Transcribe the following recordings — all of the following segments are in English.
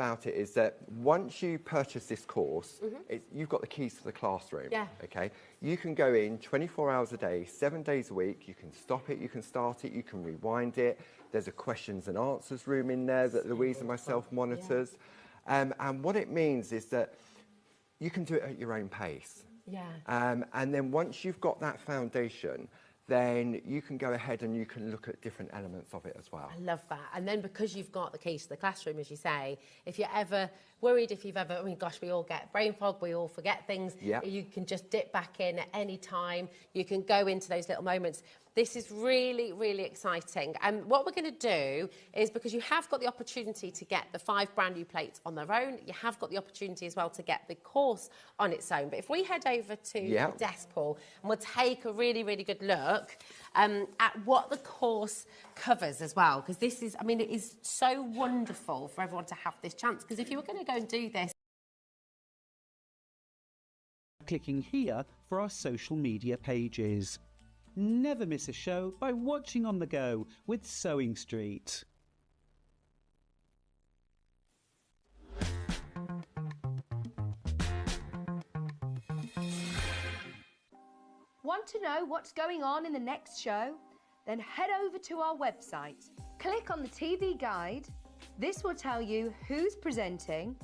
about it is that once you purchase this course, you've got the keys to the classroom. Yeah. Okay. You can go in 24 hours a day, 7 days a week. You can stop it, you can start it, you can rewind it. There's a questions and answers room in there that Louise and myself monitors. And what it means is that you can do it at your own pace. Yeah. And then once you've got that foundation, then you can go ahead and you can look at different elements of it as well. I love that. And then because you've got the keys to the classroom, as you say, if you're ever worried, if you've ever, I mean, gosh, we all get brain fog, we all forget things. Yep. You can just dip back in at any time. You can go into those little moments. This is really, really exciting. And what we're going to do is, because you have got the opportunity to get the 5 brand new plates on their own, you have got the opportunity as well to get the course on its own. But if we head over to the desk, Paul, and we'll take a really, really good look at what the course covers as well, because this is, I mean, it is so wonderful for everyone to have this chance, because if you were going to go and do this, clicking here for our social media pages. Never miss a show by watching on the go with Sewing Street. Want to know what's going on in the next show? Then head over to our website. Click on the TV guide. This will tell you who's presenting,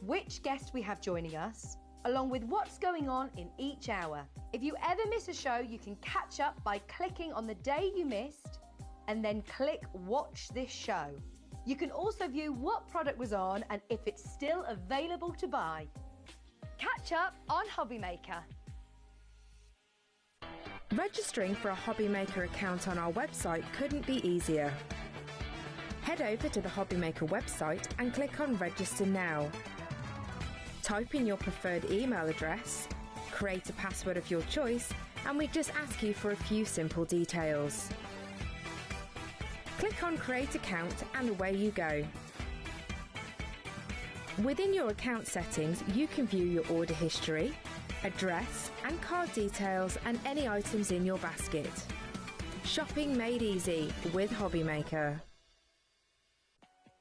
which guest we have joining us, along with what's going on in each hour. If you ever miss a show, you can catch up by clicking on the day you missed and then click Watch This Show. You can also view what product was on and if it's still available to buy. Catch up on HobbyMaker. Registering for a HobbyMaker account on our website couldn't be easier. Head over to the HobbyMaker website and click on Register Now. Type in your preferred email address, create a password of your choice, and we just ask you for a few simple details. Click on Create Account and away you go. Within your account settings, you can view your order history, address and card details and any items in your basket. Shopping made easy with HobbyMaker.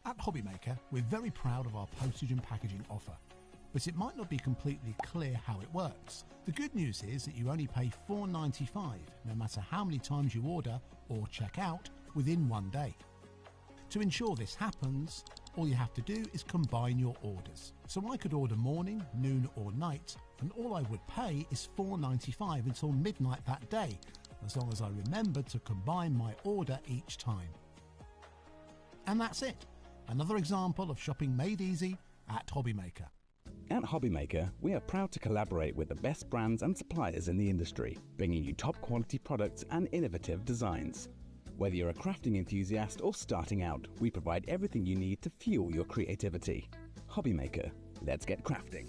At HobbyMaker, we're very proud of our postage and packaging offer, but it might not be completely clear how it works. The good news is that you only pay $4.95 no matter how many times you order or check out within 1 day. To ensure this happens, all you have to do is combine your orders. So I could order morning, noon or night, and all I would pay is $4.95 until midnight that day, as long as I remember to combine my order each time. And that's it. Another example of shopping made easy at HobbyMaker. At HobbyMaker, we are proud to collaborate with the best brands and suppliers in the industry, bringing you top quality products and innovative designs. Whether you're a crafting enthusiast or starting out, we provide everything you need to fuel your creativity. HobbyMaker, let's get crafting.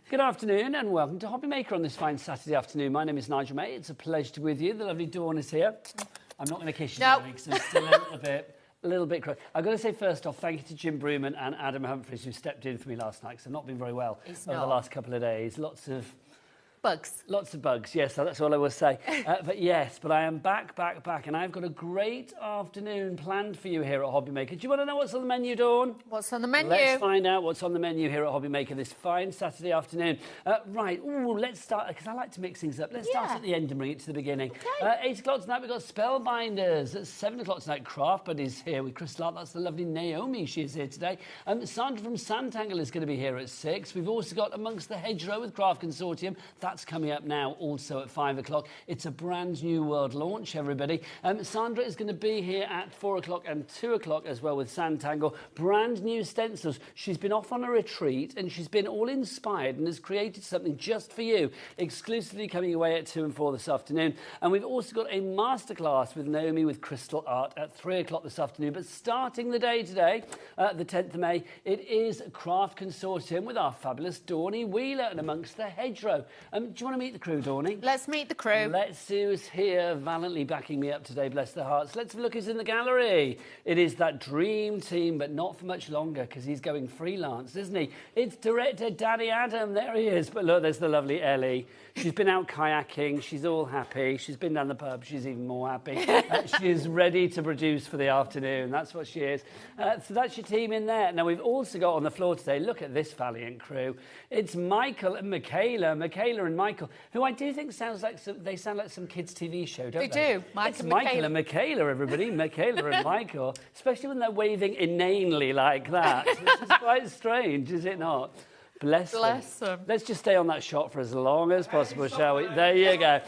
Good afternoon and welcome to HobbyMaker on this fine Saturday afternoon. My name is Nigel May. It's a pleasure to be with you. The lovely Dawn is here. I'm not going to kiss you, darling, because I'm still a little bit crook. I've got to say first off, thank you to Jim Brewman and Adam Humphries who stepped in for me last night because I've not been very well over the last couple of days. Lots of bugs, yes, that's all I will say. But I am back, and I've got a great afternoon planned for you here at HobbyMaker. Do you want to know what's on the menu, Dawn? What's on the menu? Let's find out what's on the menu here at HobbyMaker this fine Saturday afternoon. Let's start, because I like to mix things up. Let's start at the end and bring it to the beginning. Okay. 8 o'clock tonight, we've got Spellbinders. At 7 o'clock tonight, Craft Buddies here with Crystal Art. That's the lovely Naomi. She is here today. Sandra from Sangle is going to be here at 6. We've also got Amongst the Hedgerow with Craft Consortium. That's coming up now also at 5 o'clock. It's a brand new world launch, everybody. Sandra is going to be here at 4 o'clock and 2 o'clock as well with Sangle. Brand new stencils. She's been off on a retreat and she's been all inspired and has created something just for you, exclusively coming away at 2 and 4 this afternoon. And we've also got a masterclass with Naomi with crystal art at 3 o'clock this afternoon. But starting the day today, the 10th of May, it is Craft Consortium with our fabulous Dawny Wheeler and Amongst the Hedgerow. Do you want to meet the crew, Dawny? Let's meet the crew. Let's see who's here valiantly backing me up today, bless their hearts. Let's have a look who's in the gallery. It is that dream team, but not for much longer because he's going freelance, isn't he? It's director Daddy Adam. There he is. But look, there's the lovely Ellie. She's been out kayaking. She's all happy. She's been down the pub. She's even more happy. She is ready to produce for the afternoon. That's what she is. So that's your team in there. Now, we've also got on the floor today, look at this valiant crew. It's Michael and Michaela and Michael, who I do think sound like some kids' TV show, don't they? They do. Michael and Michaela, everybody. Michaela and Michael. Especially when they're waving inanely like that. This is quite strange, is it not? Bless them. Let's just stay on that shot for as long as possible, shall we? There you go.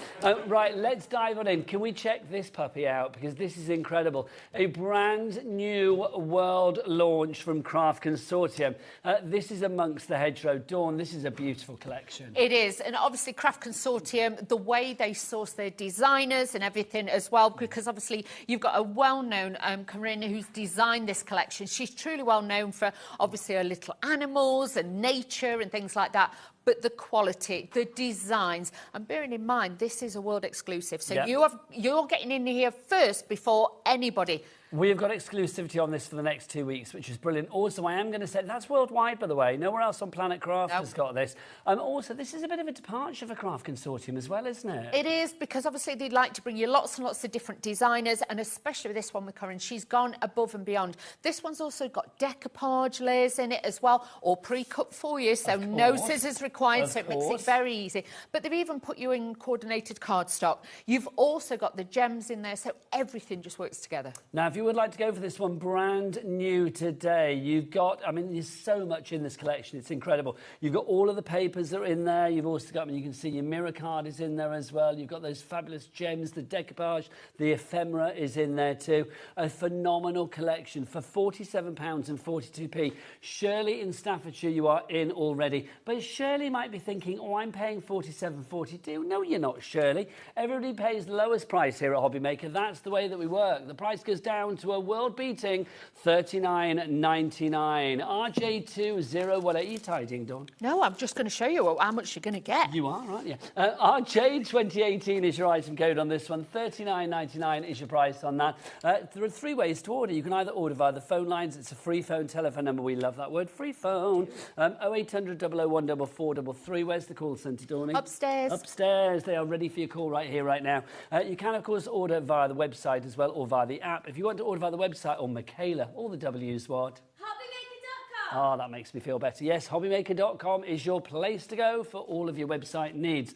Right, let's dive on in. Can we check this puppy out? Because this is incredible. A brand new world launch from Craft Consortium. This is Amongst the Hedgerow. Dawn, this is a beautiful collection. It is. And obviously Craft Consortium, the way they source their designers and everything as well, because obviously you've got a well-known Corinne who's designed this collection. She's truly well known for obviously her little animals and nature and things like that, but the quality, the designs, and bearing in mind this is a world exclusive, so you're getting in here first before anybody. We've got exclusivity on this for the next 2 weeks, which is brilliant. Also, I am going to say, that's worldwide, by the way. Nowhere else on Planet Craft has got this. Also, this is a bit of a departure for Craft Consortium as well, isn't it? It is, because obviously they'd like to bring you lots and lots of different designers, and especially with this one with Corinne, she's gone above and beyond. This one's also got decoupage layers in it as well, all pre-cut for you, so no scissors required, so it makes it very easy. But they've even put you in coordinated cardstock. You've also got the gems in there, so everything just works together. Now, if you would like to go for this one brand new today, you've got, I mean, there's so much in this collection, it's incredible. You've got all of the papers that are in there. You've also got, I mean, you can see your mirror card is in there as well. You've got those fabulous gems, the decoupage, the ephemera is in there too. A phenomenal collection for £47.42. Shirley in Staffordshire, you are in already. But Shirley might be thinking, oh, I'm paying £47.42. No, you're not, Shirley. Everybody pays the lowest price here at HobbyMaker. That's the way that we work. The price goes down to a world-beating $39.99. RJ20, what are you tidying, Dawn? No, I'm just going to show you how much you're going to get. You are, aren't you? RJ2018 is your item code on this one. $39.99 is your price on that. There are 3 ways to order. You can either order via the phone lines. It's a free phone telephone number. We love that word, free phone. 0800 001 4433. Where's the call centre, Dawning? Upstairs. Upstairs. They are ready for your call right here, right now. You can, of course, order via the website as well or via the app. If you want to order via the website or Michaela, all the W's what? HobbyMaker.com. Oh, that makes me feel better. Yes, HobbyMaker.com is your place to go for all of your website needs.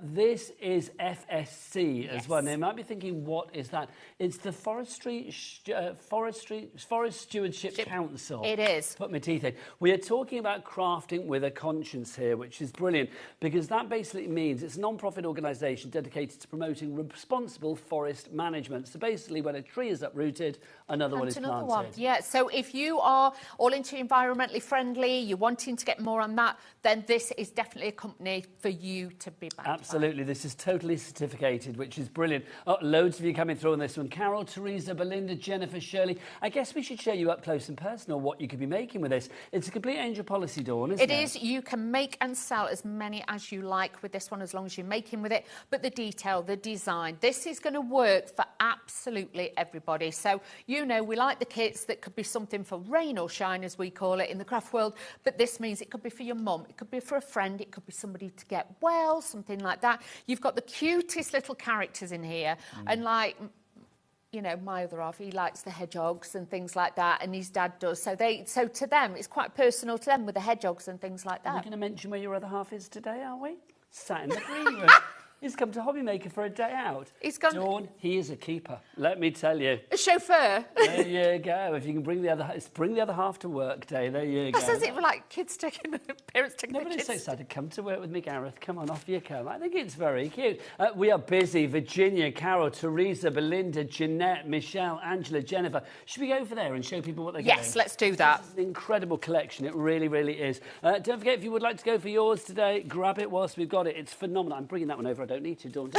This is FSC as well. Now, you might be thinking, what is that? It's the Forest Stewardship Council. It is. Put my teeth in. We are talking about crafting with a conscience here, which is brilliant, because that basically means it's a non-profit organisation dedicated to promoting responsible forest management. So basically, when a tree is uprooted, another one is planted. Yeah, so if you are all into environmentally friendly, you're wanting to get more on that, then this is definitely a company for you to be backed by. Absolutely. This is totally certificated, which is brilliant. Oh, loads of you coming through on this one. Carol, Teresa, Belinda, Jennifer, Shirley. I guess we should show you up close and personal what you could be making with this. It's a complete angel policy, Dawn, isn't it? It is. You can make and sell as many as you like with this one, as long as you're making with it. But the detail, the design, this is going to work for absolutely everybody. So, you know, we like the kits that could be something for rain or shine, as we call it in the craft world. But this means it could be for your mum, it could be for a friend, it could be somebody to get well, something like that. You've got the cutest little characters in here. And like, you know, my other half, he likes the hedgehogs and things like that, and his dad does. So to them, it's quite personal to them with the hedgehogs and things like that. Are we going to mention where your other half is today, are we? Sat in the green room. He's come to HobbyMaker for a day out. He's gone... Dawn, he is a keeper, let me tell you. A chauffeur. There you go. If you can bring the other half to work day, there you go. That's as if like kids taking the parents taking the kids. Nobody's so excited. Come to work with me, Gareth. Come on, off you come. I think it's very cute. We are busy. Virginia, Carol, Teresa, Belinda, Jeanette, Michelle, Angela, Jennifer. Should we go over there and show people what they're getting? Yes, let's do that. This is an incredible collection. It really, really is. Don't forget, if you would like to go for yours today, grab it whilst we've got it. It's phenomenal. I'm bringing that one over. I don't need to, Dawn.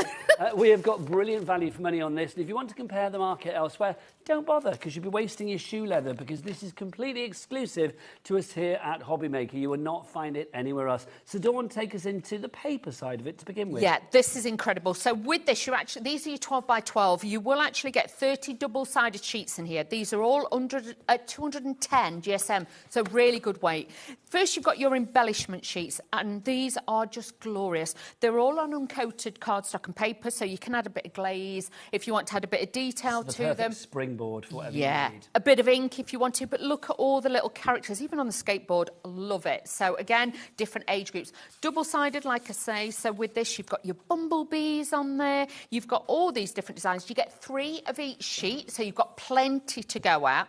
We have got brilliant value for money on this. And if you want to compare the market elsewhere, don't bother, because you'll be wasting your shoe leather, because this is completely exclusive to us here at HobbyMaker. You will not find it anywhere else. So Dawn, take us into the paper side of it to begin with. Yeah, this is incredible. So with this, these are your 12 by 12. You will actually get 30 double-sided sheets in here. These are all under 210 GSM, so really good weight. First, you've got your embellishment sheets, and these are just glorious. They're all on uncoated cardstock and paper, so you can add a bit of glaze if you want to add a bit of detail to them. Springboard for whatever you need. A bit of ink if you want to, but look at all the little characters, even on the skateboard. Love it. So again, different age groups. Double-sided, like I say. So with this, you've got your bumblebees on there. You've got all these different designs. You get 3 of each sheet, so you've got plenty to go at.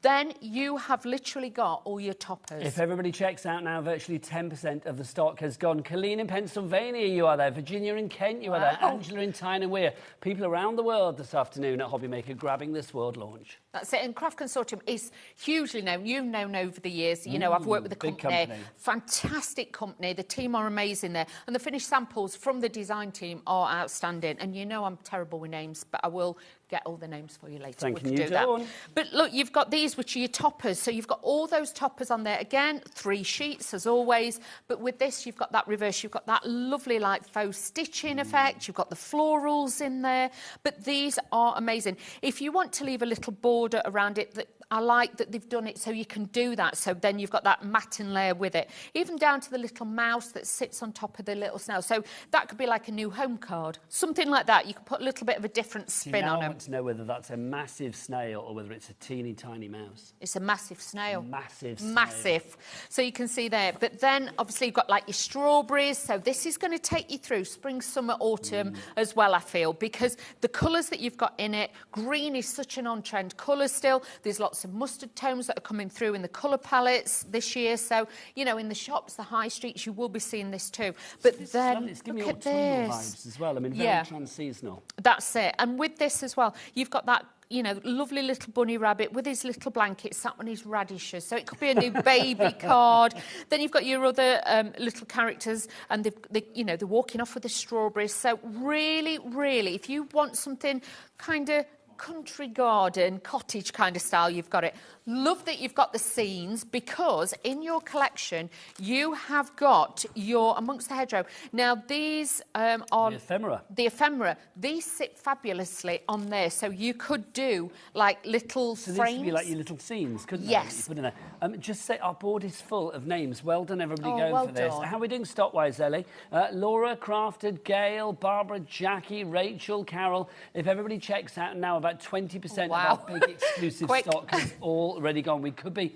Then you have literally got all your toppers. If everybody checks out now, virtually 10% of the stock has gone. Colleen in Pennsylvania, you are there. Virginia in Kent, you are there. Angela in Tyne and Weir. People around the world this afternoon at HobbyMaker grabbing this world launch. That's it. And Craft Consortium is hugely known. You've known over the years. You know, I've worked with the company. Fantastic company. The team are amazing there. And the finished samples from the design team are outstanding. And you know I'm terrible with names, but I will get all the names for you later. Thank you, Dawn. But look, you've got these, which are your toppers. So you've got all those toppers on there. Again, 3 sheets, as always. But with this, you've got that reverse. You've got that lovely, like, faux stitching effect. You've got the florals in there. But these are amazing. If you want to leave a little border around it, I like that they've done it so you can do that. So then you've got that matting layer with it. Even down to the little mouse that sits on top of the little snail. So that could be like a new home card. Something like that. You can put a little bit of a different spin on them. I want to know whether that's a massive snail or whether it's a teeny tiny mouse. It's a massive snail. Massive snail. Massive. So you can see there. But then, obviously, you've got, like, your strawberries. So this is going to take you through spring, summer, autumn as well, I feel, because the colours that you've got in it, green is such an on-trend colour still. There's lots of mustard tones that are coming through in the colour palettes this year. So, you know, in the shops, the high streets, you will be seeing this too. But this then, it's giving look me at autumnal this. vibes as well. I mean, very trans-seasonal. That's it. And with this as well, you've got that, you know, lovely little bunny rabbit with his little blanket sat on his radishes. So it could be a new baby card. Then you've got your other little characters, and they're walking off with the strawberries. So really, really, if you want something kind of country garden, cottage kind of style, you've got it. Love that you've got the scenes, because in your collection you have got your amongst the hedgerow. Now these are the ephemera. The ephemera. These sit fabulously on there, so you could do like little so frames. These could be like your little scenes, couldn't they? Yes. You put in there. Just say our board is full of names. Well done, everybody, going well for this. done. How are we doing stock-wise, Ellie? Laura, Crafted, Gail, Barbara, Jackie, Rachel, Carol. If everybody checks out now, about 20% of our big exclusive stock is already gone. We could be...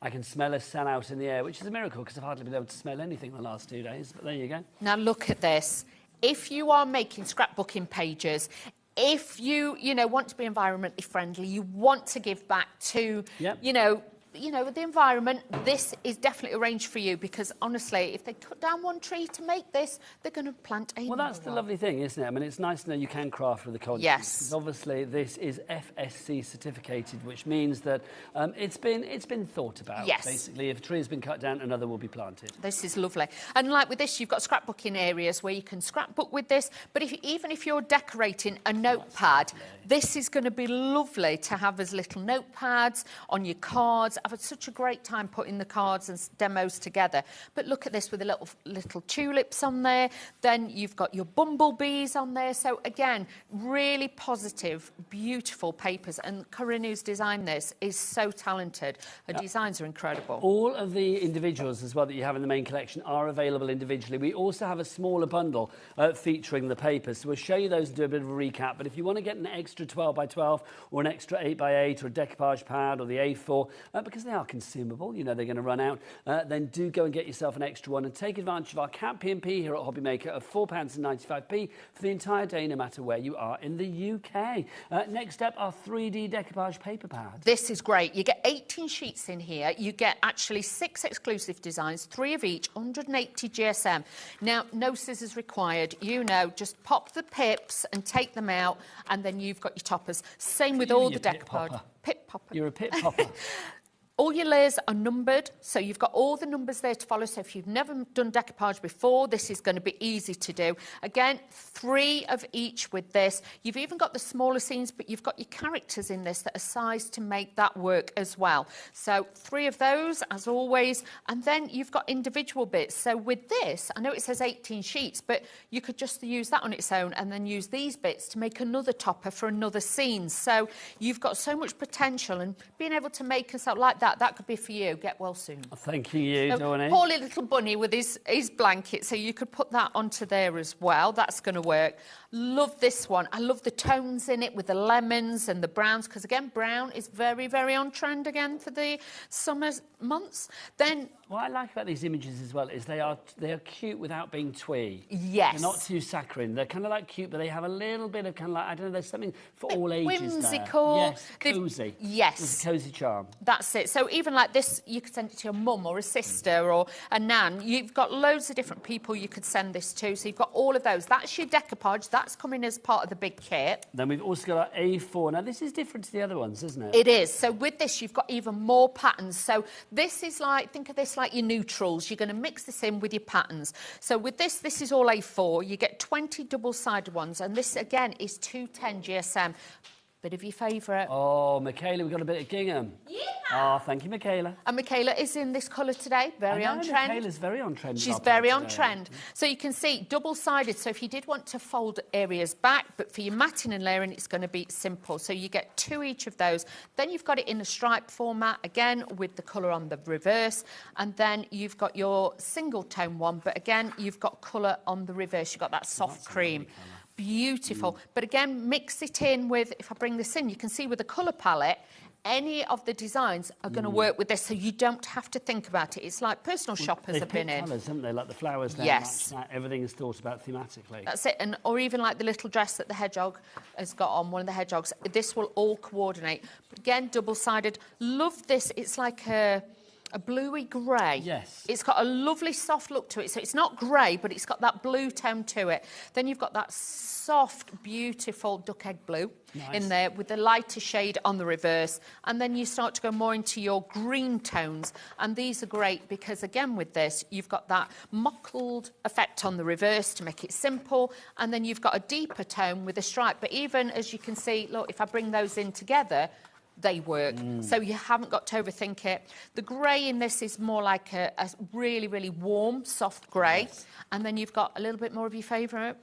I can smell a sellout in the air, which is a miracle because I've hardly been able to smell anything the last 2 days. But there you go. Now look at this. If you are making scrapbooking pages, if you want to be environmentally friendly, you want to give back to, the environment, this is definitely a range for you, because honestly, if they cut down one tree to make this, they're going to plant a Well, that's the lovely thing, isn't it? I mean, it's nice to know you can craft with a conscience. Yes. Because obviously, this is FSC certificated, which means that it's been thought about. Yes. Basically, if a tree has been cut down, another will be planted. This is lovely. And like with this, you've got scrapbooking areas where you can scrapbook with this. But even if you're decorating a notepad, this is going to be lovely to have as little notepads on your cards. I've had such a great time putting the cards and demos together. But look at this with the little tulips on there. Then you've got your bumblebees on there. So again, really positive, beautiful papers. And Corinne, who's designed this, is so talented. Her designs are incredible. All of the individuals as well that you have in the main collection are available individually. We also have a smaller bundle featuring the papers. So we'll show you those and do a bit of a recap. But if you want to get an extra 12 by 12 or an extra 8 by 8 or a decoupage pad or the A4, because they are consumable, you know they're going to run out, then do go and get yourself an extra one and take advantage of our Cat P&P here at HobbyMaker of £4.95 for the entire day, no matter where you are in the UK. Next up, our 3D decoupage paper pad. This is great. You get 18 sheets in here. You get actually 6 exclusive designs, 3 of each, 180 GSM. Now, no scissors required. You know, just pop the pips and take them out, and then you've got your toppers. Same with all the decoupage. Pip popper. You're a pip popper. All your layers are numbered, so you've got all the numbers there to follow. So if you've never done decoupage before, this is going to be easy to do. Again, 3 of each with this. You've even got the smaller scenes, but you've got your characters in this that are sized to make that work as well. So 3 of those, as always. And then you've got individual bits. So with this, I know it says 18 sheets, but you could just use that on its own and then use these bits to make another topper for another scene. So you've got so much potential, and being able to make us out like that could be for you. Get well soon. Thank you, Dawney. Poor little bunny with his blanket, so you could put that onto there as well. That's going to work. Love this one. I love the tones in it with the lemons and the browns, because again, brown is very, very on trend again for the summer months. Then what I like about these images as well is they are cute without being twee. Yes. They're not too saccharine. They're kind of like cute, but they have a little bit of kind of like, I don't know, there's something for all ages whimsical. there. Yes, cosy. Yes. With a cosy charm. That's it. So even like this, you could send it to your mum or a sister or a nan. You've got loads of different people you could send this to. So you've got all of those. That's your decoupage. That's coming as part of the big kit. Then we've also got our A4. Now, this is different to the other ones, isn't it? It is. So with this, you've got even more patterns. So this is like, think of this like your neutrals. You're going to mix this in with your patterns. So with this is all A4. You get 20 double-sided ones. And this, again, is 210 GSM. Bit of your favourite. Oh, Michaela, we've got a bit of gingham. Yeah. Oh, thank you, Michaela. And Michaela is in this colour today. Very on trend. Michaela's very on trend. She's very on trend. So you can see double-sided. So if you did want to fold areas back, but for your matting and layering, it's going to be simple. So you get 2 each of those. Then you've got it in a stripe format, again, with the colour on the reverse. And then you've got your single tone one, but again, you've got colour on the reverse. You've got that soft cream. Beautiful. But again, mix it in with, if I bring this in, you can see with the colour palette, any of the designs are going to work with this, so you don't have to think about it. It's like personal shoppers have been in. Colours, haven't they? Like the flowers there. Yes. Everything is thought about thematically. That's it. And or even like the little dress that the hedgehog has got on, one of the hedgehogs. This will all coordinate. But again, double-sided. Love this. It's like a bluey grey. Yes. It's got a lovely soft look to it. So it's not grey, but it's got that blue tone to it. Then you've got that soft, beautiful duck egg blue in there with the lighter shade on the reverse. And then you start to go more into your green tones. And these are great because, again, with this, you've got that mottled effect on the reverse to make it simple. And then you've got a deeper tone with a stripe. But even, as you can see, look, if I bring those in together, they work. So you haven't got to overthink it. The grey in this is more like a really, really warm, soft grey. Yes. And then you've got a little bit more of your favourite.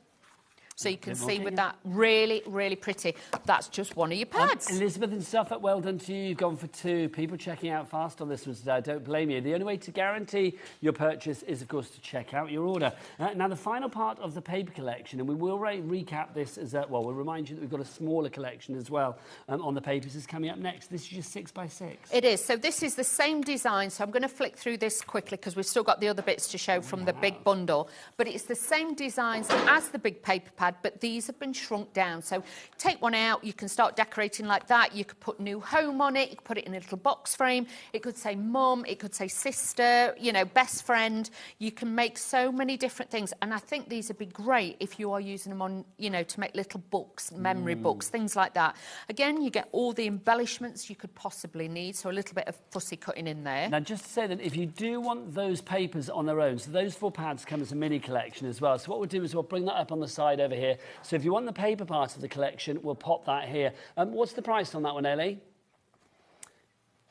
So you can see with that, really, really pretty. That's just one of your pads. Elizabeth and Suffolk, well done to you. You've gone for 2. People checking out fast on this one today. I don't blame you. The only way to guarantee your purchase is, of course, to check out your order. Now, the final part of the paper collection, and we will recap this as well, we'll remind you that we've got a smaller collection as well on the papers, is coming up next. This is just 6x6. It is. So this is the same design. So I'm going to flick through this quickly because we've still got the other bits to show from the big bundle. But it's the same designs as the big paper pad, but these have been shrunk down. So take one out, you can start decorating like that. You could put new home on it, you could put it in a little box frame. It could say mum, it could say sister, you know, best friend. You can make so many different things. And I think these would be great if you are using them on, you know, to make little books, memory books, things like that. Again, you get all the embellishments you could possibly need. So a little bit of fussy cutting in there. Now, just to say that if you do want those papers on their own, so those 4 pads come as a mini collection as well. So what we'll do is we'll bring that up on the side over here. So if you want the paper part of the collection, we'll pop that here. What's the price on that one, Ellie?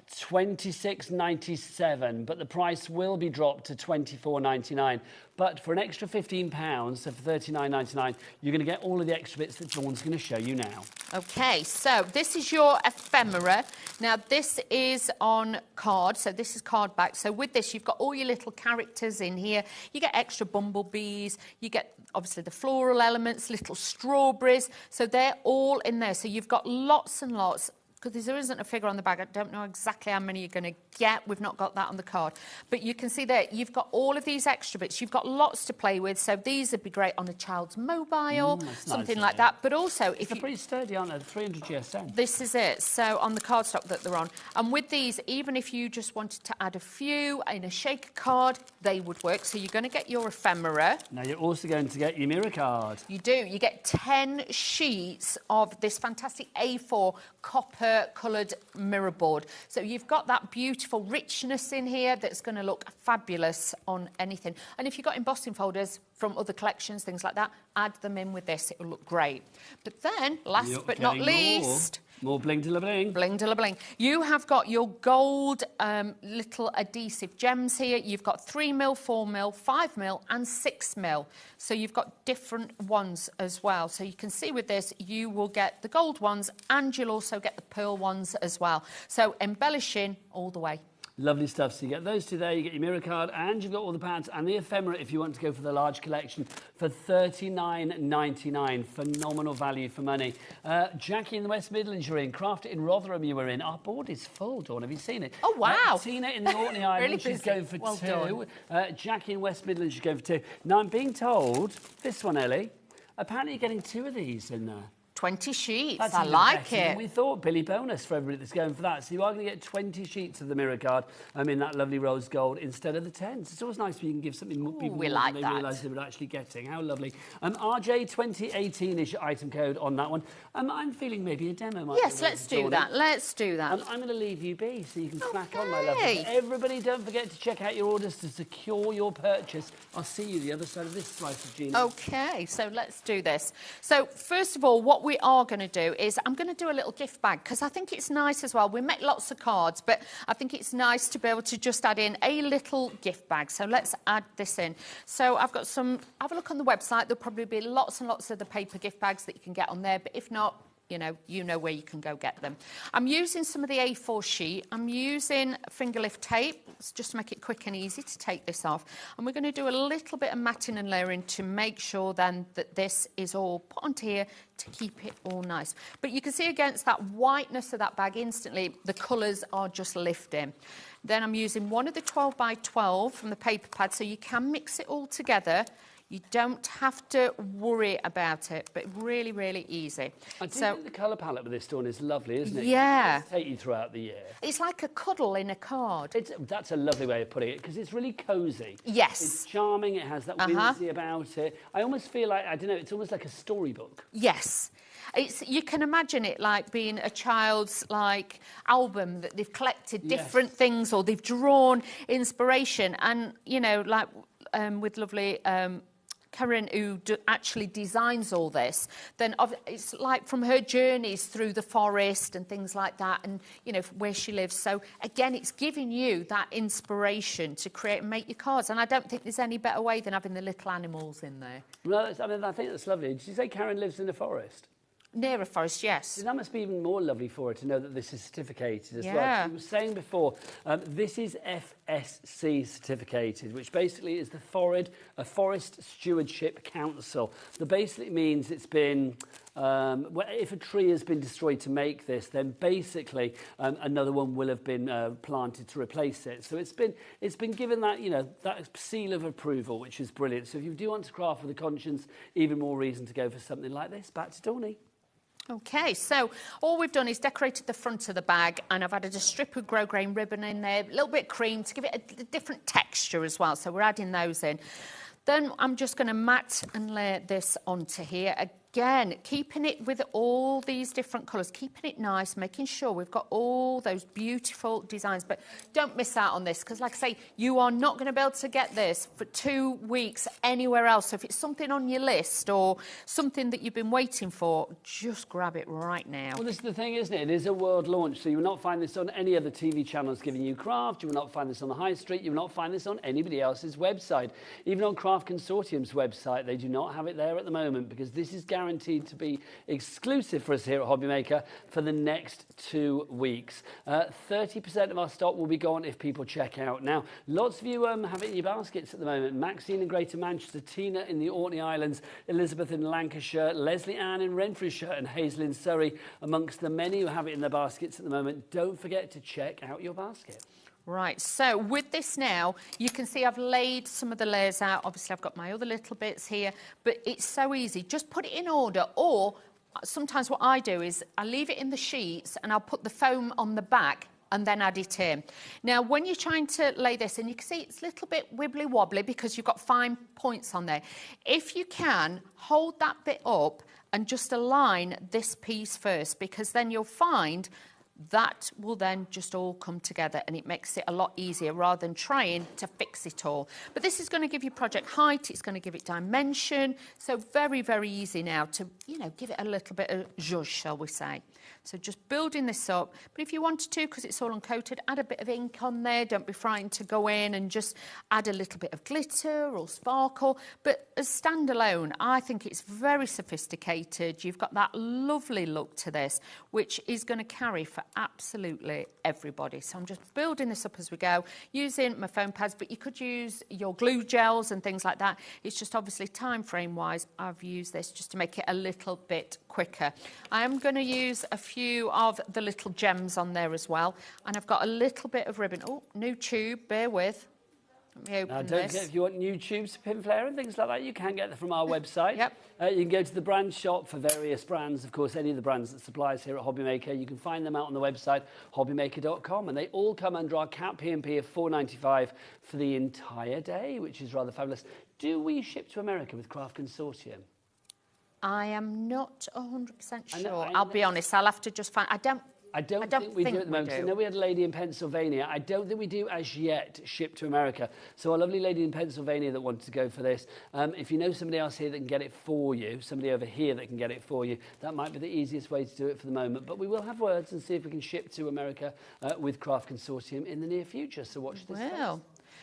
£26.97, but the price will be dropped to £24.99. But for an extra £15, so for £39.99, you're going to get all of the extra bits that Dawn's going to show you now. OK, so this is your ephemera. Now, this is on card, so this is card back. So with this, you've got all your little characters in here. You get extra bumblebees. You get, obviously, the floral elements, little strawberries. So they're all in there. So you've got lots and lots because there isn't a figure on the bag. I don't know exactly how many you're going to get. We've not got that on the card. But you can see there, you've got all of these extra bits. You've got lots to play with. So these would be great on a child's mobile, something like that. But also, if they're pretty sturdy, aren't they? 300 GSM. This is it. So on the cardstock that they're on. And with these, even if you just wanted to add a few in a shaker card, they would work. So you're going to get your ephemera. Now you're also going to get your mirror card. You do. You get 10 sheets of this fantastic A4 copper-coloured mirror board. So you've got that beautiful richness in here that's going to look fabulous on anything. And if you've got embossing folders from other collections, things like that, add them in with this. It will look great. But then, last but not least... More bling to la bling. Bling to la bling. You have got your gold little adhesive gems here. You've got 3mm, 4mm, 5mm and 6mm. So you've got different ones as well. So you can see with this, you will get the gold ones and you'll also get the pearl ones as well. So embellishing all the way. Lovely stuff. So you get those two there, you get your mirror card, and you've got all the pads and the ephemera if you want to go for the large collection for $39.99. Phenomenal value for money. Jackie in the West Midlands you're in. Craft It in Rotherham you were in. Our board is full, Dawn. Have you seen it? Oh, wow. Tina in the Orkney Island, Really she's going for well 2. Jackie in West Midlands, she's going for 2. Now, I'm being told, this one, Ellie, apparently you're getting 2 of these in there. 20 sheets. That's I even like better it. than we thought. Billy bonus for everybody that's going for that. So you are going to get 20 sheets of the mirror card in that lovely rose gold instead of the 10s. It's always nice when you can give something people more like than they realise they were actually getting. How lovely. RJ 2018 is your item code on that one. I'm feeling maybe a demo might Yes, let's do that. Let's do that. I'm going to leave you be so you can crack on, my lovely. Everybody, don't forget to check out your orders to secure your purchase. I'll see you the other side of this slice of Gina. Okay, so let's do this. So first of all, what we are going to do is I'm going to do a little gift bag because I think it's nice as well. We make lots of cards, but I think it's nice to be able to just add in a little gift bag. So let's add this in. So I've got some, have a look on the website. There'll probably be lots and lots of the paper gift bags that you can get on there, but if not, you know where you can go get them. I'm using some of the A4 sheet. I'm using finger lift tape just to make it quick and easy to take this off. And we're going to do a little bit of matting and layering to make sure then that this is all put onto here to keep it all nice. But you can see against that whiteness of that bag instantly, the colours are just lifting. Then I'm using one of the 12 by 12 from the paper pad so you can mix it all together. You don't have to worry about it, but really, really easy. I do think the colour palette with this, Dawn, is lovely, isn't it? Yeah. It take you throughout the year. It's like a cuddle in a card. That's a lovely way of putting it, because it's really cosy. Yes. It's charming, it has that whimsy about it. I almost feel like, I don't know, it's almost like a storybook. Yes. You can imagine it like being a child's album that they've collected different things or they've drawn inspiration. And, with lovely... Karen, who actually designs all this, then it's like from her journeys through the forest and things like that and, where she lives. So, again, it's giving you that inspiration to create and make your cards. And I don't think there's any better way than having the little animals in there. Well, I think that's lovely. Did you say Karen lives in the forest? Near a forest, yes. That must be even more lovely for her to know that this is certificated as well. Yeah. You were saying before, this is FSC certificated, which basically is a Forest Stewardship Council. That basically means it's been... if a tree has been destroyed to make this, then basically another one will have been planted to replace it. So it's been given that that seal of approval, which is brilliant. So if you do want to craft with a conscience, even more reason to go for something like this. Back to Dawny. Okay, so all we've done is decorated the front of the bag and I've added a strip of grosgrain ribbon in there, a little bit of cream to give it a different texture as well. So we're adding those in. Then I'm just going to mat and layer this onto here. Again, keeping it with all these different colours, keeping it nice, making sure we've got all those beautiful designs. But don't miss out on this because, like I say, you are not going to be able to get this for 2 weeks anywhere else. So if it's something on your list or something that you've been waiting for, just grab it right now. Well, this is the thing, isn't it? It is a world launch, so you will not find this on any other TV channels giving you craft. You will not find this on the high street. You will not find this on anybody else's website. Even on Craft Consortium's website, they do not have it there at the moment because this is guaranteed guaranteed to be exclusive for us here at HobbyMaker for the next 2 weeks. 30% of our stock will be gone if people check out. Now, lots of you have it in your baskets at the moment. Maxine in Greater Manchester, Tina in the Orkney Islands, Elizabeth in Lancashire, Leslie Ann in Renfrewshire and Hazel in Surrey amongst the many who have it in their baskets at the moment. Don't forget to check out your basket. Right, so with this now, you can see I've laid some of the layers out. Obviously, I've got my other little bits here, but it's so easy. Just put it in order, or sometimes what I do is I leave it in the sheets and I'll put the foam on the back and then add it in. Now, when you're trying to lay this, and you can see it's a little bit wibbly-wobbly because you've got fine points on there. If you can, hold that bit up and just align this piece first, because then you'll find that will then just all come together and it makes it a lot easier rather than trying to fix it all. But this is going to give you project height, it's going to give it dimension, so very, very easy now to, you know, give it a little bit of zhuzh, shall we say. So just building this up, but if you wanted to, because it's all uncoated, add a bit of ink on there, don't be frightened to go in and just add a little bit of glitter or sparkle. But as standalone, I think it's very sophisticated. You've got that lovely look to this, which is going to carry for absolutely everybody. So I'm just building this up as we go, using my foam pads, but you could use your glue gels and things like that. It's just obviously time frame wise, I've used this just to make it a little bit quicker. I am going to use a few of the little gems on there as well, and I've got a little bit of ribbon. Oh, new tube, bear with. Let me open now, don't this. forget, if you want new tubes for pin flare and things like that, you can get them from our website. Yep. You can go to the brand shop for various brands, of course, any of the brands that supply us here at HobbyMaker. You can find them out on the website, hobbymaker.com, and they all come under our cap P&P of $4.95 for the entire day, which is rather fabulous. Do we ship to America with Craft Consortium? I am not 100% sure. I'll be honest, I'll have to just find... I don't think we do at the moment. I know we had a lady in Pennsylvania. I don't think we do as yet ship to America. So a lovely lady in Pennsylvania that wanted to go for this. If you know somebody else here that can get it for you, somebody over here that can get it for you, that might be the easiest way to do it for the moment. But we will have words and see if we can ship to America with Craft Consortium in the near future. So watch this space.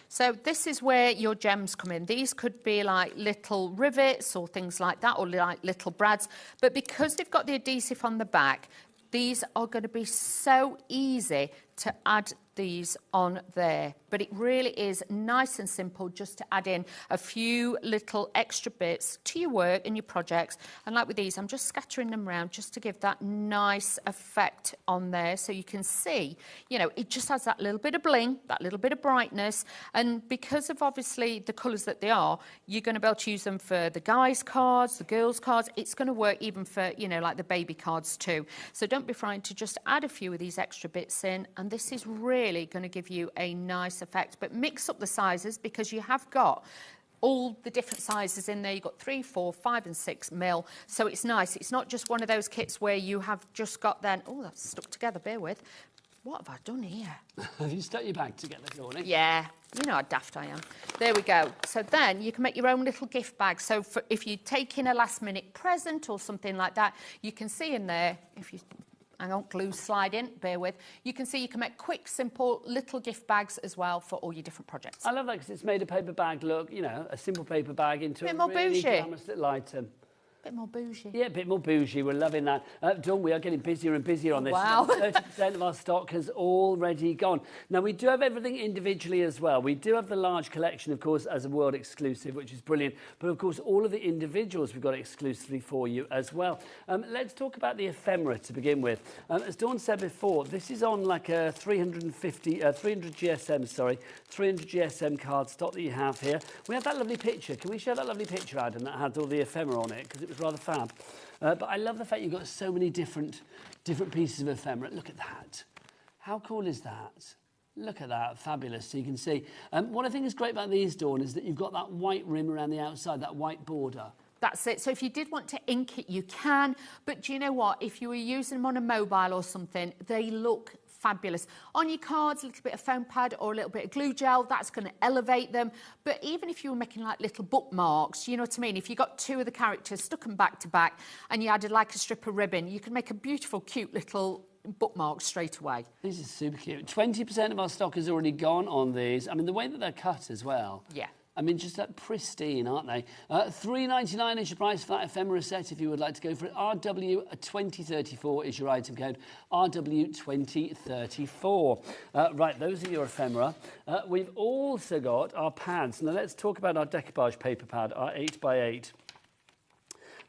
So this is where your gems come in. These could be like little rivets or things like that, or like little brads. But because they've got the adhesive on the back, these are going to be so easy to add these on there. But it really is nice and simple just to add in a few little extra bits to your work and your projects. And like with these, I'm just scattering them around just to give that nice effect on there. So you can see, you know, it just has that little bit of bling, that little bit of brightness. And because of obviously the colours that they are, you're going to be able to use them for the guys' cards, the girls' cards. It's going to work even for, you know, like the baby cards too. So don't be frightened to just add a few of these extra bits in. And this is really going to give you a nice effect. But mix up the sizes, because you have got all the different sizes in there. You've got 3, 4, 5 and 6 mil. So it's nice. It's not just one of those kits where you have just got then, oh, that's stuck together, bear with. What have I done here? Have you stuck your bag together, Dawney? Yeah, you know how daft I am. There we go. So then you can make your own little gift bag. So if you're taking a last-minute present or something like that, you can see in there, if you... Hang on, glue slide in, bear with. You can see you can make quick, simple, little gift bags as well for all your different projects. I love that because it's made a paper bag look, you know, a simple paper bag into a really glamorous little item. Bit more bougie. Yeah, a bit more bougie. We're loving that. Dawn, we are getting busier and busier on this. Wow. 30% of our stock has already gone. Now, we do have everything individually as well. We do have the large collection, of course, as a world exclusive, which is brilliant. But, of course, all of the individuals we've got exclusively for you as well. Let's talk about the ephemera to begin with. As Dawn said before, this is on like a 300 GSM cardstock that you have here. We have that lovely picture. Can we show that lovely picture, Adam, that had all the ephemera on it? Because it was rather fab. But I love the fact you've got so many different pieces of ephemera. Look at that. How cool is that? Look at that. Fabulous. So you can see. What I think is great about these, Dawn, is that you've got that white rim around the outside, that white border. That's it. So if you did want to ink it, you can. But do you know what? If you were using them on a mobile or something, they look fabulous. On your cards, a little bit of foam pad or a little bit of glue gel, that's going to elevate them. But even if you were making like little bookmarks, you know what I mean? If you got 2 of the characters, stuck them back to back, and you added like a strip of ribbon, you could make a beautiful, cute little bookmark straight away. These are super cute. 20% of our stock has already gone on these. I mean, the way that they're cut as well. Yeah. I mean, just that pristine, aren't they? $3.99 is your price for that ephemera set if you would like to go for it. RW2034 is your item code. RW2034. Right, those are your ephemera. We've also got our pads. Now, let's talk about our decoupage paper pad, our 8x8.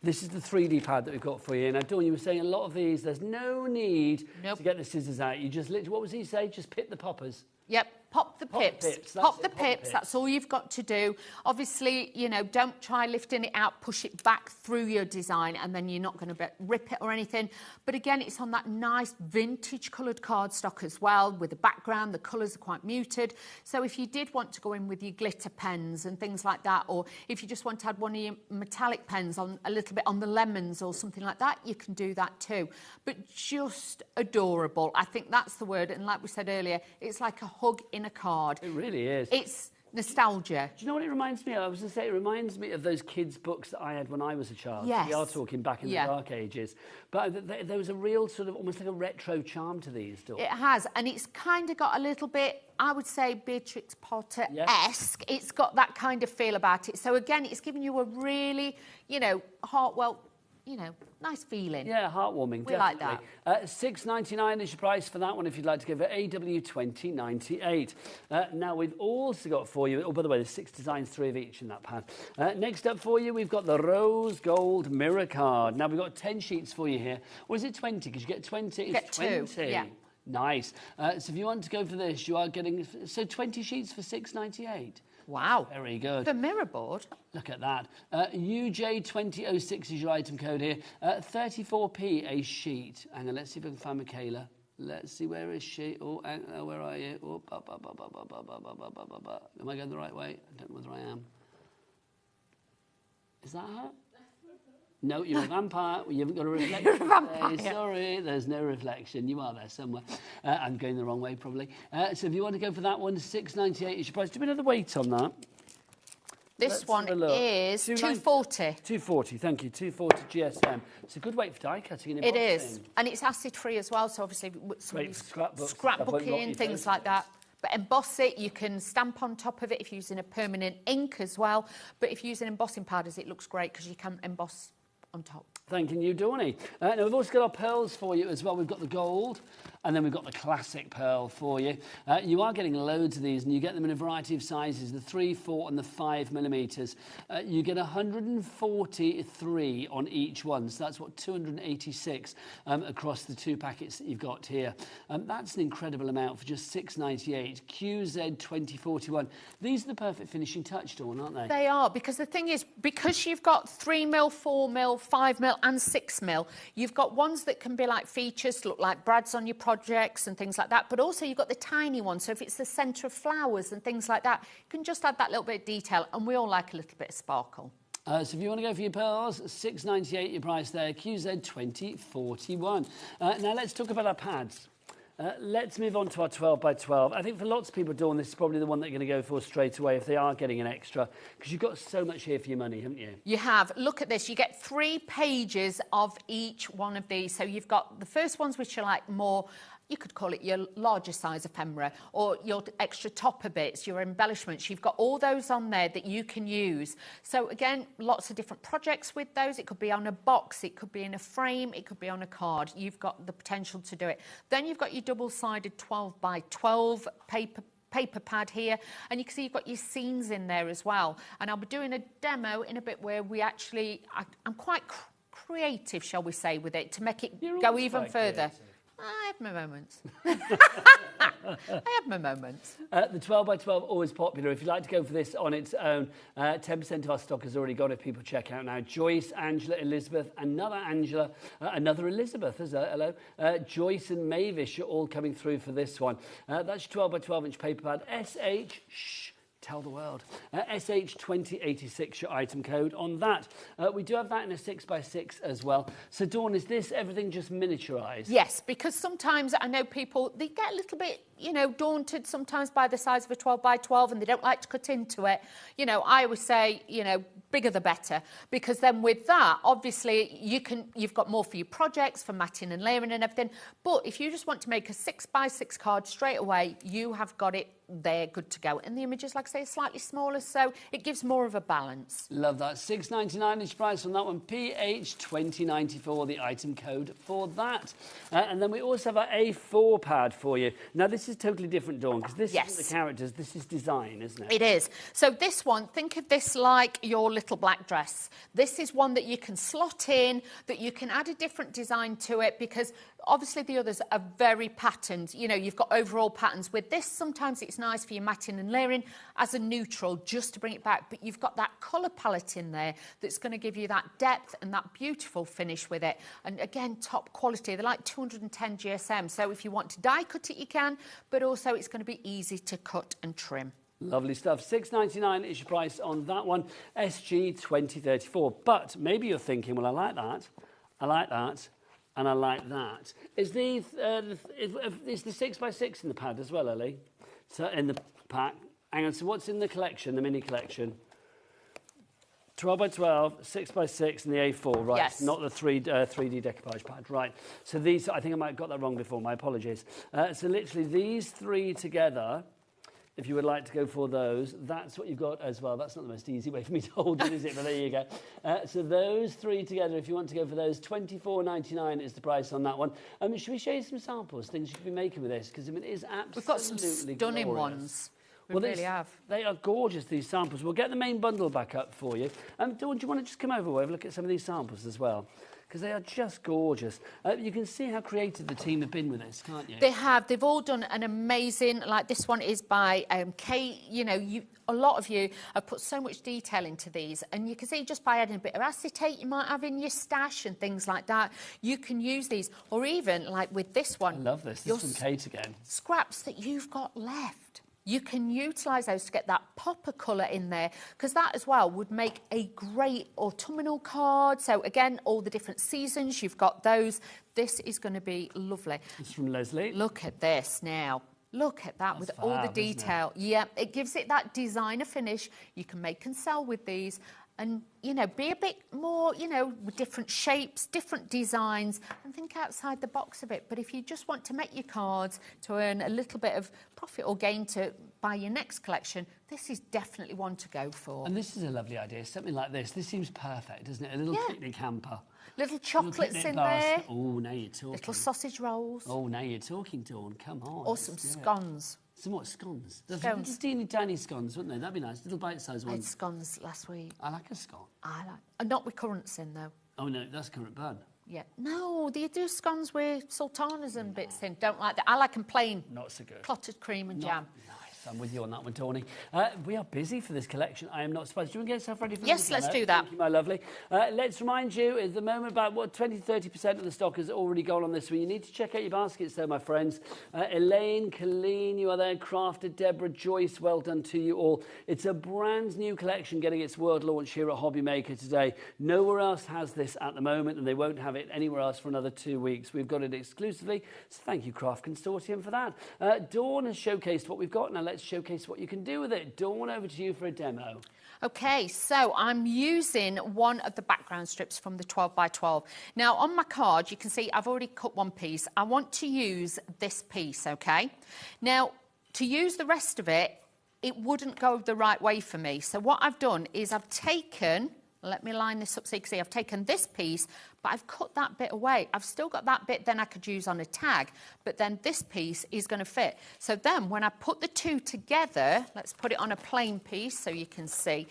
This is the 3D pad that we've got for you. Now, Dawn, you were saying a lot of these, there's no need to get the scissors out. You just literally, what was he saying? Just pip the poppers. Yep, pop the pips. Pop the pips, that's all you've got to do. Obviously, you know, don't try lifting it out, push it back through your design, and then you're not going to rip it or anything. But again, it's on that nice vintage coloured cardstock as well, with the background, the colours are quite muted. So if you did want to go in with your glitter pens and things like that, or if you just want to add one of your metallic pens on a little bit on the lemons or something like that, you can do that too. But just adorable. I think that's the word. And like we said earlier, it's like a hug in a card. It really is. It's nostalgia. Do you know what it reminds me of? I was going to say, it reminds me of those kids' books that I had when I was a child. Yes. We are talking back in the dark ages. But there was a real sort of, almost like a retro charm to these, Dawn. It has, and it's kind of got a little bit, I would say, Beatrix Potter-esque. It's got that kind of feel about it. So again, it's giving you a really, you know, nice feeling. Yeah, heartwarming, we definitely. like that. $6.99 is your price for that one if you'd like to go for AW2098. Now, we've also got for you, oh, by the way, there's 6 designs, 3 of each in that pad. Next up for you, we've got the Rose Gold Mirror Card. Now, we've got 10 sheets for you here. Or is it 20? Because you get 20. You get 20. 2. Yeah. Nice. So if you want to go for this, you are getting, so 20 sheets for $6.98. Wow. Very good. The mirror board. Look at that. UJ2006 is your item code here. 34p a sheet. Hang on, let's see if I can find Michaela. Let's see, where is she? Oh, where are you? Oh, am I going the right way? I don't know whether I am. Is that her? No, you're a vampire. You haven't got a reflection. You're a vampire. Sorry, there's no reflection. You are there somewhere. I'm going the wrong way, probably. So if you want to go for that one, $6.98 is your price. Do we know the weight on that? This one is 240. 240, thank you. 240 GSM. It's a good weight for die cutting and embossing. It is, and it's acid-free as well, so obviously scrapbooking and things like that. But emboss it, you can stamp on top of it if you're using a permanent ink as well. But if you're using embossing powders, it looks great because you can emboss on top. Thanking you, Dawny. Now, we've also got our pearls for you as well. We've got the gold, and then we've got the classic pearl for you. You are getting loads of these, and you get them in a variety of sizes, the 3, 4, and the 5 millimetres. You get 143 on each one, so that's, what, 286 across the 2 packets that you've got here. That's an incredible amount for just $6.98. QZ2041. These are the perfect finishing touch, Dawn, aren't they? They are, because the thing is, because you've got 3mm, 4mm, 5mm, and 6mm. You've got ones that can be like features, look like brads on your projects and things like that, but also you've got the tiny ones, so if it's the centre of flowers and things like that, you can just add that little bit of detail, and we all like a little bit of sparkle. So if you want to go for your pearls, $6.98 your price there, QZ2041. Now let's talk about our pads. Let's move on to our 12x12. I think for lots of people, Dawn, this is probably the one they're going to go for straight away if they are getting an extra, because you've got so much here for your money, haven't you? You have. Look at this. You get 3 pages of each one of these. So you've got the first ones, which are like more, you could call it your larger size ephemera, or your extra topper bits, your embellishments. You've got all those on there that you can use. So again, lots of different projects with those. It could be on a box, it could be in a frame, it could be on a card. You've got the potential to do it. Then you've got your double-sided 12x12 paper pad here, and you can see you've got your scenes in there as well. And I'll be doing a demo in a bit where we actually, I'm quite creative, shall we say, with it to make it go even further. Creative. I have my moments. I have my moments. The 12x12, always popular. If you'd like to go for this on its own, 10% of our stock has already got it. People check out now. Joyce, Angela, Elizabeth, another Angela, another Elizabeth. Hello. Joyce and Mavish are all coming through for this one. That's your 12x12-inch paper pad. Tell the world. SH2086, your item code on that. We do have that in a 6x6 as well. So, Dawn, is this everything just miniaturised? Yes, because sometimes I know people, they get a little bit, daunted sometimes by the size of a 12x12 and they don't like to cut into it. I always say, bigger the better, because then with that, obviously, you've got more for your projects, for matting and layering and everything. But if you just want to make a 6x6 card straight away, you have got it they're good to go. And the images, like I say, are slightly smaller, so it gives more of a balance. Love that. $6.99 is your price on that one. PH2094, the item code for that. And then we also have our A4 pad for you. Now, this is totally different, Dawn, because this isn't the characters, this is design, isn't it? It is. So this one, think of this like your little black dress. This is one that you can slot in, that you can add a different design to it, because obviously the others are very patterned. You know, you've got overall patterns. With this, sometimes it's nice for your matting and layering as a neutral, just to bring it back. But you've got that colour palette in there that's going to give you that depth and that beautiful finish with it. And again, top quality. They're like 210 GSM. So if you want to die cut it, you can. But also it's going to be easy to cut and trim. Lovely stuff. $6.99 is your price on that one. SG2034. But maybe you're thinking, well, I like that, and I like that. Is the 6x6 in the pad as well, Ellie? So in the pack. Hang on, so what's in the collection, the mini collection? 12x12, 6x6 and the A4, right? Yes. Not the 3D decoupage pad, right. So these, I think I might have got that wrong before, my apologies. So literally these three together, if you would like to go for those, that's what you've got as well. That's not the most easy way for me to hold it, is it? But there you go. So those three together, if you want to go for those, $24.99 is the price on that one. Should we show you some samples, things you could be making with this? Because I mean, it is absolutely We've got some stunning ones. We really have. They are gorgeous, these samples. We'll get the main bundle back up for you. Dawn, do you want to just come over and have a look at some of these samples as well? Because they are just gorgeous. You can see how creative the team have been with this, can't you? They have. They've all done an amazing, like this one is by Kate. You know, a lot of you have put so much detail into these, and you can see just by adding a bit of acetate you might have in your stash and things like that, you can use these. Or even, like with this one. I love this. This is from Kate again. Scraps that you've got left. You can utilise those to get that pop of colour in there, because that as well would make a great autumnal card. So again, all the different seasons, you've got those. This is going to be lovely. It's from Leslie. Look at this now. Look at that. That's with all the detail. Yeah, it gives it that designer finish. You can make and sell with these. And, you know, be a bit more, you know, with different shapes, different designs, and think outside the box a bit. But if you just want to make your cards to earn a little bit of profit or gain to buy your next collection, this is definitely one to go for. And this is a lovely idea, something like this. This seems perfect, doesn't it? A little picnic hamper. Little chocolates in there. Oh, now you're talking. Little sausage rolls. Oh, now you're talking, Dawn. Come on. Or some scones. Some what, scones? Scones. Little teeny tiny scones, wouldn't they? That'd be nice. Little bite-sized I had ones. scones last week. I like a scone. I like... Not with currants in, though. Oh, no, that's currant bun. Yeah. No, do you do scones with sultanas and bits in? Don't like that. I like them plain. Not so good. Clotted cream and jam. Nice. I'm with you on that one, Tawny. We are busy for this collection. I am not surprised. Do you want to get yourself ready for Yes, let's do that. Thank you, my lovely. Let's remind you, at the moment, about 20-30% of the stock has already gone on this one. You need to check out your baskets, though, my friends. Elaine, Colleen, you are there. Crafted, Deborah, Joyce, well done to you all. It's a brand new collection getting its world launch here at HobbyMaker today. Nowhere else has this at the moment, and they won't have it anywhere else for another 2 weeks. We've got it exclusively, so thank you, Craft Consortium, for that. Dawn has showcased what we've got. Now let's showcase what you can do with it. Dawn, over to you for a demo. Okay, so I'm using one of the background strips from the 12x12. Now, on my card, you can see I've already cut one piece. I want to use this piece, okay? Now, to use the rest of it, it wouldn't go the right way for me. So what I've done is I've taken... Let me line this up so you can see. I've taken this piece, but I've cut that bit away. I've still got that bit then I could use on a tag, but then this piece is going to fit. So then when I put the two together, let's put it on a plain piece so you can see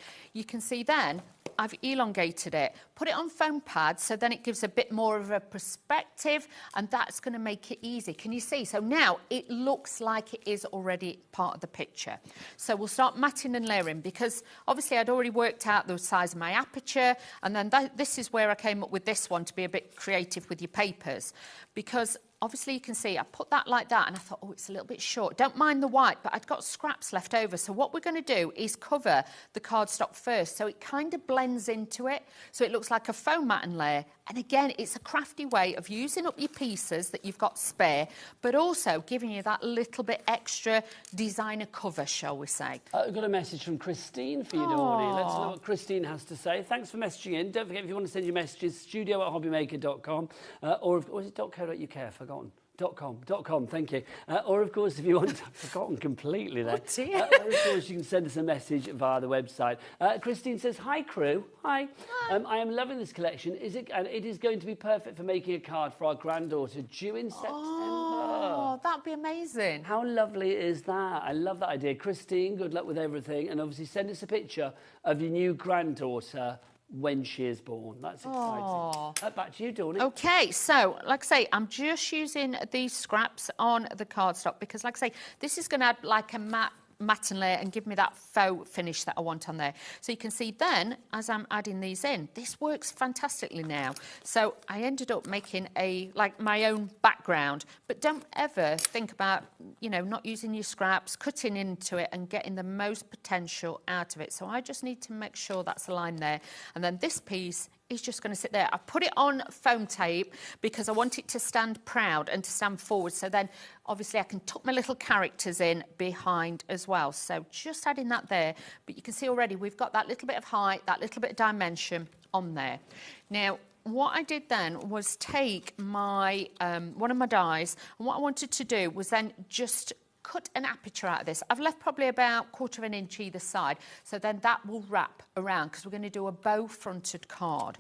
then I've elongated it, put it on foam pads, so then it gives a bit more of a perspective, and that's going to make it easy. Can you see? So now it looks like it is already part of the picture. So we'll start matting and layering, because obviously I'd already worked out the size of my aperture, and then this is where I came up with this one to be a bit creative with your papers, because obviously you can see I put that like that, and I thought, oh, it's a little bit short. Don't mind the white, but I'd got scraps left over. So what we're going to do is cover the cardstock first, so it kind of blends into it, so it looks like a foam mat and layer. And again, it's a crafty way of using up your pieces that you've got spare, but also giving you that little bit extra designer cover, shall we say. I've got a message from Christine for you, Dawn. Let's know what Christine has to say. Thanks for messaging in. Don't forget, if you want to send your messages, studio@hobbymaker.com, or is it .co.uk? I've forgotten. .com, thank you. Or, of course, if you want, I've forgotten completely there. Oh, dear. Or, of course, you can send us a message via the website. Christine says, hi, crew. Hi. I am loving this collection. And it is going to be perfect for making a card for our granddaughter due in September. Oh, that'd be amazing. How lovely is that? I love that idea. Christine, good luck with everything. And obviously, send us a picture of your new granddaughter when she is born. That's exciting. Back to you, Dawn. Okay, so like I say, I'm just using these scraps on the cardstock because, like I say, this is going to add like a matte and layer and give me that faux finish that I want on there. So you can see then, as I'm adding these in, this works fantastically now. So I ended up making like my own background, but don't ever think about, you know, not using your scraps, cutting into it and getting the most potential out of it. So I just need to make sure that's aligned there. And then this piece is just going to sit there. I put it on foam tape because I want it to stand proud and to stand forward. So then obviously I can tuck my little characters in behind as well. So just adding that there. But you can see already we've got that little bit of height, that little bit of dimension on there. Now, what I did then was take my one of my dies, and what I wanted to do was then just cut an aperture out of this. I've left probably about 1/4 of an inch either side, so then that will wrap around because we're going to do a bow fronted card.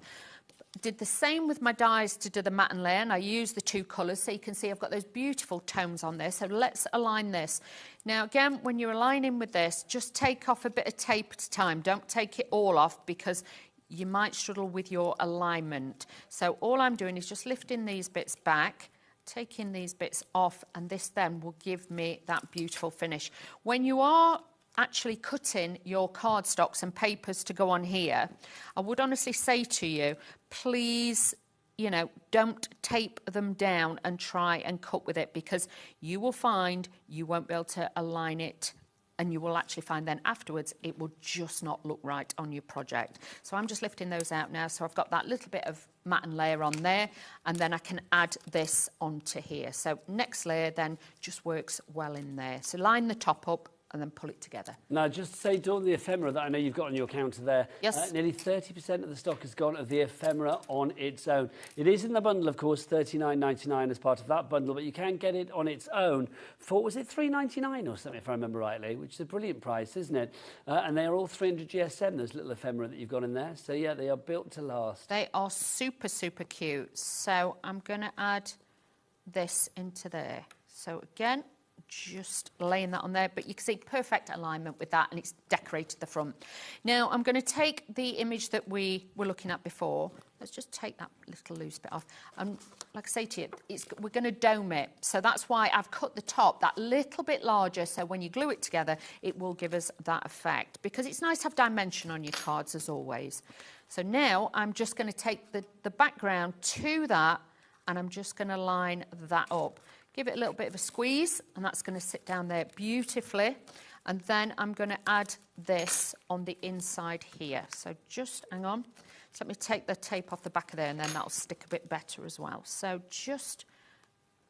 Did the same with my dies to do the matte and layer, and I used the 2 colours, so you can see I've got those beautiful tones on there. So let's align this. Now again, when you're aligning with this, just take off a bit of tape at a time. Don't take it all off because you might struggle with your alignment. So all I'm doing is just lifting these bits back, taking these bits off, and this then will give me that beautiful finish. When you are actually cutting your cardstocks and papers to go on here, I would honestly say to you, please, you know, don't tape them down and try and cut with it because you will find you won't be able to align it, and you will actually find then afterwards it will just not look right on your project. So I'm just lifting those out now. So I've got that little bit of matte and layer on there, and then I can add this onto here. So next layer then just works well in there. So line the top up and then pull it together. Now, just to say, Dawn, the ephemera that I know you've got on your counter there, yes. Nearly 30% of the stock has gone of the ephemera on its own. It is in the bundle, of course, $39.99 as part of that bundle, but you can get it on its own for, was it $3.99 or something, if I remember rightly, which is a brilliant price, isn't it? And they are all 300 GSM, those little ephemera that you've got in there. So, yeah, they are built to last. They are super, super cute. So I'm going to add this into there. So, again, just laying that on there, but you can see perfect alignment with that, and it's decorated the front. Now I'm going to take the image that we were looking at before. Let's just take that little loose bit off, and like I say to you, we're going to dome it, so that's why I've cut the top that little bit larger, so when you glue it together it will give us that effect, because it's nice to have dimension on your cards as always. So now I'm just going to take the background to that, and I'm just going to line that up. Give it a little bit of a squeeze, and that's going to sit down there beautifully. And then I'm going to add this on the inside here. So just hang on. So let me take the tape off the back of there, and then that'll stick a bit better as well. So just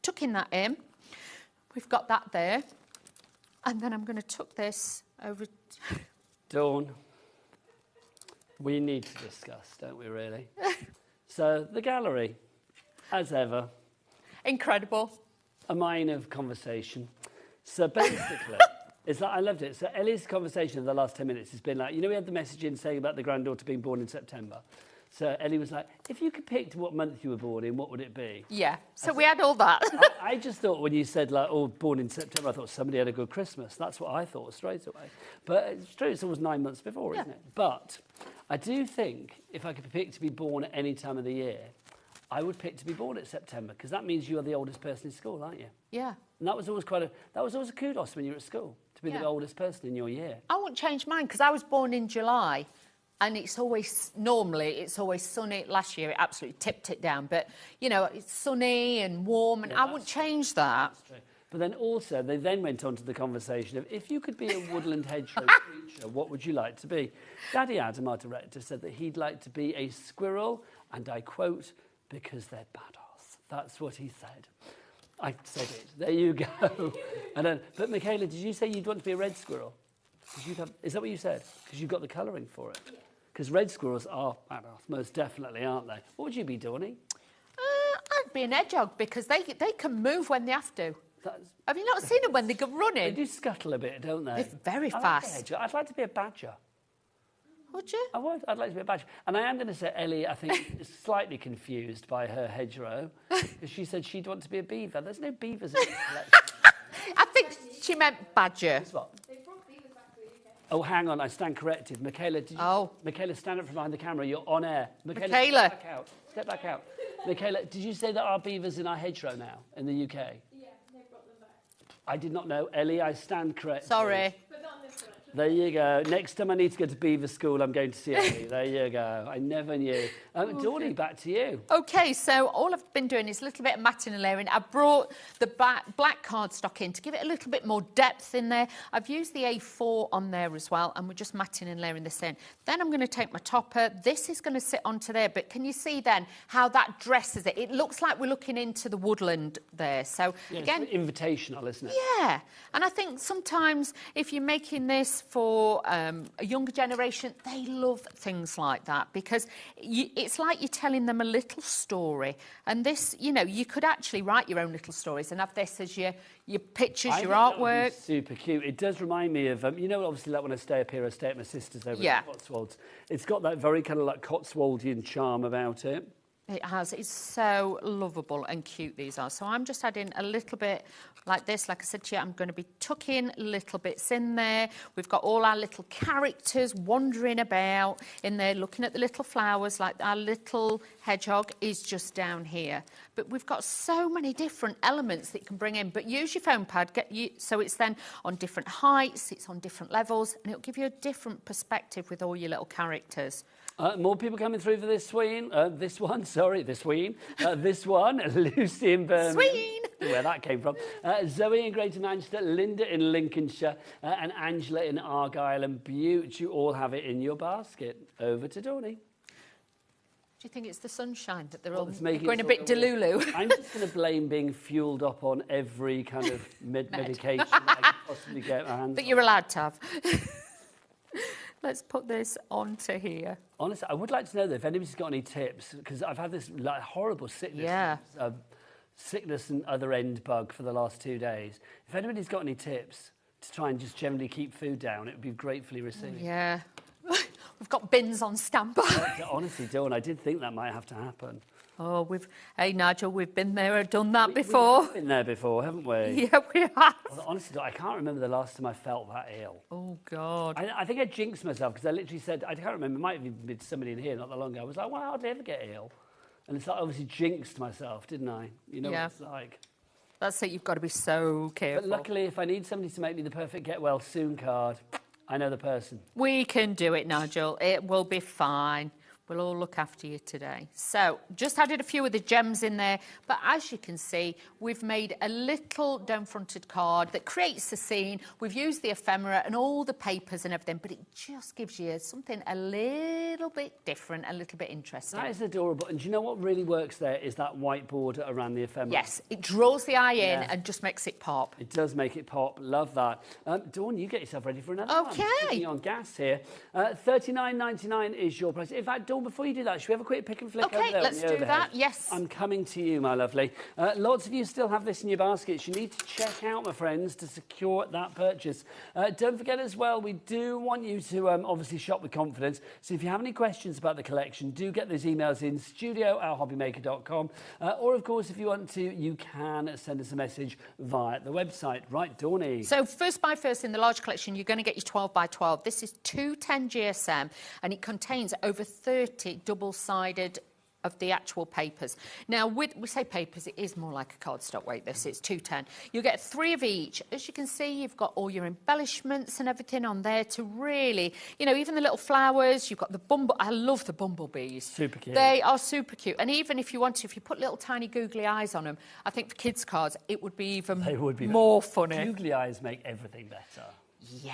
tucking that in. We've got that there. And then I'm going to tuck this over. Dawn, we need to discuss, don't we, really? So the gallery, as ever. Incredible. A mine of conversation. So basically, it's like, I loved it. So Ellie's conversation in the last 10 minutes has been like, you know, we had the message in saying about the granddaughter being born in September. So Ellie was like, if you could pick what month you were born in, what would it be? Yeah, so we had all that. I just thought when you said, like, oh, born in September, I thought somebody had a good Christmas. That's what I thought straight away. But it's true, it's almost 9 months before, isn't it? But I do think if I could pick to be born at any time of the year, I would pick to be born at September, because that means you are the oldest person in school, aren't you? Yeah. And that was always a kudos when you were at school, to be the oldest person in your year. I wouldn't change mine, because I was born in July, and it's always sunny. Last year it absolutely tipped it down, but, you know, it's sunny and warm, and I wouldn't change that. That's true. But then also, they then went on to the conversation of, if you could be a woodland hedgerow creature, what would you like to be? Daddy Adam, our director, said that he'd like to be a squirrel, and I quote, because they're badass. That's what he said. I said it. There you go. But Michaela, did you say you'd want to be a red squirrel? Is that what you said? Because you've got the colouring for it. Because red squirrels are badass, most definitely, aren't they? What would you be, Dawny? be an hedgehog because they can move when they have to. Have you not seen them when they go running? They do scuttle a bit, don't they? They're very I like fast. a hedgehog. I'd like to be a badger. Would you? I would. I'd like to be a badger. And I am going to say Ellie, I think, is slightly confused by her hedgerow because she said she'd want to be a beaver. There's no beavers in this collection. I think she meant badger. Guess what? Oh, hang on, I stand corrected. Michaela, did you... Oh. Michaela, stand up from behind the camera. You're on air. Michaela. Step back out. Step back out. Michaela, did you say there are beavers in our hedgerow now in the UK? Yeah, they brought them back. I did not know. Ellie, I stand corrected. Sorry. But not in this collection. There you go. Next time I need to go to Beaver School, I'm going to see Ellie. There you go. I never knew. Dawny, back to you. Okay, so all I've been doing is a little bit of matting and layering. I brought the black cardstock in to give it a little bit more depth in there. I've used the A4 on there as well, and we're just matting and layering this in. Then I'm going to take my topper. This is going to sit onto there, but can you see then how that dresses it? It looks like we're looking into the woodland there. So, yeah, again... It's invitational, isn't it? Yeah, and I think sometimes if you're making this for a younger generation, they love things like that because it's like you're telling them a little story. And this, you know, you could actually write your own little stories and have this as your pictures, your artwork. Super cute. It does remind me of, you know, obviously like when I stay up here, I stay at my sister's over in the Cotswolds. It's got that very kind of like Cotswoldian charm about it. It has. It's so lovable and cute, these are. So I'm just adding a little bit like this. Like I said to you, I'm going to be tucking little bits in there. We've got all our little characters wandering about in there, looking at the little flowers, like our little hedgehog is just down here. But we've got so many different elements that you can bring in. But use your foam pad, so it's then on different heights, it's on different levels, and it'll give you a different perspective with all your little characters. More people coming through for this one, Lucy in Birmingham. Sween! Where that came from. Zoe in Greater Manchester, Linda in Lincolnshire, and Angela in Argyll and Bute. You all have it in your basket. Over to Dawny. Do you think it's the sunshine that they're all going a bit delulu? I'm just going to blame being fueled up on every kind of medication that I could possibly get my hands on. But you're allowed to have. Let's put this onto here. Honestly, I would like to know though, if anybody's got any tips, because I've had this like horrible sickness, sickness and other end bug for the last 2 days. If anybody's got any tips to try and just generally keep food down, it would be gratefully received. Yeah. We've got bins on standby. Honestly, Dawn, I did think that might have to happen. Oh, hey, Nigel, we've been there and done that before. We've been there before, haven't we? Yeah, we have. Well, honestly, I can't remember the last time I felt that ill. Oh, God. I think I jinxed myself because I literally said, I can't remember, it might have been somebody in here not that long ago. I was like, well, how did I ever get ill? And it's like, obviously jinxed myself, didn't I? You know what it's like. That's it, you've got to be so careful. But luckily, if I need somebody to make me the perfect get well soon card, I know the person. We can do it, Nigel. It will be fine. We'll all look after you today. So, just added a few of the gems in there, but as you can see, we've made a little down-fronted card that creates the scene. We've used the ephemera and all the papers and everything, but it just gives you something a little bit different, a little bit interesting. That is adorable. And do you know what really works there is that white border around the ephemera. Yes, it draws the eye in and just makes it pop. It does make it pop. Love that. Dawn, you get yourself ready for another one. Okay. Sitting on gas here. $39.99 is your price. In fact, Dawn, before you do that, should we have a quick pick and flick over there? Okay, let's do that, yes. I'm coming to you, my lovely. Lots of you still have this in your baskets. You need to check out, my friends, to secure that purchase. Don't forget as well, we do want you to obviously shop with confidence. So if you have any questions about the collection, do get those emails in studio@hobbymaker.com. Or, of course, if you want to, you can send us a message via the website. Right, Dawny? So first by first in the large collection, you're going to get your 12 by 12. This is 210 GSM, and it contains over 30 double-sided of the actual papers. Now, we say papers, it is more like a cardstock weight, this. It's 210. You get 3 of each. As you can see, you've got all your embellishments and everything on there to really, you know, even the little flowers. You've got the I love the bumblebees. Super cute. They are super cute. And even if you want to, if you put little tiny googly eyes on them, I think for kids' cards, it would be even more funny. Googly eyes make everything better. Yeah.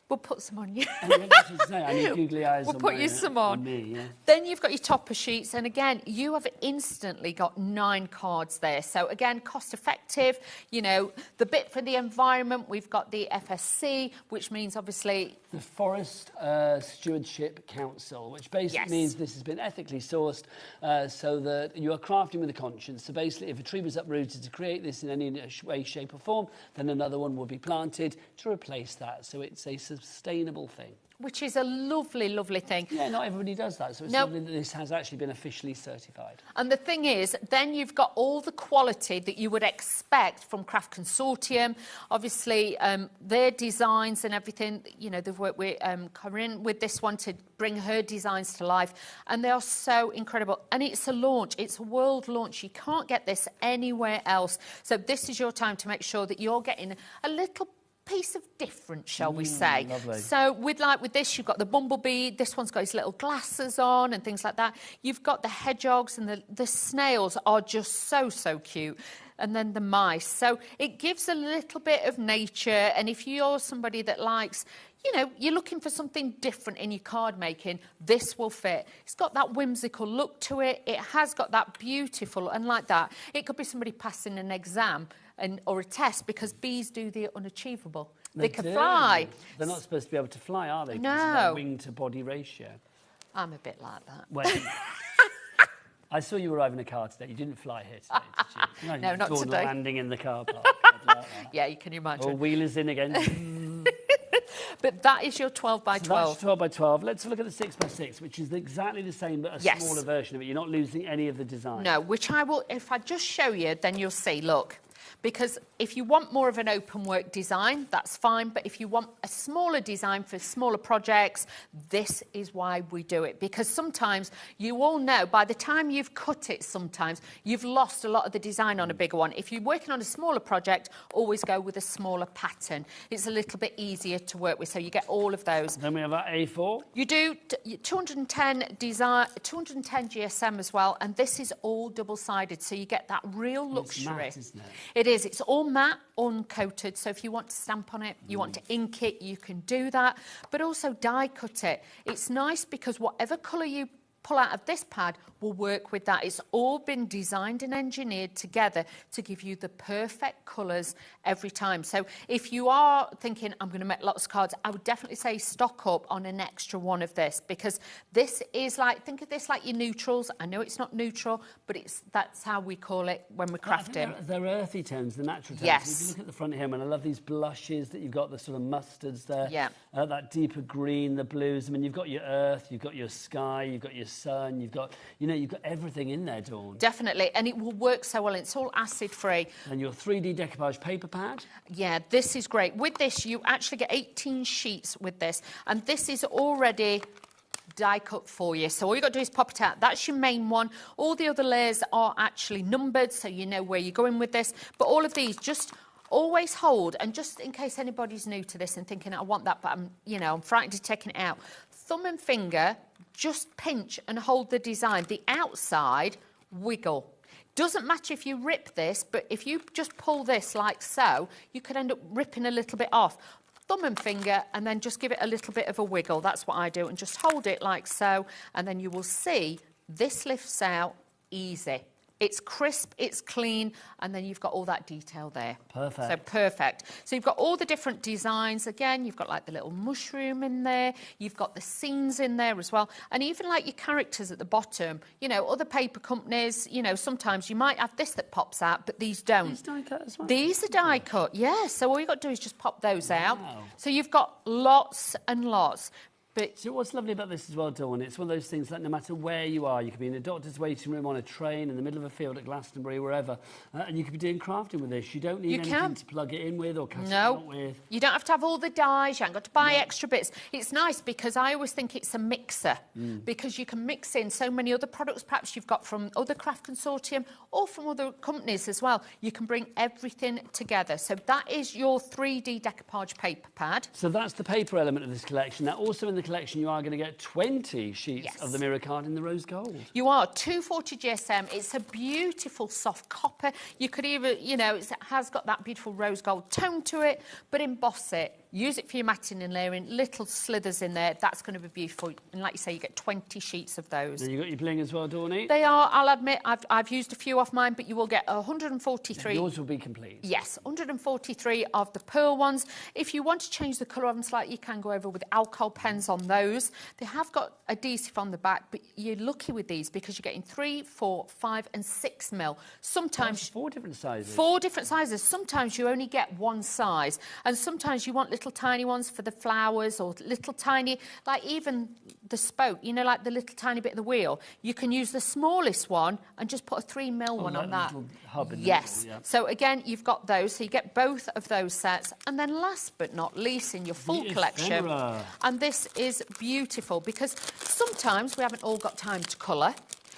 We'll put some on you. I need googly eyes We'll on put my, you some on. me, yeah. Then you've got your topper sheets, and again, you have instantly got 9 cards there. So again, cost effective. You know, the bit for the environment, we've got the FSC, which means obviously the Forest Stewardship Council, which basically means this has been ethically sourced so that you are crafting with a conscience. So basically, if a tree was uprooted to create this in any way, shape or form, then another one will be planted to replace that. So it's a sustainable thing. Which is a lovely, lovely thing. Yeah, not everybody does that, so it's lovely that this has actually been officially certified. And the thing is, then you've got all the quality that you would expect from Craft Consortium. Obviously, their designs and everything, you know, they've worked with Corinne with this one to bring her designs to life. And they are so incredible. And it's a launch. It's a world launch. You can't get this anywhere else. So this is your time to make sure that you're getting a little piece of different, shall we say. Lovely. So with this, you've got the Bumblebee. This one's got his little glasses on and things like that. You've got the hedgehogs, and the snails are just so, so cute. And then the mice. So it gives a little bit of nature. And if you're somebody that likes, you know, you're looking for something different in your card making, this will fit. It's got that whimsical look to it. It has got that beautiful, and like that, it could be somebody passing an exam or a test, because bees do the unachievable. They can fly. They're not supposed to be able to fly, are they? No. Because of their wing to body ratio. I'm a bit like that. Well, I saw you arrive in a car today. You didn't fly here today, did you? No, not Dawn today. Landing in the car park. Like that. Yeah, you can imagine. Or wheelers in again. But that is your 12 by 12. That's 12 by 12. Let's look at the 6 by 6, which is exactly the same, but a smaller version of it. You're not losing any of the design. No, which I will, if I just show you, then you'll see, look. Because if you want more of an open work design, that's fine. But if you want a smaller design for smaller projects, this is why we do it. Because sometimes, you all know, by the time you've cut it sometimes, you've lost a lot of the design on a bigger one. If you're working on a smaller project, always go with a smaller pattern. It's a little bit easier to work with, so you get all of those. Then we have our A4. You do 210 GSM as well, and this is all double-sided, so you get that real luxury. It's matte, isn't it? It is. It's all matte, uncoated. So if you want to stamp on it, you want to ink it, you can do that. But also die cut it. It's nice because whatever colour you pull out of this pad will work with that. It's all been designed and engineered together to give you the perfect colours every time. So if you are thinking, I'm going to make lots of cards, I would definitely say stock up on an extra one of this, because this is like, think of this like your neutrals. I know it's not neutral, but that's how we call it when we're crafting. They're earthy tones, the natural tones. Yes. If you look at the front here, and I love these blushes that you've got, the sort of mustards there. Yeah. That deeper green, the blues. I mean, you've got your earth, you've got your sky, you've got your sun, you've got, you've got everything in there, Dawn. Definitely, and it will work so well. It's all acid-free. And your 3D decoupage paper pad. Yeah, this is great. With this, you actually get 18 sheets with this, and this is already die cut for you. So all you've got to do is pop it out. That's your main one. All the other layers are actually numbered, so you know where you're going with this. But all of these, just always hold, and just in case anybody's new to this and thinking, I want that, but I'm frightened of taking it out. Thumb and finger, just pinch and hold the design. The outside, wiggle. Doesn't matter if you rip this, but if you just pull this like so, you could end up ripping a little bit off. Thumb and finger, and then just give it a little bit of a wiggle. That's what I do, and just hold it like so, and then you will see this lifts out easy. It's crisp, it's clean, and then you've got all that detail there. Perfect. So perfect. So you've got all the different designs. Again, you've got like the little mushroom in there. You've got the scenes in there as well. And even like your characters at the bottom. Other paper companies, sometimes you might have this that pops out, but these don't. These die cut as well? These are die cut, yeah. So all you've got to do is just pop those out. So you've got lots and lots. But so what's lovely about this as well, Dawn, it's one of those things that no matter where you are, you could be in a doctor's waiting room, on a train, in the middle of a field at Glastonbury, wherever, and you could be doing crafting with this. You don't need anything to plug it in with or cut it out with. You don't have to have all the dyes. You haven't got to buy extra bits. It's nice because I always think it's a mixer because you can mix in so many other products perhaps you've got from other craft consortium or from other companies as well. You can bring everything together. So that is your 3D decoupage paper pad. So that's the paper element of this collection. Now, also in the collection, you are going to get 20 sheets of the mirror card in the rose gold. You are 240 GSM. It's a beautiful soft copper. You could either, it has got that beautiful rose gold tone to it, but emboss it use it for your matting and layering, little slithers in there, that's going to be beautiful. And like you say, you get 20 sheets of those. Then you got your bling as well, Dawney? They are, I'll admit, I've used a few off mine, but you will get 143. Yours will be complete. Yes, 143 of the pearl ones. If you want to change the colour of them slightly, you can go over with alcohol pens on those. They have got adhesive on the back, but you're lucky with these because you're getting 3, 4, 5 and 6 mil. Sometimes... That's 4 different sizes. 4 different sizes. Sometimes you only get one size, and sometimes you want little tiny ones for the flowers or little tiny, like even the spoke, you know, like the little tiny bit of the wheel. You can use the smallest one and just put a 3 mil one on that. Hub in yes. the middle, yeah. So again, you've got those, so you get both of those sets. And then last but not least in your full collection, Ephemera. and this is beautiful because sometimes we haven't all got time to colour.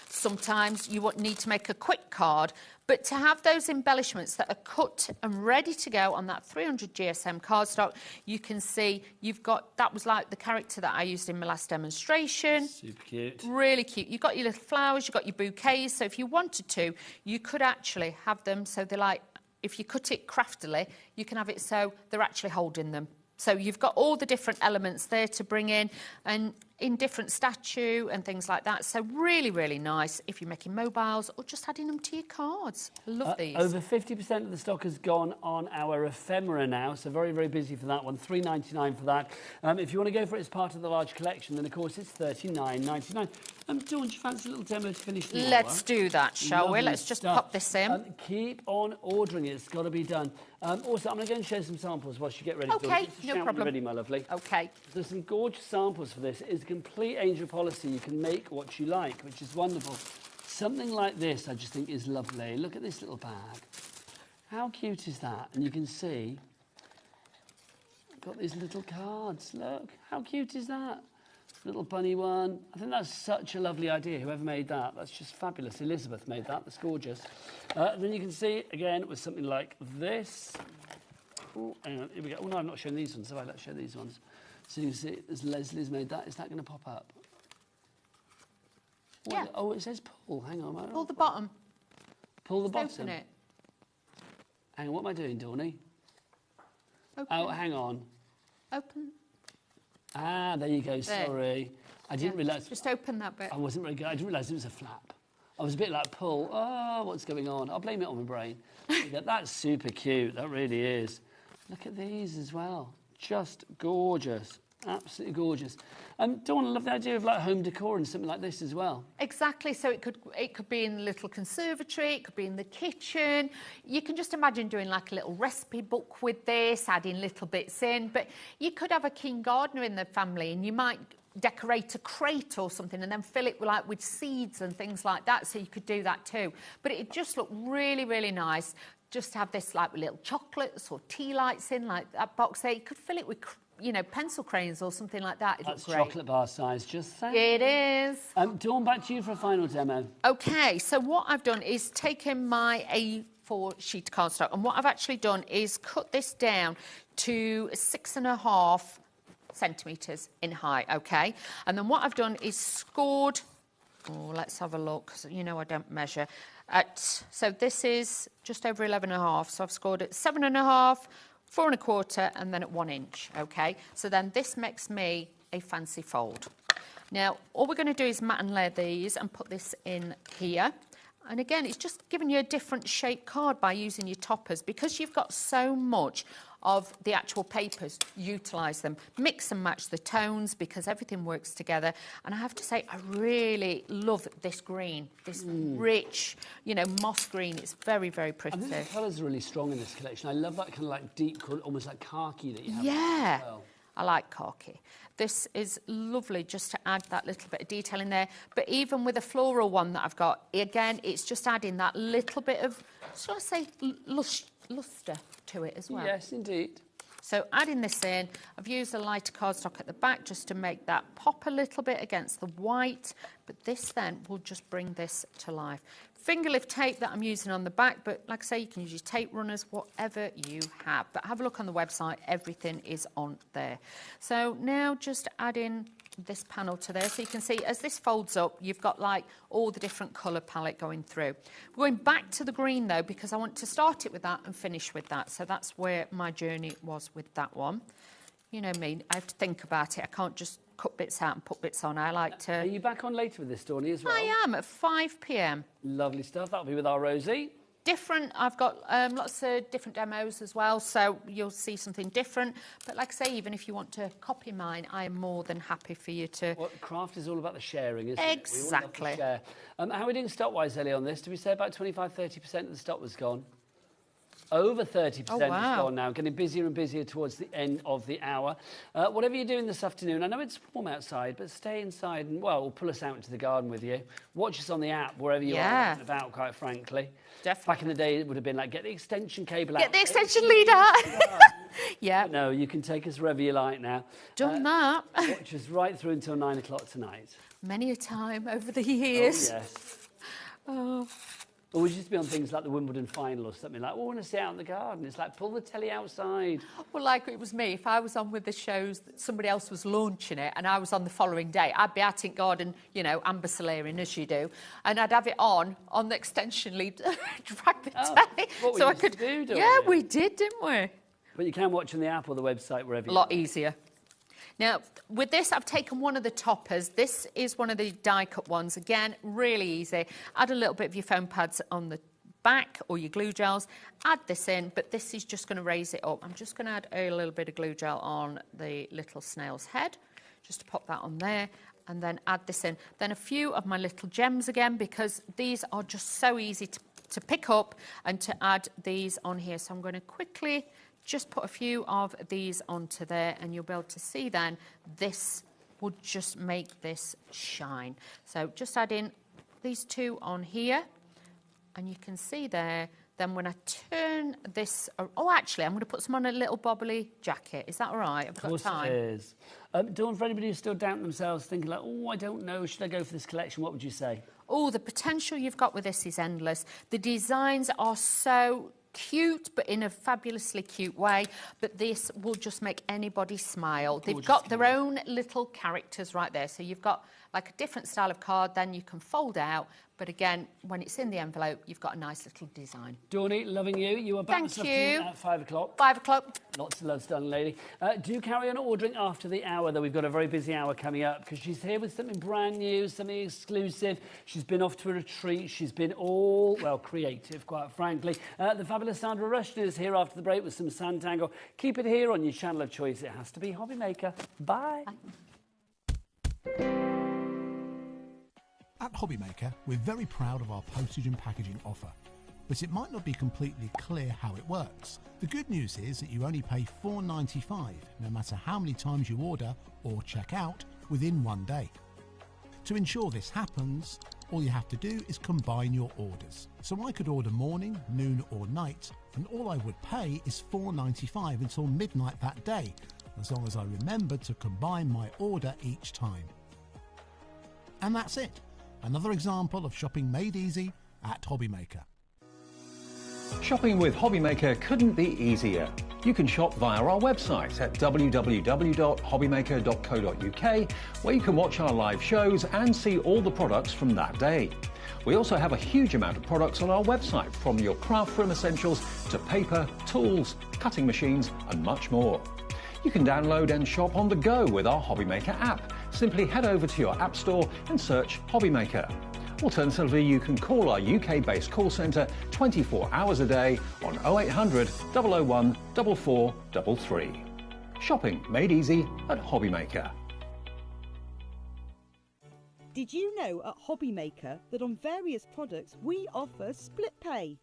Sometimes you need to make a quick card, but to have those embellishments that are cut and ready to go on that 300 GSM cardstock, you can see you've got, that was like the character that I used in my last demonstration. Super cute. Really cute. You've got your little flowers, you've got your bouquets, so if you wanted to, you could actually have them so they're like, if you cut it craftily, you can have it so they're actually holding them. So you've got all the different elements there to bring in and in different statue and things like that. So really, really nice if you're making mobiles or just adding them to your cards. I love these. Over 50% of the stock has gone on our ephemera now, so very, very busy for that one. $3.99 for that. If you want to go for it as part of the large collection, then of course it's $39.99. Dawn, do you fancy a little demo to finish the hour? Let's do that, shall we? Let's just pop this in. Keep on ordering it. It's got to be done. Also, I'm going to go and show some samples whilst you get ready. Okay, no problem. When you're ready, my lovely. Okay. There's some gorgeous samples for this. It's a complete angel policy. You can make what you like, which is wonderful. Something like this, I just think, is lovely. Look at this little bag. How cute is that? And you can see, I've got these little cards. Look, how cute is that? Little bunny one. I think that's such a lovely idea. Whoever made that, that's just fabulous. Elizabeth made that. That's gorgeous. Then you can see, again, with something like this. Oh, hang on, here we go. Oh, no, I'm not showing these ones. Let's show these ones. So you can see, as Leslie's made that, is that going to pop up? Yeah. Oh, it says pull. Hang on. Pull the bottom. Pull the bottom. Open it. Hang on, what am I doing, Dawney? Open Oh, it. hang on. Open. Ah, there you go. There. Sorry. I didn't realise. Just open that bit. I wasn't very good. I didn't realise it was a flap. I was a bit like, pull. Oh, what's going on? I'll blame it on my brain. That's super cute. That really is. Look at these as well. Just gorgeous. Absolutely gorgeous. Dawn, I love the idea of like home decor and something like this as well. Exactly. So it could be in the little conservatory, it could be in the kitchen. You can just imagine doing like a little recipe book with this, adding little bits in. But you could have a keen gardener in the family and you might decorate a crate or something and then fill it with seeds and things like that. So you could do that too. But it just looked really, really nice. Just to have this like with little chocolates or tea lights in like that box there. You could fill it with, you know, pencil crayons or something like that. That's great. chocolate bar size, just saying. It is. Dawn, back to you for a final demo. Okay, so what I've done is taken my A4 sheet cardstock and what I've actually done is cut this down to 6.5 centimetres in height, okay? And then what I've done is scored, let's have a look, 'cause you know I don't measure. So this is just over 11.5, so I've scored at 7.5, 4.25, and then at 1 inch, okay? So then this makes me a fancy fold. Now, all we're going to do is mat and layer these and put this in here. And again, it's just giving you a different shape card by using your toppers. Because you've got so much of the actual papers, utilise them. Mix and match the tones because everything works together. And I have to say, I really love this green, this rich, you know, moss green. It's very, very pretty. I think the colours are really strong in this collection. I love that kind of like deep, almost like khaki that you have. Yeah, as well. I like khaki. This is lovely just to add that little bit of detail in there. But even with a floral one that I've got, again, it's just adding that little bit of, shall I say, lustre to it as well. Yes, indeed. So adding this in, I've used a lighter cardstock at the back just to make that pop a little bit against the white. But this then will just bring this to life. Finger lift tape that I'm using on the back, but like I say, you can use your tape runners, whatever you have. But have a look on the website, everything is on there. So now just add in this panel to there. So you can see as this folds up, you've got like all the different colour palette going through. We're going back to the green though, because I want to start it with that and finish with that. So that's where my journey was with that one. You know me, I have to think about it. I can't just cut bits out and put bits on. I like to... Are you back on later with this, Dawney, as well? I am, at 5 p.m. Lovely stuff. That'll be with our Rosie. Different. I've got lots of different demos as well, so you'll see something different. But like I say, even if you want to copy mine, I am more than happy for you to... Well, craft is all about the sharing, isn't Exactly. it? We all love to share. How are we doing stock-wise, Ellie, on this? Did we say about 25-30% of the stock was gone? Over 30% Oh, is wow. gone now, getting busier and busier towards the end of the hour. Whatever you're doing this afternoon, I know it's warm outside, but stay inside and, well, pull us out into the garden with you. Watch us on the app, wherever you are about, quite frankly. Definitely. Back in the day, it would have been like, get the extension cable out. Get the extension lead out. Yeah. But no, you can take us wherever you like now. Done that. Watch us right through until 9 o'clock tonight. Many a time over the years. Oh, yes. Or we used to be on things like the Wimbledon final or something like, oh, I want to stay out in the garden. It's like, pull the telly outside. Well, like it was me, if I was on with the shows that somebody else was launching it and I was on the following day, I'd be out in garden, you know, amber solarian as you do, and I'd have it on the extension lead, drag the telly. What we so I used to could do, don't Yeah, we? we did, didn't we? But you can watch on the app or the website, wherever A you lot are. easier. Now, with this, I've taken one of the toppers. This is one of the die-cut ones. Again, really easy. Add a little bit of your foam pads on the back or your glue gels. Add this in, but this is just going to raise it up. I'm just going to add a little bit of glue gel on the little snail's head, just to pop that on there, and then add this in. Then a few of my little gems again, because these are just so easy to pick up and to add these on here. So I'm going to quickly just put a few of these onto there, and you'll be able to see then this will just make this shine. So just add in these two on here, and you can see there, then when I turn this... Oh, actually, I'm going to put some on a little bobbly jacket. Is that all right? I've got time. Of course it is. Dawn, for anybody who's still doubting themselves, thinking like, oh, I don't know, should I go for this collection? What would you say? Oh, the potential you've got with this is endless. The designs are so cute, but in a fabulously cute way. But this will just make anybody smile. They've got their own little characters right there. So you've got like a different style of card, then you can fold out. But again, when it's in the envelope, you've got a nice little design. Dawny, loving you. You are back Thank this afternoon you. at 5 o'clock. 5 o'clock. Lots of love, darling lady. Do carry on ordering after the hour, though. We've got a very busy hour coming up because she's here with something brand new, something exclusive. She's been off to a retreat. She's been all, well, creative, quite frankly. The fabulous Sandra Rushton is here after the break with some Santangle. Keep it here on your channel of choice. It has to be HobbyMaker. Bye. At HobbyMaker, we're very proud of our postage and packaging offer, but it might not be completely clear how it works. The good news is that you only pay $4.95 no matter how many times you order or check out within 1 day. To ensure this happens, all you have to do is combine your orders. So I could order morning, noon or night, and all I would pay is $4.95 until midnight that day, as long as I remembered to combine my order each time. And that's it. Another example of shopping made easy at HobbyMaker. Shopping with HobbyMaker couldn't be easier. You can shop via our website at www.hobbymaker.co.uk, where you can watch our live shows and see all the products from that day. We also have a huge amount of products on our website, from your craft room essentials to paper, tools, cutting machines and much more. You can download and shop on the go with our HobbyMaker app. Simply head over to your app store and search HobbyMaker. Alternatively, you can call our UK-based call centre 24 hours a day on 0800 001 4433. Shopping made easy at HobbyMaker. Did you know at HobbyMaker that on various products we offer split pay?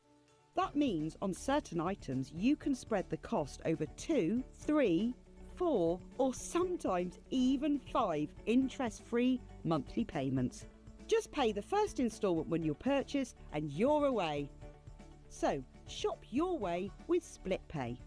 That means on certain items you can spread the cost over 2, 3, 4 or sometimes even 5 interest-free monthly payments. Just pay the first instalment when you purchase and you're away. So shop your way with split pay.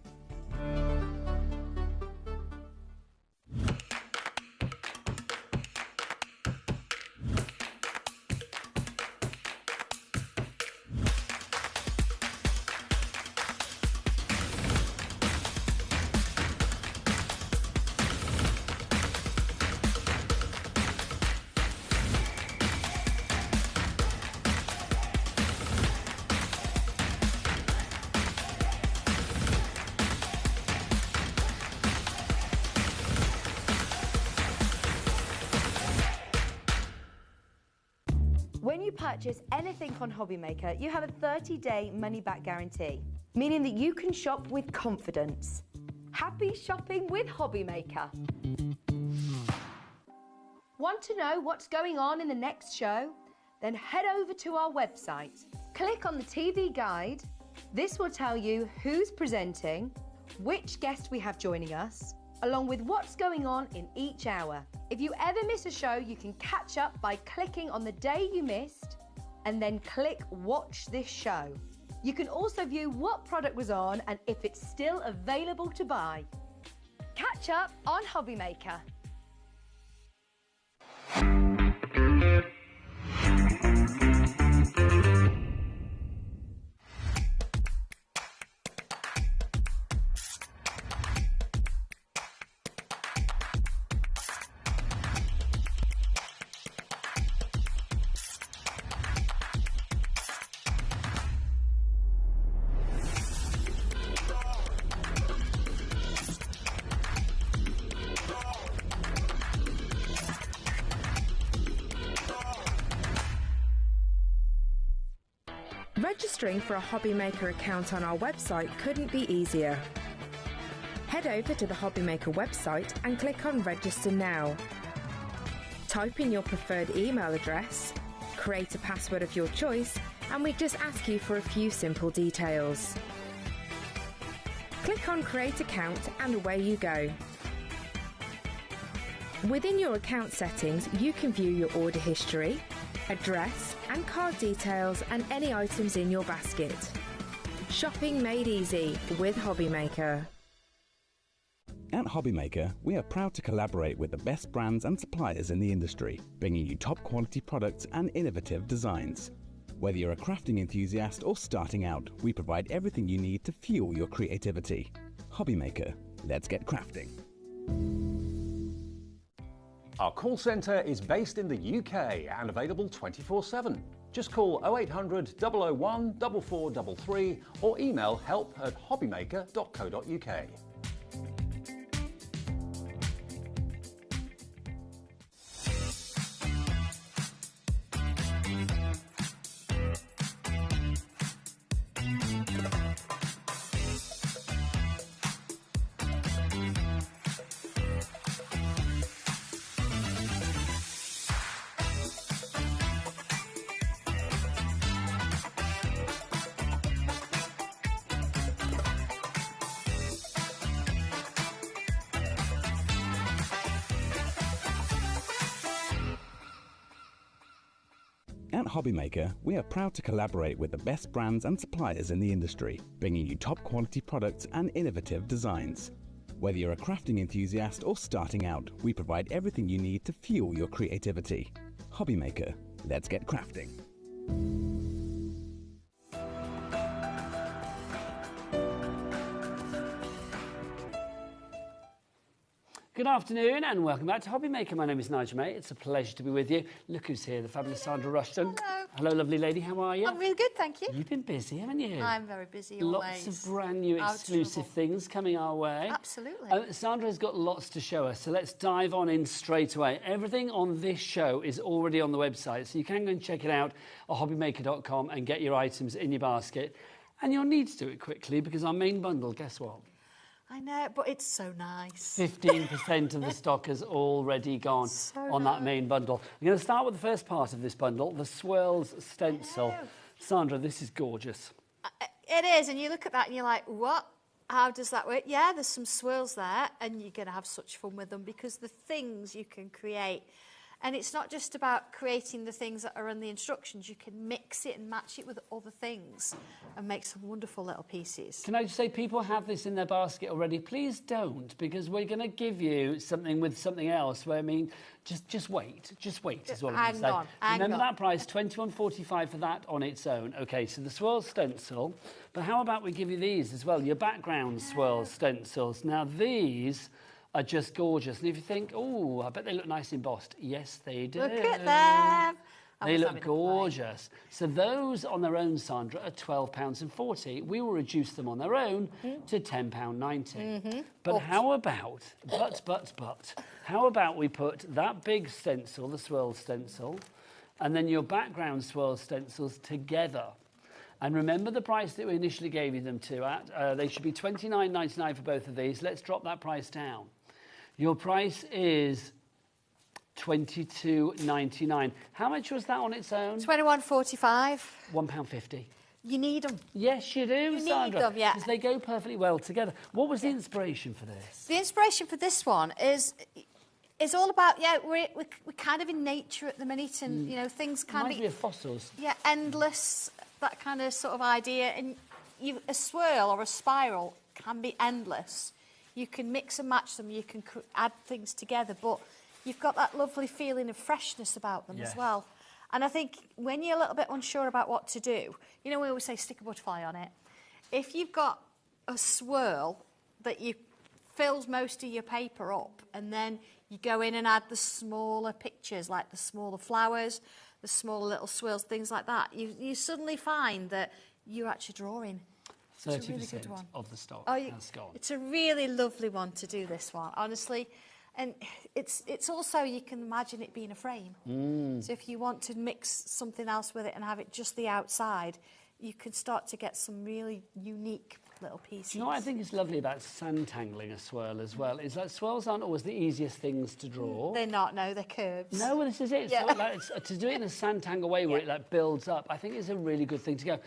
When you purchase anything on HobbyMaker, you have a 30-day money-back guarantee, meaning that you can shop with confidence. Happy shopping with HobbyMaker. Want to know what's going on in the next show? Then head over to our website. Click on the TV guide. This will tell you who's presenting, which guest we have joining us, along with what's going on in each hour. If you ever miss a show, you can catch up by clicking on the day you missed and then click Watch This Show. You can also view what product was on and if it's still available to buy. Catch up on HobbyMaker. Registering for a HobbyMaker account on our website couldn't be easier. Head over to the HobbyMaker website and click on Register Now. Type in your preferred email address, create a password of your choice, and we just ask you for a few simple details. Click on Create Account and away you go. Within your account settings, you can view your order history, address and card details and any items in your basket. Shopping made easy with HobbyMaker. At HobbyMaker, we are proud to collaborate with the best brands and suppliers in the industry, bringing you top quality products and innovative designs. Whether you're a crafting enthusiast or starting out, we provide everything you need to fuel your creativity. HobbyMaker, let's get crafting. Our call centre is based in the UK and available 24/7. Just call 0800 001 4433 or email help@hobbymaker.co.uk. At HobbyMaker, we are proud to collaborate with the best brands and suppliers in the industry, bringing you top quality products and innovative designs. Whether you're a crafting enthusiast or starting out, we provide everything you need to fuel your creativity. HobbyMaker, let's get crafting. Good afternoon and welcome back to HobbyMaker. My name is Nigel May. It's a pleasure to be with you. Look who's here, the fabulous Sandra Rushton. Hello. Hello, lovely lady. How are you? I'm really good, thank you. You've been busy, haven't you? I'm very busy Lots of brand new exclusive things coming our way. Absolutely. Sandra's got lots to show us, so let's dive on in straight away. Everything on this show is already on the website, so you can go and check it out at hobbymaker.com and get your items in your basket. And you'll need to do it quickly because our main bundle, guess what? I know, but it's so nice. 15% of the stock has already gone on that main bundle. I'm going to start with the first part of this bundle, the Swirl's stencil. Sandra, this is gorgeous. It is, and you look at that and you're like, what? How does that work? Yeah, there's some swirls there, and you're going to have such fun with them because the things you can create. And it's not just about creating the things that are in the instructions. You can mix it and match it with other things and make some wonderful little pieces. Can I just say, people have this in their basket already. Please don't, because we're going to give you something with something else where, I mean, just wait. Just wait is what I'm going to say. Remember that price, $21.45 for that on its own. OK, so the Swirl stencil. But how about we give you these as well, your background Swirl stencils. Now, these are just gorgeous. And if you think, oh, I bet they look nice embossed. Yes, they do. Look at them. They look gorgeous. So those on their own, Sandra, are £12.40. We will reduce them on their own to £10.90. But how about, how about we put that big stencil, the Swirl stencil, and then your background swirl stencils together. And remember the price that we initially gave you them to at? They should be $29.99 for both of these. Let's drop that price down. Your price is $22.99. How much was that on its own? £21.45. £1.50. You need them. Yes, you do, Sandra. Need them, yeah. Because they go perfectly well together. What was the inspiration for this? The inspiration for this one is all about, we're kind of in nature at the minute, and, you know, things can Reminds me of fossils. Yeah, endless, that kind of sort of idea. And a swirl or a spiral can be endless. You can mix and match them, you can add things together, but you've got that lovely feeling of freshness about them as well. And I think when you're a little bit unsure about what to do, you know, we always say stick a butterfly on it. If you've got a swirl that fills most of your paper up, and then you go in and add the smaller pictures, like the smaller flowers, the smaller little swirls, things like that, you suddenly find that you're actually drawing. 30% really good one. of the stock has gone. It's a really lovely one to do, this one, honestly. And it's also, you can imagine it being a frame. So if you want to mix something else with it and have it just the outside, you can start to get some really unique little pieces. Do you know what I think is lovely about sand-tangling a swirl as well? Is that swirls aren't always the easiest things to draw. They're not, no, they're curves. No, well, this is it. To do it in a sand-tangle way where it like builds up, I think is a really good thing to go.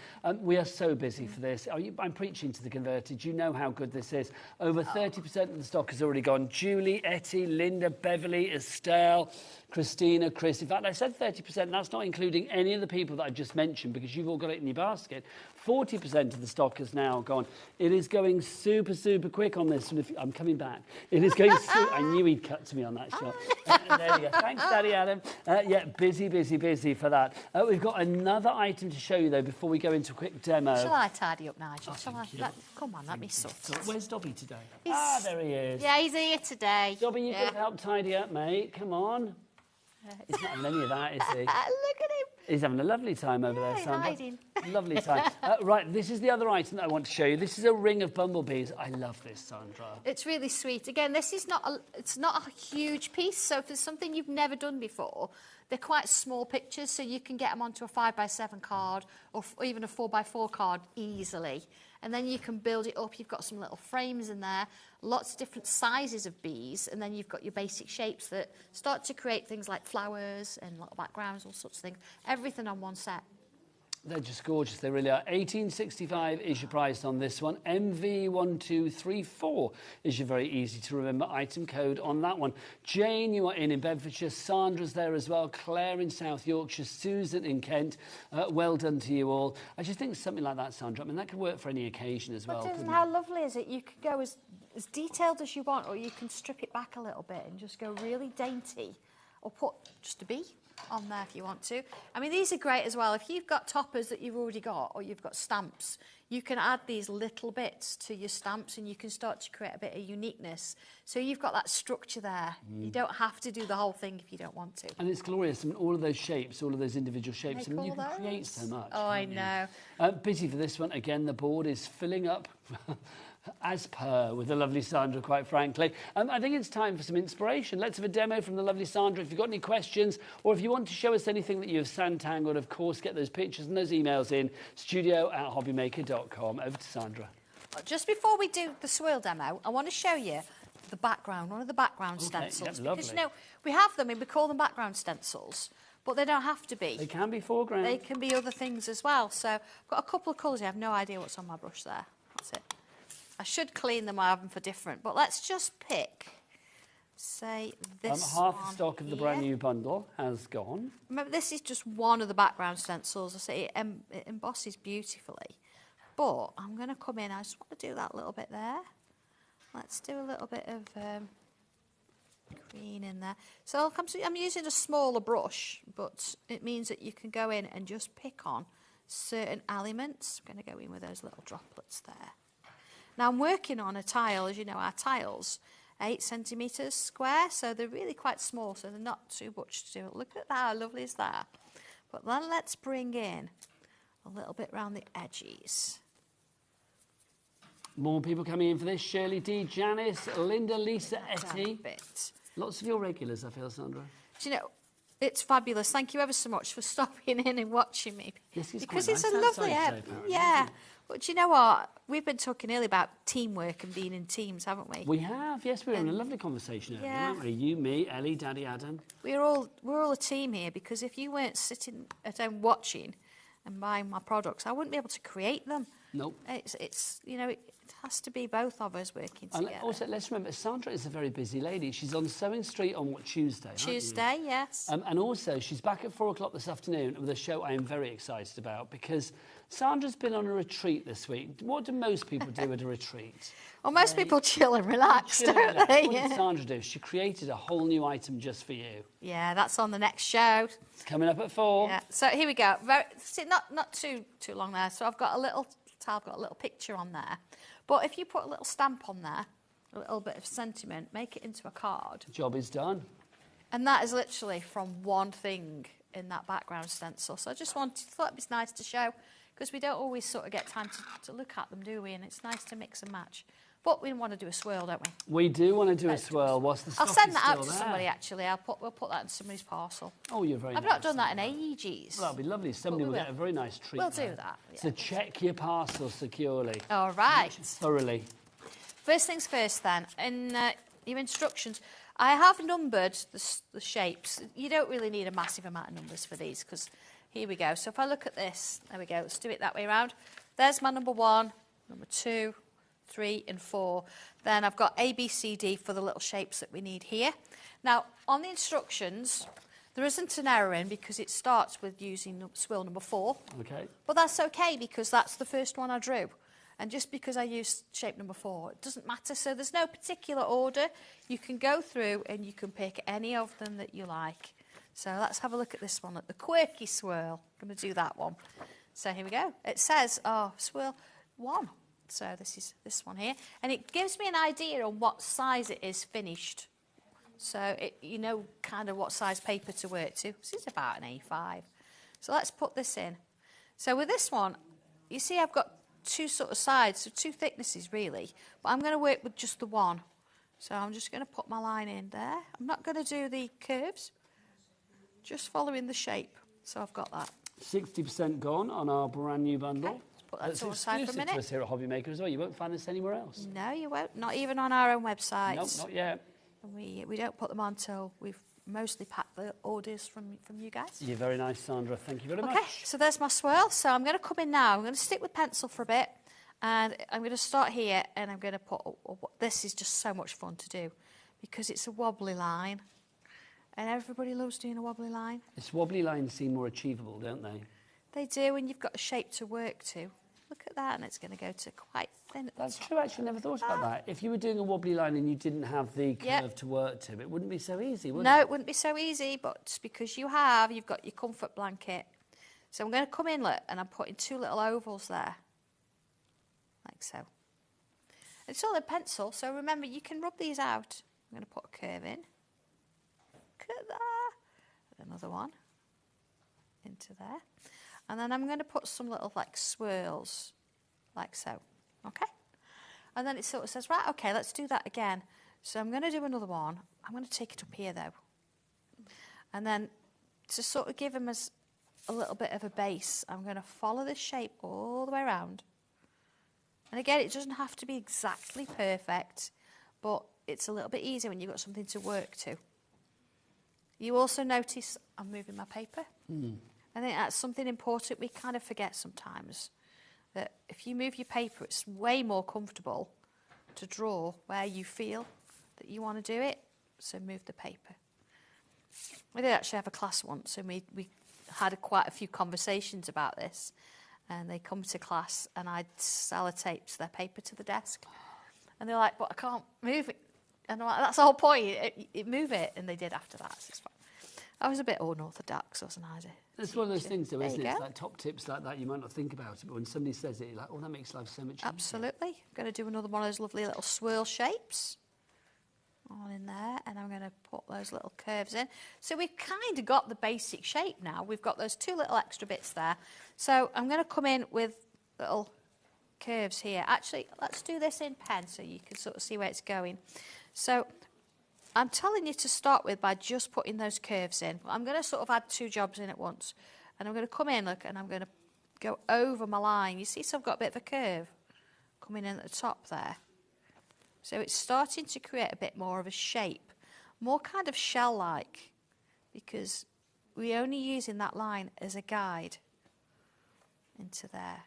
We are so busy for this. I'm preaching to the converted. You know how good this is. Over 30% of the stock has already gone. Julie, Etty, Linda, Beverly, Estelle, Christina, Chris. In fact, I said 30%. That's not including any of the people that I just mentioned, because you've all got it in your basket. 40% of the stock has now gone. It is going super, super quick on this. And I'm coming back. It is going I knew he'd cut to me on that shot. There you go. Thanks, Daddy Adam. Yeah, busy, busy, busy for that. We've got another item to show you, though, before we go into a quick demo. Shall I tidy up, Nigel? Come on, let me sort. Where's Dobby today? There he is. Yeah, he's here today. Dobby, you could help tidy up, mate. Come on. He's not having any of that, is he? Look at him. He's having a lovely time over there, Sandra. Hiding. Lovely time. Right, this is the other item that I want to show you. This is a ring of bumblebees. I love this, Sandra. It's really sweet. Again, this is not a huge piece, so if there's something you've never done before, they're quite small pictures, so you can get them onto a 5x7 card or even a 4x4 card easily. And then you can build it up. You've got some little frames in there, lots of different sizes of bees, and then you've got your basic shapes that start to create things like flowers and little backgrounds, all sorts of things. Everything on one set. They're just gorgeous, they really are. $18.65 is your price on this one. MV1234 is your very easy to remember item code on that one. Jane, you are in Bedfordshire. Sandra's there as well. Claire in South Yorkshire. Susan in Kent. Well done to you all. I just think something like that, Sandra, I mean, that could work for any occasion as well. But how lovely is it? You could go as detailed as you want, or you can strip it back a little bit and just go really dainty, or put just a bee on there if you want to. I mean, these are great as well. If you've got toppers that you've already got, or you've got stamps, you can add these little bits to your stamps and you can start to create a bit of uniqueness. So you've got that structure there. You don't have to do the whole thing if you don't want to. And it's glorious. I mean, all of those shapes, all of those individual shapes, I mean, you can create so much. Oh, I know. Busy for this one. Again, the board is filling up. As per with the lovely Sandra, quite frankly. I think it's time for some inspiration. Let's have a demo from the lovely Sandra. If you've got any questions, or if you want to show us anything that you have sand-tangled, of course, get those pictures and those emails in, studio@hobbymaker.com. Over to Sandra. Just before we do the swirl demo, I want to show you the background, one of the background stencils. Because, you know, we have them and we call them background stencils, but they don't have to be. They can be foreground. They can be other things as well. So I've got a couple of colours. I have no idea what's on my brush there. That's it. I should clean them. I have them for different, but let's just pick, say, this half the stock of the brand new bundle has gone. Remember, this is just one of the background stencils. I say it embosses beautifully, but I'm going to come in. I just want to do that little bit there. Let's do a little bit of green in there. So I'm using a smaller brush, but it means that you can go in and just pick on certain elements. I'm going to go in with those little droplets there. Now I'm working on a tile. As you know, our tiles are 8 centimetres square, so they're really quite small, so they're not too much to do. Look at that, how lovely is that? But then let's bring in a little bit around the edges. More people coming in for this. Shirley D, Janice, Linda, Lisa, Etty. Lots of your regulars, I feel, Sandra. Do you know, It's fabulous. Thank you ever so much for stopping in and watching me. This is because quite it's nice a lovely outside app. today, apparently, Yeah. isn't it? But do you know what? We've been talking earlier about teamwork and being in teams, haven't we? We have, yes, we were in a lovely conversation earlier, yeah. weren't we? You, me, Ellie, Daddy Adam. We're all a team here, because if you weren't sitting at home watching and buying my products, I wouldn't be able to create them. Nope. It's you know, it has to be both of us working And together. also, let's remember, Sandra is a very busy lady. She's on Sewing Street on what, Tuesday? aren't you? Tuesday, yes. And also, she's back at 4 o'clock this afternoon with a show I am very excited about, because Sandra's been on a retreat this week. What do most people do at a retreat? Well, most people chill and relax, Chill and don't relax. they? What did Sandra do? She created a whole new item just for you. Yeah, that's on the next show. It's coming up at 4. Yeah. So here we go. See, not too long there. So I've got a little picture on there. But if you put a little stamp on there, a little bit of sentiment, make it into a card. The job is done. And that is literally from one thing in that background stencil. So I just thought it was nice to show, because we don't always sort of get time to look at them, do we? And it's nice to mix and match. But we want to do a swirl, don't we? We do want to do a swirl whilst the stock I'll send is that out still to there. somebody, actually. We'll put that in somebody's parcel. Oh, you're very I've nice. not done that in ages. Well, that'll be lovely. Somebody we will will. get a very nice treat. We'll there. do that, yeah. So check your parcel securely. All right. Thoroughly. First things first, then. In your instructions, I have numbered the shapes. You don't really need a massive amount of numbers for these, because here we go. So if I look at this, there we go. Let's do it that way around. There's my number 1, number 2, 3 and 4. Then I've got A, B, C, D for the little shapes that we need here. Now, on the instructions, there isn't an error in, because it starts with using swirl number 4. Okay. But that's okay, because that's the first one I drew. And just because I used shape number 4, it doesn't matter. So there's no particular order. You can go through and you can pick any of them that you like. So let's have a look at this one, at the quirky swirl. I'm going to do that one. So here we go. It says, swirl 1. So this is this one here. And it gives me an idea on what size it is finished. So you know kind of what size paper to work to. This is about an A5. So let's put this in. So with this one, you see I've got 2 sort of sides, so 2 thicknesses really. But I'm going to work with just the one. So I'm just going to put my line in there. I'm not going to do the curves, just following the shape. So I've got that. 60% gone on our brand new bundle. Okay, let's put that That's to one side for a exclusive minute. to us here at HobbyMaker as well. You won't find this anywhere else. No, you won't. Not even on our own websites. Nope, not yet. And we don't put them on until we've mostly packed the orders from you guys. You're very nice, Sandra. Thank you very much. Okay, so there's my swirl. So I'm going to come in now. I'm going to stick with pencil for a bit. And I'm going to start here, and I'm going to put... this is just so much fun to do, because it's a wobbly line. And everybody loves doing a wobbly line. It's wobbly lines seem more achievable, don't they? They do, and you've got a shape to work to. Look at that, and it's going to go to quite thin. That's true, actually, never thought about that. If you were doing a wobbly line and you didn't have the curve to work to, it wouldn't be so easy, would it? No, it wouldn't be so easy, but because you've got your comfort blanket. So I'm going to come in, look, and I'm putting 2 little ovals there, like so. It's all in pencil, so remember, you can rub these out. I'm going to put a curve in. Look at that. Another one into there. And then I'm going to put some little, like, swirls, like so. Okay? And then it sort of says, right, okay, let's do that again. So I'm going to do another one. I'm going to take it up here, though. And then to sort of give them as a little bit of a base, I'm going to follow this shape all the way around. And again, it doesn't have to be exactly perfect, but it's a little bit easier when you've got something to work to. You also notice I'm moving my paper. I think that's something important we kind of forget sometimes, that if you move your paper, it's way more comfortable to draw where you feel that you want to do it, so move the paper. We did actually have a class once, and we had quite a few conversations about this, and they come to class, and I'd sellotaped their paper to the desk, and they're like, but I can't move it. And I'm like, that's the whole point, move it, and they did after that, so it's fine. I was a bit unorthodox, wasn't I? It's one of those things, though, There isn't you it? It's go. like top tips like that, you might not think about it, but when somebody says it, you're like, oh, that makes life so much easier. Absolutely. I'm going to do another one of those lovely little swirl shapes. All in there, and I'm going to put those little curves in. So we've kind of got the basic shape now. We've got those 2 little extra bits there. So I'm going to come in with little curves here. Actually, let's do this in pen so you can sort of see where it's going. So I'm telling you to start with by just putting those curves in. I'm going to sort of add 2 jobs in at once. And I'm going to come in, look, and I'm going to go over my line. You see, so I've got a bit of a curve coming in at the top there. So it's starting to create a bit more of a shape, more kind of shell-like, because we're only using that line as a guide into there.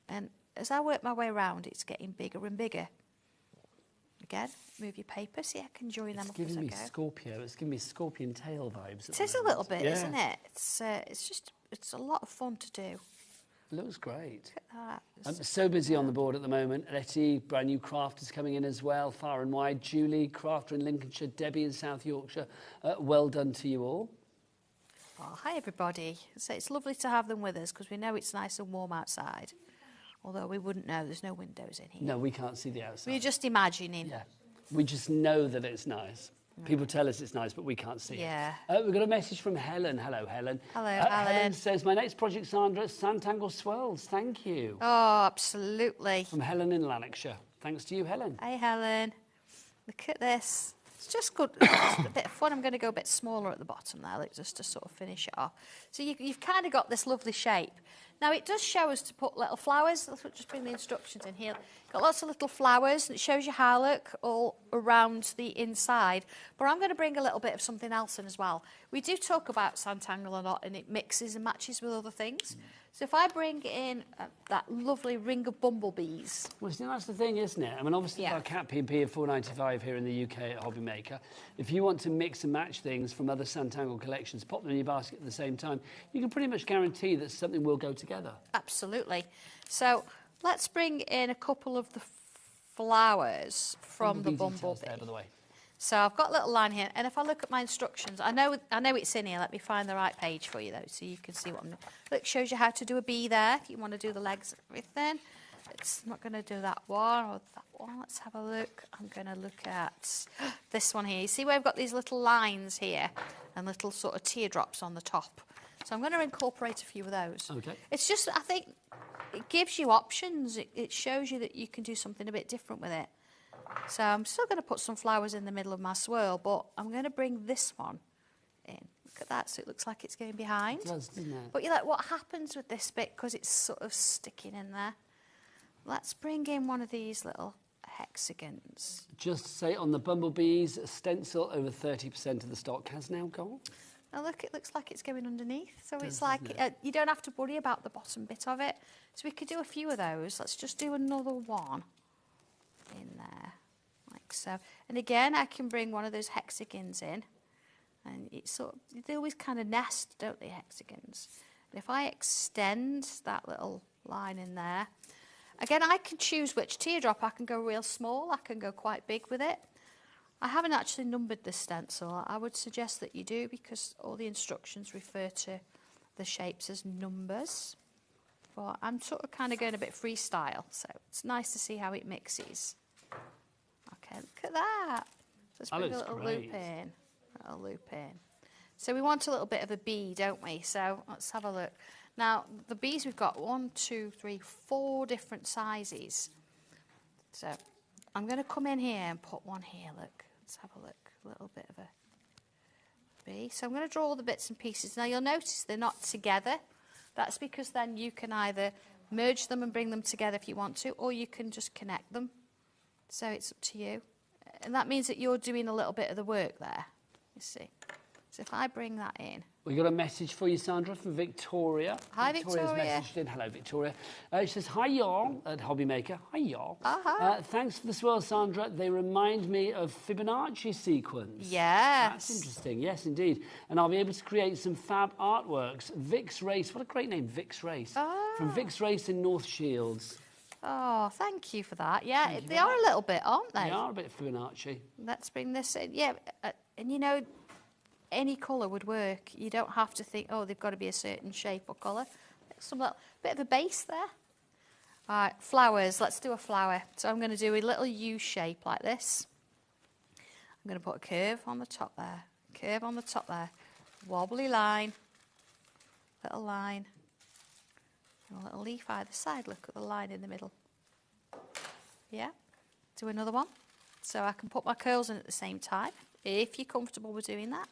And as I work my way around, it's getting bigger and bigger. Again, move your paper. See, I can join them up as I go. It's giving me Scorpio. It's giving me scorpion tail vibes. It is a little bit, isn't it? It's a lot of fun to do. It looks great. Look at that. I'm so busy on the board at the moment. Letty, brand new crafters coming in as well, far and wide. Julie, crafter in Lincolnshire. Debbie in South Yorkshire. Well done to you all. Well, hi everybody. So it's lovely to have them with us because we know it's nice and warm outside. Although we wouldn't know, there's no windows in here. No, we can't see the outside. We're just imagining. Yeah, we just know that it's nice. People tell us it's nice, but we can't see it. We've got a message from Helen. Hello, Helen. Hello, Helen. Helen says, my next project, Sandra, Santangle Swirls. Thank you. Oh, absolutely. From Helen in Lanarkshire. Thanks to you, Helen. Hey, Helen. Look at this. It's just good. It's a bit of fun. I'm going to go a bit smaller at the bottom there, like, just to sort of finish it off. So you've kind of got this lovely shape. Now, it does show us to put little flowers. Let's just bring the instructions in here. Got lots of little flowers, and it shows you how, look, all around the inside. But I'm going to bring a little bit of something else in as well. We do talk about Santangle a lot, and it mixes and matches with other things. So if I bring in that lovely ring of bumblebees. Well, see, that's the thing, isn't it? I mean, obviously, our cat P&P at $4.95 here in the UK at HobbyMaker. If you want to mix and match things from other Santangle collections, pop them in your basket at the same time, you can pretty much guarantee that something will go together. Absolutely. So let's bring in a couple of the flowers from the Bumblebee. There, by the way. So I've got a little line here, and if I look at my instructions, I know it's in here. Let me find the right page for you, though, so you can see what I'm doing. Look, shows you how to do a bee there, if you want to do the legs and everything. It's not going to do that one or that one. Let's have a look. I'm going to look at this one here. You see where I've got these little lines here and little sort of teardrops on the top. So I'm going to incorporate a few of those. Okay. It's just, I think, it gives you options. It shows you that you can do something a bit different with it. So I'm still going to put some flowers in the middle of my swirl, but I'm going to bring this one in. Look at that, so it looks like it's going behind. It does, doesn't it? But you're like, what happens with this bit because it's sort of sticking in there? Let's bring in one of these little hexagons. Just to say, on the Bumblebees, stencil over 30% of the stock has now gone. Now look, it looks like it's going underneath. So it's like, you don't have to worry about the bottom bit of it. So we could do a few of those. Let's just do another one in there, like so. And again, I can bring one of those hexagons in. And it's sort of, they always kind of nest, don't they, hexagons? And if I extend that little line in there, again, I can choose which teardrop. I can go real small, I can go quite big with it. I haven't actually numbered this stencil. I would suggest that you do because all the instructions refer to the shapes as numbers. But I'm sort of kind of going a bit freestyle, so it's nice to see how it mixes. Okay, look at that. Let's bring a little loop in. A little loop in. So we want a little bit of a bee, don't we? So let's have a look. Now, the bees we've got 1, 2, 3, 4 different sizes. So I'm going to come in here and put one here, look. Let's have a look. A little bit of a bee. So I'm going to draw all the bits and pieces. Now, you'll notice they're not together. That's because then you can either merge them and bring them together if you want to, or you can just connect them. So it's up to you. And that means that you're doing a little bit of the work there, you see. So if I bring that in. We got a message for you, Sandra, from Victoria. Hi, Victoria's Victoria. messaged in. Hello, Victoria. She says, hi, y'all, at HobbyMaker. Hi, y'all. Thanks for the swirl, Sandra. They remind me of Fibonacci sequence. Yes. That's interesting. Yes, indeed. And I'll be able to create some fab artworks. Vic's Race. What a great name, Vic's Race. From Vic's Race in North Shields. Oh, thank you for that. Yeah, they are a little bit, aren't they? They are a bit Fibonacci. Let's bring this in. Yeah, and you know, any colour would work. You don't have to think, oh, they've got to be a certain shape or colour. Some little bit of a base there. All right, flowers. Let's do a flower. So I'm going to do a little U shape like this. I'm going to put a curve on the top there. Curve on the top there. Wobbly line. Little line. And a little leaf either side. Look at the line in the middle. Yeah. Do another one. So I can put my curls in at the same time. if you're comfortable with doing that.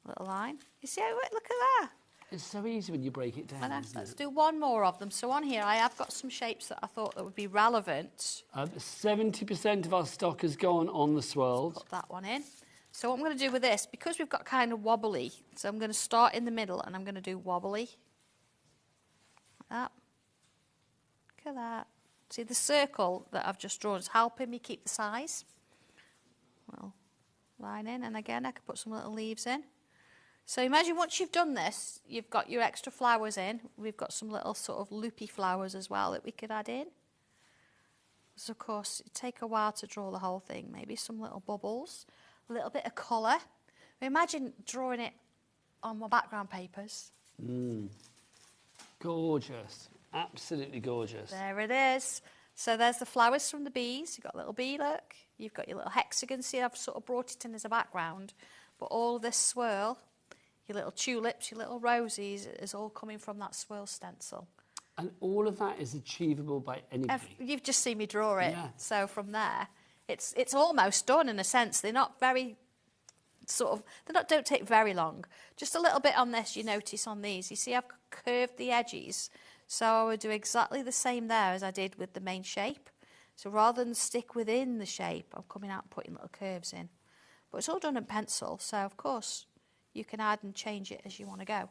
Little line. You see how it, look at that. It's so easy when you break it down. Let's do one more of them. So on here, I have got some shapes that I thought that would be relevant. 70% of our stock has gone on the swirls. Put that one in. So what I'm going to do with this, because we've got kind of wobbly, so I'm going to start in the middle and I'm going to do wobbly. Like that. Look at that. See, the circle that I've just drawn is helping me keep the size. Well, line in, and again, I could put some little leaves in. So imagine once you've done this, you've got your extra flowers in. We've got some little sort of loopy flowers as well that we could add in. So of course, it take a while to draw the whole thing. Maybe some little bubbles, a little bit of colour. Imagine drawing it on my background papers. Gorgeous. Absolutely gorgeous. There it is. So there's the flowers from the bees. You've got a little bee, look. You've got your little hexagon. See, I've sort of brought it in as a background. But all this swirl, your little tulips, your little rosies, is all coming from that swirl stencil. And all of that is achievable by anybody. You've just seen me draw it. Yeah. So from there, it's almost done in a sense. They're not very don't take very long. Just a little bit on this, you notice on these. You see I've curved the edges. So I would do exactly the same there as I did with the main shape. So rather than stick within the shape, I'm coming out and putting little curves in. But it's all done in pencil, so of course you can add and change it as you want to go.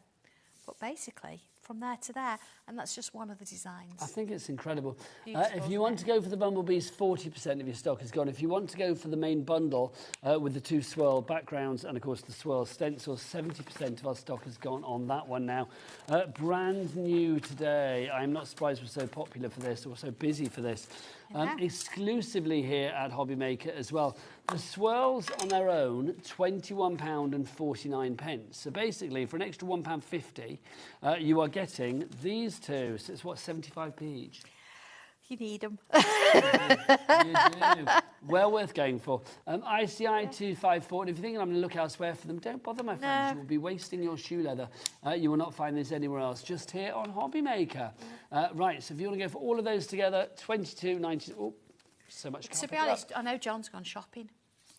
But basically, from there to there, and that's just one of the designs. I think it's incredible. Beautiful, if you want to go for the Bumblebees, 40% of your stock is gone. If you want to go for the main bundle with the 2 swirl backgrounds and, of course, the swirl stencils, 70% of our stock has gone on that one now. Brand new today. I'm not surprised we're so popular for this or so busy for this. Exclusively here at HobbyMaker as well. The swirls on their own, £21.49. So basically, for an extra £1.50, you are getting these two. So it's what, 75p each? You need them. You do. Well worth going for. ICI 254. And if you're thinking I'm going to look elsewhere for them, don't bother, my friends. You will be wasting your shoe leather. You will not find this anywhere else. Just here on HobbyMaker. Right. So if you want to go for all of those together, £22.90. Oh, so much. To be honest, I know John's gone shopping.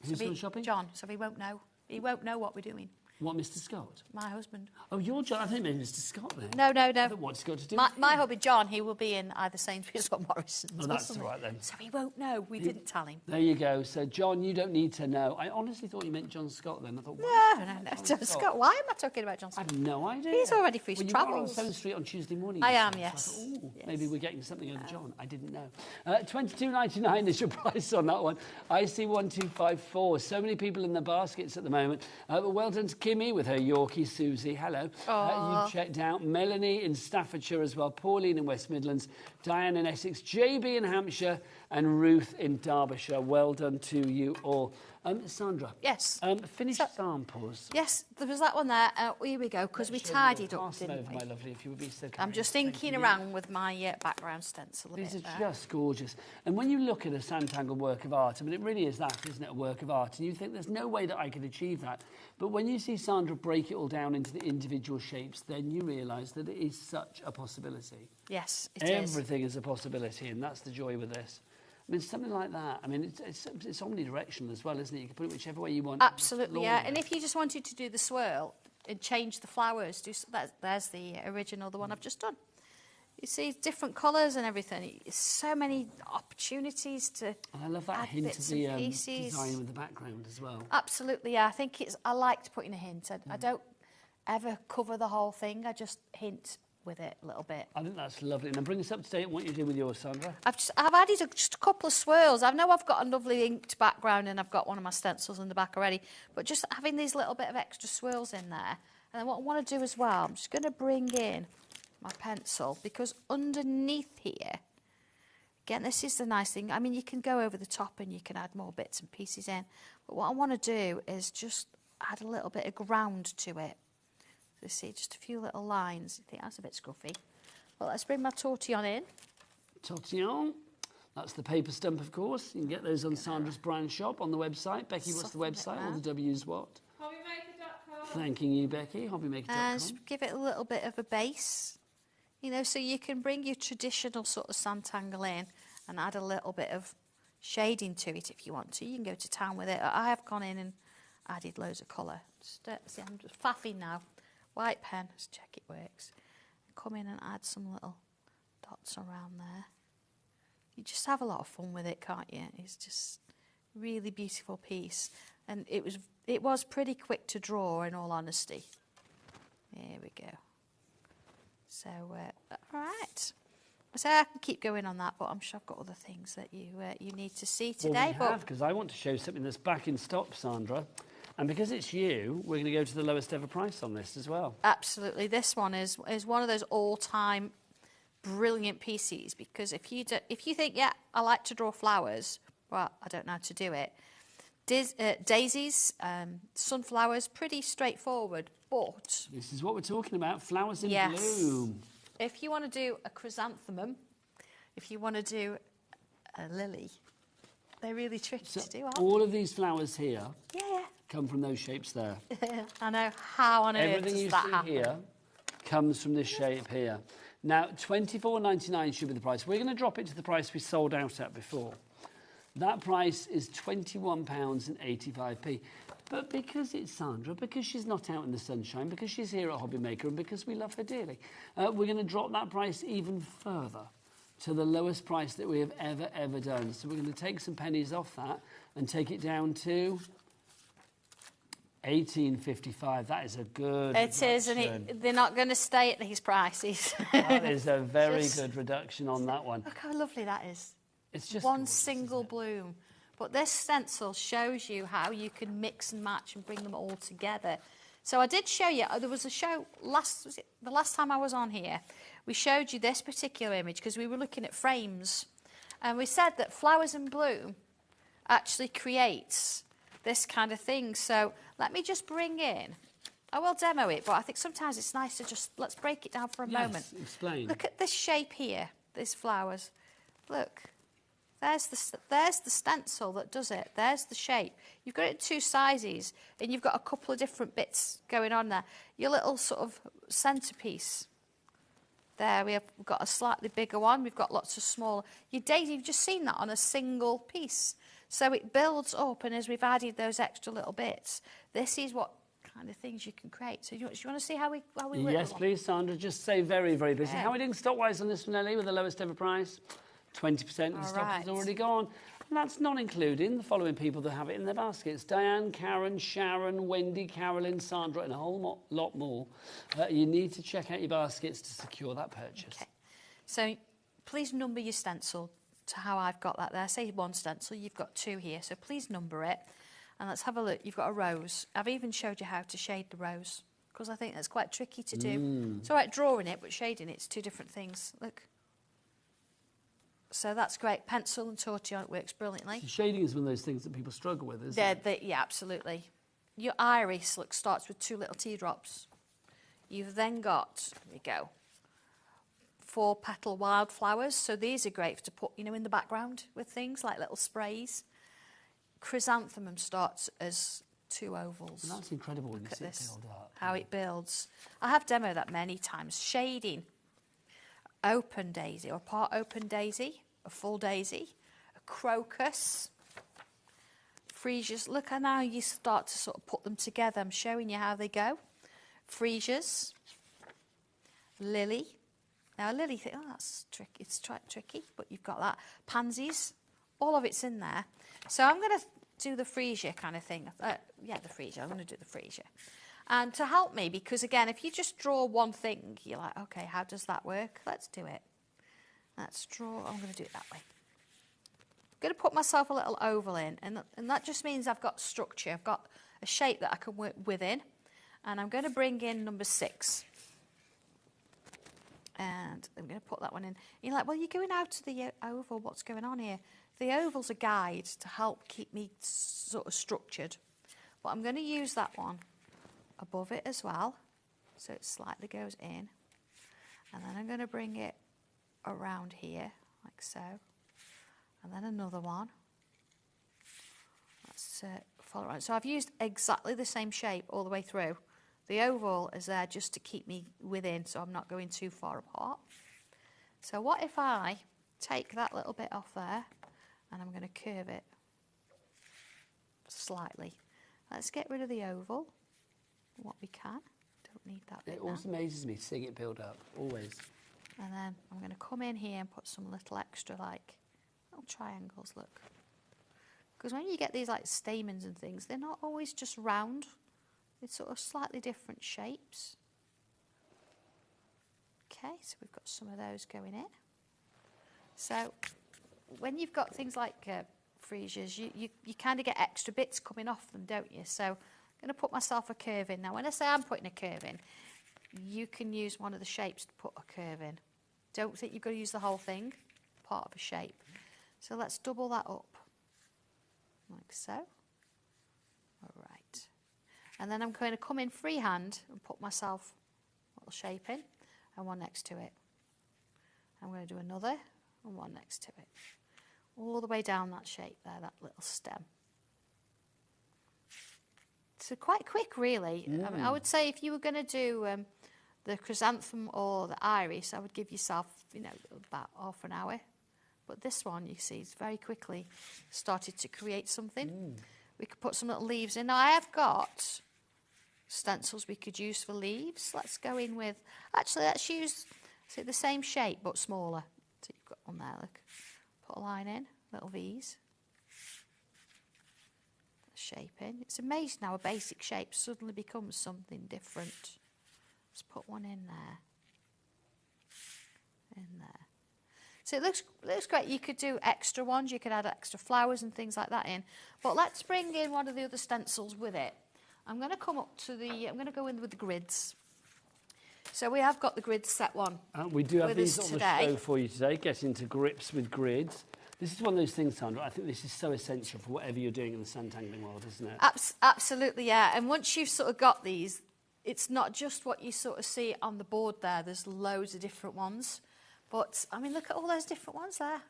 Who's gone shopping? John. So he won't know. He won't know what we're doing. What, Mr. Scott? My husband. Oh, you're John. I think maybe Mr. Scott then. No. What's got to do my hubby John, he will be in either Sainsbury's or Morrison's. Oh, that's all right then. So he won't know. We didn't tell him. There you go. So, John, you don't need to know. I honestly thought you meant John Scott then. I thought, No. John Scott. Why am I talking about John Scott? I have no idea. He's already for his you travels. were on Stone Street on Tuesday morning. I am, so yes. I thought, Yes. maybe we're getting something over John. I didn't know. $22.99 is your price on that one. IC1254. So many people in the baskets at the moment. But well done to Kimmy with her Yorkie Susie. Hello. You've checked out Melanie in Staffordshire as well, Pauline in West Midlands, Diane in Essex, JB in Hampshire, and Ruth in Derbyshire. Well done to you all. Sandra. Yes. Finished samples. Yes, there was that one there. Here we go, because we tidied up, Pass them didn't over, we? my lovely, if you would be so kind. I'm just inking around with my background stencil a These bit are there. just gorgeous. And when you look at a Santangle work of art, I mean, it really is that, isn't it, a work of art? And you think there's no way that I could achieve that. But when you see Sandra break it all down into the individual shapes, then you realise that it is such a possibility. Yes, it is. Everything is a possibility, and that's the joy with this. I mean, something like that. I mean, it's omnidirectional as well, isn't it? You can put it whichever way you want. Absolutely, yeah. And if you just wanted to do the swirl and change the flowers, there's the original, the one I've just done. You see different colours and everything. So many opportunities to And I love that add hint of bits the and pieces. design with the background as well. Absolutely, yeah. I liked putting a hint. I don't ever cover the whole thing. I just hint with it a little bit. I think that's lovely. Now bring us up to date on what you're doing with yours, Sandra. I've added just a couple of swirls. I know I've got a lovely inked background and I've got one of my stencils in the back already, but just having these little bit of extra swirls in there. And then what I want to do as well, I'm just going to bring in my pencil, because underneath here, again, this is the nice thing. I mean, you can go over the top and you can add more bits and pieces in, but what I want to do is just add a little bit of ground to it. So see, just a few little lines. I think that's a bit scruffy. Well, let's bring my tortillon in. Tortillon. That's the paper stump, of course. You can get those on Sandra's brand shop on the website. Becky, what's the website? All the W's what? HobbyMaker.com. Thanking you, Becky. HobbyMaker.com. And just give it a little bit of a base. You know, so you can bring your traditional sort of Santangle in and add a little bit of shading to it if you want to. You can go to town with it. I have gone in and added loads of colour. See, I'm just faffing now. White pen, let's check it works. Come in and add some little dots around there. You just have a lot of fun with it, can't you? It's just a really beautiful piece. And it was pretty quick to draw, in all honesty. There we go. So, all right. So I can keep going on that, but I'm sure I've got other things that you need to see today. Well, we have, because I want to show something that's back in stock, Sandra. And because it's you, we're going to go to the lowest ever price on this as well. Absolutely. This one is one of those all-time brilliant pieces, because if you think, yeah, I like to draw flowers, well, I don't know how to do it. Daisies, sunflowers, pretty straightforward, but... This is what we're talking about, flowers in yes. bloom. If you want to do a chrysanthemum, if you want to do a lily, they're really tricky to do, aren't all of these flowers here yeah. come from those shapes there. I know. How on earth Everything does you that see happen? here comes from this shape here. Now, $24.99 should be the price. We're going to drop it to the price we sold out at before. That price is £21.85p. But because it's Sandra, because she's not out in the sunshine, because she's here at HobbyMaker, and because we love her dearly, we're going to drop that price even further to the lowest price that we have ever done. So we're going to take some pennies off that and take it down to $18.55. That is a good It is, and they're not going to stay at these prices. That is a very good reduction on that one. Look how lovely that is. It's just one gorgeous, single bloom. But this stencil shows you how you can mix and match and bring them all together. So I did show you, there was a show, the last time I was on here, we showed you this particular image because we were looking at frames. And we said that flowers in bloom actually creates this kind of thing. So let me just bring in, I will demo it, but I think sometimes it's nice to just, let's break it down for a moment. Explain. Look at this shape here, these flowers. Look. There's the stencil that does it. There's the shape. You've got it in two sizes, and you've got a couple of different bits going on there. Your little sort of centerpiece. There, we've got a slightly bigger one. We've got lots of smaller. Your daisy, you've just seen that on a single piece. So it builds up, and as we've added those extra little bits, this is what kind of things you can create. So do you want to see how we work? Yes, please, Sandra. Just say very busy. Yeah. How are we doing stock-wise on this one, Ellie, with the lowest ever price? 20% of the stock has already gone. And that's not including the following people that have it in their baskets. Diane, Karen, Sharon, Wendy, Carolyn, Sandra, and a whole lot more. You need to check out your baskets to secure that purchase. Okay. So please number your stencil to how I've got that there. Say one stencil, you've got two here. So please number it. And let's have a look. You've got a rose. I've even showed you how to shade the rose, because I think that's quite tricky to do. It's all right drawing it, but shading it's two different things. Look. So that's great. Pencil and tortillon, it works brilliantly. So shading is one of those things that people struggle with, isn't it? Yeah, absolutely. Your iris, look, starts with two little teardrops. You've then got, there we go, 4-petal wildflowers. So these are great to put, in the background with things like little sprays. Chrysanthemum starts as 2 ovals. And that's incredible when you see this, it build up. how it builds. I have demoed that many times. Shading. Open daisy or part open daisy, a full daisy, a crocus, freesias. Look at how you start to sort of put them together. I'm showing you how they go. Freesias, lily. Now a lily, oh, that's tricky. It's tricky, but you've got that. Pansies, all of it's in there. So I'm going to do the freesia kind of thing. Yeah, the freesia. I'm going to do the freesia. And to help me, because again, if you just draw one thing, you're like, okay, how does that work? Let's do it. Let's draw. I'm going to do it that way. I'm going to put myself a little oval in, and that just means I've got structure. I've got a shape that I can work within. And I'm going to bring in number 6. And I'm going to put that one in. You're like, well, you're going out to the oval. What's going on here? The oval's a guide to help keep me sort of structured. But I'm going to use that one above it as well, so it slightly goes in, and then I'm going to bring it around here like so, and then another one. Let's follow around. So I've used exactly the same shape all the way through. The oval is there just to keep me within, so I'm not going too far apart. So what if I take that little bit off there, and I'm going to curve it slightly. Let's get rid of the oval, what we can. Don't need that bit It always amazes me seeing it build up, always. And then I'm going to come in here and put some little extra, like, little triangles, look. Because when you get these, like, stamens and things, they're not always just round. It's sort of slightly different shapes. Okay, so we've got some of those going in. So when you've got things like freesias, you kind of get extra bits coming off them, don't you? So I'm going to put myself a curve in. Now, when I say I'm putting a curve in, you can use one of the shapes to put a curve in. Don't think you've got to use the whole thing, part of a shape. So let's double that up, like so. All right. And then I'm going to come in freehand and put myself a little shape in and one next to it. I'm going to do another and one next to it. All the way down that shape there, that little stem. So quite quick, really. I mean, I would say if you were going to do the chrysanthemum or the iris, I would give yourself, you know, about half an hour. But this one, you see, it's very quickly started to create something. We could put some little leaves in. Now, I have got stencils we could use for leaves. Let's go in with, actually, let's use the same shape but smaller. So you've got one there, look. Put a line in, little V's. Shape in. It's amazing how a basic shape suddenly becomes something different. Let's put one in there. In there. So it looks great. You could do extra ones. You could add extra flowers and things like that in. But let's bring in one of the other stencils with it. I'm going to come up to the, I'm going to go in with the grids. So we have got the grids set one. We do have these on the show for you today. Get into grips with grids. This is one of those things, Sandra, I think this is so essential for whatever you're doing in the sandtangling world, isn't it? Absolutely, yeah. And once you've sort of got these, it's not just what you sort of see on the board there. There's loads of different ones. But, I mean, look at all those different ones there.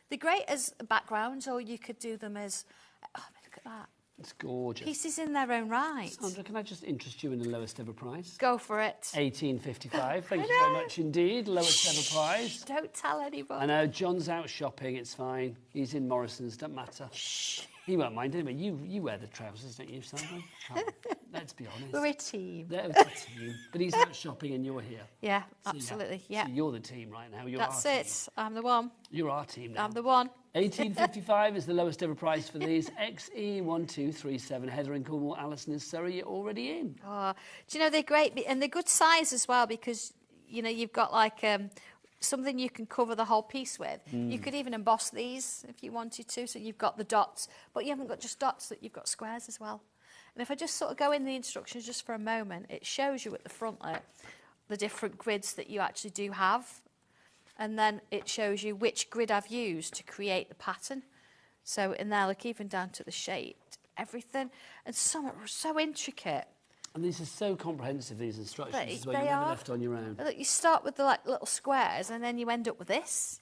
They're great as backgrounds, or you could do them as, oh, look at that. It's gorgeous. Pieces in their own right. Sandra, can I just interest you in the lowest ever price? Go for it. $18.55. Thank you very much indeed. Lowest ever price. Don't tell anybody. I know, John's out shopping. It's fine. He's in Morrison's. Don't matter. Shh. He won't mind anyway. You wear the trousers, don't you, Sandra? Let's be honest. We're a team. We're a team. But he's out shopping and you're here. Yeah, so absolutely. Yeah. So you're the team right now. That's it. I'm the one. You're our team now. I'm the one. $18.55 is the lowest ever price for these. XE1237. Heather in Cornwall, Alison in Surrey, you're already in. Oh, do you know, they're great, and they're good size as well, because, you know, you've got like something you can cover the whole piece with. You could even emboss these if you wanted to, so you've got the dots, but you haven't got just dots, that you've got squares as well. And if I just sort of go in the instructions just for a moment, it shows you at the front there the different grids that you actually do have. And then it shows you which grid I've used to create the pattern. So in there, look, even down to the shape, everything. And some are so intricate. And these are so comprehensive, these instructions, as well. You're never left on your own. Look, you start with the like little squares, and then you end up with this.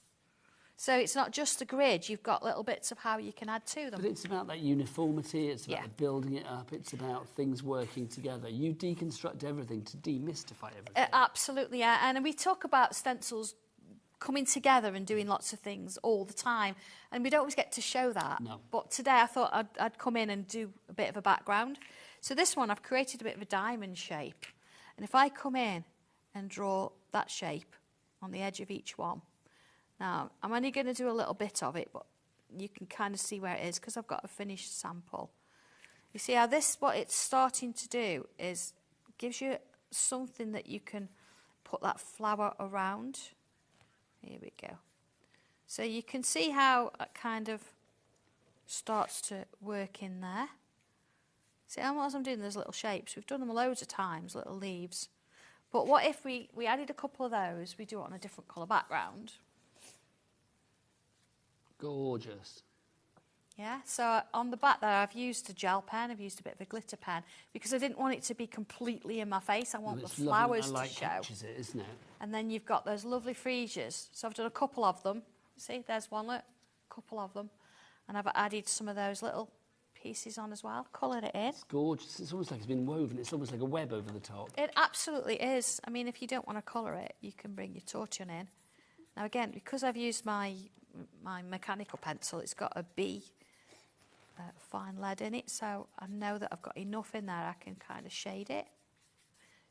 So it's not just a grid, you've got little bits of how you can add to them. But it's about that uniformity, it's about building it up, it's about things working together. You deconstruct everything to demystify everything. Absolutely, yeah. And we talk about stencils coming together and doing lots of things all the time, and we don't always get to show that. No. But today I thought I'd come in and do a bit of a background. So this one, I've created a bit of a diamond shape. And if I come in and draw that shape on the edge of each one, now I'm only going to do a little bit of it, but you can kind of see where it is because I've got a finished sample. You see how this, what it's starting to do is gives you something that you can put that flower around. Here we go. So you can see how it kind of starts to work in there. See, and as I'm doing those little shapes, we've done them loads of times, little leaves. But what if we added a couple of those, we do it on a different colour background. Gorgeous. Yeah, so on the back there, I've used a gel pen, I've used a bit of a glitter pen, because I didn't want it to be completely in my face. I want the flowers to show. Catches it, isn't it? And then you've got those lovely freesias. So I've done a couple of them. See, there's one, look, a couple of them. And I've added some of those little pieces on as well, coloured it in. It's gorgeous. It's almost like it's been woven. It's almost like a web over the top. It absolutely is. I mean, if you don't want to colour it, you can bring your torchon in. Now again, because I've used my my mechanical pencil. It's got a B fine lead in it, so I know that I've got enough in there I can kind of shade it.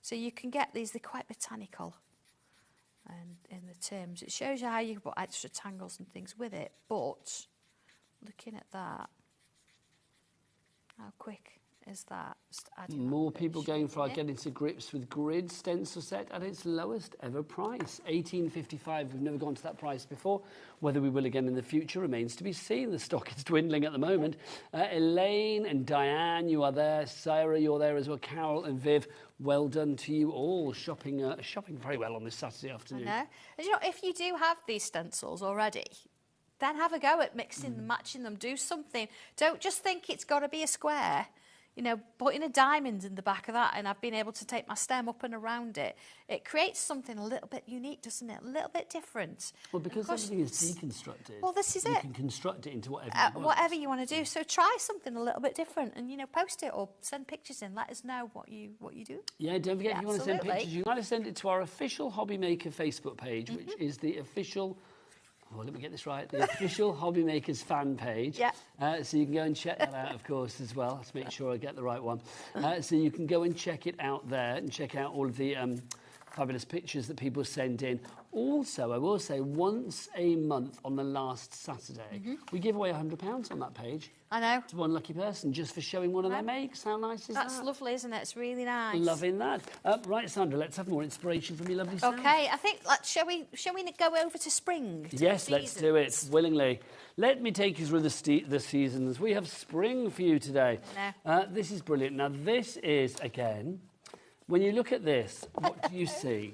So you can get these, they're quite botanical, and in the terms it shows you how you can put extra tangles and things with it. But looking at that, how quick is that? Just adding More that people bit going of for shade getting to grips with Grid stencil set at its lowest ever price, $18.55. We've never gone to that price before. Whether we will again in the future remains to be seen. The stock is dwindling at the moment. Elaine and Diane, you are there. Sarah, you're there as well. Carol and Viv, well done to you all. Shopping very well on this Saturday afternoon. I know. And you know, if you do have these stencils already, then have a go at mixing and matching them. Do something. Don't just think it's got to be a square. You know, putting a diamond in the back of that, and I've been able to take my stem up and around it. It creates something a little bit unique, doesn't it? A little bit different. Well, because everything is deconstructed. Well, this is you it. can construct it into whatever you want. Whatever you want to do. So try something a little bit different, and you know, post it or send pictures in. Let us know what you do. Yeah, don't forget if you want to send Absolutely. pictures, you can either send it to our official HobbyMaker Facebook page, which is the official. Oh, let me get this right. The official HobbyMakers fan page. Yeah. So you can go and check that out, of course, as well. Let's make sure I get the right one. So you can go and check it out there and check out all of the fabulous pictures that people send in. Also, I will say, once a month on the last Saturday, we give away £100 on that page. I know. To one lucky person just for showing one of their makes. How nice is that? That's lovely, isn't it? It's really nice. Loving that. Right, Sandra, let's have more inspiration from your lovely self. Okay, I think shall we go over to spring? To Yes, the let's do it, seasons? willingly. Let me take you through the seasons. We have spring for you today. This is brilliant. Now, this is, again, when you look at this, what do you see?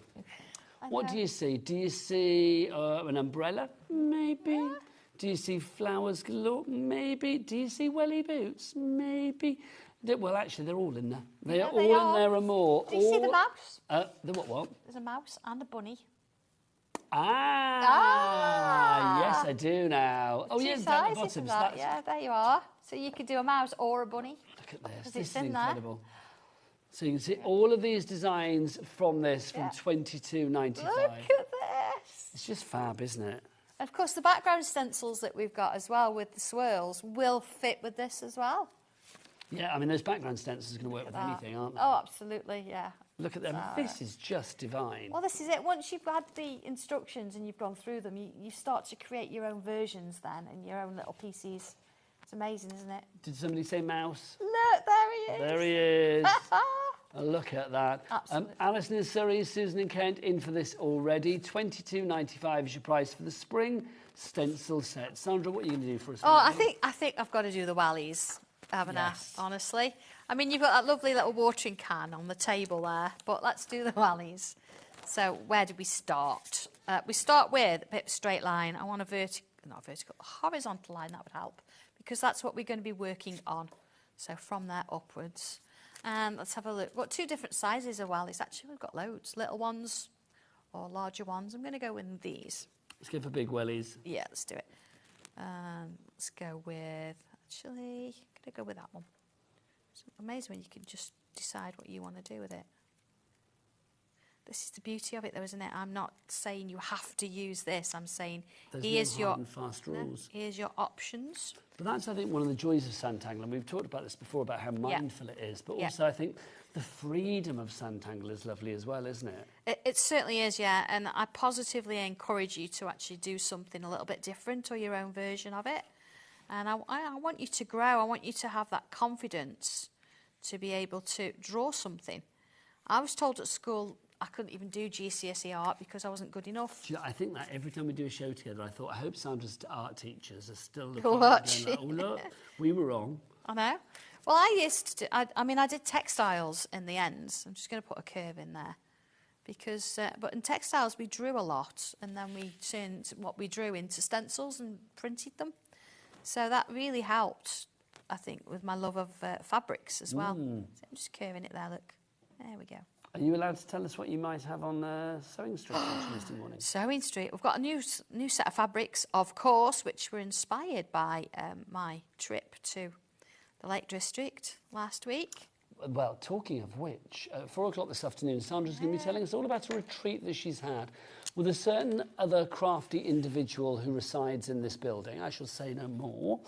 What do you see? Do you see an umbrella? Maybe. Yeah. Do you see flowers galore? Maybe. Do you see welly boots? Maybe. Well, actually, they're all in there. They are all in there and more. Do you see the mouse? The what? There's a mouse and a bunny. Yes, I do now. Oh, yes, down the bottom. Yeah, there you are. So you could do a mouse or a bunny. Look at this. This is incredible. So you can see all of these designs from this, from $22.95. Look at this. It's just fab, isn't it? Of course, the background stencils that we've got as well with the swirls will fit with this as well. Yeah, I mean, those background stencils are going to work with anything, aren't they? Oh, absolutely, yeah. Look at them. This is just divine. Well, this is it. Once you've had the instructions and you've gone through them, you start to create your own versions then and your own little pieces. It's amazing, isn't it? Did somebody say mouse? Look, there he is. There he is. Look at that. Alison in Surrey, Susan in Kent in for this already. $22.95 is your price for the spring stencil set. Sandra, what are you going to do for us? Oh, I think I've got to do the wellies, haven't I? Honestly. I mean, you've got that lovely little watering can on the table there, but let's do the wellies. So where do we start? We start with a bit of straight line. I want a horizontal line, that would help, because that's what we're going to be working on. So from there upwards. And let's have a look. We've got two different sizes of wellies. Actually, we've got loads. Little ones or larger ones. I'm going to go with these. Let's go for big wellies. Yeah, let's do it. Let's go with, actually, I'm going to go with that one. It's amazing when you can just decide what you want to do with it. This is the beauty of it, though, isn't it? I'm not saying you have to use this. I'm saying here's your fast rules. Here's your options. But that's, I think, one of the joys of Sanntangle, and we've talked about this before about how mindful it is. But also, I think the freedom of Sanntangle is lovely as well, isn't it? It certainly is, yeah. And I positively encourage you to actually do something a little bit different or your own version of it. And I want you to grow. I want you to have that confidence to be able to draw something. I was told at school I couldn't even do GCSE art because I wasn't good enough. I think that every time we do a show together, I thought, I hope Sandra's art teachers are still looking Watching. Like, oh, look, we were wrong. I know. Well, I used to, I did textiles in the end. I'm just going to put a curve in there. Because, but in textiles, we drew a lot, and then we turned what we drew into stencils and printed them. So that really helped, I think, with my love of fabrics as well. So I'm just curving it there, look. There we go. Are you allowed to tell us what you might have on Sewing Street on Tuesday morning? Sewing Street. We've got a new set of fabrics, of course, which were inspired by my trip to the Lake District last week. Well, talking of which, at 4 o'clock this afternoon, Sandra's going to be telling us all about a retreat that she's had Well, there's certain other crafty individual who resides in this building. I shall say no more.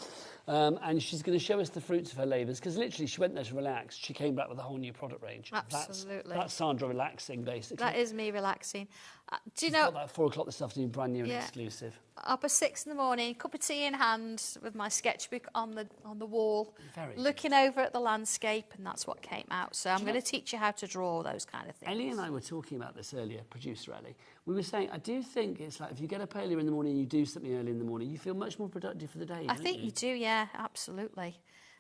And she's going to show us the fruits of her labours, because literally she went there to relax. She came back with a whole new product range. Absolutely. That's Sandra relaxing, basically. That is me relaxing. Do you She's know... got that at 4 o'clock this afternoon, brand new and exclusive. Up at 6 in the morning, cup of tea in hand, with my sketchbook on the wall, looking over at the landscape, and that's what came out. So I'm going to teach you how to draw those kind of things. Ellie and I were talking about this earlier, producer Ellie. We were saying, I do think it's like if you get up earlier in the morning and you do something early in the morning, you feel much more productive for the day. I think you do, yeah, absolutely.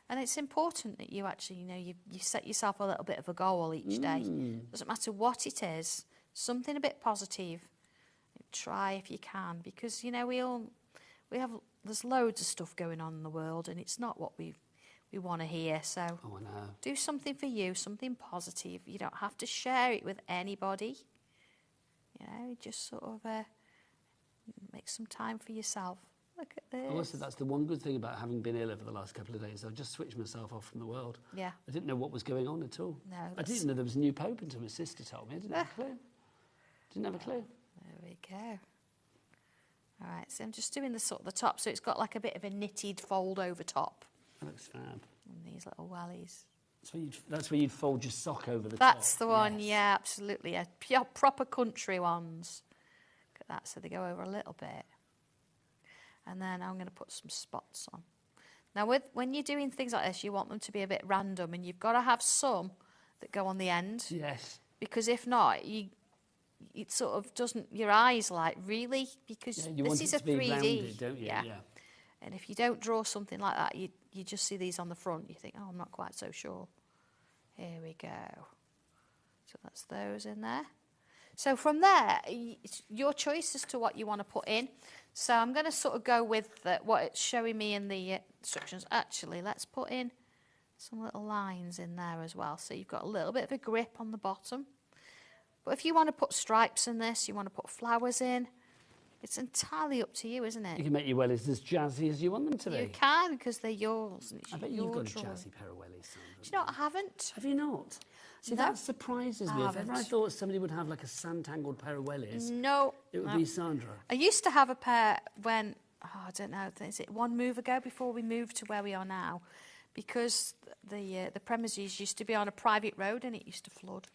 And it's important that you actually, you set yourself a little bit of a goal each day. Doesn't matter what it is, something a bit positive. Try if you can, because there's loads of stuff going on in the world, and it's not what we want to hear. So do something for you, something positive. You don't have to share it with anybody. Just sort of make some time for yourself. Look at this. Also, that's the one good thing about having been ill over the last couple of days. I've just switched myself off from the world. Yeah. I didn't know what was going on at all. No. I didn't know there was a new pope until my sister told me. I didn't have a clue. Didn't have a clue. There we go. All right, so I'm just doing the top, so it's got like a bit of a knitted fold over top. That looks fab. And these little wellies. That's where you'd fold your sock over the top. That's the one, yeah, absolutely. Yeah. Proper country ones. Look at that, so they go over a little bit. And then I'm going to put some spots on. Now, when you're doing things like this, you want them to be a bit random, and you've got to have some that go on the end. Yes. Because if not, it sort of doesn't, your eyes like, really? Because this is a 3D. Rounded, don't you? Yeah. And if you don't draw something like that, you just see these on the front, you think, oh, I'm not quite so sure. Here we go. So that's those in there. So from there, it's your choice as to what you want to put in. So I'm going to sort of go with what it's showing me in the instructions. Actually, let's put in some little lines in there as well. So you've got a little bit of a grip on the bottom. But if you want to put stripes in this, you want to put flowers in, it's entirely up to you, isn't it? You can make your wellies as jazzy as you want them to be. You can, because they're yours. And it's I bet you've got a jazzy pair of wellies, Sandra. Do you know what? I haven't. Have you not? See, that surprises me. If ever I thought somebody would have like a sand-tangled pair of wellies, it would be Sandra. I used to have a pair when, I don't know, is it 1 move ago before we moved to where we are now? Because the premises used to be on a private road and it used to flood.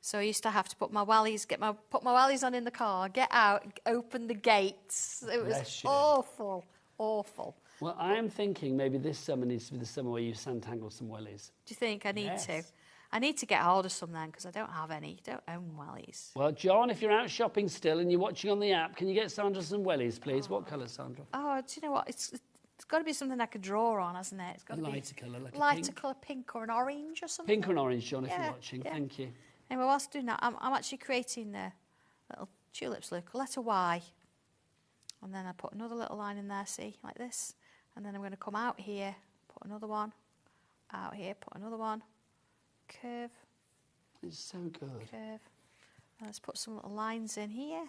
So I used to have to put my wellies, put my wellies on in the car, get out, open the gates. It was awful, awful. Well, I am thinking maybe this summer needs to be the summer where you sand-tangle some wellies. Do you think I need to? I need to get hold of some then, because I don't have any. Don't own wellies. Well, John, if you're out shopping still and you're watching on the app, can you get Sandra some wellies, please? What colour, Sandra? Oh, do you know what? It's got to be something I could draw on, hasn't it? It's got to be lighter colour, like lighter colour, pink or an orange or something. Pink or an orange, John, if you're watching. Yeah. Thank you. Anyway, whilst doing that, I'm actually creating little tulips, look, a letter Y. And then I put another little line in there, see, like this. And then I'm going to come out here, put another one, out here, put another one, curve. It's so good. Curve. And let's put some little lines in here.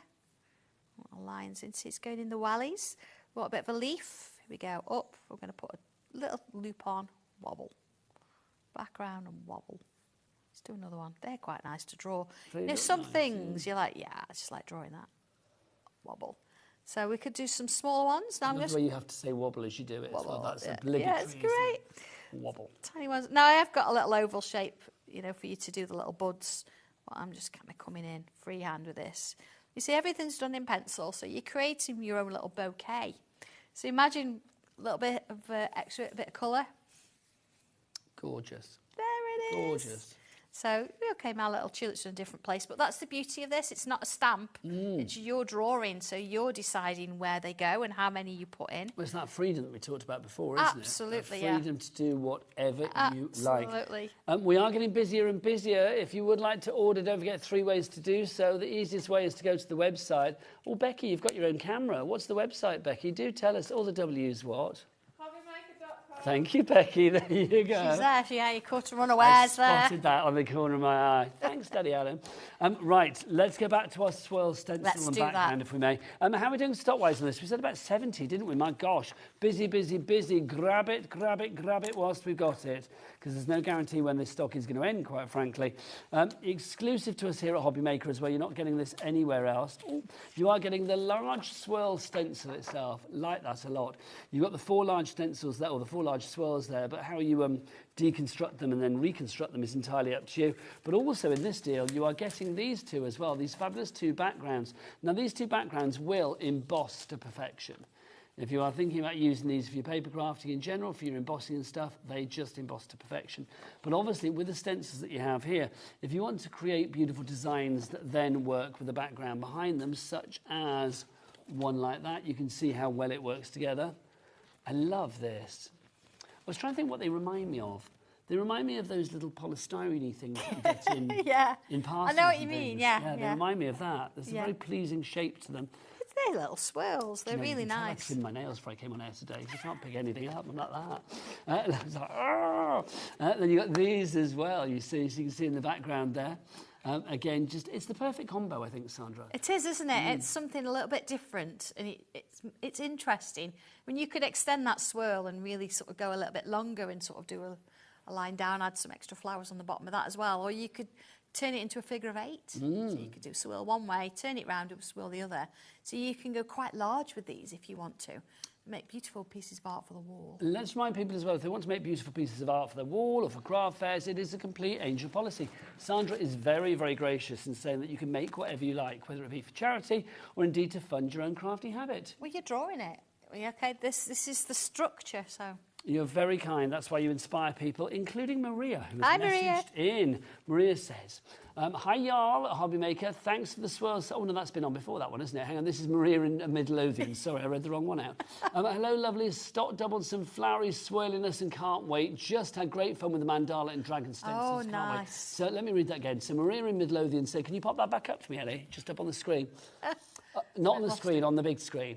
Little lines in, see, it's going in the wellies. We want a bit of a leaf. Here we go, up. We're going to put a little loop on, wobble. Background and wobble. Let's do another one. They're quite nice to draw. Some things you're like, I just like drawing that. Wobble. So we could do some smaller ones. Now That's where you have to say wobble as you do it. Wobble, Well, that's obligatory. Yeah, it's great. Wobble. Tiny ones. Now I have got a little oval shape, for you to do the little buds. But I'm just kind of coming in freehand with this. You see, everything's done in pencil, so you're creating your own little bouquet. So imagine a little bit of extra, a bit of colour. Gorgeous. There it is. Gorgeous. So, okay, my little tulip's in a different place, but that's the beauty of this. It's not a stamp. It's your drawing, so you're deciding where they go and how many you put in. Well, it's that freedom that we talked about before, isn't it? Absolutely, yeah. Freedom to do whatever you like. Absolutely. We are getting busier and busier. If you would like to order, don't forget 3 ways to do so. The easiest way is to go to the website. Well, Becky, you've got your own camera. What's the website, Becky? Do tell us. All the W's what? HobbyMaker.com. Thank you, Becky. There you go. She's there. You caught her unawares I there. spotted that on the corner of my eye. Thanks, Daddy Alan. Right, let's go back to our swirl stencil and background, if we may. How are we doing stock-wise on this? We said about 70, didn't we? My gosh. Busy, busy, busy. Grab it, grab it, grab it whilst we've got it, because there's no guarantee when this stock is going to end, quite frankly. Exclusive to us here at HobbyMaker as well. You're not getting this anywhere else. Ooh, you are getting the large swirl stencil itself. Like that a lot. You've got the 4 large stencils there, or the 4 large swirls there, but how you deconstruct them and then reconstruct them is entirely up to you. But also in this deal, you are getting these 2 as well, these fabulous 2 backgrounds. Now, these 2 backgrounds will emboss to perfection. If you are thinking about using these for your paper crafting in general, for your embossing and stuff, they just emboss to perfection. But obviously, with the stencils that you have here, if you want to create beautiful designs that then work with the background behind them, such as one like that, you can see how well it works together. I love this. I was trying to think what they remind me of. They remind me of those little polystyrene things that you get in parcels. I know what you mean, yeah. They remind me of that. There's a very pleasing shape to them. They're little swirls. They're really nice. I trimmed my nails before I came on air today. I can't pick anything up. I'm like that. I was like, then you've got these as well, you see. So you can see in the background there. Again, it's the perfect combo, I think, Sandra. It is, isn't it? It's something a little bit different, and it's interesting. I mean, you could extend that swirl and really sort of go a little bit longer and sort of do a line down, add some extra flowers on the bottom of that as well, or you could turn it into a figure of 8. So you could do swirl one way, turn it round, do swirl the other. So you can go quite large with these if you want to. Make beautiful pieces of art for the wall. Let's remind people as well, if they want to make beautiful pieces of art for their wall or for craft fairs, it is a complete angel policy. Sandra is very, very gracious in saying that you can make whatever you like, whether it be for charity or indeed to fund your own crafty habit. Well, you're drawing it. Okay, this is the structure, so... You're very kind. That's why you inspire people, including Maria, who Hi, has Maria. messaged in. Maria says, hi, Jarl at HobbyMaker. Thanks for the swirls. Oh, no, that's been on before that one, isn't it? Hang on, this is Maria in Midlothian. Sorry, I read the wrong one out. Hello, lovely. Stock doubled some flowery swirliness and can't wait. Just had great fun with the mandala and dragon stencils. Oh, can't nice. wait. So let me read that again. So Maria in Midlothian said, can you pop that back up for me, Ellie? Just up on the screen. Not on the screen, on the big screen.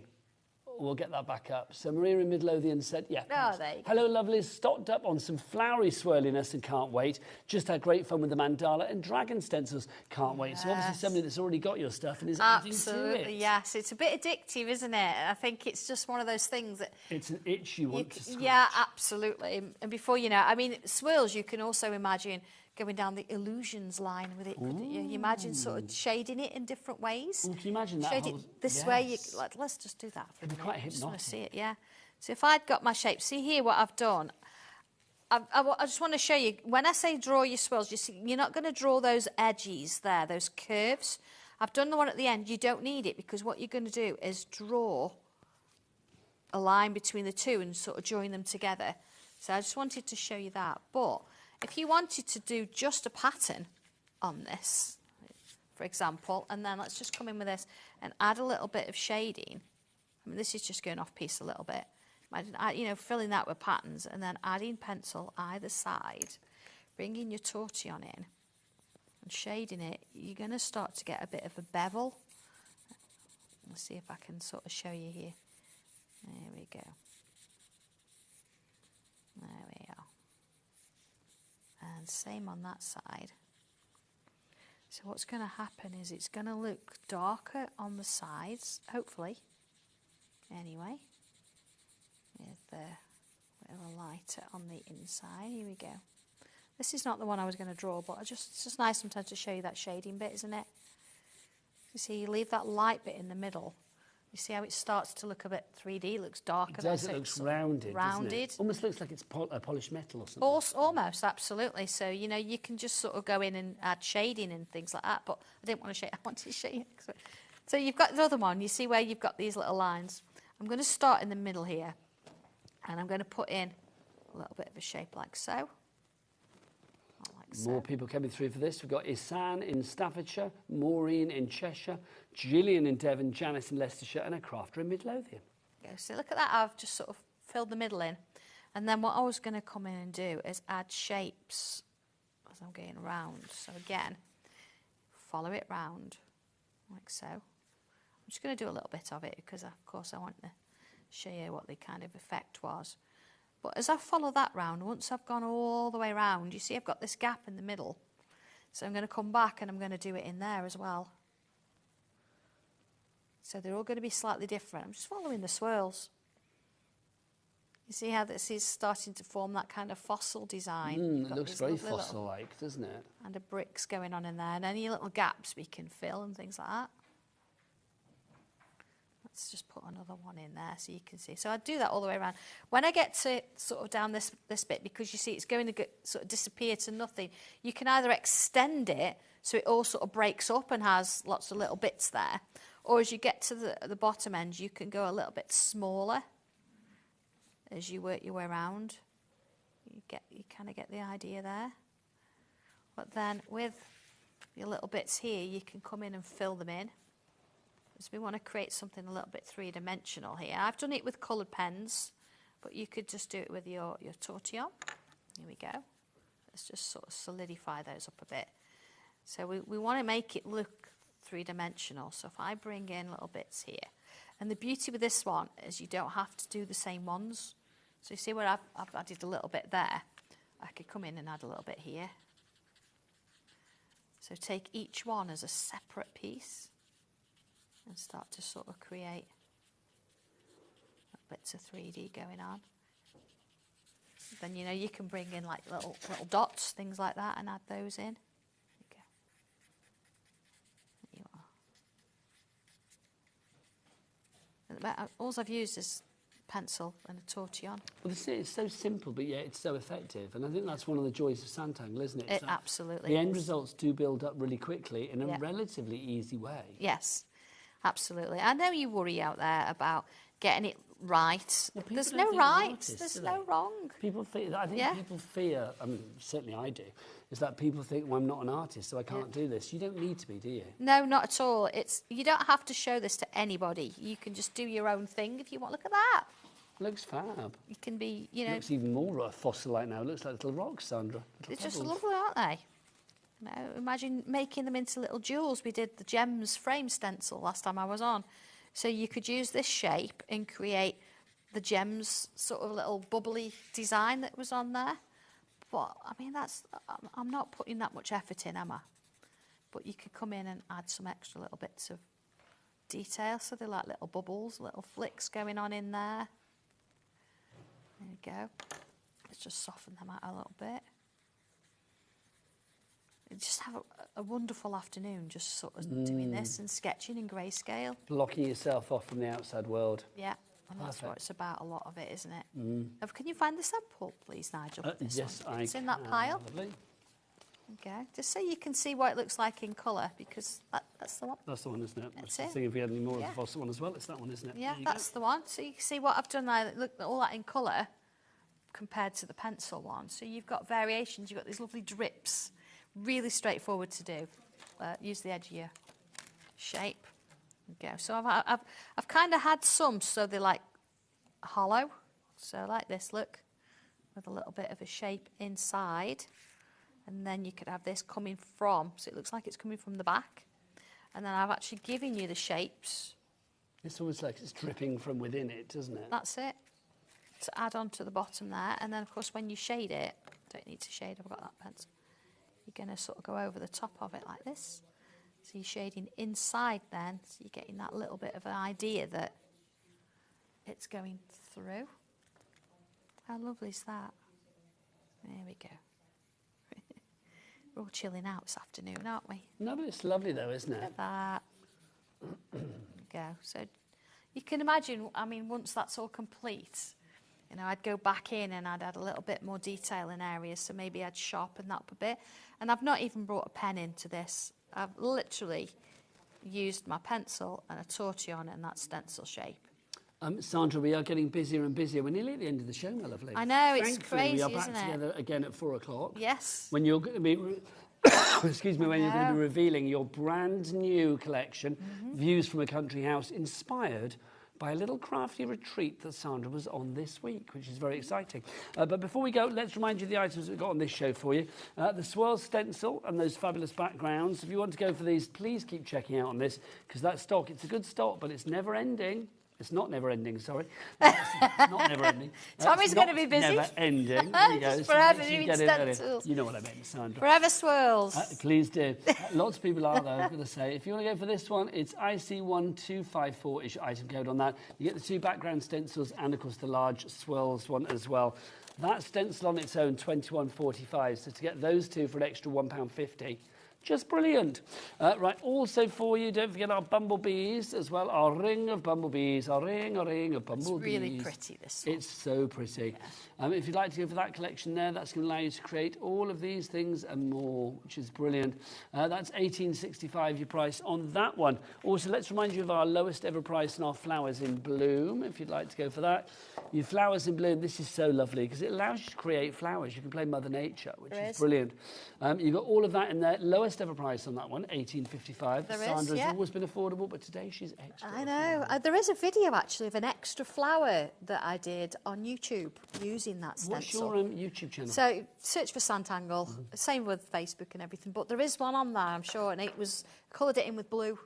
We'll get that back up. So Maria in Midlothian said, yeah. Oh, there you go. Hello, lovelies. Stocked up on some flowery swirliness and can't wait. Just had great fun with the mandala and dragon stencils. Can't wait. So obviously somebody that's already got your stuff and is adding to it. Absolutely, yes. It's a bit addictive, isn't it? I think it's just one of those things that... It's an itch you want to scratch. Yeah, absolutely. And before you know, I mean, swirls, you can also imagine going down the illusions line with it. You imagine sort of shading it in different ways. Can you imagine that? Shade it this way. Let's just do that. It'd be quite hypnotic. I just want to see it, yeah. So if I'd got my shape, see here what I've done. I just want to show you, when I say draw your swirls, you see, you're not going to draw those edges there, those curves. I've done the one at the end. You don't need it, because what you're going to do is draw a line between the two and sort of join them together. So I just wanted to show you that. But if you wanted to do just a pattern on this, for example, and then let's just come in with this and add a little bit of shading. I mean, this is just going off piece a little bit. Imagine, you know, filling that with patterns and then adding pencil either side, bringing your tortillon in and shading it. You're going to start to get a bit of a bevel. Let's see if I can sort of show you here. There we go. There we are. And same on that side. So what's going to happen is it's going to look darker on the sides, hopefully, anyway, with a lighter on the inside. Here we go. This is not the one I was going to draw, but it's just nice sometimes to show you that shading bit, isn't it? You see, you leave that light bit in the middle. You see how it starts to look a bit 3D, looks darker. It does, it looks rounded, doesn't it? Almost looks like it's polished metal or something. Almost, absolutely. So, you know, you can just sort of go in and add shading and things like that, but I didn't want to show you, I wanted to show you. So you've got the other one, you see where you've got these little lines. I'm going to start in the middle here, and I'm going to put in a little bit of a shape like so. More people coming through for this. We've got Isan in Staffordshire, Maureen in Cheshire, Gillian in Devon, Janice in Leicestershire, and a crafter in Midlothian. So look at that, I've just sort of filled the middle in. And then what I was going to come in and do is add shapes as I'm going round. So again, follow it round, like so. I'm just going to do a little bit of it because, of course, I want to show you what the kind of effect was. But as I follow that round, once I've gone all the way round, you see I've got this gap in the middle. So I'm going to come back and I'm going to do it in there as well. So they're all going to be slightly different. I'm just following the swirls. You see how this is starting to form that kind of fossil design? It looks very fossil-like, doesn't it? And the bricks going on in there. And any little gaps we can fill and things like that. Let's just put another one in there so you can see. So I do that all the way around. When I get to sort of down this bit, because you see it's going to sort of disappear to nothing, you can either extend it so it all sort of breaks up and has lots of little bits there, or as you get to the bottom end, you can go a little bit smaller as you work your way around. You kind of get the idea there. But then with your little bits here, you can come in and fill them in. So we want to create something a little bit three-dimensional here. I've done it with coloured pens, but you could just do it with your tortillon. Here we go. Let's just sort of solidify those up a bit. So we want to make it look three-dimensional. So if I bring in little bits here, and the beauty with this one is you don't have to do the same ones. So you see where I've added a little bit there? I could come in and add a little bit here. So take each one as a separate piece and start to sort of create bits of 3D going on. Then, you know, you can bring in like little dots, things like that, and add those in. There you are. And all I've used is pencil and a tortillon. Well, it's so simple, but yet it's so effective. And I think that's one of the joys of Sangle, isn't it? It absolutely The end results do build up really quickly in a Yeah. relatively easy way. Yes, absolutely. I know you worry out there about getting it right. Well, people There's don't no think right. they're artists, There's do no they? wrong. People think, I think Yeah. people fear, I mean, certainly I do, is that people think, well, I'm not an artist, so I can't do this. You don't need to be, do you? No, not at all. You don't have to show this to anybody. You can just do your own thing if you want. Look at that. Looks fab. You can be, you It know. looks even more fossil-like now. It looks like little rocks, Sandra. Little They're just pebbles. lovely, aren't they? You know, imagine making them into little jewels. We did the gems frame stencil last time I was on. So you could use this shape and create the gems sort of little bubbly design that was on there. But, I mean, I'm not putting that much effort in, am I? But you could come in and add some extra little bits of detail. So they're like little bubbles, little flicks going on in there. There we go. Let's just soften them out a little bit. Just have a wonderful afternoon just sort of doing this and sketching in grayscale. Blocking yourself off from the outside world. Yeah, and that's what Perfect. it's about, a lot of it, isn't it? Can you find the sample, please, Nigel? of this Yes, one? I It's in that can. pile. Lovely. Okay, just so you can see what it looks like in colour, because that's the one. That's the one, isn't it? That's I was it. thinking if we had any more Yeah. of the fossil one as well, it's that one, isn't it? Yeah, There you that's the one. So you can see what I've done there. Look, all that in colour compared to the pencil one. So you've got variations. You've got these lovely drips. Really straightforward to do. Use the edge of your shape. There you go. So I've kind of had some, so they're like hollow. So like this, look, with a little bit of a shape inside. And then you could have this coming from, so it looks like it's coming from the back. And then I've actually given you the shapes. It's almost like it's dripping from within it, doesn't it? That's it. To add on to the bottom there. And then, of course, when you shade it, don't need to shade, I've got that pencil. You're going to sort of go over the top of it like this. So you're shading inside then, so you're getting that little bit of an idea that it's going through. How lovely is that? There we go. We're all chilling out this afternoon, aren't we? No, but it's lovely though, isn't Look it? at that. There we go. So you can imagine, I mean, once that's all complete, you know, I'd go back in and I'd add a little bit more detail in areas, so maybe I'd sharpen that up a bit. And I've not even brought a pen into this. I've literally used my pencil and a tortillon and that stencil shape. Sandra, we are getting busier and busier. We're nearly at the end of the show, my lovely. I know, it's Thankfully, crazy, we are back isn't it? together again at 4 o'clock. Yes. When you're going to be, excuse me, when you're going to be revealing your brand new collection, Views from a Country House, inspired by a little crafty retreat that Sandra was on this week, which is very exciting. But before we go, let's remind you of the items we've got on this show for you. The Swirl stencil and those fabulous backgrounds. If you want to go for these, please keep checking out on this, because that stock, it's a good stock, but it's never ending. It's not never ending, sorry. It's not never ending. Tommy's going to be busy. Never ending. There you go. Just forever So doing get it earlier. stencils. You know what I meant, Sandra. Forever swirls. Please do. Lots of people are, though, I've got to say. If you want to go for this one, it's IC1254 is your item code on that. You get the 2 background stencils and, of course, the large swirls one as well. That stencil on its own, £21.45. So to get those 2 for an extra £1.50. Just brilliant. Right, also for you, don't forget our bumblebees as well. Our ring of bumblebees, our ring of bumblebees. It's really pretty, this one. It's so pretty. Yeah. If you'd like to go for that collection there, that's going to allow you to create all of these things and more, which is brilliant. That's $18.65 your price on that one. Also, let's remind you of our lowest ever price on our flowers in bloom, if you'd like to go for that. Your flowers in bloom, this is so lovely because it allows you to create flowers. You can play Mother Nature, which is brilliant. You've got all of that in there. Lowest ever price on that one, $18.55. Sandra's always been affordable, but today she's extra. I know. There is a video actually of an extra flower that I did on YouTube using that stencil. What's your YouTube channel? So search for Sangle. Same with Facebook and everything, but there is one on there, I'm sure, and it was coloured it in with blue,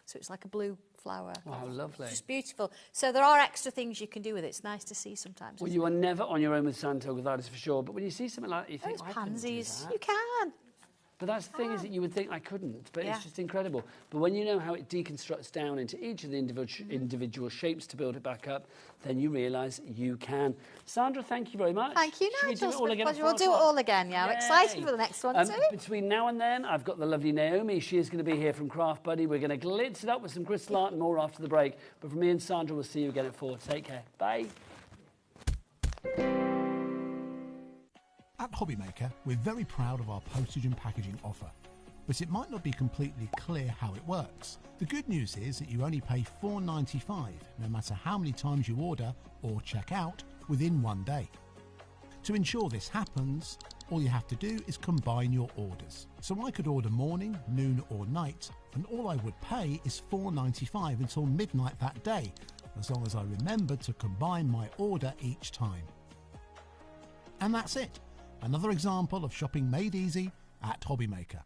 so it's like a blue flower. Wow, lovely. Just beautiful. So there are extra things you can do with it. It's nice to see sometimes. Well, you are never on your own with Santa, that is for sure. But when you see something like that, you think, those pansies, you can. But that's the thing is that you would think I couldn't, but it's just incredible. But when you know how it deconstructs down into each of the individual shapes to build it back up, then you realise you can. Sandra, thank you very much. Thank you, Nigel. Should we do it all again? We'll do it all again, yeah. I'm excited for the next one too. Between now and then, I've got the lovely Naomi. She is going to be here from Craft Buddy. We're going to glitz it up with some crystal art and more after the break. But from me and Sandra, we'll see you again at 4. Take care. Bye. At HobbyMaker, we're very proud of our postage and packaging offer. But it might not be completely clear how it works. The good news is that you only pay $4.95 no matter how many times you order or check out within 1 day. To ensure this happens, all you have to do is combine your orders. So I could order morning, noon or night, and all I would pay is $4.95 until midnight that day, as long as I remembered to combine my order each time. And that's it. Another example of shopping made easy at HobbyMaker.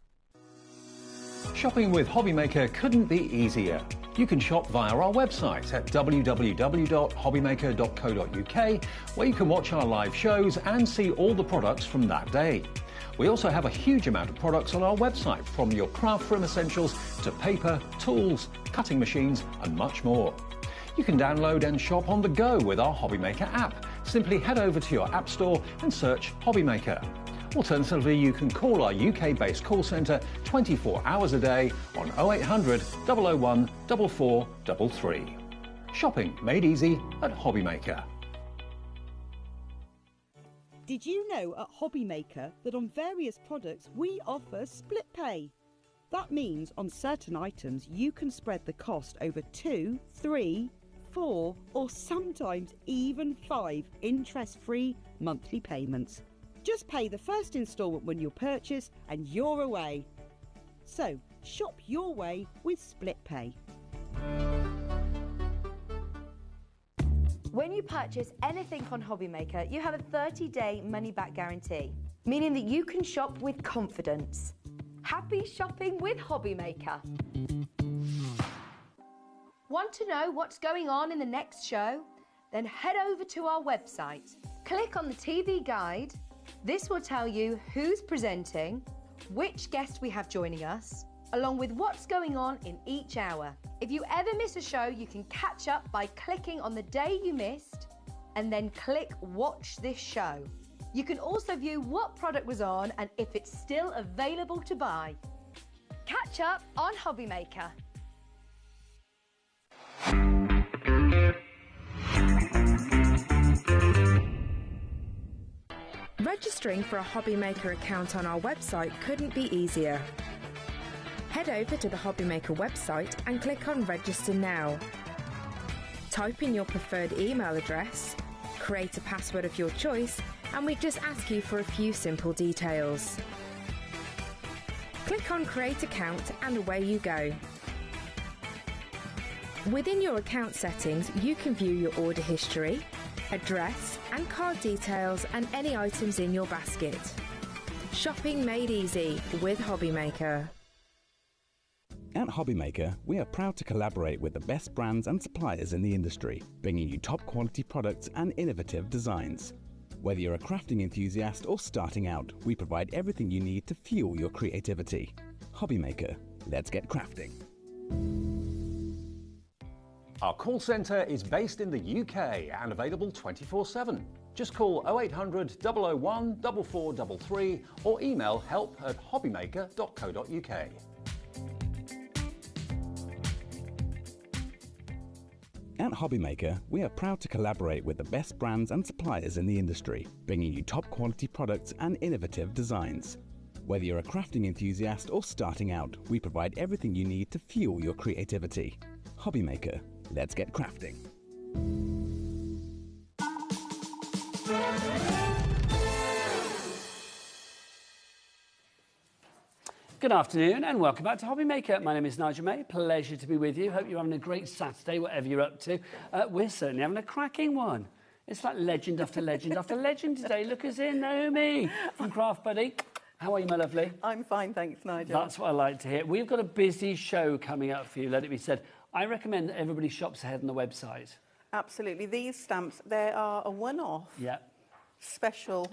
Shopping with HobbyMaker couldn't be easier. You can shop via our website at www.hobbymaker.co.uk, where you can watch our live shows and see all the products from that day. We also have a huge amount of products on our website, from your craft room essentials to paper, tools, cutting machines and much more. You can download and shop on the go with our HobbyMaker app. Simply head over to your app store and search HobbyMaker. Alternatively, you can call our UK-based call centre 24 hours a day on 0800 001 4433. Shopping made easy at HobbyMaker. Did you know at HobbyMaker that on various products we offer split pay? That means on certain items you can spread the cost over 2, 3, 4 or sometimes even 5 interest-free monthly payments. Just pay the first instalment when you purchase and you're away. So, shop your way with Split Pay. When you purchase anything on HobbyMaker, you have a 30-day money-back guarantee, meaning that you can shop with confidence. Happy shopping with HobbyMaker. Want to know what's going on in the next show? Then head over to our website. Click on the TV guide. This will tell you who's presenting, which guest we have joining us, along with what's going on in each hour. If you ever miss a show, you can catch up by clicking on the day you missed and then click Watch This Show. You can also view what product was on and if it's still available to buy. Catch up on HobbyMaker. Registering for a HobbyMaker account on our website couldn't be easier. Head over to the HobbyMaker website and click on Register Now. Type in your preferred email address, create a password of your choice, and we just ask you for a few simple details. Click on Create Account and away you go. Within your account settings, you can view your order history, address and card details and any items in your basket. Shopping made easy with HobbyMaker. At HobbyMaker, we are proud to collaborate with the best brands and suppliers in the industry, bringing you top quality products and innovative designs. Whether you're a crafting enthusiast or starting out, we provide everything you need to fuel your creativity. HobbyMaker, let's get crafting. Our call centre is based in the UK and available 24/7. Just call 0800 001 4433 or email help@hobbymaker.co.uk. At HobbyMaker, we are proud to collaborate with the best brands and suppliers in the industry, bringing you top quality products and innovative designs. Whether you're a crafting enthusiast or starting out, we provide everything you need to fuel your creativity. HobbyMaker, let's get crafting. Good afternoon and welcome back to HobbyMaker. My name is Nigel May. Pleasure to be with you. Hope you're having a great Saturday, whatever you're up to. We're certainly having a cracking one. It's like legend after legend after legend today. Look us in, Naomi from Craft Buddy. How are you, my lovely? I'm fine, thanks, Nigel. That's what I like to hear. We've got a busy show coming up for you, let it be said. I recommend that everybody shops ahead on the website. Absolutely. These stamps, they are a one-off. Yeah. Special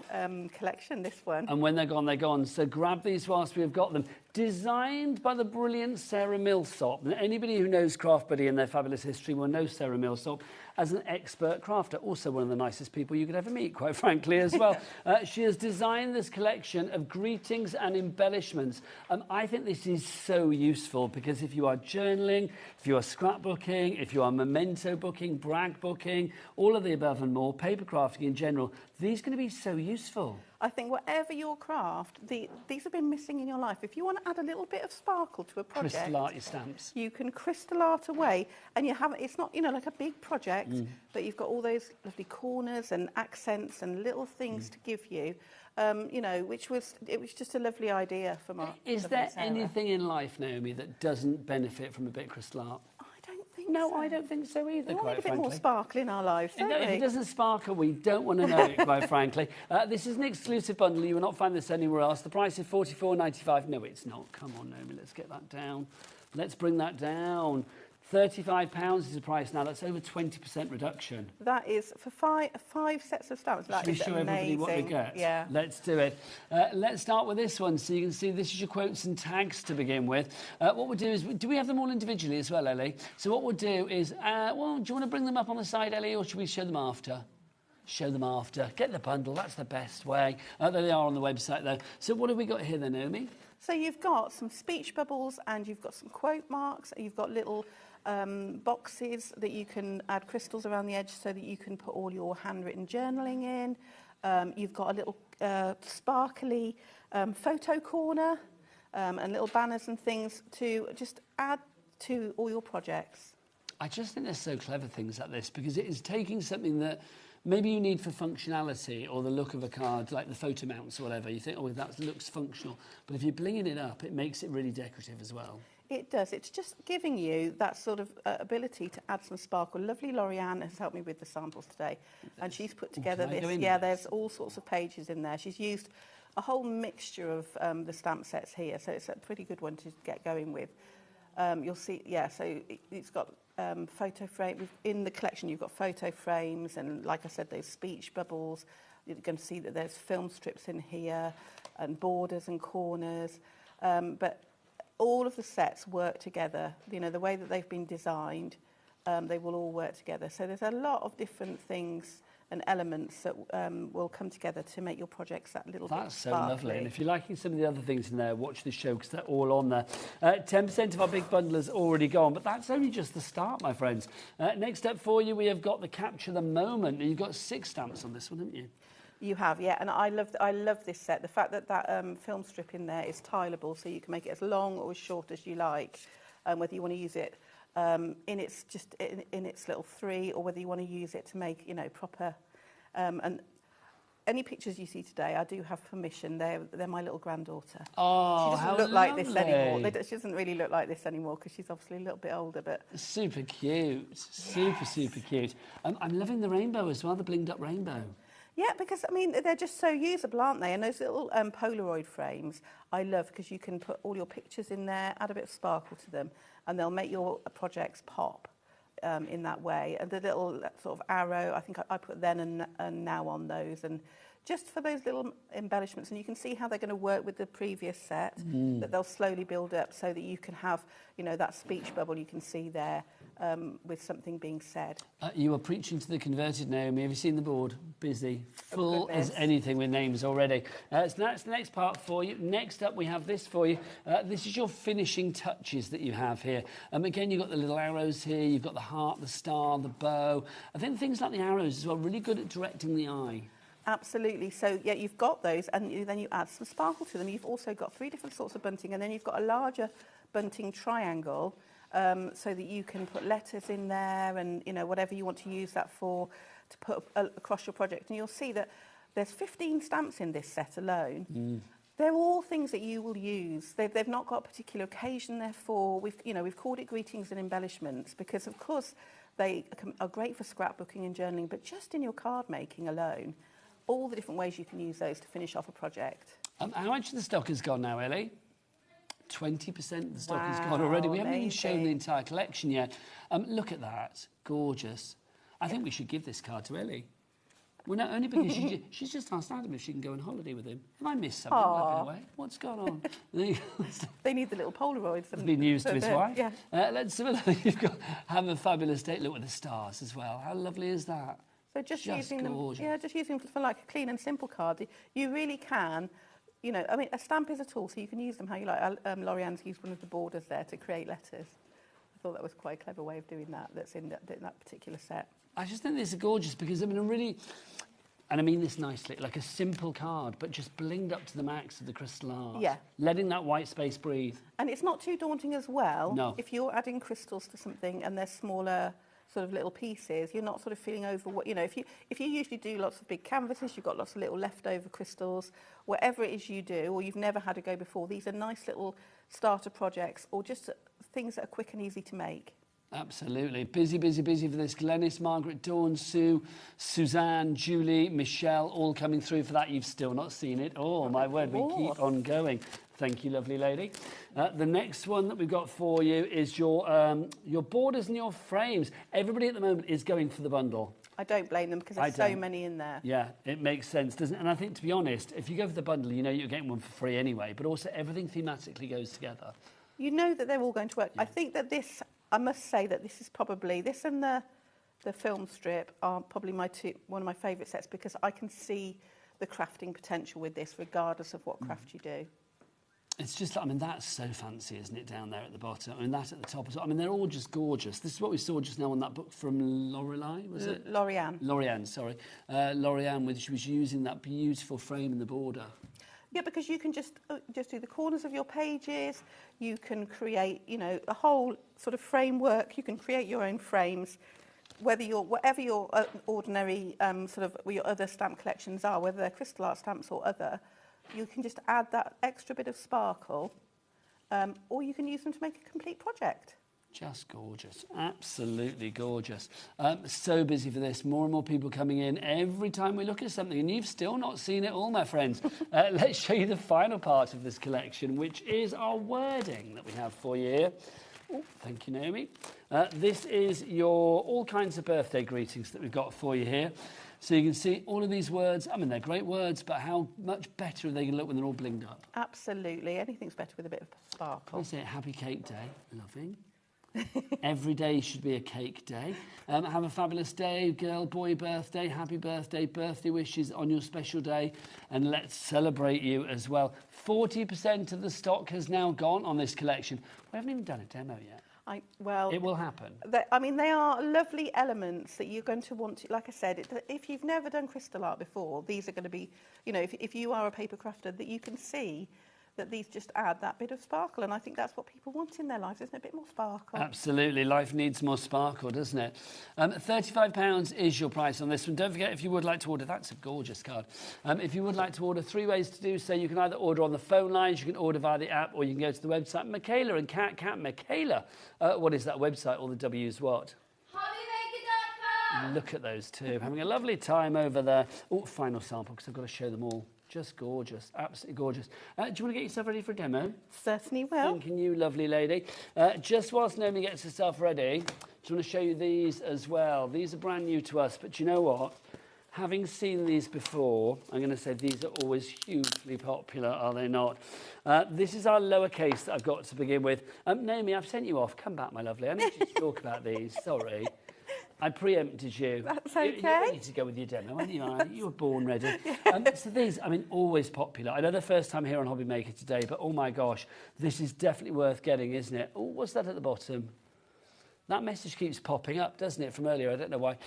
collection, this one. And when they're gone, they're gone. So grab these whilst we've got them. Designed by the brilliant Sarah Millsop. And anybody who knows Craft Buddy and their fabulous history will know Sarah Millsop as an expert crafter. Also one of the nicest people you could ever meet, quite frankly, as well. She has designed this collection of greetings and embellishments. I think this is so useful because if you are journaling, if you are scrapbooking, if you are memento booking, brag booking, all of the above and more, paper crafting in general, these are going to be so useful. I think whatever your craft, these have been missing in your life. If you want to add a little bit of sparkle to a project, crystal art your stamps. You can crystal art away, and you have it's not like a big project, but you've got all those lovely corners and accents and little things to give you. Which was just a lovely idea from our. Is there anything in life, Naomi, that doesn't benefit from a bit of crystal art? No, I don't think so either, we quite want a bit frankly. more sparkle in our lives, don't we? If it doesn't sparkle, we don't want to know it, quite frankly. This is an exclusive bundle. You will not find this anywhere else. The price is $44.95. No, it's not. Come on, Naomi, let's get that down. Let's bring that down. £35 is the price now. That's over 20% reduction. That is for five sets of stamps. That is show amazing. Everybody what they get? Yeah. Let's do it. Let's start with this one. So you can see this is your quotes and tags to begin with. What we'll do is, do we have them all individually as well, Ellie? So what we'll do is, do you want to bring them up on the side, Ellie, or should we show them after? Show them after. Get the bundle. That's the best way. There they are on the website, though. So what have we got here then, Naomi? So you've got some speech bubbles and you've got some quote marks. You've got little boxes that you can add crystals around the edge so that you can put all your handwritten journaling in. You've got a little sparkly photo corner and little banners and things to just add to all your projects. I just think they're so clever, things like this, because it is taking something that maybe you need for functionality or the look of a card, like the photo mounts or whatever. You think, oh, that looks functional. But if you're blinging it up, it makes it really decorative as well. It does. It's just giving you that sort of ability to add some sparkle. Lovely Lorianne has helped me with the samples today. And she's put together this. Yeah, there's all sorts of pages in there. She's used a whole mixture of the stamp sets here. So it's a pretty good one to get going with. You'll see, yeah, so it's got photo frame. In the collection, you've got photo frames and, like I said, those speech bubbles. You're going to see that there's film strips in here and borders and corners. But all of the sets work together. The way that they've been designed, they will all work together. So there's a lot of different things and elements that will come together to make your projects that little bit so sparkly. lovely. And if you're liking some of the other things in there, watch the show because they're all on there. 10% of our big bundle has already gone, but that's only just the start, my friends. Next up for you, we have got the Capture the Moment. You've got 6 stamps on this one, haven't you? You have, yeah, and I love this set. The fact that film strip in there is tileable, so you can make it as long or as short as you like, whether you want to use it in its little 3, or whether you want to use it to make proper. And any pictures you see today, I do have permission. They're my little granddaughter. Oh, she doesn't look like this anymore. She doesn't really look like this anymore because she's obviously a little bit older. But super cute, super cute. I'm loving the rainbow as well, the blinged up rainbow. Yeah, because, I mean, they're just so usable, aren't they? And those little Polaroid frames, I love, because you can put all your pictures in there, add a bit of sparkle to them, and they'll make your projects pop in that way. And the little sort of arrow, I think I put then and now on those, and just for those little embellishments. And you can see how they're going to work with the previous set, that they'll slowly build up so that you can have, you know, that speech bubble you can see there with something being said. You are preaching to the converted, Naomi. Have you seen the board? Busy, full as anything with names already. So that's the next part for you. Next up, we have this for you. This is your finishing touches that you have here. Again, you've got the little arrows here. You've got the heart, the star, the bow. I think things like the arrows as well, really good at directing the eye. Absolutely. So, yeah, you've got those, and then you add some sparkle to them. You've also got 3 different sorts of bunting, and then you've got a larger bunting triangle, so that you can put letters in there and, you know, whatever you want to use that for, to put across your project. And you'll see that there's 15 stamps in this set alone. They're all things that you will use. They've not got a particular occasion, therefore. We've called it greetings and embellishments because, of course, they are great for scrapbooking and journaling, but just in your card making alone, all the different ways you can use those to finish off a project. How much of the stock has gone now, Ellie? 20% of the stock has gone already. We haven't even shown the entire collection yet. Look at that. Gorgeous. I think we should give this card to Ellie. Well, not only because she's just asked Adam if she can go on holiday with him. Have I missed something? By the way, what's going on? They need the little Polaroids. It's been used to his wife. Yeah. Let's have a fabulous day. Look with the stars as well. How lovely is that? So just using them, just using them for like a clean and simple card. You really can, you know, I mean, a stamp is a tool, so you can use them how you like. Lorianne's used one of the borders there to create letters. I thought that was quite a clever way of doing that. That's in that particular set. I just think this is gorgeous because, I mean, and I mean this nicely, like a simple card, but just blinged up to the max of the crystal art. Yeah. Letting that white space breathe. And it's not too daunting as well. No. If you're adding crystals to something and they're smaller sort of little pieces, you're not sort of feeling over what, you know, if you usually do lots of big canvases, you've got lots of little leftover crystals, whatever it is you do, or you've never had a go before, these are nice little starter projects or just things that are quick and easy to make. Absolutely. Busy, busy, busy for this. Glenys, Margaret, Dawn, Sue, Suzanne, Julie, Michelle, all coming through for that. You've still not seen it. Oh, my word, we keep on going. Thank you, lovely lady. The next one that we've got for you is your borders and your frames. Everybody at the moment is going for the bundle. I don't blame them because there's so many in there. Yeah, it makes sense, doesn't it? And I think, to be honest, if you go for the bundle, you know you're getting one for free anyway, but also everything thematically goes together. You know that they're all going to work. Yeah. I think that this, I must say that this is probably, this and the film strip are probably one of my favourite sets because I can see the crafting potential with this regardless of what craft you do. It's just, I mean, that's so fancy, isn't it, down there at the bottom? I mean, that at the top as well. I mean, they're all just gorgeous. This is what we saw just now on that book from Lorelei, was it? Lorianne. Lorianne, sorry. Lorianne, she was using that beautiful frame in the border. Yeah, because you can just do the corners of your pages. You can create, you know, a whole sort of framework. You can create your own frames, whatever your ordinary your other stamp collections are, whether they're crystal art stamps or other. You can just add that extra bit of sparkle, or you can use them to make a complete project. Just gorgeous, absolutely gorgeous. So busy for this, more and more people coming in every time we look at something, and you've still not seen it all, my friends. Let's show you the final part of this collection, which is our wording that we have for you here. Oh, thank you, Naomi. This is your all kinds of birthday greetings that we've got for you here. So you can see all of these words. I mean, they're great words, but how much better are they going to look when they're all blinged up? Absolutely. Anything's better with a bit of sparkle. Can I say happy cake day? Loving. Every day should be a cake day. Have a fabulous day, girl, boy birthday, happy birthday, birthday wishes on your special day, and let's celebrate you as well. 40% of the stock has now gone on this collection. We haven't even done a demo yet. It will happen. They are lovely elements that you're going to want to, like I said, if you've never done crystal art before, these are going to be, you know, if you are a paper crafter, that you can see that these just add that bit of sparkle, and I think that's what people want in their lives, isn't it? A bit more sparkle. Absolutely. Life needs more sparkle, doesn't it? £35 is your price on this one. Don't forget, if you would like to order, that's a gorgeous card. If you would like to order, 3 ways to do so. You can either order on the phone lines, you can order via the app, or you can go to the website. Michaela and Cat Michaela. What is that website? All the W's what? HobbyMaker.com. Look at those two, having a lovely time over there. Oh, final sample, because I've got to show them all. Just gorgeous, absolutely gorgeous. Do you want to get yourself ready for a demo? Certainly will. Thanking you, lovely lady. Just whilst Naomi gets herself ready, just want to show you these as well. These are brand new to us, but you know what? Having seen these before, I'm going to say these are always hugely popular, are they not? This is our lowercase that I've got to begin with. Naomi, I've sent you off. Come back, my lovely. I need you to talk about these. Sorry. I preempted you. That's okay. You're ready to go with your demo, aren't you? You were born ready. So these, I mean, always popular. I know the first time here on HobbyMaker today, but oh my gosh, this is definitely worth getting, isn't it? Oh, what's that at the bottom? That message keeps popping up, doesn't it, from earlier? I don't know why.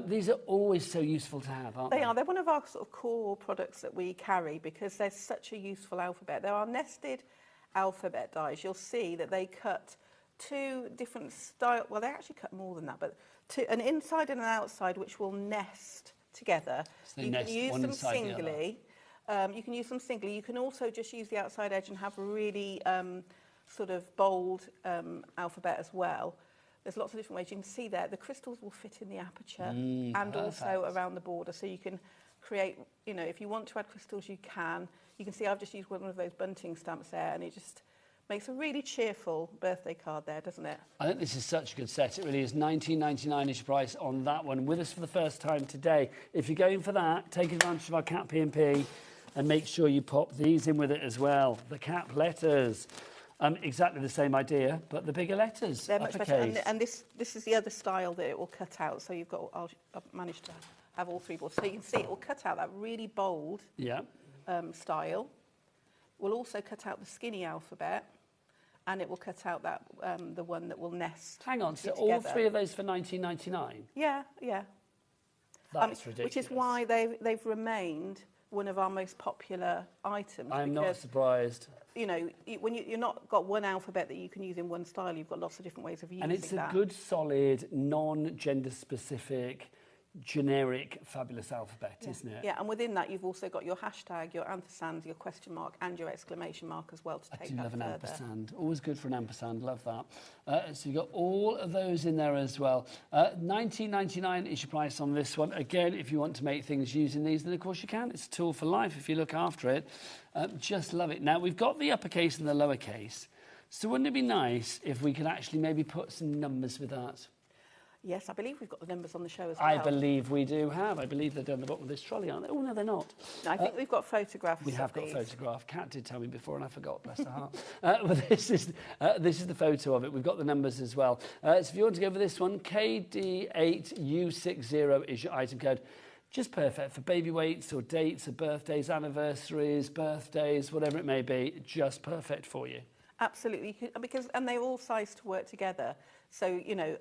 These are always so useful to have, aren't they? They are. They're one of our sort of core products that we carry because they're such a useful alphabet. There are nested alphabet dies. You'll see that they cut two different styles. Well, they actually cut more than that, but an inside and an outside which will nest together. So you can use them singly. You can use them singly. You can also just use the outside edge and have a really sort of bold alphabet as well. There's lots of different ways. You can see there, the crystals will fit in the aperture and perfect. also around the border. So you can create, you know, if you want to add crystals, you can. You can see I've just used one of those bunting stamps there, and it just makes a really cheerful birthday card there, doesn't it? I think this is such a good set. It really is. $19.99 is your price on that one. With us for the first time today. If you're going for that, take advantage of our Cap P&P and make sure you pop these in with it as well. The cap letters. Exactly the same idea, but the bigger letters. They're much better. And this is the other style that it will cut out. So you've got, I've managed to have all three boards. So you can see it will cut out that really bold style. We'll also cut out the skinny alphabet, and it will cut out that the one that will nest. Hang on, so all three of those for $19.99? Yeah, yeah. That's ridiculous. Which is why they've remained one of our most popular items. I'm not surprised. You know, when you're not got one alphabet that you can use in one style, you've got lots of different ways of using that. And it's a good, solid, non-gender specific, generic, fabulous alphabet, isn't it? Yeah, and within that, you've also got your hashtag, your ampersand, your question mark, and your exclamation mark as well to take that further. I do love an ampersand. Always good for an ampersand. Love that. So you've got all of those in there as well. $19.99 is your price on this one. Again, if you want to make things using these, then of course you can. It's a tool for life if you look after it. Just love it. Now, we've got the uppercase and the lowercase. So wouldn't it be nice if we could actually maybe put some numbers with that? Yes, I believe we've got the numbers on the show as well. I believe we do have. I believe they're down the bottom of this trolley, aren't they? Oh, no, they're not. No, I think we've got photographs. We have got a photograph. Kat did tell me before, and I forgot, bless her heart. Well, this is the photo of it. We've got the numbers as well. So if you want to go for this one, KD8U60 is your item code. Just perfect for baby weights or dates or birthdays, anniversaries, birthdays, whatever it may be. Just perfect for you. Absolutely, and they're all sized to work together. So, you know,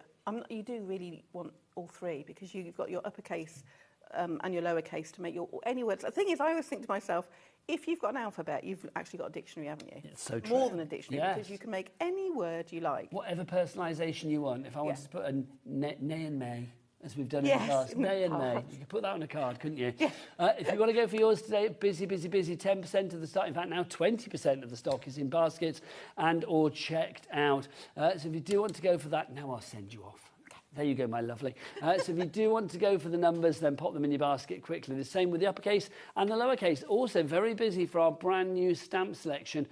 you do really want all three because you've got your uppercase and your lowercase to make any words. The thing is, I always think to myself, if you've got an alphabet, you've actually got a dictionary, haven't you? It's so true. More than a dictionary, because you can make any word you like. Whatever personalisation you want. If I wanted to put a nay and may, as we've done in the past, nay and may, you could put that on a card, couldn't you? Yeah. If you want to go for yours today, busy, 10% of the stock. In fact, now 20% of the stock is in baskets and or checked out. So if you do want to go for that, now I'll send you off. There you go, my lovely. So if you do want to go for the numbers, then pop them in your basket quickly. The same with the uppercase and the lowercase. Also very busy for our brand new stamp selection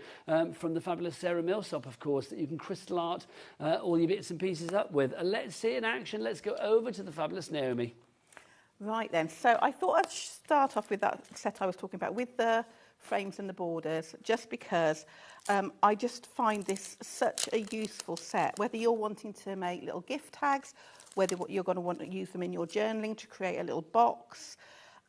from the fabulous Sarah Millsop, of course, that you can crystal art all your bits and pieces up with. Let's see it in action. Let's go over to the fabulous Naomi. Right then. So I thought I'd start off with that set I was talking about, with the frames and the borders, just because I just find this such a useful set, whether you're wanting to make little gift tags, whether you're going to want to use them in your journaling to create a little box.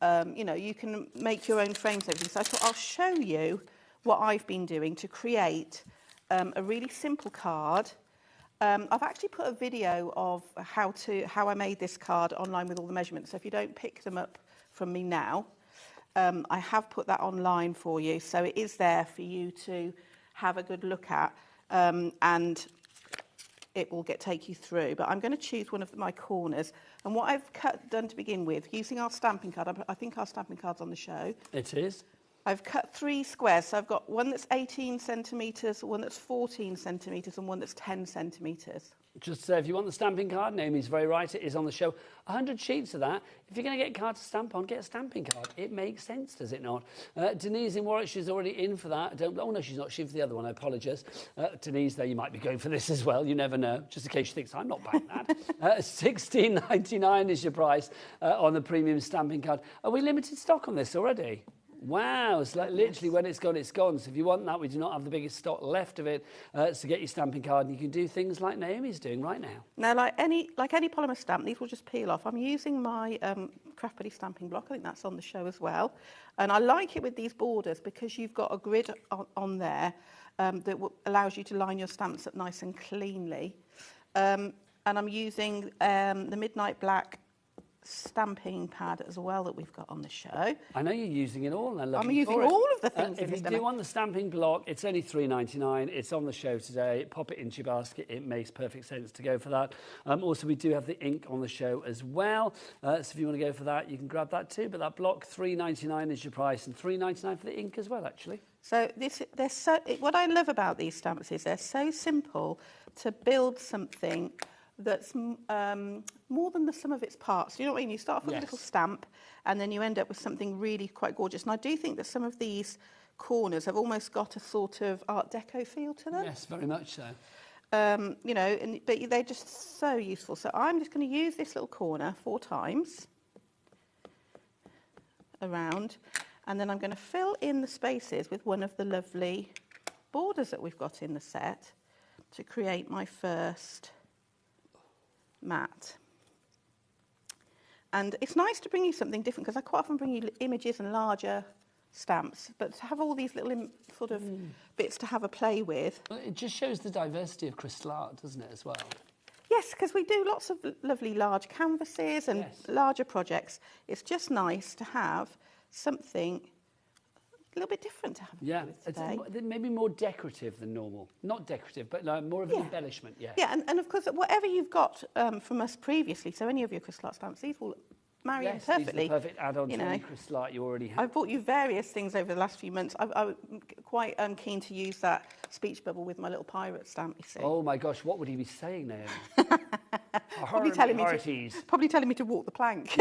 You know, you can make your own frames and everything. So I thought I'll show you what I've been doing to create a really simple card. I've actually put a video of how I made this card online with all the measurements. So if you don't pick them up from me now, I have put that online for you, so it is there for you to have a good look at, and it will take you through. But I'm going to choose one of my corners, and what I've done to begin with, using our stamping card, I think our stamping card's on the show. It is. I've cut 3 squares. So I've got one that's 18 centimetres, one that's 14 centimetres, and one that's 10 centimetres. Just if you want the stamping card, Naomi's very right, it is on the show. 100 sheets of that. If you're going to get a card to stamp on, get a stamping card. It makes sense, does it not? Denise in Warwickshire's already in for that. Oh, no, she's not. She's for the other one. I apologise. Denise, there, you might be going for this as well. You never know, just in case she thinks I'm not buying that. $16.99 is your price on the premium stamping card. Are we limited stock on this already? Wow, it's like literally when it's gone, it's gone. So if you want that, we do not have the biggest stock left of it. So get your stamping card and you can do things like Naomi's doing right now. Now, like any polymer stamp, these will just peel off. I'm using my Craftbuddy stamping block. I think that's on the show as well. And I like it with these borders because you've got a grid on there that allows you to line your stamps up nice and cleanly. And I'm using the Midnight Black stamping pad as well that we've got on the show. I know you're using it all. And I'm using all of the things. If you do want the stamping block, it's only $3.99. It's on the show today. Pop it into your basket. It makes perfect sense to go for that. Also, we do have the ink on the show as well. So if you want to go for that, you can grab that too. But that block, $3.99 is your price, and $3.99 for the ink as well, actually. So what I love about these stamps is they're so simple to build something that's more than the sum of its parts. You know what I mean? You start off with a little stamp and then you end up with something really quite gorgeous. And I do think that some of these corners have almost got a sort of Art Deco feel to them. Yes, very much so. You know, but they're just so useful. So I'm just going to use this little corner 4 times around, and then I'm going to fill in the spaces with one of the lovely borders that we've got in the set to create my first mat. And it's nice to bring you something different because I quite often bring you images and larger stamps, but to have all these little sort of bits to have a play with. Well, it just shows the diversity of crystal art, doesn't it, as well? Yes, because we do lots of lovely large canvases and larger projects. It's just nice to have something a little bit different to have with today. It's maybe more decorative than normal. Not decorative, but more of an embellishment, yes. Yeah, and of course, whatever you've got from us previously, so any of your crystal art stamps, these will marry in perfectly. These are the perfect add-on to any crystal art you already have. I've bought you various things over the last few months. I'm quite keen to use that speech bubble with my little pirate stamp, you see. Oh my gosh, what would he be saying now? Probably telling me to walk the plank.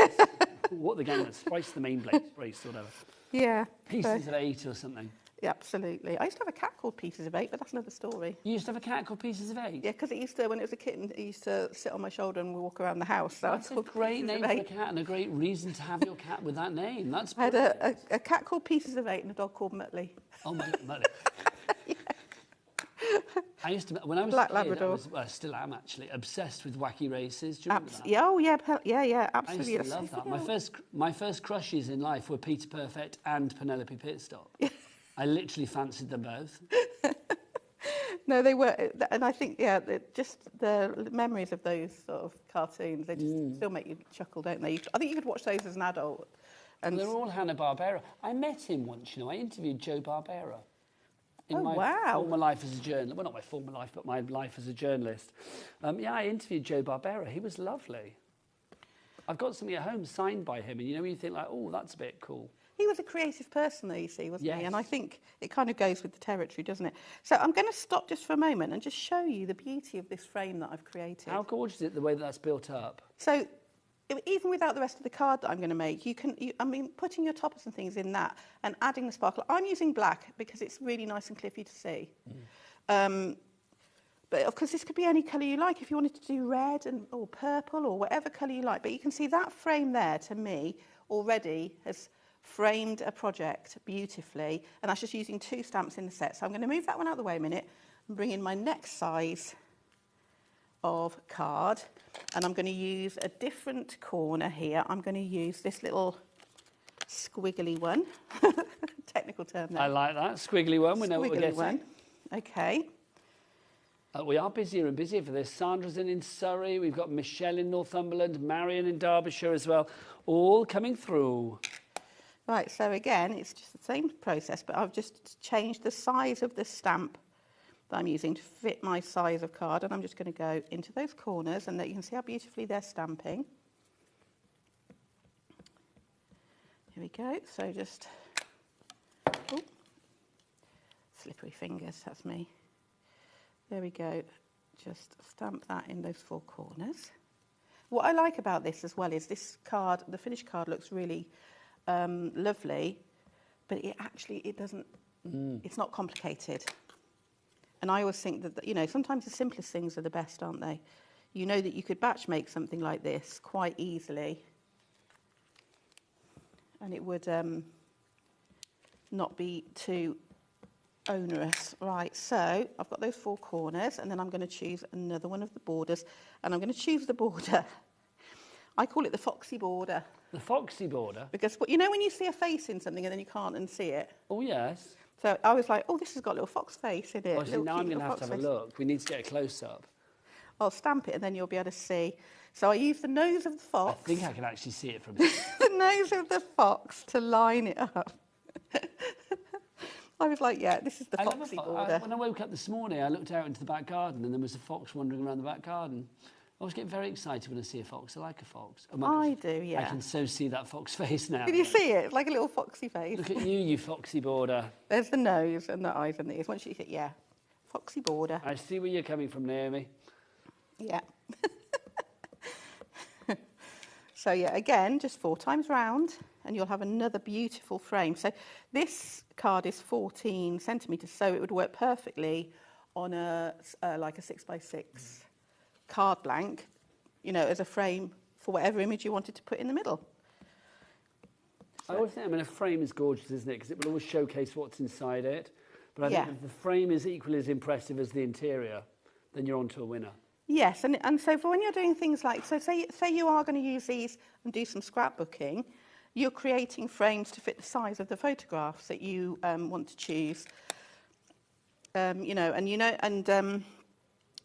Walk the gangway, splice the main blade, brace or whatever. Yeah. Pieces of 8 or something. Yeah, absolutely. I used to have a cat called Pieces of 8, but that's another story. You used to have a cat called Pieces of 8? Yeah, because it used to, when it was a kitten, it used to sit on my shoulder and walk around the house. So that's a great name for a cat and a great reason to have your cat with that name. That's I had a cat called Pieces of 8 and a dog called Muttley. Oh, my God, Muttley. I used to, when I was Black a kid, Labrador. I still am actually, obsessed with wacky races. Do you remember that? Yeah, oh, yeah, absolutely. I used to love that. My first crushes in life were Peter Perfect and Penelope Pitstop. I literally fancied them both. No, they were, and I think, just the memories of those sort of cartoons, they just still make you chuckle, don't they? I think you could watch those as an adult. And they're all Hanna-Barbera. I met him once, you know, I interviewed Joe Barbera. In my former life as a journalist. Well, not my former life, but my life as a journalist. I interviewed Joe Barbera. He was lovely. I've got something at home signed by him, and you know, you think like, oh, that's a bit cool. He was a creative person, though, you see, wasn't he? And I think it kind of goes with the territory, doesn't it? So I'm going to stop just for a moment and just show you the beauty of this frame that I've created. How gorgeous is it, the way that's built up? So even without the rest of the card that I'm going to make, putting your toppers and things in that and adding the sparkle. I'm using black because it's really nice and clear for you to see. But of course, this could be any colour you like. If you wanted to do red or purple or whatever colour you like. But you can see that frame there, to me, already has framed a project beautifully. And that's just using 2 stamps in the set. So I'm going to move that one out of the way a minute and bring in my next size of card, and I'm going to use a different corner here. I'm going to use this little squiggly one. Technical term there. I like that, squiggly one. We know what we're getting. One. Okay. We are busier and busier for this. Sandra's in Surrey. We've got Michelle in Northumberland, Marion in Derbyshire as well, all coming through. Right, so again, it's just the same process, but I've just changed the size of the stamp that I'm using to fit my size of card, and I'm just going to go into those corners, and that you can see how beautifully they're stamping. Here we go. So just slippery fingers, that's me. There we go. Just stamp that in those 4 corners. What I like about this as well is this card, the finished card looks really lovely, but it doesn't, it's not complicated. And I always think that, you know, sometimes the simplest things are the best, aren't they? You know that you could batch make something like this quite easily, and it would not be too onerous. Right, so I've got those 4 corners, and then I'm going to choose another one of the borders, and I'm going to choose the border. I call it the foxy border. The foxy border? Because, you know, when you see a face in something and then you can't unsee it? Oh, yes. So I was like, oh, this has got a little fox face in it. Oh, see, now I'm going to have a look. We need to get a close-up. I'll stamp it and then you'll be able to see. So I use the nose of the fox. I think I can actually see it from here. The nose of the fox to line it up. I was like, yeah, this is the foxy border. When I woke up this morning, I looked out into the back garden and there was a fox wandering around the back garden. I was getting very excited when I see a fox. I like a fox. I do, yeah. I can so see that fox face now. Can you see it? It's like a little foxy face. Look at you, you foxy border. There's the nose and the eyes and the ears. Once you see it, yeah. Foxy border. I see where you're coming from, Naomi. Yeah. So, yeah, again, just 4 times round, and you'll have another beautiful frame. So this card is 14 centimetres, so it would work perfectly on like a 6x6 card blank, you know, as a frame for whatever image you wanted to put in the middle. I always think, a frame is gorgeous, isn't it? Because it will always showcase what's inside it. But I think if the frame is equally as impressive as the interior, then you're on to a winner. Yes, and so for when you're doing things like, so say you are going to use these and do some scrapbooking, you're creating frames to fit the size of the photographs that you want to choose. You know,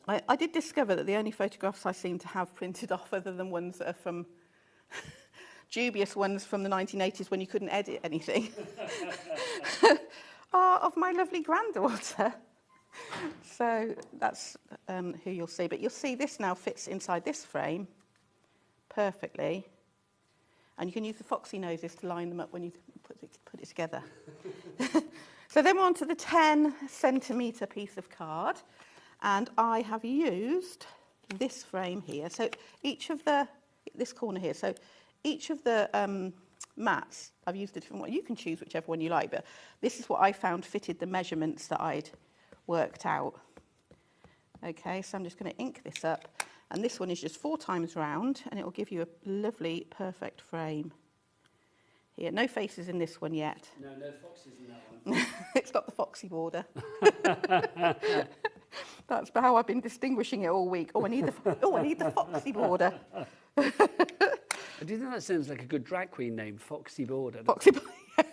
I did discover that the only photographs I seem to have printed off, other than ones that are from dubious ones from the 1980s when you couldn't edit anything, are of my lovely granddaughter. So that's who you'll see. But you'll see this now fits inside this frame perfectly. And you can use the foxy noses to line them up when you put it together. So then we're on to the 10 centimetre piece of card. And I have used this frame here. So each of this corner here. So each of the mats, I've used a different one. You can choose whichever one you like. But this is what I found fitted the measurements that I'd worked out. Okay, so I'm just going to ink this up, and this one is just 4 times round, and it will give you a lovely, perfect frame. Here, no faces in this one yet. No foxes in that one. It's got the foxy border. That's how I've been distinguishing it all week. I need the foxy border. Do you think that sounds like a good drag queen name, Foxy Border? Foxy Border.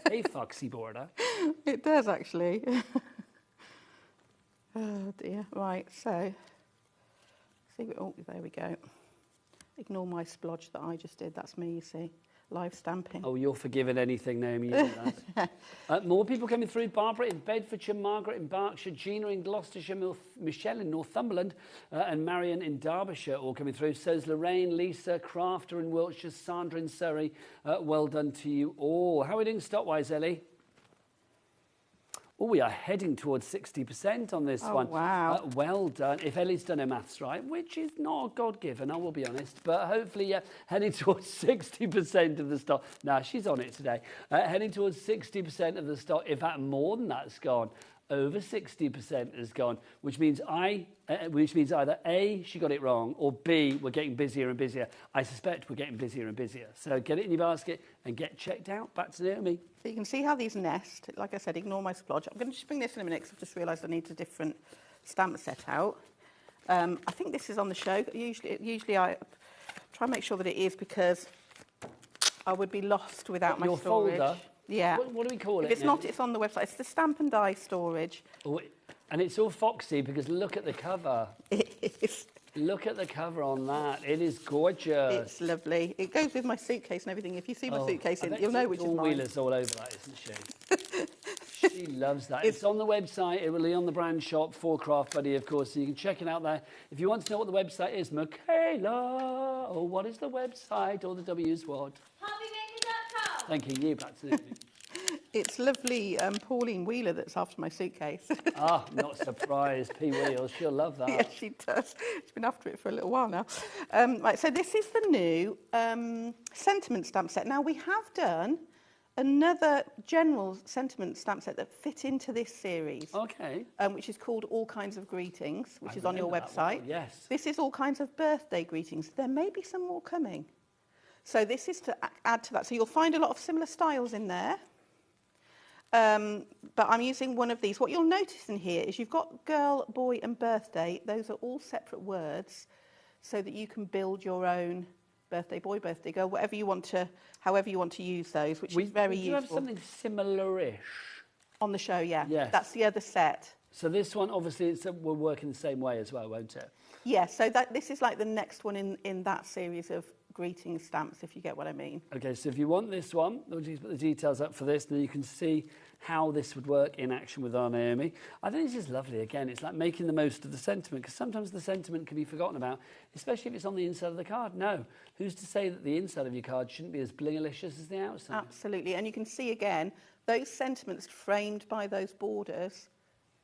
Hey, Foxy Border. It does, actually. Oh dear. Right, so there we go. Ignore my splodge that I just did. That's me, you see. Live stamping. Oh, you're forgiven anything, Naomi. You know that. More people coming through. Barbara in Bedfordshire, Margaret in Berkshire, Gina in Gloucestershire, Michelle in Northumberland, and Marion in Derbyshire all coming through. So's Lorraine, Lisa, Crafter in Wiltshire, Sandra in Surrey. Well done to you all. How are we doing stop-wise, Ellie? Oh, we are heading towards 60% on this one. Wow. Well done. If Ellie's done her maths right, which is not God-given, I will be honest, but hopefully heading towards 60% of the stock. No, she's on it today. Heading towards 60% of the stock. In fact, more than that's gone. Over 60% has gone, which means either A, she got it wrong, or B, we're getting busier and busier. I suspect we're getting busier and busier. So get it in your basket and get checked out. Back to Naomi. So you can see how these nest. Like I said, ignore my splodge. I'm going to just bring this in a minute because I've just realised I need a different stamp set out. I think this is on the show. Usually I try and make sure that it is, because I would be lost without my storage. Folder? Yeah. What do we call it? If it's not, it's on the website. It's the stamp and die storage. Oh, and it's all foxy because look at the cover. It is. Look at the cover on that. It is gorgeous. It's lovely. It goes with my suitcase and everything. If you see my suitcase in, you'll know which is mine. Wheelers all over that, isn't she? She loves that. It's on the website. It will be on the brand shop for Craft Buddy, of course, so you can check it out there. If you want to know what the website is, Michaela, or what is the website? All the W's what? HobbyMaker.com. Thank you. Back to Naomi. It's lovely Pauline Wheeler that's after my suitcase. Ah, not surprised. P. Wheels, she'll love that. Yes, she does. She's been after it for a little while now. Right, so this is the new sentiment stamp set. Now, we have done another general sentiment stamp set that fit into this series. Okay. Which is called All Kinds of Greetings, which is on your remember that website. one, yes. This is All Kinds of Birthday Greetings. There may be some more coming. So this is to add to that. So you'll find a lot of similar styles in there. But I'm using one of these. What you'll notice in here is you've got girl, boy and birthday. Those are all separate words so that you can build your own birthday boy, birthday girl, whatever you want to, however you want to use those, which is very useful. You have something similar-ish. On the show, yeah. Yes. That's the other set. So this one, obviously, will work in the same way as well, won't it? Yeah, so this is like the next one in that series of greeting stamps, if you get what I mean. Okay, so if you want this one, we'll just put the details up for this, and then you can see how this would work in action with our Naomi. I think this is lovely. Again, it's like making the most of the sentiment, because sometimes the sentiment can be forgotten about, especially if it's on the inside of the card. No, who's to say that the inside of your card shouldn't be as blingalicious as the outside? Absolutely, and you can see again, those sentiments framed by those borders,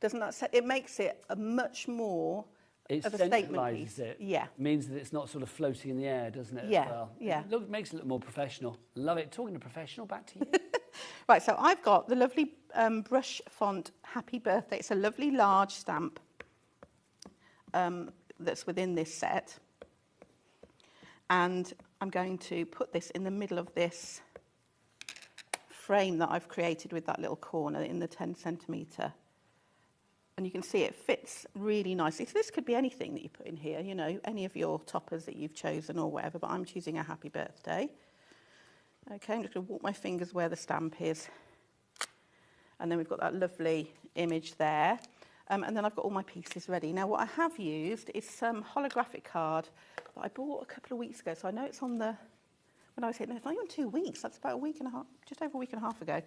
doesn't that say, it makes it a much more It of a statement piece. centralises it. Yeah. Means that it's not sort of floating in the air, doesn't it? Yeah, As well? yeah. It makes it look more professional. Love it. Talking to professional, back to you. Right, so I've got the lovely brush font Happy Birthday. It's a lovely large stamp that's within this set. And I'm going to put this in the middle of this frame that I've created with that little corner in the 10 centimetre. And you can see it fits really nicely. So this could be anything that you put in here, you know, any of your toppers that you've chosen or whatever, but I'm choosing a Happy Birthday. Okay, I'm just going to walk my fingers where the stamp is. And then we've got that lovely image there. And then I've got all my pieces ready. Now, what I have used is some holographic card that I bought a couple of weeks ago. So I know it's on the, when I was here, no, it's not even 2 weeks. That's about a week and a half, just over a week and a half ago.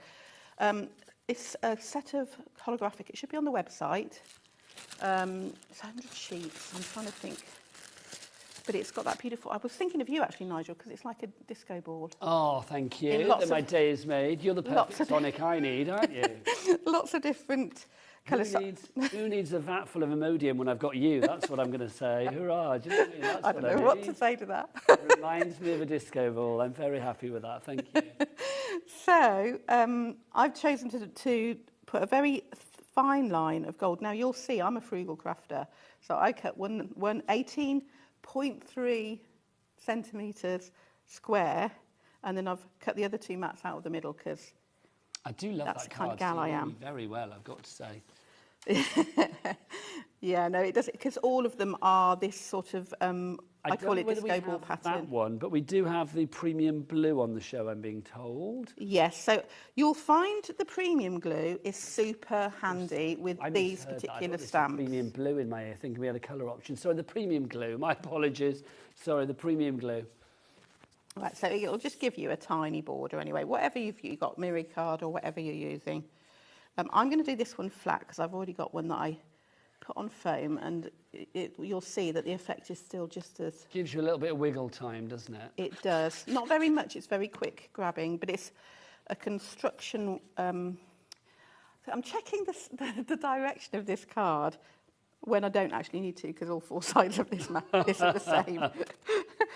It's a set of holographic. It should be on the website. It's 100 sheets. I'm trying to think. But it's got that beautiful... I was thinking of you, actually, Nigel, because it's like a disco ball. Oh, thank you. That my day is made. You're the perfect tonic I need, aren't you? Lots of different colours. Who needs a vat full of Imodium when I've got you? That's what I'm going to say. Hurrah. Do you know what I mean? That's I don't know what to say to that. It reminds me of a disco ball. I'm very happy with that. Thank you. So, I've chosen to put a very fine line of gold. Now, you'll see I'm a frugal crafter. So I cut one 18.3 centimetres square, and then I've cut the other two mats out of the middle because I do love that's that the kind of card gal I am. very well, I've got to say. Yeah, no, it does, because all of them are this sort of, I call it disco ball pattern. That one, but we do have the premium blue on the show, I'm being told. Yes, so you'll find the premium glue is super handy with these particular stamps. Premium blue in my ear, thinking we had a colour option. Sorry, the premium glue. My apologies. Sorry, the premium glue. Right, so it'll just give you a tiny border anyway, whatever you've got, mirror card or whatever you're using. I'm going to do this one flat because I've already got one that I put on foam, and you'll see that the effect is still just as... Gives you a little bit of wiggle time, doesn't it? It does. Not very much, it's very quick grabbing, but it's a construction... so I'm checking the direction of this card when I don't actually need to, because all four sides of this map are the same.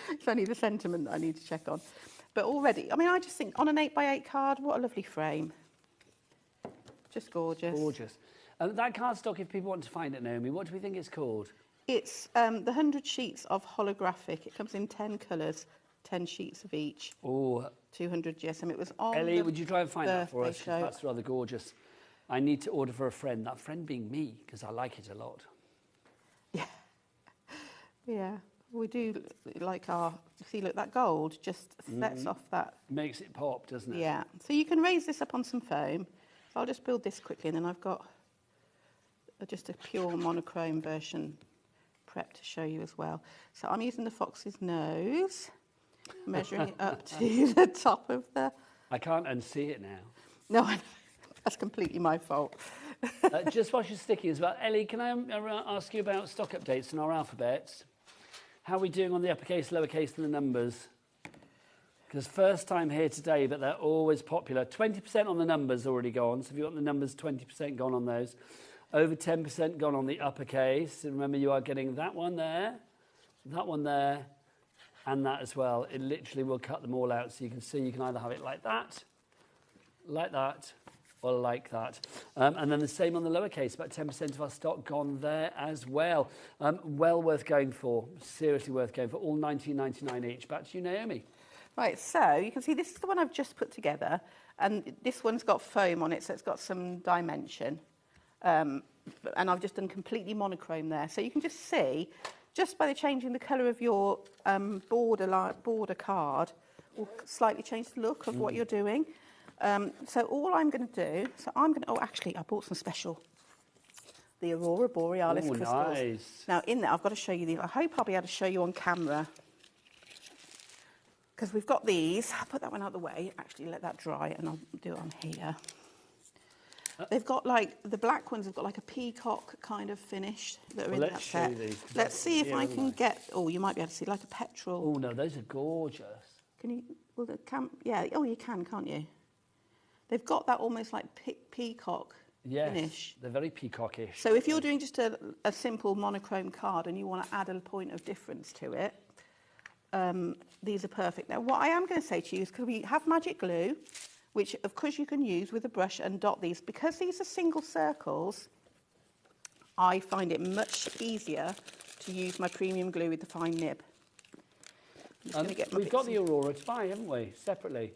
It's only the sentiment that I need to check on. But already, I mean, I just think on an 8x8 card, what a lovely frame. Just gorgeous. Gorgeous. That cardstock, if people want to find it, Naomi, what do we think it's called? It's the 100 sheets of holographic. It comes in 10 colours, 10 sheets of each. Oh. 200 GSM. It was on Ellie, would you try and find that for us? Show. That's rather gorgeous. I need to order for a friend, that friend being me, because I like it a lot. Yeah. Yeah. We do like our... See, look, that gold just sets off that... Makes it pop, doesn't it? Yeah. So you can raise this up on some foam. So I'll just build this quickly, and then I've got just a pure monochrome version prep to show you as well. So I'm using the fox's nose, measuring it up to the top of the... I can't unsee it now. No, I know. That's completely my fault. Just while she's sticking as well, Ellie, can I ask you about stock updates in our alphabets? How are we doing on the uppercase, lowercase and the numbers? Because first time here today, but they're always popular. 20% on the numbers already gone. So if you want the numbers, 20% gone on those. Over 10% gone on the uppercase. And remember, you are getting that one there, and that as well. It literally will cut them all out. So you can see you can either have it like that, or like that. And then the same on the lowercase, about 10% of our stock gone there as well. Well worth going for, seriously worth going for, all $19.99 each. Back to you, Naomi. Right, so you can see this is the one I've just put together, and this one's got foam on it, so it's got some dimension. And I've just done completely monochrome there. So you can just see, just by the changing the colour of your border card, will slightly change the look of what you're doing. So all I'm going to do, oh, actually, I bought some special, the Aurora Borealis crystals. Nice. Now, in there, I've got to show you these. I hope I'll be able to show you on camera. Because we've got these. I'll put that one out of the way. Actually, let that dry, and I'll do it on here. They've got, like, the black ones have got, like, a peacock kind of finish that are in that set. Let's see if I can get... Oh, you might be able to see, like a petrol. Oh, no, those are gorgeous. Can you... Well, yeah, oh, you can, can't you? They've got that almost like peacock finish. They're very peacockish. So if you're doing just a simple monochrome card and you want to add a point of difference to it, these are perfect. Now, what I am going to say to you is, because we have magic glue, which, of course, you can use with a brush and dot these. Because these are single circles, I find it much easier to use my premium glue with the fine nib. We've got the Aurora to buy, haven't we, separately?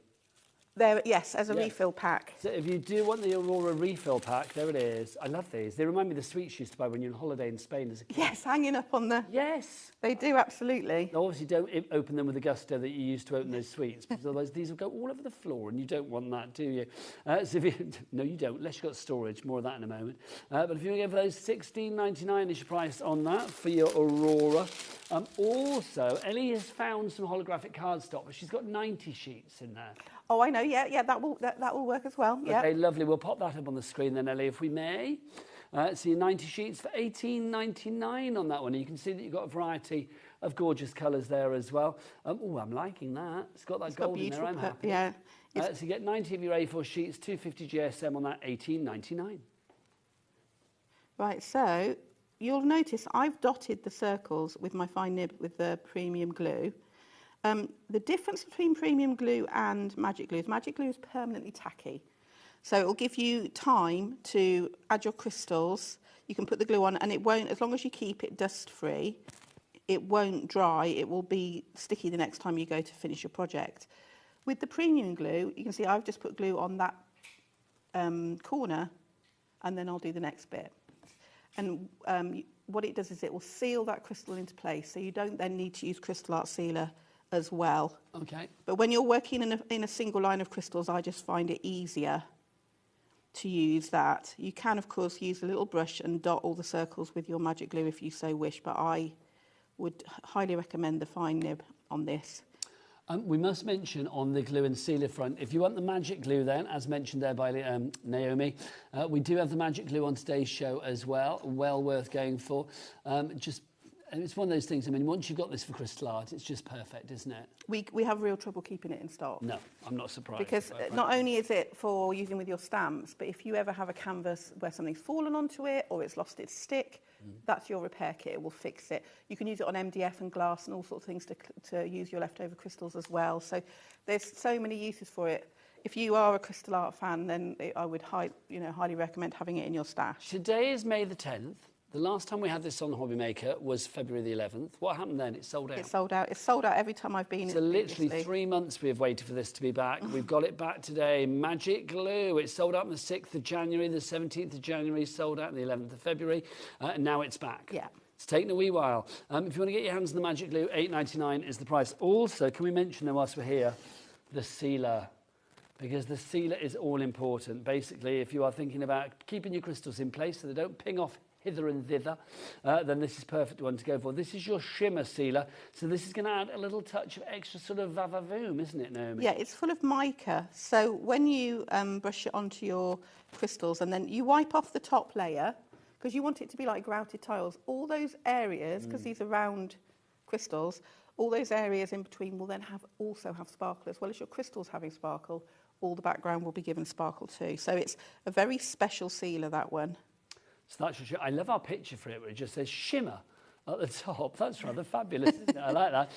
There, yes, as a refill pack. So if you do want the Aurora refill pack, there it is. I love these. They remind me of the sweets you used to buy when you were on holiday in Spain as a kid. Yes, hanging up on the... Yes. They do, absolutely. Obviously, don't open them with the gusto that you used to open those sweets, because otherwise these will go all over the floor, and you don't want that, do you? So if you... No, you don't, unless you've got storage. More of that in a moment. But if you want to go for those, $16.99 is your price on that for your Aurora. Also, Ellie has found some holographic cardstock, but she's got 90 sheets in there. Oh, I know, yeah, that will work as well, yeah. Okay, lovely. We'll pop that up on the screen then, Ellie, if we may. So your 90 sheets for $18.99 on that one. You can see that you've got a variety of gorgeous colours there as well. Oh, I'm liking that. It's got that gold in there, I'm happy. Yeah. So you get 90 of your A4 sheets, 250 GSM on that, $18.99. Right, so you'll notice I've dotted the circles with my fine nib with the premium glue. The difference between premium glue and magic glue is permanently tacky. So it will give you time to add your crystals. You can put the glue on and it won't, as long as you keep it dust-free, it won't dry. It will be sticky the next time you go to finish your project. With the premium glue, you can see I've just put glue on that corner and then I'll do the next bit. And what it does is it will seal that crystal into place, so you don't then need to use crystal art sealer as well. Okay. But when you're working in a single line of crystals, I just find it easier to use that. You can, of course, use a little brush and dot all the circles with your magic glue if you so wish, but I would highly recommend the fine nib on this. We must mention on the glue and sealer front, if you want the magic glue then, as mentioned there by Naomi, we do have the magic glue on today's show as well, well worth going for. And it's one of those things, I mean, once you've got this for crystal art, it's just perfect, isn't it? We have real trouble keeping it in stock. No, I'm not surprised. Because not only is it for using with your stamps, but if you ever have a canvas where something's fallen onto it or it's lost its stick, that's your repair kit. It will fix it. You can use it on MDF and glass and all sorts of things to use your leftover crystals as well. So there's so many uses for it. If you are a crystal art fan, then I would highly recommend having it in your stash. Today is May the 10th. The last time we had this on HobbyMaker was February the 11th. What happened then? It sold out. It sold out. It's sold out every time I've been. So literally 3 months we have waited for this to be back. We've got it back today. Magic glue. It sold out on the 6th of January, the 17th of January, sold out on the 11th of February. And now it's back. Yeah. It's taken a wee while. If you want to get your hands on the magic glue, $8.99 is the price. Also, can we mention then whilst we're here, the sealer? Because the sealer is all important. Basically, if you are thinking about keeping your crystals in place so they don't ping off hither and thither, then this is perfect one to go for. This is your shimmer sealer, so this is going to add a little touch of extra sort of va-va-voom, isn't it, Naomi? Yeah, it's full of mica, so when you brush it onto your crystals and then you wipe off the top layer, because you want it to be like grouted tiles, all those areas, because these are round crystals, all those areas in between will then also have sparkle, as well as your crystals having sparkle. All the background will be given sparkle too. So it's a very special sealer, that one. So that's I love our picture for it, where it just says shimmer at the top. That's rather fabulous, isn't it? I like that.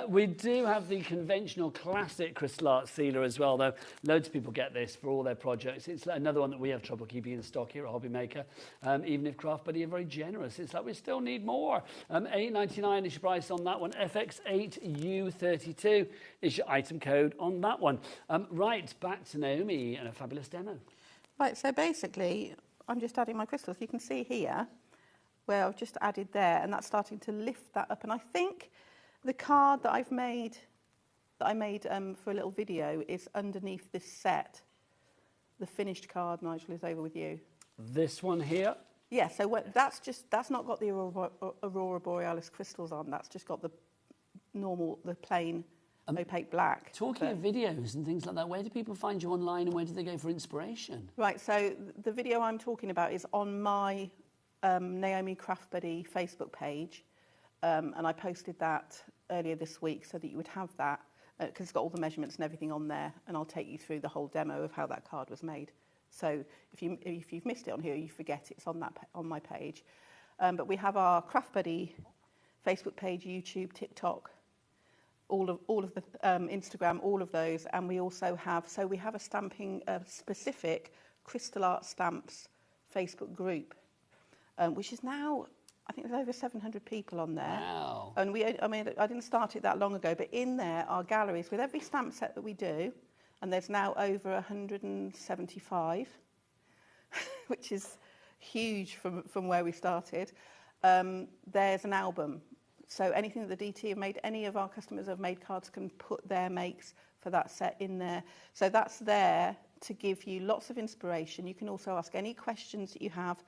We do have the conventional classic crystal art sealer as well, though. Loads of people get this for all their projects. It's another one that we have trouble keeping in stock here at HobbyMaker. Even if Craft Buddy are very generous, it's like we still need more. $8.99 is your price on that one. FX8U32 is your item code on that one. Right, back to Naomi and a fabulous demo. Right, so basically, I'm just adding my crystals. You can see here where I've just added there, and that's starting to lift that up. And I think the card that I made for a little video is underneath this set. The finished card, Nigel, is over with you. This one here? Yeah, so that's not got the Aurora Borealis crystals on. That's just got the plain opaque black. Talking of videos and things like that, where do people find you online and where do they go for inspiration? Right, so the video I'm talking about is on my Naomi Craft Buddy Facebook page, and I posted that earlier this week so that you would have that, because it's got all the measurements and everything on there, and I'll take you through the whole demo of how that card was made. So if you've missed it on here, you forget it's on my page. But we have our Craft Buddy Facebook page, YouTube, TikTok, all of the Instagram, all of those, and we also have a stamping specific crystal art stamps Facebook group. Which is now, I think there's over 700 people on there. Wow. And I didn't start it that long ago, but in there are galleries with every stamp set that we do, and there's now over 175, which is huge from where we started. There's an album. So anything that the DT have made, any of our customers have made cards can put their makes for that set in there. So that's there to give you lots of inspiration. You can also ask any questions that you have.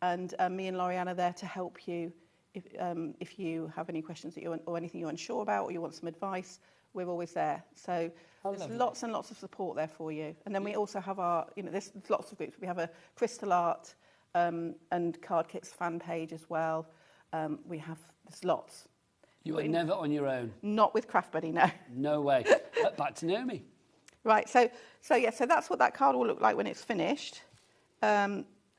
And me and Lorianne are there to help you if you have any questions that or anything you're unsure about or you want some advice. We're always there. So there's lots and lots of support there for you. And then we also have there's lots of groups. We have a crystal art and card kits fan page as well. There's lots. You are never on your own. Not with Craft Buddy, no. No way. Back to Naomi. Right. So that's what that card will look like when it's finished.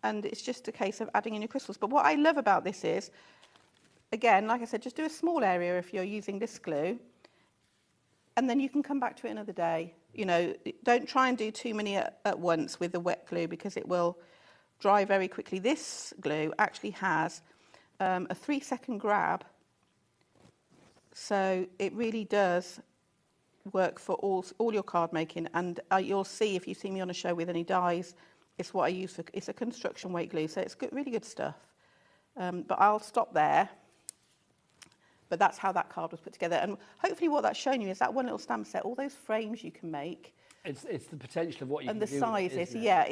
And it's just a case of adding in your crystals. But what I love about this is, again, like I said, just do a small area if you're using this glue, and then you can come back to it another day. Don't try and do too many at once with the wet glue because it will dry very quickly. This glue actually has a 3-second grab, so it really does work for all your card making. And you'll see if you see me on a show with any dies, it's what I use for. It's a construction weight glue, so it's good, really good stuff. But I'll stop there. But that's how that card was put together. And hopefully what that's shown you is that one little stamp set, all those frames you can make. It's the potential of what you can do. And the sizes, yeah.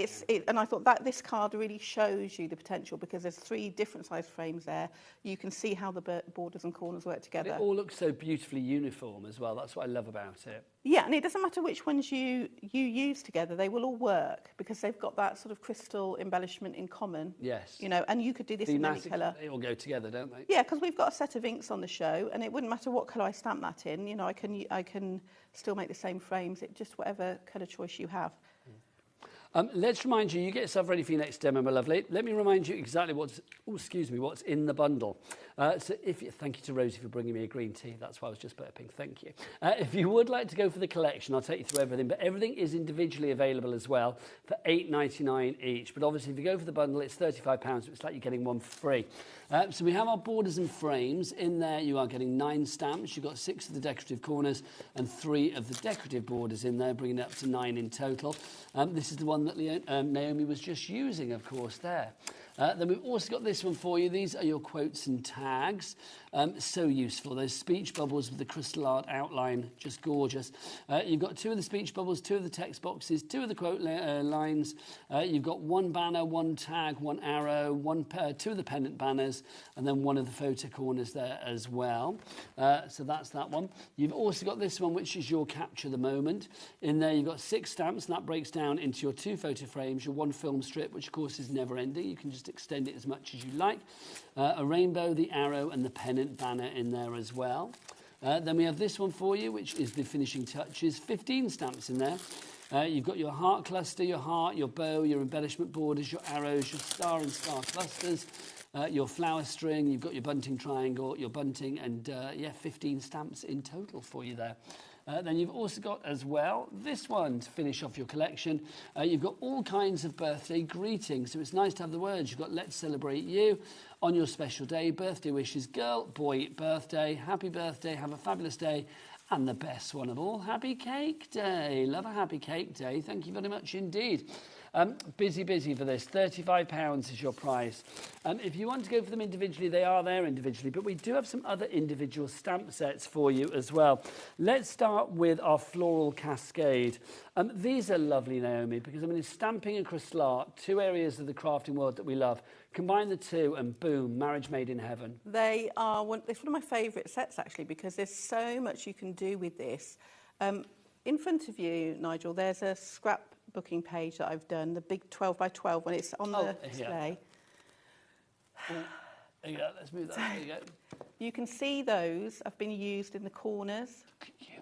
And I thought that this card really shows you the potential because there's 3 different size frames there. You can see how the borders and corners work together. And it all looks so beautifully uniform as well. That's what I love about it. Yeah, and it doesn't matter which ones you use together, they will all work because they've got that sort of crystal embellishment in common. Yes. And you could do this in any colour. They all go together, don't they? Yeah, because we've got a set of inks on the show, and it wouldn't matter what colour I stamp that in. I can still make the same frames. It just whatever colour choice you have. Let's remind you, you get yourself ready for your next demo, my lovely. Let me remind you exactly what's in the bundle. Thank you to Rosie for bringing me a green tea. That's why I was just burping. Thank you. If you would like to go for the collection, I'll take you through everything. But everything is individually available as well for $8.99 each. But obviously, if you go for the bundle, it's £35. So it's like you're getting one for free. So we have our borders and frames. In there, you are getting 9 stamps. You've got 6 of the decorative corners and 3 of the decorative borders in there, bringing it up to 9 in total. This is the one that Naomi was just using, of course, there. Then we've also got this one for you. These are your quotes and tags. So useful. Those speech bubbles with the crystal art outline, just gorgeous. You've got 2 of the speech bubbles, 2 of the text boxes, 2 of the quote lines. You've got 1 banner, 1 tag, 1 arrow, 2 of the pendant banners, and then 1 of the photo corners there as well. So that's that one. You've also got this one, which is your capture the moment. In there, you've got 6 stamps, and that breaks down into your 2 photo frames, your 1 film strip, which of course is never ending. You can just extend it as much as you like. A rainbow, the arrow, and the pennant banner in there as well. Then we have this one for you, which is the finishing touches. 15 stamps in there. You've got your heart cluster, your heart, your bow, your embellishment borders, your arrows, your star and star clusters, your flower string, you've got your bunting triangle, your bunting, and yeah, 15 stamps in total for you there. Then you've also got as well this one to finish off your collection. You've got all kinds of birthday greetings, so it's nice to have the words. You've got let's celebrate you on your special day, birthday wishes, girl, boy, birthday, happy birthday, have a fabulous day, and the best one of all, happy cake day. Love a happy cake day. Thank you very much indeed. Busy for this. £35 is your price. If you want to go for them individually, they are there individually, but we do have some other individual stamp sets for you as well. Let's start with our floral cascade. These are lovely, Naomi, because I mean, it's stamping and crystal art, two areas of the crafting world that we love. Combine the two and boom, marriage made in heaven. It's one of my favourite sets actually, because there's so much you can do with this. In front of you, Nigel, there's a scrapbooking page that I've done, the big 12 by 12 when it's on the display. There you go, let's move that, there you go. You can see those have been used in the corners. Look at you.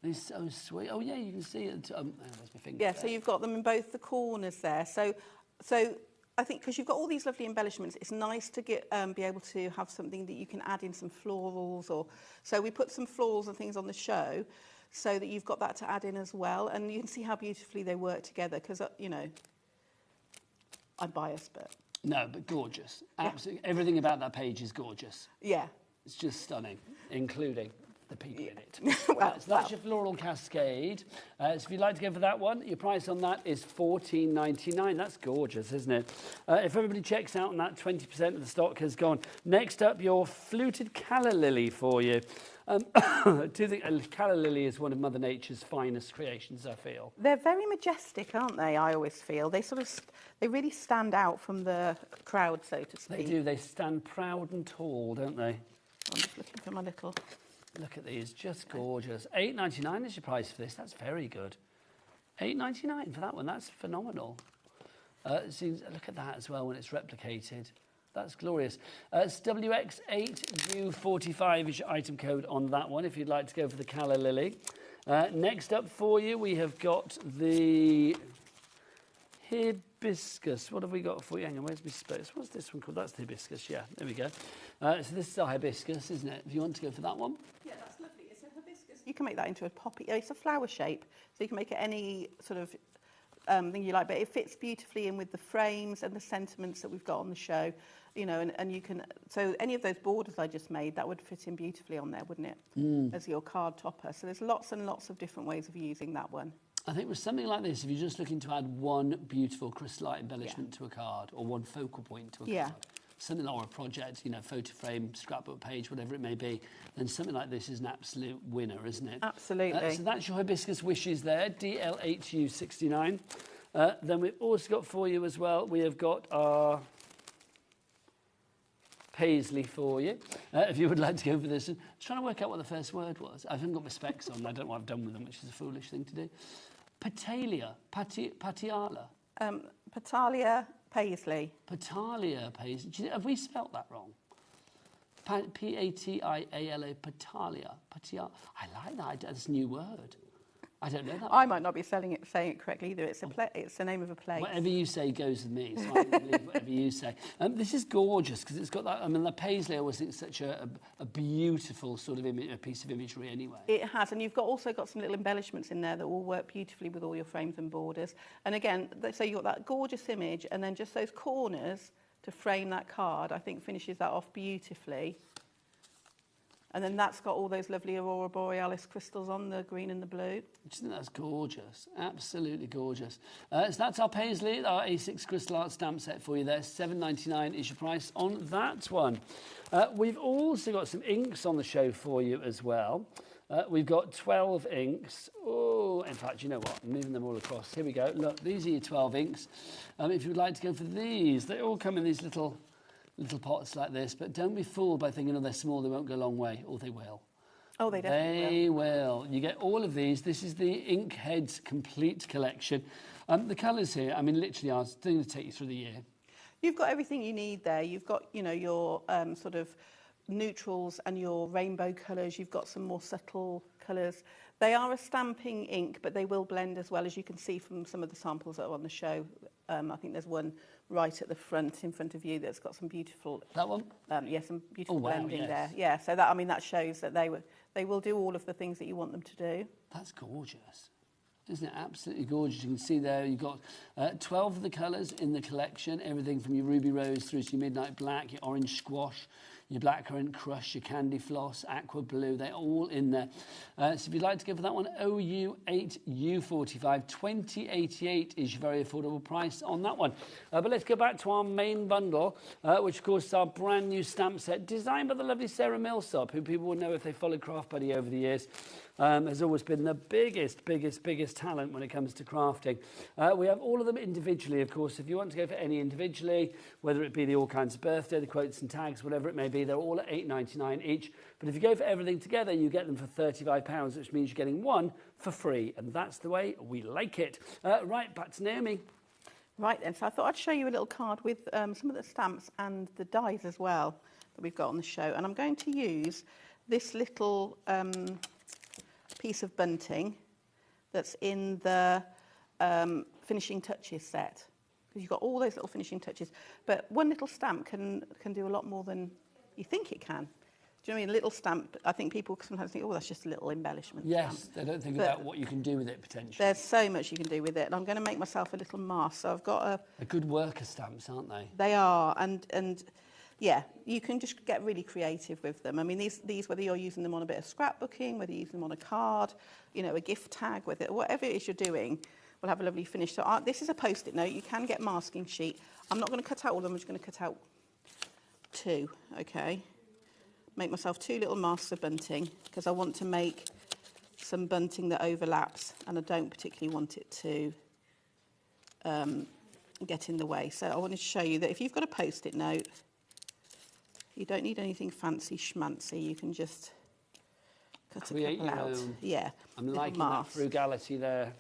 They're so sweet. Oh yeah, you can see it. There's my finger. Yeah, so you've got them in both the corners there. So I think because you've got all these lovely embellishments, it's nice to be able to have something that you can add in some florals, or so we put some florals and things on the show, so that you've got that to add in as well, and you can see how beautifully they work together. Because you know, I'm biased, but no, but gorgeous. Absolutely, everything about that page is gorgeous. Yeah, it's just stunning, including the people in it. So that's your floral cascade. So if you'd like to go for that one, your price on that is $14.99. That's gorgeous, isn't it? If everybody checks out on that, 20% of the stock has gone. Next up, your fluted calla lily for you. Calla lily is one of Mother Nature's finest creations, I feel. They're very majestic, aren't they? I always feel they they really stand out from the crowd, so to speak. They do. They stand proud and tall, don't they? I'm just looking for my little. Look at these, just gorgeous. $8.99 is your price for this. That's very good. $8.99 for that one. That's phenomenal. Look at that as well when it's replicated. That's glorious. It's WX8U45 is your item code on that one if you'd like to go for the calla lily. Next up for you, we have got the hibiscus. What have we got for you? Hang on, where's my space? What's this one called? That's the hibiscus, yeah. There we go. So this is our hibiscus, isn't it? If you want to go for that one. Yeah, that's lovely. It's a hibiscus. You can make that into a poppy. It's a flower shape, so you can make it any sort of thing you like, but it fits beautifully in with the frames and the sentiments that we've got on the show, you know, and you can, so any of those borders I just made, that would fit in beautifully on there, wouldn't it? As your card topper. So there's lots and lots of different ways of using that one. I think with something like this, if you're just looking to add one beautiful crystallite embellishment to a card, or one focal point to a card, something like a project, you know, photo frame, scrapbook page, whatever it may be, then something like this is an absolute winner, isn't it? Absolutely. So that's your hibiscus wishes there, DL8U69. Then we've also got for you as well, we have got our paisley for you, if you would like to go for this. I was trying to work out what the first word was. I haven't got my specs on, I don't know what I've done with them, which is a foolish thing to do. Patialia, Patalia Paisley. Patalia Paisley. Have we spelt that wrong? P-A-T-I-A-L-A, Patalia. I like that. That's a new word. I don't know that. I might not be saying it correctly either. It's the name of a place. Whatever you say goes with me, so I believe whatever you say. This is gorgeous because it's got that. I mean, the paisley I always think is such a beautiful sort of a piece of imagery anyway. It has, and you've also got some little embellishments in there that will work beautifully with all your frames and borders. And again, so you've got that gorgeous image, and then just those corners to frame that card, I think finishes that off beautifully. And then that's got all those lovely Aurora Borealis crystals on, the green and the blue. I just think that's gorgeous. Absolutely gorgeous. So that's our paisley, our A6 crystal art stamp set for you there. $7.99 is your price on that one. We've also got some inks on the show for you as well. We've got 12 inks. Oh, in fact, you know what? I'm moving them all across. Here we go. Look, these are your 12 inks. If you'd like to go for these, they all come in these little pots like this, but don't be fooled by thinking, oh, they're small, they won't go a long way. Or they will. Oh, they definitely will. You get all of these. This is the Ink Heads Complete Collection. The colours here, I mean, literally, I was going to take you through the year. You've got everything you need there. You've got, you know, your sort of neutrals and your rainbow colours. You've got some more subtle colours. They are a stamping ink, but they will blend as well, as you can see from some of the samples that are on the show. I think there's one right at the front, in front of you, that's got some beautiful... That one? Yes, some beautiful wow, blending yes. there. Yeah, so that, I mean, that shows that they will do all of the things that you want them to do. That's gorgeous. Isn't it absolutely gorgeous? You can see there you've got 12 of the colours in the collection, everything from your ruby rose through to your midnight black, your orange squash, your blackcurrant crush, your candy floss, aqua blue, they're all in there. So if you'd like to go for that one, OU8U45, 2088 is your very affordable price on that one. But let's go back to our main bundle, which of course is our brand new stamp set, designed by the lovely Sarah Millsop, who people will know if they followed Craft Buddy over the years. Has always been the biggest talent when it comes to crafting. We have all of them individually, of course. If you want to go for any individually, whether it be the all kinds of birthday, the quotes and tags, whatever it may be, they're all at $8.99 each. But if you go for everything together, you get them for £35, which means you're getting one for free. And that's the way we like it. Right, back to Naomi. Right then, so I thought I'd show you a little card with some of the stamps and the dies as well that we've got on the show. And I'm going to use this little... piece of bunting that's in the finishing touches set, because you've got all those little finishing touches, but one little stamp can do a lot more than you think it can. Do you know what I mean? A little stamp, I think people sometimes think, oh, that's just a little embellishment yes stamp. They don't think about what you can do with it potentially. There's so much you can do with it, and I'm going to make myself a little mask. So I've got a good worker stamps, aren't they? They are, and yeah, you can just get really creative with them. I mean, these whether you're using them on a bit of scrapbooking, whether you're using them on a card, you know, a gift tag with it, whatever it is you're doing, will have a lovely finish. So this is a post-it note. You can get masking sheet. I'm not going to cut out all of them. I'm just going to cut out 2, okay? Make myself 2 little masks of bunting, because I want to make some bunting that overlaps, and I don't particularly want it to get in the way. So I want to show you that if you've got a post-it note, you don't need anything fancy schmancy. You can just cut a couple out. Yeah. I'm liking that frugality there.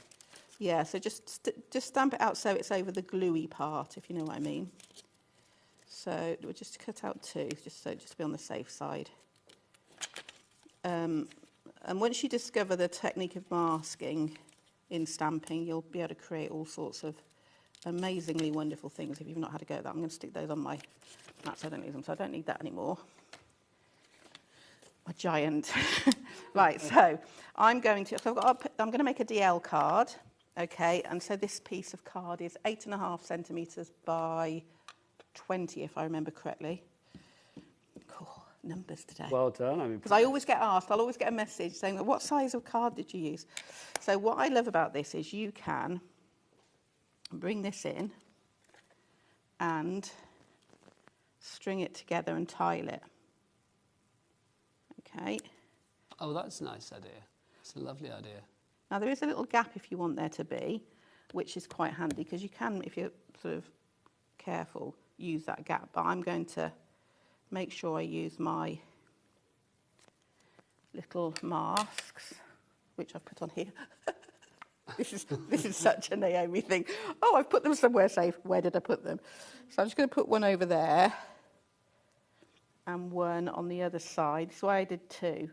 Yeah, so just stamp it out so it's over the gluey part, if you know what I mean. So we'll just cut out 2, just to be on the safe side. And once you discover the technique of masking in stamping, you'll be able to create all sorts of amazingly wonderful things if you've not had a go at that. I'm going to stick those on my mats. I don't use them, so I don't need that anymore. My giant. Right, so I'm going to make a DL card, okay, and so this piece of card is 8.5 centimetres by 20, if I remember correctly. Cool, numbers today. Well done. Because I always get asked, I'll always get a message saying, what size of card did you use? So what I love about this is you can bring this in and string it together and tile it. Okay. Oh, that's a nice idea. It's a lovely idea. Now there is a little gap if you want there to be, which is quite handy because you can, if you're sort of careful, use that gap. But I'm going to make sure I use my little masks, which I've put on here. This is such a Naomi thing. Oh, I've put them somewhere safe. Where did I put them? So I'm just going to put one over there and one on the other side. So I did 2.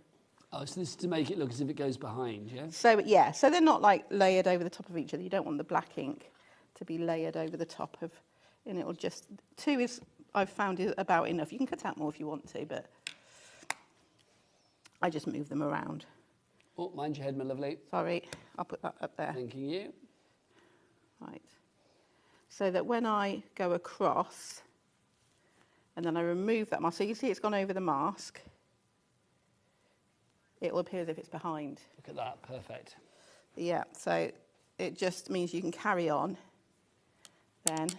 Oh, so this is to make it look as if it goes behind, yeah? So, yeah, so they're not like layered over the top of each other. You don't want the black ink to be layered over the top of, and it'll just, 2 is, I've found, is about enough. You can cut out more if you want to, but I just move them around. Oh, mind your head, my lovely. Sorry, I'll put that up there. Thanking you. Right. So that when I go across, and then I remove that mask, so you can see it's gone over the mask, it will appear as if it's behind. Look at that, perfect. Yeah, so it just means you can carry on then.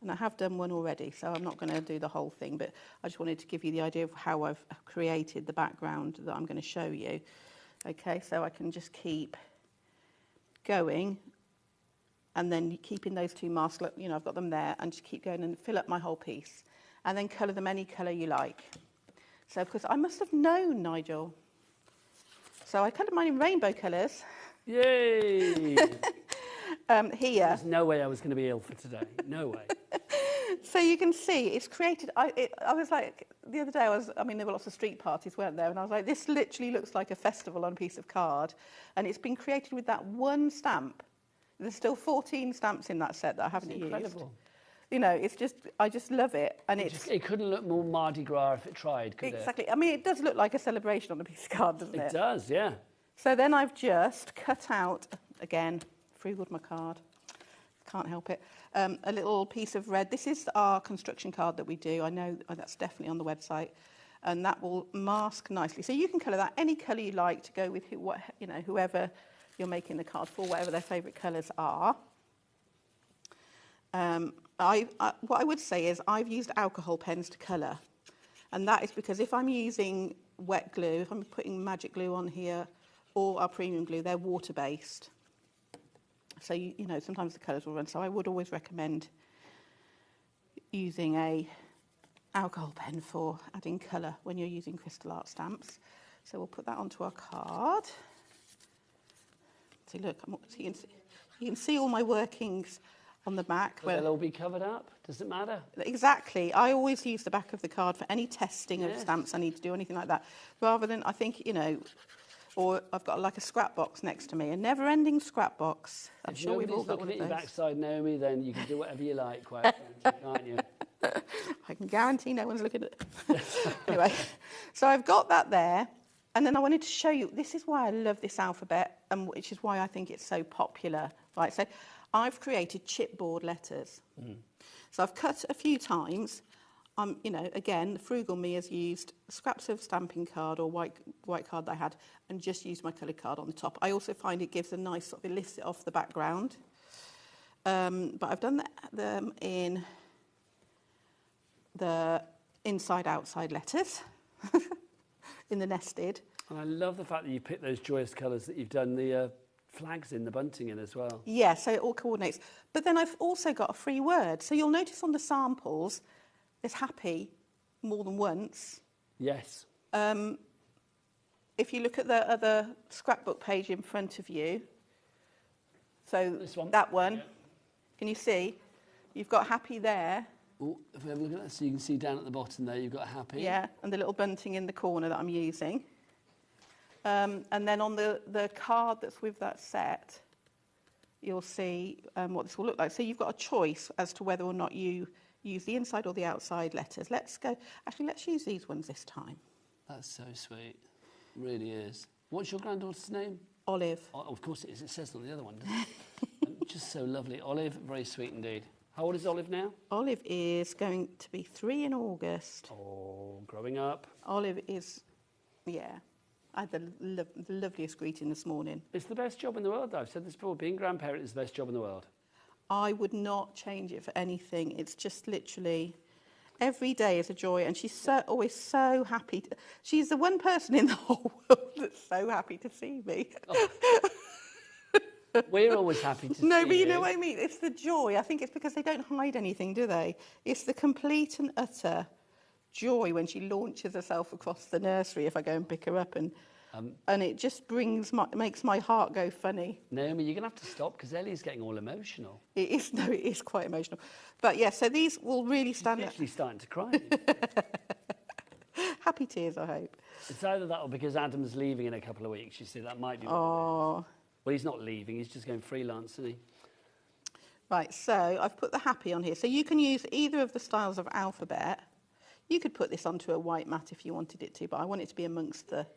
And I have done one already, so I'm not going to do the whole thing, but I just wanted to give you the idea of how I've created the background that I'm going to show you. Okay, so I can just keep going, and then keeping those 2 masks, look, you know, I've got them there, and just keep going and fill up my whole piece. And then colour them any colour you like. So, of course, I must have known, Nigel. So I coloured mine in rainbow colours. Yay! Here. There's no way I was going to be ill for today. No way. So you can see it's created. I was like, the other day, there were lots of street parties, weren't there? And I was like, this literally looks like a festival on a piece of card. And it's been created with that one stamp. There's still 14 stamps in that set that I haven't used. Incredible. You know, it's just, I just love it. And it couldn't look more Mardi Gras if it tried, could it? Exactly. I mean, it does look like a celebration on a piece of card, doesn't it? It does, yeah. So then I've just cut out, again, frugaled my card. Can't help it. A little piece of red. This is our construction card that we do. I know that's definitely on the website. And that will mask nicely. So you can colour that any colour you like to go with whoever you're making the card for, whatever their favourite colours are. What I would say is I've used alcohol pens to colour. And that is because if I'm using wet glue, if I'm putting magic glue on here or our premium glue, they're water-based. So, you know, sometimes the colours will run. So I would always recommend using a alcohol pen for adding colour when you're using crystal art stamps. So we'll put that onto our card. See, look, you can see all my workings on the back. They'll all be covered up? Does it matter? Exactly. I always use the back of the card for any testing of stamps I need to do, anything like that. Rather than, I think, you know, or I've got like a scrap box next to me, a never-ending scrap box. I'm sure we've all got one of those. If nobody's looking at your backside, Naomi, then you can do whatever you like, quite can't you? I can guarantee no one's looking at it. Anyway, so I've got that there. And then I wanted to show you, this is why I love this alphabet, and which is why I think it's so popular. Right, so I've created chipboard letters. So I've cut a few times. You know, again, the frugal me has used scraps of stamping card or white card that I had and just used my coloured card on the top. I also find it gives a nice sort of, it lifts it off the background. But I've done them in the inside-outside letters, in the nested. And I love the fact that you picked those joyous colours that you've done the flags in, the bunting in as well. Yeah, so it all coordinates. But then I've also got a free word. So you'll notice on the samples, there's happy more than once. Yes. If you look at the other scrapbook page in front of you, so this one. That one, can you see? You've got happy there. Oh, if we have a look at that, so you can see down at the bottom there, you've got happy. Yeah, and the little bunting in the corner that I'm using. And then on the card that's with that set, you'll see what this will look like. So you've got a choice as to whether or not you use the inside or the outside letters. Let's use these ones this time. That's so sweet. It really is. What's your granddaughter's name? Olive. Oh, of course it is. It says on the other one, doesn't it? Just so lovely. Olive, very sweet indeed. How old is Olive now? Olive is going to be 3 in August. Oh, growing up. Olive is, yeah. I had the loveliest greeting this morning. It's the best job in the world, though. I've said this before. Being grandparent is the best job in the world. I would not change it for anything. It's just literally every day is a joy, and she's always so happy. She's the one person in the whole world that's so happy to see me. Oh. We're always happy to see you. No, but you know what I mean? It's the joy. I think it's because they don't hide anything, do they? It's the complete and utter joy when she launches herself across the nursery if I go and pick her up, and it just makes my heart go funny. Naomi, you're going to have to stop because Ellie's getting all emotional. It is quite emotional. But yeah, so these will really stand out. She's actually starting to cry. Happy tears, I hope. It's either that or because Adam's leaving in a couple of weeks. You see, that might be. Oh. Well, he's not leaving. He's just going freelance, isn't he? Right, so I've put the happy on here. So you can use either of the styles of alphabet. You could put this onto a white mat if you wanted it to, but I want it to be amongst the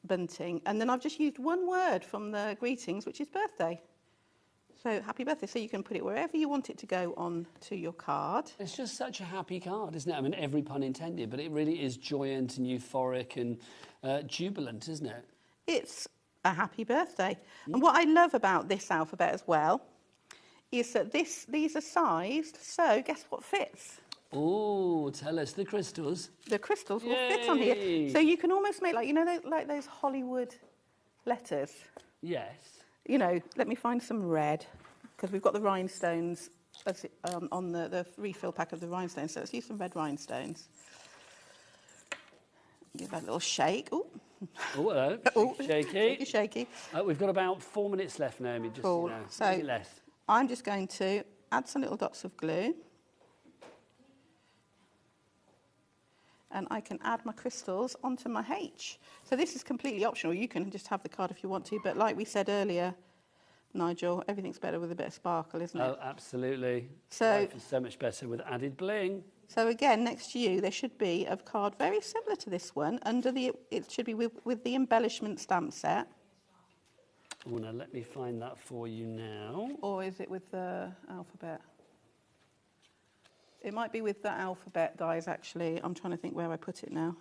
bunting. And then I've just used one word from the greetings, which is birthday. So happy birthday. So you can put it wherever you want it to go on to your card. It's just such a happy card, isn't it? I mean, every pun intended, but it really is joyant and euphoric and jubilant, isn't it? It's a happy birthday. And what I love about this alphabet as well is that these are sized, so guess what fits? Oh, tell us, the crystals. The crystals will fit on here. So you can almost make, like, you know, like those Hollywood letters? Yes. You know, let me find some red, because we've got the rhinestones on the refill pack of the rhinestones, so let's use some red rhinestones. Give that a little shake. Ooh. Oh, hello. Shaky. Shaky. We've got about 4 minutes left, Naomi, just cool. you know, So maybe less. I'm just going to add some little dots of glue. And I can add my crystals onto my H. So this is completely optional. You can just have the card if you want to, but like we said earlier, Nigel, everything's better with a bit of sparkle, isn't it? Oh, absolutely. So, life is so much better with added bling. So again, next to you, there should be a card very similar to this one. It should be with the embellishment stamp set. Oh, now let me find that for you now. Or is it with the alphabet? It might be with the alphabet dies, actually. I'm trying to think where I put it now.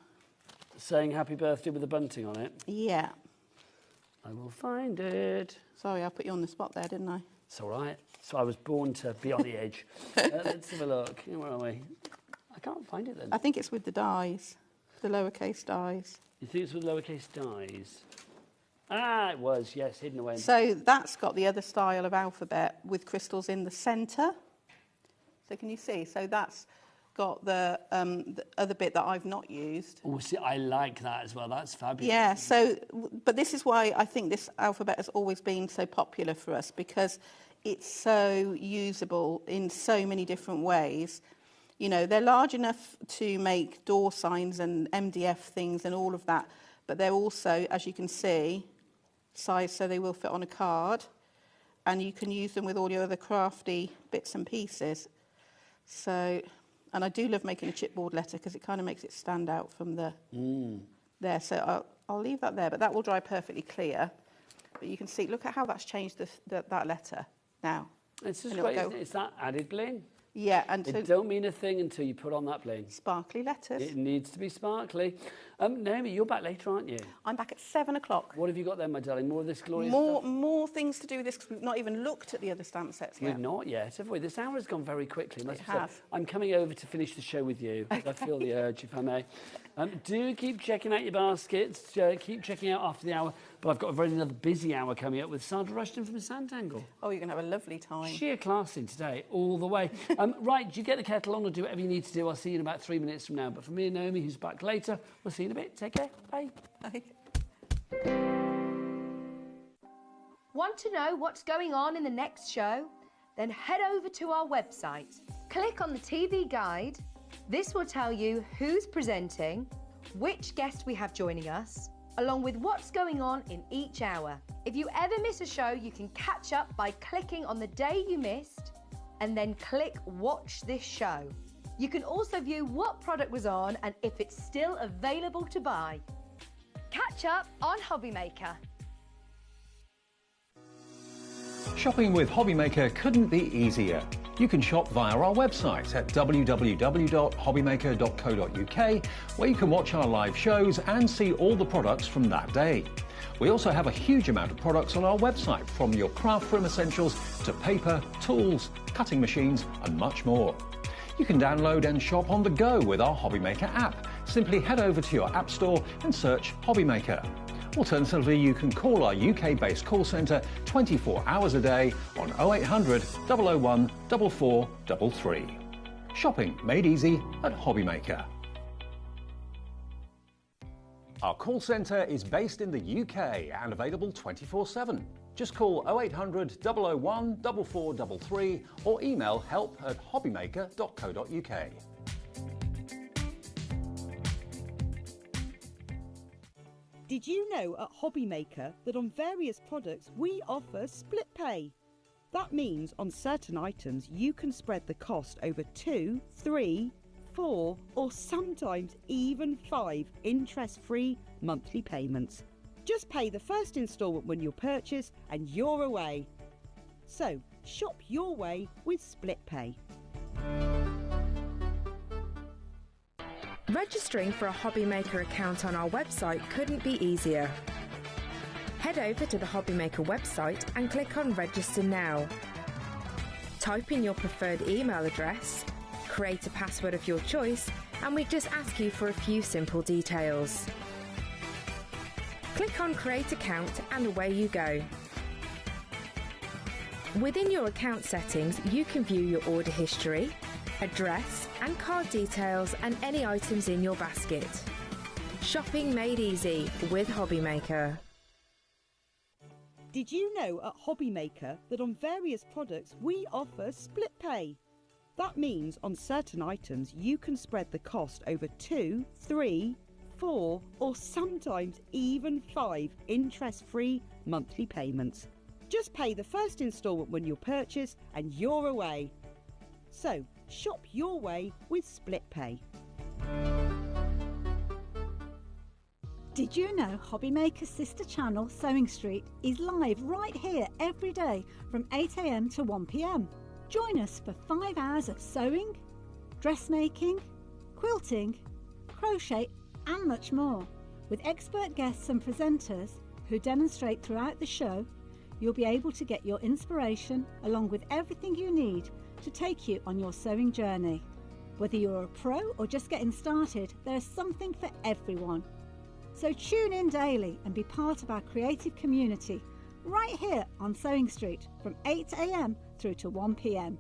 Saying happy birthday with a bunting on it? Yeah. I will find it. Sorry, I put you on the spot there, didn't I? It's all right. So I was born to be on the edge. Let's have a look. Where are we? I can't find it then. I think it's with the dies, the lowercase dies. You think it's with lowercase dies? Ah, it was, yes, hidden away. So that's got the other style of alphabet with crystals in the centre. So can you see? So that's got the other bit that I've not used. Oh, see, I like that as well. That's fabulous. Yeah, so, but this is why I think this alphabet has always been so popular for us, because it's so usable in so many different ways. You know, they're large enough to make door signs and MDF things and all of that, but they're also, as you can see, sized so they will fit on a card, and you can use them with all your other crafty bits and pieces. So, and I do love making a chipboard letter because it kind of makes it stand out from the there. So I'll leave that there, but that will dry perfectly clear. But you can see, look at how that's changed that letter now. It's just great, isn't it? It's that added bling. Yeah, and it don't mean a thing until you put on that bling. Sparkly letters. It needs to be sparkly. Naomi, you're back later, aren't you? I'm back at 7 o'clock. What have you got then, my darling? More of this glorious stuff? More more things to do with this, because we've not even looked at the other stamp sets yet. We've not yet, have we? This hour has gone very quickly. It has. I'm coming over to finish the show with you. I feel the urge, if I may. Do keep checking out your baskets. Keep checking out after the hour. But I've got another busy hour coming up with Sandra Rushton from Sangle. Oh, you're going to have a lovely time. Sheer class in today, all the way. Right, do you get the kettle on or do whatever you need to do? I'll see you in about 3 minutes from now. But for me and Naomi, who's back later, we'll see you in a bit. Take care. Bye. Bye. Want to know what's going on in the next show? Then head over to our website. Click on the TV guide. This will tell you who's presenting, which guest we have joining us, along with what's going on in each hour. If you ever miss a show, you can catch up by clicking on the day you missed and then click Watch This Show. You can also view what product was on and if it's still available to buy. Catch up on HobbyMaker. Shopping with HobbyMaker couldn't be easier. You can shop via our website at www.hobbymaker.co.uk, where you can watch our live shows and see all the products from that day. We also have a huge amount of products on our website, from your craft room essentials to paper, tools, cutting machines and much more. You can download and shop on the go with our HobbyMaker app. Simply head over to your app store and search HobbyMaker. Alternatively, you can call our UK-based call centre 24 hours a day on 0800 001 4433. Shopping made easy at HobbyMaker. Our call centre is based in the UK and available 24/7. Just call 0800 001 4433 or email help@hobbymaker.co.uk. Did you know at HobbyMaker that on various products we offer split pay? That means on certain items you can spread the cost over 2, 3, 4 or sometimes even 5 interest-free monthly payments. Just pay the first instalment when you purchase and you're away. So shop your way with split pay. Registering for a HobbyMaker account on our website couldn't be easier. Head over to the HobbyMaker website and click on Register Now. Type in your preferred email address, create a password of your choice, and we just ask you for a few simple details. Click on Create Account and away you go. Within your account settings, you can view your order history, address and card details and any items in your basket. Shopping made easy with HobbyMaker. Did you know at HobbyMaker that on various products we offer split pay? That means on certain items you can spread the cost over 2, 3, 4 or sometimes even 5 interest-free monthly payments. Just pay the first instalment when you purchase and you're away. So shop your way with split pay. Did you know HobbyMaker's sister channel, Sewing Street, is live right here every day from 8 AM to 1 PM? Join us for 5 hours of sewing, dressmaking, quilting, crochet and much more. With expert guests and presenters who demonstrate throughout the show, you'll be able to get your inspiration along with everything you need to take you on your sewing journey. Whether you're a pro or just getting started, there's something for everyone. So tune in daily and be part of our creative community right here on Sewing Street from 8 AM through to 1 PM.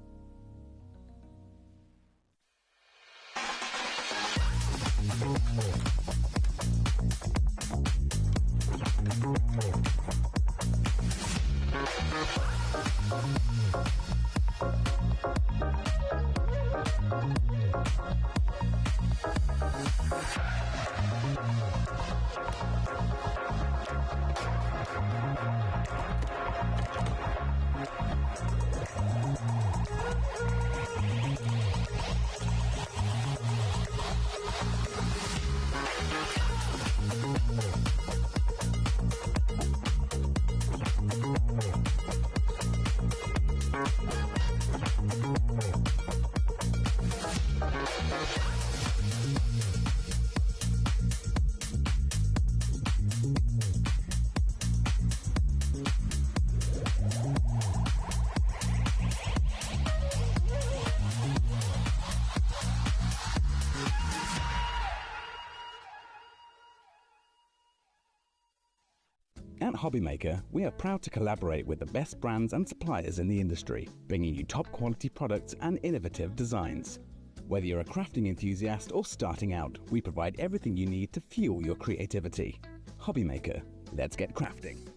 At HobbyMaker, we are proud to collaborate with the best brands and suppliers in the industry, bringing you top quality products and innovative designs. Whether you're a crafting enthusiast or starting out, we provide everything you need to fuel your creativity. HobbyMaker, let's get crafting.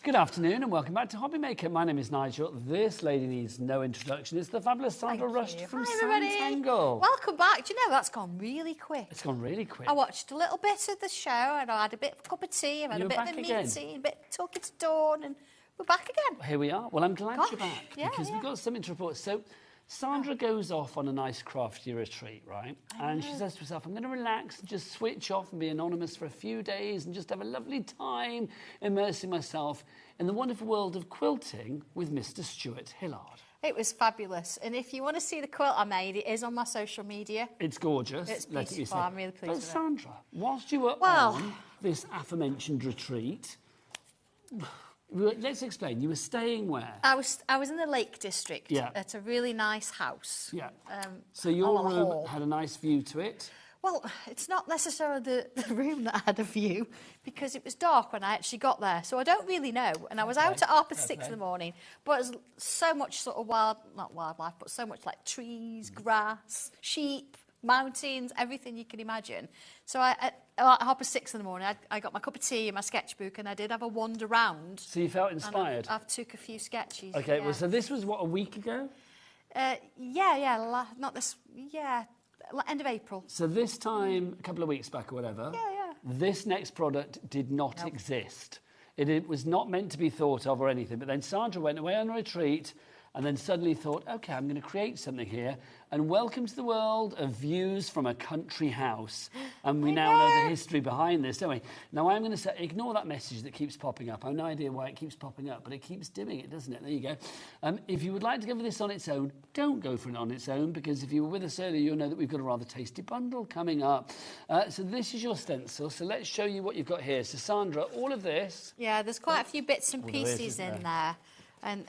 Good afternoon and welcome back to HobbyMaker. My name is Nigel. This lady needs no introduction. It's the fabulous Sandra Rush from Sangle. Welcome back. Do you know, that's gone really quick. It's gone really quick. I watched a little bit of the show and I had a bit of a cup of tea, I had a bit of a meeting, a bit of talking to Dawn, and we're back again. Here we are. Well, I'm glad you're back because we've got something to report. So Sandra goes off on a nice crafty retreat, right? And she says to herself, I'm going to relax and just switch off and be anonymous for a few days and just have a lovely time immersing myself in the wonderful world of quilting with Mr. Stuart Hillard. It was fabulous. And if you want to see the quilt I made, it is on my social media. It's gorgeous. It's beautiful. I'm really pleased with it. But Sandra, whilst you were on this aforementioned retreat, let's explain. You were staying where? I was in the Lake District at a really nice house. Yeah. So your room had a nice view to it? Well, it's not necessarily the room that had a view because it was dark when I actually got there. So I don't really know. And I was out at 6:30 in the morning, but it was so much sort of not wildlife, but so much like trees, grass, sheep, mountains, everything you can imagine. So at 6:30 in the morning, I got my cup of tea and my sketchbook and I did have a wander round. So you felt inspired? I took a few sketches. Okay, well, so this was, what, a week ago? End of April. So this time, a couple of weeks back or whatever, this next product did not exist. It was not meant to be thought of or anything, but then Sandra went away on a retreat and then suddenly thought, OK, I'm going to create something here. And welcome to the world of views from a country house. And we now know the history behind this, don't we? Now, I'm going to say, ignore that message that keeps popping up. I have no idea why it keeps popping up, but it keeps doing it, doesn't it? There you go. If you would like to go for this on its own, don't go for it on its own, because if you were with us earlier, you'll know that we've got a rather tasty bundle coming up. So this is your stencil. So let's show you what you've got here. So, Sandra, all of this... Yeah, there's quite a few bits and pieces in there. And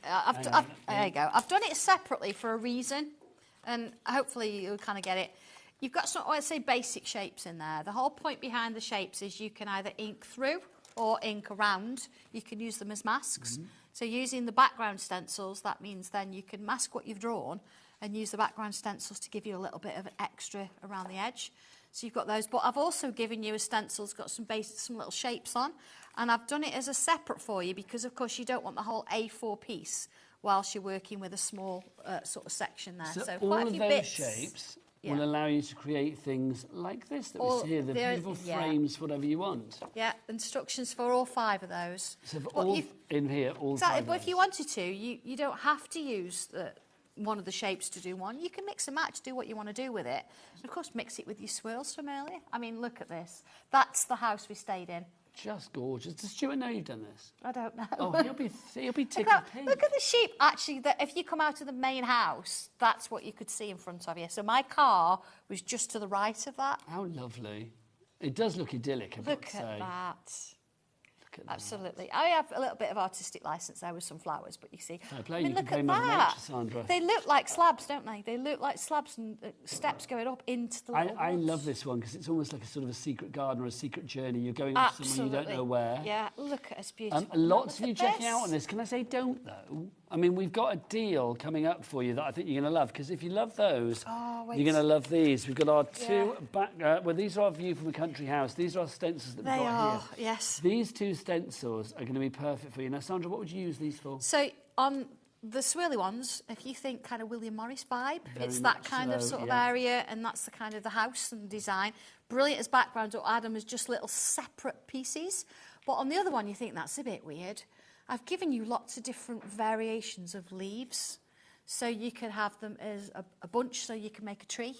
there you go. I've done it separately for a reason, and hopefully you'll kind of get it. You've got some, I'd say, basic shapes in there. The whole point behind the shapes is you can either ink through or ink around. You can use them as masks. So using the background stencils, that means then you can mask what you've drawn and use the background stencils to give you a little bit of an extra around the edge. So you've got those, but I've also given you a stencil that's got some little shapes on, and I've done it as a separate for you because, of course, you don't want the whole A4 piece whilst you're working with a small sort of section there. So quite all a few of those bits. shapes will allow you to create things like this that we see here, the beautiful frames, whatever you want. Yeah, instructions for all 5 of those. So for all in here, all exactly, 5 of but those. if you wanted to, you don't have to use one of the shapes to do one. You can mix and match, do what you want to do with it. And of course, mix it with your swirls from earlier. I mean, look at this. That's the house we stayed in. Just gorgeous. Does Stuart know you've done this? I don't know. Oh, he'll be tickled pink. Look at the sheep. Actually, if you come out of the main house, that's what you could see in front of you. So my car was just to the right of that. How lovely. It does look idyllic, I've got to say. Look at that. Absolutely. I have a little bit of artistic license there with some flowers, but you see. Fair play. I mean, You look can at play Mother that. Nature, Sandra. They look like slabs, don't they? They look like slabs and steps going up into the little I woods. love this one because it's almost like a sort of a secret garden or a secret journey. You're going off somewhere you don't know where. Yeah, look at it's beautiful. Lots of Look you at checking this. out on this. Can I say don't, though? I mean, we've got a deal coming up for you that I think you're going to love, because if you love those, you're going to love these. We've got our 2 back... well, these are our view from a country house. These are our stencils that we've got here. Yes. These 2 stencils are going to be perfect for you. Now, Sandra, what would you use these for? So, on the swirly ones, if you think kind of William Morris vibe, it's that kind of sort of area, and that's the kind of the house and design. Brilliant as background, or add them as just little separate pieces. But on the other one, you think that's a bit weird. I've given you lots of different variations of leaves. So you could have them as a bunch, so you can make a tree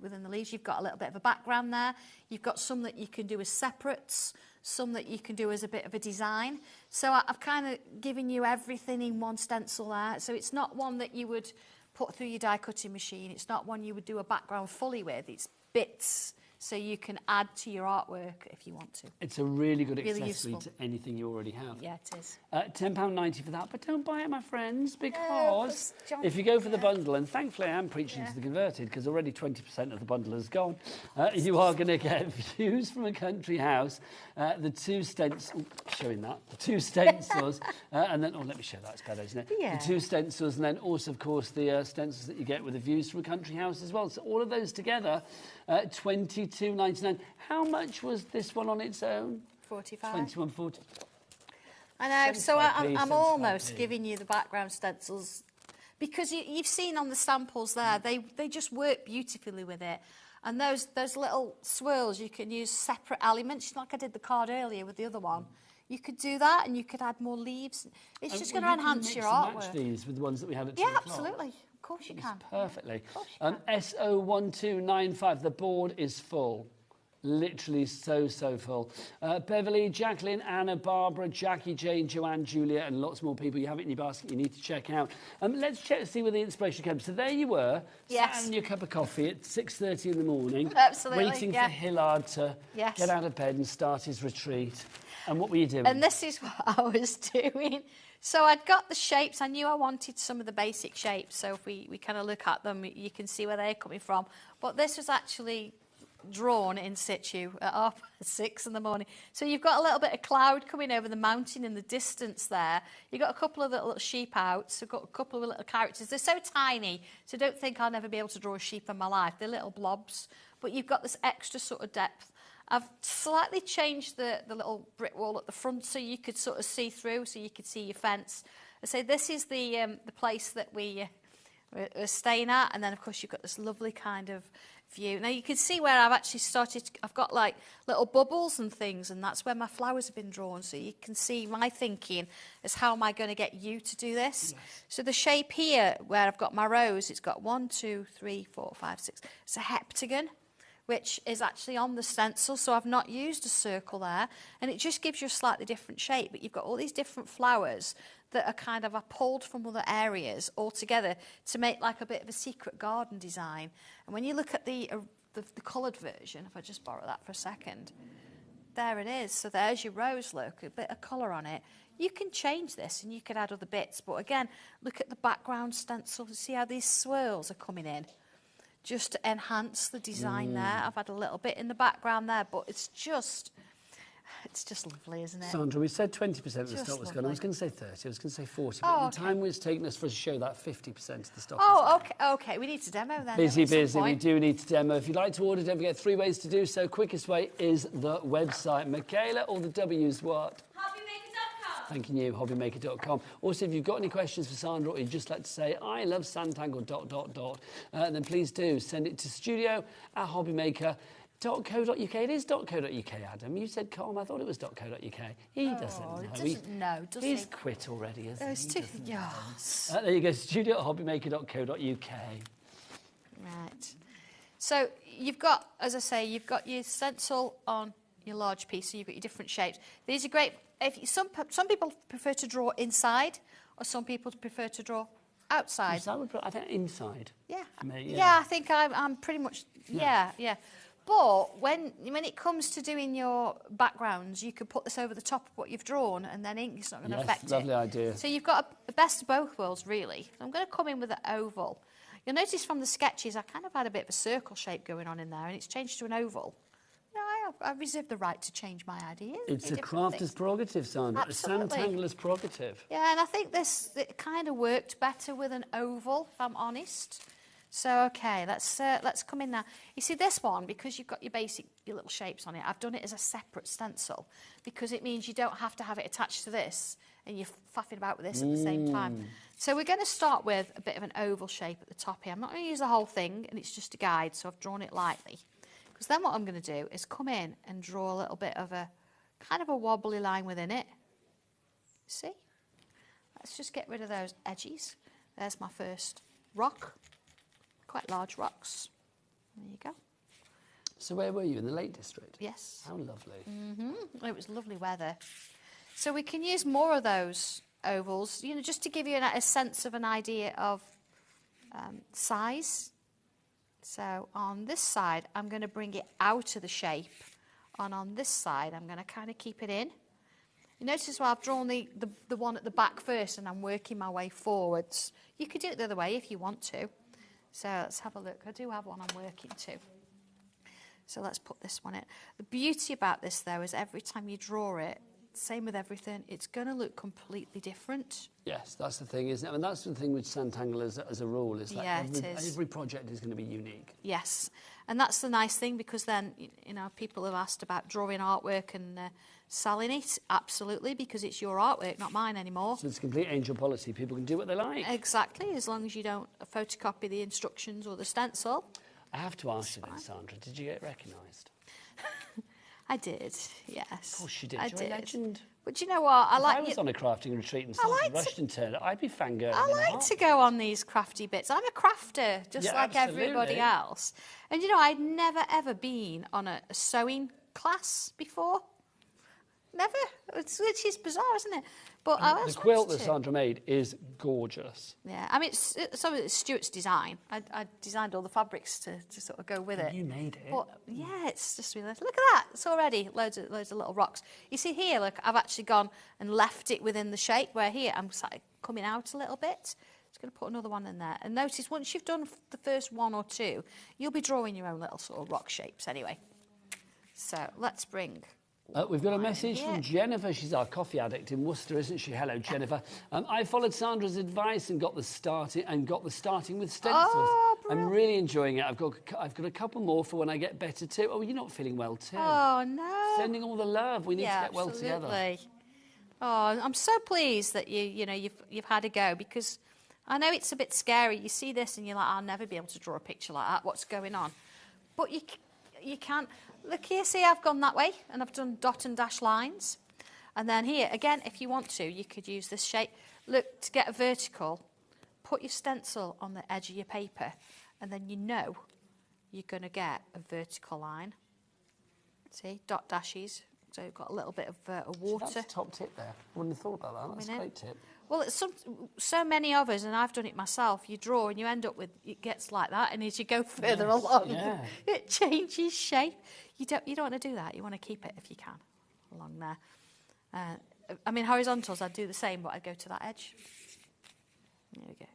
within the leaves. You've got a little bit of a background there. You've got some that you can do as separates, some that you can do as a bit of a design. So I've kind of given you everything in one stencil there. So it's not one that you would put through your die cutting machine. It's not one you would do a background fully with. It's bits, so you can add to your artwork if you want to. It's a really good Really accessory useful. to anything you already have. Yeah, it is. £10.90 for that, but don't buy it, my friends, because if you go for the bundle, and thankfully I am preaching to the converted, because already 20% of the bundle is gone, you are going to get views from a country house, the 2 stencils, showing that, the 2 stencils, and then, let me show that, it's better, isn't it? Yeah. The 2 stencils, and then also, of course, the stencils that you get with the views from a country house as well. So all of those together, $22.99. How much was this one on its own? 45. $21.40. I know, so I'm 75p. almost giving you the background stencils because you've seen on the samples there, they just work beautifully with it. And those little swirls, you can use separate elements, like I did the card earlier with the other one. You could do that, and you could add more leaves. It's just going to enhance your artwork. Match these with the ones that we had at 2 o'clock. Absolutely. Of course you can. Perfectly. Of course you can. SO1295, the board is full. Literally so full. Beverly, Jacqueline, Anna, Barbara, Jackie, Jane, Joanne, Julia, and lots more people. You have it in your basket you need to check out. Let's check to see where the inspiration comes. So there you were, sat on your cup of coffee at 6:30 in the morning, Absolutely, waiting for Hillard to get out of bed and start his retreat. And what were you doing? And this is what I was doing. So I'd got the shapes. I knew I wanted some of the basic shapes. So if we kind of look at them, you can see where they're coming from. But this was actually drawn in situ at 6:30 in the morning. So you've got a little bit of cloud coming over the mountain in the distance there. You've got a couple of little sheep out. So got a couple of little characters. They're so tiny, so don't think I'll never be able to draw a sheep in my life. They're little blobs. But you've got this extra sort of depth. I've slightly changed the little brick wall at the front so you could sort of see through, so you could see your fence. I say this is the place that we we're staying at. And then, of course, you've got this lovely kind of view. Now, you can see where I've actually started, I've got like little bubbles and things, and that's where my flowers have been drawn. So you can see my thinking is how am I going to get you to do this? Yes. So the shape here, where I've got my rose, it's got 1, 2, 3, 4, 5, 6. It's a heptagon, which is actually on the stencil, so I've not used a circle there, and it just gives you a slightly different shape, but you've got all these different flowers that are kind of pulled from other areas all together to make like a bit of a secret garden design. And when you look at the coloured version, if I just borrow that for a second, there it is. So there's your rose look, a bit of colour on it. You can change this and you can add other bits, but again, look at the background stencil to see how these swirls are coming in. Just to enhance the design there. I've had a little bit in the background there, but it's just lovely, isn't it? Sandra, we said 20% of the stock was gone. I was going to say 30, I was going to say 40, but Oh, the time was taking us for us to show that 50% of the stock. Oh, okay. We need to demo then. Busy. We do need to demo. If you'd like to order, don't forget 3 ways to do so. Quickest way is the website. Michaela, all the W's what? HobbyMaker.com. Thanking you, HobbyMaker.com. Also, if you've got any questions for Sandra or you'd just like to say, I love Santangle ... then please do send it to studio@HobbyMaker.co.uk. It is .co.uk, Adam. You said com. I thought it was .co.uk. He doesn't know. He doesn't know, does he? He's quit already, isn't he? Yes. There you go, studio@hobbymaker.co.uk. Right. So you've got, as I say, you've got your stencil on your large piece, so you've got your different shapes. These are great. Some people prefer to draw inside, or some people prefer to draw outside. I think inside. Yeah. For me, yeah, I think I'm pretty much, yeah. But when it comes to doing your backgrounds, you could put this over the top of what you've drawn, and then ink's not going to affect it. Lovely idea. So you've got the best of both worlds, really. I'm going to come in with an oval. You'll notice from the sketches, I kind of had a bit of a circle shape going on in there, and it's changed to an oval. I reserve the right to change my ideas. It's a crafter's prerogative, Sandra. Absolutely. A Santangler's prerogative. Yeah, and I think it kind of worked better with an oval, if I'm honest. So, okay, let's come in now. You see this one, because you've got your little shapes on it, I've done it as a separate stencil, because it means you don't have to have it attached to this, and you're faffing about with this at the same time. So we're going to start with a bit of an oval shape at the top here. I'm not going to use the whole thing, and it's just a guide, so I've drawn it lightly. Because then what I'm going to do is come in and draw a little bit of a kind of a wobbly line within it. See? Let's just get rid of those edges. There's my first rock. Quite large rocks. There you go. So where were you? In the Lake District? Yes. How lovely. It was lovely weather. So we can use more of those ovals, just to give you a sense of an idea of size. So on this side, I'm going to bring it out of the shape. And on this side, I'm going to kind of keep it in. You notice I've drawn the one at the back first, and I'm working my way forwards. You could do it the other way if you want to. So let's have a look. I do have one I'm working to. So let's put this one in. The beauty about this, though, is every time you draw it, same with everything, it's going to look completely different. Yes, that's the thing, isn't it? I mean, that's the thing with Santangle as a rule, is that every project is going to be unique. Yes, and that's the nice thing, because then, people have asked about drawing artwork and selling it. Absolutely, because it's your artwork, not mine anymore. So it's complete angel policy. People can do what they like. Exactly, as long as you don't photocopy the instructions or the stencil. I have to ask you then, Sandra, did you get recognised? I did, yes. Of course you did. I You're did. a legend. But you know what? If I was on a crafting retreat and Sandra rushed and turned, I'd be fangirling. I like to go on these crafty bits. I'm a crafter, just like everybody else. And I'd never ever been on a sewing class before. Never, which is bizarre, isn't it? But the quilt that Sandra made is gorgeous. Yeah, I mean, some of it's Stuart's design. I designed all the fabrics to sort of go with it. You made it. But yeah, it's just really nice. Look at that. It's already loads of little rocks. You see here, look, I've actually gone and left it within the shape, where here I'm coming out a little bit. Just going to put another one in there. And notice, once you've done the first one or two, you'll be drawing your own little sort of rock shapes anyway. So let's bring... We've got a message from Jennifer. She's our coffee addict in Worcester, isn't she? Hello, Jennifer. I followed Sandra's advice and got the starting with stencils. Oh, I'm really enjoying it. I've got a couple more for when I get better too. Oh, you're not feeling well too. Oh no! Sending all the love. We need to get well together. Oh, I'm so pleased that you've had a go, because I know it's a bit scary. You see this and you're like, I'll never be able to draw a picture like that. What's going on? But you can. Look here, see, I've gone that way and I've done dot and dash lines. And then here, again, if you want to, you could use this shape. Look, to get a vertical, put your stencil on the edge of your paper and then you know you're going to get a vertical line. See, dot dashes. So you've got a little bit of water. So that's a top tip there. I wouldn't have thought about that. That's a great tip. Well, it's so many of us, and I've done it myself, you draw and you end up with, it gets like that, and as you go further along, it changes shape. You don't want to do that. You want to keep it, if you can, along there. I mean, horizontals, I'd do the same, but I'd go to that edge. There we go.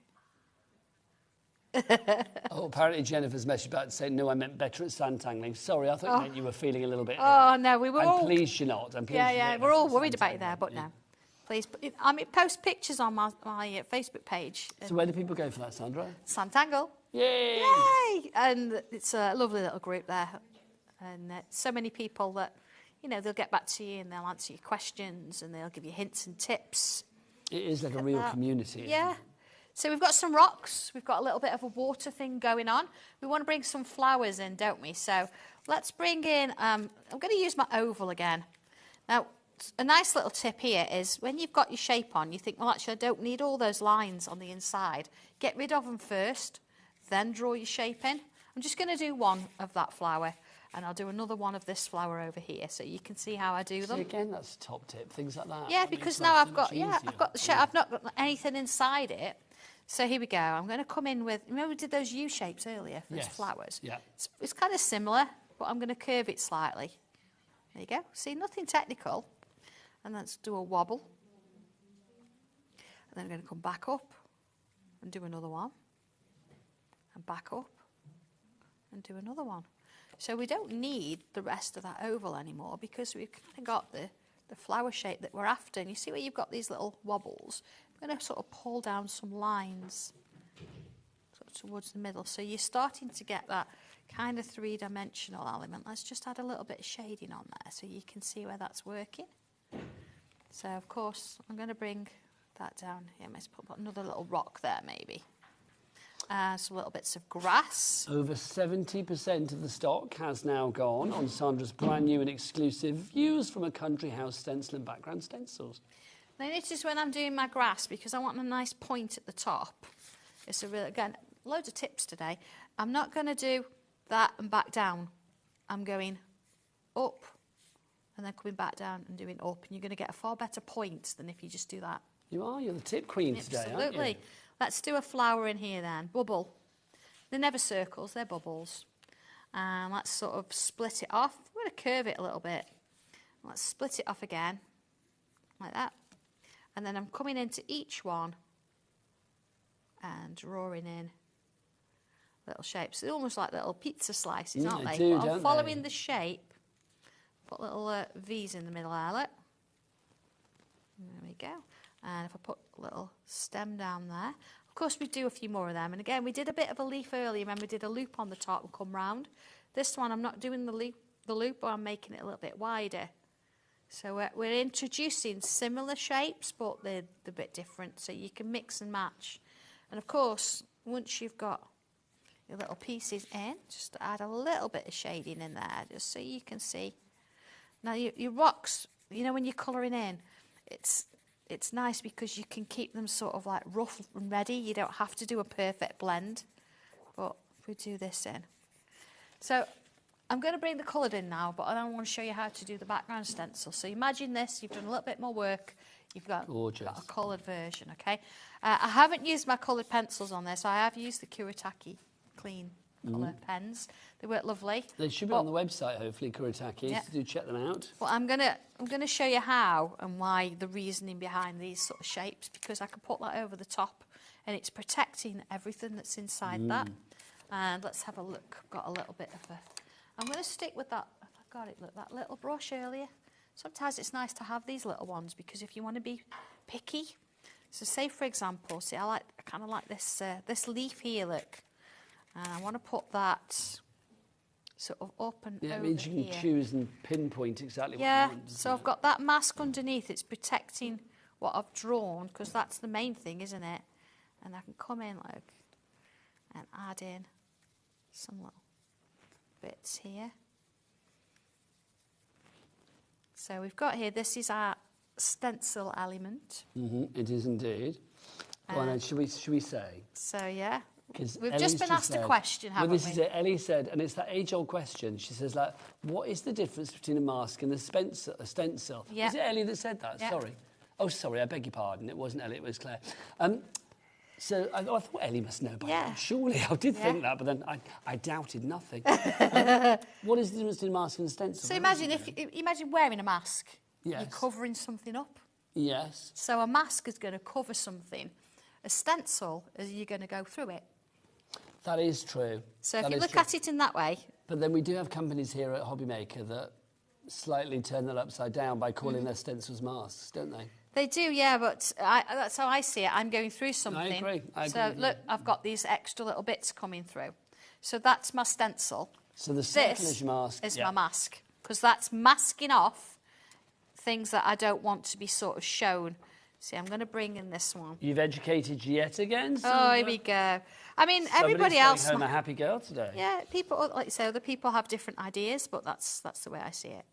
Oh, apparently Jennifer's message back saying, no, I meant better at sand tangling. Sorry, I thought you meant you were feeling a little bit Oh, no, we were I'm all... pleased you're not. I'm pleased yeah, we're all worried about you there, but no. Please, I mean, post pictures on my Facebook page. So where do people go for that, Sandra? Santangle. Yay! Yay! And it's a lovely little group there. And so many people that, you know, they'll get back to you and they'll answer your questions and they'll give you hints and tips. It is like a real community. Yeah. So we've got some rocks. We've got a little bit of a water thing going on. We want to bring some flowers in, don't we? So let's bring in, I'm going to use my oval again. Now, a nice little tip here is when you've got your shape on, you think, well, actually, I don't need all those lines on the inside. Get rid of them first, then draw your shape in. I'm just going to do one of that flower, and I'll do another one of this flower over here, so you can see how I do them. So again, that's a top tip, things like that. Yeah, because now I've got the shape. I've not got anything inside it. So here we go. I'm going to come in with, remember we did those U shapes earlier for those flowers? Yeah. It's kind of similar, but I'm going to curve it slightly. There you go. See, nothing technical. And let's do a wobble. And then I'm going to come back up and do another one. And back up and do another one. So we don't need the rest of that oval anymore because we've kind of got the flower shape that we're after. And you see where you've got these little wobbles? I'm going to sort of pull down some lines sort of towards the middle. So you're starting to get that kind of three-dimensional element. Let's just add a little bit of shading on there so you can see where that's working. So, of course, I'm going to bring that down here. Let's put another little rock there, maybe. Some little bits of grass. Over 70% of the stock has now gone on Sandra's brand new and exclusive Views from a Country House Stencil and Background Stencils. Now, notice when I'm doing my grass, because I want a nice point at the top. It's a real, again, loads of tips today. I'm not going to do that and back down. I'm going up and then coming back down and doing up, and you're going to get a far better point than if you just do that. You are, you're the tip queen today, aren't you? Absolutely. Let's do a flower in here then. Bubble. They're never circles, they're bubbles. And let's sort of split it off. I'm going to curve it a little bit. Let's split it off again, like that. And then I'm coming into each one and drawing in little shapes. They're almost like little pizza slices, aren't they? Do, but I'm following the shape. Put little V's in the middle, Alec. There we go. And if I put a little stem down there, of course we do a few more of them. And again, we did a bit of a leaf earlier. Remember, we did a loop on the top and come round. This one, I'm not doing the loop, but I'm making it a little bit wider. So we're introducing similar shapes, but they're a bit different. So you can mix and match. And of course, once you've got your little pieces in, just add a little bit of shading in there, just so you can see. Now, your rocks, you know, when you're colouring in, it's nice because you can keep them sort of like rough and ready. You don't have to do a perfect blend. But if we do this in. So I'm going to bring the coloured in now, but I want to show you how to do the background stencil. So imagine this, you've done a little bit more work. You've got a coloured version, okay? I haven't used my coloured pencils on this. I have used the Kuretake Clean colour pens. They work lovely. They should be on the website, hopefully, Kuretake. Yeah. So do check them out. Well, I'm gonna show you how and why, the reasoning behind these sort of shapes, because I can put that over the top and it's protecting everything that's inside that. And let's have a look. I've got a little bit of a... I'm going to stick with that, if I got it, look, that little brush earlier. Sometimes it's nice to have these little ones because if you want to be picky. So say, for example, see, I kind of like this, this leaf here, look. And I want to put that sort of up and over. It means you can choose and pinpoint exactly what you want. So I've got that mask underneath. It's protecting what I've drawn, because that's the main thing, isn't it? And I can come in, look, and add in some little bits here. So we've got here, this is our stencil element. It is indeed. Go on, then, should we say? So, yeah. We've Ellie's just been asked a question, haven't we? Well, this we? is it. Ellie said, and it's that age-old question. She says, like, what is the difference between a mask and a stencil? Yeah. Was it Ellie that said that? Yeah. Sorry. Oh, sorry, I beg your pardon. It wasn't Ellie, it was Claire. So I thought Ellie must know by now. Surely, I did think that, but then I doubted nothing. What is the difference between a mask and a stencil? So imagine wearing a mask. Yes. You're covering something up. Yes. So a mask is going to cover something. A stencil is you're going to go through it. That is true. So if you look at it in that way. But then we do have companies here at HobbyMaker that slightly turn that upside down by calling their stencils masks, don't they? They do, yeah, but that's how I see it. I'm going through something. I agree. So look, I've got these extra little bits coming through. So that's my stencil. So the circular mask is my mask, because that's masking off things that I don't want to be sort of shown. See, I'm going to bring in this one. You've educated yet again, Sandra? Oh, here we go. I mean, everybody else... Somebody's a happy girl today. Yeah, people, like you say, other people have different ideas, but that's the way I see it.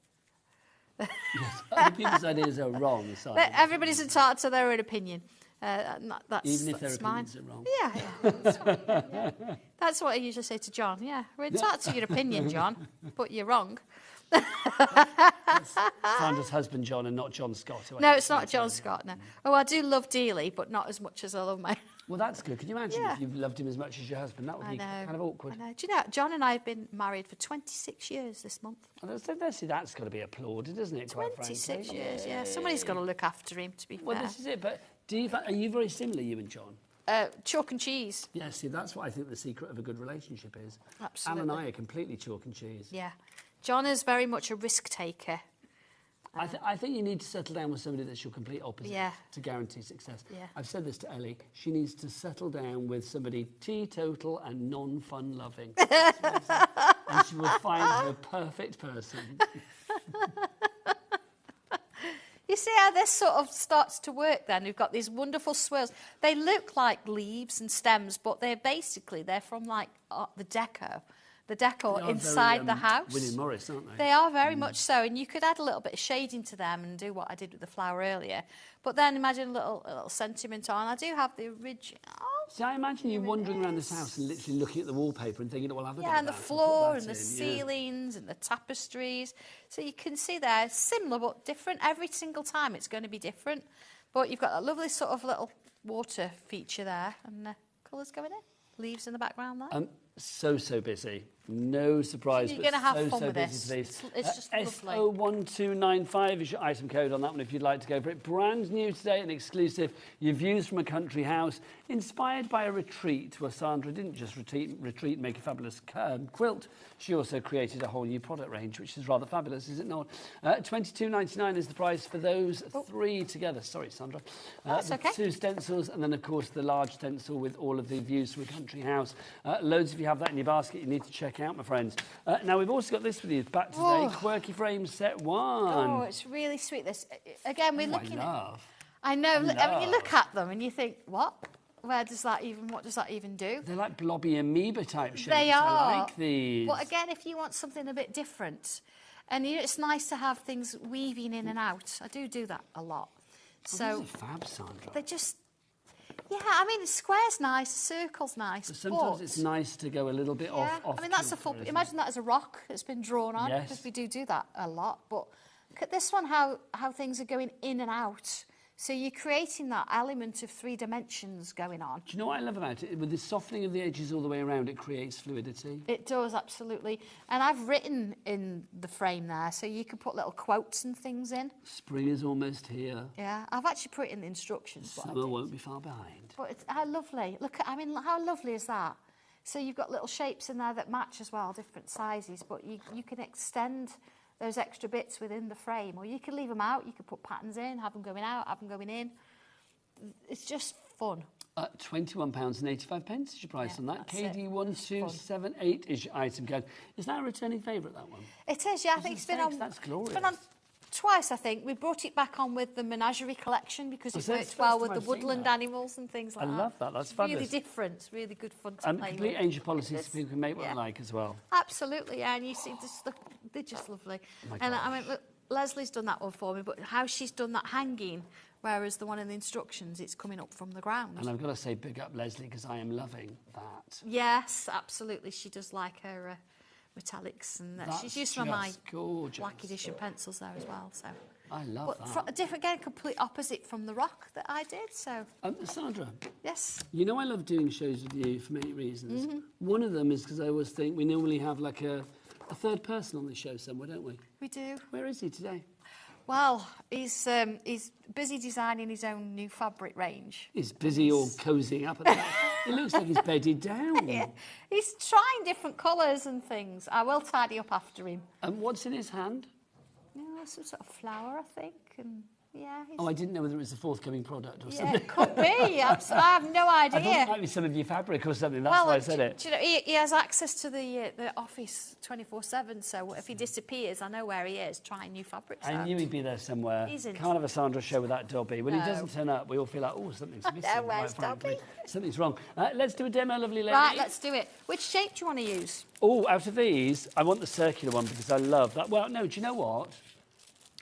Yes, other people's ideas are wrong. Everybody's entitled to their own opinion. Even if their mine. opinions are wrong. Yeah, that's fine, yeah. That's what I usually say to John. Yeah, we're entitled to your opinion, John, but you're wrong. Sandra's husband, John, and not John Scott. No, it's not John Scott, no. Oh, I do love Dealey, but not as much as I love my... Well, that's good. Can you imagine if you loved him as much as your husband? That would be kind of awkward. I know. Do you know, John and I have been married for 26 years this month. Well, that's got to be applauded, isn't it, quite frankly? 26 years, yeah. Somebody's got to look after him, to be fair. Well, this is it. But are you very similar, you and John? Chalk and cheese. Yeah, see, that's what I think the secret of a good relationship is. Absolutely. Anne and I are completely chalk and cheese. Yeah. John is very much a risk taker. I think you need to settle down with somebody that's your complete opposite to guarantee success. Yeah. I've said this to Ellie. She needs to settle down with somebody teetotal and non-fun loving. And she will find her perfect person. You see how this sort of starts to work then? We've got these wonderful swirls. They look like leaves and stems, but they're from like the decor inside the house. William Morris, aren't they? They are very much so, and you could add a little bit of shading to them and do what I did with the flower earlier. But then imagine a little sentiment on. I do have the original. See, I imagine you wandering around this house and literally looking at the wallpaper and thinking, well, I'll have a bit of and the that floor and the ceilings and the tapestries. So you can see they're similar but different. Every single time it's going to be different. But you've got that lovely sort of little water feature there and colours going in. Leaves in the background there. So busy. No surprise. You're going to have fun with this. It's just lovely. S01295 is your item code on that one if you'd like to go for it. Brand new today and exclusive. Your views from a country house inspired by a retreat where Sandra didn't just retreat and make a fabulous quilt. She also created a whole new product range, which is rather fabulous, is it not? $22.99 is the price for those three together. Sorry, Sandra. That's okay. 2 stencils and then, of course, the large stencil with all of the views from a country house. Loads of you have that in your basket. You need to check out, my friends. Now, we've also got this with you back today. Quirky Frames Set 1. Oh, it's really sweet. This again, we're looking at... I know. I mean, you look at them and you think, what? What does that even do? They're like blobby amoeba type shapes. They are. I like these. But again, if you want something a bit different, and it's nice to have things weaving in and out. I do that a lot. So these are fab, Sandra. They just... Yeah, I mean, the square's nice, the circle's nice. But sometimes it's nice to go a little bit off. I mean, that's a full... Imagine that as a rock that's been drawn on, because we do that a lot. But look at this one, how things are going in and out. So you're creating that element of 3 dimensions going on. Do you know what I love about it? With the softening of the edges all the way around, it creates fluidity. It does, absolutely. And I've written in the frame there, so you can put little quotes and things in. Spring is almost here. Yeah, I've actually put it in the instructions. Summer won't be far behind. But how lovely. Look, I mean, how lovely is that? So you've got little shapes in there that match as well, different sizes, but you can extend those extra bits within the frame, or you can leave them out. You can put patterns in, have them going out, have them going in. It's just fun. £21.85 is your price on that. KD1278 is your item code. Is that a returning favourite, that one? It is, yeah. I think it's been on. That's glorious. It's been on Twice, I think. We brought it back on with the Menagerie collection because it worked well with the woodland animals and things like that. I love that. That's it's fabulous. Really different. It's really good fun to play complete with. range of policies so people can make what they like as well. Absolutely, yeah. And you see, they're just lovely. And I mean, look, Leslie's done that one for me, but how she's done that hanging, whereas the one in the instructions, it's coming up from the ground. And I've got to say, big up Leslie, because I am loving that. Yes, absolutely. She does like her metallics, and she's used some of my Black Edition pencils there as well. So I love that. Different, again, complete opposite from the rock that I did. So Sandra. Yes. You know I love doing shows with you for many reasons. One of them is because I always think we normally have like a third person on the show somewhere, don't we? We do. Where is he today? Well, he's busy designing his own new fabric range. He's busy all cozying up at that. It looks like he's bedded down. Yeah. He's trying different colours and things. I will tidy up after him. And what's in his hand? Some sort of flower, I think. And yeah. I didn't know whether it was a forthcoming product or something. Yeah, it could be. I have no idea. I thought it might be some of your fabric or something. That's why I said it. Do you know, he has access to the office 24/7. So if he disappears, I know where he is trying new fabrics. I knew he'd be there somewhere. He's in. Can't have a Sandra show without Dobby. When he doesn't turn up, we all feel like, oh, something's missing. Where's Dobby? Something's wrong. Let's do a demo, lovely lady. Right, let's do it. Which shape do you want to use? Oh, out of these, I want the circular one because I love that. Well, no, do you know what?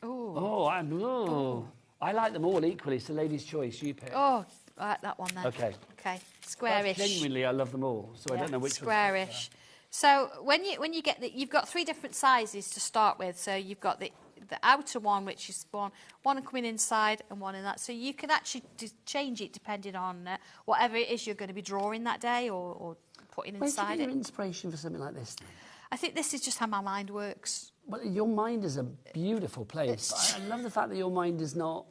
I like them all equally, so ladies' choice, you pick. Oh, I like that one then. Okay. Okay, squarish. Genuinely, I love them all, so I don't know which squarish. So when you get you've got 3 different sizes to start with. So you've got the outer one, which is one coming inside and one in that. So you can actually change it depending on whatever it is you're going to be drawing that day or putting inside Where do you get it. your inspiration for something like this then? I think this is just how my mind works. Well, your mind is a beautiful place. I love the fact that your mind is not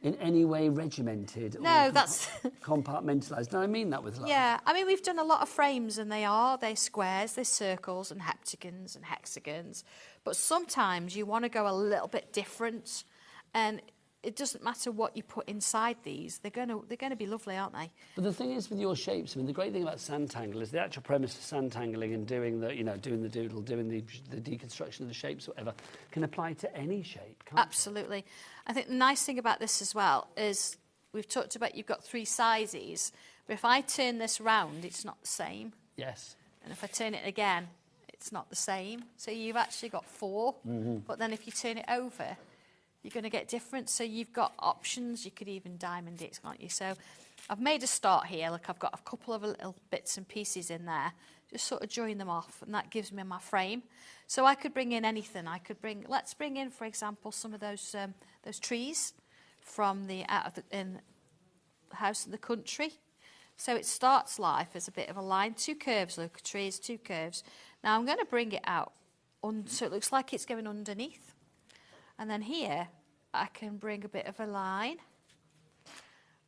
in any way regimented or that's compartmentalised. No, I mean that with love. Yeah, I mean, we've done a lot of frames and they're squares, they're circles and heptagons and hexagons. But sometimes you want to go a little bit different, and it doesn't matter what you put inside these. They're going to be lovely, aren't they? But the thing is with your shapes, I mean, the great thing about Sanntangle is the actual premise of Sanntangling and doing the doodle, doing the deconstruction of the shapes, whatever, can apply to any shape, can't Absolutely. It? I think the nice thing about this as well is we've talked about you've got 3 sizes, but if I turn this round, it's not the same. Yes. And if I turn it again, it's not the same. So you've actually got 4, but then if you turn it over, you're going to get different. So you've got options. You could even diamond it, can't you? So I've made a start here. Look, I've got a couple of little bits and pieces in there. Just sort of join them off, and that gives me my frame. So I could bring in anything. Let's bring in, for example, some of those trees from the house in the country. So it starts life as a bit of a line, 2 curves. Look, trees, 2 curves. Now I'm going to bring it out, so it looks like it's going underneath. And then here, I can bring a bit of a line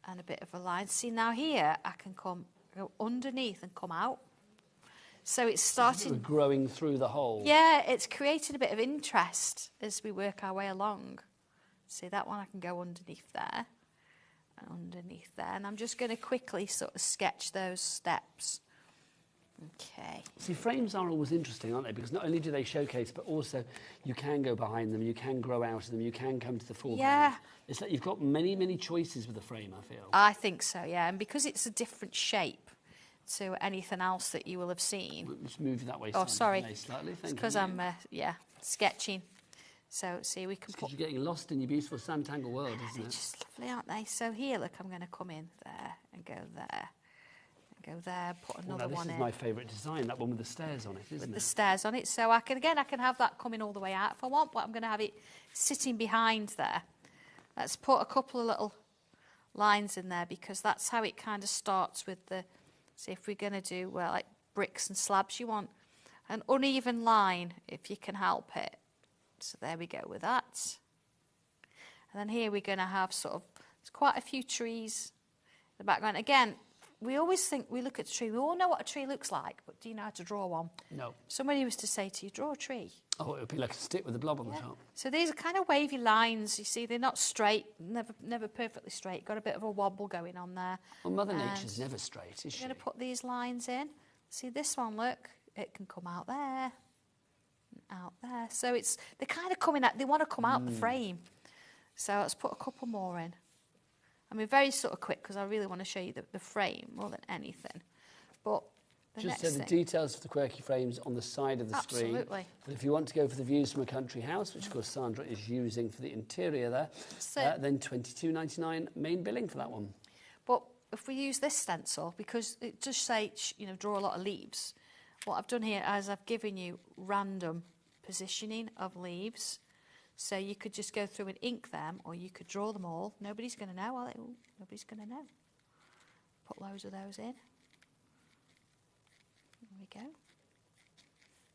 and a bit of a line. See, now here, I can go underneath and come out. So it's starting... growing through the hole. Yeah, it's creating a bit of interest as we work our way along. See, that one I can go underneath there and underneath there. And I'm just going to quickly sort of sketch those steps. Okay. See, frames are always interesting, aren't they? Because not only do they showcase, but also you can go behind them, you can grow out of them, you can come to the foreground. Yeah. It's like you've got many, many choices with a frame, I feel. I think so, yeah. And because it's a different shape to anything else that you will have seen. Let's move that way. Oh, sorry. Slightly. It's because I'm, sketching. So, see, we can put... You're getting lost in your beautiful Sanntangle world, isn't it? They're just lovely, aren't they? So here, look, I'm going to come in there and go there. Go there, put another one in. This is my favourite design, that one with the stairs on it, isn't it? With the stairs on it. So I can have that coming all the way out if I want, but I'm going to have it sitting behind there. Let's put a couple of little lines in there because that's how it kind of starts with the... See, if we're going to do, well, like bricks and slabs, you want an uneven line if you can help it. So there we go with that. And then here we're going to have sort of... There's quite a few trees in the background. Again... We always think, we look at a tree, we all know what a tree looks like, but do you know how to draw one? No. Somebody used to say to you, draw a tree. Oh, it would be like a stick with a blob on the top. So these are kind of wavy lines, you see, they're not straight, never perfectly straight, got a bit of a wobble going on there. Well, Mother Nature's never straight, is she? I'm going to put these lines in. See this one, look, it can come out there. out there. So they're kind of coming out, they want to come out the frame. So let's put a couple more in. I mean, very sort of quick because I really want to show you the frame more than anything. But just so the details for the quirky frames on the side of the screen. Absolutely. But if you want to go for the views from a country house, which of course Sandra is using for the interior there, then $22.99 main billing for that one. But if we use this stencil, because it does say, you know, draw a lot of leaves, what I've done here is I've given you random positioning of leaves. So you could just go through and ink them, or you could draw them all. Nobody's going to know, are they? Ooh, nobody's going to know. Put loads of those in. There we go.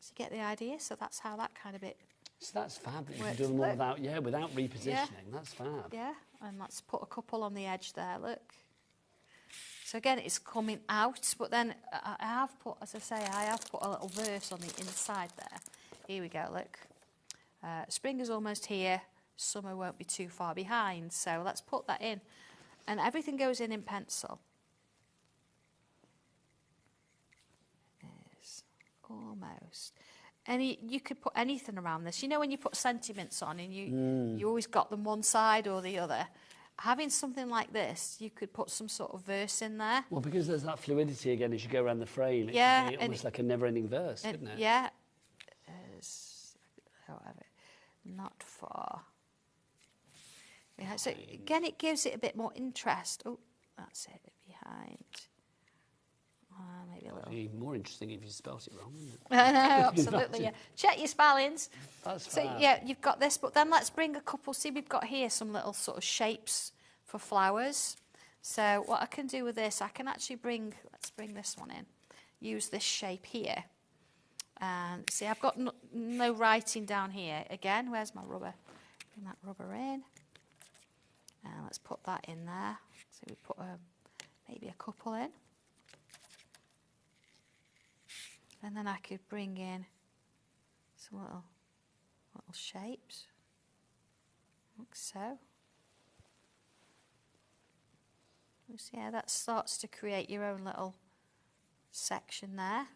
So you get the idea. So that's how that kind of bit. So that's fab. You can do them all without repositioning. Yeah. That's fab. Yeah, and let's put a couple on the edge there. Look. So again, it's coming out, but then I have put, as I say, I have put a little verse on the inside there. Here we go. Look. Spring is almost here. Summer won't be too far behind. So let's put that in, and everything goes in pencil. Almost. You could put anything around this. You know when you put sentiments on and you always got them one side or the other. Having something like this, you could put some sort of verse in there. Well, because there's that fluidity again as you go around the frame. It could be almost like a never-ending verse, couldn't it? Yeah. However, not far. Yeah, so again, it gives it a bit more interest. Oh, that's it. Behind. Maybe a little. It'd be more interesting if you spelt it wrong, wouldn't it? I know, absolutely, yeah. Check your spellings. That's so, fab. yeah, you've got this, but then let's bring a couple. See, we've got here some little sort of shapes for flowers. So what I can do with this, I can actually let's bring this one in. Use this shape here. And see, I've got no writing down here. Again, where's my rubber? Bring that rubber in. And let's put that in there. So we put maybe a couple in. And then I could bring in some little shapes, like so. See how that starts to create your own little section there.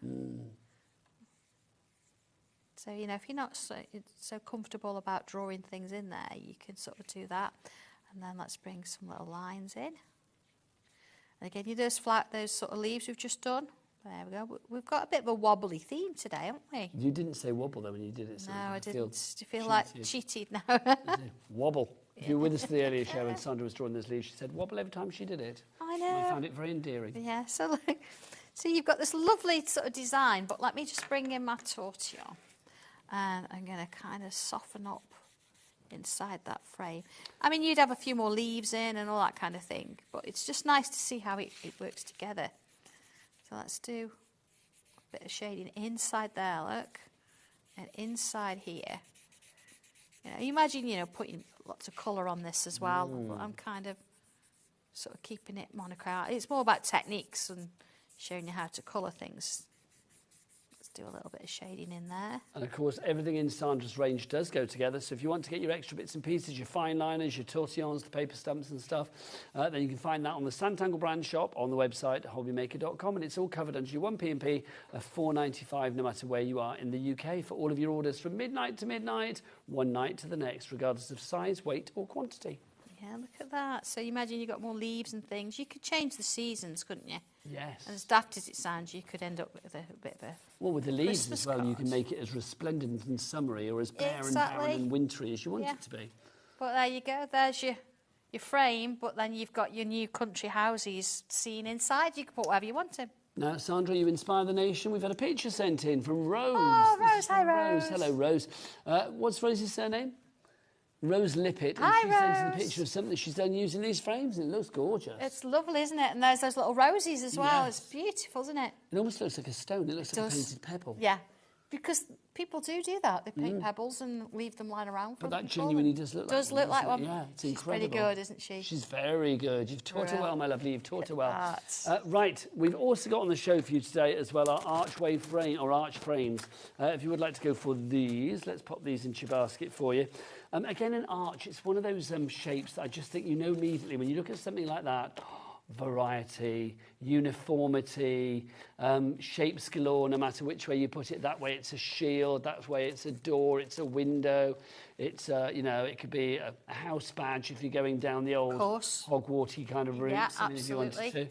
So, you know, if you're not so comfortable about drawing things in there, you can sort of do that. And then let's bring some little lines in. And again, you those sort of leaves we've just done. There we go. We've got a bit of a wobbly theme today, haven't we? You didn't say wobble though when you did it. So no, I didn't. Do you feel cheated. like cheated now? Wobble. If you were with us for the earlier show and Sandra was drawing those leaves, she said wobble every time she did it. I know. I found it very endearing. Yeah, so look, so you've got this lovely sort of design, but let me just bring in my tortillon. And I'm going to kind of soften up inside that frame. I mean, you'd have a few more leaves in and all that kind of thing, but it's just nice to see how it works together. So let's do a bit of shading inside there, look, and inside here. You know, you imagine, you know, putting lots of colour on this as well, but I'm kind of sort of keeping it monochromatic. It's more about techniques and showing you how to colour things. Do a little bit of shading in there. And of course, everything in Sandra's range does go together. So if you want to get your extra bits and pieces, your fine liners, your tortillons, the paper stumps and stuff, then you can find that on the Santangle brand shop on the website, hobbymaker.com. And it's all covered under your 1p&p of $4.95 no matter where you are in the UK for all of your orders from midnight to midnight, one night to the next, regardless of size, weight or quantity. Yeah, look at that. So you imagine you've got more leaves and things. You could change the seasons, couldn't you? Yes. And as daft as it sounds, you could end up with a bit of a Well, with the leaves Christmas as well, card. you can make it as resplendent and summery or as bare and barren and wintry as you want it to be. But there you go. There's your frame, but then you've got your new country houses seen inside. You can put whatever you want in. Now, Sandra, you inspire the nation. We've had a picture sent in from Rose. Oh, Rose. Hi, Rose. Hello, Rose. What's Rose's surname? Rose Lippett. And Hi, she sent in a Rose. picture of something she's done using these frames, and it looks gorgeous. It's lovely, isn't it? And there's those little roses as well. Yes. It's beautiful, isn't it? It almost looks like a stone. It looks like a does. painted pebble. Yeah. Because people do that. They paint pebbles and leave them lying around for But that people. genuinely does look like does one, look like doesn't one. it? Yeah, it's She's incredible. pretty good, isn't she? She's very good. You've taught her well, my lovely. You've taught her well. That. Right, we've also got on the show for you today as well our archway frame or arch frames. If you would like to go for these, let's pop these into your basket for you. Again, an arch, it's one of those shapes that I just think you know immediately when you look at something like that. variety, uniformity, shapes galore, no matter which way you put it. That way it's a shield, that way it's a door, it's a window, it's, you know, it could be a house badge if you're going down the old Hogwarty kind of routes. Yeah, I mean, if you wanted to.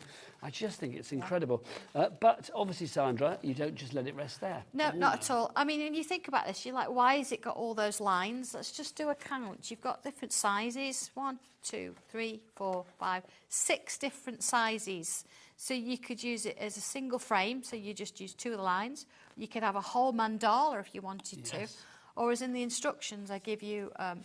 I just think it's incredible. But obviously, Sandra, you don't just let it rest there. No, not at all. I mean, when you think about this, you're like, why has it got all those lines? Let's just do a count. You've got different sizes. 1, 2, 3, 4, 5, 6 different sizes. So you could use it as a single frame, so you just use 2 of the lines. You could have a whole mandala if you wanted to. Or as in the instructions, I give you a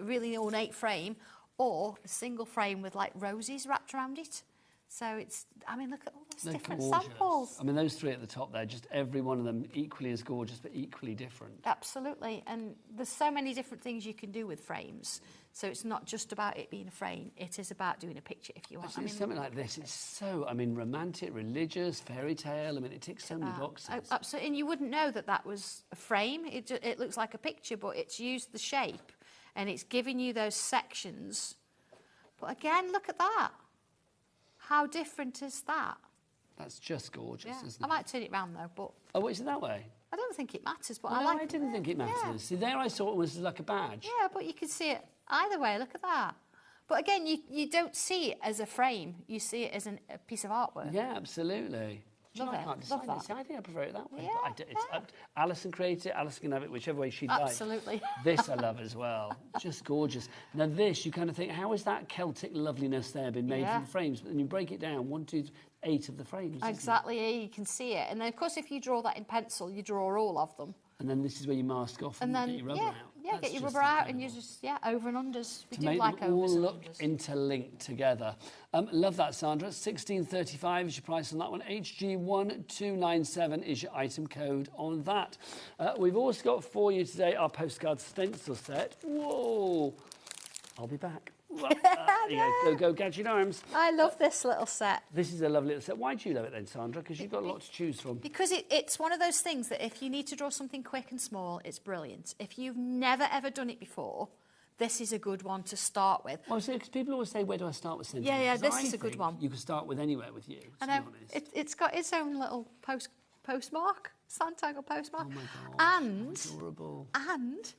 really ornate frame or a single frame with like roses wrapped around it. So it's, I mean, look at all those different samples. I mean, those 3 at the top there, just every one of them equally as gorgeous, but equally different. Absolutely. And there's so many different things you can do with frames. So it's not just about it being a frame. It is about doing a picture if you want. Actually, something like this, it's so, I mean, romantic, religious, fairy tale. I mean, it ticks so many boxes. Absolutely. And you wouldn't know that that was a frame. It looks like a picture, but it's used the shape and it's giving you those sections. But again, look at that. How different is that? That's just gorgeous, isn't it? I might turn it round though, but... Oh, what, is it that way? I don't think it matters, but Well, I like... I didn't think it matters. Yeah. See, there I saw it was like a badge. Yeah, but you can see it either way. Look at that. But again, you don't see it as a frame. You see it as a piece of artwork. Yeah, absolutely. Love I it. can't decide Love that. this. I think I prefer it that way. Yeah, But it's up to Alison created it. Alison can have it whichever way she'd Absolutely. like. This I love as well. Just gorgeous. Now this, you kind of think, how has that Celtic loveliness there been made from the frames? But then you break it down, 1, 2, 8 of the frames. Exactly, yeah, you can see it. And then, of course, if you draw that in pencil, you draw all of them. And then this is where you mask off and then, get your rubber out. Yeah, That's get your just rubber out incredible. and you just, over and unders. We To do make like them all overs and look unders. interlinked together. Love that, Sandra. $16.35 is your price on that one. HG1297 is your item code on that. We've also got for you today our postcard stencil set. Whoa! I'll be back. Well, go, Gadget Arms. I love this little set. This is a lovely little set. Why do you love it then, Sandra? Because you've got a lot to choose from. Because it's one of those things that if you need to draw something quick and small, it's brilliant. If you've never, ever done it before, this is a good one to start with. Well, because people always say, where do I start with stencil? Yeah, this is a good one. You can start with anywhere with you, I know. It's got its own little postmark, Sangle postmark. Oh, my God. And, adorable. And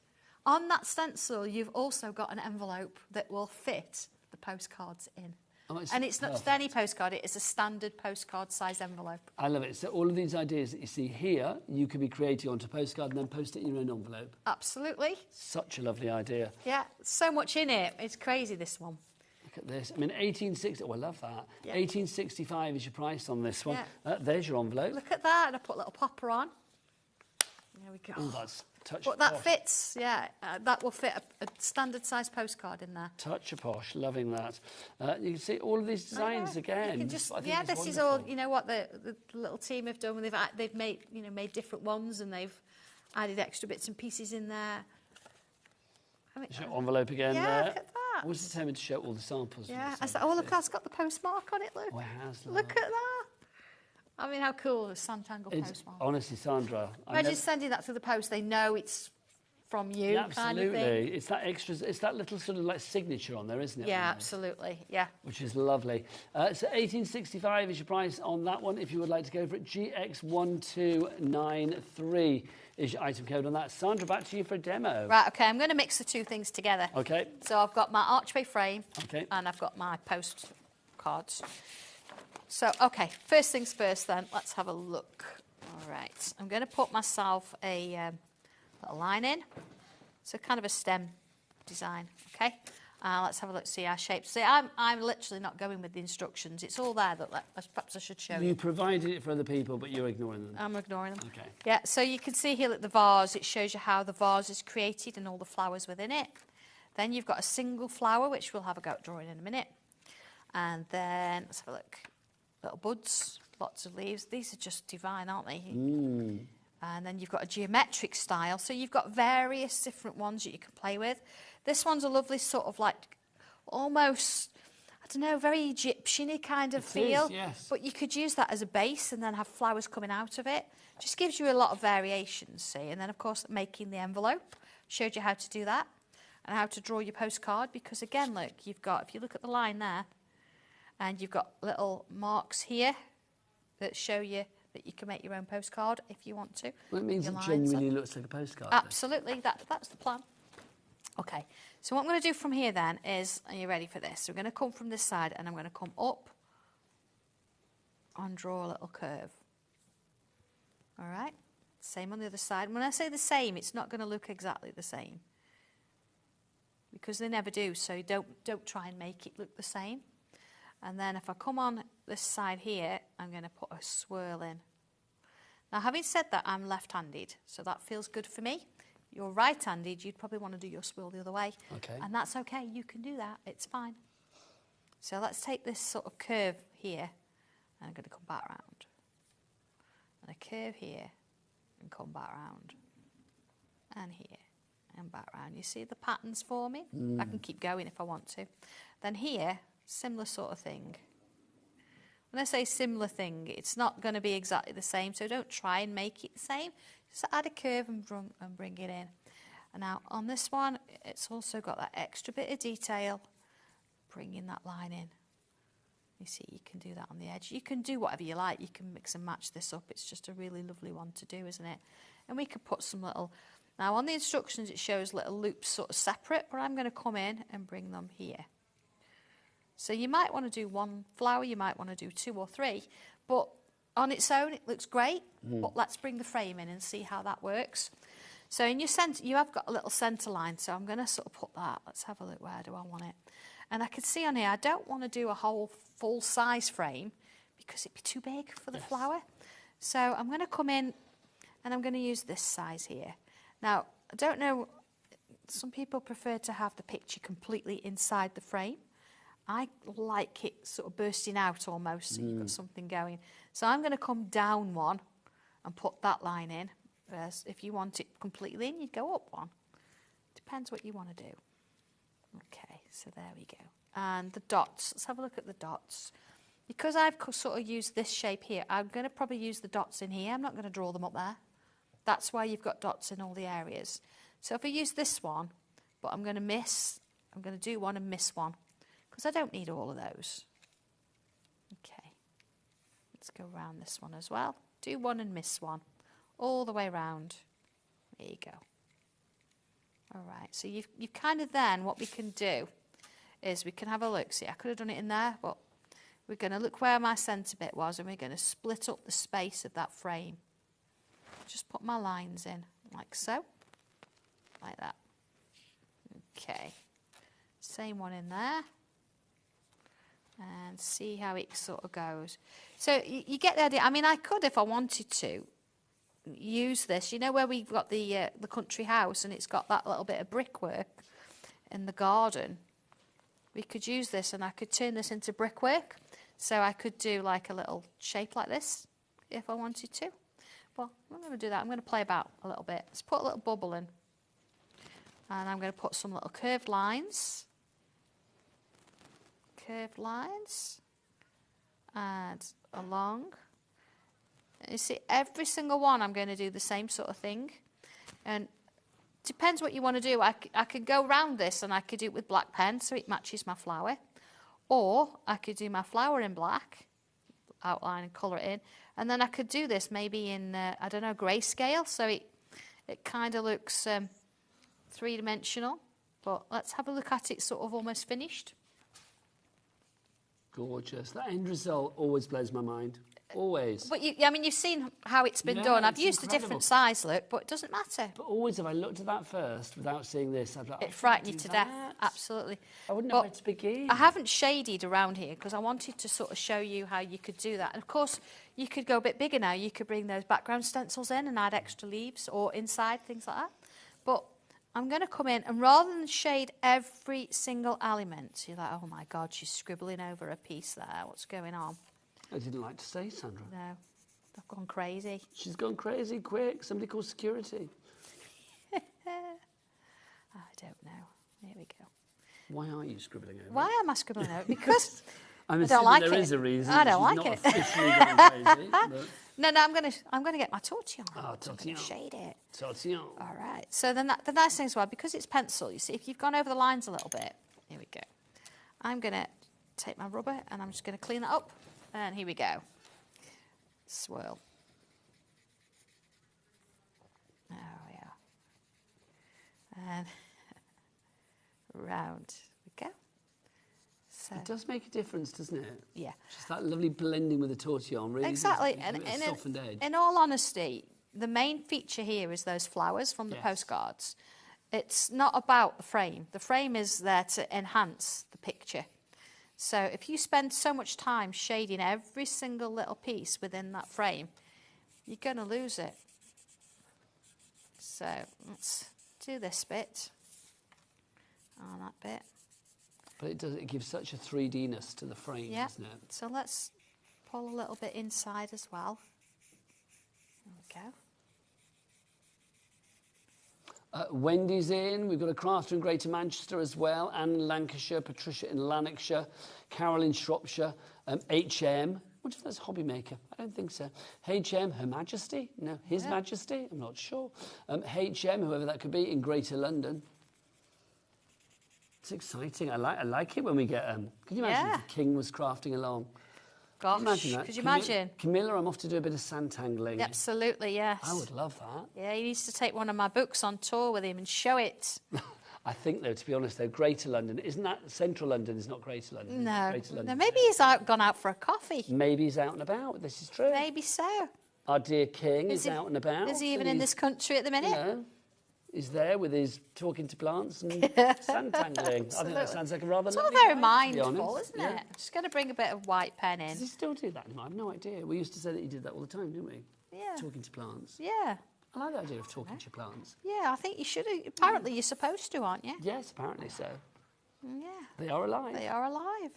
on that stencil, you've also got an envelope that will fit the postcards in. Oh, and it's not just any postcard, it is a standard postcard size envelope. I love it. So all of these ideas that you see here, you could be creating onto a postcard and then post it in your own envelope. Absolutely. Such a lovely idea. Yeah, so much in it. It's crazy, this one. Look at this. I mean, 1860. Oh, I love that. Yeah. 1865 is your price on this one. Yeah. There's your envelope. Look at that. And I put a little popper on. There we go. Oh, that's touch. But that fits, yeah. That will fit a standard size postcard in there. Touch a posh. Loving that. You can see all of these designs again. You can just, I think it's this is wonderful. all, you know what the little team have done. They've made, made different ones and they've added extra bits and pieces in there. I mean, There's your envelope again yeah, there. look at that. I was determined to show all the samples. Yeah, look, that's got the postmark on it, look. Oh, it has. Look at that. I mean, how cool is Sangle postmark? Honestly, Sandra. Imagine sending that through the post. They know it's from you, Yeah, kind of thing. absolutely. It's that extra. It's that little sort of like signature on there, isn't it? Yeah, absolutely. Yeah. Which is lovely. So 1865 is your price on that one. If you would like to go for it, GX1293 is your item code on that. Sandra, back to you for a demo. Right. Okay. I'm going to mix the two things together. Okay. So I've got my archway frame. Okay. And I've got my postcards. So, okay, first things first then, let's have a look. All right, I'm going to put myself a little line in. So kind of a stem design, okay? Let's have a look, see our shapes. See, I'm literally not going with the instructions. It's all there that perhaps I should show you. You provided it for other people, but you're ignoring them. I'm ignoring them. Okay. Yeah, so you can see here at the vase, it shows you how the vase is created and all the flowers within it. Then you've got a single flower, which we'll have a go at drawing in a minute. And then, let's have a look. Little buds, lots of leaves. These are just divine, aren't they? Mm. And then you've got a geometric style. So you've got various different ones that you can play with. This one's a lovely sort of like almost, I don't know, very Egyptian-y kind of feel. Is, yes. But you could use that as a base and then have flowers coming out of it. Just gives you a lot of variations, see. And then, of course, making the envelope. Showed you how to do that and how to draw your postcard. Because, again, look, you've got, if you look at the line there, And you've got little marks here that show you that you can make your own postcard if you want to. Well, it means Your it lines genuinely up. looks like a postcard. Absolutely, that's the plan. Okay, so what I'm going to do from here then is, are you ready for this? So we're going to come from this side and I'm going to come up and draw a little curve. All right, same on the other side. When I say the same, it's not going to look exactly the same because they never do, so don't try and make it look the same. And then if I come on this side here, I'm going to put a swirl in. Now, having said that, I'm left-handed, so that feels good for me. You're right-handed, you'd probably want to do your swirl the other way. Okay. And that's okay, you can do that, it's fine. So let's take this sort of curve here, and I'm going to come back round. And a curve here, and come back round. And here, and back round. You see the patterns forming? I can keep going if I want to. Then here, similar sort of thing. When I say similar thing, it's not going to be exactly the same, so don't try and make it the same. Just add a curve and bring it in. And now on this one, it's also got that extra bit of detail, bringing that line in. You see, you can do that on the edge. You can do whatever you like. You can mix and match this up. It's just a really lovely one to do, isn't it? And we could put some little... Now, on the instructions, it shows little loops sort of separate, but I'm going to come in and bring them here. So you might want to do one flower, you might want to do 2 or 3, but on its own it looks great, but let's bring the frame in and see how that works. So in your centre, you have got a little centre line, so I'm going to sort of put that. Let's have a look, where do I want it? And I can see on here, I don't want to do a whole full-size frame because it'd be too big for the flower. So I'm going to come in and I'm going to use this size here. Now, I don't know, some people prefer to have the picture completely inside the frame. I like it sort of bursting out almost, so you've got something going. So I'm going to come down one and put that line in. First, if you want it completely in, you'd go up one. Depends what you want to do. Okay, so there we go. And the dots, let's have a look at the dots. Because I've sort of used this shape here, I'm going to probably use the dots in here. I'm not going to draw them up there. That's why you've got dots in all the areas. So if I use this one, but I'm going to do one and miss one. Because I don't need all of those. Okay, let's go around this one as well. Do one and miss one, all the way around. There you go. All right, so you've kind of then, what we can do is we can have a look. See, I could have done it in there, but we're going to look where my centre bit was and we're going to split up the space of that frame. Just put my lines in, like so, like that. Okay, same one in there. And see how it sort of goes. So you get the idea. I mean, I could, if I wanted to, use this. You know where we've got the country house and it's got that little bit of brickwork in the garden? We could use this and I could turn this into brickwork. So I could do like a little shape like this if I wanted to. Well, I'm going to do that. I'm going to play about a little bit. Let's put a little bubble in. And I'm going to put some little curved lines. Curved lines and along. You see, every single one I'm going to do the same sort of thing, and depends what you want to do. I could go around this and I could do it with black pen so it matches my flower, or I could do my flower in black, outline and colour it in, and then I could do this maybe in I don't know, grayscale, so it kind of looks three-dimensional. But let's have a look at it sort of almost finished. Gorgeous. That end result always blows my mind. Always. But I mean, you've seen how it's been done. I've used a different size look, but it doesn't matter. But always, if I looked at that first without seeing this, I'd be like, it frightened you to death. Absolutely. I wouldn't know where to begin. I haven't shaded around here because I wanted to sort of show you how you could do that. And of course, you could go a bit bigger now. You could bring those background stencils in and add extra leaves or inside, things like that. But I'm going to come in and rather than shade every single element, you're like, oh my God, she's scribbling over a piece there. What's going on? I didn't like to say, Sandra. No, I've gone crazy. She's gone crazy quick. Somebody call security. I don't know. Here we go. Why are you scribbling over Why am I scribbling over it? Because I don't like there it. is a reason. I don't She's like not it. Officially gone crazy, but... No, I'm going to get my tortillon. Oh, I'm going to shade it. Tortillon. All right. So then the nice thing as well, because it's pencil, you see, if you've gone over the lines a little bit, here we go. I'm going to take my rubber and I'm just going to clean that up. And here we go. Swirl. There we are. And round we go. So, it does make a difference, doesn't it? Yeah. Just that lovely blending with the tortillon, really. Exactly. And a softened edge. In all honesty, the main feature here is those flowers from the postcards. It's not about the frame. The frame is there to enhance the picture. So if you spend so much time shading every single little piece within that frame, you're going to lose it. So let's do this bit on that bit. But it gives such a 3D-ness to the frame, doesn't it? So let's pull a little bit inside as well. There we go. Wendy's in. We've got a crafter in Greater Manchester as well. Anne in Lancashire, Patricia in Lanarkshire, Carol in Shropshire, HM. What if that's HobbyMaker? I don't think so. HM, Her Majesty? No, His Majesty? I'm not sure. HM, whoever that could be, in Greater London. It's exciting. I like it when we get... Can you imagine if the King was crafting along? Gosh, imagine that. could you imagine? Camilla, I'm off to do a bit of sandtangling. Absolutely, yes. I would love that. Yeah, he needs to take one of my books on tour with him and show it. I think, though, to be honest, though, Greater London, isn't that... Central London is not Greater London. No. Greater London. No, maybe he's gone out for a coffee. Maybe he's out and about. This is true. Maybe so. Our dear King is out and about. Is he even in this country at the minute? You know, he's there with his talking to plants and sandtangling. I think that sounds like a rather it's all lovely very way, mindful, isn't yeah. it? Just going to bring a bit of white pen in. Does he still do that anymore? I have no idea. We used to say that he did that all the time, didn't we? Yeah. Talking to plants. Yeah. I like the idea of talking to your plants. Yeah, I think you should. Apparently you're supposed to, aren't you? Yes, apparently so. Yeah. They are alive. They are alive.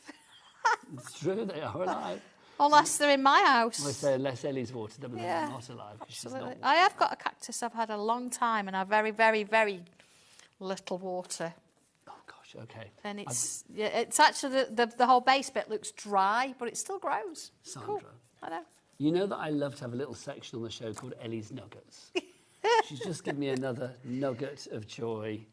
It's true, they are alive. Unless they're in my house. I say unless Ellie's watered them and they're not alive. Absolutely. I have got a cactus I've had a long time and I've very, very, very little water. Oh, gosh, okay. And it's actually, the whole base bit looks dry, but it still grows. Sandra. Cool. I know. You know that I love to have a little section on the show called Ellie's Nuggets. She's just given me another nugget of joy.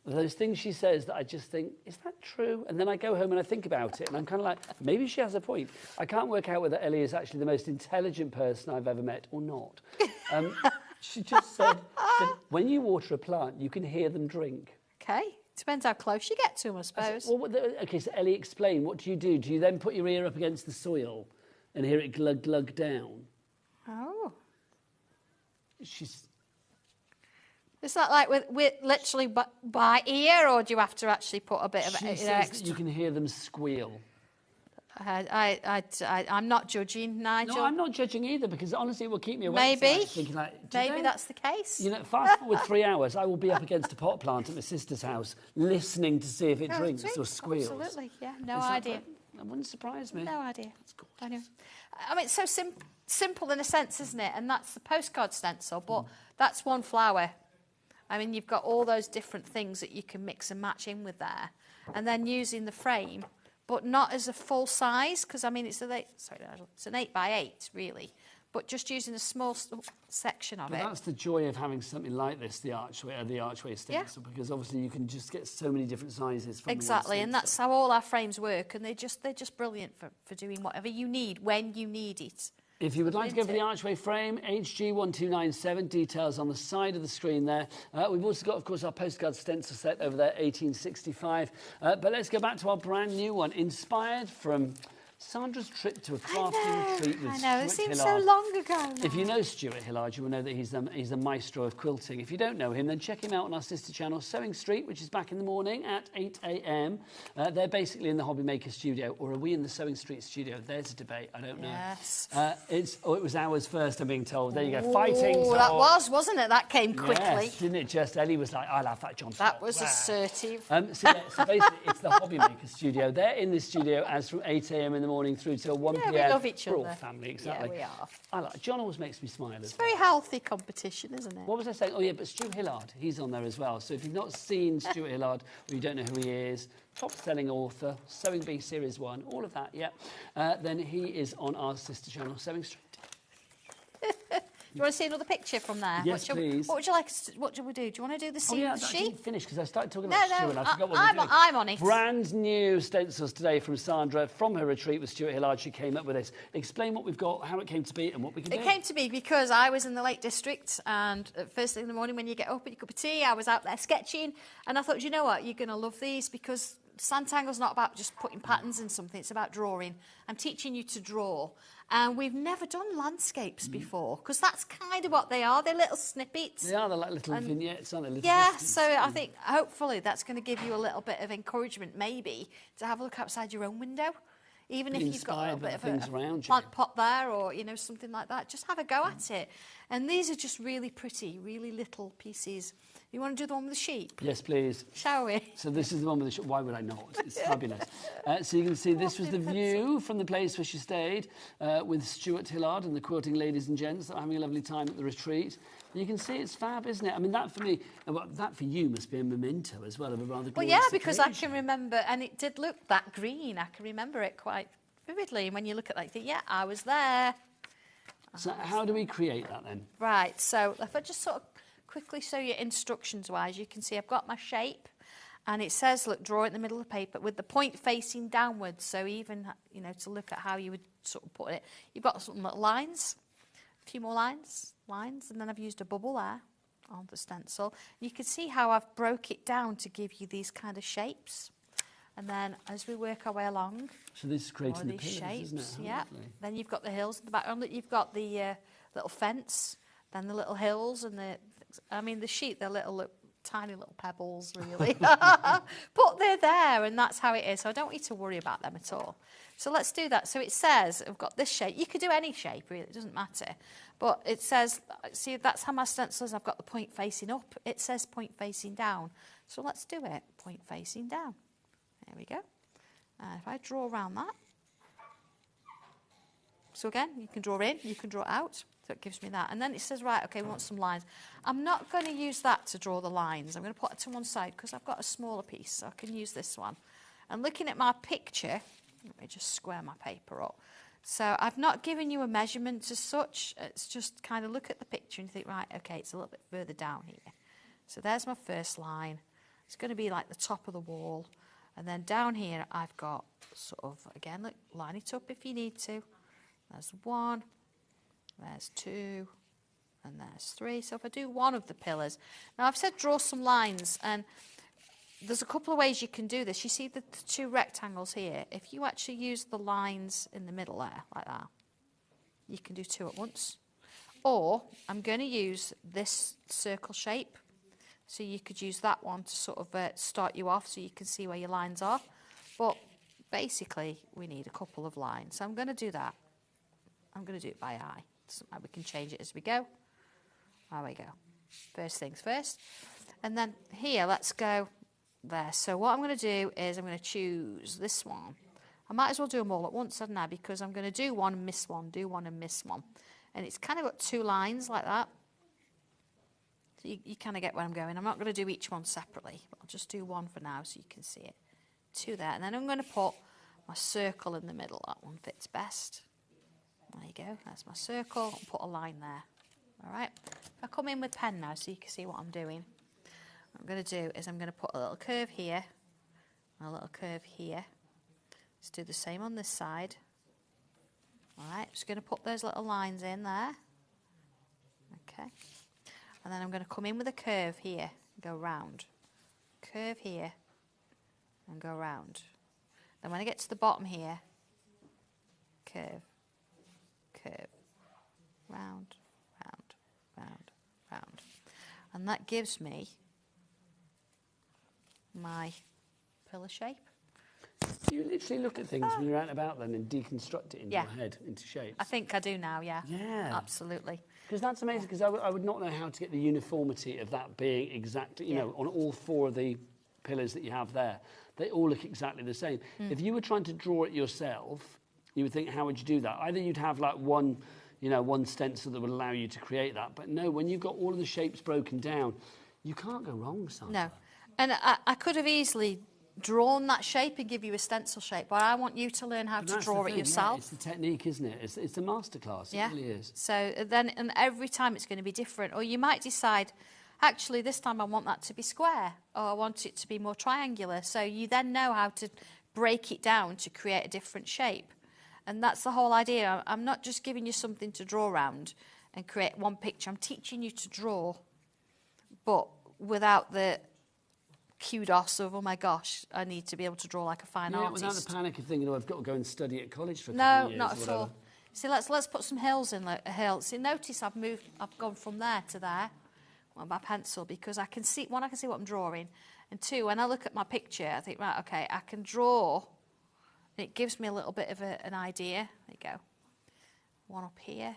Those things she says that I just think, is that true? And then I go home and I think about it and I'm kind of like, maybe she has a point. I can't work out whether Ellie is actually the most intelligent person I've ever met or not. She just said, when you water a plant, you can hear them drink. Okay. Depends how close you get to them, I suppose. Okay, so Ellie, explain. What do? Do you then put your ear up against the soil and hear it glug, glug down? Oh. She's... Is that like with literally by ear, or do you have to actually put a bit of extra? That you can hear them squeal. I'm not judging, Nigel. No, I'm not judging either, because honestly it will keep me awake. Maybe. Thinking like, Maybe that's the case. You know, fast forward 3 hours, I will be up against a pot plant at my sister's house, listening to see if it drinks or squeals. Absolutely, yeah. No idea. That wouldn't surprise me. No idea. That's gorgeous. Anyway, I mean, it's so simple in a sense, isn't it? And that's the postcard stencil, but that's one flower. I mean, you've got all those different things that you can mix and match in with there. And then using the frame, but not as a full size, because, I mean, it's an 8x8, really. But just using a small section of it. That's the joy of having something like this, the archway stencil, because obviously you can just get so many different sizes from exactly, and that's how all our frames work, and they're just brilliant for doing whatever you need when you need it. If you would like to go for the archway frame, HG1297, details on the side of the screen there. We've also got, of course, our postcard stencil set over there, 1865. But let's go back to our brand new one, inspired from Sandra's trip to a crafting retreat with Stuart Hillard. I know, it seems so long ago now. If you know Stuart Hillard, you will know that he's the maestro of quilting. If you don't know him, then check him out on our sister channel, Sewing Street, which is back in the morning at 8 a.m. They're basically in the HobbyMaker studio, or are we in the Sewing Street studio? There's a debate, I don't know. Yes. It was ours first, I'm being told. There you go, fighting. Oh, that wasn't it? That came quickly. Yes, didn't it just? Ellie was like, I'll have that, John. That was assertive. So basically, it's the HobbyMaker studio. They're in the studio as from 8 a.m. in the morning through till 1 p.m. We love each other. We're all family, exactly. Yeah, we are. John always makes me smile. It's very healthy competition, isn't it? What was I saying? Oh, yeah, but Stuart Hillard, he's on there as well. So if you've not seen Stuart Hillard, or you don't know who he is, top-selling author, Sewing Bee Series 1, all of that, yeah, then he is on our sister channel, Sewing Street. you want to see another picture from there? Yes, please. What would you like? What do we do? Do you want to do the scene yeah, with the I sheep? didn't finish because I started talking about Stu and I forgot what we were doing. I'm on it. Brand new stencils today from Sandra from her retreat with Stuart Hillard. She came up with this. Explain what we've got, how it came to be, and what we can do. It came to be because I was in the Lake District, and first thing in the morning when you get up with your cup of tea, I was out there sketching, and I thought, you know what, you're going to love these because Santangle's not about just putting patterns in something, it's about drawing. I'm teaching you to draw. And we've never done landscapes before, because that's kind of what they are. They're little snippets. They are, they're like little vignettes, aren't they? Little yeah, so I think hopefully that's going to give you a little bit of encouragement, maybe, to have a look outside your own window. Even if you've got a little bit of a plant pot there or, you know, something like that, just have a go at it. And these are just really pretty, really little pieces. You want to do the one with the sheep? Yes, please. Shall we? So this is the one with the sheep. Why would I not? It's fabulous. So you can see this was the view from the place where she stayed with Stuart Hillard and the quilting ladies and gents that are having a lovely time at the retreat. And you can see it's fab, isn't it? I mean, that for me, well, that for you must be a memento as well of a rather glorious Well, yeah, because occasion. I can remember, and it did look that green. I can remember it quite vividly. And when you look at that, you think, yeah, I was there. So how do we create that then? Right, so if I just sort of quickly show you instructions-wise, you can see I've got my shape, and it says, look, draw it in the middle of the paper with the point facing downwards. So even, you know, to look at how you would sort of put it, you've got some little lines, a few more lines, and then I've used a bubble there on the stencil. You can see how I've broke it down to give you these kind of shapes. And then as we work our way along, so this is creating the these pillars, shapes, isn't it? yeah. Then you've got the hills in the background. You've got the little fence, then the little hills, and the sheep. They're tiny little pebbles, really. But they're there, and that's how it is. So I don't want you to worry about them at all. So let's do that. So it says I've got this shape. You could do any shape, really. It doesn't matter. But it says, see, that's how my stencil is. I've got the point facing up. It says point facing down. So let's do it. Point facing down. There we go. And if I draw around that. So again, you can draw in, you can draw out. So it gives me that. And then it says, right, okay, we want some lines. I'm not going to use that to draw the lines. I'm going to put it to one side because I've got a smaller piece, so I can use this one. And looking at my picture, let me just square my paper up. So I've not given you a measurement as such. It's just kind of look at the picture and think, right, okay, it's a little bit further down here. So there's my first line. It's going to be like the top of the wall. And then down here, I've got sort of, again, look, line it up if you need to. There's 1, there's 2, and there's 3. So if I do one of the pillars. Now, I've said draw some lines, and there's a couple of ways you can do this. You see the 2 rectangles here. If you actually use the lines in the middle there, like that, you can do 2 at once. Or I'm going to use this circle shape. So you could use that one to sort of start you off so you can see where your lines are. But basically, we need a couple of lines. So I'm going to do that. I'm going to do it by eye. We can change it as we go. There we go. First things first. And then here, let's go there. So what I'm going to do is I'm going to choose this one. I might as well do them all at once, hadn't I? Because I'm going to do one and miss one, do one and miss one. And it's kind of got 2 lines like that. So you kind of get where I'm going. I'm not going to do each one separately, but I'll just do one for now so you can see it. 2 there. And then I'm going to put my circle in the middle. That one fits best. There you go. That's my circle. I'll put a line there. All right. If I come in with pen now so you can see what I'm doing, what I'm going to do is I'm going to put a little curve here and a little curve here. Let's do the same on this side. All right. Just going to put those little lines in there. Okay. And then I'm going to come in with a curve here and go round. Curve here and go round. Then when I get to the bottom here, curve, curve, round, round, round, round. And that gives me my pillar shape. Do you literally look at things when you're out and about then and deconstruct it in your head into shapes? I think I do now, yeah. Yeah. Absolutely. Because that's amazing, because I would not know how to get the uniformity of that being exactly, you know, on all 4 of the pillars that you have there. They all look exactly the same. If you were trying to draw it yourself, you would think, how would you do that? Either you'd have like one stencil that would allow you to create that. But no, when you've got all of the shapes broken down, you can't go wrong, Sandra. No. And I could have easily drawn that shape and give you a stencil shape, but I want you to learn how to draw it yourself. Yeah, it's the technique, isn't it? It's a masterclass. It really is. So then, and every time it's going to be different. Or you might decide, actually, this time I want that to be square, or I want it to be more triangular. So you then know how to break it down to create a different shape. And that's the whole idea. I'm not just giving you something to draw around and create one picture. I'm teaching you to draw, but without the kudos of, oh my gosh, I need to be able to draw like a fine artist. Without the panic of thinking, I've got to go and study at college for a couple of years. No, not at all. See, let's put some hills in, like a hill. See, notice I've gone from there to there with my pencil, because I can see, one, I can see what I'm drawing, and two, when I look at my picture, I think, right, okay, I can draw. It gives me a little bit of an idea. There you go. One up here.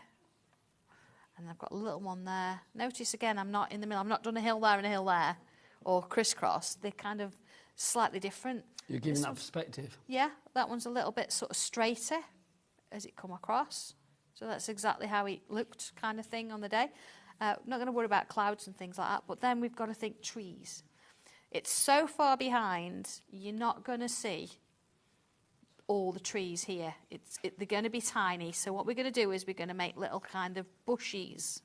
And I've got a little one there. Notice again, I'm not in the middle. I've not done a hill there and a hill there, or crisscross. They're kind of slightly different. You're giving that perspective. Yeah, that one's a little bit sort of straighter as it come across. So that's exactly how it looked, kind of thing, on the day. Not going to worry about clouds and things like that, but then we've got to think trees. It's so far behind, you're not going to see all the trees here. They're going to be tiny. So what we're going to do is we're going to make little kind of bushes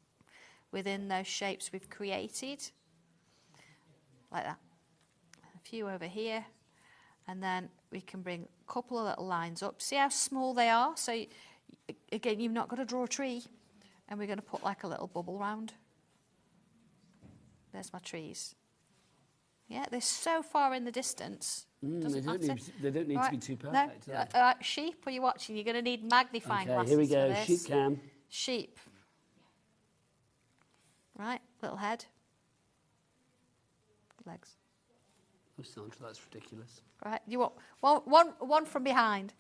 within those shapes we've created. Like that. A few over here. And then we can bring a couple of little lines up. See how small they are? So again, you've not got to draw a tree. And we're going to put like a little bubble round. There's my trees. Yeah, they're so far in the distance. They don't need to be too perfect. No. Sheep, are you watching? You're going to need magnifying glasses. Here we go. For this. Sheep cam. Sheep. Right, little head. Legs. Oh, Sandra, that's ridiculous. Right, you want one from behind.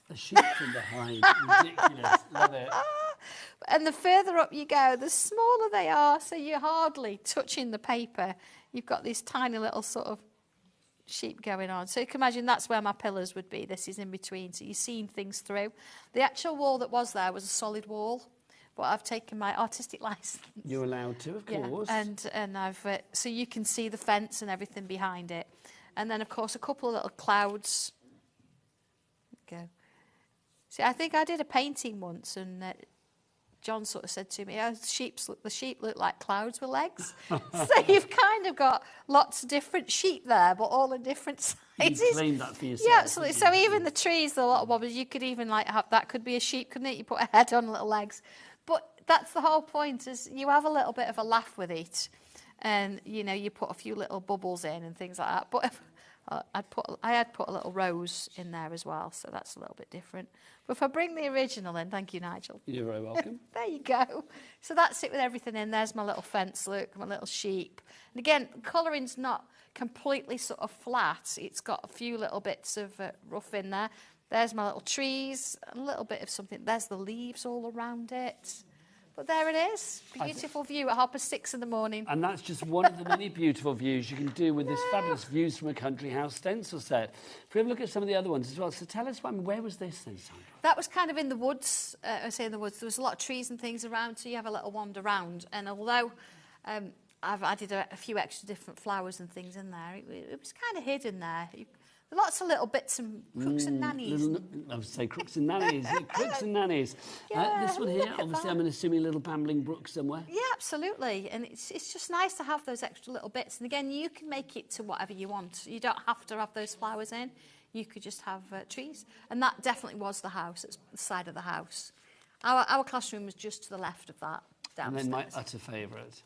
A sheep from behind. Ridiculous. Love it. And the further up you go, the smaller they are, so you're hardly touching the paper. You've got this tiny little sort of sheep going on. So you can imagine that's where my pillars would be. This is in between, so you're seeing things through. The actual wall that was there was a solid wall, but I've taken my artistic license. You're allowed to, of course. And I've so you can see the fence and everything behind it. And then, of course, a couple of little clouds. Go. See, I think I did a painting once, and John sort of said to me, oh, the sheep look like clouds with legs. So you've kind of got lots of different sheep there, but all in different sizes. You claimed that for yourself. Yeah, absolutely. So even the trees, the little wobblers, you could even like have, that could be a sheep, couldn't it? You put a head on little legs. But that's the whole point, is you have a little bit of a laugh with it. And, you know, you put a few little bubbles in and things like that. But I had put a little rose in there as well, so that's a little bit different. But if I bring the original in, thank you, Nigel. You're very welcome. There you go. So that's it with everything in. There's my little fence, look, my little sheep. And again, colouring's not completely sort of flat. It's got a few little bits of rough in there. There's my little trees, a little bit of something. There's the leaves all around it. But there it is. Beautiful view at 6:30 in the morning. And that's just one of the many beautiful views you can do with this fabulous views from a country house stencil set. If we have a look at some of the other ones as well. So tell us, where was this then, Sandra? That was kind of in the woods. I say in the woods. There was a lot of trees and things around, so you have a little wander around. And although I've added a few extra different flowers and things in there, it was kind of hidden there. Lots of little bits and crooks and nannies. I would say crooks and nannies. Crooks and nannies. Yeah, this one here, obviously, I'm assuming a little Bambling Brook somewhere. Yeah, absolutely. And it's just nice to have those extra little bits. And again, you can make it to whatever you want. You don't have to have those flowers in. You could just have trees. And that definitely was the house. It's the side of the house. Our classroom was just to the left of that, downstairs. And then my utter favourite.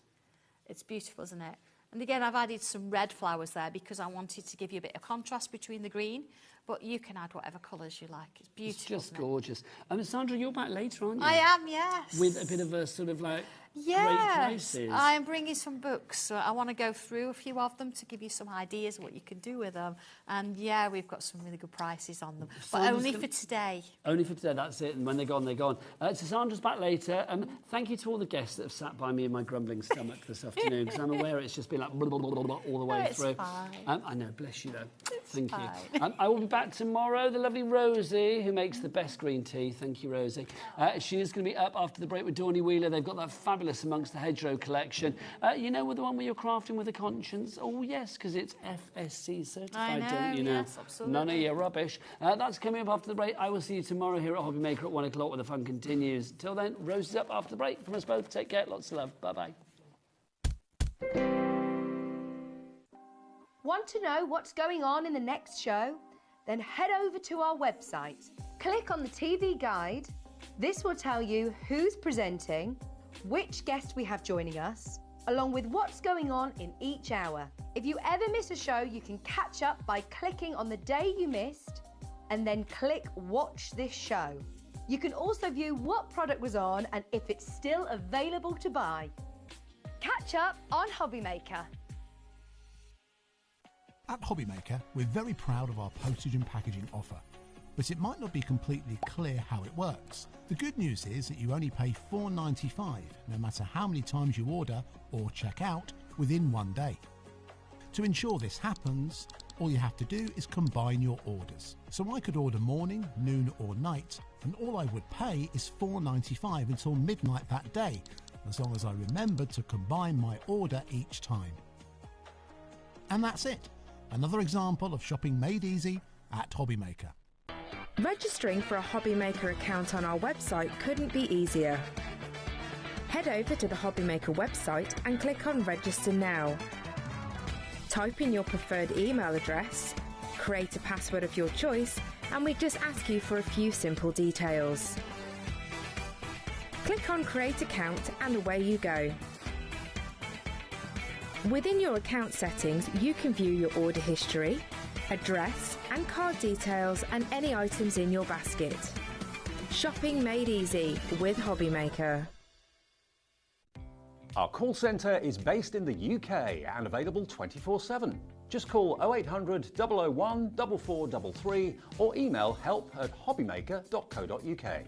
It's beautiful, isn't it? And again, I've added some red flowers there because I wanted to give you a bit of contrast between the green. But you can add whatever colours you like. It's beautiful. It's just gorgeous. Sandra, you're back later, aren't you? I am, yes. With a bit of a sort of like great places. I'm bringing some books. So I want to go through a few of them to give you some ideas of what you can do with them. And yeah, we've got some really good prices on them. But only for today. Only for today, that's it. And when they're gone, they're gone. So Sandra's back later. Thank you to all the guests that have sat by me in my grumbling stomach this afternoon, because I'm aware it's just been like blah, blah, blah, blah, all the way through. Fine. I know, bless you though. Thank you. I will be back back tomorrow. The lovely Rosie, who makes the best green tea. Thank you, Rosie. She is going to be up after the break with Dawny Wheeler. They've got that fabulous Amongst the Hedgerow collection. You know, with the one where you're crafting with a conscience? Oh, yes, because it's FSC certified, don't you know? Yes, absolutely. None of your rubbish. That's coming up after the break. I will see you tomorrow here at HobbyMaker at 1 o'clock where the fun continues. Till then, Rosie's up after the break. From us both, take care. Lots of love. Bye-bye. Want to know what's going on in the next show? Then head over to our website. Click on the TV guide. This will tell you who's presenting, which guest we have joining us, along with what's going on in each hour. If you ever miss a show, you can catch up by clicking on the day you missed and then click Watch This Show. You can also view what product was on and if it's still available to buy. Catch up on HobbyMaker. At HobbyMaker, we're very proud of our postage and packaging offer, but it might not be completely clear how it works. The good news is that you only pay $4.95 no matter how many times you order or check out within 1 day. To ensure this happens, all you have to do is combine your orders. So I could order morning, noon or night, and all I would pay is $4.95 until midnight that day, as long as I remembered to combine my order each time. And that's it. Another example of shopping made easy at HobbyMaker. Registering for a HobbyMaker account on our website couldn't be easier. Head over to the HobbyMaker website and click on Register Now. Type in your preferred email address, create a password of your choice, and we just ask you for a few simple details. Click on Create Account and away you go. Within your account settings, you can view your order history, address and card details and any items in your basket. Shopping made easy with HobbyMaker. Our call centre is based in the UK and available 24/7. Just call 0800 001 4433 or email help@hobbymaker.co.uk.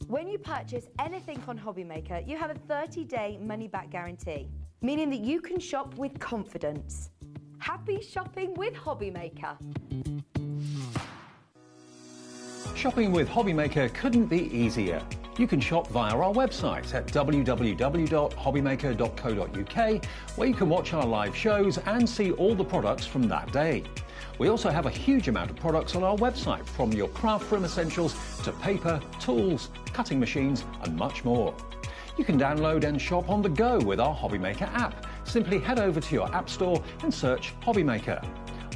When you purchase anything on HobbyMaker, you have a 30-day money-back guarantee, meaning that you can shop with confidence. Happy shopping with HobbyMaker. Shopping with HobbyMaker couldn't be easier. You can shop via our website at www.hobbymaker.co.uk, where you can watch our live shows and see all the products from that day. We also have a huge amount of products on our website, from your craft room essentials to paper, tools, cutting machines and much more. You can download and shop on the go with our HobbyMaker app. Simply head over to your app store and search HobbyMaker.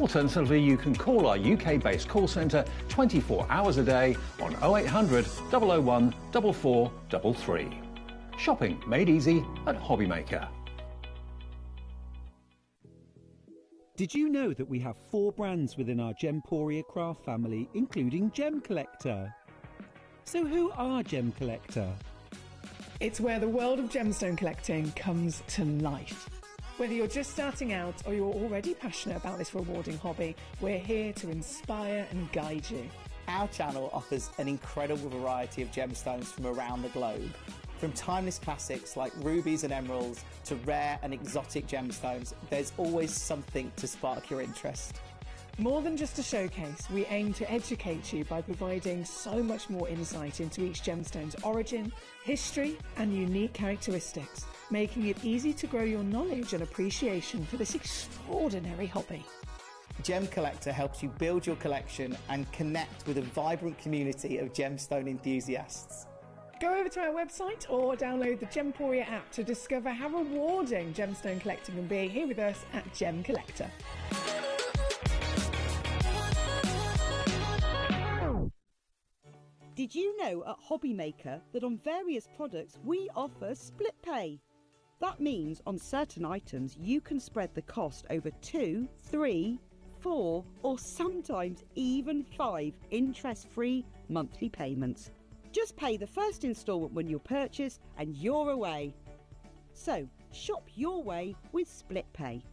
Alternatively, you can call our UK-based call centre 24 hours a day on 0800 001 4433. Shopping made easy at HobbyMaker. Did you know that we have 4 brands within our Gemporia craft family, including Gem Collector? So who are Gem Collector? It's where the world of gemstone collecting comes to life. Whether you're just starting out or you're already passionate about this rewarding hobby, we're here to inspire and guide you. Our channel offers an incredible variety of gemstones from around the globe. From timeless classics like rubies and emeralds to rare and exotic gemstones, there's always something to spark your interest. More than just a showcase, we aim to educate you by providing so much more insight into each gemstone's origin, history and unique characteristics, making it easy to grow your knowledge and appreciation for this extraordinary hobby. Gem Collector helps you build your collection and connect with a vibrant community of gemstone enthusiasts. Go over to our website or download the Gemporia app to discover how rewarding gemstone collecting can be here with us at Gem Collector. Did you know at HobbyMaker that on various products we offer split pay? That means on certain items you can spread the cost over 2, 3, 4 or sometimes even 5 interest-free monthly payments. Just pay the first instalment when you purchase and you're away. So shop your way with split pay.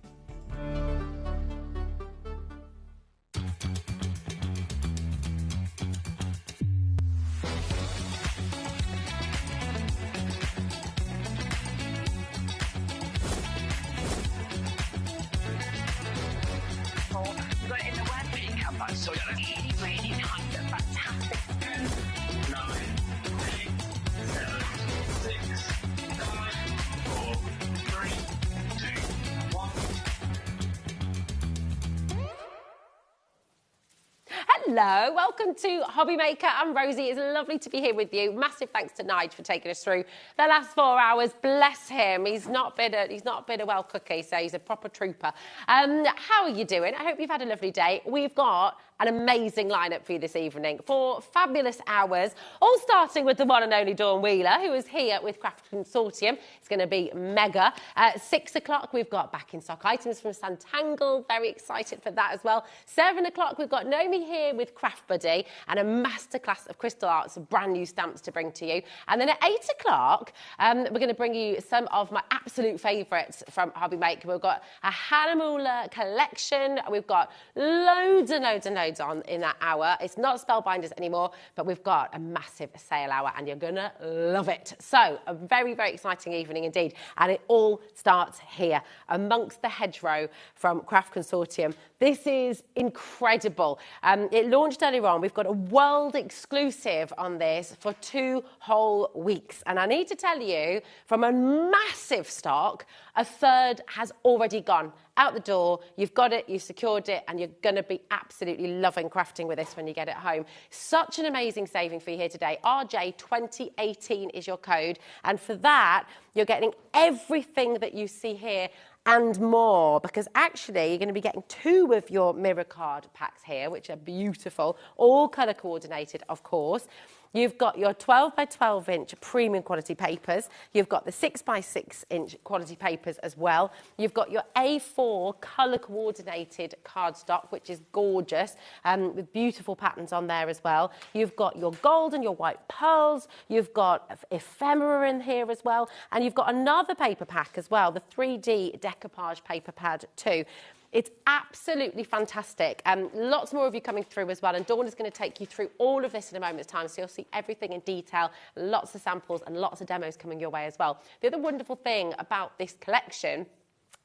Hello, welcome to HobbyMaker. I'm Rosie. It's lovely to be here with you. Massive thanks to Nigel for taking us through the last 4 hours. Bless him. He's not been a well cookie, so he's a proper trooper. How are you doing? I hope you've had a lovely day. We've got an amazing lineup for you this evening. 4 fabulous hours, all starting with the one and only Dawn Wheeler, who is here with Craft Consortium. It's going to be mega. At 6 o'clock, we've got back in stock items from Sangle. Very excited for that as well. 7 o'clock, we've got Naomi here with Craft Buddy and a masterclass of crystal arts, brand new stamps to bring to you. And then at 8 o'clock, we're going to bring you some of my absolute favourites from HobbyMaker. We've got a Hannah collection. We've got loads and loads and loads on in that hour. It's not Spellbinders anymore, but we've got a massive sale hour and you're gonna love it. So a very, very exciting evening indeed. And it all starts here amongst the hedgerow from Craft Consortium. This is incredible. It launched earlier on. We've got a world exclusive on this for 2 whole weeks. And I need to tell you, from a massive stock, a third has already gone out the door. You've got it, you've secured it, and you're going to be absolutely loving crafting with this when you get it home. Such an amazing saving for you here today. RJ2018 is your code. And for that, you're getting everything that you see here and more, because actually you're going to be getting 2 of your mirror card packs here, which are beautiful, all colour coordinated, of course. You've got your 12 by 12 inch premium quality papers. You've got the 6 by 6 inch quality papers as well. You've got your A4 colour coordinated cardstock, which is gorgeous, with beautiful patterns on there as well. You've got your gold and your white pearls. You've got ephemera in here as well. And you've got another paper pack as well, the 3D decoupage paper pad too. It's absolutely fantastic. Lots more of you coming through as well. And Dawn is going to take you through all of this in a moment's time. So you'll see everything in detail, lots of samples and lots of demos coming your way as well. The other wonderful thing about this collection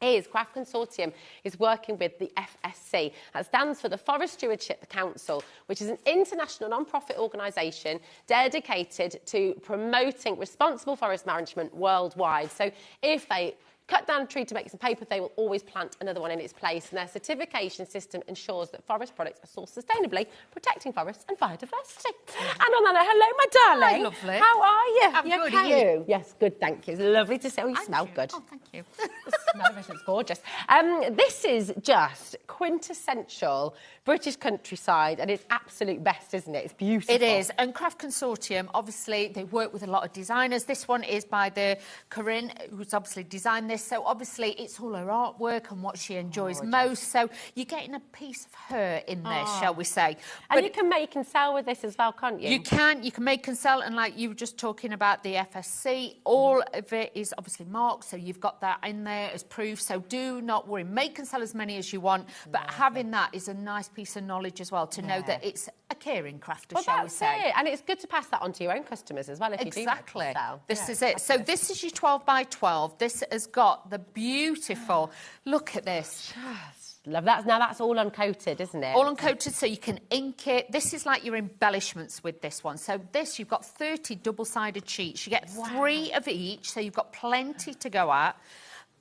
is Craft Consortium is working with the FSC. That stands for the Forest Stewardship Council, which is an international non-profit organisation dedicated to promoting responsible forest management worldwide. So if they cut down a tree to make some paper, they will always plant another one in its place. And their certification system ensures that forest products are sourced sustainably, protecting forests and biodiversity. And on that note, hello, my darling. Hi, lovely. How are you? I'm You good, okay? are you? Yes, good, thank you. It's lovely to see you. You smell good. Oh, thank you. The smell of it is gorgeous. This is just quintessential British countryside, and it's absolute best, isn't it? It's beautiful. It is. And Craft Consortium, obviously, they work with a lot of designers. This one is by the Corinne, who's obviously designed this. So obviously, it's all her artwork and what she enjoys most. So you're getting a piece of her in there, shall we say. And you can make and sell with this as well, can't you? You can make and sell. And like you were just talking about the FSC, all of it is obviously marked. So you've got that in there as proof. So do not worry. Make and sell as many as you want. But having that is a nice piece of knowledge as well to know that it's a caring crafter, shall we say. And it's good to pass that on to your own customers as well if you do make and sell. This is it. So this is your 12 by 12. This has got the beautiful, look at this. Love that. Now that's all uncoated, isn't it? All uncoated, so you can ink it. This is like your embellishments with this one. So this, you've got 30 double-sided sheets. You get 3 of each, so you've got plenty to go at.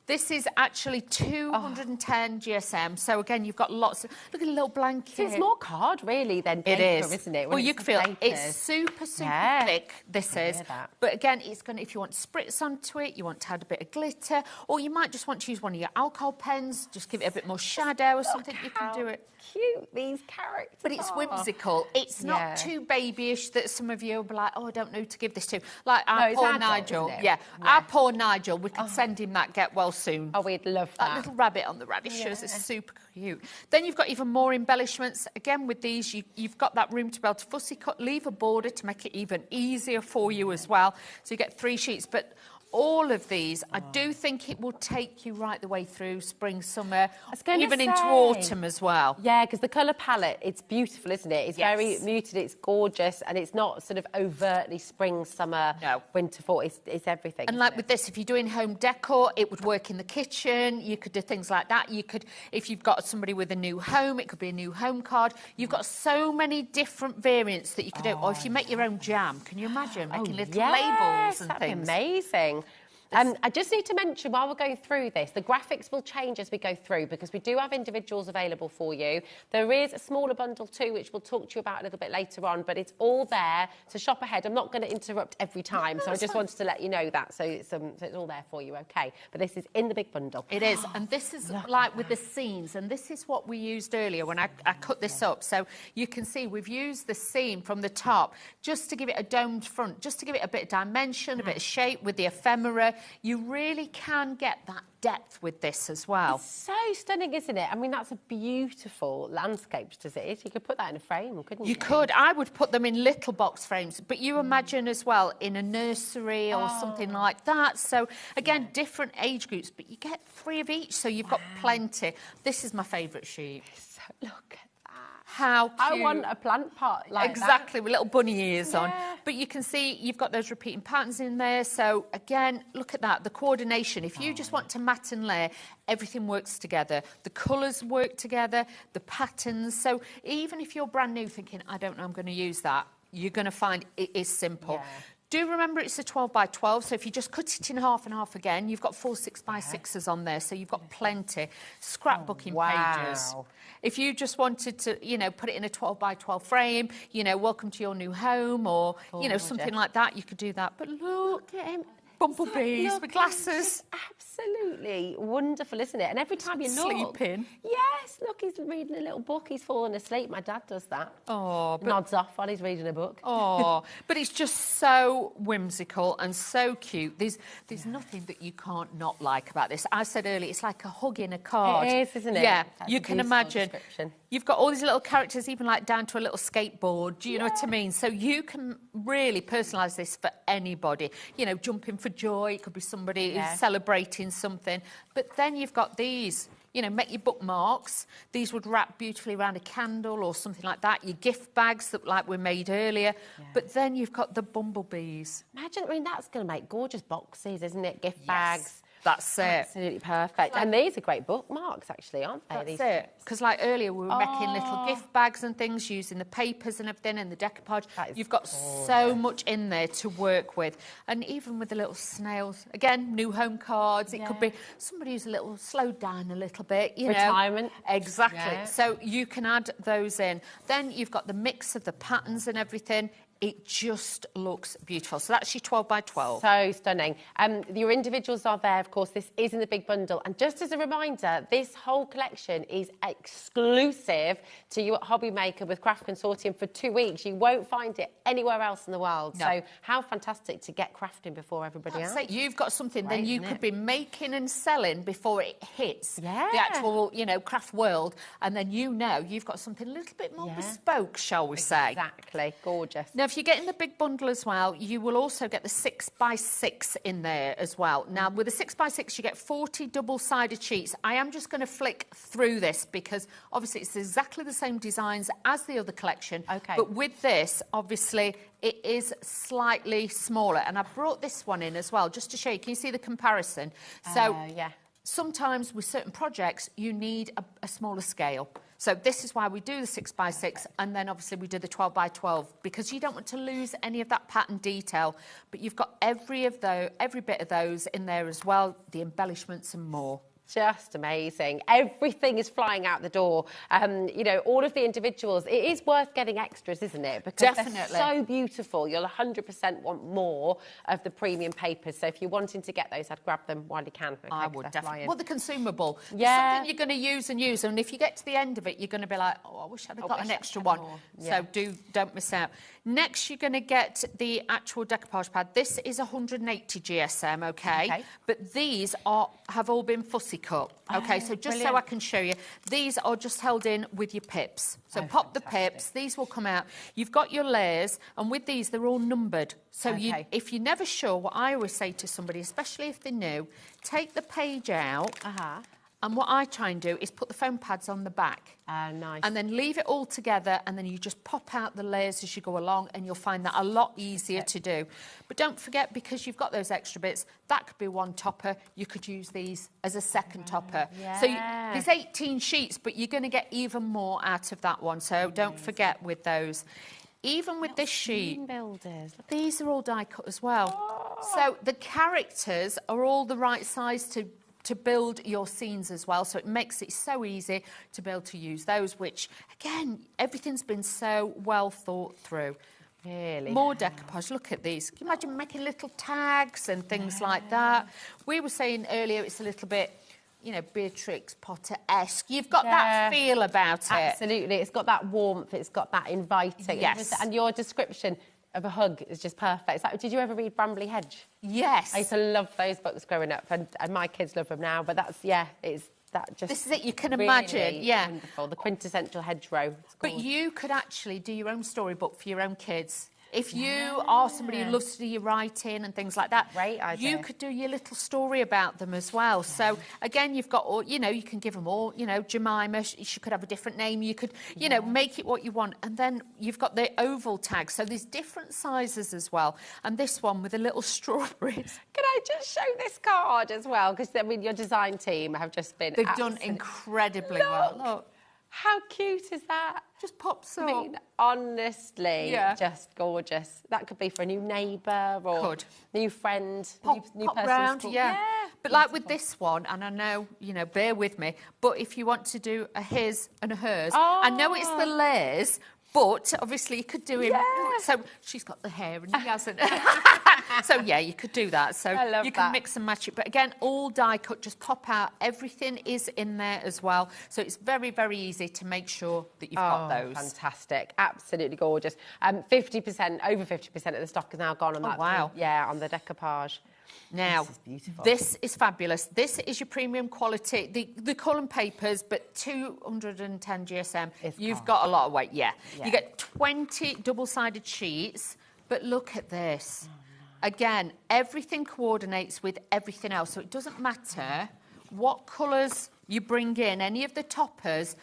This is actually 210 GSM. So again, you've got lots of... Look at a little blanket. So it's more card, really, than paper, isn't it? Well, you can feel it's super thick, this is. But again, it's going to... If you want spritz onto it, you want to add a bit of glitter, or you might just want to use one of your alcohol pens, just give it a bit more shadow or something, you can do it. Cute these characters But it's whimsical. It's not too babyish that some of you will be like, oh, I don't know who to give this to. Like our poor Nigel. Our poor Nigel, we could send him that get well soon. Oh, we'd love that. That little rabbit on the radishes is super cute. Then you've got even more embellishments. Again, with these, you've got that room to be able to fussy cut, leave a border to make it even easier for you as well. So you get 3 sheets. But all of these, I do think it will take you right the way through spring, summer, even into autumn as well. Yeah, because the colour palette, it's beautiful, isn't it? It's very muted, it's gorgeous, and it's not sort of overtly spring, summer, winter, fall. It's everything. And like with this, if you're doing home decor, it would work in the kitchen. You could do things like that. You could, if you've got somebody with a new home, it could be a new home card. You've got so many different variants that you could do. Or if you make your own jam, can you imagine making little labels and things? Amazing. I just need to mention while we're going through this, the graphics will change as we go through because we do have individuals available for you. There is a smaller bundle too, which we'll talk to you about a little bit later on, but it's all there. So shop ahead. I'm not going to interrupt every time, so I just wanted to let you know that. So it's all there for you, okay? But this is in the big bundle. It is, and this is like with the seams, and this is what we used earlier when I cut this up. So you can see we've used the seam from the top just to give it a domed front, just to give it a bit of dimension, a bit of shape with the ephemera. You really can get that depth with this as well. It's so stunning, isn't it? I mean, that's a beautiful landscape as it is. You could put that in a frame, couldn't you? You could. I would put them in little box frames, but you imagine as well in a nursery or something like that. So again, different age groups, but you get 3 of each, so you've got plenty. This is my favourite sheet. So, look at how cute. I want a plant pot like exactly, that. with little bunny ears on. But you can see you've got those repeating patterns in there. So again, look at that, the coordination. If you just want to mat and layer, everything works together. The colours work together, the patterns. So even if you're brand new thinking, I don't know, I'm going to use that, you're going to find it is simple. Do remember it's a 12 by 12, so if you just cut it in half and half again, you've got 4 6 by 6s on there, so you've got plenty. Scrapbooking pages. If you just wanted to, you know, put it in a 12 by 12 frame, you know, welcome to your new home, or, you know, something like that, you could do that. But look at him. Bumblebees with glasses. Absolutely wonderful, isn't it? And every time you look... Sleeping. Yes, look, he's reading a little book. He's fallen asleep. My dad does that. Oh, but... Nods off while he's reading a book. Oh, but it's just so whimsical and so cute. There's nothing that you can't not like about this. I said earlier, it's like a hug in a card. It is, isn't it? Yeah, That's you a can beautiful imagine. description. You've got all these little characters, even like down to a little skateboard. Do you know what I mean? So you can really personalise this for anybody. You know, jumping for joy. It could be somebody who's celebrating something. But then you've got these. You know, make your bookmarks. These would wrap beautifully around a candle or something like that. Your gift bags that like we made earlier. But then you've got the bumblebees. Imagine, I mean, that's going to make gorgeous boxes, isn't it? Gift bags. That's it. Absolutely perfect. And these are great bookmarks, actually, aren't they? That's it. Because like earlier, we were making little gift bags and things, using the papers and everything and the decoupage. You've got so much in there to work with. And even with the little snails, again, new home cards. It could be somebody who's a little slowed down a little bit, you know. Retirement. Exactly. Yeah. So you can add those in. Then you've got the mix of the patterns and everything. It just looks beautiful. So that's your 12 by 12. So stunning. Your individuals are there, of course. This is in the big bundle. And just as a reminder, this whole collection is exclusive to you at HobbyMaker with Craft Consortium for 2 weeks. You won't find it anywhere else in the world. No. So how fantastic to get crafting before everybody else. That's it. You've got something then you could be making and selling before it hits the actual, you know, craft world. And then you know you've got something a little bit more bespoke, shall we say. Exactly. Gorgeous. Now, if you get in the big bundle as well, you will also get the 6 by 6 in there as well. Now, with the 6 by 6, you get 40 double-sided sheets. I am just going to flick through this because, obviously, it's exactly the same designs as the other collection. Okay. But with this, obviously, it is slightly smaller. And I brought this one in as well, just to show you. Can you see the comparison? So, sometimes with certain projects, you need a smaller scale. So this is why we do the 6 by 6, and then obviously we do the 12 by 12, because you don't want to lose any of that pattern detail. But you've got every bit of those in there as well, the embellishments and more. Just amazing. Everything is flying out the door. You know, all of the individuals, it is worth getting extras, isn't it? Because they're so beautiful. You'll 100% want more of the premium papers. So if you're wanting to get those, I'd grab them while you can. Okay, I would definitely. Well, they're consumable. Yeah. Something you're going to use and use. And if you get to the end of it, you're going to be like, oh, I wish I'd have got an extra one. So don't miss out. Next, you're going to get the actual decoupage pad. This is 180 GSM, okay? But these have all been fussy cut. Okay, so just so I can show you, these are just held in with your pips. So pop the pips, these will come out. You've got your layers, and with these, they're all numbered. So if you're never sure, what I always say to somebody, especially if they're new, take the page out. And what I try and do is put the foam pads on the back. Nice. And then leave it all together, and then you just pop out the layers as you go along, and you'll find that a lot easier to do. But don't forget, because you've got those extra bits, that could be one topper. You could use these as a second topper. So there's 18 sheets, but you're going to get even more out of that one. So don't forget with those. Even with this sheet, these are all die cut as well. So the characters are all the right size to build your scenes as well. So it makes it so easy to be able to use those, which, again, everything's been so well thought through. Really? More decoupage. Look at these. Can you imagine making little tags and things like that? We were saying earlier it's a little bit, you know, Beatrix Potter-esque. You've got that feel about it. Absolutely. It's got that warmth. It's got that inviting. Yes. And your description of a hug is just perfect. Did you ever read Bramley Hedge? Yes. I used to love those books growing up, and my kids love them now. But that's, it's that just... This is it, you can really imagine, wonderful, the quintessential hedgerow. But you could actually do your own storybook for your own kids. If you are somebody who loves to do your writing and things like that, great idea. You could do your little story about them as well. So, again, you've got all, you know, you can give them all, you know, Jemima, she could have a different name. You could, you know, make it what you want. And then you've got the oval tag. So there's different sizes as well. And this one with the little strawberries. Can I just show this card as well? Because, I mean, your design team have just been... They've done incredibly well. Look. How cute is that? Just pops up. I mean, honestly, just gorgeous. That could be for a new neighbour or new friend, new pop person. Round, yeah. But like with this one, and I know, you know, bear with me, but if you want to do a his and a hers, I know it's the layers, but obviously you could do him. So she's got the hair and he hasn't. So yeah, you could do that. So you can mix and match it. But again, all die cut, just pop out. Everything is in there as well. So it's very, very easy to make sure that you've got those. Fantastic. Absolutely gorgeous. 50%, over 50% of the stock is now gone on that. Wow. Yeah, on the decoupage. Now, this is fabulous. This is your premium quality. The Cullen papers, but 210 GSM. You've got a lot of weight, You get 20 double-sided sheets, but look at this. Again, everything coordinates with everything else, so it doesn't matter what colours you bring in, any of the toppers,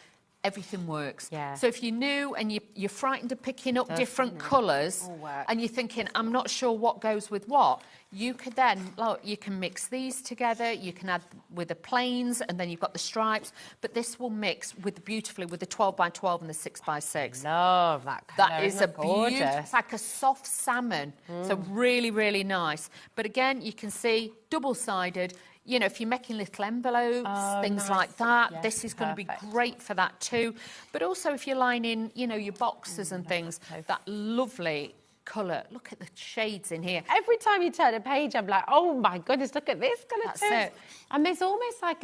everything works. So if you're new and you're frightened of picking up different colours and you're thinking, I'm not sure what goes with what, you could then, look, you can mix these together, you can add with the plains and then you've got the stripes, but this will mix with beautifully with the 12x12 and the 6x6. Love that colour. That is a beautiful, it's like a soft salmon, so really, really nice. But again, you can see double-sided. You know, if you're making little envelopes, things like that, this is going to be great for that too. But also if you're lining, you know, your boxes and things, that lovely colour. Look at the shades in here. Every time you turn a page, I'm like, oh my goodness, look at this colour That's too. it. And there's almost like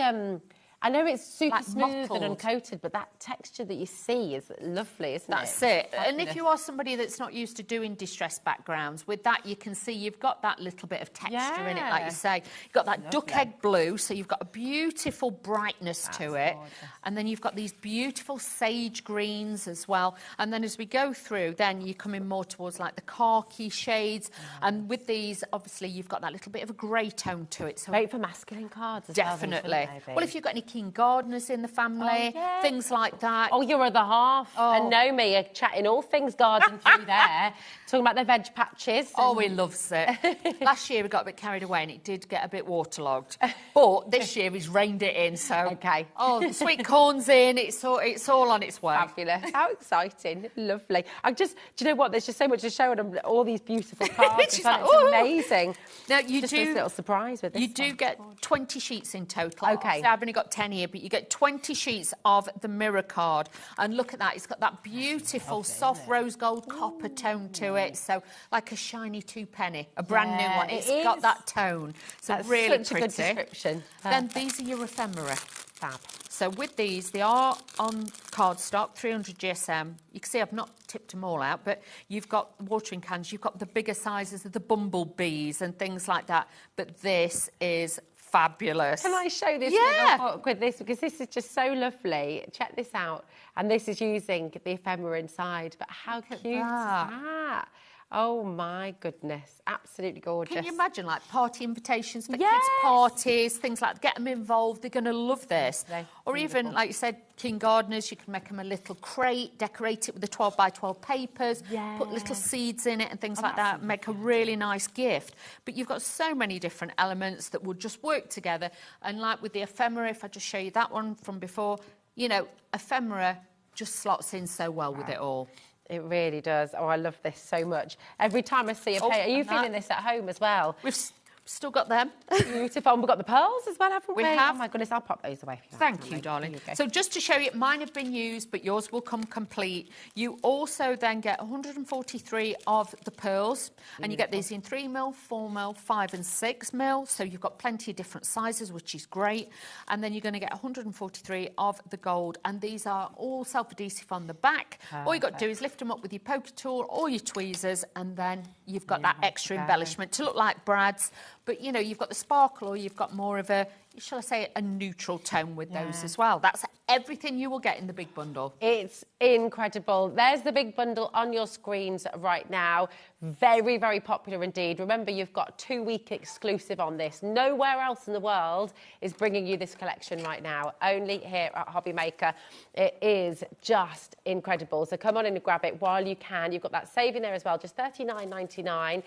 I know it's super Like smooth mottled. and uncoated, but that texture that you see is lovely, isn't That's it? it. And if you are somebody that's not used to doing distressed backgrounds, with that you can see you've got that little bit of texture in it, like you say. You've got that duck egg blue, so you've got a beautiful brightness to it. Gorgeous. And then you've got these beautiful sage greens as well. And then as we go through, then you're coming more towards like the khaki shades. And with these, obviously, you've got that little bit of a grey tone to it. So great for masculine cards as definitely. Well, if you've got any keen gardeners in the family, things like that. Oh, your other half and Naomi are chatting all things garden through there, talking about their veg patches. Oh, he loves it. Last year we got a bit carried away and it did get a bit waterlogged. But this year he's reined it in, so... Oh, the sweet corn's in, it's all on its way. Fabulous. How exciting. Lovely. Do you know what? There's just so much to show and all these beautiful cards. It's amazing. Now, you just do... this little surprise with this You do get 20 sheets in total. Okay. So I've only got 10 here, but you get 20 sheets of the mirror card. And look at that. It's got that beautiful soft rose gold copper tone to it. So like a shiny 2p, a brand new one. It's got that tone. So that's really such a good description. Then these are your ephemera. Fab. So with these, they are on cardstock, 300 GSM. You can see I've not tipped them all out, but you've got watering cans, you've got the bigger sizes of the Bumblebees and things like that. But this is fabulous. Can I show this little book with this? Because this is just so lovely. Check this out. And this is using the ephemera inside. But how cute is that? Oh, my goodness. Absolutely gorgeous. Can you imagine, like, party invitations for kids' parties, things like that? Get them involved. They're going to love this. Or even, like you said, king gardeners, you can make them a little crate, decorate it with the 12x12 papers, put little seeds in it and things like that, make a really nice gift. But you've got so many different elements that will just work together. And like with the ephemera, if I just show you that one from before, you know, ephemera just slots in so well with it all. It really does. Oh, I love this so much. Every time I see a paint, are you feeling this at home as well? We've still got them. Beautiful. And we've got the pearls as well, haven't we? We have. Oh my goodness, I'll pop those away for you. Thank you, darling. So just to show you, mine have been used, but yours will come complete. You also then get 143 of the pearls, and you get these in 3mm, 4mm, 5 and 6mm. So you've got plenty of different sizes, which is great. And then you're going to get 143 of the gold, and these are all self-adhesive on the back. All you've got to do is lift them up with your poker tool or your tweezers, and then you've got that extra embellishment to look like Brad's. But, you know, you've got the sparkle, or you've got more of a, shall I say, a neutral tone with those as well. That's everything you will get in the big bundle. It's incredible. There's the big bundle on your screens right now. Very, very popular indeed. Remember, you've got 2-week exclusive on this. Nowhere else in the world is bringing you this collection right now. Only here at HobbyMaker. It is just incredible. So come on in and grab it while you can. You've got that saving there as well, just $39.99.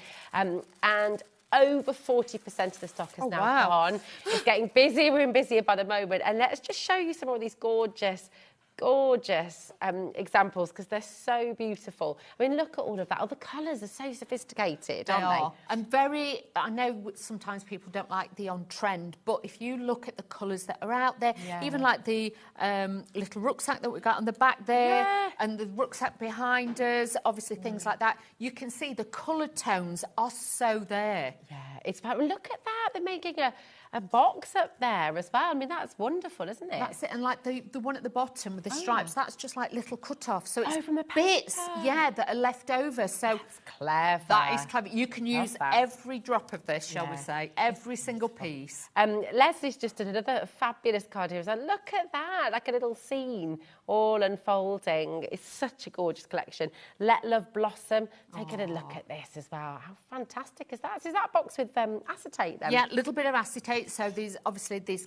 And over 40% of the stock is now gone. It's getting busier and busier by the moment. And let's just show you some of these gorgeous examples, because they're so beautiful. I mean, look at all of that. Oh, the colours are so sophisticated, aren't they? And very, I know sometimes people don't like the on-trend, but if you look at the colours that are out there, even like the little rucksack that we got on the back there, and the rucksack behind us, obviously things like that, you can see the colour tones are so there. Yeah, it's about, look at that, they're making a box up there as well. I mean, that's wonderful, isn't it? That's it. And like the one at the bottom with the stripes, that's just like little cut-offs. So it's from bits, that are left over. So that's clever. That is clever. You can use every drop of this, shall we say, every single piece. Leslie's just done another fabulous card here. So look at that, like a little scene all unfolding. It's such a gorgeous collection. Let Love Blossom. Take a look at this as well. How fantastic is that? Is that box with acetate then? Yeah, a little bit of acetate. So there's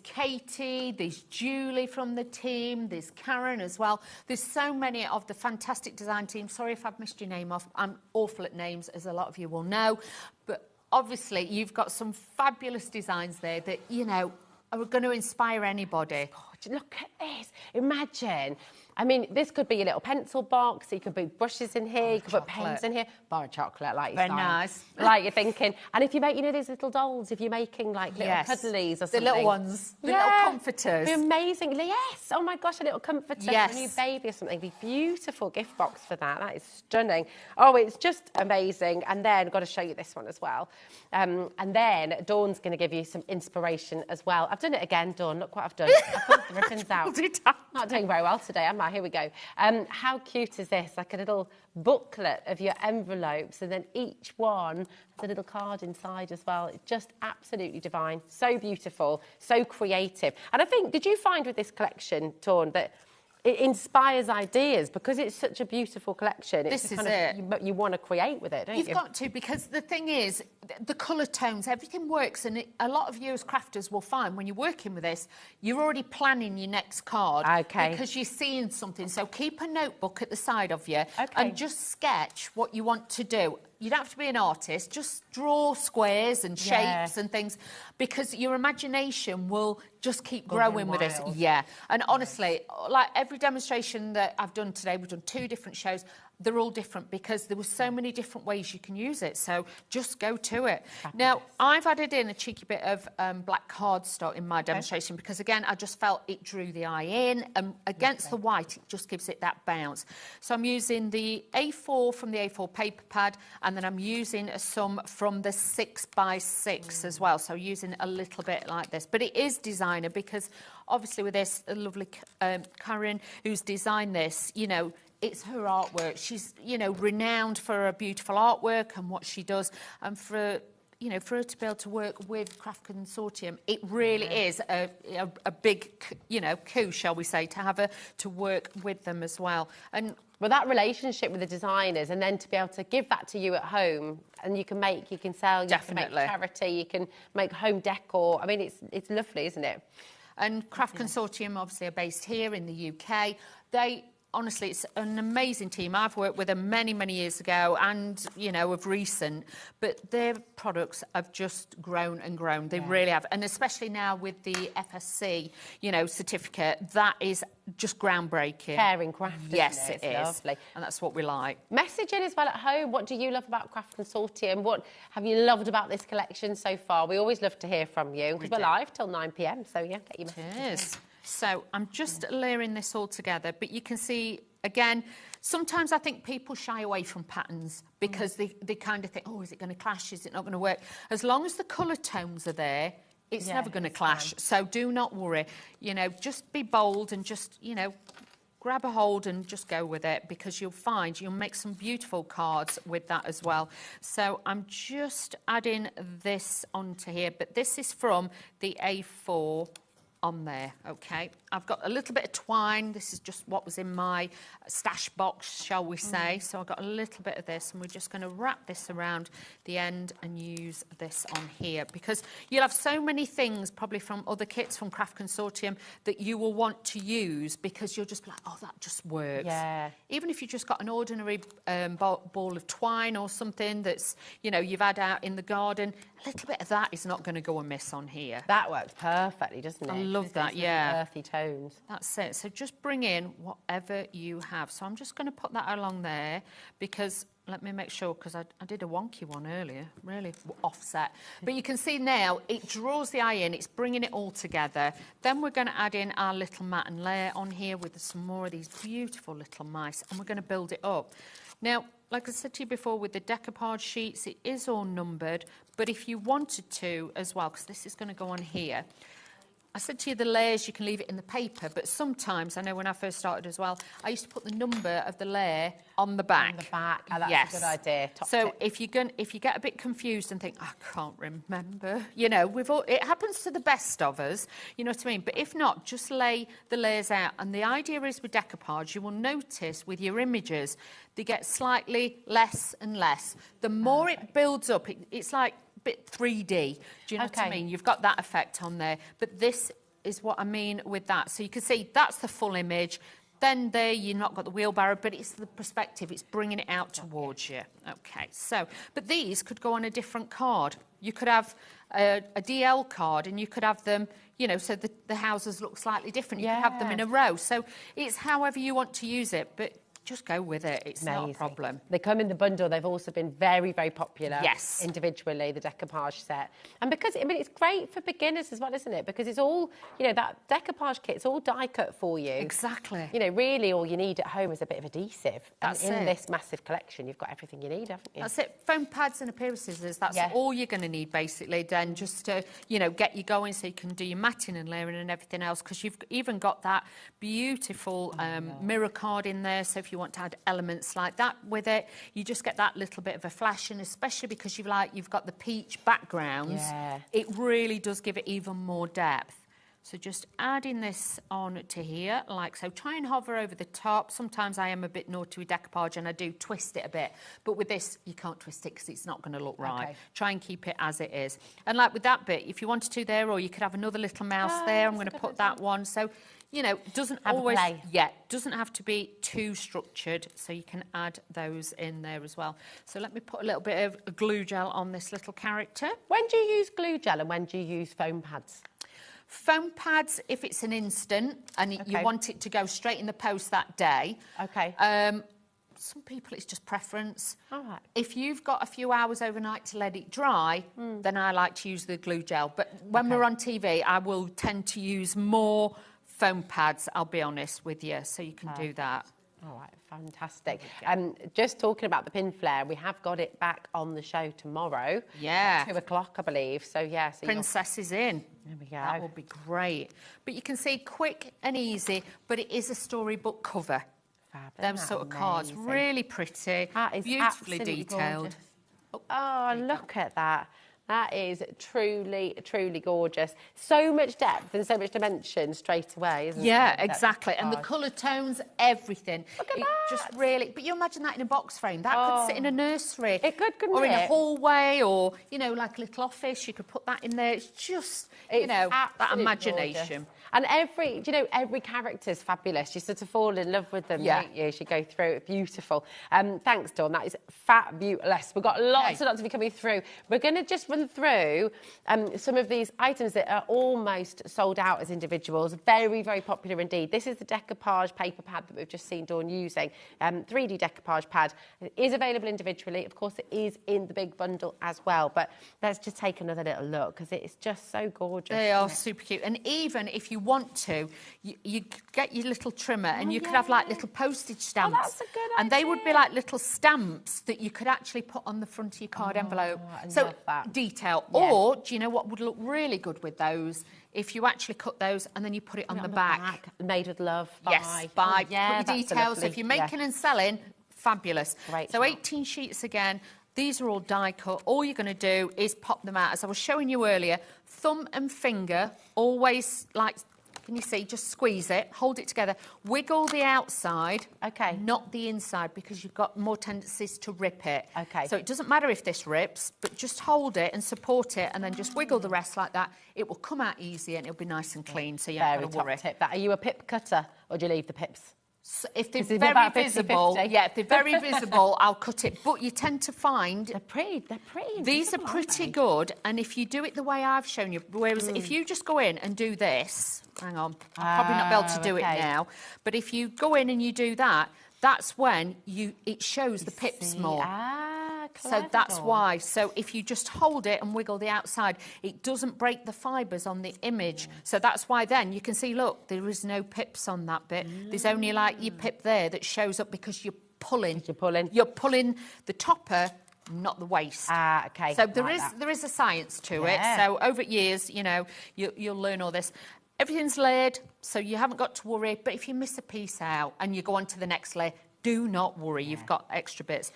Katie, there's Julie from the team, there's Karen as well. There's so many of the fantastic design team. Sorry if I've missed your name off. I'm awful at names, as a lot of you will know. But obviously, you've got some fabulous designs there that, you know, are going to inspire anybody. God, look at this. Imagine. I mean, this could be a little pencil box. You could put brushes in here. You could put pens in here. Bar of chocolate, like you're Very nice. Like you're thinking. And if you make, you know, these little dolls, if you're making like little cuddlies or something. The little ones. The little comforters. Be amazing. Yes. Oh my gosh, a little comforter for a new baby or something. Be beautiful gift box for that. That is stunning. Oh, it's just amazing. And then I've got to show you this one as well. And then Dawn's going to give you some inspiration as well. I've done it again, Dawn. Look what I've done. I've pulled the ribbons out. Not doing very well today, am I? Here we go. How cute is this? Like a little booklet of your envelopes, and then each one has a little card inside as well. It's just absolutely divine. So beautiful, so creative. And I think, did you find with this collection, Dawn, that it inspires ideas because it's such a beautiful collection? It's This is kind it. You want to create with it, don't you? You've got to, because the thing is, the colour tones, everything works, and a lot of you as crafters will find when you're working with this, you're already planning your next card. Okay. Because you're seeing something. So keep a notebook at the side of you and just sketch what you want to do. You don't have to be an artist, just draw squares and shapes and things, because your imagination will just keep growing with this. Yeah. And honestly, like every demonstration that I've done today, we've done 2 different shows, they're all different because there were so many different ways you can use it. So just go to it. Fabulous. Now, I've added in a cheeky bit of black cardstock in my demonstration because, again, I just felt it drew the eye in, and against the white, it just gives it that bounce. So I'm using the A4 from the A4 paper pad, and then I'm using some from the 6x6 as well. So using a little bit like this. But it is designer because, obviously, with this lovely Karen, who's designed this, you know, it's her artwork. She's, you know, renowned for her beautiful artwork and what she does. And for, you know, for her to be able to work with Craft Consortium, it really is a big, you know, coup, shall we say, to have her to work with them as well. And well, that relationship with the designers, and then to be able to give that to you at home, and you can make, you can sell, you can make charity, you can make home decor. I mean, it's lovely, isn't it? And Craft Consortium, obviously, are based here in the UK. honestly, it's an amazing team. I've worked with them many, many years ago and, you know, of recent. But their products have just grown and grown. They really have. And especially now with the FSC, you know, certificate, that is just groundbreaking. Caring craft, yes, isn't it? it is. Lovely. And that's what we like. Message in as well at home. What do you love about Craft Consortium? What have you loved about this collection so far? We always love to hear from you because we're live till 9 p.m. So, yeah, get your messages. So I'm just layering this all together, but you can see, again, sometimes I think people shy away from patterns because they kind of think, oh, is it going to clash? Is it not going to work? As long as the colour tones are there, it's never going to clash. So do not worry. You know, just be bold and just, you know, grab a hold and just go with it because you'll find you'll make some beautiful cards with that as well. So I'm just adding this onto here, but this is from the A4 on there, okay? I've got a little bit of twine. This is just what was in my stash box, shall we say. So I've got a little bit of this, and we're just going to wrap this around the end and use this on here because you'll have so many things probably from other kits from Craft Consortium that you will want to use because you'll just be like, oh, that just works. Yeah. Even if you've just got an ordinary ball of twine or something that's, you know, you've had out in the garden, a little bit of that is not going to go amiss on here. That works perfectly, doesn't it? I love that, yeah. Earthy tones. That's it. So just bring in whatever you have. So I'm just going to put that along there because let me make sure because I did a wonky one earlier, really offset. But you can see now it draws the eye in. It's bringing it all together. Then we're going to add in our little mat and layer on here with some more of these beautiful little mice, and we're going to build it up. Now, like I said to you before, with the decoupage sheets, it is all numbered. But if you wanted to as well, because this is going to go on here, I said to you the layers, you can leave it in the paper, but sometimes, I know when I first started as well, I used to put the number of the layer on the back. On the back, oh, that's a good idea. Top tip. If you get a bit confused and think, I can't remember, you know, it happens to the best of us, you know what I mean? But if not, just lay the layers out. And the idea is with decoupage, you will notice with your images, they get slightly less and less. The more it builds up, it's like bit 3D. Do you know what I mean? You've got that effect on there. But this is what I mean with that. So you can see that's the full image. Then there you've not got the wheelbarrow, but it's the perspective. It's bringing it out towards you. Okay, so, but these could go on a different card. You could have a DL card and you could have them, you know, so the houses look slightly different. You could have them in a row. So it's however you want to use it, but just go with it. It's not a problem. They come in the bundle. They've also been very, very popular. Yes. Individually, the decoupage set. And because, I mean, it's great for beginners as well, isn't it? Because it's all, you know, that decoupage kit's all die cut for you. Exactly. You know, really all you need at home is a bit of adhesive. That's and in it. this massive collection, you've got everything you need, haven't you? That's it. Foam pads and a pair of scissors. That's all you're going to need, basically, then, just to, you know, get you going so you can do your matting and layering and everything else, because you've even got that beautiful mirror card in there. So if you want to add elements like that with it, you just get that little bit of a flash, and especially because you've got the peach backgrounds, it really does give it even more depth. So just adding this on to here, like so. Try and hover over the top. Sometimes I am a bit naughty with decoupage and I do twist it a bit, but with this you can't twist it because it's not going to look right. Try and keep it as it is. And like with that bit, if you wanted to there, or you could have another little mouse there. I'm going to put that one. So, you know, doesn't have to be too structured, so you can add those in there as well. So let me put a little bit of glue gel on this little character. When do you use glue gel and when do you use foam pads? Foam pads, if it's an instant and you want it to go straight in the post that day. Some people, it's just preference. All right. If you've got a few hours overnight to let it dry, then I like to use the glue gel. But when we're on TV, I will tend to use more foam pads, I'll be honest with you, so you can do that. All right, fantastic. Just talking about the pin flare, we have got it back on the show tomorrow. Yeah. At 2 o'clock, I believe. So, yeah. So Princess is in. There we go. That will be great. But you can see quick and easy, but it is a storybook cover. Them sort of cards. Really pretty. That is beautifully detailed. Oh, look at that. That is truly, truly gorgeous. So much depth and so much dimension straight away, isn't it? Yeah, exactly. And the colour tones, everything. Look at that. Just really, but you imagine that in a box frame. That could sit in a nursery. It could, couldn't it? Or in a hallway, or, you know, like a little office. You could put that in there. It's just, you know, that imagination. Gorgeous. And every character's fabulous. You sort of fall in love with them, don't you, as you go through. Beautiful. Thanks, Dawn. That is fabulous. We've got lots and lots of you coming through. We're going to just run through some of these items that are almost sold out as individuals. Very, very popular indeed. This is the decoupage paper pad that we've just seen Dawn using. 3D decoupage pad. It is available individually. Of course, it is in the big bundle as well. But let's just take another little look, because it is just so gorgeous. They are super cute. And even if you want to, you get your little trimmer and you could have like little postage stamps. That's a good and they would be like little stamps that you could actually put on the front of your card envelope. So detail. Yeah. Or do you know what would look really good with those? If you actually cut those and then you put it on the back. Made with love. Yes, by. Yeah, put your details. So if you're making and selling, fabulous. Great so job. 18 sheets again. These are all die cut. All you're going to do is pop them out. As I was showing you earlier, thumb and finger, always like, can you see, just squeeze it, hold it together, wiggle the outside, not the inside, because you've got more tendencies to rip it. So it doesn't matter if this rips, but just hold it and support it, and then just wiggle the rest like that. It will come out easy and it'll be nice and clean, so you don't have to worry. Tip that. Are you a pip cutter, or do you leave the pips? So if they're very visible, if they're very visible, I'll cut it. But you tend to find they're pretty. These are pretty good, and if you do it the way I've shown you, whereas if you just go in and do this, hang on, I'll probably not be able to do it now. But if you go in and you do that, that's when it shows the pips more. So that's why. So if you just hold it and wiggle the outside, it doesn't break the fibres on the image. So that's why then you can see, look, there is no pips on that bit. There's only like your pip there that shows up because you're pulling. You're pulling the topper, not the waist. So there is a science to it. So over years, you know, you'll learn all this. Everything's layered, so you haven't got to worry. But if you miss a piece out and you go on to the next layer, do not worry. You've got extra bits.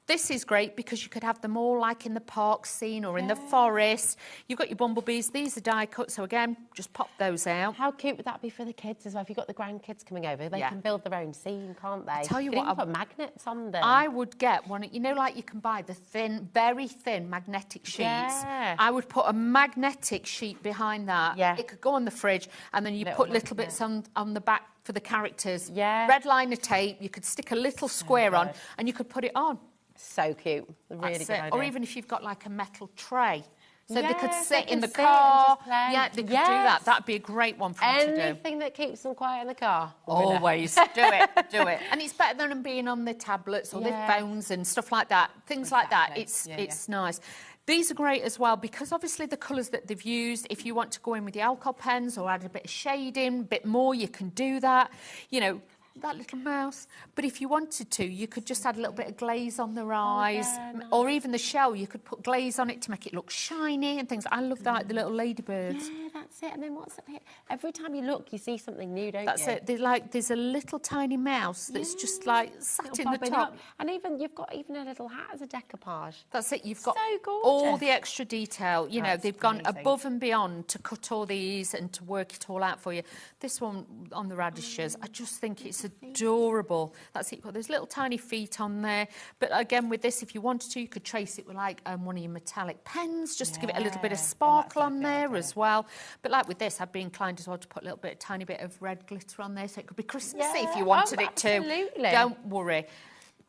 This is great because you could have them all like in the park scene or in the forest. You've got your bumblebees. These are die cut, so again, just pop those out. How cute would that be for the kids as well? If you've got the grandkids coming over, they can build their own scene, can't they? I tell you what, what, put magnets on them. I would get one, you know, like you can buy the thin, very thin magnetic sheets. Yeah. I would put a magnetic sheet behind that. Yeah. It could go on the fridge, and then you put little bits on the back for the characters. Yeah. Red liner tape, you could stick a little square on, and you could put it on. So cute. Really good idea. Or even if you've got like a metal tray. So they could Yes, sit they in can the sit car. and just play. Yeah, they could do Yes. that. That'd be a great one for them to do. Anything that keeps them quiet in the car. Always. do it. And it's better than them being on their tablets or their phones and stuff like that. Things like that. It's nice. These are great as well because obviously the colours that they've used, if you want to go in with the alcohol pens or add a bit of shading, a bit more, you can do that. You know, that little mouse. But if you wanted to, you could just add a little bit of glaze on their eyes. nice. Or even the shell, you could put glaze on it to make it look shiny and things. I love that, the little ladybirds. Yeah, that's it. And then what's up here? Every time you look, you see something new, don't That's you? it. There's a little tiny mouse that's just like sat in the bobbing top. up. And you've got even a little hat as a decoupage. That's it. You've got So gorgeous. all the extra detail. You know, That's they've gone amazing. above and beyond to cut all these and to work it all out for you. This one on the radishes, I just think it's adorable. That's it. You've got those little tiny feet on there. But again, with this, if you wanted to, you could trace it with like one of your metallic pens just to give it a little bit of sparkle on there as well. But like with this, I'd be inclined as well to put a little bit, tiny bit of red glitter on there so it could be Christmassy if you wanted it to. Absolutely. Don't worry.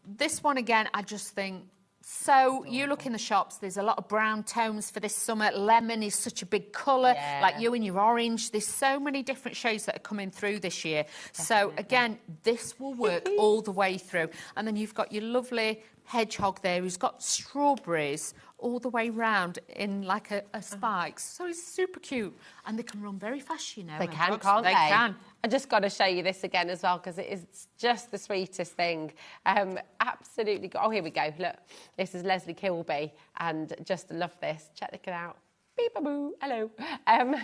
This one again, I just think. So you look in the shops, there's a lot of brown tones for this summer. Lemon is such a big colour, like you and your orange. There's so many different shades that are coming through this year. So again, this will work all the way through. And then you've got your lovely hedgehog there who's got strawberries all the way round in like a spikes. So it's super cute. And they can run very fast, you know. They can, hedgehogs. can't they? They can. I just got to show you this again as well because it is just the sweetest thing. Absolutely. Oh, here we go. Look, this is Leslie Kilby and just love this. Check it out. Beep-a-boo. Hello.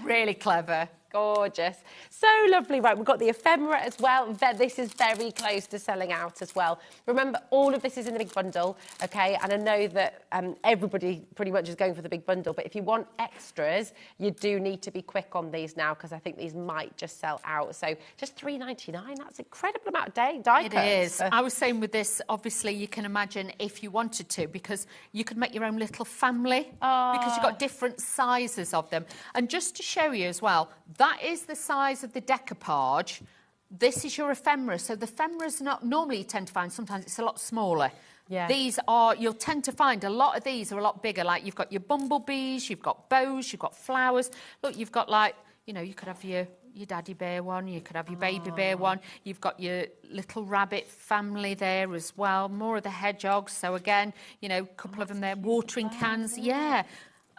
Really clever. Gorgeous. So lovely. Right, we've got the ephemera as well. This is very close to selling out as well. Remember, all of this is in the big bundle, okay? And I know that everybody pretty much is going for the big bundle, but if you want extras, you do need to be quick on these now because I think these might just sell out. So just $3.99, that's an incredible amount of die cuts. It is. I was saying with this, obviously, you can imagine if you wanted to, because you could make your own little family because you've got different sizes of them. And just to show you as well, that is the size of the decoupage. This is your ephemera. So the ephemera is not normally you tend to find, sometimes it's a lot smaller. Yeah. These are, you'll tend to find a lot of these are a lot bigger. Like you've got your bumblebees, you've got bows, you've got flowers. Look, you've got like, you know, you could have your daddy bear one, you could have your baby bear one. You've got your little rabbit family there as well. More of the hedgehogs. So again, you know, a couple of them there, watering cans. Yeah.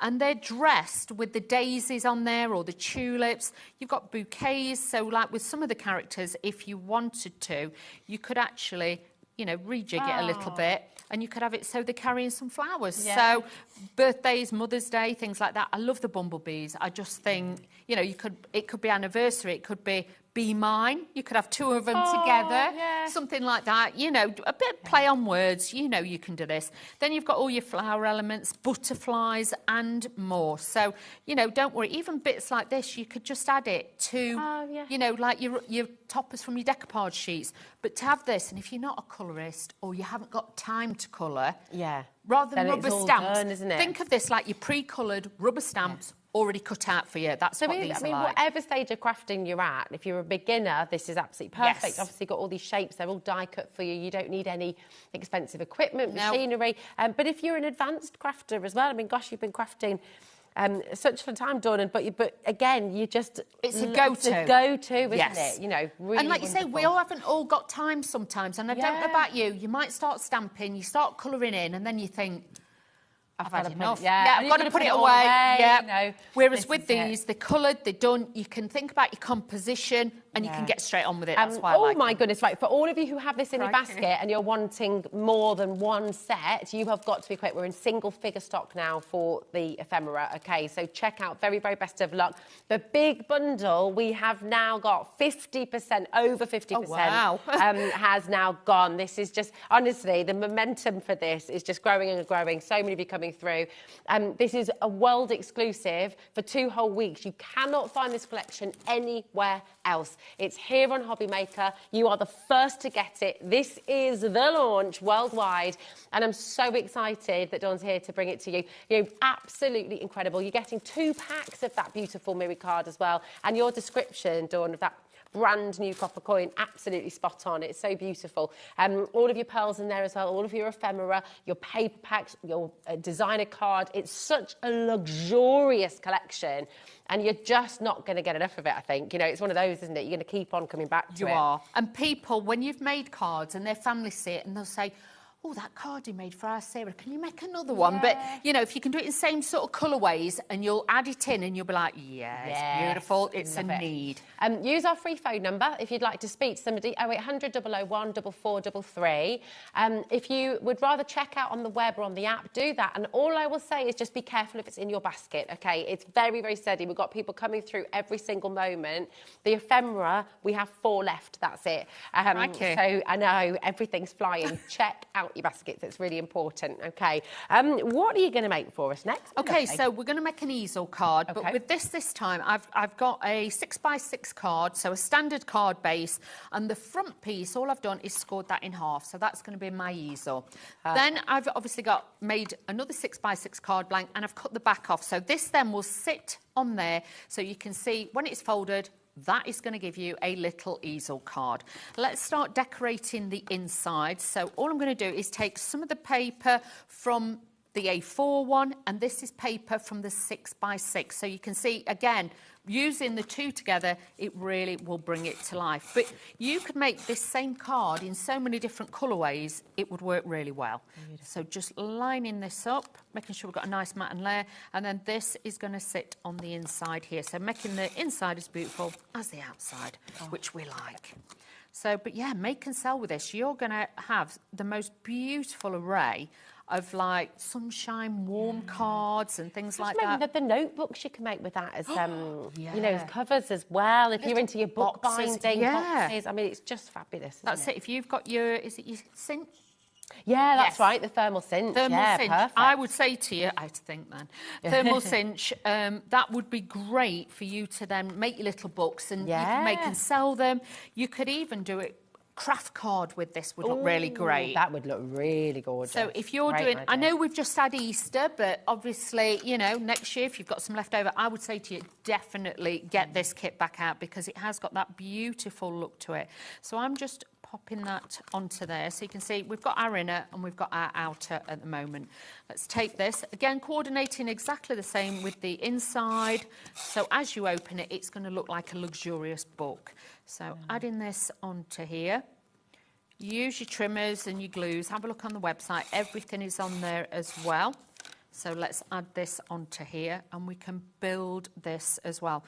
And they're dressed with the daisies on there or the tulips. You've got bouquets. So like with some of the characters, if you wanted to, you could actually, you know, rejig it a little bit and you could have it so they're carrying some flowers. Yeah. So birthdays, Mother's Day, things like that. I love the bumblebees. I just think, you know, it could be anniversary. It could be mine. You could have two of them together, something like that. You know, a bit of play on words. You know you can do this. Then you've got all your flower elements, butterflies and more. So, you know, don't worry. Even bits like this, you could just add it to, you know, like your toppers from your decoupage sheets. But to have this, and if you're not a colourist or you haven't got time to colour, rather than then rubber it's all stamps, done, isn't it? think of this like your pre-coloured rubber stamps already cut out for you. That's what these are like. Whatever stage of crafting you're at, if you're a beginner, this is absolutely perfect. Yes. Obviously, got all these shapes, they're all die cut for you. You don't need any expensive equipment, machinery. But if you're an advanced crafter as well, I mean, gosh, you've been crafting such a time, Dawn, but again, you just... It's a go-to. It's a go-to, isn't it? You know, really and like wonderful. you say, we all haven't all got time sometimes. And I don't know about you, you might start stamping, you start colouring in, and then you think... I've had enough. I've got to put it away. You know, whereas with these, they're coloured, they're done. You can think about your composition and you can get straight on with it. That's why I like my goodness, right. For all of you who have this in your basket and you're wanting more than one set, you have got to be quick. We're in single figure stock now for the ephemera. Okay, so check out. Very, very best of luck. The big bundle, we have now got 50%, over 50% has now gone. This is just, honestly, the momentum for this is just growing and growing. So many of you coming through. This is a world exclusive for 2 whole weeks. You cannot find this collection anywhere else. It's here on HobbyMaker. You are the first to get it. This is the launch worldwide, and I'm so excited that Dawn's here to bring it to you. You're absolutely incredible. You're getting 2 packs of that beautiful mirror card as well, and your description, Dawn, of that brand new copper coin, absolutely spot on. It's so beautiful. All of your pearls in there as well, all of your ephemera, your paper packs, your designer card. It's such a luxurious collection, and you're just not going to get enough of it, I think. You know, it's one of those, isn't it? You're going to keep on coming back to it. You are. And people, when you've made cards and their family see it and they'll say, oh, that card you made for our Sarah, can you make another one? But, you know, if you can do it in the same sort of colourways and you'll add it in and you'll be like, it's beautiful, it's a need. Use our free phone number if you'd like to speak to somebody, 0800 001 4433. If you would rather check out on the web or on the app, do that. And all I will say is just be careful if it's in your basket, OK? It's very, very steady. We've got people coming through every single moment. The ephemera, we have 4 left, that's it. So I know, everything's flying. Check out your baskets, it's really important. Okay, what are you going to make for us next? Okay, so we're going to make an easel card, but with this time I've got a 6x6 card, so a standard card base, and the front piece, all I've done is scored that in half, so that's going to be my easel. Then I've obviously made another 6x6 card blank, and I've cut the back off, so this then will sit on there, so you can see when it's folded. That is going to give you a little easel card. Let's start decorating the inside. So all I'm going to do is take some of the paper from the A4 one, and this is paper from the 6x6. So you can see, again, using the 2 together, it really will bring it to life. But you could make this same card in so many different colourways, it would work really well. So just lining this up, making sure we've got a nice matte and layer, and then this is going to sit on the inside here. So making the inside as beautiful as the outside, which we like. So, but yeah, make and sell with this. You're going to have the most beautiful array of like sunshine, warm cards and things like that. The notebooks you can make with that as, you know, as covers as well. If you're into your book binding boxes, I mean, it's just fabulous. That's it. If you've got your, is it your cinch? Yeah, that's right, the thermal cinch. Thermal cinch. Perfect. I would say to you, I had to think then, thermal cinch, that would be great for you to then make your little books and you can make and sell them. You could even do it. Craft card with this would look really great. That would look really gorgeous. So if you're doing, I know we've just had Easter, but obviously, you know, next year, if you've got some left over, I would say to you, definitely get this kit back out because it has got that beautiful look to it. So I'm just popping that onto there. So you can see we've got our inner and we've got our outer at the moment. Let's take this. Again, coordinating exactly the same with the inside. So as you open it, it's going to look like a luxurious book. So adding this onto here. Use your trimmers and your glues. Have a look on the website. Everything is on there as well. So let's add this onto here and we can build this as well.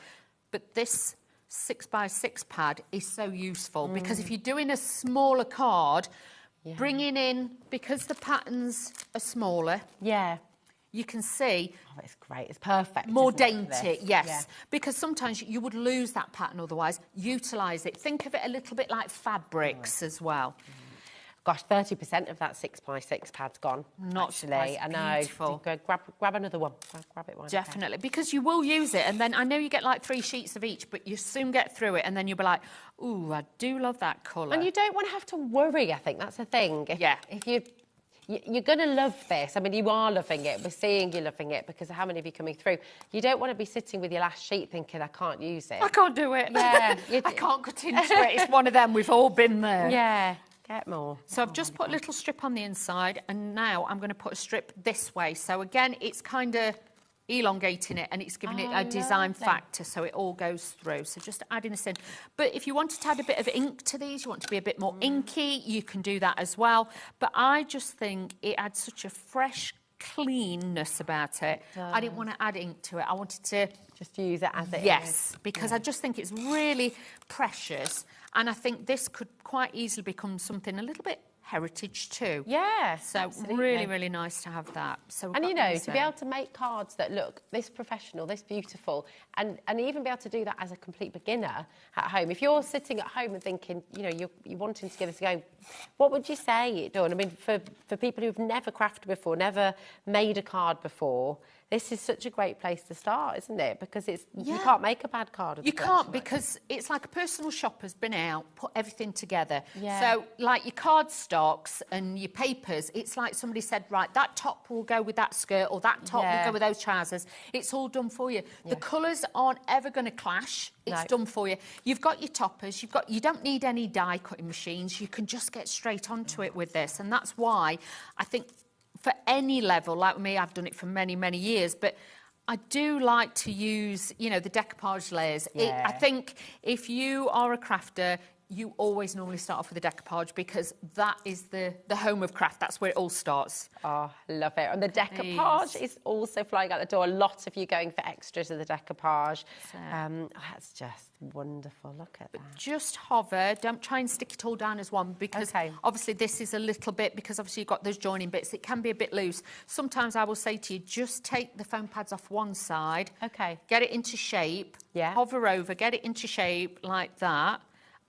But this 6x6 pad is so useful because if you're doing a smaller card, bringing in, because the patterns are smaller, you can see... Oh, it's great. It's perfect. More dainty, yes. Because sometimes you would lose that pattern otherwise. Utilise it. Think of it a little bit like fabrics as well. Gosh, 30% of that 6x6 pad's gone. Not actually. I know. Beautiful. Go grab another one. Grab it one. Definitely, because you will use it, and then I know you get like 3 sheets of each, but you soon get through it, and then you'll be like, "Ooh, I do love that colour." And you don't want to have to worry. I think that's the thing. If you're going to love this. I mean, you are loving it. We're seeing you loving it because of how many of you coming through. You don't want to be sitting with your last sheet thinking, I can't use it. I can't do it. Yeah. I can't cut into it. It's one of them. We've all been there. Yeah. Get more. So I've just put a little strip on the inside and now I'm going to put a strip this way. So again, it's kind of elongating it and it's giving it a design factor so it all goes through. So just adding this in. But if you wanted to add a bit of ink to these, you want to be a bit more inky, you can do that as well. But I just think it adds such a fresh cleanness about it. I didn't want to add ink to it. I wanted to just use it as it is. Yes, because I just think it's really precious. And I think this could quite easily become something a little bit heritage too. Yeah, so absolutely. really, really nice to have that. So and you know, to be able to make cards that look this professional, this beautiful, and even be able to do that as a complete beginner at home. If you're sitting at home and thinking, you know, you're wanting to give this a go, what would you say, Dawn? I mean, for people who've never crafted before, never made a card before, this is such a great place to start, isn't it? Because it's you can't make a bad card. You can't, because it's like a personal shopper's been out, put everything together. Yeah. So like your card stocks and your papers, it's like somebody said, right, that top will go with that skirt or that top will go with those trousers. It's all done for you. The colours aren't ever going to clash. It's done for you. You've got your toppers. You don't need any die cutting machines. You can just get straight onto it with this. And that's why I think for any level, like me, I've done it for many, many years, but I do like to use, you know, the decoupage layers. I think if you are a crafter, you always normally start off with the decoupage because that is the home of craft. That's where it all starts. Oh, love it. And the decoupage is also flying out the door. A lot of you going for extras of the decoupage. That's just wonderful. Look at that. Just hover. Don't try and stick it all down as one because obviously this is a little bit, because obviously you've got those joining bits. It can be a bit loose. Sometimes I will say to you, just take the foam pads off one side. Get it into shape. Hover over, get it into shape like that.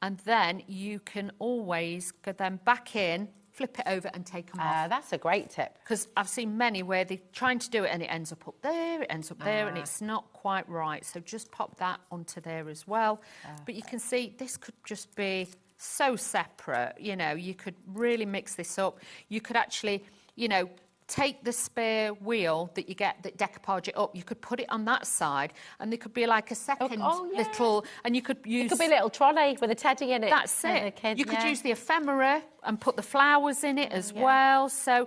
And then you can always go then back in, flip it over and take them off. That's a great tip. Because I've seen many where they're trying to do it and it ends up there, it ends up there, and it's not quite right. So just pop that onto there as well. But you can see this could just be so separate. You know, you could really mix this up. You could actually, you know, take the spare wheel that you get that decoupage it up, you could put it on that side and there could be like a second little, and you could use... It could be a little trolley with a teddy in it. That's it. You could use the ephemera and put the flowers in it as well. So,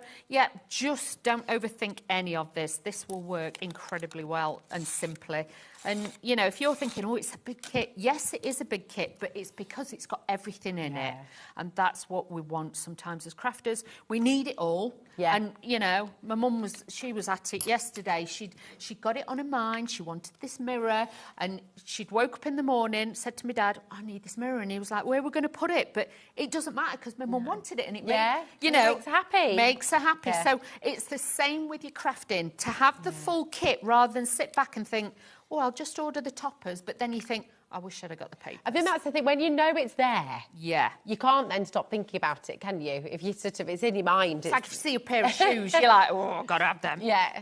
just don't overthink any of this. This will work incredibly well and simply. And, you know, if you're thinking, oh, it's a big kit. Yes, it is a big kit, but it's because it's got everything in it. And that's what we want sometimes as crafters. We need it all. And, you know, know, my mum she was at it yesterday. She'd got it on her mind. She wanted this mirror, and she'd woke up in the morning, said to my dad, I need this mirror. And he was like, where are we going to put it? But it doesn't matter because my mum wanted it, and it makes her happy. Makes her happy. Yeah. So it's the same with your crafting. To have the full kit rather than sit back and think, oh, I'll just order the toppers. But then you think, I wish I'd have got the paper. I think that's the thing. When you know it's there, yeah, you can't then stop thinking about it, can you? If you sort of, it's in your mind. It's like if you see a pair of shoes, you're like, oh, I've got to have them. Yeah.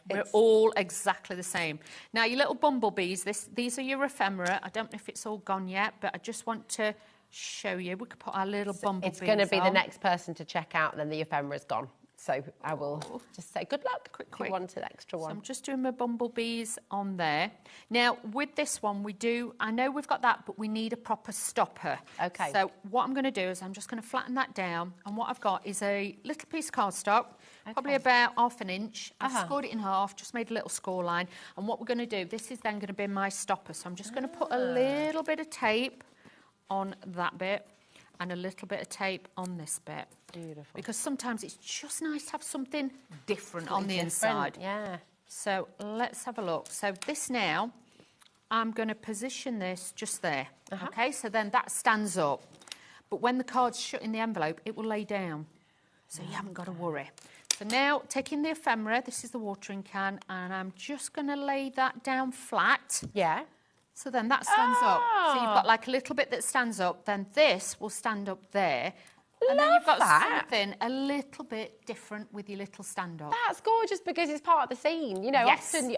We're all exactly the same. Now, your little bumblebees, these are your ephemera. I don't know if it's all gone yet, but I just want to show you. We could put our little bumblebees It's going to be on. the next person to check out, and then the ephemera's gone. So I will just say good luck. Quick. If you want an extra one. So I'm just doing my bumblebees on there. Now, with this one, I know we've got that, but we need a proper stopper. Okay. So what I'm going to do is I'm just going to flatten that down. And what I've got is a little piece of cardstock, probably about half an inch. I've scored it in half, just made a little score line. And what we're going to do, this is then going to be my stopper. So I'm just going to put a little bit of tape on that bit and a little bit of tape on this bit. Beautiful. Because sometimes it's just nice to have something different on the inside. Yeah. So let's have a look. So this now, I'm going to position this just there. Okay, so then that stands up. But when the card's shut in the envelope, it will lay down. So you haven't got to worry. So now, taking the ephemera, this is the watering can, and I'm just going to lay that down flat. Yeah. So then that stands up. So you've got like a little bit that stands up, then this will stand up there. And then you've got something a little bit different with your little stand-up. That's gorgeous because it's part of the scene. You know,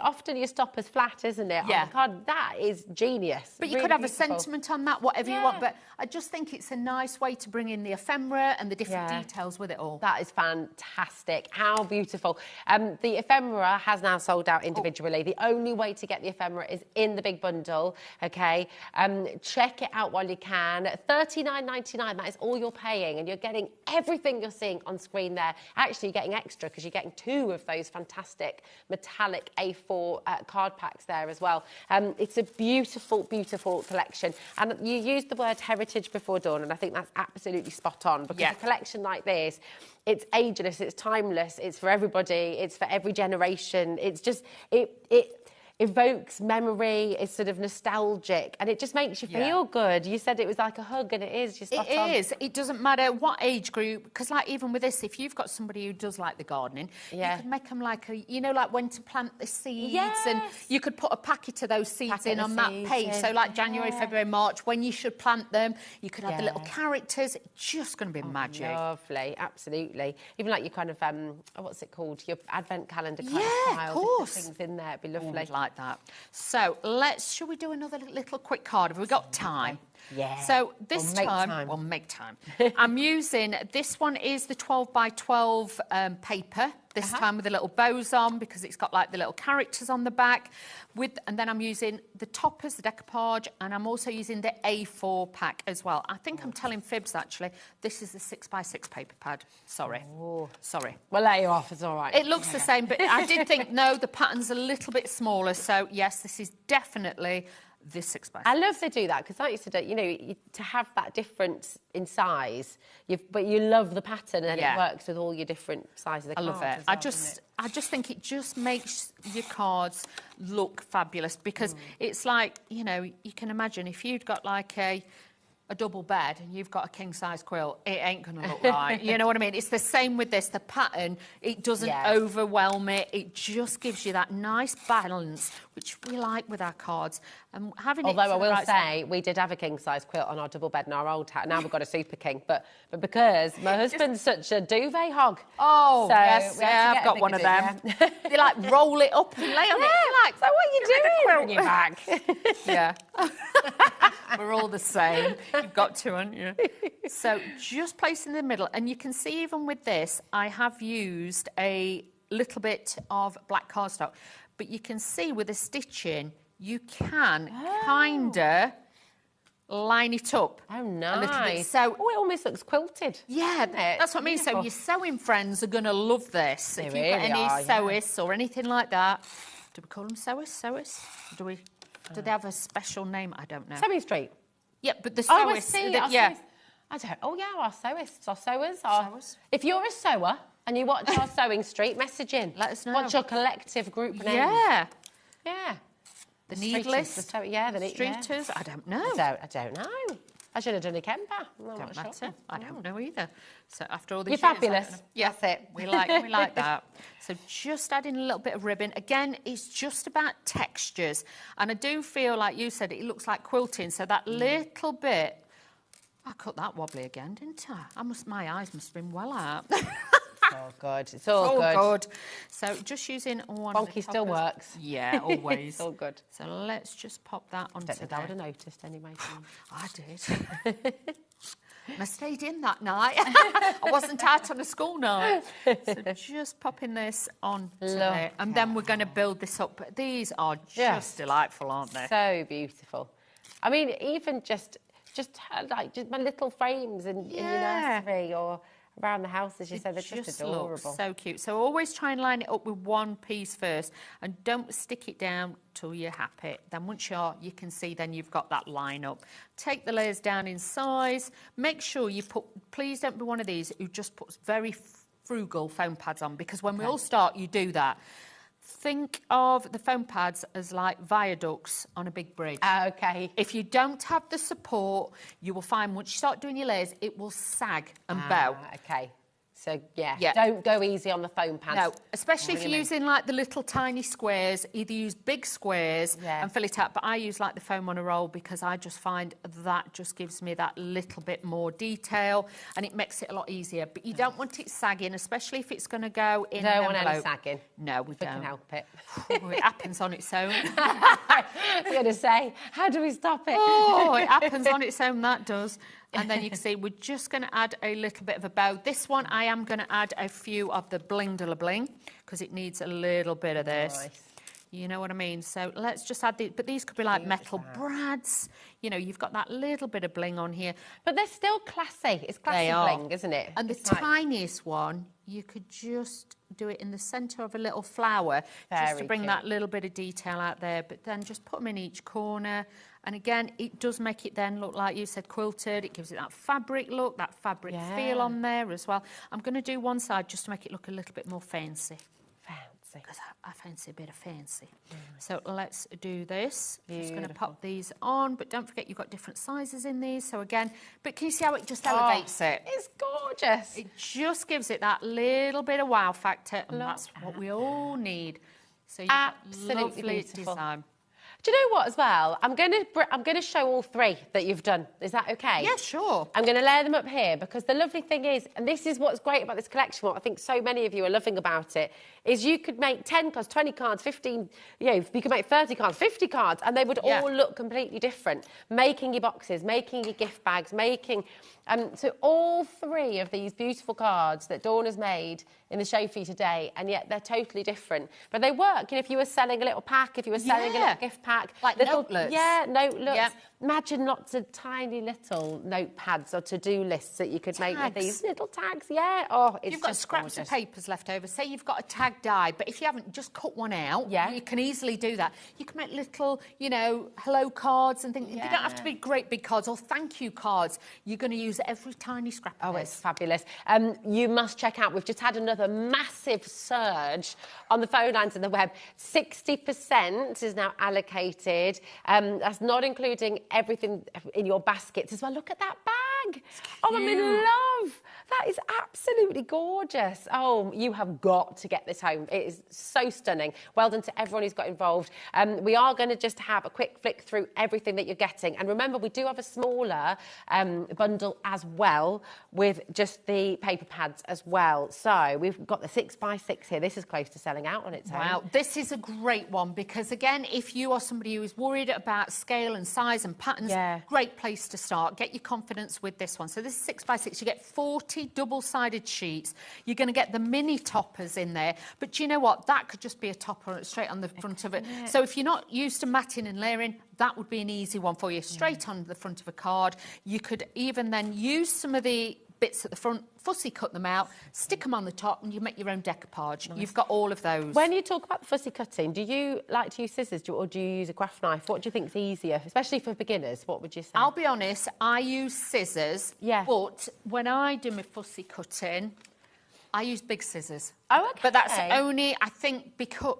often your stopper's flat, isn't it? Yeah. On the card. That is genius. But you could have a sentiment on that, whatever you want. But I just think it's a nice way to bring in the ephemera and the different details with it all. That is fantastic. How beautiful. The ephemera has now sold out individually. The only way to get the ephemera is in the big bundle, okay? Check it out while you can. $39.99, that is all you're paying, and you're getting everything you're seeing on screen there. Actually, you're getting extra because you're getting 2 of those fantastic metallic A4 card packs there as well. It's a beautiful, beautiful collection. And you used the word heritage before, Dawn, and I think that's absolutely spot on because a collection like this, it's ageless, it's timeless, it's for everybody, it's for every generation. It's just, it evokes memory, it's sort of nostalgic, and it just makes you feel good. You said it was like a hug, and it is. You're spot on. It is. It doesn't matter what age group, because like even with this, if you've got somebody who does like the gardening, you could make them like like when to plant the seeds, and you could put a packet of those seeds in on that page. So like January, February, March, when you should plant them, you could have the little characters. It's just going to be magic. Lovely, absolutely. Even like your kind of what's it called? Your advent calendar kind of style. Of course. Things in there, it'd be lovely. Like that. So shall we do another little quick card? Have we got time? Yeah. So this we'll make time. I'm using, this one is the 12 by 12 paper, this time with the little bows on because it's got like the little characters on the back. And then I'm using the toppers, the decoupage, and I'm also using the A4 pack as well. I think I'm telling fibs actually. This is the 6 by 6 paper pad. Sorry. Sorry. We'll let you off, it's all right. It looks the same, but I did think, no, the pattern's a little bit smaller. So yes, this is definitely this 6 by 6. I love they do that because, like you said, to have that difference in size, but you love the pattern and it works with all your different sizes of cards. I love it. I just think it just makes your cards look fabulous because it's like, you can imagine if you'd got like a double bed and you've got a king-size quilt, it ain't going to look right. You know what I mean? It's the same with this. The pattern, it doesn't overwhelm it. It just gives you that nice balance, which we like with our cards. And having Although I will say, we did have a king-size quilt on our double bed in our old house. Now we've got a super king. But because my husband's such a duvet hog. Oh, so yes. I've got one of them. They like roll it up and lay on it. You're like, so what are you doing when you're back? Yeah. We're all the same. You've got to, haven't you? So just place in the middle. And you can see even with this, I have used a little bit of black cardstock. But you can see with the stitching, you can kind of line it up. Oh, a nice. little bit. So, it almost looks quilted. Yeah, that's what I mean. So your sewing friends are going to love this. If you've got any sewists or anything like that. Do we call them sewists? Do they have a special name? I don't know. Sewing Street. Yeah, but the sewists. I don't. Oh, yeah, our sewists, our sewers. If you're a sewer, and you watch our Sewing Street, message in. Let us know. What's your collective group name? Yeah. Yeah. The needless. Yeah, the streeters. I don't know. I don't know. I should have done a Kemper. Don't matter. I don't know either. So after all You're these fabulous. Yeah, that's it. We like that. So just adding a little bit of ribbon. Again, it's just about textures. And I do feel, like you said, it looks like quilting. So that little bit... I cut that wobbly again, didn't I? My eyes must have been well out. It's all good. It's all good. So just using one. Bonky still works. Yeah, always. It's all good. So let's just pop that onto there. I would have noticed anyway. I did. And I stayed in that night. I wasn't out on a school night. So just popping this on there. And then we're going to build this up. But these are just delightful, aren't they? So beautiful. I mean, even just my little frames in your nursery or around the house, as you said, they're just adorable. So cute. So always try and line it up with one piece first, and don't stick it down till you're happy. Then once you can see, then you've got that line up. Take the layers down in size. Make sure you please don't be one of these who just puts very frugal foam pads on, because when we all start, you do that. Think of the foam pads as like viaducts on a big bridge. Okay. If you don't have the support, you will find once you start doing your layers, it will sag and bow. Okay. So, don't go easy on the foam pads. No, especially if you're using, like, the little tiny squares. Either use big squares and fill it out, but I use, like, the foam on a roll, because I just find that just gives me that little bit more detail, and it makes it a lot easier. But you don't want it sagging, especially if it's going to go in an envelope. Don't want any sagging. No, we don't. We can help it. It happens on its own. I was going to say, how do we stop it? Oh, it happens on its own, that does. And then you can see we're just going to add a little bit of a bow. This one, I am going to add a few of the bling de la bling, because it needs a little bit of this. Nice. You know what I mean? So let's just add these. But these could be like metal brads. You know, you've got that little bit of bling on here. But they're still classy. It's classy bling, isn't it? And the tiniest one, you could just do it in the centre of a little flower, just to bring that little bit of detail out there. But then just put them in each corner. And again, it does make it then look like you said quilted. It gives it that fabric look, that fabric feel on there as well. I'm going to do one side just to make it look a little bit more fancy. Because I fancy a bit of fancy. So let's do this. Just going to pop these on, but don't forget you've got different sizes in these. So again, but can you see how it just elevates it? It's gorgeous. It just gives it that little bit of wow factor, and that's what we all need. So you've absolutely got lovely beautiful design. Do you know what as well? I'm going to show all three that you've done. Is that okay? Yeah, sure. I'm going to layer them up here, because the lovely thing is, and this is what's great about this collection, what I think so many of you are loving about it, is you could make 10 cards, 20 cards, 15, you could make 30 cards, 50 cards, and they would all look completely different. Making your boxes, making your gift bags, making... so all three of these beautiful cards that Dawn has made in the show for you today, and yet they're totally different. But they work. You know, if you were selling a little pack, if you were selling a little gift pack. Like notelets. Yeah, notelets. Yep. Imagine lots of tiny little notepads or to-do lists that you could make with these little tags. Yeah. Oh, it's You've got just scraps gorgeous. of papers left over. Say you've got a tag die, but if you haven't, just cut one out. Yeah. You can easily do that. You can make little, hello cards and things. They don't have to be great big cards or thank you cards. You're going to use every tiny scrap of it's fabulous. You must check out, we've just had another massive surge on the phone lines and the web. 60% is now allocated. That's not including everything in your baskets as well. Look at that bag. Oh, I'm in love. That is absolutely gorgeous. Oh, you have got to get this home. It is so stunning. Well done to everyone who's got involved. We are going to just have a quick flick through everything that you're getting. And remember, we do have a smaller bundle as well with just the paper pads as well. So we've got the 6x6 here. This is close to selling out on its own. Wow, this is a great one, because again, if you are somebody who is worried about scale and size and patterns, great place to start. Get your confidence with this one. So this is 6x6. You get 40 double-sided sheets. You're going to get the mini toppers in there. But do you know what? That could just be a topper straight on the front of it. So if you're not used to matting and layering, that would be an easy one for you. Straight on the front of a card. You could even then use some of the bits at the front, fussy cut them out, stick them on the top, and you make your own decoupage. Nice. You've got all of those. When you talk about the fussy cutting, do you like to use scissors or do you use a craft knife? What do you think is easier, especially for beginners? What would you say? I'll be honest, I use scissors, but when I do my fussy cutting, I use big scissors. Oh, okay. But that's only, I think, because...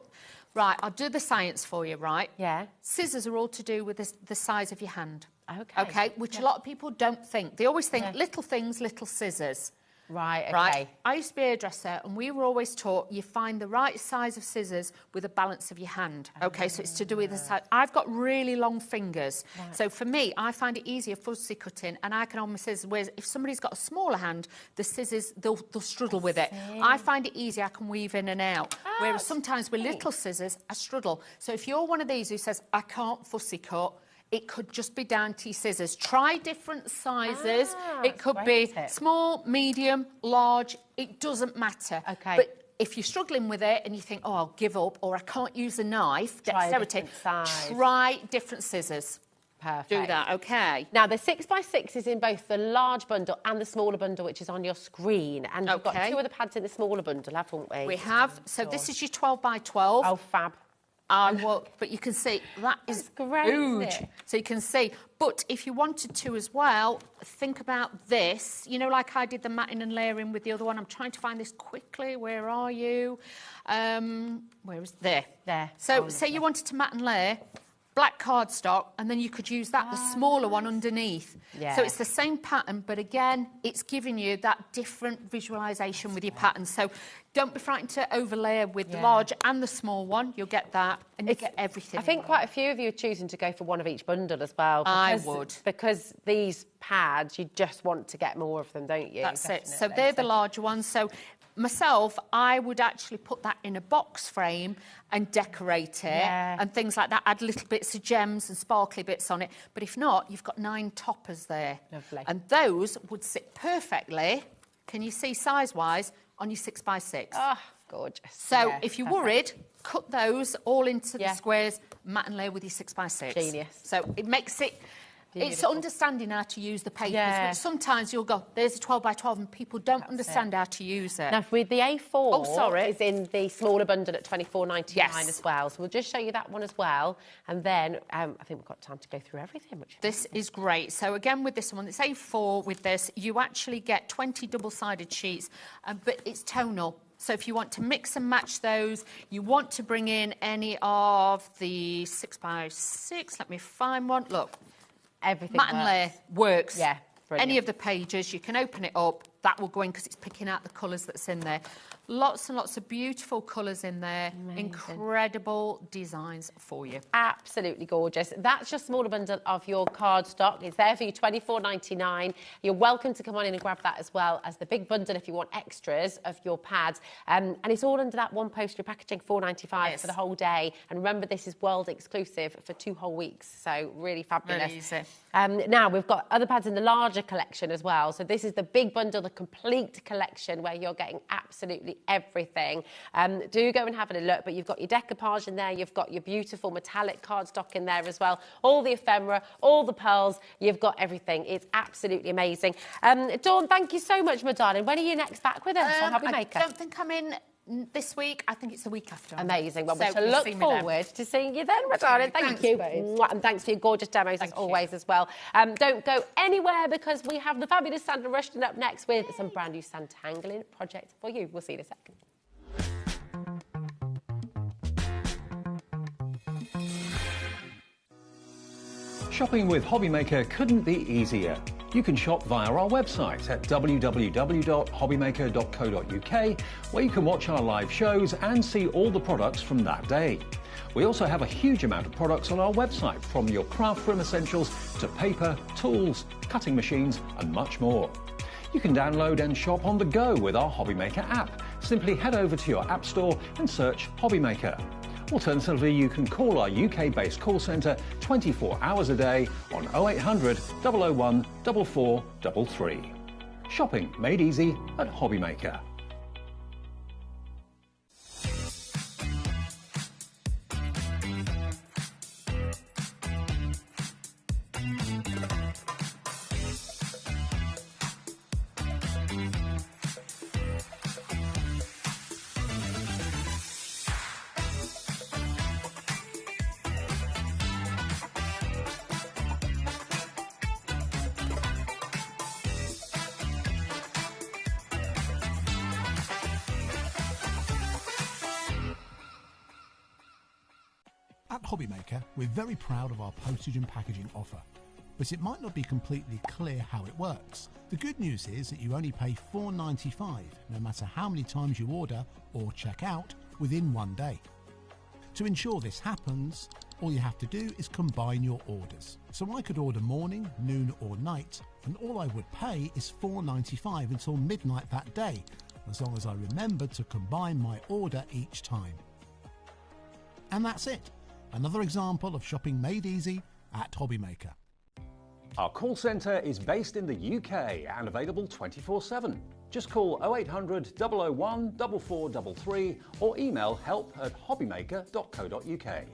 Right, I'll do the science for you, right? Yeah. Scissors are all to do with the size of your hand. Okay. Okay, which a lot of people don't think. They always think little things, little scissors. Right, okay. Right. I used to be a hairdresser, and we were always taught you find the right size of scissors with the balance of your hand. Okay, so it's to do with the size. I've got really long fingers, so for me, I find it easier fussy cutting, and I can on my scissors. Whereas if somebody's got a smaller hand, the scissors they'll struggle with it. I find it easier. I can weave in and out. Whereas sometimes with little scissors, I struggle. So if you're one of these who says I can't fussy cut, it could just be down to your scissors. Try different sizes. It could be small, medium, large. It doesn't matter. Okay. But if you're struggling with it and you think, oh, I'll give up, or I can't use a knife, dexterity, try different scissors. Perfect. Do that, okay. Now, the 6x6 is in both the large bundle and the smaller bundle, which is on your screen. And we've got 2 of the pads in the smaller bundle, haven't we? We have. So this is your 12x12. Oh, fab. But you can see that is great, huge. So you can see. But if you wanted to as well, think about this. You know, like I did the matting and layering with the other one. I'm trying to find this quickly. Where are you? Where is there? There. So say you wanted to mat and layer. Black cardstock, and then you could use that, the smaller one underneath. Yeah. So it's the same pattern, but again, it's giving you that different visualisation with your pattern. So don't be frightened to overlay with the large and the small one. You'll get that, and you get everything. I think quite a few of you are choosing to go for one of each bundle as well. I would. Because these pads, you just want to get more of them, don't you? That's it. So they're the larger ones. So myself, I would actually put that in a box frame and decorate it and things like that. Add little bits of gems and sparkly bits on it. But if not, you've got 9 toppers there. Lovely. And those would sit perfectly, can you see size-wise, on your 6x6. Oh, gorgeous. So if you're worried, cut those all into the squares, mat and layer with your 6x6. Genius. So it makes it... It's Beautiful. understanding how to use the papers. Yeah. Which sometimes you'll go, there's a 12x12 and people don't understand how to use it. Now, with the A4 is in the smaller bundle at $24.99 as well. So we'll just show you that one as well. And then I think we've got time to go through everything. This is great. So again, with this one, it's A4 with this. You actually get 20 double-sided sheets, but it's tonal. So if you want to mix and match those, you want to bring in any of the 6x6. Let me find one. Look. Everything Mat and layer works. Yeah, brilliant. Any of the pages, you can open it up. That will go in because it's picking out the colours that's in there. Lots and lots of beautiful colours in there. Amazing. Incredible designs for you. Absolutely gorgeous. That's your smaller bundle of your cardstock. It's there for you, $24.99. You're welcome to come on in and grab that as well as the big bundle if you want extras of your pads. And it's all under that one poster packaging, $4.95 for the whole day. And remember, this is world exclusive for 2 whole weeks. So really fabulous. Really easy. Now, we've got other pads in the larger collection as well. So this is the big bundle, the complete collection where you're getting absolutely everything. Do go and have a look, but you've got your decoupage in there, you've got your beautiful metallic cardstock in there as well, all the ephemera, all the pearls, you've got everything. It's absolutely amazing. Dawn, thank you so much, my darling. When are you next back with us on HobbyMaker? I don't think I'm in this week. I think it's the week after. Amazing. Well, So we shall you'll look see me forward to seeing you then, my darling. Thank you. Mwah, and thanks for your gorgeous demos as always as well. Don't go anywhere because we have the fabulous Sandra Rushton up next with some brand new Santangling projects for you. We'll see you in a second. Shopping with HobbyMaker couldn't be easier. You can shop via our website at www.hobbymaker.co.uk, where you can watch our live shows and see all the products from that day. We also have a huge amount of products on our website, from your craft room essentials to paper, tools, cutting machines and much more. You can download and shop on the go with our HobbyMaker app. Simply head over to your app store and search HobbyMaker. Alternatively, you can call our UK-based call centre 24 hours a day on 0800 001 4433. Shopping made easy at HobbyMaker. HobbyMaker, we're very proud of our postage and packaging offer, but it might not be completely clear how it works. The good news is that you only pay $4.95 no matter how many times you order or check out within 1 day. To ensure this happens, all you have to do is combine your orders. So I could order morning, noon or night, and all I would pay is $4.95 until midnight that day, as long as I remembered to combine my order each time. And that's it. Another example of shopping made easy at HobbyMaker. Our call centre is based in the UK and available 24/7. Just call 0800 001 4433 or email help@hobbymaker.co.uk.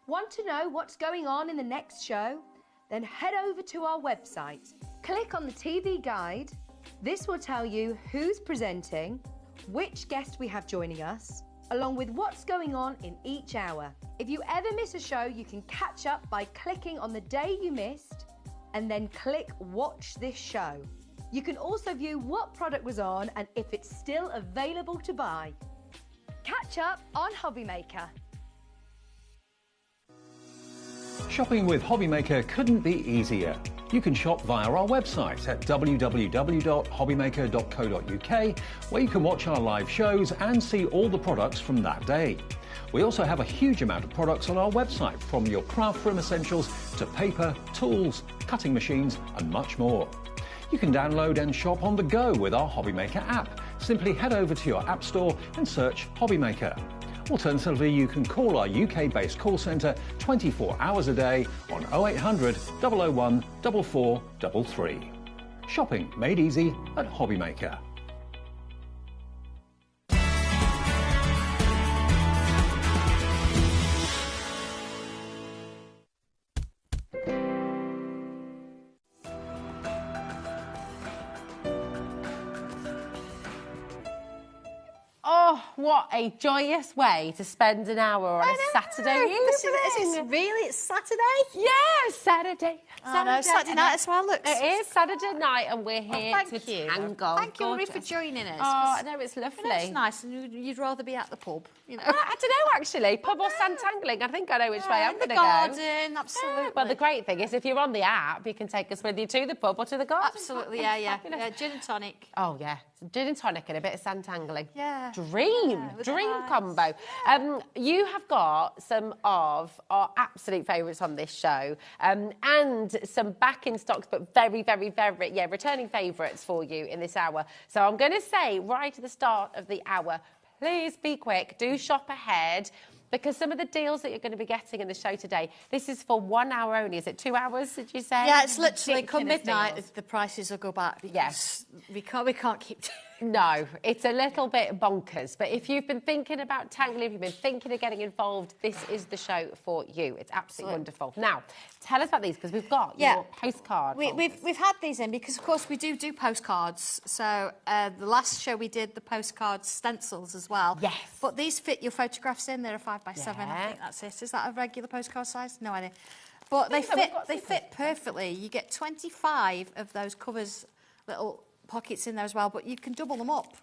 Want to know what's going on in the next show? Then head over to our website. Click on the TV guide. This will tell you who's presenting, which guest we have joining us, along with what's going on in each hour. If you ever miss a show, you can catch up by clicking on the day you missed and then click Watch This Show. You can also view what product was on and if it's still available to buy. Catch up on HobbyMaker. Shopping with HobbyMaker couldn't be easier. You can shop via our website at www.hobbymaker.co.uk, where you can watch our live shows and see all the products from that day. We also have a huge amount of products on our website, from your craft room essentials to paper, tools, cutting machines and much more. You can download and shop on the go with our HobbyMaker app. Simply head over to your app store and search HobbyMaker. Alternatively, you can call our UK-based call centre 24 hours a day on 0800 001 4433. Shopping made easy at HobbyMaker. Oh, what a joyous way to spend an hour on a Saturday evening. It's Saturday? Yeah, Saturday. Saturday night as well, looks. It is Saturday night and we're here to tangle. Thank you, Marie, for joining us. Oh, I know, it's lovely. It's nice, and you'd rather be at the pub, you know. I don't know, actually. Pub or sandtangling, I think I know which way I'm going to go. The garden, absolutely. Yeah. Well, the great thing is if you're on the app, you can take us with you to the pub or to the garden. Absolutely, yeah. Gin and tonic. Oh, yeah. Gin and tonic and a bit of sandtangling. Yeah. Dream combo. You have got some of our absolute favourites on this show, and some back in stocks, but very, very, very, returning favourites for you in this hour. So I'm going to say right at the start of the hour, please be quick, do shop ahead, because some of the deals that you're going to be getting in the show today, this is for 1 hour only. Is it 2 hours, did you say? Yeah, it's literally come midnight, the prices will go back. Yes. We can't keep... No, it's a little bit bonkers. But if you've been thinking about tangling, if you've been thinking of getting involved, this is the show for you. It's absolutely wonderful. Now, tell us about these, because we've got your postcard. We've had these in because, of course, we do postcards. So the last show we did the postcard stencils as well. Yes. But these fit your photographs in. They're a 5x7. I think that's it. Is that a regular postcard size? No idea. But they fit perfectly. You get 25 of those covers, little pockets in there as well, but you can double them up.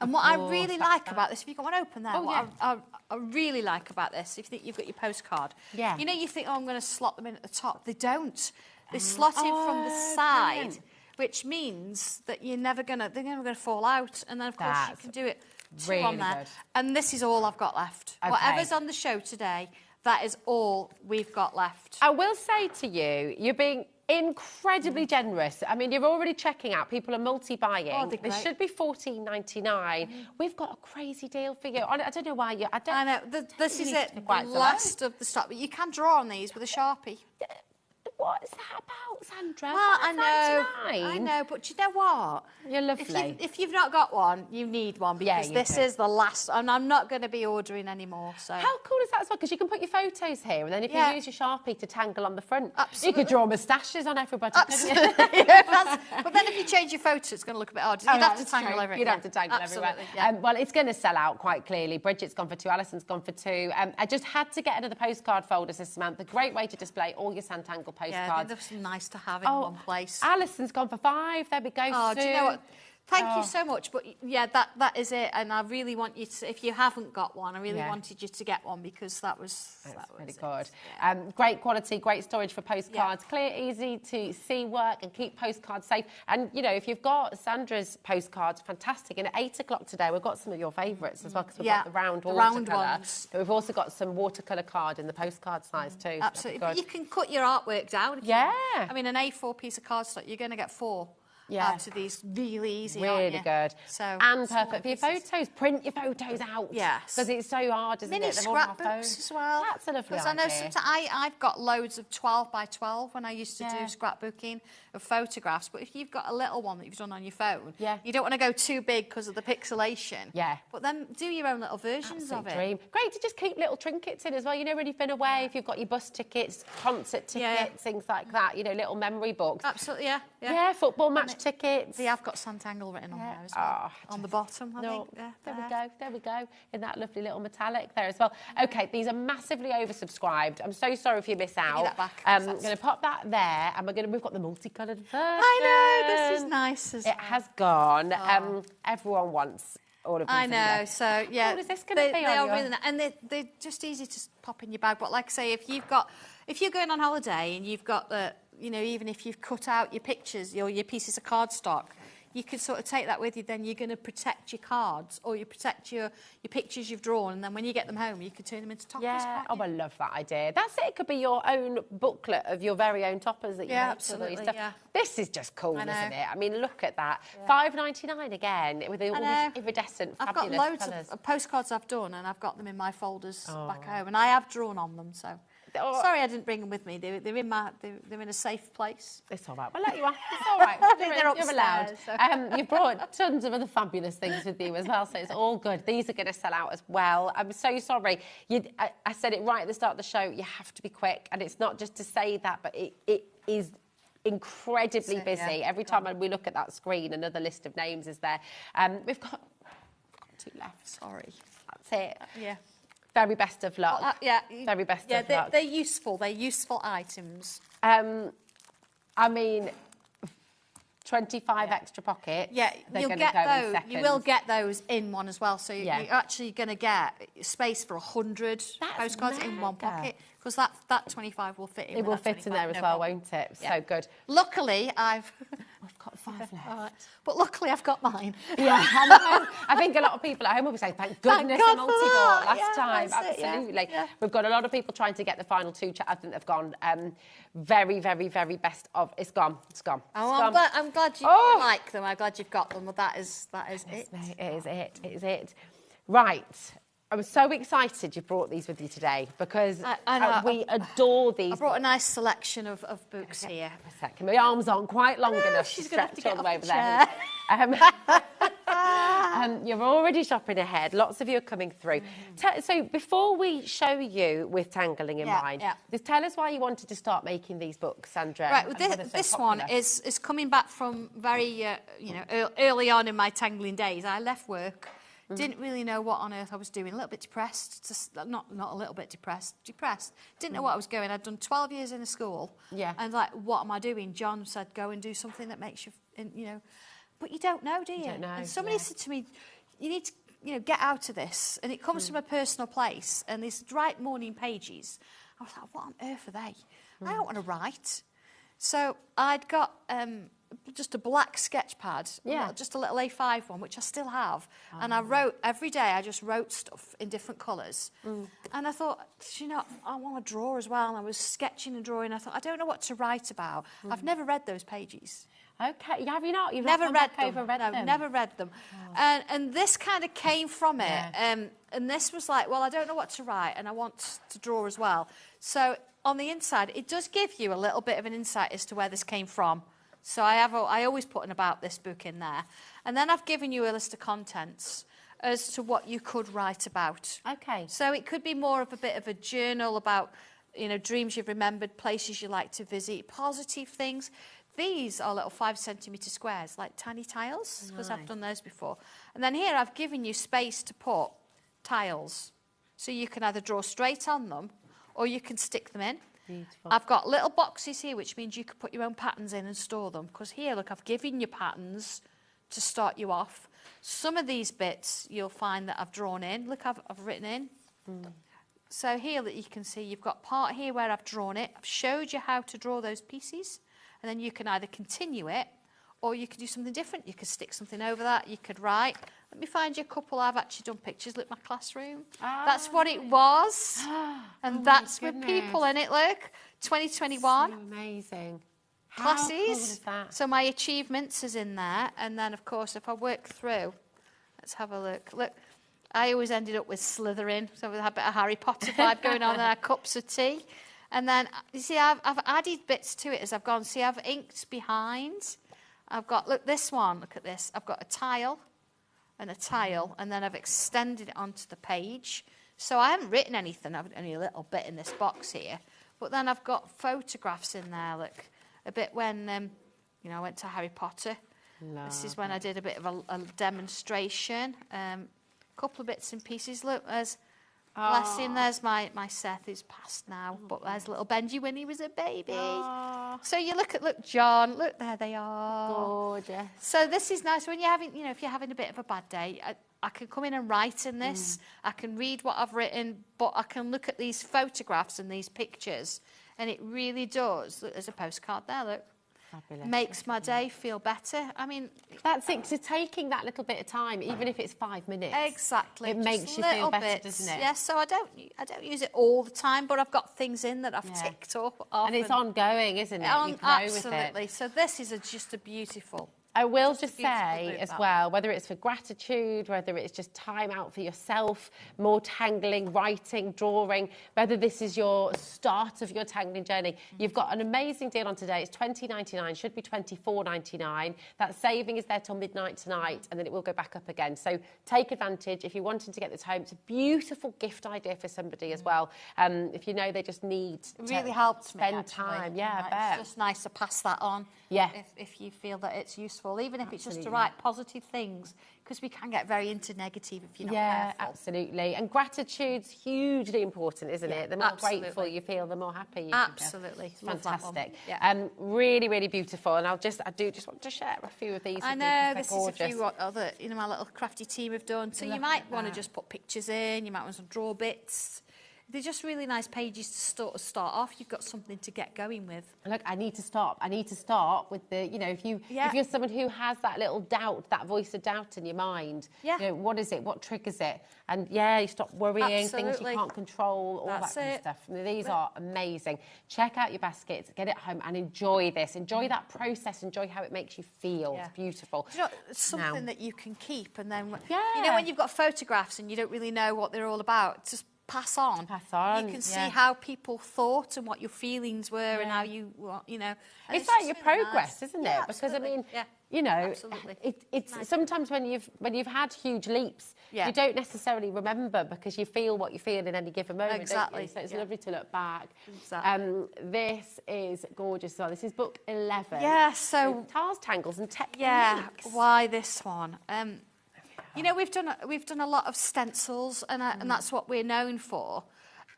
And what I really like about this, if you've got one open there, I really like about this, if you think you've got your postcard, you know, you think, oh, I'm going to slot them in at the top. They don't. They slot in from the side, brilliant. which means that they're never gonna fall out. And then of course you can do it two really on there. good. And this is all I've got left. Okay. Whatever's on the show today, that is all we've got left. I will say to you, you're being incredibly generous. I mean, you're already checking out. People are multi-buying. Oh, they're This great. should be $14.99. We've got a crazy deal for you. I don't know why you. I know. This is it. The last of the stock. But you can draw on these with a Sharpie. What is that about, Sandra? Well, I know, but do you know what? You're lovely. If you've not got one, you need one because this is the last, and I'm not going to be ordering anymore. So how cool is that as well? Because you can put your photos here, and then if you use your Sharpie to tangle on the front, Absolutely. you could draw moustaches on everybody. Absolutely. But then if you change your photo, it's going to look a bit odd. You'd have to tangle everywhere. You'd have to tangle everywhere. Yeah. Well, it's going to sell out quite clearly. Bridget's gone for 2, Alison's gone for 2. I just had to get another postcard folder this month. A great way to display all your Sanntangle postcards. Yeah, they're just nice to have in one place. Alison's gone for 5. There we go. Oh, Sue. do you know what? Thank you so much. But yeah, that is it. And I really want you to, if you haven't got one, I really wanted you to get one because that was really good. Great quality, great storage for postcards. Clear, easy to see work and keep postcards safe. And, you know, if you've got Sandra's postcards, fantastic. And at 8 o'clock today, we've got some of your favourites as well because we've got the round watercolour. Ones. But we've also got some watercolour card in the postcard size too. Absolutely. But you can cut your artwork down. I mean, an A4 piece of cardstock, you're going to get 4. Out of these really easy, really good. So and perfect for your photos. Print your photos out. Yes, because it's so hard, isn't Mini it? scrapbooks as well. That's a lovely Because idea. I know sometimes I've got loads of 12 by 12 when I used to do scrapbooking of photographs. But if you've got a little one that you've done on your phone, you don't want to go too big because of the pixelation. But then do your own little versions of it. Dream. Great to just keep little trinkets in as well. You know, when you've been away, if you've got your bus tickets, concert tickets, things like that. You know, little memory books. Absolutely, yeah. Football match tickets. I've got Sanntangle written on there as well. On the bottom, I think. Yeah, there we go. In that lovely little metallic there as well. Okay, these are massively oversubscribed. I'm so sorry if you miss out. Give me that back. I'm going to pop that there, and we've got the multicoloured version. I know, this is nice as It has gone. Everyone wants all of these. I know, so yeah. What is this going to be They on are your... really nice, and they're just easy to pop in your bag. But like I say, if you're going on holiday and you've got the, you know, even if you've cut out your pictures or your pieces of cardstock, you can sort of take that with you. Then you're going to protect your cards or you protect your pictures you've drawn, and then when you get them home, you can turn them into toppers. I love that idea. That's it. It could be your own booklet of your very own toppers that you make. Absolutely. This is just cool, isn't it? I mean, look at that. $5.99 again with all these iridescent, I've got fabulous loads colours. of postcards I've done, and I've got them in my folders back home, and I have drawn on them. So sorry I didn't bring them with me. They're in a safe place. It's all right. We'll let you off. It's all right. You're allowed. So. You've brought tons of other fabulous things with you as well, so it's all good. These are going to sell out as well. I'm so sorry. I said it right at the start of the show. You have to be quick, and it's not just to say that, but it is incredibly busy. Every time we look at that screen, another list of names is there. We've got 2 left. Sorry. That's it. Very best of luck. Very best of luck. They're useful. They're useful items. I mean, 25 extra pockets. Yeah, you'll get those. You will get those in one as well. So you're actually going to get space for 100 postcards in one pocket, because that 25 will fit in. It will fit in there as well, won't it? So good. Luckily, We've got 5 left. But luckily, I've got mine. I think a lot of people at home will be saying, thank goodness I multi-bought last time. Absolutely. We've got a lot of people trying to get the final 2. I think they've gone. Very, very, very best of. It's gone. It's gone. I'm glad you like them. I'm glad you've got them. Well, that is it. It is it. Right. I'm so excited you brought these with you today because we adore these. I brought a nice selection of books here. A second. My arms aren't quite long enough to stretch all the way over there. You're already shopping ahead. Lots of you are coming through. So before we show you with tangling in mind, just tell us why you wanted to start making these books, Sandra. Right. Well, this one is coming back from very early on in my tangling days. I left work. Didn't really know what on earth I was doing. A little bit depressed. Just not a little bit depressed. Didn't know what I was going. I'd done 12 years in a school. And like, what am I doing? John said, go and do something that makes you, but you don't know, do you? Don't know. And somebody said to me, you need to, get out of this. And it comes from a personal place. And these right morning pages, I was like, what on earth are they? I don't want to write. So I'd got just a black sketch pad, Yeah. just a little A5 one, which I still have. And I wrote, every day I just wrote stuff in different colours. And I thought, you know, I want to draw as well. And I was sketching and drawing. I thought, I don't know what to write about. I've never read those pages. Okay, have you not? You've never not read them. No, never read them. And this kind of came from it. Yeah. And this was like, well, I don't know what to write, and I want to draw as well. So on the inside, it does give you a little bit of an insight as to where this came from. So I always put an about this book in there. And then I've given you a list of contents as to what you could write about. Okay. So it could be more of a bit of a journal about, you know, dreams you've remembered, places you like to visit, positive things. These are little 5 centimetre squares, like tiny tiles, because I've done those before. And then here I've given you space to put tiles. So you can either draw straight on them or you can stick them in. Beautiful. I've got little boxes here, which means you could put your own patterns in and store them. Because here, look, I've given you patterns to start you off. Some of these bits you'll find that I've drawn in. Look, I've written in. So here that you can see, you've got part here where I've drawn it. I've showed you how to draw those pieces. And then you can either continue it or you could do something different. You could stick something over that. You could write. Let me find you a couple. I've actually done pictures. Look, my classroom. That's what it was. And that's with people in it, look. 2021. So amazing. Classes. How cool is that? So my achievements is in there. And then, of course, if I work through, let's have a look. Look, I always ended up with Slytherin. So we had a bit of Harry Potter vibe going on there, cups of tea. And then, you see, I've added bits to it as I've gone. See, I've inked behind. I've got, look, this one, look at this. I've got a tile and a tile, and then I've extended it onto the page. So I haven't written anything. I've only a little bit in this box here. But then I've got photographs in there, look. A bit when, you know, I went to Harry Potter. This is when I did a bit of a demonstration. A couple of bits and pieces. Look, there's... Bless him, there's my Seth who's passed now, but there's little Benji when he was a baby. So you look, John, look, there they are. Gorgeous. So this is nice when you're having, you know, if you're having a bit of a bad day, I can come in and write in this. I can read what I've written, but I can look at these photographs and these pictures, and it really does. Look, there's a postcard there, look. Fabulous. Makes my day feel better. I mean... That's it, so taking that little bit of time, even if it's 5 minutes. Exactly. It makes you feel better, doesn't it? Yes, so I don't use it all the time, but I've got things in that I've ticked up. And it's ongoing, isn't it? You grow absolutely. with it. So this is just a beautiful... I will just say as well, whether it's for gratitude, whether it's just time out for yourself, more tangling, writing, drawing, whether this is your start of your tangling journey, you've got an amazing deal on today. It's $20.99, should be $24.99. That saving is there till midnight tonight, and then it will go back up again. So take advantage. If you're wanting to get this home, it's a beautiful gift idea for somebody as well. If you know they just need it really helps me, spend time. Yeah, I bet. It's just nice to pass that on. Yeah. If you feel that it's useful. Even if it's just to write positive things, because we can get very into negative if you're not careful. Yeah, absolutely. And gratitude's hugely important, isn't it? The more grateful you feel, the more happy you feel. Absolutely. It's fantastic. Yeah. Really, really beautiful. And I do just want to share a few of these. I know, this is a few what other, you know, my little crafty team have done. So you might want to just put pictures in, you might want to draw bits. They're just really nice pages to start off. You've got something to get going with. Look, I need to start with the, you know, if you're someone who has that little doubt, that voice of doubt in your mind, you know, what is it? What triggers it? And you stop worrying, things you can't control, all that kind of stuff. And these are amazing. Check out your baskets, get it home and enjoy this. Enjoy that process, enjoy how it makes you feel. It's beautiful. You know, it's something that you can keep, and then, you know, when you've got photographs and you don't really know what they're all about, just pass on. You can see how people thought and what your feelings were and how you know. And it's like your progress, isn't it? Because I mean, you know, it's sometimes when you've had huge leaps, you don't necessarily remember because you feel what you feel in any given moment. Exactly. So it's lovely to look back. This is gorgeous as well. This is book 11. Yeah. So tiles, tangles, and techniques. Yeah. Why this one? You know, we've done a lot of stencils, and that's what we're known for.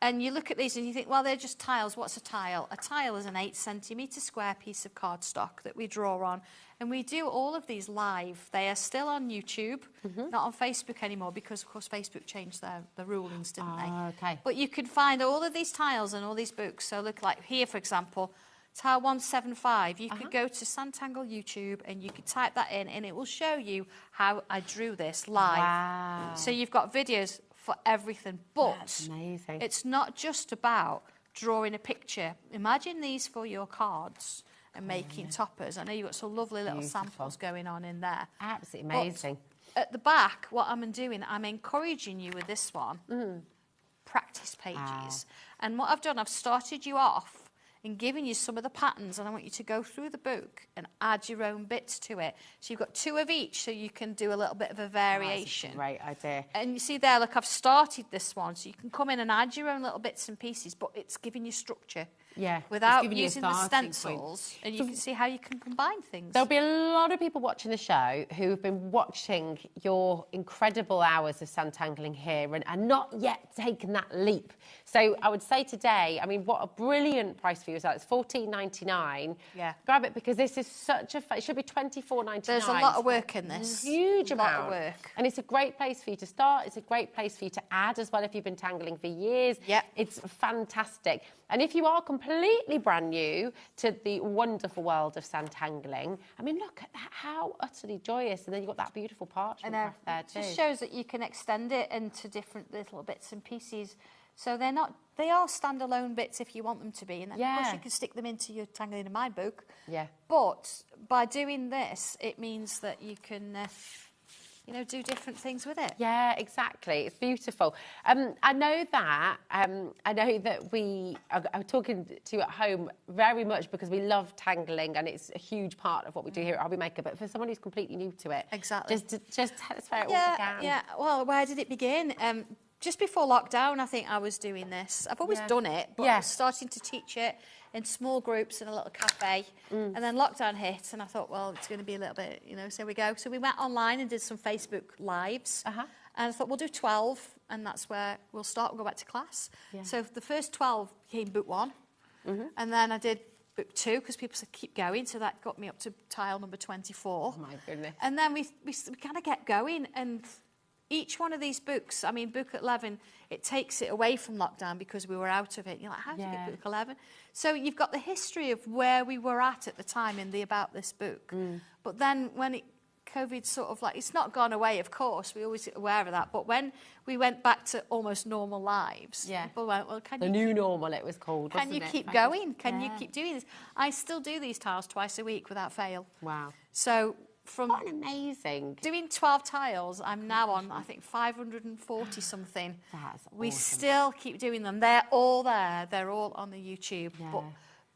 And you look at these and you think, well, they're just tiles. What's a tile? A tile is an 8 centimetre square piece of cardstock that we draw on. And we do all of these live. They are still on YouTube, not on Facebook anymore, because, of course, Facebook changed the rulings, didn't they? Okay. But you can find all of these tiles and all these books. So look, like here, for example, tile 175, you could go to Santangle YouTube and you could type that in and it will show you how I drew this live. Wow. So you've got videos for everything, but That's amazing. it's not just about drawing a picture. Imagine these for your cards and making toppers. I know you've got some lovely little samples going on in there. Absolutely amazing. But at the back, what I'm doing, I'm encouraging you with this one, practice pages. And what I've done, I've started you off and giving you some of the patterns, and I want you to go through the book and add your own bits to it. So you've got 2 of each, so you can do a little bit of a variation. Great idea. And you see there, look, I've started this one, so you can come in and add your own little bits and pieces, but it's giving you structure. Yeah. Without using the stencils, and you can see how you can combine things. There'll be a lot of people watching the show who have been watching your incredible hours of Santangling here and not yet taken that leap. So I would say today, I mean, what a brilliant price for you as well. It's $14.99. Yeah. Grab it because this is such a... It should be $24.99. There's a lot of work in this. Huge amount. A lot of work. And it's a great place for you to start. It's a great place for you to add as well if you've been tangling for years. Yeah. It's fantastic. And if you are completely brand new to the wonderful world of Santangling, I mean, look at that, how utterly joyous. And then you've got that beautiful parchment craft there too. It just shows that you can extend it into different little bits and pieces. So they are standalone bits if you want them to be. And then, of course, you can stick them into your Tangling in My book. Yeah. But by doing this, it means that you can... do different things with it. Yeah, exactly. It's beautiful. I know that we are talking to you at home very much because we love tangling and it's a huge part of what we do here at HobbyMaker. But for someone who's completely new to it, exactly, just tell us where it all began. Yeah. Well, where did it begin? Just before lockdown, I think I was doing this. I've always done it, but I was starting to teach it in small groups in a little cafe. And then lockdown hit, and I thought, well, it's going to be a little bit, so we go. So we went online and did some Facebook Lives. And I thought, we'll do 12, and that's where we'll start. We'll go back to class. Yeah. So the first 12 became book 1. And then I did book 2, because people said, keep going. So that got me up to tile number 24. Oh, my goodness. And then we kind of kept going, and... each one of these books, I mean, book 11, it takes it away from lockdown because we were out of it. You're like, how did you get book 11? So you've got the history of where we were at the time in the About This book. But then when COVID sort of it's not gone away, of course, we're always aware of that. But when we went back to almost normal lives, people went, well, can you... The new normal, it was called, Can you keep going? Can you keep doing this? I still do these tiles twice a week without fail. Wow. So... What an amazing. Doing 12 tiles, I'm now on, I think, 540 something. That's awesome. We still keep doing them. They're all there. They're all on the YouTube. Yeah. But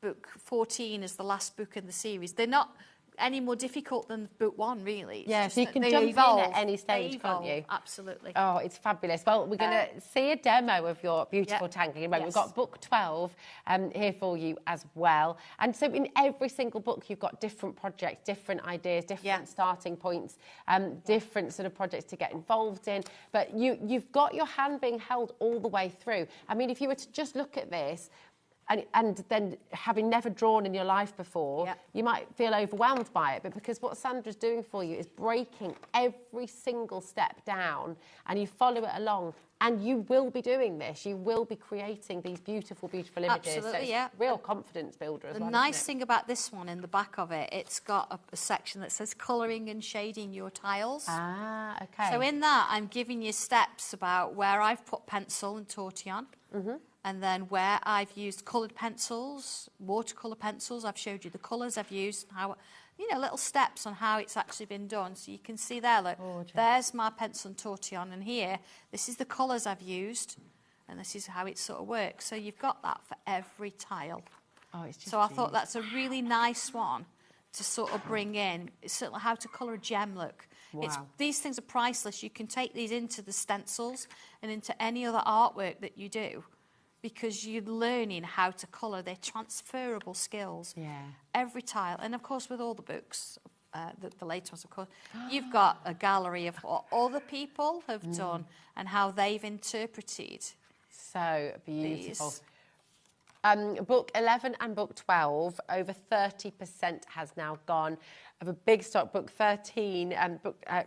book 14 is the last book in the series. They're not any more difficult than book 1, really. It's yeah, just so you can jump in at any stage, can't you? Absolutely. Oh, it's fabulous. Well, we're going to see a demo of your beautiful tangling. Right, we've got book 12 here for you as well. And so in every single book, you've got different projects, different ideas, different starting points, different sort of projects to get involved in. But you've got your hand being held all the way through. I mean, if you were to just look at this, and then having never drawn in your life before, you might feel overwhelmed by it. But because what Sandra's doing for you is breaking every single step down, and you follow it along, and you will be doing this. You will be creating these beautiful, beautiful images. Absolutely, so it's real confidence builder as well. The nice thing about this one, in the back of it, it's got a section that says colouring and shading your tiles. Ah, okay. So in that, I'm giving you steps about where I've put pencil and tortillon. And then where I've used coloured pencils, watercolour pencils, I've showed you the colours I've used, how, little steps on how it's actually been done. So you can see there, look, there's my pencil and tortillon, and here, this is the colours I've used, and this is how it sort of works. So you've got that for every tile. Oh, it's just so I thought that's a really nice one to sort of bring in. It's sort of how to colour a gem look. Wow. These things are priceless. You can take these into the stencils and into any other artwork that you do, because you're learning how to colour. They're transferable skills. Yeah. Every tile. And, of course, with all the books, the later ones, of course, you've got a gallery of what other people have done and how they've interpreted. So beautiful. Book 11 and book 12, over 30% has now gone. Of a big stock, book 13, and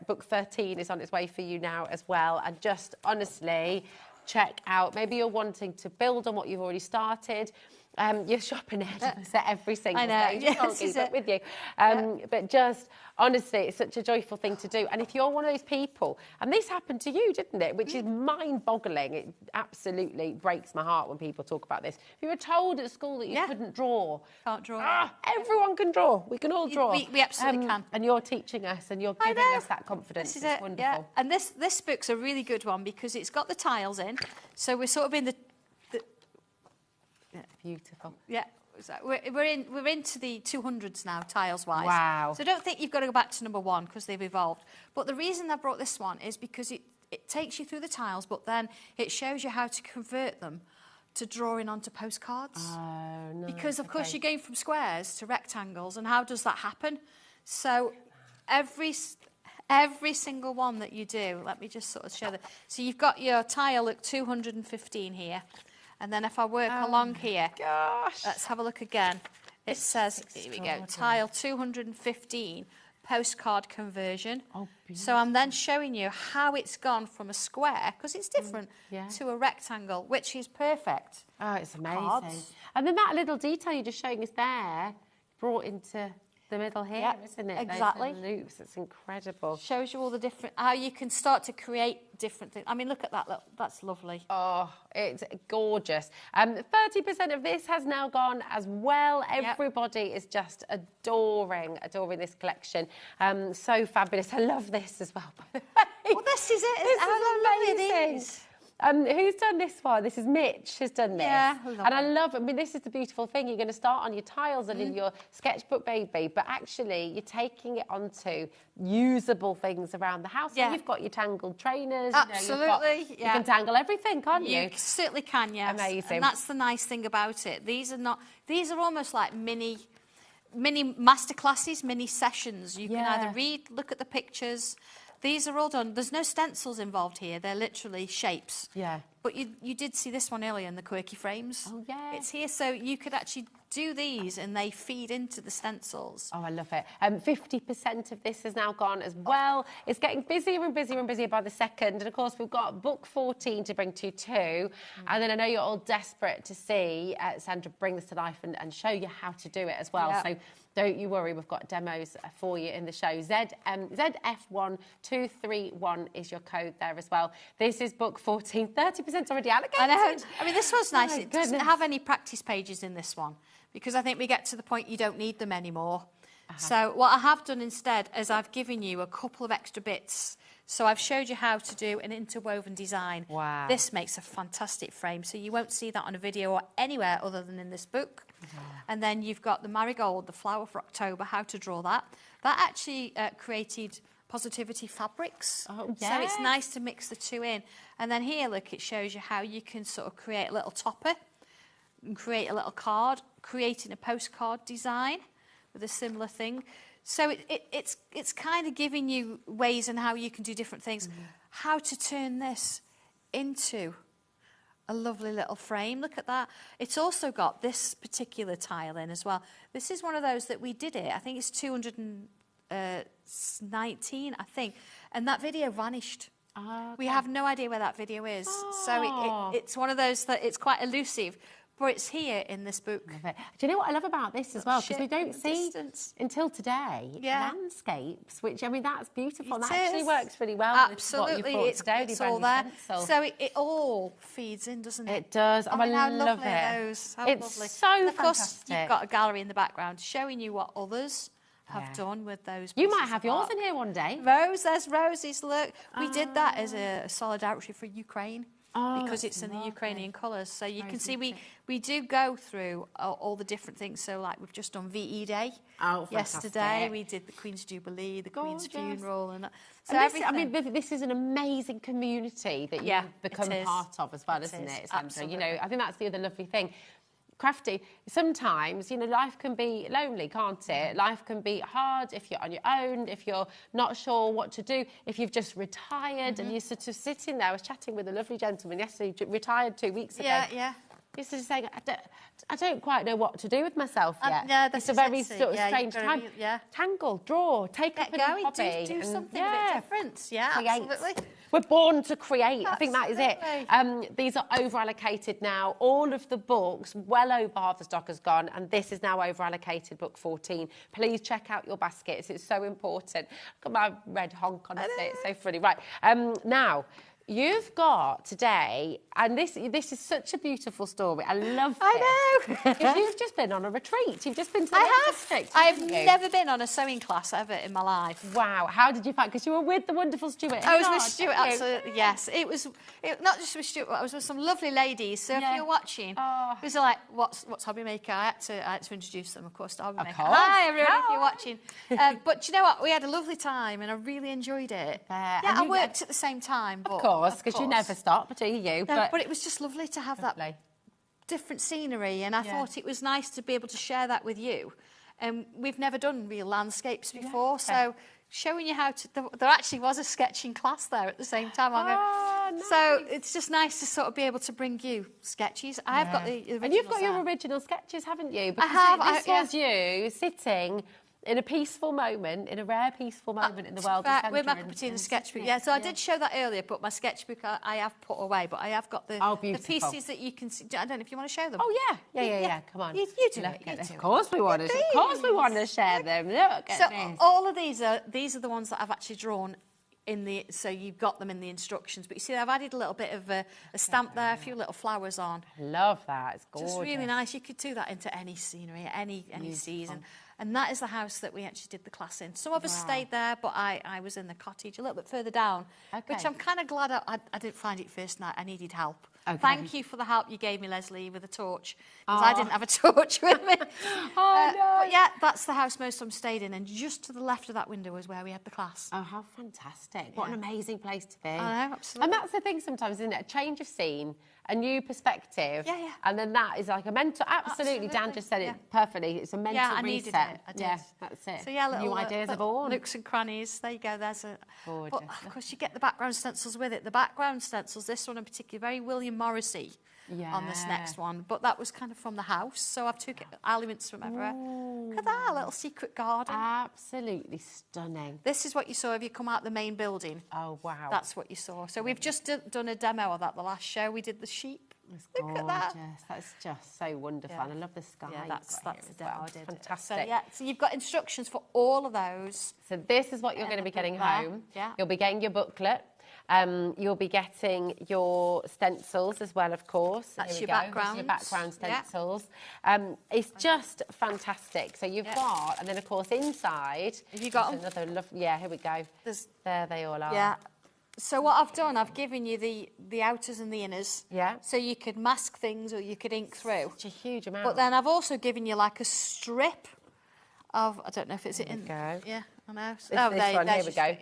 book 13 is on its way for you now as well. And just honestly... check out, maybe you're wanting to build on what you've already started. You're shopping ahead of us at every single day. Yes, Can't keep up with you. But just, honestly, it's such a joyful thing to do. And if you're one of those people, and this happened to you, didn't it? Which is mind-boggling. It absolutely breaks my heart when people talk about this. If you were told at school that you couldn't draw. Can't draw. Everyone can draw. We can all draw. We absolutely can. And you're teaching us and you're giving us that confidence. This is it's it. wonderful. Yeah. And this book's a really good one because it's got the tiles in. So we're sort of in the beautiful. Yeah. So we're into the 200s now, tiles-wise. Wow. So don't think you've got to go back to number 1 because they've evolved. But the reason I brought this one is because it takes you through the tiles, but then it shows you how to convert them to drawing onto postcards. Oh, nice. Because, of course, you're going from squares to rectangles, and how does that happen? So every single one that you do, let me just sort of show that. So you've got your tile at 215 here. And then if I work along here, let's have a look again. It says, here we go, tile 215, postcard conversion. So I'm then showing you how it's gone from a square, because it's different, to a rectangle, which is perfect. Oh, it's amazing. Cards. And then that little detail you're just showing us there, brought into the middle here, isn't it? Exactly. Those loops, it's incredible. Shows you all the different, how you can start to create different things. I mean, look at that, look, that's lovely. Oh, it's gorgeous. 30% of this has now gone as well. Everybody is just adoring this collection. So fabulous. I love this as well, by the way. Well, this is it. This is amazing. It is. Who's done this one? This is Mitch has done this. Yeah, I love, I mean, this is the beautiful thing. You're going to start on your tiles and in your sketchbook baby, but actually you're taking it onto usable things around the house. Yeah. So you've got your tangled trainers. Absolutely. You can tangle everything, can't you? You certainly can, yes. Amazing. And that's the nice thing about it. These are almost like mini masterclasses, mini sessions. You can either read, look at the pictures. These are all done. There's no stencils involved here. They're literally shapes. Yeah. But you did see this one earlier in the quirky frames. Oh, yeah. It's here, so you could actually do these and they feed into the stencils. Oh, I love it. 50% of this has now gone as well. It's getting busier and busier and busier by the second. And, of course, we've got book 14 to bring to you too. And then I know you're all desperate to see Sandra bring this to life and show you how to do it as well. Yeah. So don't you worry, we've got demos for you in the show. ZF1231 is your code there as well. This is book 14. 30% already allocated. I know. I mean, this one's nice. Oh, It doesn't have any practice pages in this one because I think we get to the point you don't need them anymore. So what I have done instead is I've given you a couple of extra bits. So I've showed you how to do an interwoven design. Wow. This makes a fantastic frame. So you won't see that on a video or anywhere other than in this book. And then you've got the marigold, the flower for October, how to draw that. That actually created Positivity fabrics. Oh, So it's nice to mix the two in. And then here, look, it shows you how you can sort of create a little topper and create a little card, creating a postcard design with a similar thing. So it's kind of giving you ways on how you can do different things. How to turn this into a lovely little frame. Look at that. It's also got this particular tile in as well. This is one of those that we did it. I think it's 219, I think. And that video vanished. We have no idea where that video is. So it's one of those that it's quite elusive. But it's here in this book. Do you know what I love about this as well? Because we don't see until today landscapes, which, I mean, that's beautiful. That actually works really well. Absolutely. With what you brought today, It's all there. stencil. So it all feeds in, doesn't it? It does. I mean, how love lovely it. are those? How It's lovely. so and of course, fantastic. you've got a gallery in the background showing you what others have done with those You pieces might have of yours art. in here one day. Rose, there's Rosie's, look. We did that as a solidarity for Ukraine. Because it's in the Ukrainian colours. So you can see we do go through all the different things. So like we've just done VE Day yesterday. We did the Queen's Jubilee, the Queen's funeral. And so everything. I mean, this is an amazing community that you've become part of as well, isn't it, Sandra? Absolutely. You know, I think that's the other lovely thing. Crafty, sometimes, you know, life can be lonely, can't it? Life can be hard if you're on your own, if you're not sure what to do, if you've just retired and you're sort of sitting there. I was chatting with a lovely gentleman yesterday, retired 2 weeks ago. He's sort of saying, I don't quite know what to do with myself yet. It's a very sort of strange time. Tangle, draw, take up a new hobby. Do something a bit different. Yeah, create. absolutely. We're born to create. I think that is it. Absolutely. These are over-allocated now. All of the books, well over half the stock has gone, and this is now over-allocated, book 14. Please check out your baskets. It's so important. Look at my red honk, honestly. It's so funny. Right, now, you've got today, and this is such a beautiful story. I love this. I know. Because you've just been on a retreat. You've just been to the district. I have never been on a sewing class ever in my life. Wow. How did you find? Because you were with the wonderful Stuart. I was with Stuart, absolutely, yes. It was not just with Stuart, I was with some lovely ladies. So if you're watching, it was like, what's HobbyMaker? I had to introduce them, of course, to HobbyMaker. Hi, everyone, if you're watching. But do you know what? We had a lovely time, and I really enjoyed it. I worked at the same time. But, of course, because you never stop, do you? No, but it was just lovely to have that different scenery, and I thought it was nice to be able to share that with you. We've never done real landscapes before, so showing you how to... There actually was a sketching class there at the same time. Nice. So it's just nice to sort of be able to bring you sketches. I've got the originals. And you've got your original sketches, haven't you? Because I have. This was you sitting in a peaceful moment, in a rare peaceful moment in the world. With my cup-tea and sketchbook, so I did show that earlier, but my sketchbook I have put away, but I have got the pieces that you can see. I don't know if you want to show them. Oh, yeah. Come on. You do it. Of course we want to share them. Look at this. All of these are the ones that I've actually drawn so you've got them in the instructions, but you see I've added a little bit of a stamp there, a few little flowers on. I love that. It's gorgeous. Just really nice. You could do that into any scenery, any season. And that is the house that we actually did the class in. Some of us stayed there, but I was in the cottage a little bit further down, which I'm kind of glad I didn't find it first night. I needed help. Thank you for the help you gave me, Leslie, with a torch, because I didn't have a torch with me. No. But yeah, that's the house most of them stayed in, and just to the left of that window was where we had the class. Oh, how fantastic. What an amazing place to be. I know, absolutely. And that's the thing sometimes, isn't it? A change of scene, a new perspective. Yeah. And then that is like a mental... Absolutely. Dan just said it perfectly. It's a mental reset. I needed it. I did. Yeah, that's it. So yeah, little, new ideas are born. Nooks and crannies. There you go. There's a... Gorgeous. But of course, you get the background stencils with it. The background stencils, this one in particular, very William Morrissey on this next one. But that was kind of from the house. So I've took elements from everywhere. Look at that, little secret garden. Absolutely stunning. This is what you saw if you come out the main building. Oh, wow. That's what you saw. So we've just done a demo of that the last show. We did the sheep. Look at that. That's just so wonderful. And I love the sky. Yeah, that's the demo I did. Fantastic. So you've got instructions for all of those. So this is what you're going to be getting home. Yeah. You'll be getting your booklet. You'll be getting your stencils as well, of course. That's your background. Your background stencils. It's just fantastic. So you've got, and then of course inside. Have you got them? Another here we go. There they all are. Yeah. So what I've done, I've given you the outers and the inners. Yeah. So you could mask things or you could ink through. Such a huge amount. But then I've also given you like a strip of, I don't know if it's in. Go. Yeah, I know. This one, here we go.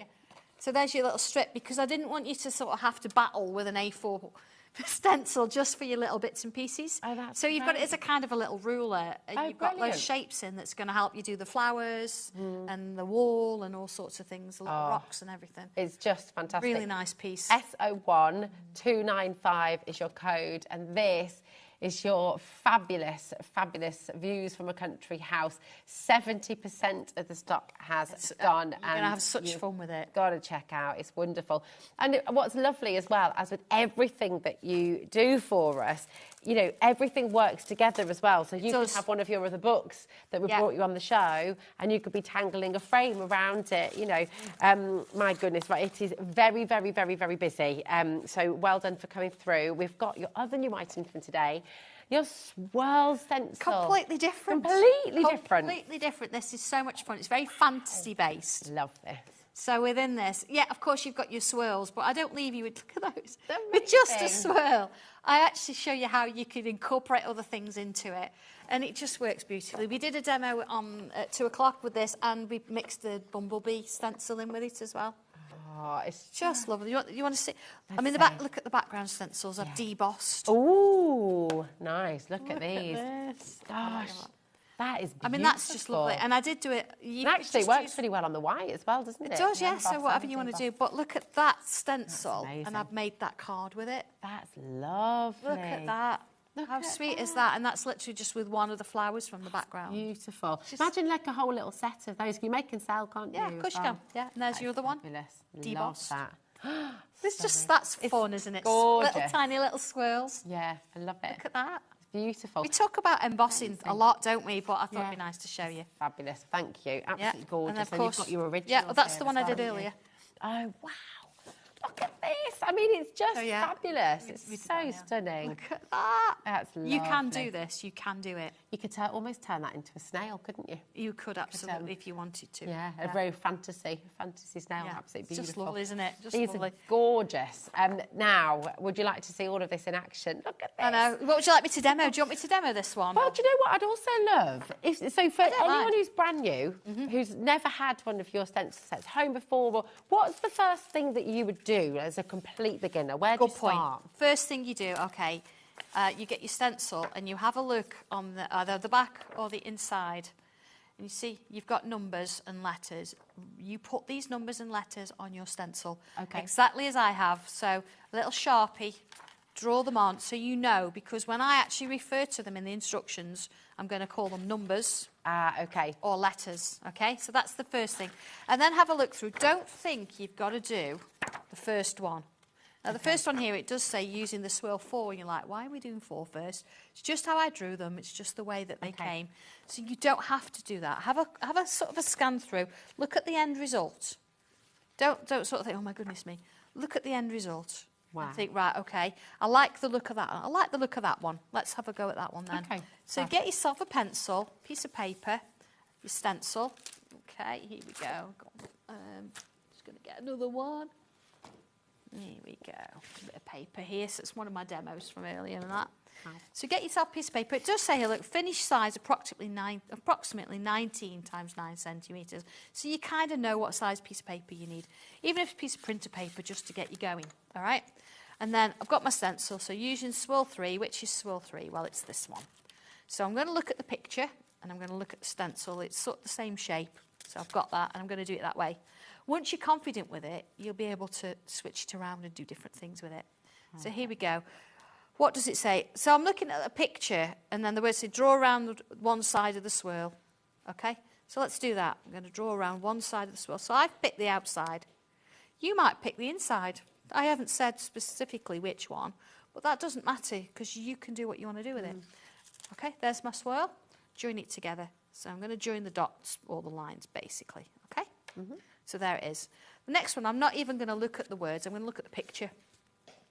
So there's your little strip, because I didn't want you to sort of have to battle with an A4 stencil just for your little bits and pieces. Oh, that's so you've got it as a kind of a little ruler, and you've got those shapes in that's going to help you do the flowers and the wall and all sorts of things, the little rocks and everything. It's just fantastic. Really nice piece. SO1295 is your code, and this is your fabulous, fabulous views from a country house. 70% of the stock has gone. You're going to have such fun with it. Got to check out. It's wonderful. And what's lovely as well, as with everything that you do for us, you know, everything works together as well. So you could have one of your other books that we brought you on the show, and you could be tangling a frame around it, you know. My goodness, right, it is very, very, very, very busy. So well done for coming through. We've got your other new item from today, your Swirl stencil. Completely different. Completely different. This is so much fun. It's very fantasy-based. Love this. So within this, of course you've got your swirls, but I don't leave you with, look at those, with just a swirl. I actually show you how you could incorporate other things into it, and it just works beautifully. We did a demo at 2 o'clock with this, and we mixed the Bumblebee stencil in with it as well. Oh, it's just lovely. You want to see? Look at the background stencils. I've debossed. Ooh, nice. Look at these. This. Gosh. That is beautiful. I mean, that's just lovely. And I did do it. It actually works pretty well on the white as well, doesn't it? It does, yeah. So whatever you want to do. But look at that stencil. And I've made that card with it. That's lovely. Look at that. How sweet is that? And that's literally just with one of the flowers from the background. Beautiful. Imagine like a whole little set of those. You make and sell, can't you? Yeah, of course you can. Yeah, and there's your other one. Fabulous. Debossed. Love that. That's fun, isn't it? Gorgeous. Little tiny little swirls. Yeah, I love it. Look at that. It's beautiful. We talk about embossing a lot, don't we? But I thought it'd be nice to show you. Fabulous. Thank you. Absolutely gorgeous. And of and course, you've got your original. yeah, well, that's the one I did earlier. Oh, wow. Look at this. I mean, it's just fabulous. It's so stunning. Look at that. That's lovely. You can do this. You can do it. You could almost turn that into a snail, couldn't you? You could absolutely if you wanted to. Yeah, a very fantasy snail. Absolutely beautiful. It's just lovely, isn't it? Just These lovely. are gorgeous. Now, would you like to see all of this in action? Look at this. I know. What would you like me to demo? Do you want me to demo this one? Well, do you know what I'd also love? So for anyone who's brand new, who's never had one of your stencil sets home before, what's the first thing that you would do as a complete beginner? Where do you start? First thing you do, you get your stencil and you have a look on either the back or the inside. And you see, you've got numbers and letters. You put these numbers and letters on your stencil, exactly as I have. So a little Sharpie, draw them on so you know, because when I actually refer to them in the instructions, I'm going to call them numbers. Or letters, So that's the first thing. And then have a look through. Don't think you've got to do the first one. Now, the first one here, it does say using the Swirl 4. You're like, why are we doing 4 first? It's just how I drew them. It's just the way that they came. So you don't have to do that. Have a sort of a scan through. Look at the end result. Don't sort of think, oh, my goodness me. Look at the end result. Wow. And think, right, okay, I like the look of that. I like the look of that one. Let's have a go at that one then. So get yourself a pencil, piece of paper, your stencil. Okay, here we go. Just going to get another one. Here we go. A bit of paper here. So it's one of my demos from earlier and that. So get yourself a piece of paper. It does say here, look, finished size approximately 19 times 9 centimetres. So you kind of know what size piece of paper you need. Even if it's a piece of printer paper, just to get you going. All right? And then I've got my stencil. So using Swirl 3, which is Swirl 3? Well, it's this one. So I'm going to look at the picture and I'm going to look at the stencil. It's sort of the same shape. So I've got that and I'm going to do it that way. Once you're confident with it, you'll be able to switch it around and do different things with it. So here we go. What does it say? So I'm looking at a picture, and then the words say draw around one side of the swirl. Okay? So let's do that. I'm going to draw around one side of the swirl. So I've picked the outside. You might pick the inside. I haven't said specifically which one, but that doesn't matter because you can do what you want to do with it. Okay? There's my swirl. Join it together. So I'm going to join the dots or the lines, basically. Okay? So there it is. The next one, I'm not even going to look at the words. I'm going to look at the picture.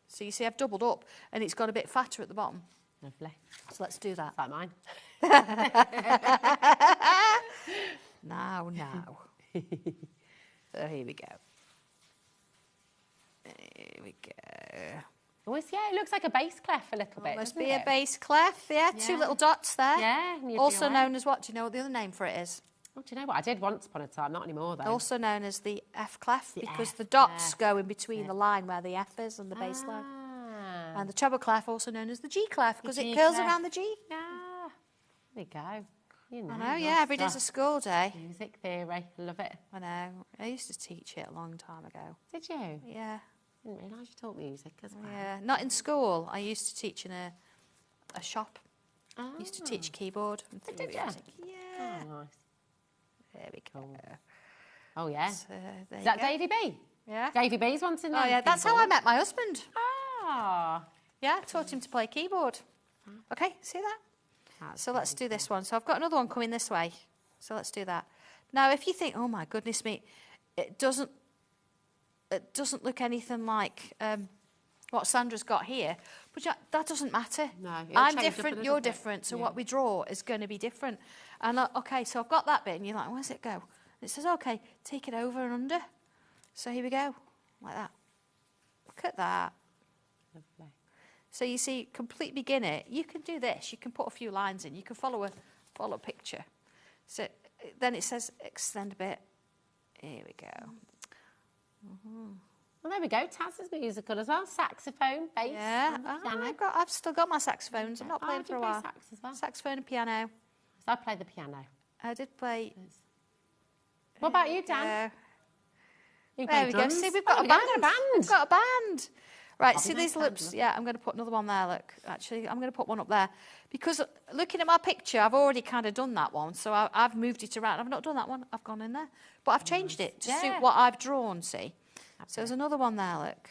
So you see I've doubled up and it's got a bit fatter at the bottom. Lovely. So let's do that. Like mine. now. So here we go. Here we go. Oh, yeah, it looks like a bass clef a little bit. Must be a bass clef, yeah. 2 little dots there. Yeah. Also known as what? Do you know what the other name for it is? Oh, do you know what? I did once upon a time, not anymore though. Also known as the F clef because the dots go in between the line where the F is and the bass clef. And the treble clef, also known as the G clef because it curls around the G. Yeah. There you go. You know, I know, yeah, every day's a school day. Music theory, love it. I know. I used to teach it a long time ago. Did you? Yeah. I didn't realise you taught music as well. Yeah, not in school. I used to teach in a shop. I used to teach keyboard and theory music. Yeah. Oh, nice. There we go. Oh, yeah. So, is that Davy B? Yeah. Davy B's once in there. Oh, yeah. That's how I met my husband. Ah. Yeah, I taught him to play keyboard. Okay, see that? So let's do this one. So I've got another one coming this way. So let's do that. Now, if you think, oh, my goodness me, it doesn't look anything like what Sandra's got here, but that doesn't matter. No, I'm different, you're different, so what we draw is going to be different. And okay, so I've got that bit, and you're like, where's it go? And it says, okay, take it over and under. So here we go, like that. Look at that. Lovely. So you see, complete beginner, you can do this. You can put a few lines in. You can follow a picture. So then it says extend a bit. Here we go. Well, there we go. Taz is musical as well. Saxophone, bass, and piano. I've still got my saxophones. I'm not playing for a while. Sax as well. Saxophone and piano. So I play the piano. I did play. What about you, Dan? There we go. See, we've got a band. We've got a band. Right, see these loops? Yeah, I'm going to put another one there, look. Actually, I'm going to put one up there. Because looking at my picture, I've already kind of done that one. So I've moved it around. I've not done that one. I've gone in there. But I've changed it to suit what I've drawn, see? So there's another one there, look.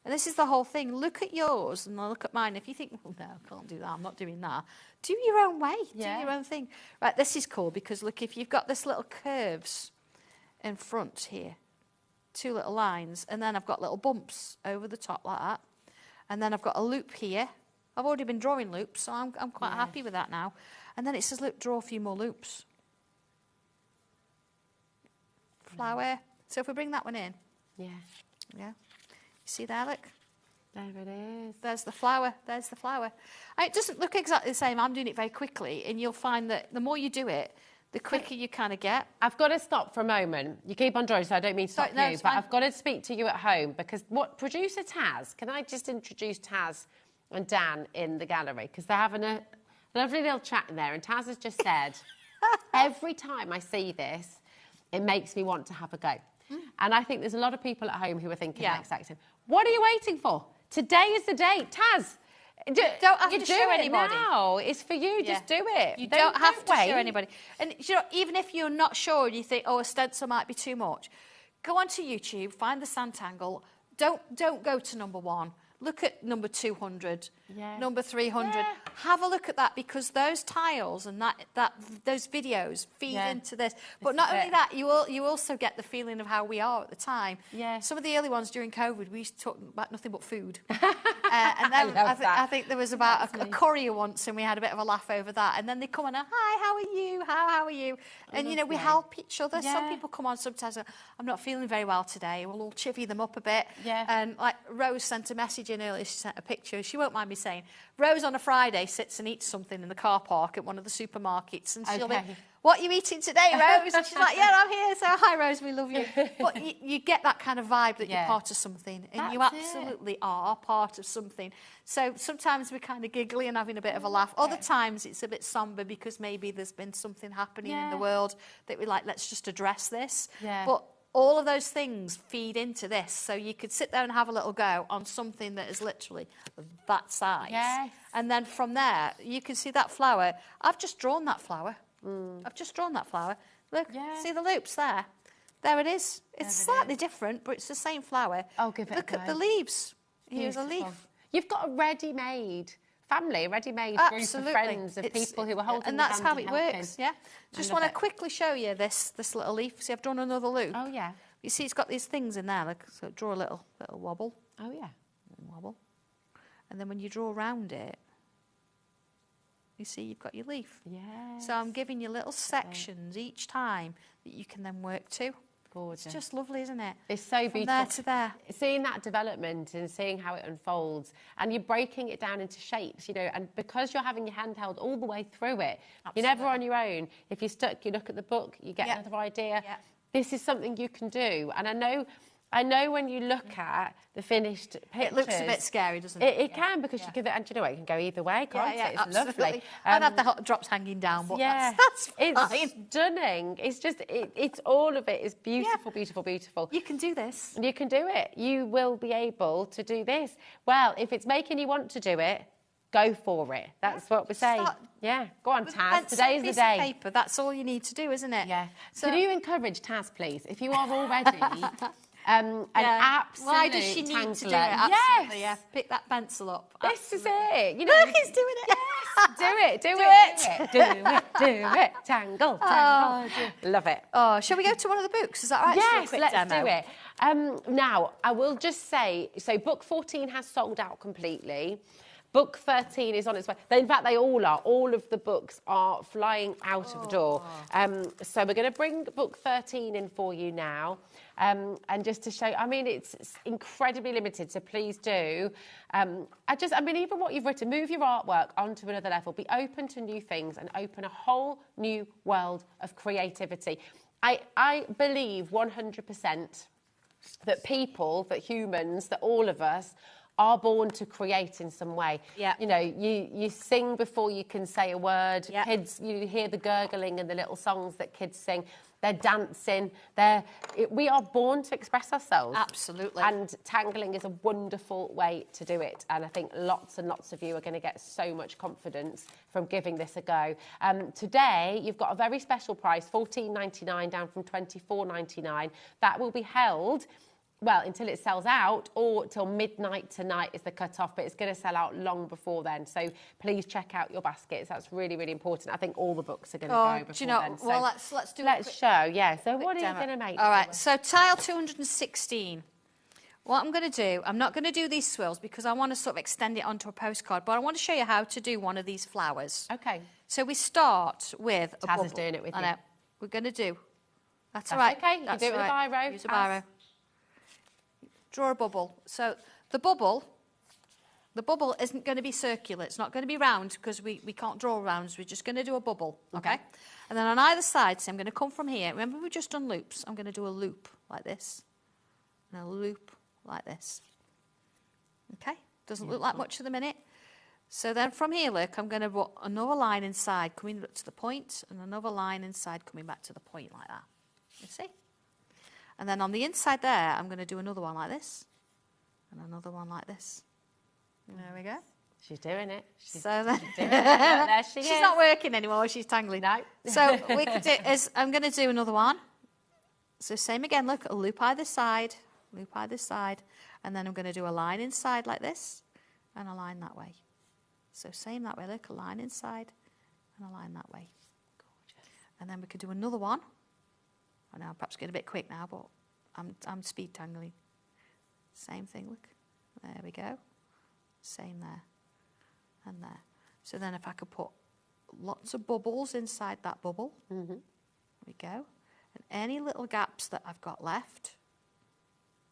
And this is the whole thing. Look at yours and look at mine. If you think, oh, no, I can't do that, I'm not doing that. Do your own way. Do your own thing. Right, this is cool because, look, if you've got this little curves in front here, 2 little lines, and then I've got little bumps over the top like that. And then I've got a loop here. I've already been drawing loops, so I'm quite happy with that now. And then it says, look, draw a few more loops. Flower. So if we bring that one in. Yeah. Yeah. You see there, look? There it is. There's the flower. There's the flower. And it doesn't look exactly the same. I'm doing it very quickly, and you'll find that the more you do it, the quicker you kind of get. I've got to stop for a moment. You keep on drawing, so I don't mean to stop you, but I've got to speak to you at home because what producer Taz, can I just introduce Taz and Dan in the gallery? Because they're having a lovely little chat in there, and Taz has just said, every time I see this, it makes me want to have a go. And I think there's a lot of people at home who are thinking the exact same. What are you waiting for? Today is the day. Taz, don't have to show anybody. Now. It's for you. Just do it. You don't have to show anybody. And you know, even if you're not sure and you think, oh, a stencil might be too much, go onto YouTube, find the Sangle. Don't go to number 1. Look at number 200, number 300. Yeah. Have a look at that because those tiles and those videos feed into this. But not only that, you also get the feeling of how we are at the time. Yeah. Some of the early ones during COVID, we used to talk about nothing but food. And then I think there was about a courier once, and we had a bit of a laugh over that. And then they come on, hi, how are you? How are you? And you know, we help each other. Yeah. Some people come on sometimes. I'm not feeling very well today. We'll all chivvy them up a bit. Yeah. And like Rose sent a message in earlier, she sent a picture, she won't mind me saying, Rose on a Friday sits and eats something in the car park at one of the supermarkets, and she'll be, what are you eating today, Rose? And she's like, yeah, I'm here, so hi, Rose, we love you. But you get that kind of vibe that you're part of something, and you absolutely are part of something. So sometimes we're kind of giggly and having a bit of a laugh. Other times it's a bit somber because maybe there's been something happening in the world that we're like, let's just address this. But all of those things feed into this. So you could sit there and have a little go on something that is literally that size. Yes. And then from there, you can see that flower. I've just drawn that flower. I've just drawn that flower. Look, see the loops there? There it is. It's slightly different, but it's the same flower. I'll give it Look at the leaves. Here's a leaf. You've got a ready-made family, a ready-made group of friends, of people who are holding and that's how it works, Just want to quickly show you this little leaf. See, I've done another loop. Oh, yeah. You see, it's got these things in there. Like, so draw a little wobble. Oh, yeah. Wobble. And then when you draw around it, you see you've got your leaf. Yeah. So I'm giving you little sections each time that you can then work to. Gorgeous. It's just lovely, isn't it? It's so beautiful. From there to there. Seeing that development and seeing how it unfolds, and you're breaking it down into shapes, you know, and because you're having your hand held all the way through it, you're never on your own. If you're stuck, you look at the book, you get another idea. This is something you can do. And I know when you look at the finished pictures... It looks a bit scary, doesn't it? It can, because you give it... And you know what? It can go either way, can't it? It's absolutely lovely. I'd have the hot drops hanging down, but that's fine. It's stunning. It's just... It's all of it is beautiful, beautiful, beautiful. You can do this. You can do it. You will be able to do this. Well, if it's making you want to do it, go for it. That's what we're saying. Go on, Taz. Today's the day. Of paper, that's all you need to do, isn't it? Yeah. So, can you encourage Taz, please, if you are already... an absolute Why does she need tangler. To do it? Absolutely, yes. Pick that pencil up. This is it. You know, look, he's doing it. Yes, do it. Tangle. Love it. Oh, shall we go to one of the books? Is that right? Yes, let's do it. Now, I will just say, so book 14 has sold out completely. Book 13 is on its way. In fact, they all are. All of the books are flying out of the door. So we're going to bring book 13 in for you now. And just to show, I mean, it's incredibly limited, so please do. I mean, even what you've written, move your artwork onto another level, be open to new things and open a whole new world of creativity. I believe 100% that people, that humans, that all of us are born to create in some way. Yeah. You know, you sing before you can say a word. Yep. Kids, you hear the gurgling and the little songs that kids sing. They're dancing. We are born to express ourselves. Absolutely. And tangling is a wonderful way to do it. And I think lots and lots of you are going to get so much confidence from giving this a go. Today, you've got a very special price, $14.99 down from $24.99. That will be held well, until it sells out, or till midnight tonight is the cut-off, but it's going to sell out long before then. So please check out your baskets. That's really, really important. I think all the books are going to go before do you know, then. So well, let's do let's show, yeah. So what are you going to make? All right, so tile 216. What I'm going to do, I'm not going to do these swirls because I want to sort of extend it onto a postcard, but I want to show you how to do one of these flowers. Okay. So we start with a bubble. Taz is doing it with you. I know. We're going to do. That's all right. Okay, you do it with a biro. Use a biro. Draw a bubble. So the bubble isn't going to be circular. It's not going to be round because we can't draw rounds. We're just going to do a bubble, okay? And then on either side, so I'm going to come from here. Remember, we've just done loops. I'm going to do a loop like this and a loop like this. Okay? Doesn't look like much at the minute. So then from here, look, I'm going to put another line inside coming to the point and another line inside coming back to the point like that. You see? And then on the inside there, I'm going to do another one like this and another one like this. There we go. She's doing it. She's doing it. There she is. She's not working anymore. She's tangling. No. So we could do is I'm going to do another one. So same again. Look, a loop either side, and then I'm going to do a line inside like this, and a line that way. So same that way. Look, a line inside, and a line that way. Gorgeous. And then we could do another one. I know I'm perhaps getting a bit quick now, but I'm speed tangling. Same thing. Look, there we go. Same there. And there. So then if I could put lots of bubbles inside that bubble, there we go. And any little gaps that I've got left,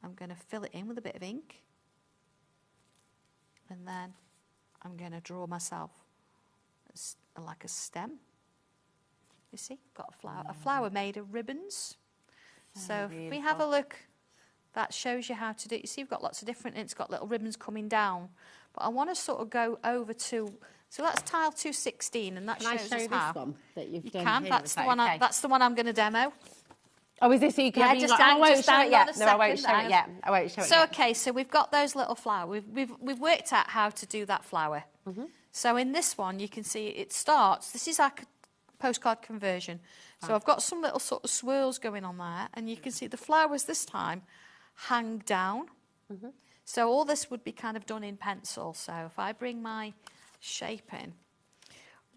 I'm going to fill it in with a bit of ink. And then I'm going to draw myself like a stem. You see, got a flower made of ribbons. So if we have a look, that shows you how to do it. You see, you've got lots of different, it's got little ribbons coming down. But I want to sort of go over to, so that's tile 216, and that shows us how. This one that you've you done can. here? That's the one. That's the one I'm going to demo. Oh, is this so you can? Yeah, I won't show it yet. No, I won't show it yet. I won't show it So yet. okay, so we've got those little flowers. We've worked out how to do that flower. So in this one, you can see it starts. This is our postcard conversion. So I've got some little sort of swirls going on there, and you can see the flowers this time hang down. So all this would be kind of done in pencil. So if I bring my shape in,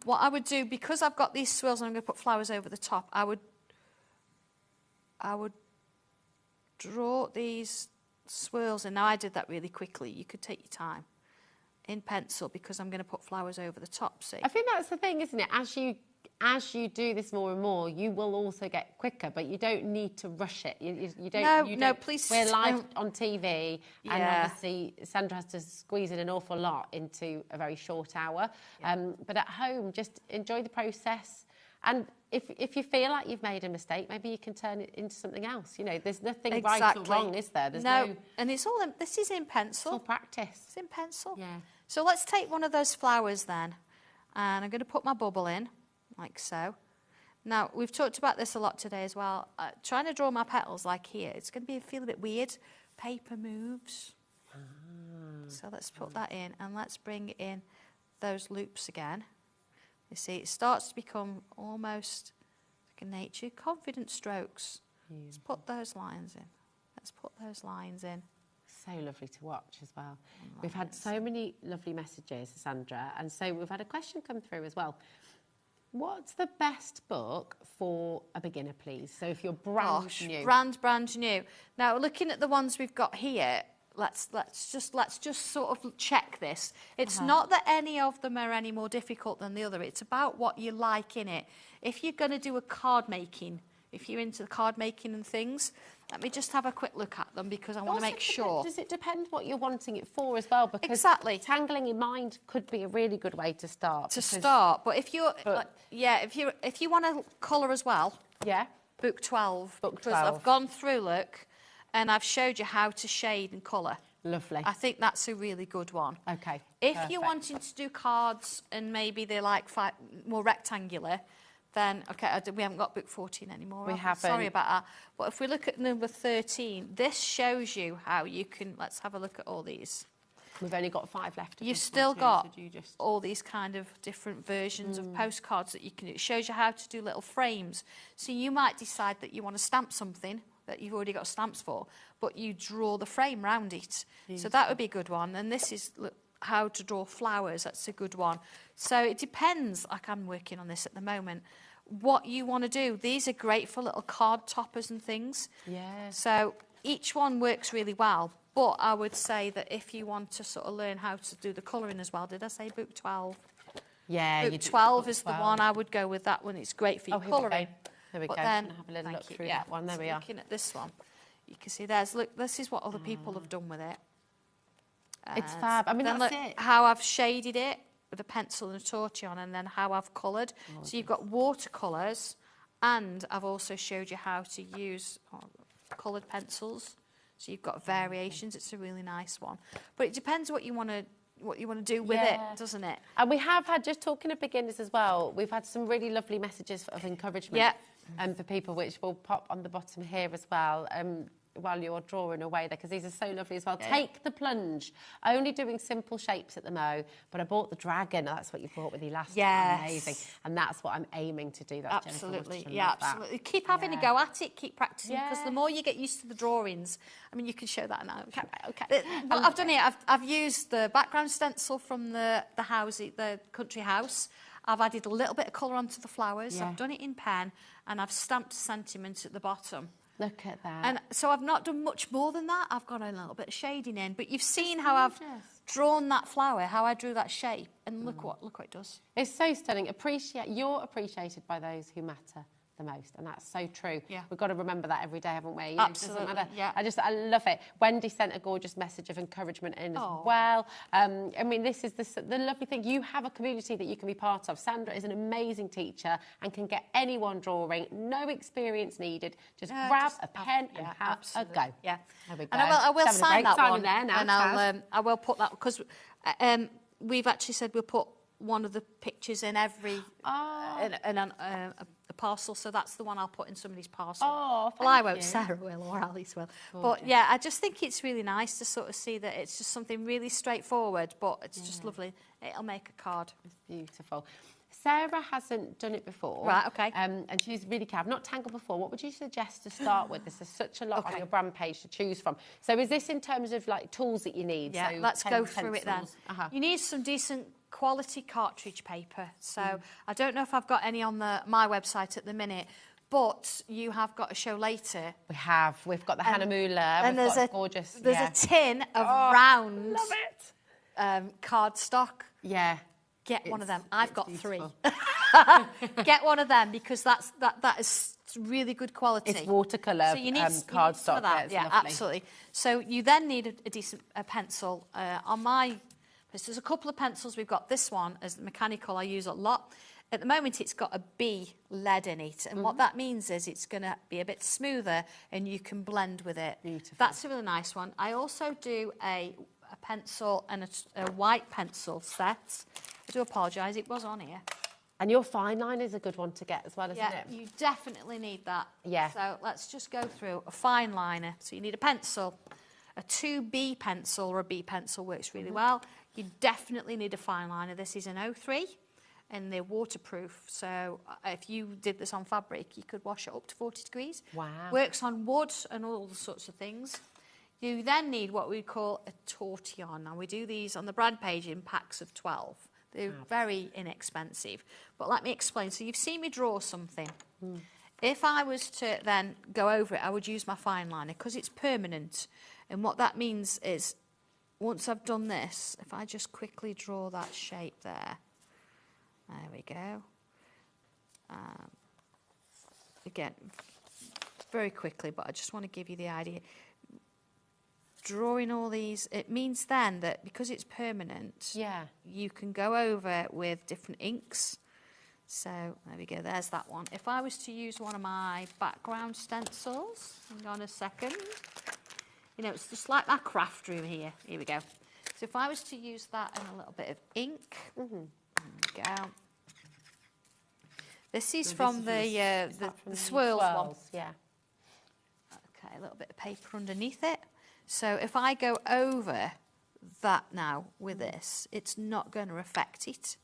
what I would do, because I've got these swirls and I'm going to put flowers over the top, I would draw these swirls, and now I did that really quickly. You could take your time in pencil because I'm going to put flowers over the top. See, I think that's the thing, isn't it? As you do this more and more, you will also get quicker, but you don't need to rush it. You don't. No, please. We're live on TV, and Yeah. obviously Sandra has to squeeze in an awful lot into a very short hour. But at home, just enjoy the process. And if you feel like you've made a mistake, maybe you can turn it into something else. You know, there's nothing right or wrong, is there? There's no. And it's all. This is in pencil. It's all practice. It's in pencil. Yeah. So let's take one of those flowers then, and I'm going to put my bubble in, like so. Now we've talked about this a lot today as well. Trying to draw my petals like here, it's going to feel a bit weird. Paper moves. So let's put that in, and let's bring in those loops again. You see, it starts to become almost like a nature. Confident strokes. Let's put those lines in. Let's put those lines in. So lovely to watch as well. We've had so many lovely messages, Sandra, and so we've had a question come through as well. What's the best book for a beginner, please? So if you're brand new. Brand new. Now, looking at the ones we've got here, let's just sort of check this. It's not that any of them are any more difficult than the other. It's about what you like in it. If you're going to do a card making, if you're into the card making and things, let me just have a quick look at them because I want to make sure. Does it depend what you're wanting it for as well? Because exactly. Tangling in mind could be a really good way to start. But if you're, if you want to colour as well, book 12. Because I've gone through, look, and I've showed you how to shade and colour. Lovely. I think that's a really good one. Okay. If you're wanting to do cards and maybe they're like more rectangular, then, okay, we haven't got book 14 anymore. We haven't. Sorry about that. But if we look at number 13, this shows you how you can, let's have a look at all these. We've only got 5 left. You've still got all these kind of different versions of postcards that you can do. It shows you how to do little frames. So you might decide that you want to stamp something that you've already got stamps for, but you draw the frame round it. So that would be a good one. And this is how to draw flowers. That's a good one. So it depends, like I'm working on this at the moment, what you want to do. These are great for little card toppers and things. Yeah. So each one works really well. But I would say that if you want to sort of learn how to do the colouring as well, did I say book 12? Yeah, book 12 is the one I would go with. That one. It's great for your colouring. There we go. Then, have a little look through that one. There we are. Looking at this one, you can see there's, look, this is what other people have done with it. It's fab. I mean, then that's look it. how I've shaded it with a pencil and a torch on, and then how I've coloured. So you've got watercolours, and I've also showed you how to use coloured pencils. So you've got variations. It's a really nice one. But it depends what you want to do with it, doesn't it? And we have had, just talking of beginners as well, we've had some really lovely messages of encouragement for people, which will pop on the bottom here as well. While you're drawing away there, because these are so lovely as well. Yeah. Take the plunge. Only doing simple shapes at the mo, but I bought the dragon. That's what you bought with you last time. Amazing. And that's what I'm aiming to do. That's absolutely. Yeah, absolutely. Keep having a go at it. Keep practicing, because the more you get used to the drawings, I mean, you can show that now. Okay. But I've done it. I've used the background stencil from the house, the country house. I've added a little bit of colour onto the flowers. Yeah. I've done it in pen, and I've stamped sentiment at the bottom. Look at that. And so I've not done much more than that. I've got a little bit of shading in, but you've seen how I've drawn that flower, how I drew that shape, and look what it does. It's so stunning. You're appreciated by those who matter the most, and that's so true. Yeah. We've got to remember that every day, haven't we? Absolutely. It doesn't matter. Yeah. I love it. Wendy sent a gorgeous message of encouragement in as well. I mean, this is the lovely thing. You have a community that you can be part of. Sandra is an amazing teacher and can get anyone drawing. No experience needed. Just grab a pen and have a go. Yeah. There we go. And I will sign that one. There now, and I will put that, because we've actually said we'll put one of the pictures in every a parcel, so that's the one I'll put in somebody's parcel. Well, I won't, Sarah will, or Alice will. But yeah, I just think it's really nice to sort of see that it's just something really straightforward, but it's just lovely. It'll make a card. It's beautiful. Sarah hasn't done it before. Right, okay. And she's really I've not tangled before. What would you suggest to start with? There's such a lot on your brand page to choose from. So is this in terms of like tools that you need? Yeah, so let's go through it then. You need some decent quality cartridge paper. So I don't know if I've got any on my website at the minute, but you have got a show later. We have. We've got the Hannah Muller. And there's a tin of round cardstock. Yeah. Get one of them. I've got beautiful. 3. Get one of them, because that is really good quality. It's watercolor so you need cardstock. For that. Yeah, absolutely. So you then need a decent pencil. There's a couple of pencils. We've got this one as mechanical. I use a lot. At the moment, it's got a B lead in it, and what that means is it's going to be a bit smoother, and you can blend with it. Beautiful. That's a really nice one. I also do a pencil and a white pencil set. I do apologise, it was on here. And your fine line is a good one to get as well, isn't it? Yeah, you definitely need that. Yeah. So let's just go through a fine liner. So you need a pencil. A 2B pencil or a B pencil works really well. You definitely need a fine liner. This is an 03 and they're waterproof. So if you did this on fabric, you could wash it up to 40 degrees. Wow. Works on wood and all sorts of things. You then need what we call a tortillon. Now we do these on the brand page in packs of 12. They're very inexpensive. But let me explain. So you've seen me draw something. If I was to then go over it, I would use my fine liner because it's permanent. And what that means is, once I've done this, if I just quickly draw that shape there. There we go. Again, very quickly, but I just want to give you the idea. Drawing all these, it means then that because it's permanent, you can go over with different inks. So there we go, there's that one. If I was to use one of my background stencils, hang on a second. You know, it's just like my craft room here. Here we go. So if I was to use that and a little bit of ink, there we go. This is from the Swirls one. Yeah. Okay, a little bit of paper underneath it. So if I go over that now with this, it's not going to affect it.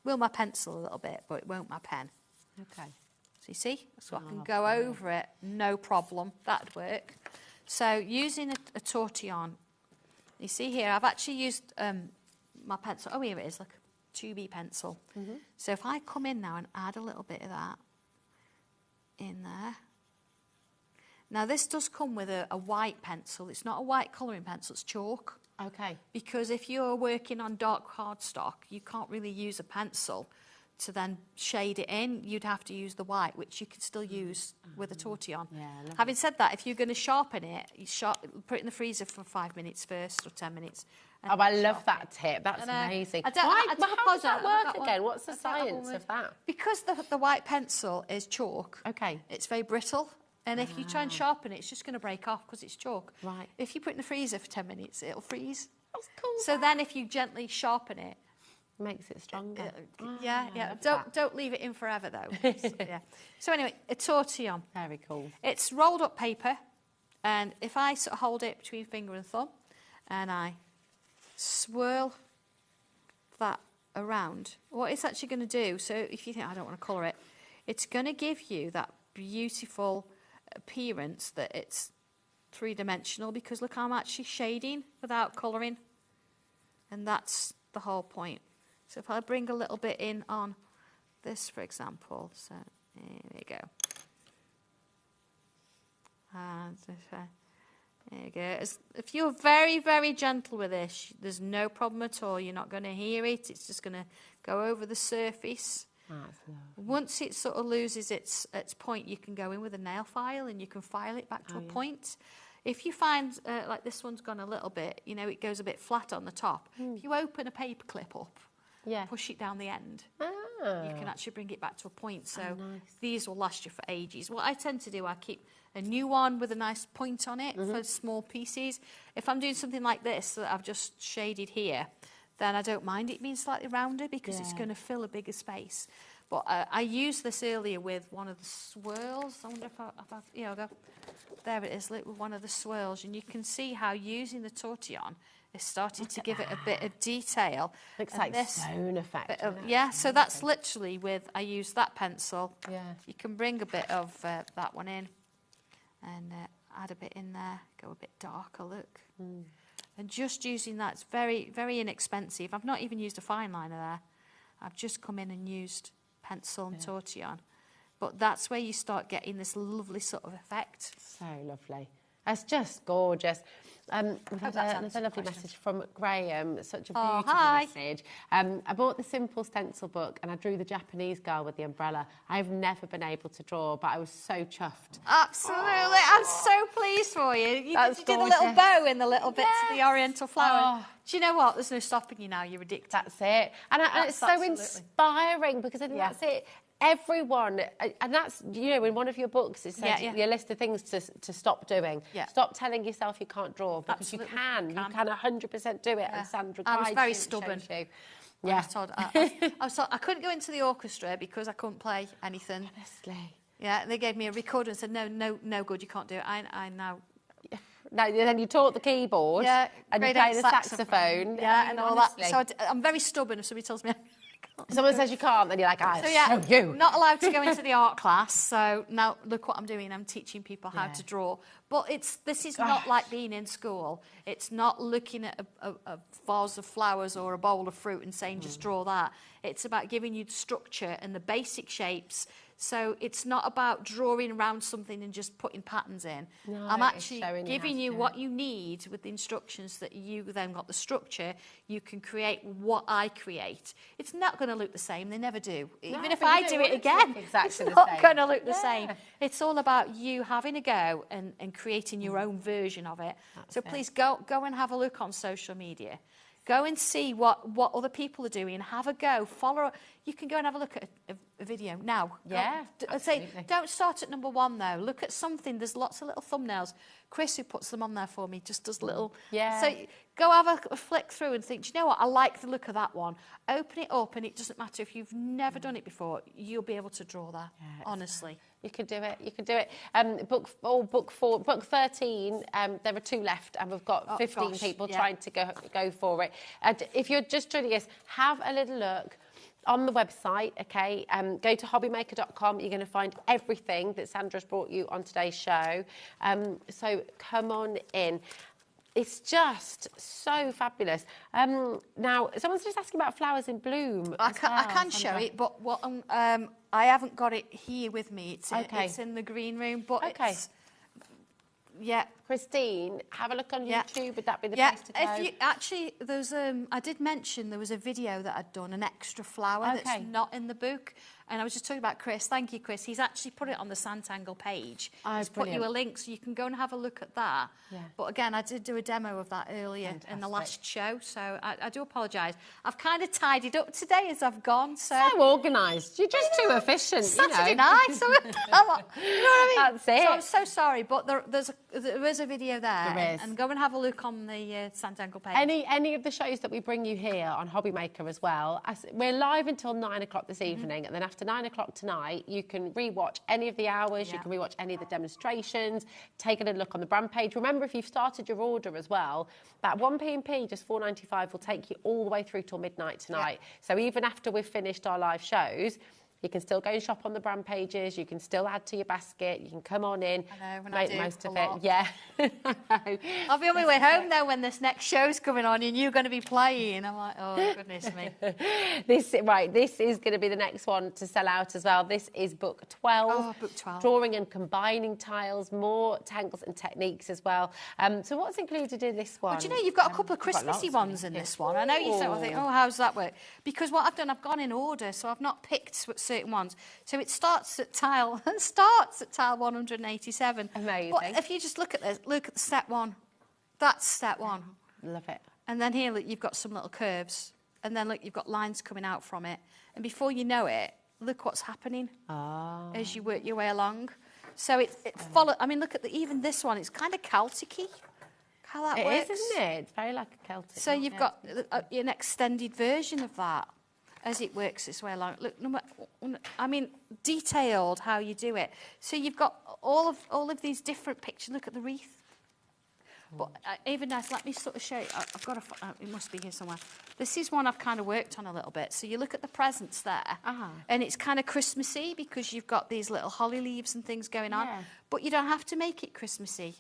Will my pencil a little bit, but it won't my pen. Okay. So you see? So I can go over it, no problem. That'd work. So using a tortillon, you see here, I've actually used my pencil. Oh, here it is, look, 2B pencil. So if I come in now and add a little bit of that in there. Now this does come with a white pencil. It's not a white colouring pencil, it's chalk. Okay. Because if you're working on dark cardstock, you can't really use a pencil to then shade it in. You'd have to use the white, which you can still use with a tortillon. Yeah, having said that, if you're going to sharpen it, put it in the freezer for 5 minutes first or 10 minutes. Oh, I love that tip. That's amazing. How does that work again? What's the science of that? Because the white pencil is chalk. Okay. It's very brittle. And if you try and sharpen it, it's just going to break off because it's chalk. Right. If you put it in the freezer for 10 minutes, it'll freeze. That's cool. So then if you gently sharpen it, makes it stronger. Yeah. Don't leave it in forever though. So anyway, a tortillon. Very cool. It's rolled up paper, and if I sort of hold it between finger and thumb, and I swirl that around, what it's actually going to do. So if you think I don't want to colour it, it's going to give you that beautiful appearance that it's three-dimensional, because look, I'm actually shading without colouring, and that's the whole point. So if I bring a little bit in on this, for example, so there we go. And there you go. If you're very, very gentle with this, there's no problem at all. You're not going to hear it. It's just going to go over the surface. Once it sort of loses its point, you can go in with a nail file and you can file it back to a point. If you find, like this one's gone a little bit, you know, it goes a bit flat on the top. If you open a paper clip up, push it down the end, you can actually bring it back to a point. So these will last you for ages. What I tend to do, I keep a new one with a nice point on it for small pieces. If I'm doing something like this that I've just shaded here, then I don't mind it being slightly rounder because it's going to fill a bigger space. But I used this earlier with one of the swirls. I wonder if I'll go. There it is, look, with one of the swirls. And you can see how using the tortillon is starting to give it a bit of detail. Looks like stone effect. So that's literally with, I used that pencil. You can bring a bit of that one in and add a bit in there, go a bit darker, look. And just using that, it's very, very inexpensive. I've not even used a fine liner there. I've just come in and used pencil and tortillon. But that's where you start getting this lovely sort of effect. So lovely. That's just gorgeous. We've had another lovely message from Graham, such a beautiful message. I bought the simple stencil book and I drew the Japanese girl with the umbrella. I've never been able to draw, but I was so chuffed. Absolutely. I'm so pleased for you. You did the little bow in the little bits of the oriental flower. Do you know what? There's no stopping you now. You're addicted. That's it. And it's so inspiring because I think that's it. Everyone, and that's, you know, in one of your books, it says your list of things to stop doing. Stop telling yourself you can't draw, because you can 100% do it. And Sandra I was very stubborn. Yeah. I was told I couldn't go into the orchestra because I couldn't play anything. Honestly. Yeah, they gave me a recorder and said, no good, you can't do it. I now... No, then you taught the keyboard and you play the saxophone. And all that. So I'm very stubborn if somebody tells me... Someone says you can't, then you're like, show you. Not allowed to go into the art class. So now look what I'm doing. I'm teaching people how to draw. But this is not like being in school. It's not looking at a vase of flowers or a bowl of fruit and saying just draw that. It's about giving you the structure and the basic shapes. So it's not about drawing around something and just putting patterns in. No, I'm actually giving you what you need with the instructions that you then got the structure. You can create what I create. It's not going to look the same. They never do. Even if I do it again, it's not going to look the same. It's all about you having a go and creating your own version of it. So please go and have a look on social media. Go and see what other people are doing. Have a go. Follow. you can go and have a look at a video now. Yeah, I'd say don't start at number 1 though. Look at something. There's lots of little thumbnails. Chris, who puts them on there for me, just does little. Yeah. So go have a flick through and think, do you know what? I like the look of that one. Open it up, and it doesn't matter if you've never done it before. You'll be able to draw that. Honestly. You can do it. You can do it. Book 13. There are 2 left, and we've got 15 people trying to go for it. And if you're just joining us, have a little look on the website. Okay, go to hobbymaker.com. You're going to find everything that Sandra's brought you on today's show. So come on in. It's just so fabulous. Now, someone's just asking about flowers in bloom. I can show it, but what I haven't got it here with me. It's in the green room, but it's, yeah. Christine, have a look on YouTube. Would that be the place to go? If you actually, there's I did mention there was a video that I'd done, an extra flower that's not in the book. And I was just talking about Chris. Thank you, Chris. He's actually put it on the Santangle page. He's put you a link so you can go and have a look at that. Yeah. But again, I did do a demo of that earlier in the last show, so I do apologise. I've kind of tidied up today as I've gone. So organised. You're just too efficient. Saturday night. So, you know what I mean? That's it. So I'm so sorry, but there is a video there. There is. And go and have a look on the Santangle page. Any of the shows that we bring you here on HobbyMaker as well. We're live until 9 o'clock this evening, and then after 9 o'clock tonight, you can rewatch any of the hours, you can rewatch any of the demonstrations, take a little look on the brand page. Remember, if you've started your order as well, that 1 P&P, just $4.95, will take you all the way through till midnight tonight. So even after we've finished our live shows, you can still go and shop on the brand pages. You can still add to your basket. You can come on in, make the most of it. Yeah. I'll be on my way home though when this next show's coming on and you're going to be playing. I'm like, oh goodness me. This is going to be the next one to sell out as well. This is book 12. Oh, book 12. Drawing and combining tiles, more tangles and techniques as well. So what's included in this one? Well, do you know you've got a couple of Christmassy ones in this one? I know you think, oh, how's that work? Because what I've done, I've gone in order, so I've not picked certain ones. So it starts at tile 187. Amazing. But if you just look at this, look at step 1. That's step 1. Love it. And then here, look, you've got some little curves. And then look, you've got lines coming out from it. And before you know it, look what's happening as you work your way along. So it follows. I mean, look at even this one. It's kind of Celtic-y. How that works. It is, isn't it? It's very like a Celtic. So you've got an extended version of that as it works its way along. Look, I mean, detailed how you do it. So you've got all of these different pictures. Look at the wreath. But even nice. Let me sort of show you. I've got it must be here somewhere. This is one I've kind of worked on a little bit. So you look at the presents there, and it's kind of Christmassy because you've got these little holly leaves and things going on. Yeah. But you don't have to make it Christmassy.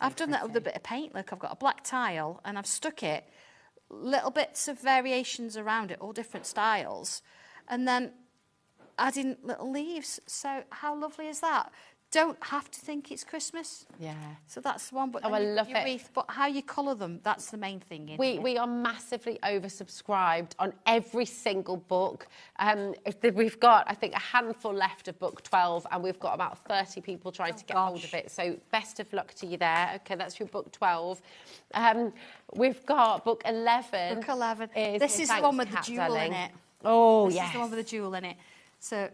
I've done that with a bit of paint. Look, I've got a black tile and I've stuck it. Little bits of variations around it, all different styles, and then adding little leaves. So how lovely is that? Don't have to think it's Christmas. Yeah. So that's one. But I love it. Wreath, but how you colour them, that's the main thing. We are massively oversubscribed on every single book. We've got, I think, a handful left of book 12, and we've got about 30 people trying to get hold of it. So best of luck to you there. Okay, that's your book 12. We've got book 11. Book 11. This is the one with the jewel in it. Oh, yes. This is the one with the jewel in it. So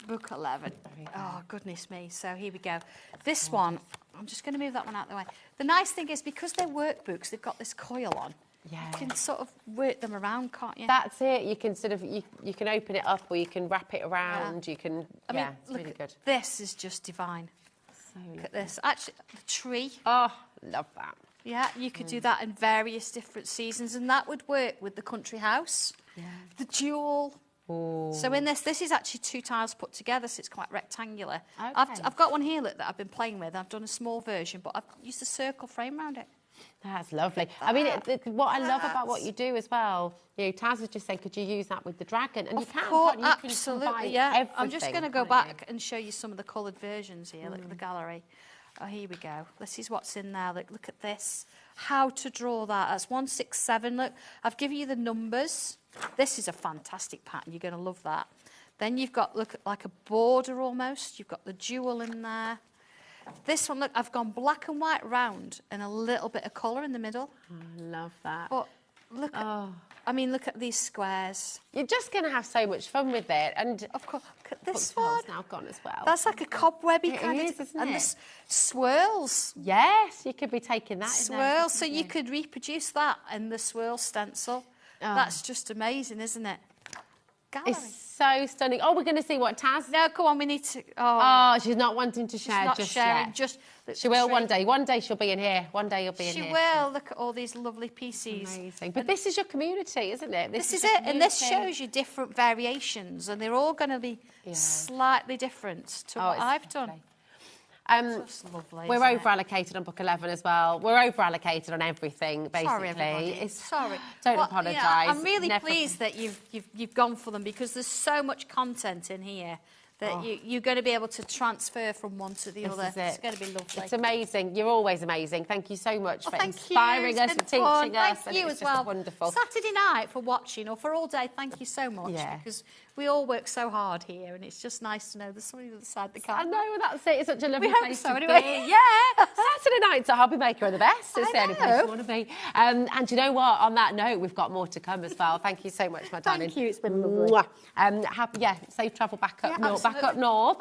book 11. Oh, goodness me. So here we go. This one, I'm just going to move that one out of the way. The nice thing is, because they're workbooks, they've got this coil on. Yeah. You can sort of work them around, can't you? That's it. You can sort of, you can open it up or you can wrap it around. Yeah. You can, it's really good. This is just divine. So look at this. Actually, the tree. Oh, love that. Yeah, you could do that in various different seasons, and that would work with the country house. Yeah. The jewel. Ooh. So in this is actually 2 tiles put together, so it's quite rectangular. Okay. I've got one here that I've been playing with. I've done a small version, but I've used a circle frame around it. That's lovely. I mean, what I love about what you do as well, Taz was just saying, could you use that with the dragon? And of course, absolutely, yeah. Everything, I'm just going to go back and show you some of the coloured versions here. Look at the gallery. Oh, here we go. This is what's in there. Look at this. How to draw that. That's 167. Look, I've given you the numbers. This is a fantastic pattern. You're going to love that. Then you've got, look, like a border almost. You've got the jewel in there. This one, look, I've gone black and white round and a little bit of colour in the middle. I love that. But Look at these squares. You're just going to have so much fun with it. And of course, look at this one. Now gone as well. That's like a cobwebby kind of, isn't it? The swirls. Yes, you could be taking that swirl, in there, so you could reproduce that in the swirl stencil. That's just amazing, isn't it? Gallery. It's so stunning. Oh, we're going to see what Taz... No, come on, we need to... Oh, she's not wanting to share not just sharing, yet. Just she will one day. One day she'll be in here. One day you'll be in here. She will. Look at all these lovely pieces. Amazing. But this is your community, isn't it? This is it. And this shows you different variations, and they're all going to be slightly different to what I've done. Just lovely, we're over-allocated on book 11 as well. We're over-allocated on everything, basically. Sorry, everybody. Sorry. Don't apologise. I'm really pleased that you've gone for them, because there's so much content in here that you're going to be able to transfer from one to the other. It's going to be lovely. It's amazing. You're always amazing. Thank you so much for inspiring us, for teaching us. Thank you as well. Wonderful. Saturday night for watching, or for all day, thank you so much. Yeah. Because we all work so hard here, and it's just nice to know there's somebody on the other side that can't. I know, that's it. It's such a lovely place so, to anyway. be. Yeah. Saturday nights at HobbyMaker are the best. It's the only place you want to be. And you know what? On that note, we've got more to come as well. Thank you so much, my darling. Thank you. It's been lovely. Safe travel back up north. Back up north.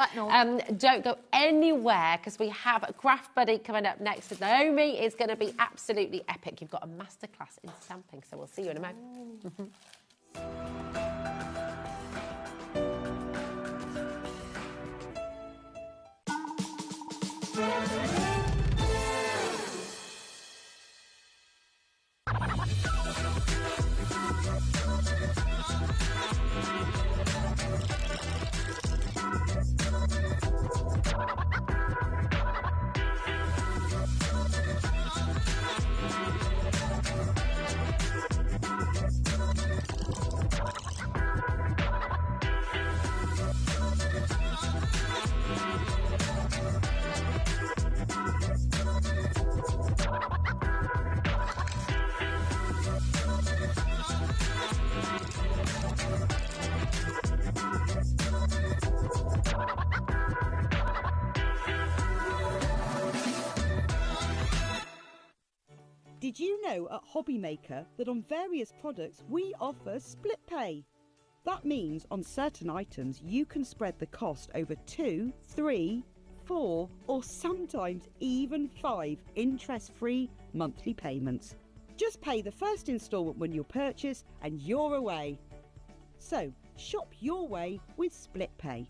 Don't go anywhere, because we have a craft buddy coming up next with Naomi. It's going to be absolutely epic. You've got a masterclass in stamping, so we'll see you in a moment. Did you know at HobbyMaker that on various products we offer split pay? That means on certain items you can spread the cost over 2, 3, 4 or sometimes even 5 interest-free monthly payments. Just pay the first instalment when you purchase and you're away. So shop your way with split pay.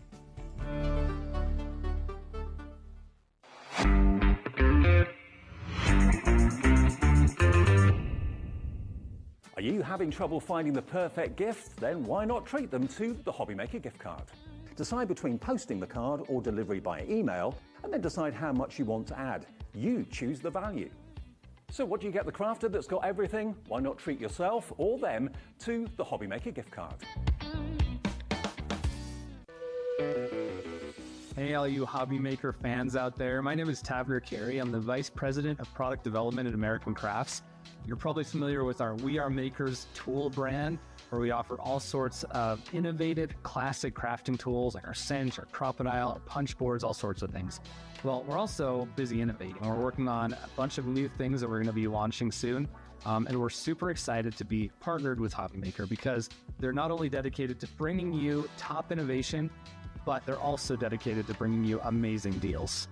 Are you having trouble finding the perfect gift? Then why not treat them to the HobbyMaker gift card? Decide between posting the card or delivery by email, and then decide how much you want to add. You choose the value. So what do you get the crafter that's got everything? Why not treat yourself or them to the HobbyMaker gift card? Hey, all you HobbyMaker fans out there. My name is Tavner Carey. I'm the Vice President of Product Development at American Crafts. You're probably familiar with our We Are Makers tool brand, where we offer all sorts of innovative, classic crafting tools like our cinch, our crocodile, our punch boards, all sorts of things. Well, we're also busy innovating. We're working on a bunch of new things that we're going to be launching soon. And we're super excited to be partnered with HobbyMaker because they're not only dedicated to bringing you top innovation, but they're also dedicated to bringing you amazing deals.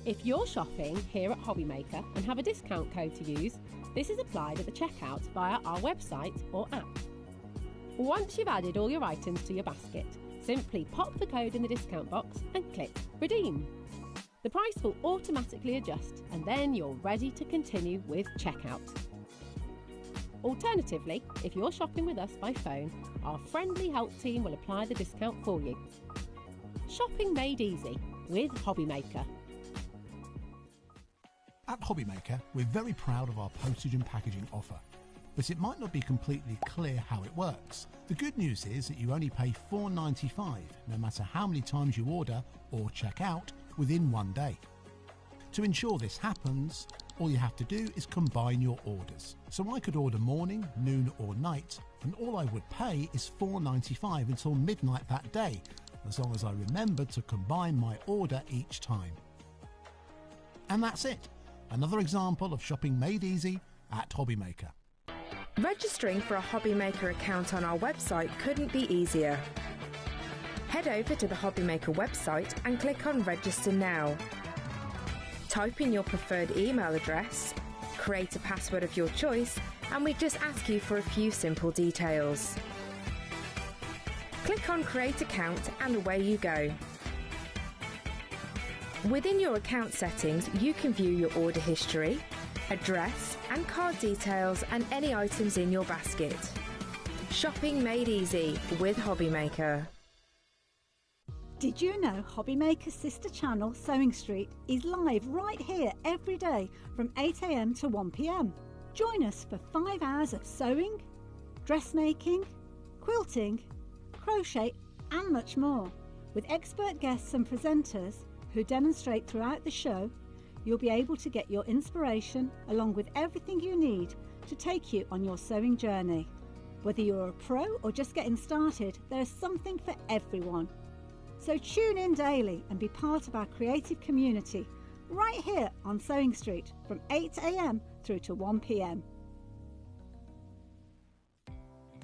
If you're shopping here at HobbyMaker and have a discount code to use, this is applied at the checkout via our website or app. Once you've added all your items to your basket, simply pop the code in the discount box and click Redeem. The price will automatically adjust and then you're ready to continue with checkout. Alternatively, if you're shopping with us by phone, our friendly help team will apply the discount for you. Shopping made easy with HobbyMaker. At HobbyMaker, we're very proud of our postage and packaging offer, but it might not be completely clear how it works. The good news is that you only pay $4.95 no matter how many times you order or check out within 1 day. To ensure this happens, all you have to do is combine your orders. So I could order morning, noon or night, and all I would pay is $4.95 until midnight that day, as long as I remembered to combine my order each time. And that's it. Another example of shopping made easy at HobbyMaker. Registering for a HobbyMaker account on our website couldn't be easier. Head over to the HobbyMaker website and click on Register Now. Type in your preferred email address, create a password of your choice, and we just ask you for a few simple details. Click on Create Account and away you go. Within your account settings, you can view your order history, address and card details and any items in your basket. Shopping made easy with HobbyMaker. Did you know HobbyMaker's sister channel, Sewing Street, is live right here every day from 8 AM to 1 PM? Join us for 5 hours of sewing, dressmaking, quilting, crochet and much more. With expert guests and presenters who demonstrate throughout the show, you'll be able to get your inspiration along with everything you need to take you on your sewing journey. Whether you're a pro or just getting started, there's something for everyone. So tune in daily and be part of our creative community right here on Sewing Street from 8 AM through to 1 PM.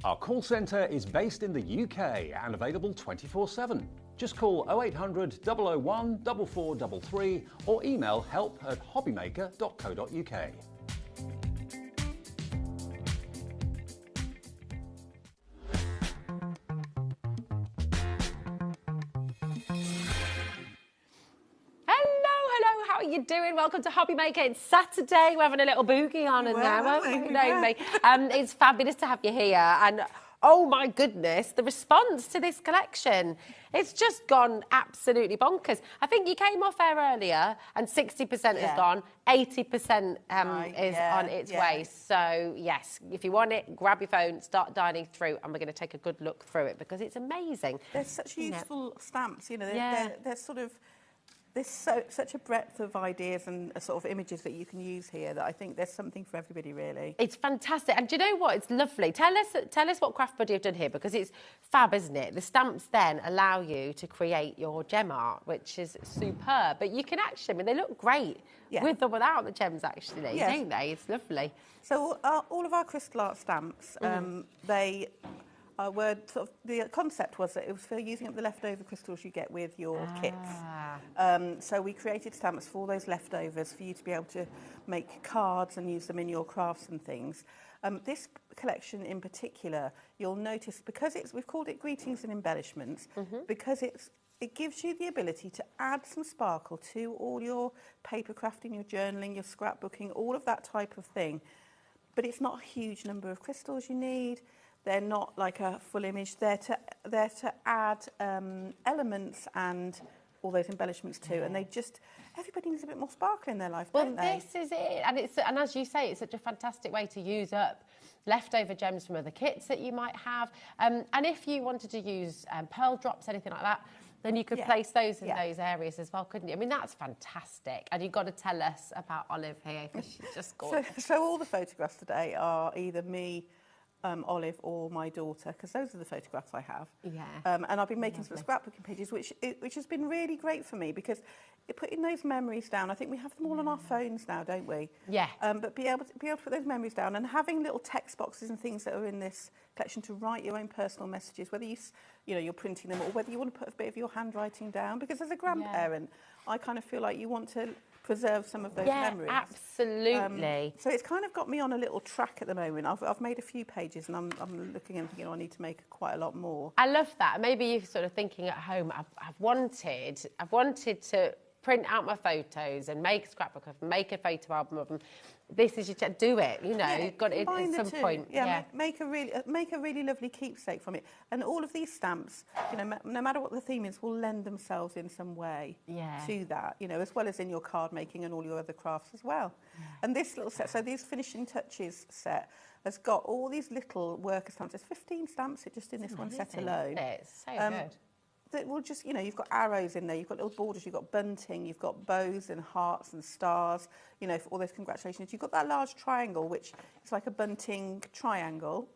Our call centre is based in the UK and available 24/7. Just call 0800 001 4433 or email help@hobbymaker.co.uk. How are you doing? Welcome to HobbyMaker. It's Saturday. We're having a little boogie on and now. You know me. It's fabulous to have you here. And oh my goodness, the response to this collection. It's just gone absolutely bonkers. I think you came off air earlier and 60% has gone, 80% is on its way. So yes, if you want it, grab your phone, start dialing through, and we're going to take a good look through it because it's amazing. They're such useful stamps, you know, they're sort of... There's such a breadth of ideas and sort of images that you can use here that I think there's something for everybody, really. It's fantastic. And do you know what? It's lovely. Tell us what Craft Buddy have done here, because it's fab, isn't it? The stamps then allow you to create your gem art, which is superb. But you can actually, I mean, they look great with or without the gems, actually, don't they? It's lovely. So all of our crystal art stamps, they... the concept was that it was for using up the leftover crystals you get with your kits. So we created stamps for those leftovers for you to be able to make cards and use them in your crafts and things. This collection in particular, you'll notice, because we've called it Greetings and Embellishments, because it gives you the ability to add some sparkle to all your paper crafting, your journaling, your scrapbooking, all of that type of thing. But it's not a huge number of crystals you need. They're not like a full image. They're to add elements and all those embellishments too. And everybody needs a bit more sparkle in their life, don't they? Well, this is it. And as you say, it's such a fantastic way to use up leftover gems from other kits that you might have. And if you wanted to use pearl drops, anything like that, then you could place those in those areas as well, couldn't you? I mean, that's fantastic. And you've got to tell us about Olive here, because she's just gorgeous. So all the photographs today are either me, Olive, or my daughter, because those are the photographs I have. And I've been making some scrapbooking pages, which has been really great for me, because putting those memories down, I think we have them all on our phones now, don't we? But be able to put those memories down, and having little text boxes and things that are in this collection to write your own personal messages, whether you're printing them or whether you want to put a bit of your handwriting down, because as a grandparent, I kind of feel like you want to preserve some of those memories. Absolutely. So it's kind of got me on a little track at the moment. I've made a few pages, and I'm looking and thinking, I need to make quite a lot more. I love that. Maybe you're sort of thinking at home, I've wanted to print out my photos and make a scrapbook of them, make a photo album of them. this is your do it, you know, you've got it combine at the some two. point. Yeah, make a really lovely keepsake from it. And all of these stamps, you know, no matter what the theme is, will lend themselves in some way to that, you know, as well as in your card making and all your other crafts as well. And this little set, so these finishing touches set, has got all these little worker stamps. There's 15 stamps just in this one set alone. It's so good. That will just, you know, you've got arrows in there, you've got little borders, you've got bunting, you've got bows and hearts and stars, you know, for all those congratulations. You've got that large triangle, which is like a bunting triangle,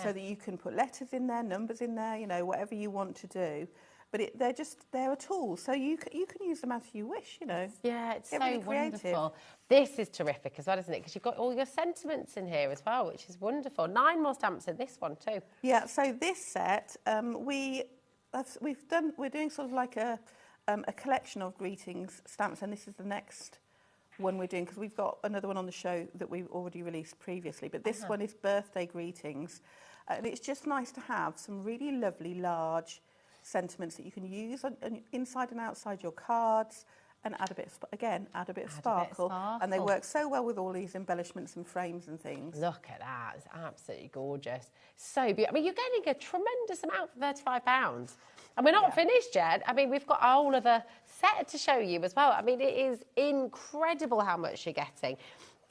so that you can put letters in there, numbers in there, you know, whatever you want to do. But they're a tool, so you can use them as you wish, you know. Yeah, it's so really creative. wonderful. This is terrific as well, isn't it? Because you've got all your sentiments in here as well, which is wonderful. 9 more stamps in this one too. Yeah, so this set, we're doing sort of like a collection of greetings stamps, and this is the next one we're doing, because we've got another one on the show that we've already released previously, but this one is birthday greetings, and it's just nice to have some really lovely large sentiments that you can use inside and outside your cards, and add a bit of sparkle. And they work so well with all these embellishments and frames and things. Look at that, it's absolutely gorgeous. So beautiful. I mean, you're getting a tremendous amount for £35. And we're not finished yet. I mean, we've got a whole other set to show you as well. I mean, it is incredible how much you're getting.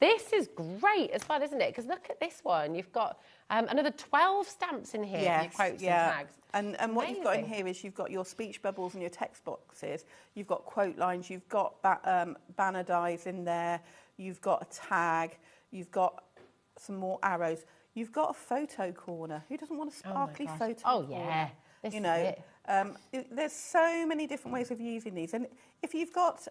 This is great as well, isn't it? Because look at this one. You've got another 12 stamps in here, your quotes and tags. And what you've got in here is you've got your speech bubbles and your text boxes. You've got quote lines. You've got banner dies in there. You've got a tag. You've got some more arrows. You've got a photo corner. Who doesn't want a sparkly photo corner? Yeah. You know, there's so many different ways of using these. And if you've got,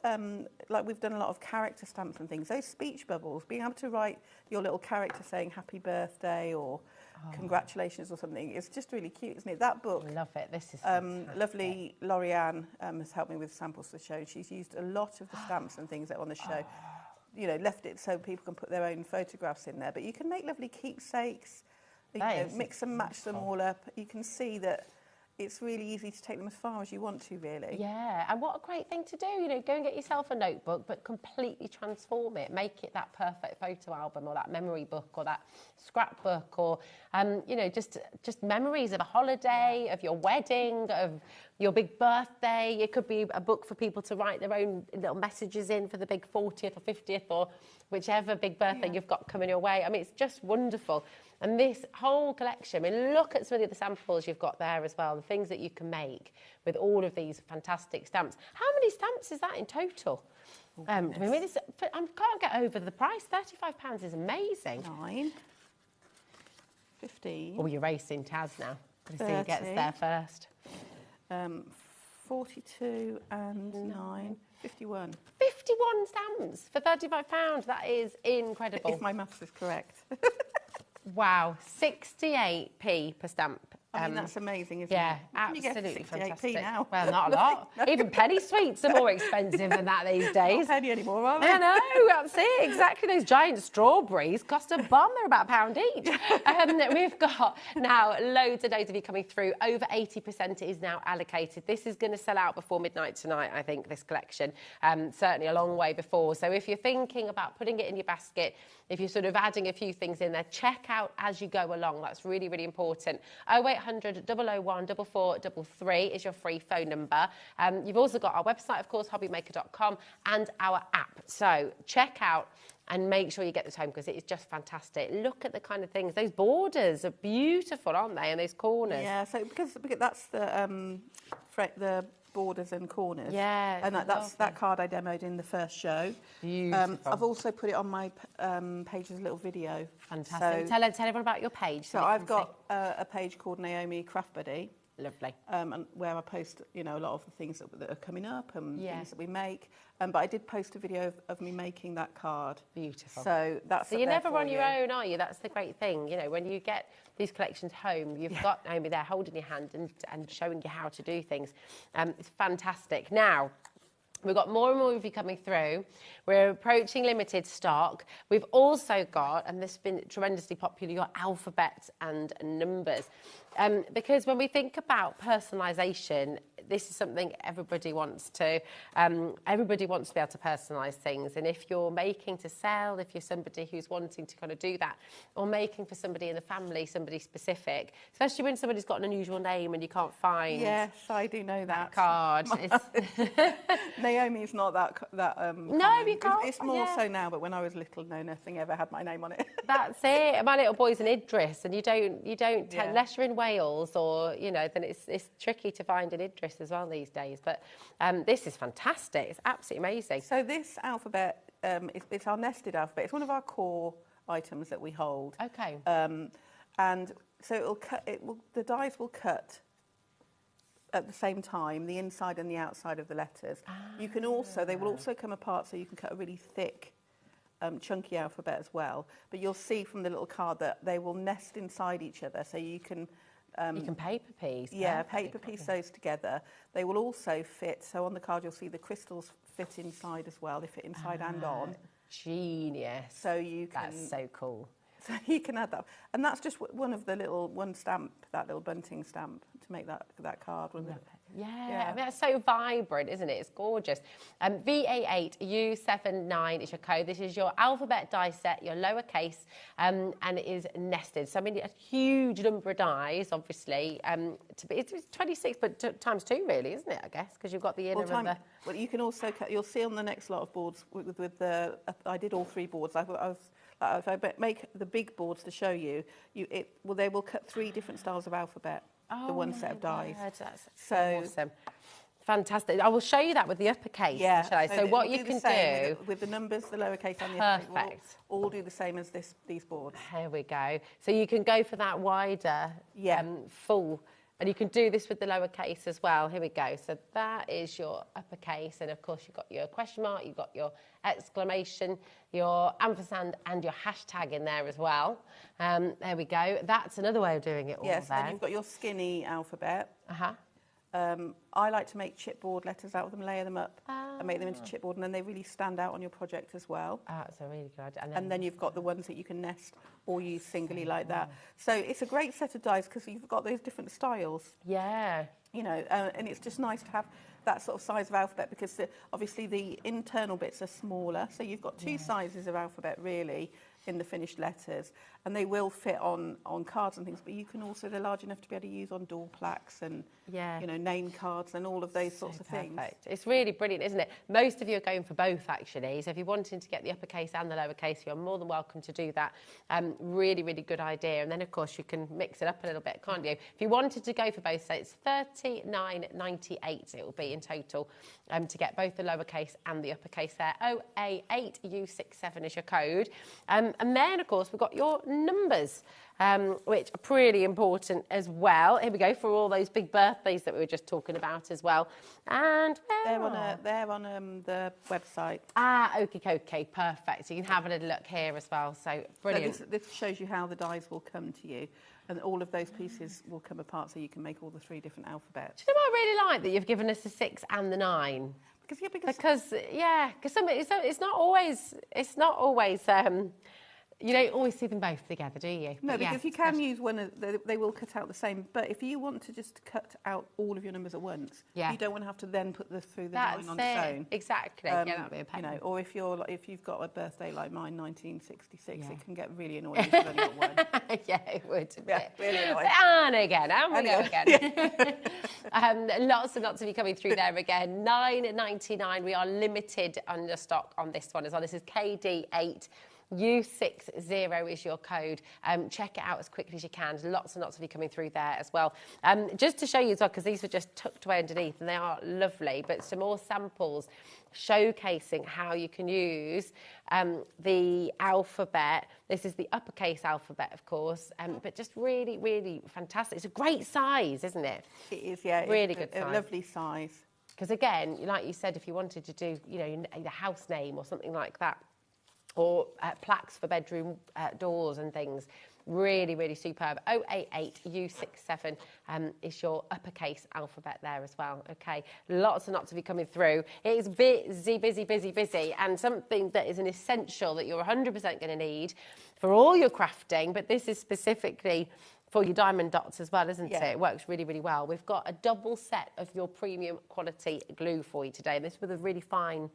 like we've done a lot of character stamps and things, those speech bubbles, being able to write your little character saying happy birthday or congratulations or something, it's just really cute, isn't it? That book. I love it. This is lovely Lorianne has helped me with samples for the show. She's used a lot of the stamps and things that are on the show. You know, left it so people can put their own photographs in there. But you can make lovely keepsakes, you know, mix and match them all up. You can see that it's really easy to take them as far as you want to, really. Yeah, and what a great thing to do. You know, go and get yourself a notebook, but completely transform it. Make it that perfect photo album or that memory book or that scrapbook or, you know, just memories of a holiday, of your wedding, of your big birthday. It could be a book for people to write their own little messages in for the big 40th or 50th or whichever big birthday you've got coming your way. I mean, it's just wonderful. And this whole collection, I mean, look at some of the other samples you've got there as well, the things that you can make with all of these fantastic stamps. How many stamps is that in total? I mean, I can't get over the price. £35 is amazing. 9, 15. Oh, you're racing Taz now. Let's see who gets there first. 42 and 9, 51. 51 stamps for £35. That is incredible. If my maths is correct. Wow, 68p per stamp. I mean, that's amazing, isn't it? Yeah, Absolutely absolutely fantastic. Now? Well, not a lot. Even penny sweets are more expensive than that these days. Not a penny anymore, are they? I know, that's it. Exactly. Those giant strawberries cost a bomb. They're about £1 each. We've got now loads and loads of you coming through. Over 80% is now allocated. This is going to sell out before midnight tonight, I think, this collection. Certainly a long way before. So if you're thinking about putting it in your basket, if you're sort of adding a few things in there, check out as you go along. That's really, really important. 0800 001 4433 is your free phone number. You've also got our website, of course, hobbymaker.com, and our app. So check out and make sure you get this home because it is just fantastic. Look at the kind of things. Those borders are beautiful, aren't they? And those corners. Yeah, so because that's the borders and corners. Yeah, and that card I demoed in the first show. Beautiful. I've also put it on my page as a little video. Fantastic. So, tell everyone about your page. So I've got a page called Naomi Craft Buddy. Lovely. And where I post, you know, a lot of the things that are coming up and things that we make. But I did post a video of me making that card. Beautiful. So that's. So you're never on your own, are you? That's the great thing. You know, when you get these collections home, you've got Naomi there holding your hand and showing you how to do things. It's fantastic. Now, We've got more and more of you coming through. We're approaching limited stock. We've also got, and this has been tremendously popular, your alphabet and numbers. Because when we think about personalisation, this is something everybody wants to be able to personalise things. And if you're making to sell, if you're somebody who's wanting to kind of do that, or making for somebody in the family, somebody specific, especially when somebody's got an unusual name and you can't find. Yes, I do know that card. Naomi's not that no, common. you can't. It's more so now, but when I was little, no, nothing ever had my name on it. That's it. My little boy's an Idris, and you don't unless you're in Wales or then it's tricky to find an Idris as well these days. But this is fantastic. It's absolutely amazing. So this alphabet, it's our nested alphabet. It's one of our core items that we hold. Okay. And so the dies will cut at the same time, the inside and the outside of the letters. You can also, they will also come apart, so you can cut a really thick, chunky alphabet as well. But you'll see from the little card that they will nest inside each other, so you can paper piece. Yeah, paper piece those together. They will also fit, so on the card you'll see the crystals fit inside as well. They fit inside and on. Genius. So you can... That's so cool. So you can add that. And that's just one of the one stamp, that little bunting stamp to make that card. Yeah, I mean, that's so vibrant, isn't it? It's gorgeous. VA8U79 is your code. This is your alphabet die set, your lowercase, and it is nested. So, I mean, a huge number of dies, obviously. It's 26, but times 2, really, isn't it, I guess? Because you've got the inner and the... Well, you can also cut, you'll see on the next lot of boards with the... I did all 3 boards. If I make the big boards to show you, they will cut 3 different styles of alphabet, the one set of dies. That's so awesome. Fantastic. I will show you that with the uppercase. Yeah. Shall I? So what you can do... With the numbers, the lowercase and the uppercase, we'll all do the same as these boards. Here we go. So you can go for that wider, full... And you can do this with the lowercase as well. Here we go. So that is your uppercase. And, of course, you've got your question mark, you've got your exclamation, your ampersand and your hashtag in there as well. There we go. That's another way of doing it all then you've got your skinny alphabet. I like to make chipboard letters out of them, layer them up and make them into chipboard, and then they really stand out on your project as well. That's a really good idea. And then you've got the ones that you can nest or use singly like that. So it's a great set of dies because you've got those different styles. Yeah. And it's just nice to have that sort of size of alphabet because obviously the internal bits are smaller. So you've got 2 sizes of alphabet really in the finished letters, and they will fit on cards and things, but you can also, they're large enough to be able to use on door plaques and name cards and all of those sorts of things. It's really brilliant, isn't it? Most of you are going for both actually, so if you're wanting to get the uppercase and the lowercase, you're more than welcome to do that. Really, really good idea. And then of course you can mix it up a little bit, can't you? If you wanted to go for both, so it's $39.98 it will be in total to get both the lowercase and the uppercase there. OA8U67 is your code. And then, of course, we've got your numbers, which are pretty important as well. Here we go, for all those big birthdays that we were just talking about as well. And they're on the website. Okay, perfect. So you can have a little look here as well. So brilliant. So this shows you how the dies will come to you, and all of those pieces will come apart, so you can make all the 3 different alphabets. Do you know what I really like, that you've given us the 6 and the 9? Because it's not always you don't always see them both together, do you? No, because you can use one, they will cut out the same, but if you want to just cut out all of your numbers at once, you don't want to have to then put this through the line on its own. Exactly. Yeah, that'd be a pain. Or if you've got a birthday like mine, 1966, it can get really annoying if you've only got one. Yeah, it would. Yeah, really annoying. And again, and we go again. Lots and lots of you coming through there again. $9.99. We are limited under stock on this one as well. This is KD8. U60 is your code. Check it out as quickly as you can. There's lots and lots of you coming through there as well. Just to show you as well, because these were just tucked away underneath and they are lovely, but some more samples showcasing how you can use the alphabet. This is the uppercase alphabet, of course, but just really, really fantastic. It's a great size, isn't it? It is, yeah. Really good size. A lovely size. Because again, like you said, if you wanted to do, the house name or something like that, or plaques for bedroom doors and things, Really, really superb. 088U67 is your uppercase alphabet there as well. Okay, lots and lots of you coming through. It is busy, busy, busy, busy, and something that is an essential that you're 100% going to need for all your crafting, but this is specifically for your diamond dots as well, isn't it? It works really, really well. We've got a double set of your premium quality glue for you today. This with a really fine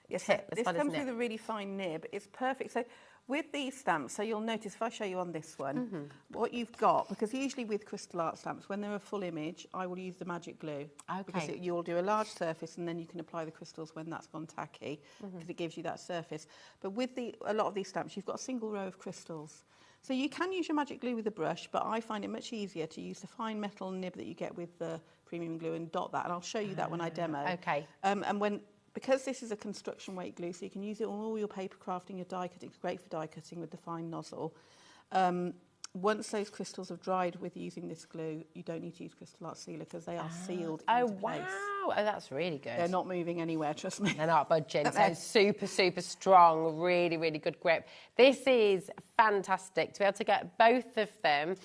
tip. This comes with a really fine nib. It's perfect. So with these stamps, so you'll notice if I show you on this one, what you've got, because usually with crystal art stamps, when they're a full image, I will use the magic glue. Because you'll do a large surface and then you can apply the crystals when that's gone tacky, because it gives you that surface. But with a lot of these stamps, you've got a single row of crystals. So you can use your magic glue with a brush, but I find it much easier to use the fine metal nib that you get with the premium glue and dot that, and I'll show you that when I demo. Because this is a construction weight glue, so you can use it on all your paper crafting, your die cutting. It's great for die cutting with the fine nozzle. Once those crystals have dried with using this glue, you don't need to use crystal art sealer because they are sealed into place. Oh, that's really good. They're not moving anywhere, trust me. They're not budging. So super, super strong, really, really good grip. This is fantastic to be able to get both of them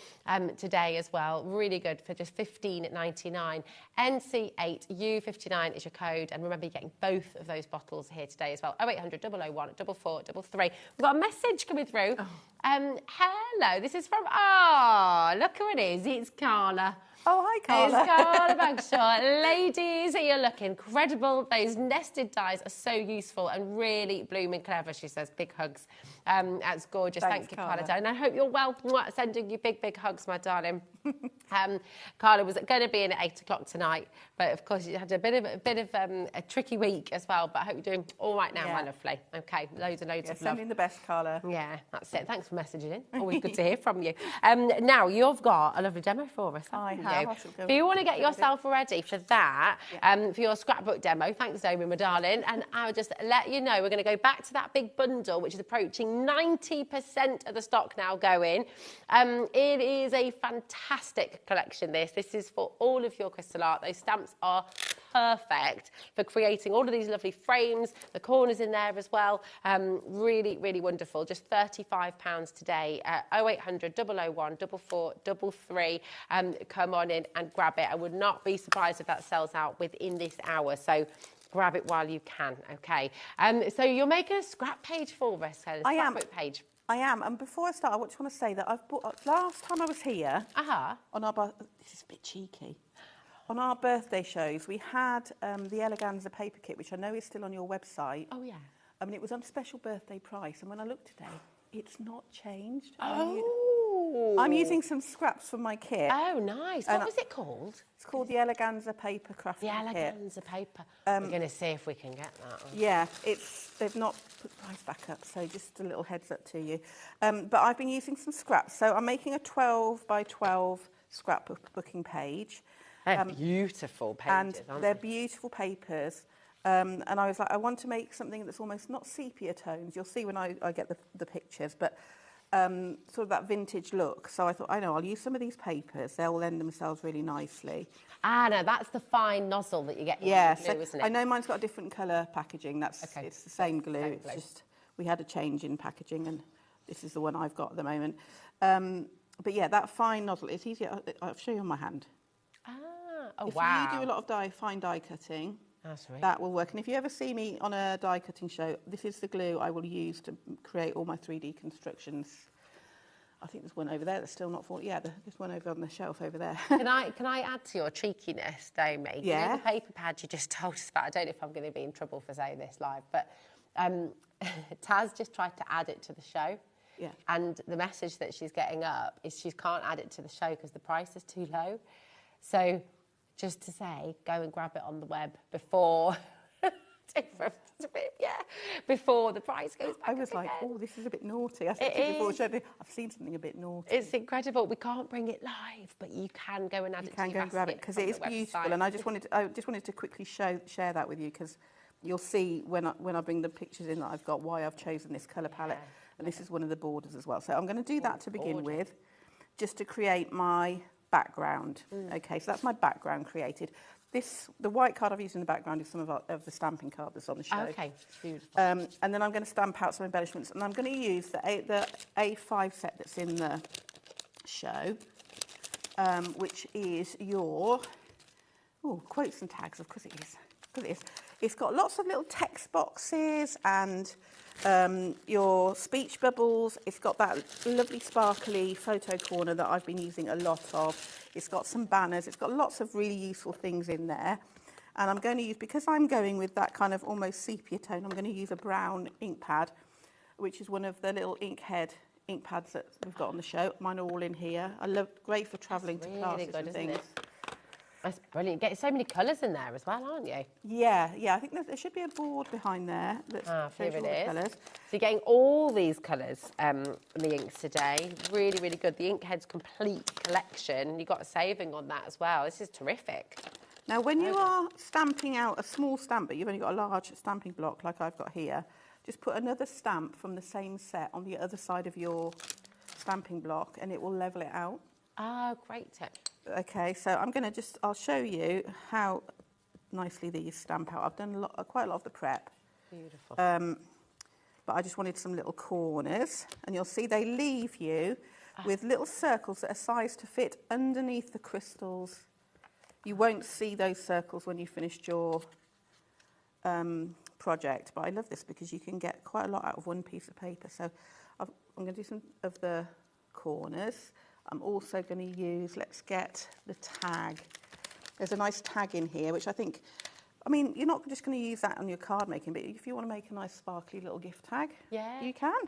today as well. Really good for just $15.99. NC8U59 is your code. And remember, you're getting both of those bottles here today as well. 0800 001 4433. We've got a message coming through. Hello, this is from, look who it is. It's Carla. Oh, hi, Carla. It's Carla Bagshaw. Ladies, you look incredible. Those nested dies are so useful and really blooming clever, she says. Big hugs. That's gorgeous. Thank you, Carla. And I hope you're well. Sending you big, big hugs, my darling. Carla was going to be in at 8 o'clock tonight, but of course you had a bit of a tricky week as well. But I hope you're doing all right now, my lovely. Okay, loads and loads of love. Sending the best, Carla. Yeah, that's it. Thanks for messaging in. Always good to hear from you. Now you've got a lovely demo for us. I have. If you want to get yourself ready for that, for your scrapbook demo, thanks, Amy, my darling. And I'll just let you know we're going to go back to that big bundle, which is approaching 90% of the stock now going. It is a fantastic collection, this is for all of your crystal art. Those stamps are perfect for creating all of these lovely frames, the corners in there as well. Really, really wonderful. Just £35 today. 0800 001 4433. Come on in and grab it. I would not be surprised if that sells out within this hour. So grab it while you can, okay? So you're making a scrap page for us, a scrapbook page. I am, and before I start, I just want to say that I've bought, last time I was here, on our, this is a bit cheeky, on our birthday shows, we had the Eleganza paper kit, which I know is still on your website. Oh, yeah. I mean, it was on special birthday price, and when I looked today, it's not changed. I'm using some scraps from my kit. Oh, nice. What was it called? It's called the Eleganza paper crafting kit. The Eleganza paper. We're going to see if we can get that. Yeah, they've not put the price back up, so just a little heads up to you. But I've been using some scraps. So I'm making a 12 by 12 scrapbooking page. They're beautiful pages, and they're beautiful papers. And I was like, I want to make something that's almost not sepia tones. You'll see when I get the pictures, but sort of that vintage look. So I thought, I know, I'll use some of these papers. They'll lend themselves really nicely. No, that's the fine nozzle that you get in glue, isn't it? I know mine's got a different colour packaging. It's the same glue. It's just we had a change in packaging, and this is the one I've got at the moment. But yeah, that fine nozzle, it's easier. I'll show you on my hand. If you do a lot of fine die cutting, that will work. And if you ever see me on a die cutting show, this is the glue I will use to create all my 3D constructions. I think there's one over there that's still not falling. Yeah, there's one over on the shelf over there. Can I add to your cheekiness, Naomi? Yeah. You know the paper pad you just told us about? I don't know if I'm going to be in trouble for saying this live, but Taz just tried to add it to the show. Yeah. And the message that she's getting up is she can't add it to the show because the price is too low. So just to say, go and grab it on the web before... before the price goes back. I was like, oh, this is a bit naughty. I said to you before, I've seen something a bit naughty. It's incredible. We can't bring it live, but you can go and add it to your basket. You can go and grab it because it is beautiful. And I just wanted to quickly share that with you because you'll see when I bring the pictures in that I've got why I've chosen this colour palette. And this is one of the borders as well. So I'm going to do that to begin with, just to create my background. Okay, so that's my background created. The white card I've used in the background is some of the stamping card that's on the show. Okay, beautiful. And then I'm going to stamp out some embellishments, and I'm going to use the A5 set that's in the show, which is your quotes and tags. Of course it is. Of course it is. It's got lots of little text boxes and your speech bubbles. It's got that lovely sparkly photo corner that I've been using a lot of. It's got some banners. It's got lots of really useful things in there. And I'm going to use, because I'm going with that kind of almost sepia tone, I'm going to use a brown ink pad, which is one of the little ink pads that we've got on the show. Mine are all in here. Great for travelling to classes and things. That's brilliant. You're getting so many colours in there as well, aren't you? Yeah. I think there should be a board behind there that shows all the colours. So you're getting all these colours in the inks today. Really, really good. The Inkhead's complete collection. You got a saving on that as well. This is terrific. Now, when you are stamping out a small stamp, but you've only got a large stamping block like I've got here, just put another stamp from the same set on the other side of your stamping block and it will level it out. Oh, great tip. Okay, so I'll show you how nicely these stamp out. I've done quite a lot of the prep. Beautiful. But I just wanted some little corners, and you'll see they leave you with little circles that are sized to fit underneath the crystals. You won't see those circles when you finished your project, but I love this because you can get quite a lot out of one piece of paper. So I'm going to do some of the corners. I'm also going to use, let's get the tag. There's a nice tag in here, which I think, you're not just going to use that on your card making, but if you want to make a nice sparkly little gift tag, you can.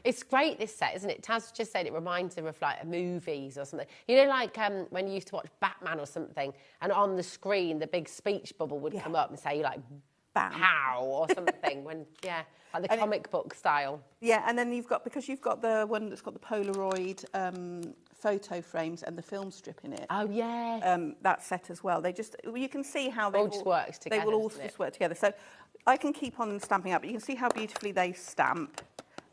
It's great, this set, isn't it? Taz just said it reminds him of like movies or something. You know, like when you used to watch Batman or something, and on the screen the big speech bubble would come up and say like bam, pow or something. Like the comic book style. Yeah, and then you've got the one that's got the Polaroid photo frames and the film strip in it. Oh yeah. That set as well. You can see how they all just works together. They will all just work together. So I can keep on stamping up, but you can see how beautifully they stamp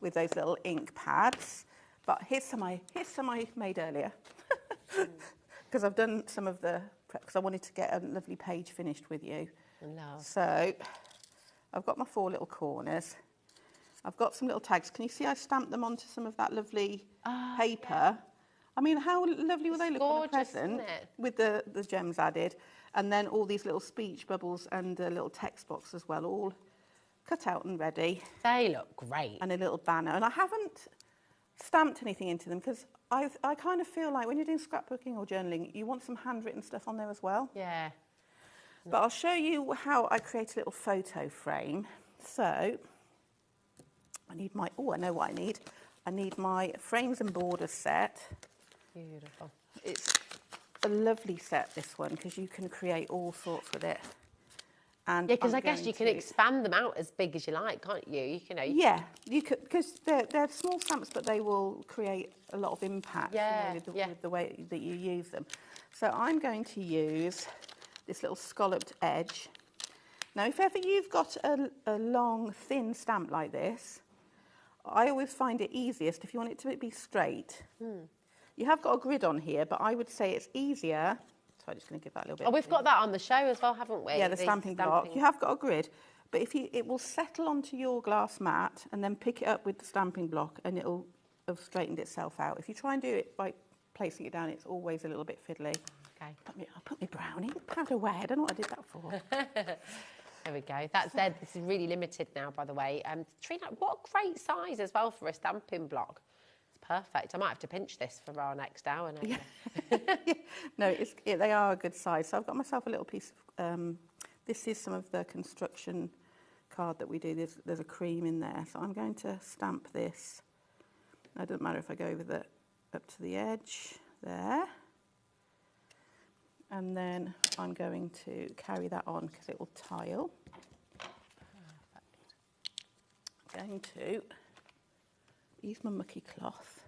with those little ink pads. But here's some I made earlier. Because I've done some of the prep, because I wanted to get a lovely page finished with you. Love. So I've got my 4 little corners. I've got some little tags. Can you see I stamped them onto some of that lovely paper? Yeah. How lovely will they look on a present with the gems added? And then all these little speech bubbles and a little text box as well, all cut out and ready. They look great. And a little banner. And I haven't stamped anything into them because I kind of feel like when you're doing scrapbooking or journaling, you want some handwritten stuff on there as well. Yeah. But I'll show you how I create a little photo frame. So I need I know what I need. I need my frames and borders set. Beautiful. It's a lovely set, this one, because you can create all sorts with it. And because I guess you can expand them out as big as you like, can't you? Yeah, you could, because they're small stamps, but they will create a lot of impact with the way that you use them. So I'm going to use this little scalloped edge. Now, if ever you've got a long, thin stamp like this, I always find it easiest if you want it to be straight. You have got a grid on here, but I would say it's easier. So I'm just going to give that a little bit. Oh, we've got that on the show as well, haven't we? Yeah, the stamping block. You have got a grid, but it will settle onto your glass mat and then pick it up with the stamping block, and it'll have straightened itself out. If you try and do it by placing it down, it's always a little bit fiddly. Okay. I'll put my brownie powder away. I don't know what I did that for. There we go. That said, this is really limited now, by the way. Trina, what a great size as well for a stamping block. It's perfect. I might have to pinch this for our next hour now. Yeah. No, they are a good size. So I've got myself a little piece of... this is some of the construction card that we do. There's a cream in there. So I'm going to stamp this. It doesn't matter if I go up to the edge there. And then I'm going to carry that on because it will tile. I'm going to use my mucky cloth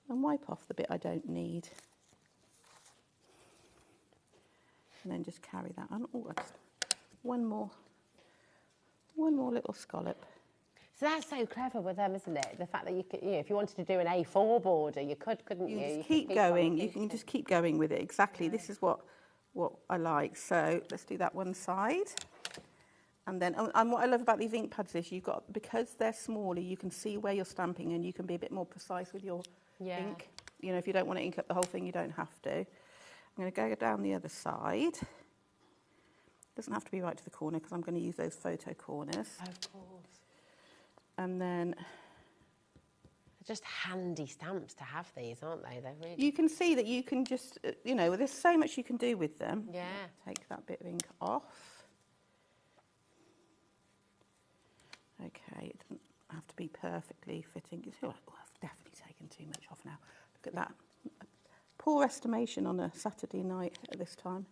and wipe off the bit I don't need. And then just carry that on. Oh, one more little scallop. So that's so clever with them, isn't it? The fact that you could, if you wanted to do an A4 border, you could, couldn't you? You just keep going. You can just keep going with it. Exactly. This is what I like. So let's do that one side. And then, and what I love about these ink pads is you've got, because they're smaller, you can see where you're stamping and you can be a bit more precise with your ink. you know, if you don't want to ink up the whole thing, you don't have to. I'm going to go down the other side. Doesn't have to be right to the corner because I'm going to use those photo corners. Of course. And then... They're just handy stamps to have these, aren't they? They're really... You can see that you can just, you know, there's so much you can do with them. Yeah. Take that bit of ink off. Okay, it doesn't have to be perfectly fitting. You see, oh, I've definitely taken too much off now. Look at that. Poor estimation on a Saturday night at this time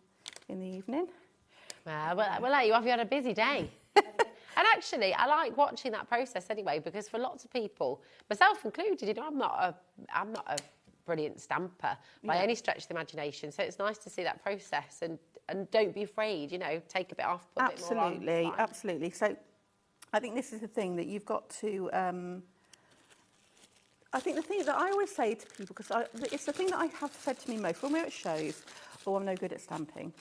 in the evening. Well, you have had a busy day. And actually, I like watching that process anyway, because for lots of people, myself included, you know, I'm not a brilliant stamper by any stretch of the imagination. So it's nice to see that process, and don't be afraid, you know, take a bit off, put a bit more on. Absolutely, absolutely. So I think this is the thing that you've got to... I think the thing that I always say to people, because it's the thing that I have said to me most when we're at shows, oh, I'm no good at stamping.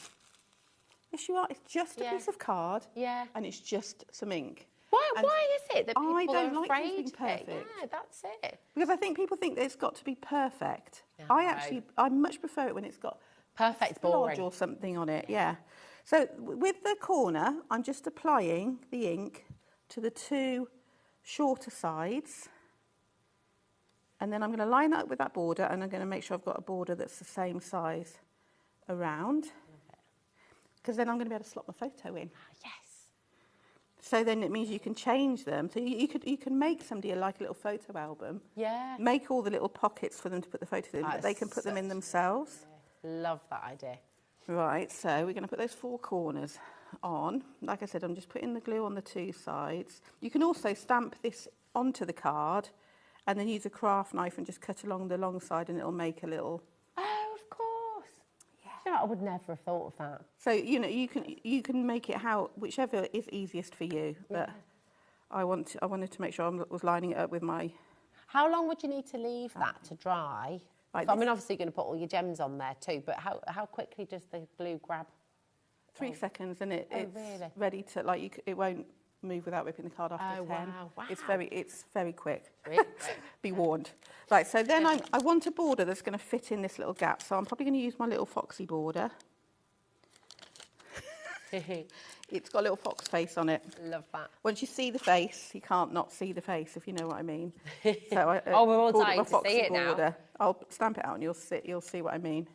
Yes, you are. It's just a piece of card, and it's just some ink. Why is it that people I don't are like afraid being of it? perfect. Yeah, that's it. Because I think people think that it's got to be perfect. No. I much prefer it when it's got perfect a splodge boring or something on it. Yeah. So with the corner, I'm just applying the ink to the two shorter sides, and then I'm going to line that up with that border, and I'm going to make sure I've got a border that's the same size around. Because then I'm going to be able to slot my photo in. Yes. So then it means you can change them. So you can make somebody like a little photo album. Yeah. Make all the little pockets for them to put the photos in, but they can put them in themselves. Love that idea. Right, so we're going to put those four corners on. Like I said, I'm just putting the glue on the two sides. You can also stamp this onto the card and then use a craft knife and just cut along the long side, and it'll make a little... Oh, of course. Yeah. You know, I would never have thought of that. So, you know, you can make it whichever is easiest for you. But I wanted to make sure I was lining it up with my... How long would you need to leave that to dry? Right, So, I mean, obviously you're going to put all your gems on there too, but how quickly does the glue grab? 3 seconds, and it's really? ready to, like, it won't move without ripping the card after 10. Wow. It's very quick. Really? Be warned. Right, so then I want a border that's going to fit in this little gap. So I'm probably going to use my little foxy border. It's got a little fox face on it. Love that. Once you see the face, you can't not see the face, if you know what I mean. So we're all dying to see it now. I'll stamp it out and you'll see what I mean.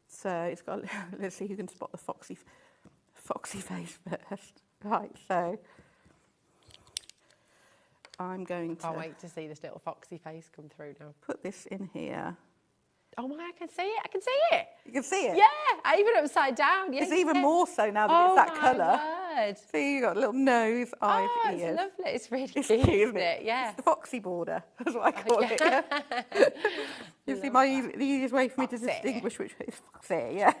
So it's got. Let's see who can spot the foxy face first. Right, so I'm going to... Can't wait to see this little foxy face come through now. Put this in here. Oh my, I can see it. I can see it. You can see it? Yeah, even upside down. Yeah, it's even more so now that it's that colour. Word. See, you've got a little nose, eyes, ears. It's lovely. It's really cute, isn't it? Yeah. It's the foxy border, that's what I call it. Yeah. You see, the easiest way for me to distinguish which is foxy, yeah.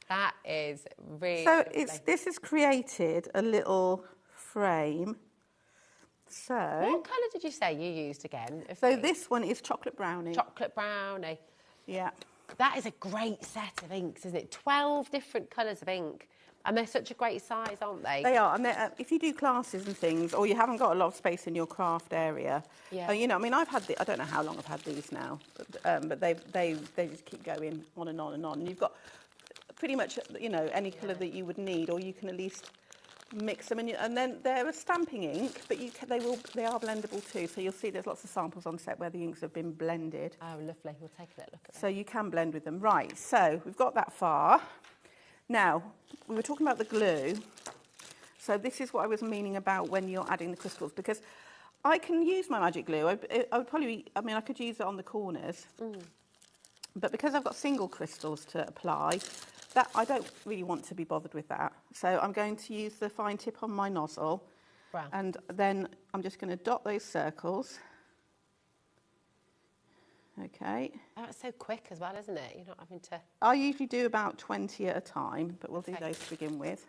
That is really So lovely. this has created a little frame. So what colour did you say you used again? So this one is chocolate brownie. Chocolate brownie. Yeah. That is a great set of inks, isn't it? 12 different colours of ink. And they're such a great size, aren't they? They are. And if you do classes and things, or you haven't got a lot of space in your craft area, you know, I mean, I've had I don't know how long I've had these now, but they just keep going on and on and on. And you've got pretty much, you know, any colour that you would need, or you can at least mix them. And then they're a stamping ink, but they are blendable too. So you'll see there's lots of samples on set where the inks have been blended. Oh, lovely. We'll take a little look at that. So you can blend with them. Right, so we've got that far. Now, we were talking about the glue. So this is what I was meaning about when you're adding the crystals, because I can use my magic glue. I would probably, I mean, I could use it on the corners. But because I've got single crystals to apply, that I don't really want to be bothered with that. So I'm going to use the fine tip on my nozzle. Wow. And then I'm just going to dot those circles. Okay. Oh, it's so quick as well, isn't it? You're not having to... I usually do about 20 at a time, but we'll do those to begin with.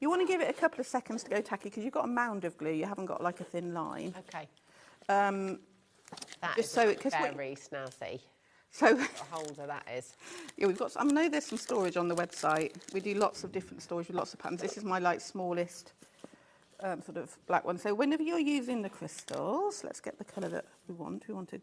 You want to give it a couple of seconds to go tacky, because you've got a mound of glue. You haven't got like a thin line. Okay. That is so very snazzy. So what a holder that is. Yeah, we've got. I know there's some storage on the website. We do lots of different storage with lots of patterns. This is my smallest sort of black one. So whenever you're using the crystals, let's get the colour that we want. We want to...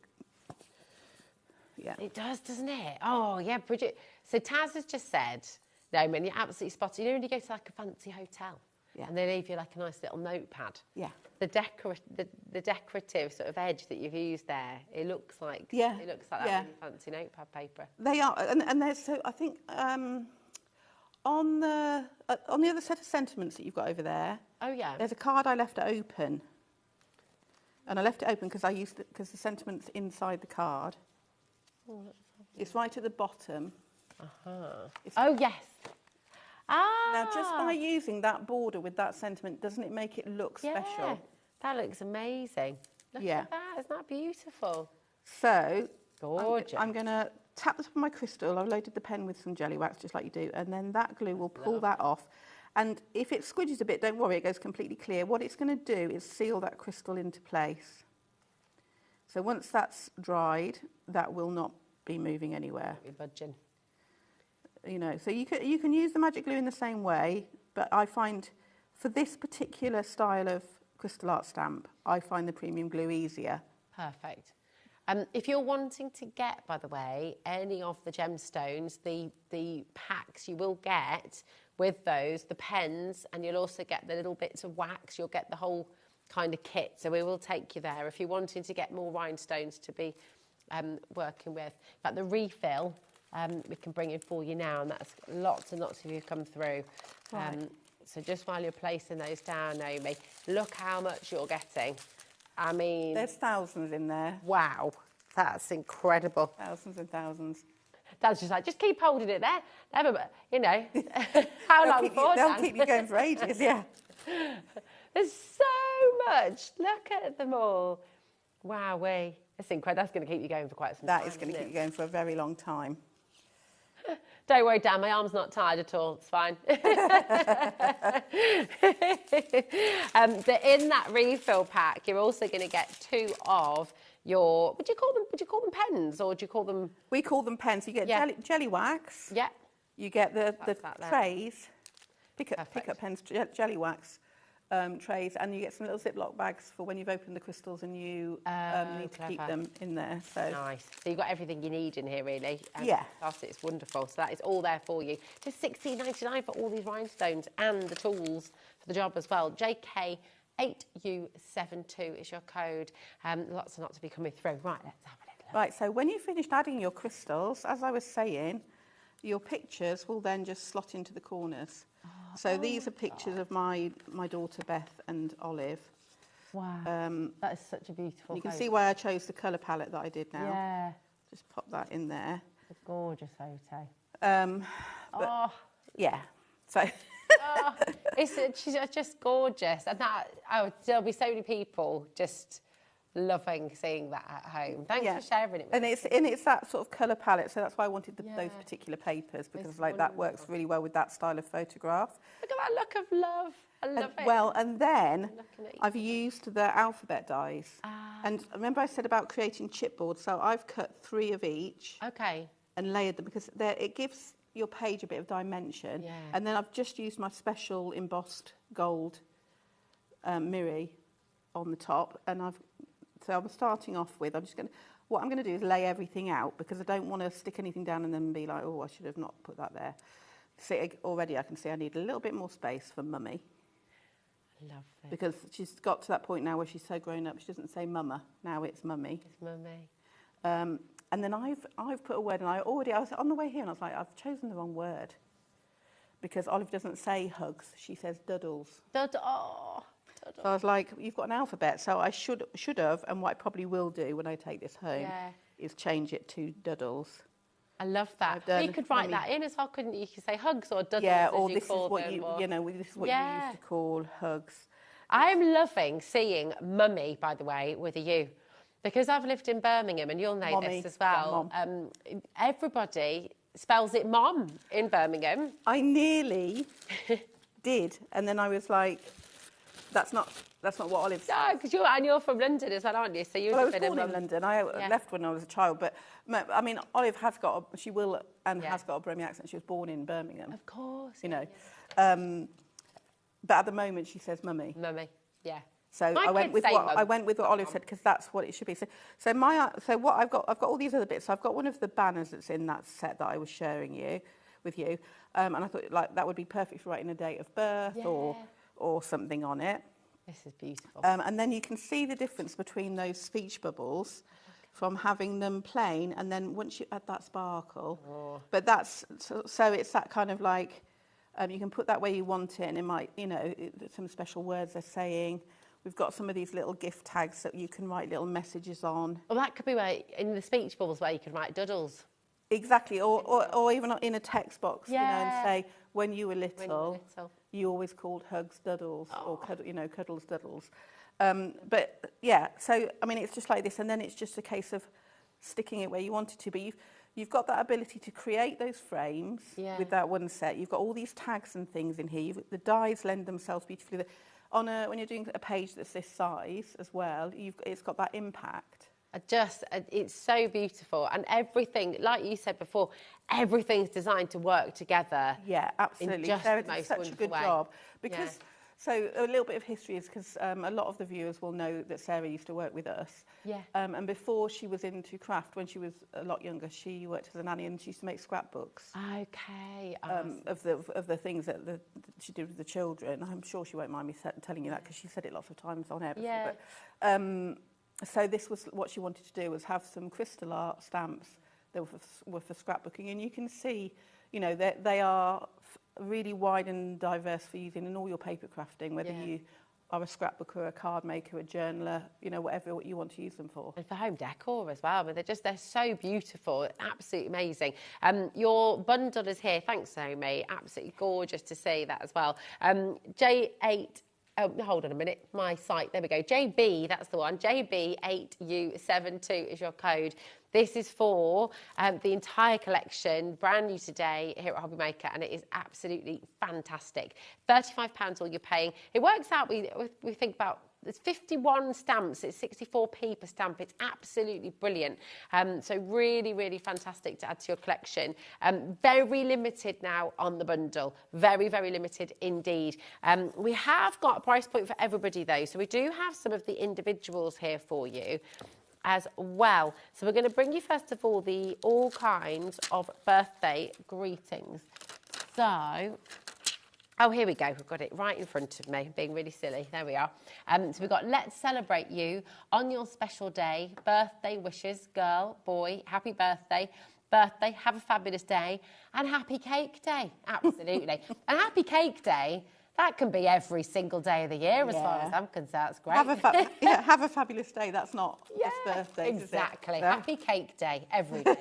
Yeah. It does, doesn't it? Oh, yeah, Bridget. So Taz has just said, Roman, you're absolutely spot on. You know when you go to like a fancy hotel and they leave you like a nice little notepad? Yeah. The decorative sort of edge that you've used there, it looks like that really fancy notepad paper. They are, and there's, so I think on the other set of sentiments that you've got over there, there's a card I left open. And I left it open because because the sentiment's inside the card. It's right at the bottom. Oh, yes. Now, just by using that border with that sentiment, doesn't it make it look special? That looks amazing. Look at that. Isn't that beautiful? So, gorgeous. I'm going to tap the top of my crystal. I've loaded the pen with some jelly wax, just like you do, and then that glue will pull that off. And if it squidges a bit, don't worry, it goes completely clear. What it's going to do is seal that crystal into place. So once that's dried, that will not be moving anywhere. Won't be budging. You know, so you can use the magic glue in the same way, but I find for this particular style of crystal art stamp, I find the premium glue easier. Perfect. If you're wanting to get, by the way, any of the gemstones, the packs you will get with those, the pens, and you'll also get the little bits of wax, you'll get the whole kind of kit. So we will take you there if you're wanting to get more rhinestones to be working with. In fact, the refill, we can bring in for you now, and that's lots and lots of you come through. Right. So just while you're placing those down, Naomi, look how much you're getting. I mean... There's thousands in there. Wow, that's incredible. Thousands and thousands. Dad's just like, just keep holding it there. Never, you know, how long for, They'll keep you going for ages, yeah. There's so much. Look at them all. Wowee. That's incredible. That's going to keep you going for quite some time. That is going to keep you going for a very long time. Don't worry, Dan, my arm's not tired at all. It's fine. But in that refill pack, you're also going to get 2 of your... Would you call them pens, or do you call them... We call them pens. You get jelly wax. Yeah. You get the trays. Pick up pens, jelly wax. Trays, and you get some little Ziploc bags for when you've opened the crystals and you need to keep them in there. So nice. So you've got everything you need in here, really. Yeah. It's wonderful. So that is all there for you. Just $16.99 for all these rhinestones and the tools for the job as well. JK8U72 is your code. Lots and lots to be coming through. Right, let's have a little look. Right, so when you've finished adding your crystals, as I was saying, your pictures will then just slot into the corners. So these are pictures of my daughter Beth and Olive. Wow, that is such a beautiful You can photo. see why I chose the colour palette that I did now. Yeah. Just pop that in there. It's a gorgeous photo. Yeah, so... She's just gorgeous. And there'll be so many people just loving seeing that at home. Thanks for sharing it with us. And it's that sort of colour palette, so that's why I wanted those particular papers, because that works really well with that style of photograph. Look at that look of love. I love it. Well, and then I've used the alphabet dies. And remember I said about creating chipboards, so I've cut 3 of each. Okay. And layered them, because it gives your page a bit of dimension. Yeah. And then I've just used my special embossed gold mirror on the top, and so I'm starting off with, what I'm going to do is lay everything out, because I don't want to stick anything down and then be like, oh, I should have not put that there. See, already I can see I need a little bit more space for Mummy. Lovely. Because she's got to that point now where she's so grown up, she doesn't say Mama, now it's Mummy. It's Mummy. And then I've put a word, and I was on the way here, and I was like, I've chosen the wrong word. Because Olive doesn't say hugs, she says doodles. So I was like, you've got an alphabet, so I should have, and what I probably will do when I take this home is change it to doodles. I love that. You could write that in as well, couldn't you? You could say hugs or doodles, yeah, as or you this call is what them, you or... this is what you used to call hugs. I'm loving seeing Mummy, by the way, with a U, because I've lived in Birmingham, and you'll know Mommy. this as well. Everybody spells it Mom in Birmingham. I nearly did, and then I was like, that's not what Olive said. No, because you're from London as well, aren't you? So you I was born in London. I left when I was a child, but I mean, Olive has got has got a Birmingham accent. She was born in Birmingham. Of course. You know. But at the moment, she says mummy. Mummy, yeah. So I went with what Olive said, because that's what it should be. So what I've got all these other bits. So I've got one of the banners that's in that set that I was sharing with you, and I thought like that would be perfect for writing a date of birth or something on it. This is beautiful. And then you can see the difference between those speech bubbles from having them plain, and then once you add that sparkle. But that's so it's that kind of like you can put that where you want it, and it might, you know, some special words they're saying. We've got some of these little gift tags that you can write little messages on. Well, that could be where, in the speech bubbles, where you can write doodles. Exactly, or even in a text box, you know, and say, when you were little, you always called hugs doodles, or cuddles doodles. But yeah, so, I mean, it's just like this, and then it's just a case of sticking it where you want it to. But you've got that ability to create those frames with that one set. You've got all these tags and things in here. The dies lend themselves beautifully. When you're doing a page that's this size as well, it's got that impact. It's so beautiful, and everything, like you said before, everything's designed to work together. Yeah, absolutely. Sarah did such a good job because. So a little bit of history is because a lot of the viewers will know that Sarah used to work with us. Yeah. And before she was into craft, when she was a lot younger, she worked as a nanny and she used to make scrapbooks. Okay. Of the things that she did with the children. I'm sure she won't mind me telling you that because she said it lots of times on air before. Yeah. But, so this was what she wanted to do, was have some crystal art stamps that were for scrapbooking, and you can see, you know, they are really wide and diverse for using in all your paper crafting, whether you are a scrapbooker, a card maker, a journaler, you know, whatever you want to use them for. And for home decor as well, but they're so beautiful, absolutely amazing. Your bundle is here, thanks Naomi, absolutely gorgeous to see that as well. J8, hold on a minute, my site, there we go, JB, that's the one, JB8U72 is your code. This is for the entire collection, brand new today here at HobbyMaker, and it is absolutely fantastic. £35 all you're paying. It works out, we think about, there's 51 stamps, it's 64p per stamp. It's absolutely brilliant. So really, really fantastic to add to your collection. Very limited now on the bundle. Very, very limited indeed. We have got a price point for everybody though. So we do have some of the individuals here for you as well. So we're going to bring you first of all the all kinds of birthday greetings. So, oh, here we go. We've got it right in front of me. Being really silly. There we are. So we've got let's celebrate you on your special day. Birthday wishes, girl, boy, happy birthday. Birthday, have a fabulous day. And happy cake day. Absolutely. And happy cake day, that can be every single day of the year as far as I'm concerned. That's great. Have a fabulous day. That's not just birthdays, exactly. Is it? Happy cake day every day.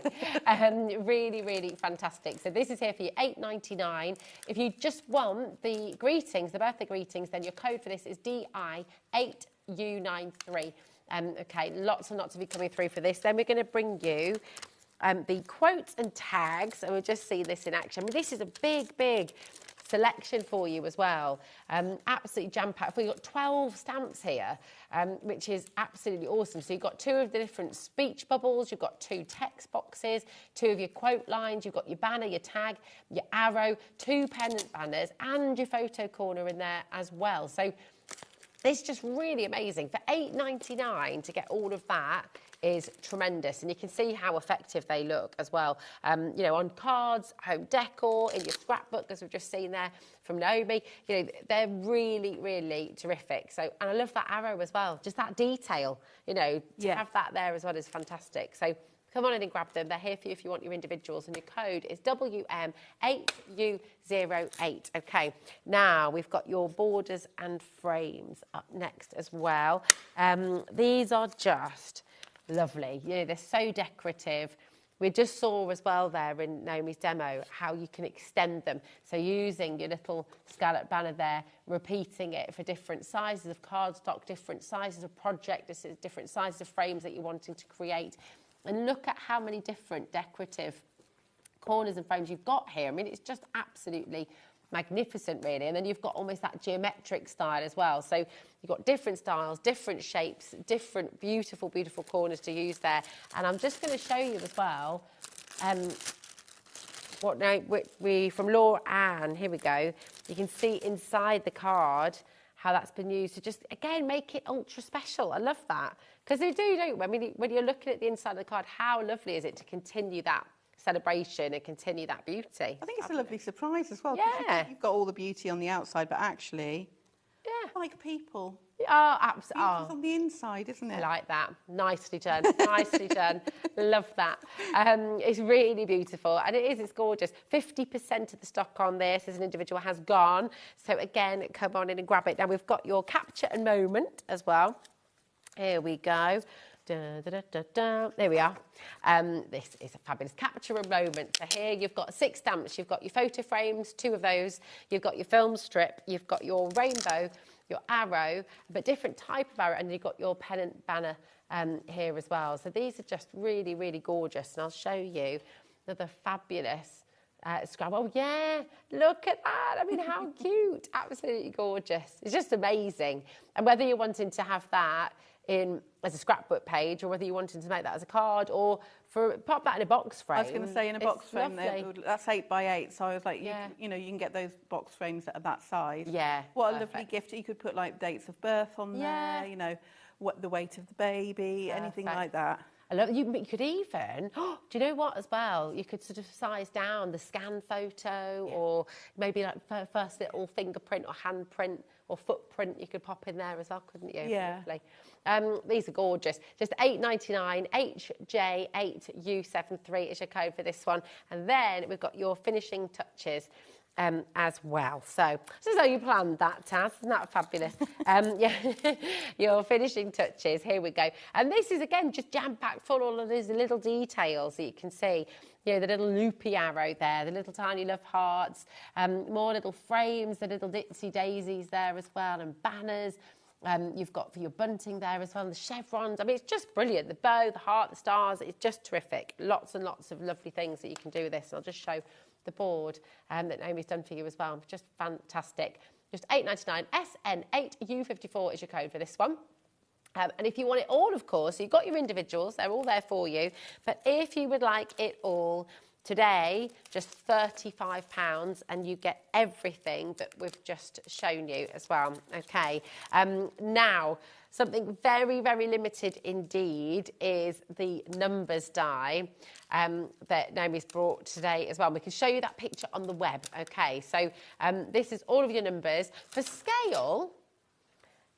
Really, really fantastic. So this is here for you, £8.99. If you just want the greetings, the birthday greetings, then your code for this is DI8U93. Okay, lots and lots of you coming through for this. Then we're going to bring you the quotes and tags, and we'll just see this in action. I mean, this is a big, big selection for you as well. Absolutely jam-packed. We've got 12 stamps here, which is absolutely awesome. So you've got 2 of the different speech bubbles, you've got 2 text boxes, 2 of your quote lines, you've got your banner, your tag, your arrow, 2 pennant banners, and your photo corner in there as well. So it's just really amazing. For £8.99 to get all of that is tremendous, and you can see how effective they look as well. You know, on cards, home decor, in your scrapbook, as we've just seen there from Naomi. You know, they're really, really terrific. So, and I love that arrow as well. Just that detail, you know, to have that there as well is fantastic. So come on in and grab them. They're here for you if you want your individuals, and your code is WM8U08. Okay, now we've got your borders and frames up next as well. These are just lovely. You know, they're so decorative. We just saw as well there in Naomi's demo how you can extend them. So using your little scallop banner there, repeating it for different sizes of cardstock, different sizes of project, different sizes of frames that you're wanting to create. And look at how many different decorative corners and frames you've got here. I mean, it's just absolutely magnificent, really. And then you've got almost that geometric style as well. So you've got different styles, different shapes, different beautiful, beautiful corners to use there. And I'm just going to show you as well what now we from Laura Ann, here we go. You can see inside the card how that's been used to just, again, make it ultra special. I love that. Because they do, don't they? When you're looking at the inside of the card, how lovely is it to continue that celebration and continue that beauty? I think it's a lovely surprise as well. Yeah. You've got all the beauty on the outside, but actually, like people. Oh, absolutely. Beauty's on the inside, isn't it? I like that. Nicely done. Nicely done. Love that. It's really beautiful. And it's gorgeous. 50% of the stock on this as an individual has gone. So again, come on in and grab it. Now we've got your capture and moment as well. Here we go. Da, da, da, da, da. There we are. This is a fabulous capture a moment. So here you've got 6 stamps. You've got your photo frames, 2 of those. You've got your film strip. You've got your rainbow, your arrow, but different type of arrow. And you've got your pennant banner here as well. So these are just really, really gorgeous. And I'll show you another fabulous scrap. Oh, yeah, look at that. I mean, how cute. Absolutely gorgeous. It's just amazing. And whether you're wanting to have that in as a scrapbook page, or whether you wanted to make that as a card, or pop that in a box frame. I was going to say in a box frame, lovely. that's 8 by 8. So I was like, you know, you can get those box frames that are that size. Yeah. What a lovely gift. You could put like dates of birth on there, you know, what the weight of the baby, anything like that. I love, you could even, do you know what as well? You could sort of size down the scan photo, or maybe like first little fingerprint or handprint or footprint you could pop in there as well, couldn't you? Yeah. Lovely. These are gorgeous. Just $8.99, HJ8U73 is your code for this one. And then we've got your finishing touches as well. So this is how you planned that, Taz. Isn't that fabulous? Yeah, your finishing touches. Here we go. And this is, again, just jam-packed full of all of these little details that you can see. You know, the little loopy arrow there, the little tiny love hearts, more little frames, the little ditsy daisies there as well, and banners. You've got for your bunting there as well, and the chevrons. I mean, it's just brilliant. The bow, the heart, the stars, it's just terrific. Lots and lots of lovely things that you can do with this. And I'll just show the board that Naomi's done for you as well. Just fantastic. Just $8.99. SN8U54 is your code for this one. And if you want it all, of course, you've got your individuals. They're all there for you. But if you would like it all, today, just £35, and you get everything that we've just shown you as well. Okay. Now, something very, very limited indeed is the numbers die that Naomi's brought today as well. We can show you that picture on the web. Okay, so this is all of your numbers. For scale,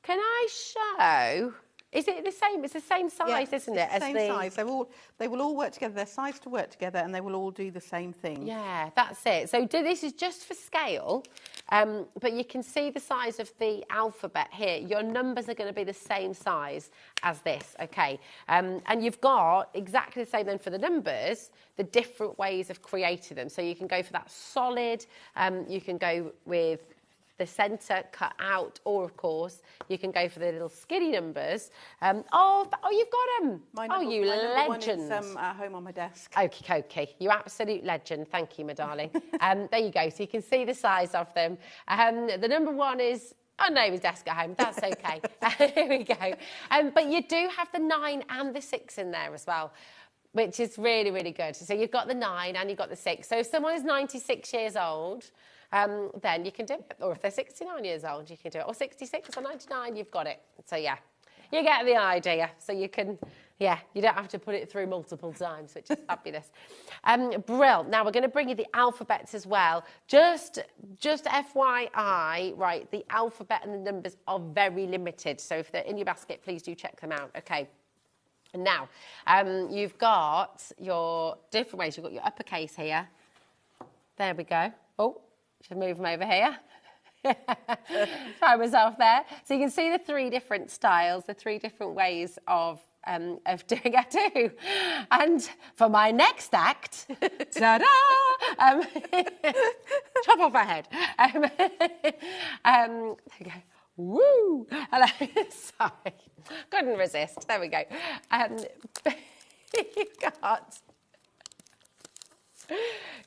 can I show... Is it the same? It's the same size, isn't it? It's the same size. They will all work together. They're sized to work together, and they will all do the same thing. Yeah, that's it. So this is just for scale, but you can see the size of the alphabet here. Your numbers are going to be the same size as this, okay? And you've got exactly the same then for the numbers, the different ways of creating them. So you can go for that solid, you can go with the centre cut out, or of course you can go for the little skinny numbers. Oh, you've got them. You legend. One is at home on my desk. Okay, you absolute legend. Thank you, my darling. There you go. So you can see the size of them. The number one is on Naomi's desk at home. That's okay. Here we go. But you do have the 9 and the 6 in there as well, which is really, really good. So you've got the 9 and you've got the 6. So if someone is 96 years old, then you can do it. Or if they're 69 years old, you can do it. Or 66 or 99, you've got it. So, yeah, you get the idea. So you can, you don't have to put it through multiple times, which is fabulous. Brill. Now, we're going to bring you the alphabets as well. Just FYI, right, the alphabet and the numbers are very limited. So if they're in your basket, please do check them out. Okay. And now, you've got your different ways. You've got your uppercase here. There we go. Oh. Should move them over here. Try myself there. So you can see the 3 different styles, the 3 different ways of doing a do. And for my next act, ta-da! Chop off her head. There we go. Woo! Sorry, couldn't resist. There we go. You've got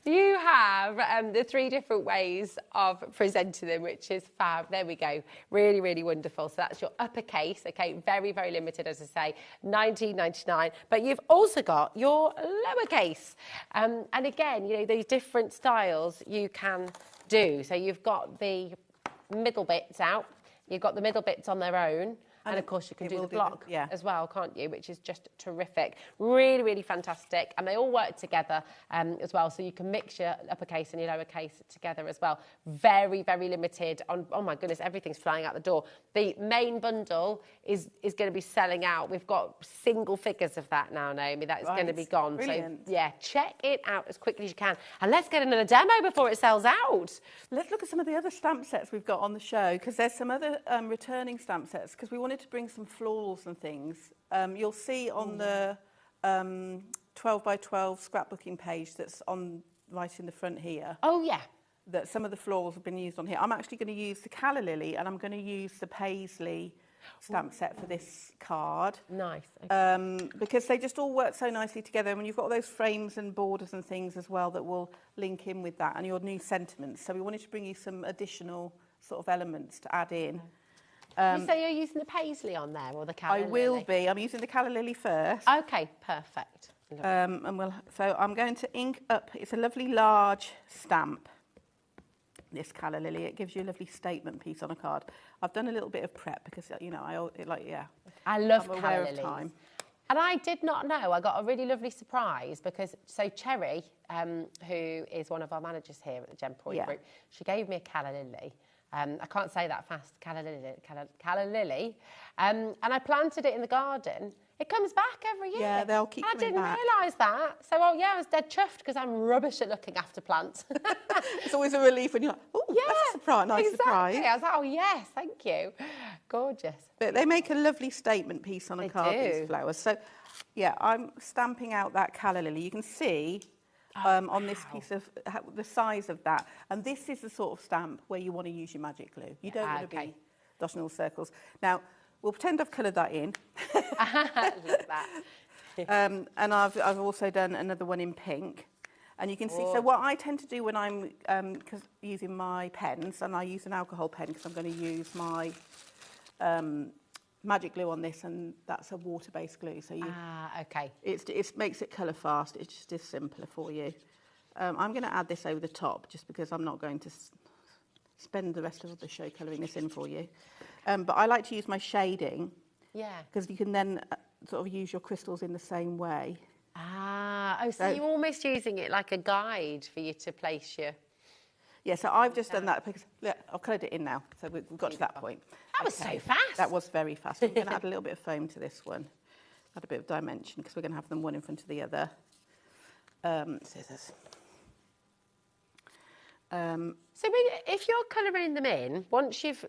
You have the 3 different ways of presenting them, which is fab. There we go. Really, really wonderful. So that's your uppercase, okay? Very, very limited, as I say, $19.99. But you've also got your lowercase. And again, you know, those different styles you can do. So you've got the middle bits out. You've got the middle bits on their own. And of course, you can do the block as well, can't you? Which is just terrific. Really, really fantastic. And they all work together as well. So you can mix your uppercase and your lowercase together as well. Very, very limited on, oh my goodness, everything's flying out the door. The main bundle is going to be selling out. We've got single figures of that now, Naomi. That is going to be gone. Brilliant. So yeah, check it out as quickly as you can. And let's get another demo before it sells out. Let's look at some of the other stamp sets we've got on the show, because there's some other returning stamp sets, because we wanted to bring some florals and things. You'll see on the 12 by 12 scrapbooking page that's on right in the front here. Oh, yeah. That some of the florals have been used on here. I'm actually going to use the Calla Lily, and I'm going to use the Paisley stamp set for this card. Nice. Okay. Because they just all work so nicely together. And when you've got all those frames and borders and things as well that will link in with that, and your new sentiments. So we wanted to bring you some additional sort of elements to add in. You say you're using the Paisley on there, or the Calla Lily? I will be. I'm using the Calla Lily first. Okay, perfect. So I'm going to ink up. It's a lovely large stamp, this Calla Lily. It gives you a lovely statement piece on a card. I've done a little bit of prep because, you know, I love I'm Calla aware of Lilies. time. And I did not know. I got a really lovely surprise because, so Cherry, who is one of our managers here at the Gemporium Group, she gave me a Calla Lily. I can't say that fast, Calla Lily. And I planted it in the garden. It comes back every year. Yeah, they'll keep coming back. I didn't realise that. So, well, yeah, I was dead chuffed because I'm rubbish at looking after plants. It's always a relief when you're like, oh, that's a surprise, nice surprise. I was like, oh, yes, thank you. Gorgeous. But they make a lovely statement piece on a card, these flowers. So, yeah, I'm stamping out that Calla Lily. You can see on this piece of the size of that. And this is the sort of stamp where you want to use your magic glue. You don't want to be dotting all circles. Now, we'll pretend I've coloured that in. Look at that. And I've also done another one in pink. And you can see, so what I tend to do when I'm using my pens, and I use an alcohol pen because I'm going to use my magic glue on this, and that's a water-based glue. So it makes it colour fast. It just is simpler for you. I'm going to add this over the top just because I'm not going to spend the rest of the show colouring this in for you. But I like to use my shading. Yeah. Because you can then sort of use your crystals in the same way. So you're almost using it like a guide for you to place your... Yeah, so I've just done that because, look, I've coloured it in now. So we've got to that point. That was so fast. That was very fast. I'm going to add a little bit of foam to this one. Add a bit of dimension because we're going to have them one in front of the other. Scissors. So if you're colouring them in, once you've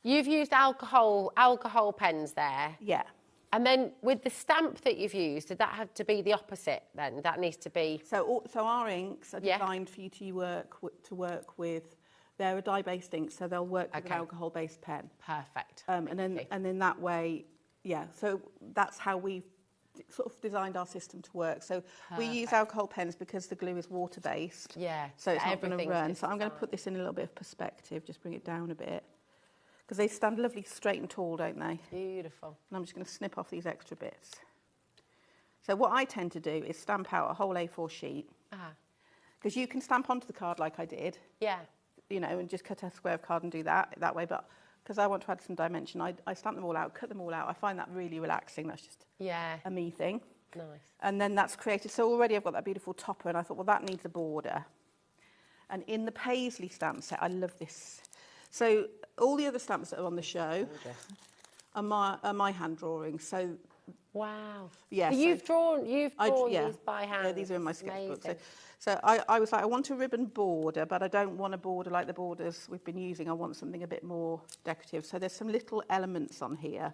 used alcohol pens there. Yeah. And then with the stamp that you've used, did that have to be the opposite then? That needs to be... So our inks are designed for you to work with. They're a dye-based ink, so they'll work with an alcohol-based pen. Perfect. And then that way, so that's how we've sort of designed our system to work. So we use alcohol pens because the glue is water-based. Yeah. So it's not going to run. So I'm going to put this in a little bit of perspective, just bring it down a bit. Because they stand lovely straight and tall, don't they? Beautiful. And I'm just going to snip off these extra bits. So what I tend to do is stamp out a whole A4 sheet. Because you can stamp onto the card like I did. Yeah. You know, and just cut a square of card and do that way. But because I want to add some dimension, I stamp them all out, cut them all out. I find that really relaxing. That's just a me thing. Nice. And then that's created. So already I've got that beautiful topper, and I thought, well, that needs a border. And in the Paisley stamp set, I love this. So all the other stamps that are on the show are my hand drawings. So wow. Yeah. So you've drawn these by hand. Yeah, these are in my sketchbook. So I was like, I want a ribbon border, but I don't want a border like the borders we've been using. I want something a bit more decorative. So there's some little elements on here.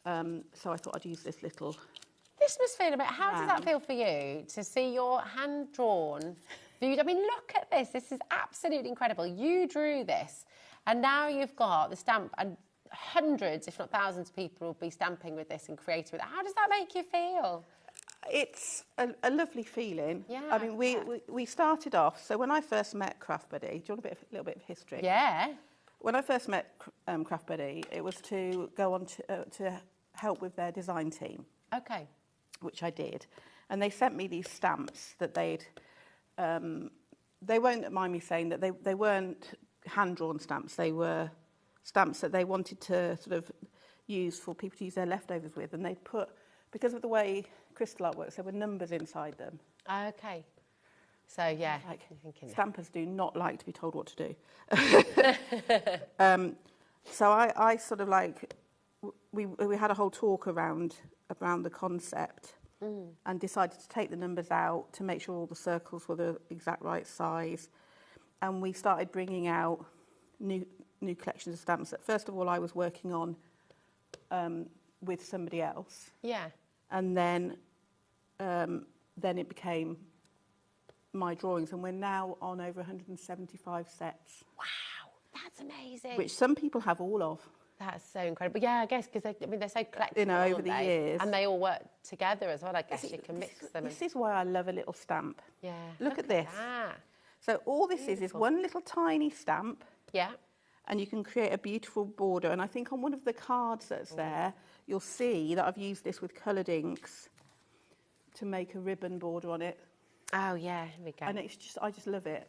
So I thought I'd use this little. This must feel a bit. How does that feel for you to see your hand drawn? I mean, look at this. This is absolutely incredible. You drew this. And now you've got the stamp, and hundreds, if not thousands of people will be stamping with this and creating with it. How does that make you feel? It's a lovely feeling. Yeah. I mean, we started off, so when I first met Craft Buddy, do you want a little bit of history? Yeah. When I first met Craft Buddy, it was to go on to help with their design team. Okay. Which I did. And they sent me these stamps that they'd, they won't mind me saying that they weren't hand-drawn stamps, they were stamps that they wanted to sort of use for people to use their leftovers with, and they put, because of the way crystal art works, there were numbers inside them. Okay. So, yeah. Like, stampers do not like to be told what to do. So I sort of like, we had a whole talk around the concept and decided to take the numbers out to make sure all the circles were the exact right size. And we started bringing out new collections of stamps that, first of all, I was working on with somebody else. Yeah. And then it became my drawings, and we're now on over 175 sets. Wow, that's amazing. Which some people have all of. That's so incredible. Yeah, I guess, because they're so collectible, you know, over the years. And they all work together as well, I guess. You can mix them. This is why I love a little stamp. Yeah. Look at this. That. So all this is one little tiny stamp. Yeah. And you can create a beautiful border. And I think on one of the cards that's there, you'll see that I've used this with coloured inks to make a ribbon border on it. Oh, yeah, here we go. And it's just, I just love it.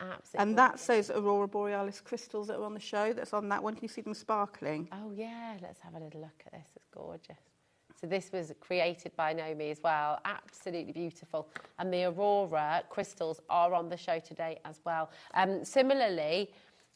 Absolutely. And that's those Aurora Borealis crystals that are on the show. That's on that one. Can you see them sparkling? Oh, yeah. Let's have a little look at this. It's gorgeous. So this was created by Naomi as well. Absolutely beautiful. And the Aurora crystals are on the show today as well. Similarly,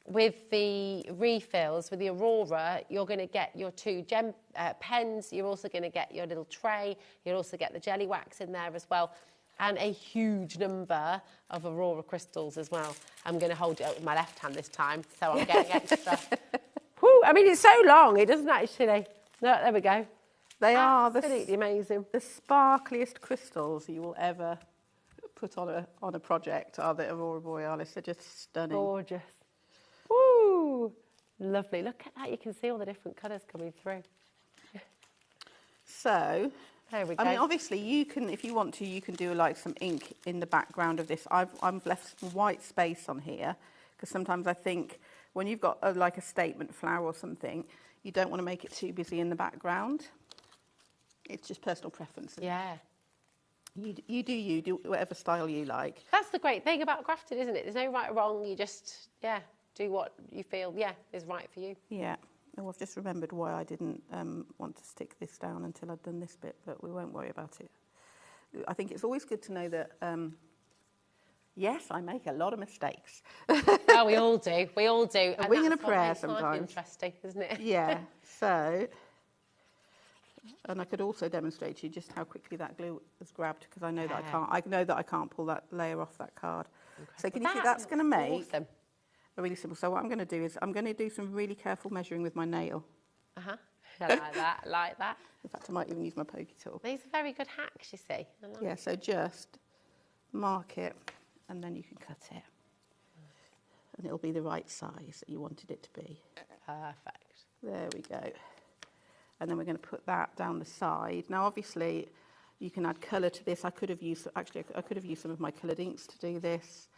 with the refills, with the Aurora, you're going to get your 2 gem pens. You're also going to get your little tray. You'll also get the jelly wax in there as well. And a huge number of Aurora crystals as well. I'm going to hold it up with my left hand this time, so I'm getting extra. Whew, I mean, it's so long, it doesn't actually. No, there we go. They are absolutely amazing. The sparkliest crystals you will ever put on a project are the Aurora Borealis. They're just stunning. Gorgeous. Woo! Lovely. Look at that. You can see all the different colours coming through. So, there we go. I mean, obviously, you can, if you want to, you can do like some ink in the background of this. I've left some white space on here because sometimes I think when you've got like a statement flower or something, you don't want to make it too busy in the background. It's just personal preference. Yeah. You do whatever style you like. That's the great thing about crafting, isn't it? There's no right or wrong. You just, do what you feel, is right for you. Yeah. Oh, I've just remembered why I didn't want to stick this down until I'd done this bit, but we won't worry about it. I think it's always good to know that, yes, I make a lot of mistakes. Well, we all do. We all do. A wing and a prayer sometimes. Interesting, isn't it? Yeah. So, and I could also demonstrate to you just how quickly that glue was grabbed, because I know that I can't. I know that I can't pull that layer off that card. Incredible. So can you see that's going to make a really simple. So what I'm going to do is I'm going to do some really careful measuring with my nail. I like that. I like that. In fact, I might even use my pokey tool. These are very good hacks, you see. Yeah. So just mark it, and then you can cut it, and it'll be the right size that you wanted it to be. Perfect. There we go. And then we're going to put that down the side. Now, obviously, you can add colour to this. I could have used some of my coloured inks to do this.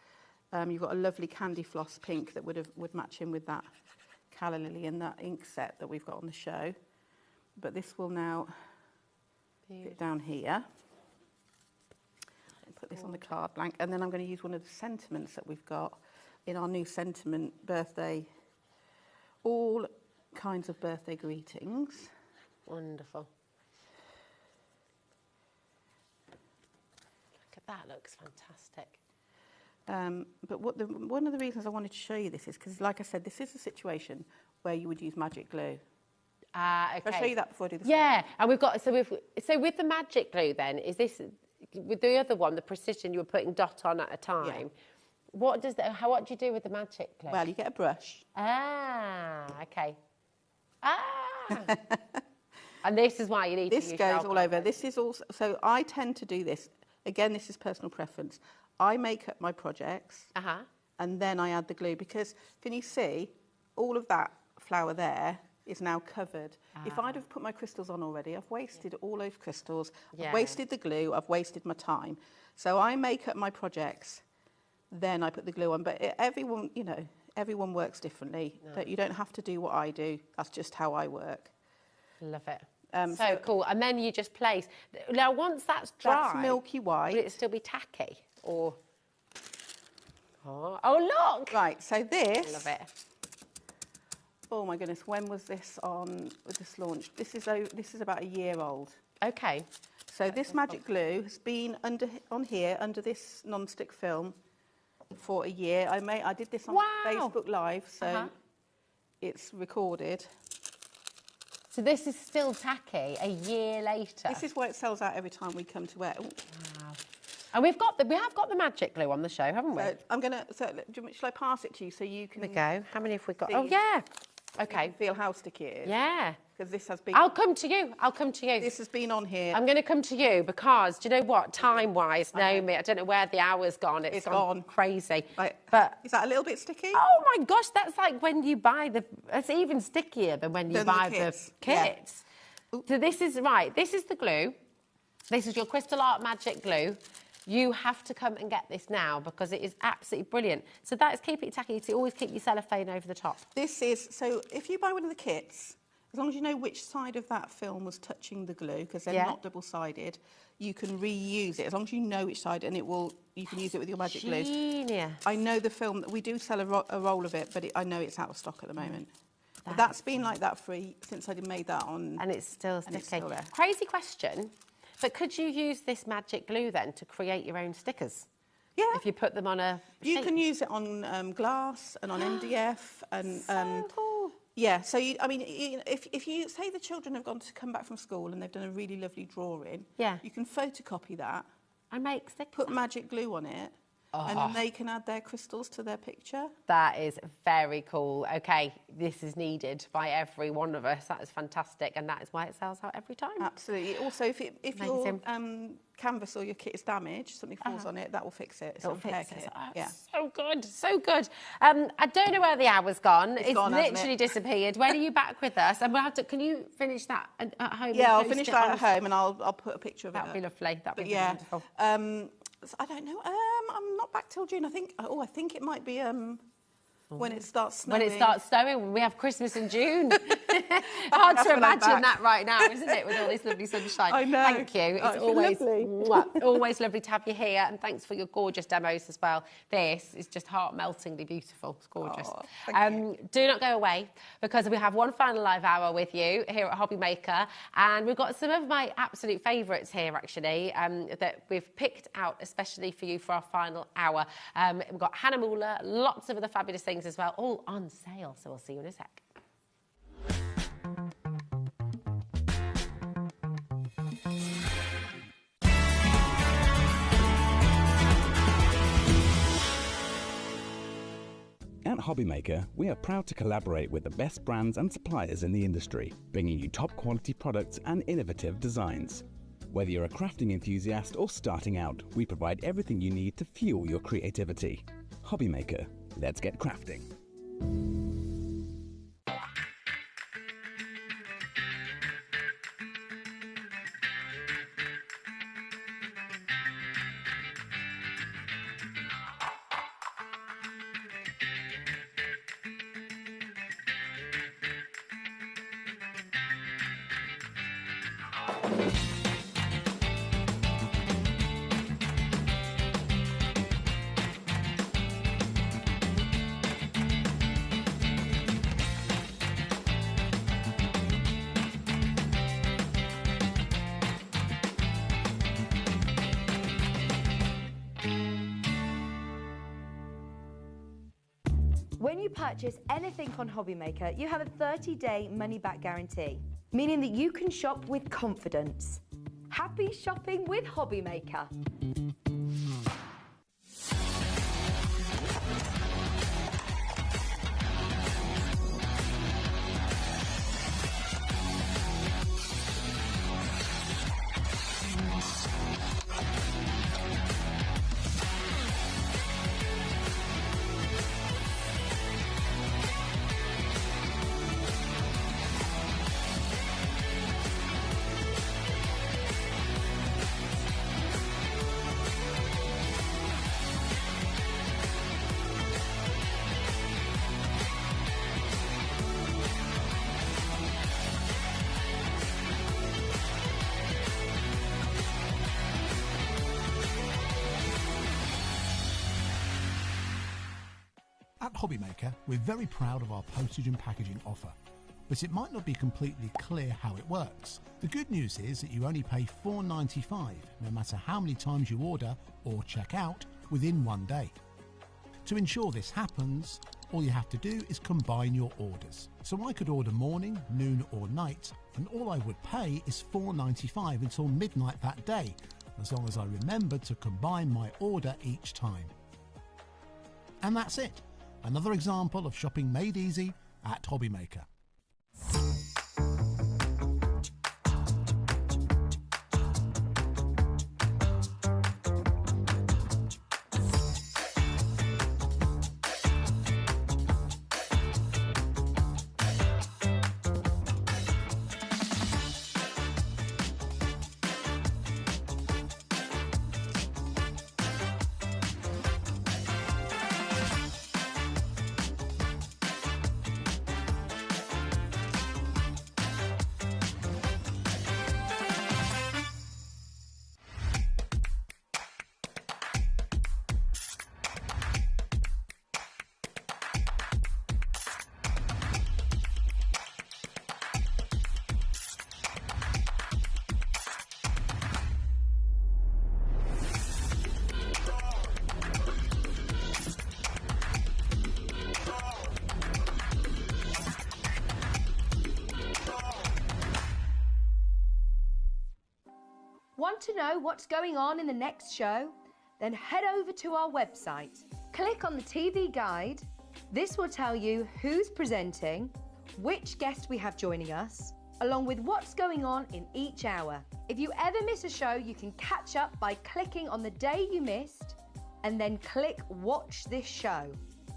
You've got a lovely candy floss pink that would match in with that calla lily and that ink set that we've got on the show. But this will now fit down here. Put this on the card blank, and then I'm going to use one of the sentiments that we've got in our new sentiment birthday. All kinds of birthday greetings. Wonderful. Look at that, looks fantastic. But one of the reasons I wanted to show you this is because, like I said, this is a situation where you would use magic glue. Okay. I'll show you that before I do this. Yeah, and we've got so with the magic glue then, is this with the other one, the precision you were putting dot on at a time? Yeah. What do you do with the magic glue? Well, you get a brush. Okay. And this is why you need to use this goes all over. This is also, so I tend to do this. Again, this is personal preference. I make up my projects and then I add the glue, because can you see all of that flower there is now covered. If I'd have put my crystals on already, I've wasted all those crystals, Yeah. I've wasted the glue, I've wasted my time. So I make up my projects, then I put the glue on. But everyone, you know, everyone works differently. No. You don't have to do what I do. That's just how I work. Love it. So cool. And then you just place. Now, once that's dry, That's milky white. will it still be tacky? Or... Oh, look! Right, so this... I love it. Oh, my goodness, when was this on, with this launch? This is about a year old. Okay. So this magic glue has been on here, under this non-stick film, for a year. I did this on Facebook Live, so it's recorded. So this is still tacky a year later. This is why it sells out every time we come to it. Wow. And we have got the magic glue on the show, haven't we? So I'm gonna. So shall I pass it to you so you can? There we go. How many have we got? See. Oh yeah. Okay. You can feel how sticky it is. Yeah. Because this has been. I'll come to you. This has been on here. I'm going to come to you because, do you know what? Time-wise, Naomi, I don't know where the hour's gone. It's gone crazy. Right. But is that a little bit sticky? Oh my gosh, that's like when you buy it's even stickier than when you buy the kits. Yeah. So this is right. This is the glue. This is your Crystal Art Magic glue. You have to come and get this now because it is absolutely brilliant. So that is keep it tacky. To always keep your cellophane over the top. This is, so if you buy one of the kits, as long as you know which side of that film was touching the glue, because they're not double-sided, you can reuse it. As long as you know which side, and you can use it with your magic glue. Genius. I know the film, we do sell a roll of it, but I know it's out of stock at the moment. But that's been like that since I made that on. And it's still sticky. It's still there. Crazy question. But could you use this magic glue then to create your own stickers? Yeah. If you put them on a sheet? You can use it on glass and on MDF and so cool. Yeah. So if you say the children have gone to come back from school and they've done a really lovely drawing, you can photocopy that and make stickers. Put magic glue on it. And then they can add their crystals to their picture. That is very cool. Okay, this is needed by every one of us. That is fantastic, and that is why it sells out every time. Absolutely. Also, if your canvas or your kit is damaged, something falls on it, that will fix it. It'll fix it. Oh, yeah. So good, so good. I don't know where the hour's gone. It's gone, literally disappeared. When are you back with us? And we'll have to. Can you finish that at home? Yeah, I'll finish that at home, and I'll put a picture of it. That'd be lovely. That'd be wonderful. wonderful. I don't know. I'm not back till June. I think it might be when it starts snowing. When it starts snowing, when we have Christmas in June. Hard to imagine that right now, isn't it, with all this lovely sunshine? I know. Thank you. It's always lovely. Always lovely to have you here, and thanks for your gorgeous demos as well. This is just heart-meltingly beautiful. It's gorgeous. Do not go away, because we have one final live hour with you here at HobbyMaker, and we've got some of my absolute favourites here, actually, that we've picked out especially for you for our final hour. We've got Hannah Muller, lots of other fabulous things as well, all on sale, so we'll see you in a sec. At HobbyMaker, we are proud to collaborate with the best brands and suppliers in the industry, bringing you top quality products and innovative designs. Whether you're a crafting enthusiast or starting out, we provide everything you need to fuel your creativity. HobbyMaker, let's get crafting. When you purchase anything on HobbyMaker, you have a 30-day money-back guarantee, meaning that you can shop with confidence. Happy shopping with HobbyMaker. HobbyMaker, we're very proud of our postage and packaging offer, but it might not be completely clear how it works. The good news is that you only pay $4.95 no matter how many times you order or check out within 1 day. To ensure this happens, all you have to do is combine your orders. So I could order morning, noon or night, and all I would pay is $4.95 until midnight that day, as long as I remembered to combine my order each time. And that's it. Another example of shopping made easy at HobbyMaker. Want to know what's going on in the next show? Then head over to our website. Click on the TV guide. This will tell you who's presenting, which guest we have joining us, along with what's going on in each hour. If you ever miss a show, you can catch up by clicking on the day you missed and then click Watch This Show.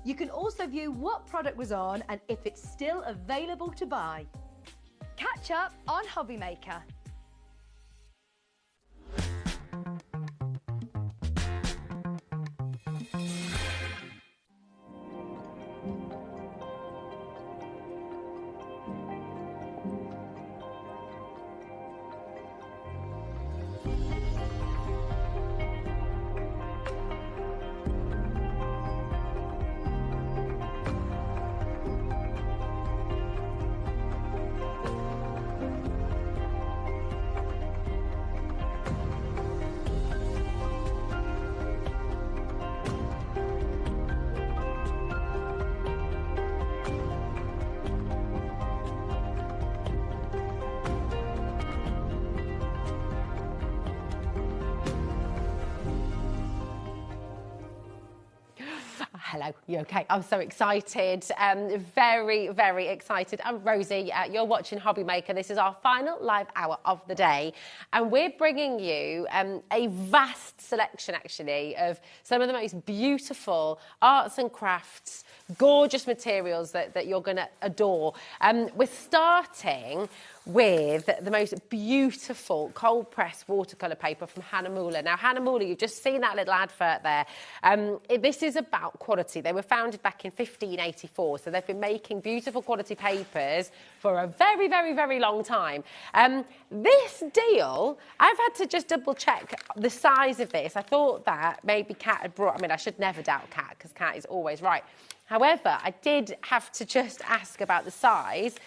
You can also view what product was on and if it's still available to buy. Catch up on HobbyMaker. Hello, you okay? I'm so excited, very, very excited. I'm Rosie, you're watching HobbyMaker. This is our final live hour of the day. And we're bringing you a vast selection, actually, of some of the most beautiful arts and crafts, gorgeous materials that you're going to adore. We're starting with the most beautiful cold press watercolour paper from Hannah Muller. Now, Hannah Muller, you've just seen that little advert there. This is about quality. They were founded back in 1584, so they've been making beautiful quality papers for a very, very, very long time. This deal, I've had to just double check the size of this. I thought that maybe Kat had brought, I mean, I should never doubt Kat, because Kat is always right. However, I did have to just ask about the size.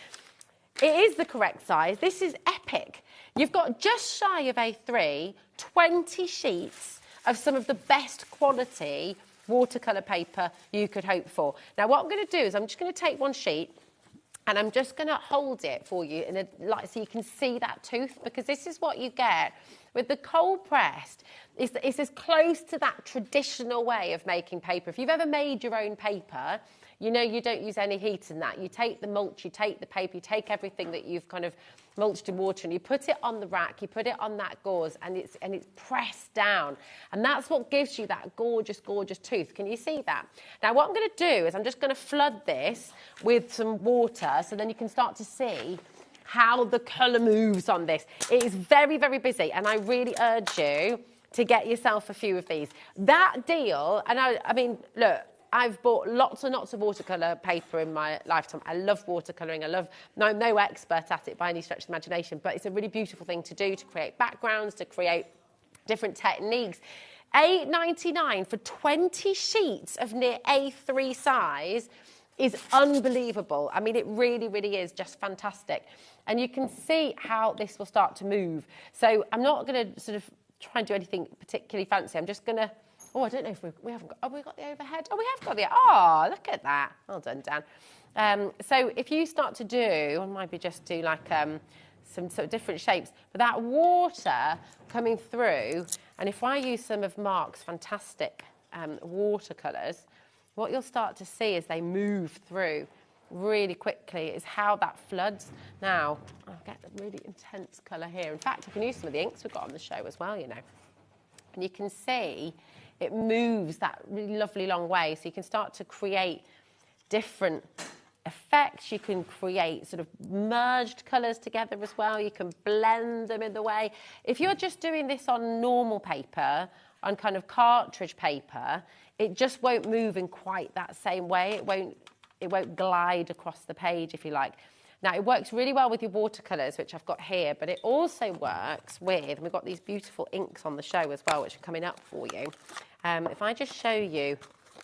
It is the correct size. This is epic. You've got just shy of A3, 20 sheets of some of the best quality watercolour paper you could hope for. Now, what I'm going to do is I'm just going to take one sheet and I'm just going to hold it for you in a light so you can see that tooth, because this is what you get with the cold pressed. It's as close to that traditional way of making paper. If you've ever made your own paper, you know you don't use any heat in that. You take the mulch, you take the paper, you take everything that you've kind of mulched in water and you put it on the rack, you put it on that gauze and it's pressed down. And that's what gives you that gorgeous, gorgeous tooth. Can you see that? Now what I'm going to do is I'm just going to flood this with some water so then you can start to see how the colour moves on this. It is very, very busy and I really urge you to get yourself a few of these. That deal, and I mean, look, I've bought lots and lots of watercolour paper in my lifetime. I love watercolouring. I'm no expert at it by any stretch of the imagination, but it's a really beautiful thing to do, to create backgrounds, to create different techniques. £8.99 for 20 sheets of near A3 size is unbelievable. I mean, it really, really is just fantastic. And you can see how this will start to move. So I'm not going to sort of try and do anything particularly fancy. I'm just going to, oh, I don't know if we haven't got, have we got the overhead? Oh, we have got the, oh, look at that. Well done, Dan. So if you start to do, or maybe just do like some sort of different shapes, but that water coming through, and if I use some of Mark's fantastic watercolours, what you'll start to see as they move through really quickly is how that floods. Now, I'll get a really intense colour here. In fact, I can use some of the inks we've got on the show as well, you know. And you can see it moves that really lovely long way, so you can start to create different effects. You can create sort of merged colours together as well. You can blend them in the way. If you're just doing this on normal paper, on kind of cartridge paper, it just won't move in quite that same way. It won't glide across the page, if you like. Now, it works really well with your watercolours, which I've got here, but it also works with, and we've got these beautiful inks on the show as well, which are coming up for you. If I just show you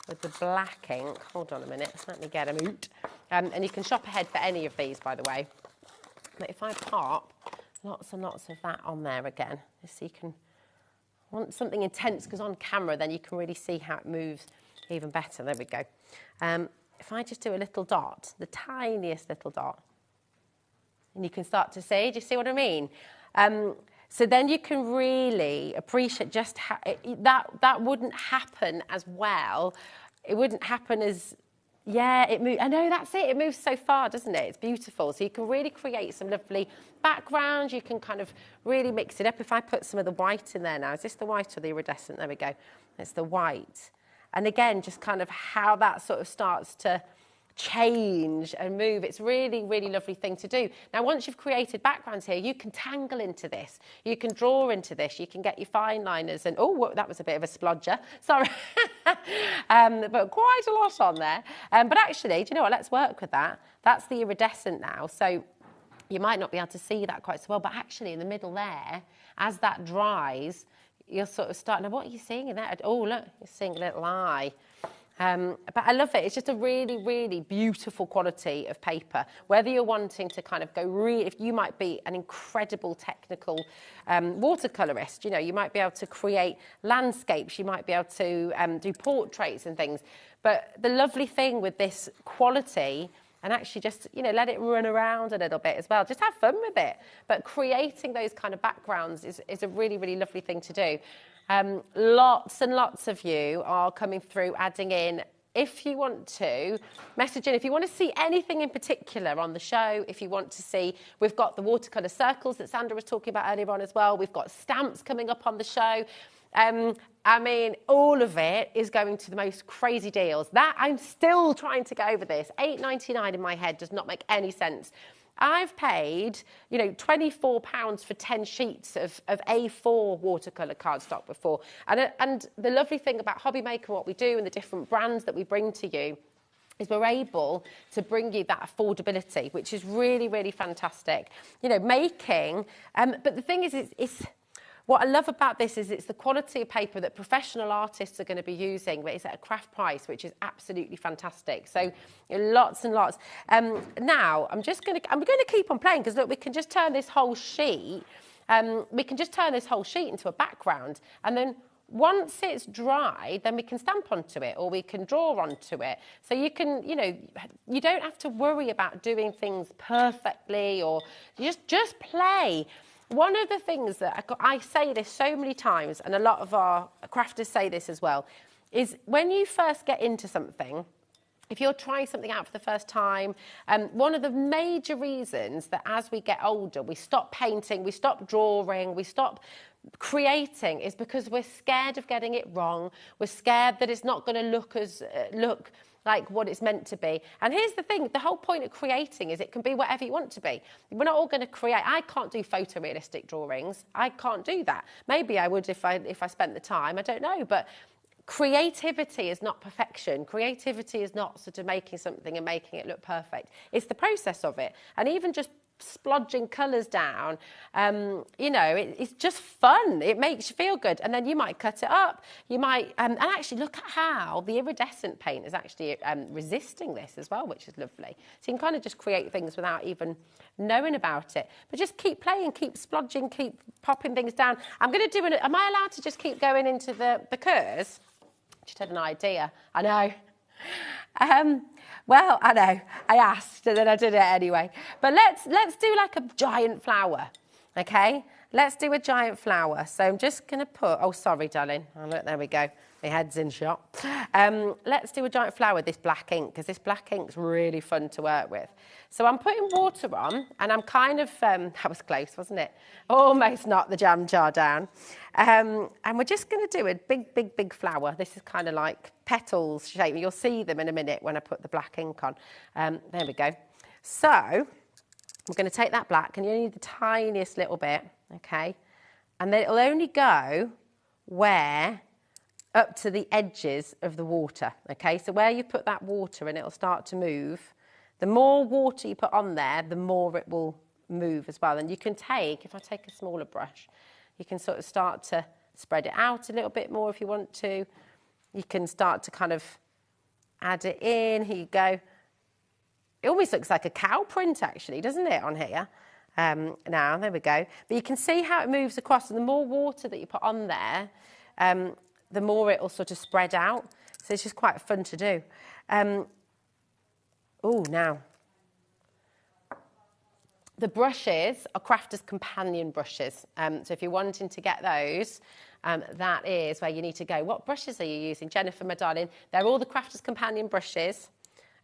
with the black ink, hold on a minute, let me get them out. And you can shop ahead for any of these, by the way. But if I pop lots and lots of that on there again, just so you can, want something intense, because on camera, then you can really see how it moves even better. There we go. If I just do a little dot, the tiniest little dot, and you can start to see, do you see what I mean? So then you can really appreciate just how, that wouldn't happen as well. It wouldn't happen as, yeah, it moves. I know, that's it. It moves so far, doesn't it? It's beautiful. So you can really create some lovely backgrounds. You can kind of really mix it up. If I put some of the white in there now, is this the white or the iridescent? There we go. It's the white. And again, just kind of how that sort of starts to change and move. It's really, really lovely thing to do. Now, once you've created backgrounds here, you can tangle into this. You can draw into this. You can get your fine liners and, oh, that was a bit of a splodger. Sorry. But quite a lot on there. But actually, do you know what? Let's work with that. That's the iridescent now. So you might not be able to see that quite so well, but actually in the middle there, as that dries, you'll sort of start, now what are you seeing in that? Oh, look, you're seeing a little eye. But I love it. It's just a really, really beautiful quality of paper. Whether you're wanting to kind of go if you might be an incredible technical watercolorist, you know, you might be able to create landscapes, you might be able to do portraits and things. But the lovely thing with this quality, and actually just, you know, let it run around a little bit as well. Just have fun with it. But creating those kind of backgrounds is a really, really lovely thing to do. Lots and lots of you are coming through, adding in, if you want to, message in. If you want to see anything in particular on the show, if you want to see, we've got the watercolour circles that Sandra was talking about earlier on as well. We've got stamps coming up on the show. I mean, all of it is going to the most crazy deals. That I'm still trying to get over this. £8.99 in my head does not make any sense. I've paid, you know, £24 for 10 sheets of A4 watercolour cardstock before. And the lovely thing about HobbyMaker, what we do, and the different brands that we bring to you, is we're able to bring you that affordability, which is really, really fantastic. You know, making, but the thing is, it's what I love about this is it's the quality of paper that professional artists are going to be using, but it's at a craft price, which is absolutely fantastic. So lots and lots. Now I'm going to keep on playing, because look, we can just turn this whole sheet. Into a background, and then once it's dry, then we can stamp onto it, or we can draw onto it. So you can, you know, you don't have to worry about doing things perfectly, or just play. One of the things that I say this so many times, and a lot of our crafters say this as well, is when you first get into something, if you're trying something out for the first time, one of the major reasons that as we get older, we stop painting, we stop drawing, we stop creating, is because we're scared of getting it wrong. We're scared that it's not going to look like what it's meant to be. And here's the thing, the whole point of creating is it can be whatever you want to be. We're not all going to create. I can't do photorealistic drawings. I can't do that. Maybe I would if I spent the time. I don't know. But creativity is not perfection. Creativity is not sort of making something and making it look perfect. It's the process of it. And even just splodging colours down, you know, it's just fun. It makes you feel good. And then you might cut it up. You might, and actually look at how the iridescent paint is actually resisting this as well, which is lovely. So you can kind of just create things without even knowing about it. But just keep playing, keep splodging, keep popping things down. I'm going to do am I allowed to just keep going into the curves? Just had an idea. I know. Well, I know. I asked and then I did it anyway. But let's do like a giant flower, okay? Let's do a giant flower. So I'm just going to put... Oh, sorry, darling. Oh, look, there we go. My head's in shot. Let's do a giant flower with this black ink, because this black ink's really fun to work with. So I'm putting water on, and I'm kind of... that was close, wasn't it? Almost knocked the jam jar down. And we're just going to do a big, big, big flower. This is kind of like petals shape. You'll see them in a minute when I put the black ink on. There we go. So we're going to take that black, and you need the tiniest little bit, okay? And then it'll only go where... up to the edges of the water, okay? So where you put that water and it'll start to move, the more water you put on there, the more it will move as well. And you can take, if I take a smaller brush, you can sort of start to spread it out a little bit more if you want to. You can start to kind of add it in. Here you go. It almost looks like a cow print, actually, doesn't it, on here? Now, there we go. But you can see how it moves across, and the more water that you put on there, the more it will sort of spread out. So it's just quite fun to do. Now. The brushes are Crafter's Companion brushes. So if you're wanting to get those, that is where you need to go. What brushes are you using? Jennifer, my darling, they're all the Crafter's Companion brushes.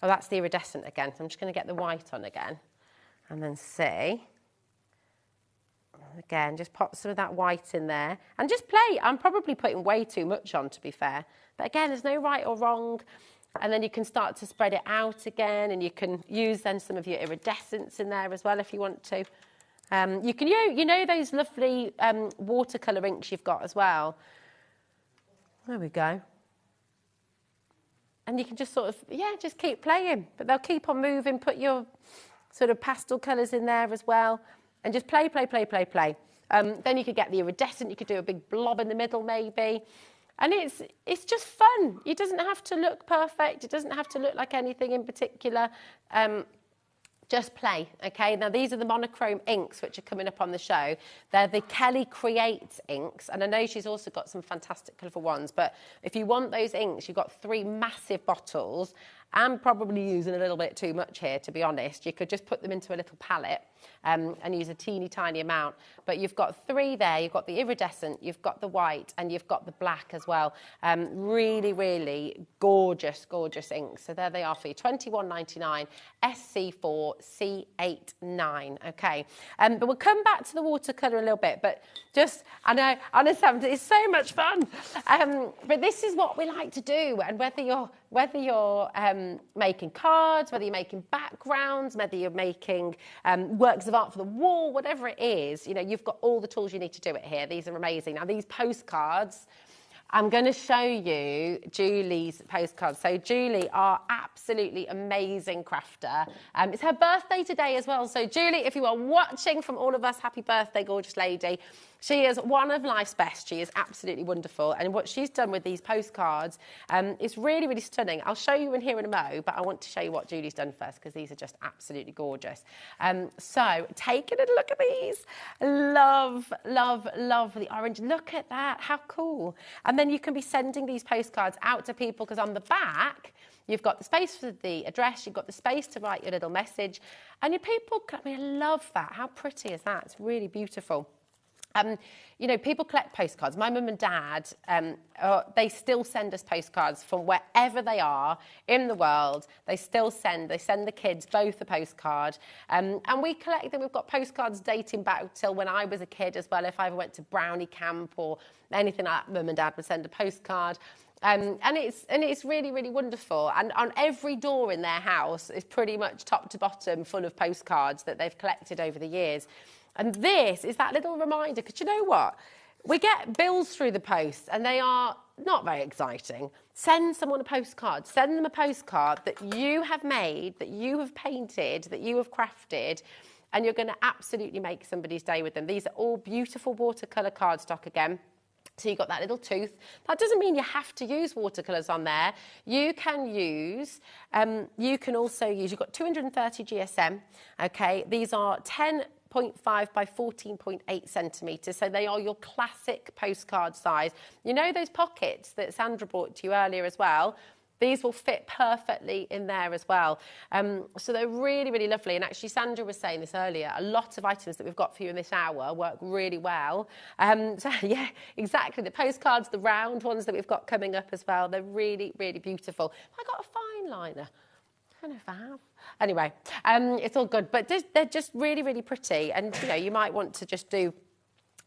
Oh, that's the iridescent again. So I'm just going to get the white on again. And then see. Again, just pop some of that white in there and just play. I'm probably putting way too much on, to be fair. But again, there's no right or wrong. And then you can start to spread it out again, and you can use then some of your iridescence in there as well if you want to. You can, you know those lovely watercolour inks you've got as well. There we go. And you can just sort of, just keep playing. But they'll keep on moving. Put your sort of pastel colours in there as well. And just play, play, play, play, play. Then you could get the iridescent. You could do a big blob in the middle maybe. And it's just fun. It doesn't have to look perfect. It doesn't have to look like anything in particular. Just play, okay? Now, these are the monochrome inks which are coming up on the show. They're the Kelly Create inks, and I know she's also got some fantastic colourful ones, but if you want those inks, you've got 3 massive bottles. I'm probably using a little bit too much here, to be honest. You could just put them into a little palette and use a teeny tiny amount. But you've got 3 there. You've got the iridescent, you've got the white, and you've got the black as well. Really, really gorgeous, gorgeous inks. So there they are for you. £21.99, SC4C89. Okay. But we'll come back to the watercolour a little bit. But just, I know, it's so much fun. But this is what we like to do. And whether you're making cards, whether you're making backgrounds, whether you're making works of art for the wall, whatever it is, you've got all the tools you need to do it here. These are amazing. Now, these postcards, I'm going to show you Julie's postcards. So Julie, our absolutely amazing crafter. It's her birthday today as well. So Julie, if you are watching, from all of us, happy birthday, gorgeous lady. She is one of life's best. She is absolutely wonderful. And what she's done with these postcards is really, really stunning. I'll show you in here in a mo, but I want to show you what Julie's done first, because these are just absolutely gorgeous. So take a little look at these. Love, love, love the orange. Look at that. How cool. And then you can be sending these postcards out to people, because on the back, you've got the space for the address, you've got the space to write your little message. And your people, I love that. How pretty is that? It's really beautiful. People collect postcards. My mum and dad, they still send us postcards from wherever they are in the world. They send the kids both a postcard. And we collect them. We've got postcards dating back till when I was a kid as well. If I ever went to brownie camp or anything like that, mum and dad would send a postcard. And it's really, really wonderful. And on every door in their house is pretty much top to bottom full of postcards that they've collected over the years. And this is that little reminder, because you know what? We get bills through the post and they are not very exciting. Send someone a postcard. Send them a postcard that you have made, that you have painted, that you have crafted. and you're going to absolutely make somebody's day with them. These are all beautiful watercolour cardstock again. So you've got that little tooth. That doesn't mean you have to use watercolours on there. You can use, you can also use, you've got 230 GSM, okay? These are 10.5 by 14.8 centimetres, so they are your classic postcard size. You know those pockets that Sandra brought to you earlier as well? These will fit perfectly in there as well. So they're really, really lovely. And actually, Sandra was saying this earlier, a lot of items that we've got for you in this hour work really well. So yeah, exactly. The postcards, the round ones that we've got coming up as well, they're really, really beautiful. I got a fine liner. I don't know if I have. Anyway, it's all good. But they're just really, really pretty. And, you know, you might want to just do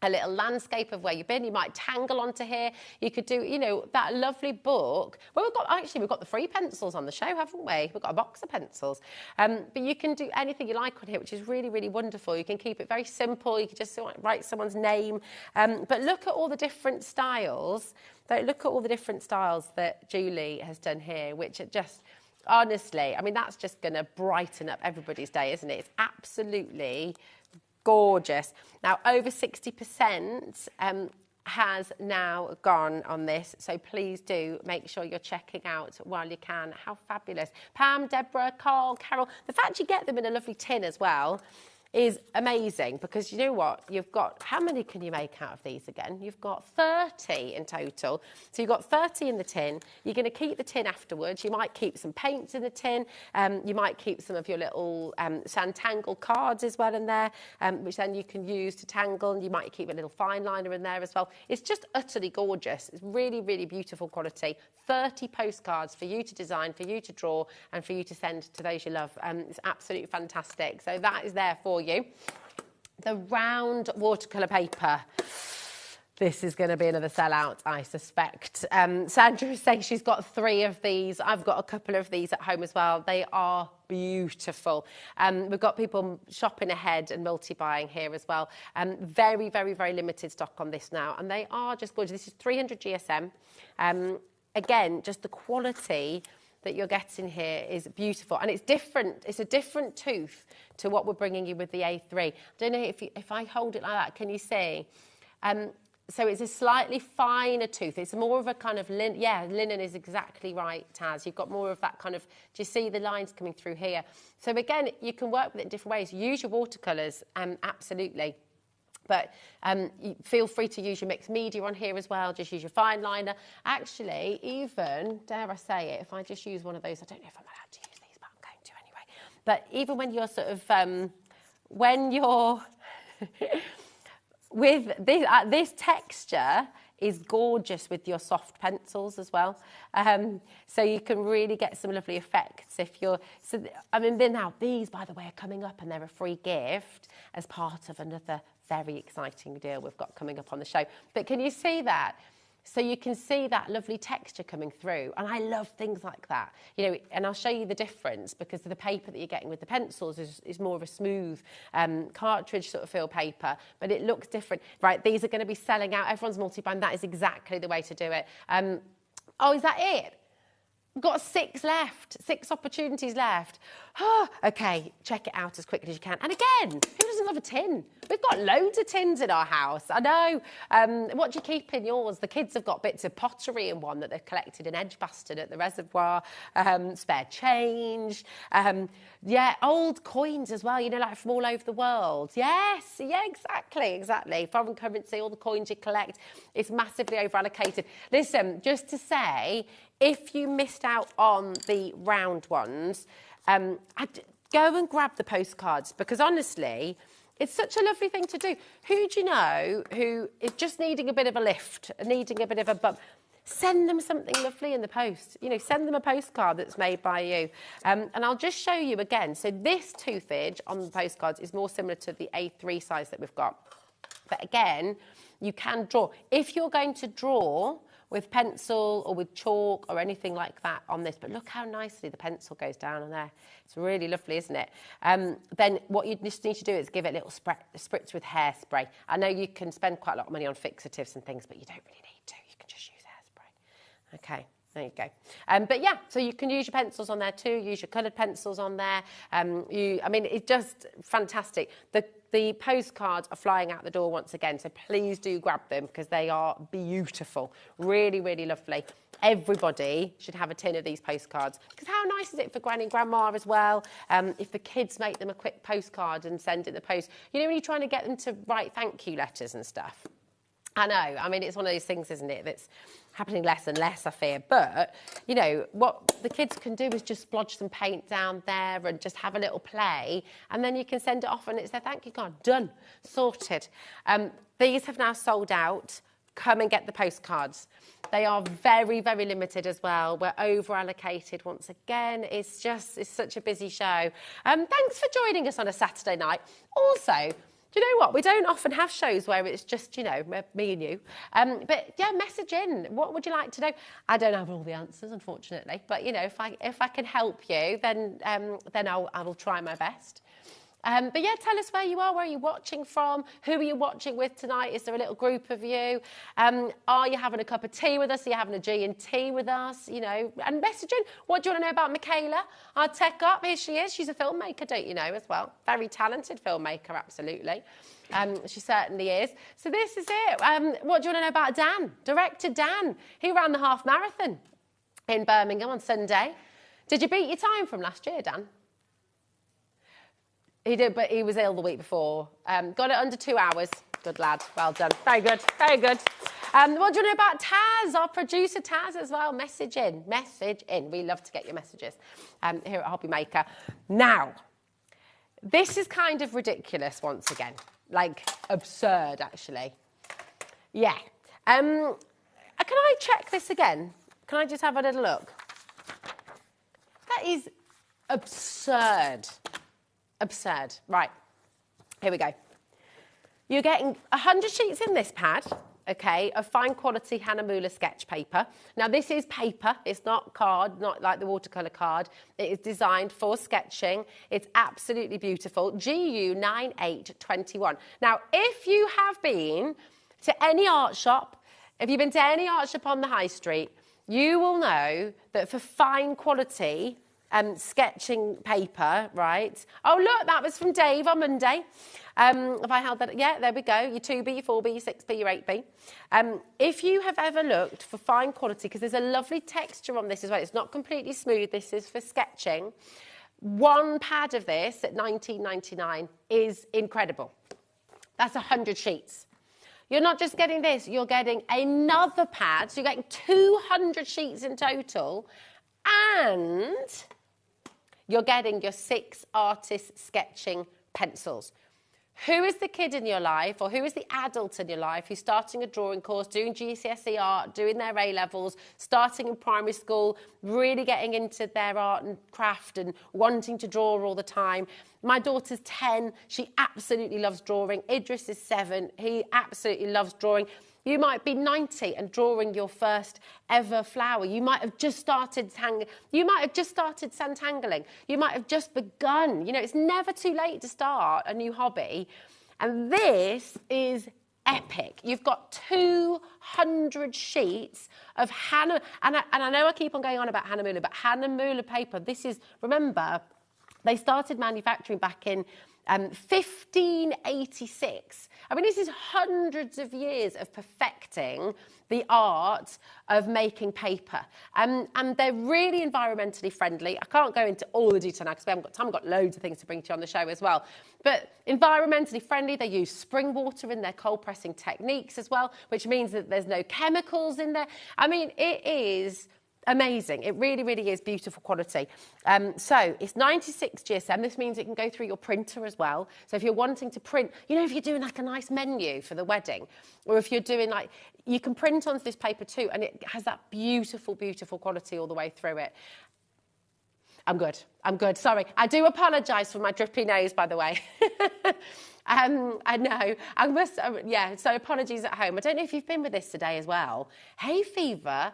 a little landscape of where you've been. You might tangle onto here. You could do, you know, that lovely book. Well, we've got the free pencils on the show, haven't we? We've got a box of pencils. But you can do anything you like on here, which is really, really wonderful. You can keep it very simple. You can just write someone's name. But look at all the different styles. Look at all the different styles that Julie has done here, which are just, honestly, I mean, that's just going to brighten up everybody's day, isn't it? It's absolutely gorgeous. Now, over 60% has now gone on this, so please do make sure you're checking out while you can. How fabulous. Pam, Deborah, Carl, Carol. The fact you get them in a lovely tin as well is amazing, because you know what? You've got, how many can you make out of these again? You've got 30 in total. So you've got 30 in the tin. You're going to keep the tin afterwards. You might keep some paints in the tin. You might keep some of your little Santangle cards as well in there, which then you can use to tangle. And you might keep a little fine liner in there as well. It's just utterly gorgeous. It's really, really beautiful quality. 30 postcards for you to design, for you to draw, and for you to send to those you love. It's absolutely fantastic. So that is there for you. The round watercolour paper. This is going to be another sellout, I suspect. Sandra is saying she's got 3 of these. I've got a couple of these at home as well. They are beautiful. We've got people shopping ahead and multi-buying here as well. Very, very, very limited stock on this now. And they are just gorgeous. This is 300 GSM. Again, just the quality that you're getting here is beautiful, and it's different. It's a different tooth to what we're bringing you with the A3. I don't know if I hold it like that, can you see? So it's a slightly finer tooth. It's more of a kind of linen is exactly right, Taz. You've got more of that kind of, do you see the lines coming through here? So again, you can work with it in different ways. Use your watercolours, absolutely. But feel free to use your mixed media on here as well. Just use your fine liner. Actually, even, dare I say it, if I just use one of those, I don't know if I'm allowed to use these, but I'm going to anyway. But even when you're sort of, when you're with this texture is gorgeous with your soft pencils as well. So you can really get some lovely effects if you're, I mean, now these, by the way, are coming up and they're a free gift as part of another very exciting deal we've got coming up on the show. But can you see that? So you can see that lovely texture coming through. And I love things like that. You know, and I'll show you the difference, because the paper that you're getting with the pencils is more of a smooth cartridge sort of feel paper, but it looks different. Right, these are going to be selling out. Everyone's multi-buying. That is exactly the way to do it. Oh, is that it? We've got 6 left, 6 opportunities left. Oh, okay, check it out as quickly as you can. And again, who doesn't love a tin? We've got loads of tins in our house. I know. What do you keep in yours? The kids have got bits of pottery in one that they've collected in Edgbaston at the reservoir, spare change. Yeah, old coins as well, you know, like from all over the world. Yes, yeah, exactly. Foreign currency, all the coins you collect. It's massively over-allocated. Listen, just to say, if you missed out on the round ones, go and grab the postcards, because honestly, it's such a lovely thing to do. Who do you know who is just needing a bit of a lift, needing a bit of a bump? Send them something lovely in the post. You know, send them a postcard that's made by you. And I'll just show you again. So this toothage on the postcards is more similar to the A3 size that we've got. But again, you can draw. If you're going to draw with pencil or with chalk or anything like that on this, but look how nicely the pencil goes down on there. It's really lovely, isn't it? Then what you just need to do is give it a little spritz with hairspray. I know you can spend quite a lot of money on fixatives and things, but you don't really need to. You can just use hairspray. Okay, There you go. But yeah, so you can use your pencils on there too, use your coloured pencils on there. I mean, it's just fantastic. The postcards are flying out the door once again, so please do grab them because they are beautiful. Really, really lovely. Everybody should have a tin of these postcards because how nice is it for Granny and Grandma as well? If the kids make them a quick postcard and send it in the post. You know, when you're trying to get them to write thank you letters and stuff. I know. I mean, it's one of those things, isn't it, that's happening less and less, I fear. But, you know, what the kids can do is just splodge some paint down there and just have a little play. And then you can send it off and it's their thank you card. Done. Sorted. These have now sold out. Come and get the postcards. They are very, very limited as well. We're over-allocated once again. It's such a busy show. Thanks for joining us on a Saturday night. Also, do you know what? We don't often have shows where it's just, you know, me and you. But yeah, message in. What would you like to know? I don't have all the answers, unfortunately. But, you know, if I can help you, then I will try my best. But yeah, tell us where you are, where are you watching from, who are you watching with tonight? Is there a little group of you? Are you having a cup of tea with us? Are you having a G&T with us? You know, and message in. What do you want to know about Michaela, our tech up? Here she is. She's a filmmaker, don't you know, as well. Very talented filmmaker, absolutely. She certainly is. So this is it. What do you want to know about Dan? Director Dan. He ran the half marathon in Birmingham on Sunday. Did you beat your time from last year, Dan? He did, but he was ill the week before. Got it under 2 hours. Good lad. Well done. Very good. Very good. What do you know about Taz, our producer Taz as well? Message in. Message in. We love to get your messages here at HobbyMaker. Now, this is kind of ridiculous once again. Like, absurd, actually. Yeah. Can I check this again? Can I just have a little look? That is absurd. Absurd. Right, here we go. You're getting 100 sheets in this pad, okay, of fine quality Hahnemuhle sketch paper. Now, this is paper. It's not card, not like the watercolour card. It is designed for sketching. It's absolutely beautiful. GU 9821. Now, if you have been to any art shop, if you've been to any art shop on the high street, you will know that for fine quality sketching paper, right? Oh, look, that was from Dave on Monday. If I held that, yeah, there we go. Your 2B, your 4B, your 6B, your 8B. If you have ever looked for fine quality, because there's a lovely texture on this as well. It's not completely smooth. This is for sketching. One pad of this at $19.99 is incredible. That's 100 sheets. You're not just getting this, you're getting another pad. So you're getting 200 sheets in total. And you're getting your 6 artist sketching pencils. Who is the kid in your life or who is the adult in your life who's starting a drawing course, doing GCSE art, doing their A-levels, starting in primary school, really getting into their art and craft and wanting to draw all the time? My daughter's 10. She absolutely loves drawing. Idris is 7. He absolutely loves drawing. You might be 90 and drawing your first ever flower. You might have just started sandangling. You might have just begun. You know, it's never too late to start a new hobby. And this is epic. You've got 200 sheets of and I know I keep on going on about Hahnemuhle, but Hahnemuhle paper, this is, remember, they started manufacturing back in 1586. I mean, this is hundreds of years of perfecting the art of making paper. And they're really environmentally friendly. I can't go into all the detail now because we haven't got time. We've got loads of things to bring to you on the show as well. But environmentally friendly, they use spring water in their cold pressing techniques as well, which means that there's no chemicals in there. I mean, it is amazing. It really, really is beautiful quality. So it's 96 GSM. This means it can go through your printer as well. So if you're wanting to print, you know, if you're doing like a nice menu for the wedding, or if you're doing like, you can print onto this paper too, and it has that beautiful, beautiful quality all the way through it. I'm good. Sorry. I do apologise for my drippy nose, by the way. I know. So apologies at home. I don't know if you've been with this today as well. Hay fever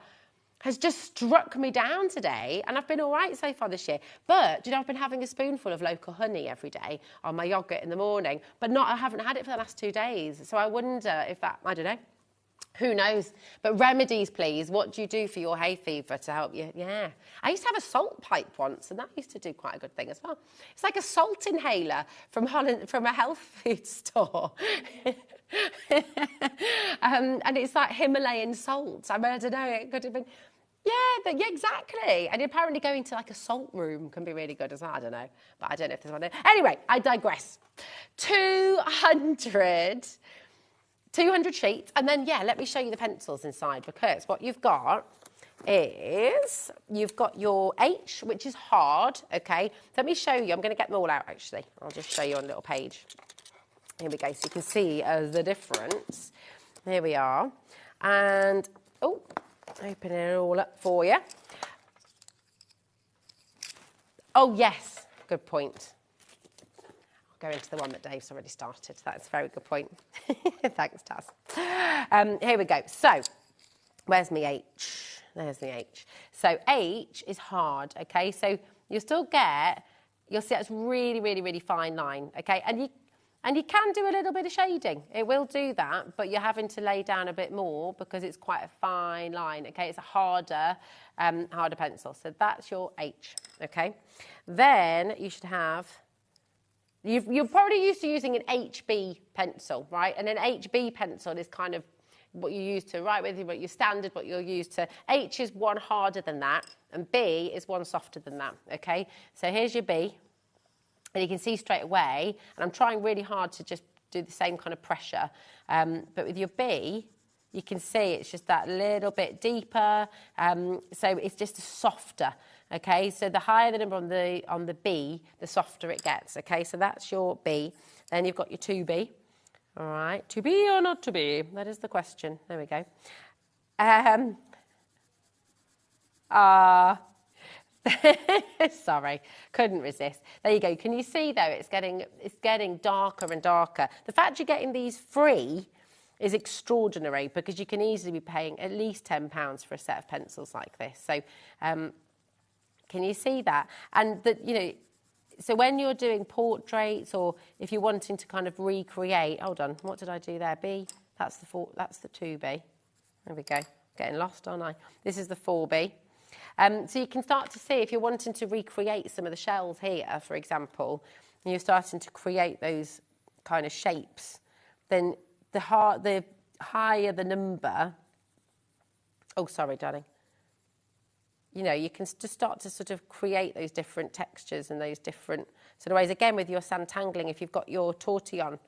has just struck me down today, and I've been all right so far this year. But, you know, I've been having a spoonful of local honey every day on my yoghurt in the morning, but I haven't had it for the last 2 days. So I wonder if that, I don't know. Who knows? But remedies, please. What do you do for your hay fever to help you? Yeah. I used to have a salt pipe once, and that used to do quite a good thing as well. It's like a salt inhaler from Holland, from a health food store. And it's like Himalayan salt. I mean, I don't know, it could have been... Yeah, exactly. And apparently going to like a salt room can be really good as well. I don't know. But I don't know if there's one there. Anyway, I digress. 200 sheets. And then, yeah, let me show you the pencils inside, because what you've got is you've got your H, which is hard, okay? Let me show you. I'm going to get them all out, actually. I'll just show you on a little page. Here we go, so you can see the difference. Here we are. And, oh, open it all up for you. Oh, yes, good point. I'll go into the one that Dave's already started. That's a very good point. Thanks, Taz. Here we go. So, where's my H? There's my H. So, H is hard, okay? So, you'll still get, you'll see that's really, really, really fine line, okay? And you can do a little bit of shading. It will do that, but you're having to lay down a bit more because it's quite a fine line, okay? It's a harder pencil. So that's your H, okay? Then you should have, you're probably used to using an HB pencil, right? And an HB pencil is kind of what you use to write with, what your standard, what you're used to. H is one harder than that, and B is one softer than that, okay? So here's your B. And you can see straight away, and I'm trying really hard to just do the same kind of pressure. But with your B, you can see it's just that little bit deeper. So it's just softer, okay? So the higher the number on the B, the softer it gets, okay? So that's your B. Then you've got your 2B. All right, to be or not to be? That is the question. There we go. Sorry, couldn't resist. There you go. Can you see though? It's getting darker and darker. The fact you're getting these free is extraordinary, because you can easily be paying at least £10 for a set of pencils like this. So, can you see that? And that, you know, so when you're doing portraits, or if you're wanting to kind of recreate, hold on, what did I do there? B. That's the 2B. There we go. Getting lost, aren't I? This is the 4B. So you can start to see, if you're wanting to recreate some of the shells here, for example, and you're starting to create those kind of shapes, then the higher the number, oh, sorry, darling, you know, you can just start to sort of create those different textures and those different sort of ways. Again, with your sandtangling, if you've got your tortillon,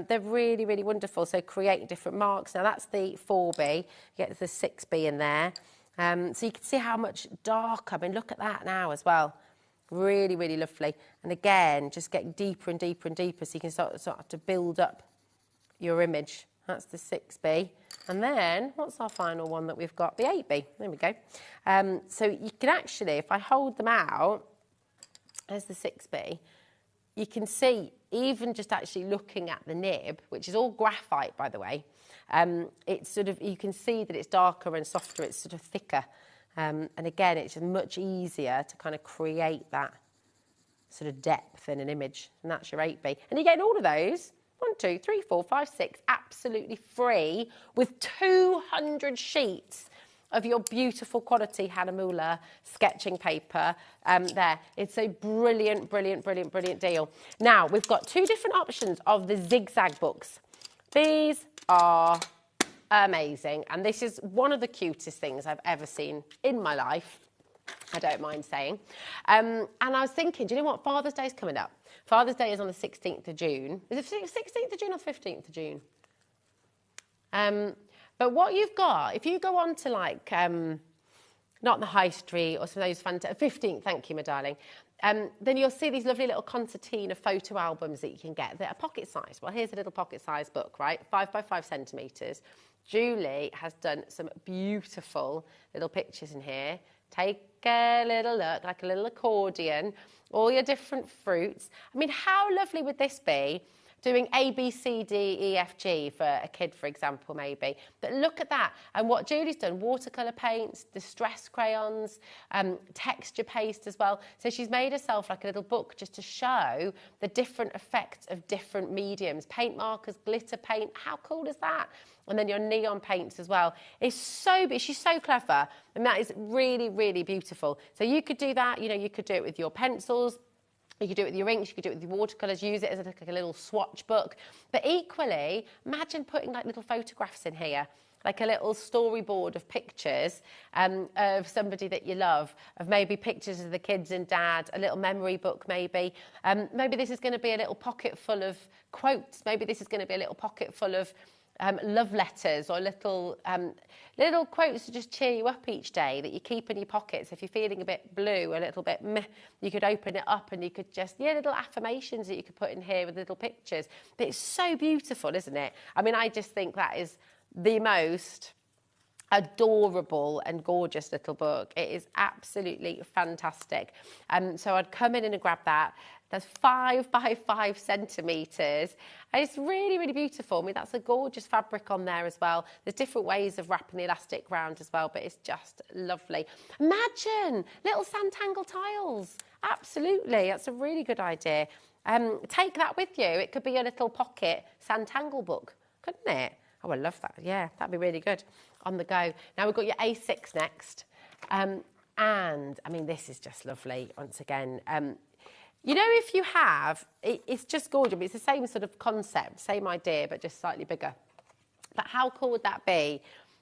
they're really, really wonderful. So creating different marks. Now, that's the 4B. You get the 6B in there. So you can see how much darker. I mean, look at that now as well. Really, really lovely. And again, just getting deeper and deeper and deeper, so you can start to build up your image. That's the 6B. And then, what's our final one that we've got? The 8B. There we go. So you can actually, if I hold them out, there's the 6B, you can see, even just actually looking at the nib, which is all graphite, by the way, it's sort of, you can see that it's darker and softer, it's sort of thicker. And again, it's just much easier to kind of create that sort of depth in an image. And that's your 8B. And you're getting all of those, 1, 2, 3, 4, 5, 6, absolutely free, with 200 sheets of your beautiful quality Hanamulla sketching paper there. It's a brilliant, brilliant, brilliant, brilliant deal. Now, we've got 2 different options of the zigzag books. These are amazing, and this is one of the cutest things I've ever seen in my life, I don't mind saying. And I was thinking, do you know what? Father's Day is coming up. Father's Day is on the 16th of June. Is it 16th of June or 15th of June? But what you've got, if you go on to like, not the high street or some of those 15th, thank you, my darling, then you'll see these lovely little concertina photo albums that you can get that are pocket sized. Well, here's a little pocket sized book, right? 5 by 5 centimetres. Julie has done some beautiful little pictures in here. Take a little look, like a little accordion, all your different fruits. I mean, how lovely would this be? Doing A, B, C, D, E, F, G for a kid, for example, maybe. But look at that. And what Julie's done, watercolour paints, distress crayons, texture paste as well. So she's made herself like a little book just to show the different effects of different mediums. Paint markers, glitter paint, how cool is that? and then your neon paints as well. She's so clever, and that is really, really beautiful. So you could do that, you know, you could do it with your pencils, you could do it with your inks, you could do it with your watercolours, use it as like a little swatch book. But equally, imagine putting like little photographs in here, like a little storyboard of pictures of somebody that you love, of maybe pictures of the kids and dad, a little memory book maybe. Maybe this is going to be a little pocket full of quotes. Maybe this is going to be a little pocket full of love letters or little quotes to just cheer you up each day that you keep in your pockets. If you're feeling a bit blue, a little bit meh, you could open it up and you could just, little affirmations that you could put in here with little pictures. But it's so beautiful, isn't it? I mean, I just think that is the most adorable and gorgeous little book. It is absolutely fantastic. So I'd come in and grab that. That's 5 by 5 centimetres. And it's really, really beautiful. I mean, that's a gorgeous fabric on there as well. There's different ways of wrapping the elastic round as well, but it's just lovely. Imagine little Santangle tiles. Absolutely, that's a really good idea. Take that with you. It could be a little pocket Santangle book, couldn't it? Oh, I love that. Yeah, that'd be really good on the go. Now we've got your A6 next. And, I mean, this is just lovely once again. You know, if you have, it's just gorgeous. It's the same sort of concept, same idea, but just slightly bigger. But how cool would that be?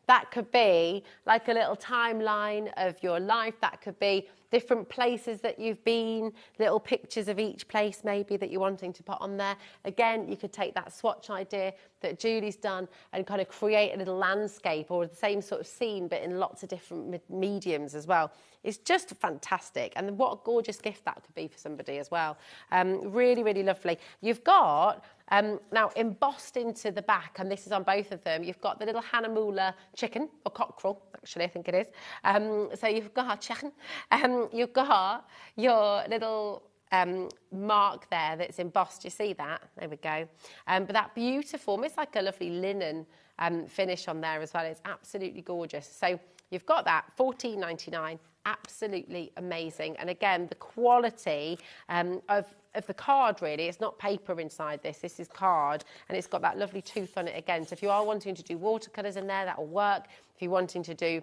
That could be like a little timeline of your life. That could be different places that you've been, little pictures of each place maybe that you're wanting to put on there. Again, you could take that swatch idea that Julie's done and kind of create a little landscape or the same sort of scene, but in lots of different mediums as well. It's just fantastic. And what a gorgeous gift that could be for somebody as well. Really, really lovely. You've got, now embossed into the back, and this is on both of them, you've got the little Hannamoola chicken, or cockerel, actually, I think it is. So you've got chicken. You've got your little mark there that's embossed. You see that? There we go. But that beautiful, it's like a lovely linen finish on there as well. It's absolutely gorgeous. So you've got that, $14.99. Absolutely amazing. And again, the quality of the card, really, it's not paper inside this is card, and it's got that lovely tooth on it again. So if you are wanting to do watercolours in there, that'll work. If you're wanting to do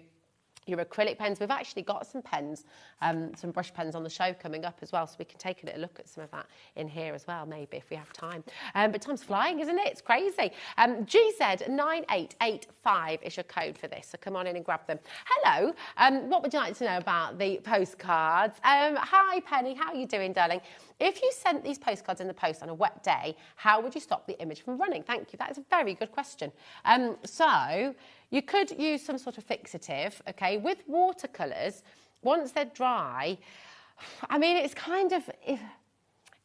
your acrylic pens, we've actually got some pens, some brush pens on the show coming up as well, so we can take a little look at some of that in here as well, maybe, if we have time. But time's flying, isn't it? It's crazy. GZ9885 is your code for this, so come on in and grab them. Hello, what would you like to know about the postcards? Hi, Penny, how are you doing, darling? If you sent these postcards in the post on a wet day, how would you stop the image from running? Thank you, that is a very good question. So you could use some sort of fixative, okay? With watercolours, once they're dry, I mean, it's kind of, it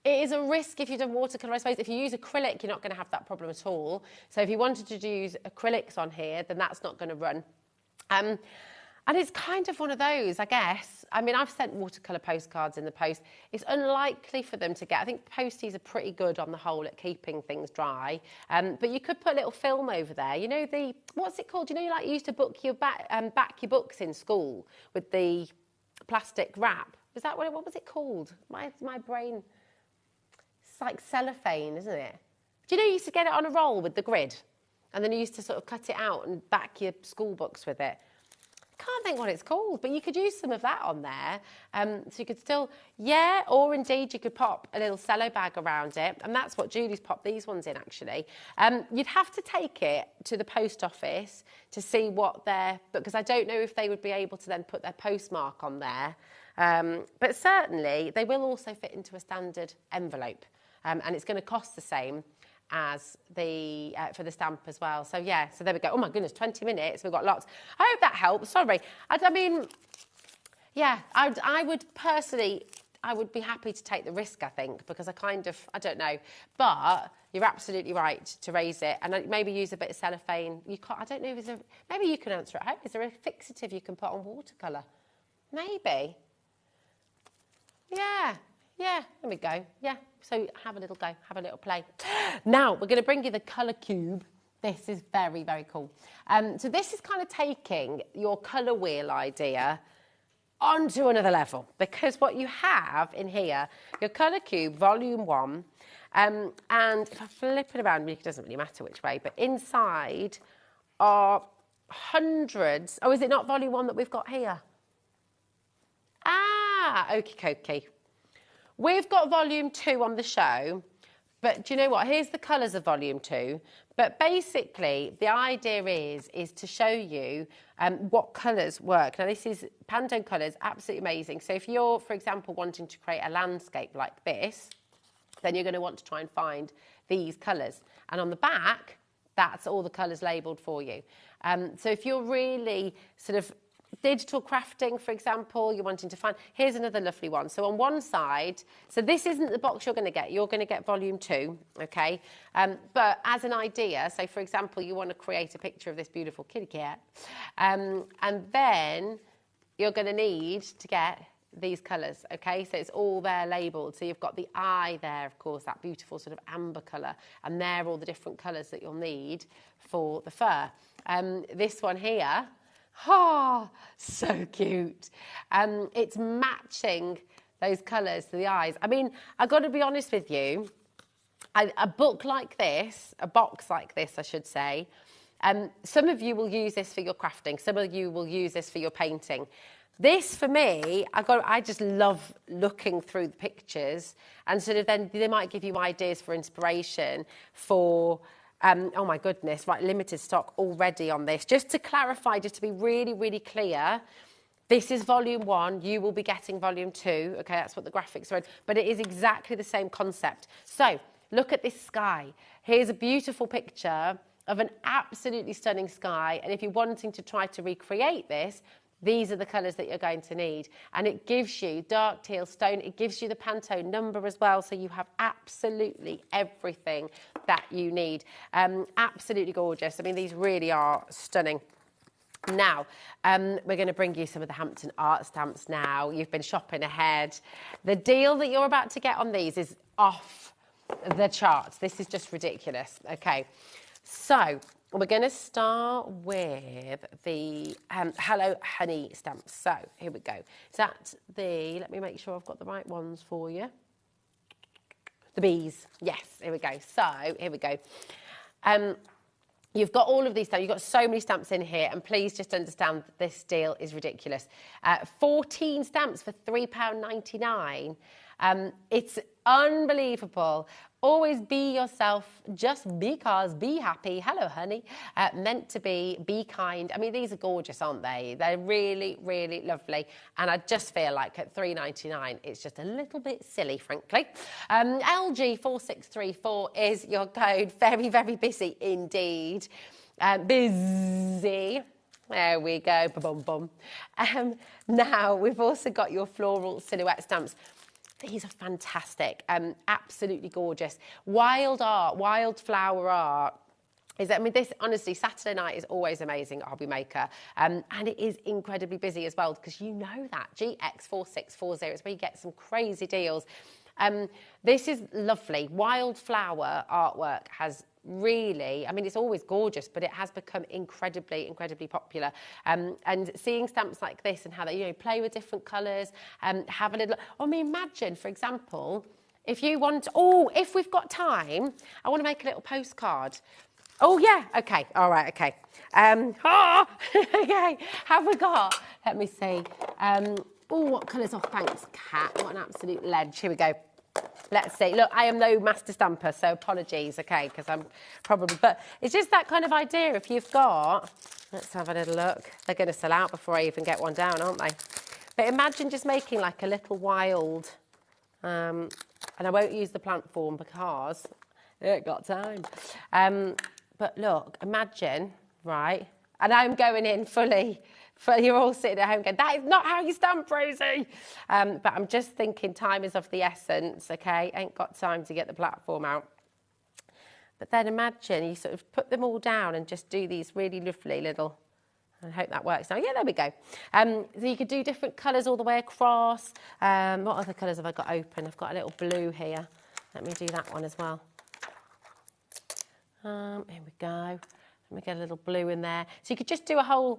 is a risk if you've done watercolour, I suppose. If you use acrylic, you're not going to have that problem at all. So if you wanted to use acrylics on here, then that's not going to run. And it's kind of one of those, I guess. I mean, I've sent watercolour postcards in the post. It's unlikely for them to get. I think posties are pretty good on the whole at keeping things dry. But you could put a little film over there. You know, what's it called? You know, you used to back your books in school with the plastic wrap. Was that what was it called? My brain, it's like cellophane, isn't it? Do you know you used to get it on a roll with the grid? And then you used to sort of cut it out and back your school books with it. Can't think what it's called, but you could use some of that on there. So you could still, or indeed you could pop a little cello bag around it, and that's what Julie's popped these ones in, actually. You'd have to take it to the post office to see what because I don't know if they would be able to then put their postmark on there. But certainly they will also fit into a standard envelope, and it's going to cost the same as for the stamp as well. So so there we go. Oh my goodness, 20 minutes, we've got lots. I hope that helps. Sorry. I mean, I would personally, I would be happy to take the risk, I think, because I don't know. But you're absolutely right to raise it, and maybe use a bit of cellophane. I don't know, maybe you can answer at home. Is there a fixative you can put on watercolour? Maybe. Yeah, there we go. Yeah, so have a little go, have a little play. Now, we're going to bring you the colour cube. This is very, very cool. So this is kind of taking your colour wheel idea onto another level, because what you have in here, your colour cube, volume 1, and if I flip it around, it doesn't really matter which way, but inside are hundreds. Oh, is it not volume 1 that we've got here? Ah, okie dokie. We've got volume 2 on the show, but do you know what? Here's the colours of volume 2. But basically, the idea is to show you what colours work. Now, this is Pantone colours, absolutely amazing. So if you're, for example, wanting to create a landscape like this, then you're going to want to try and find these colours. And on the back, that's all the colours labelled for you. So if you're really sort of digital crafting, for example, you're wanting to find, here's another lovely one. So on one side, so this isn't the box you're going to get volume 2, okay? But as an idea, so for example, you want to create a picture of this beautiful kitty cat, and then you're going to need to get these colours, okay? So it's all there labelled. So you've got the eye there, of course, that beautiful sort of amber colour, and there are all the different colours that you'll need for the fur. This one here, oh, so cute. It's matching those colours to the eyes. I mean, I've got to be honest with you, a book like this, a box like this, I should say, some of you will use this for your crafting, some of you will use this for your painting. This, for me, I just love looking through the pictures, and sort of then they might give you ideas for inspiration for, oh my goodness, right, limited stock already on this. Just to clarify, just to be really, really clear, this is volume 1, you will be getting volume 2, okay, that's what the graphics are in, but it is exactly the same concept. So, look at this sky. Here's a beautiful picture of an absolutely stunning sky, and if you're wanting to try to recreate this, these are the colours that you're going to need. And it gives you dark teal stone, it gives you the Pantone number as well, so you have absolutely everything that you need. Absolutely gorgeous. I mean, these really are stunning. Now, we're going to bring you some of the Hampton art stamps now. You've been shopping ahead. The deal that you're about to get on these is off the charts. This is just ridiculous. Okay, so we're going to start with the Hello Honey stamps. So here we go. Is that the, let me make sure I've got the right ones for you. The bees. Yes, here we go. So here we go. You've got all of these stamps. You've got so many stamps in here, and please just understand that this deal is ridiculous. 14 stamps for £3.99. It's unbelievable. Always be yourself, just because, be happy. Hello, honey. Meant to be kind. I mean, these are gorgeous, aren't they? They're really, really lovely. And I just feel like at £3.99, it's just a little bit silly, frankly. LG4634 is your code. Very, very busy indeed. Busy. There we go. Ba-bum-bum. Now, we've also got your floral silhouette stamps. These are fantastic, absolutely gorgeous. Wild art, wildflower art. I mean, this, honestly, Saturday night is always amazing at HobbyMaker. And it is incredibly busy as well, because you know that. GX4640 is where you get some crazy deals. This is lovely. Wildflower artwork has really, I mean, it's always gorgeous, but it has become incredibly, incredibly popular. And seeing stamps like this and how they, you know, play with different colours, have a little, I mean, imagine, for example, if you want, if we've got time, I want to make a little postcard. Oh, yeah, okay, all right, okay. Okay, have we got, let me see. What colours? Oh, thanks, Kat, what an absolute ledge. Here we go. Let's see. Look, I am no master stamper, so apologies, okay, because I'm probably... But it's just that kind of idea. If you've got... Let's have a little look. They're going to sell out before I even get one down, aren't they? But imagine just making like a little wild... and I won't use the plant form because I ain't got time. But look, imagine, right? And I'm going in fully... You're all sitting at home going, that is not how you stamp, Rosie. But I'm just thinking time is of the essence, okay? Ain't got time to get the platform out. But then imagine you sort of put them all down and just do these really lovely little, I hope that works now. Yeah, there we go. So you could do different colours all the way across. What other colours have I got open? I've got a little blue here. Let me do that one as well. Here we go. Let me get a little blue in there. So you could just do a whole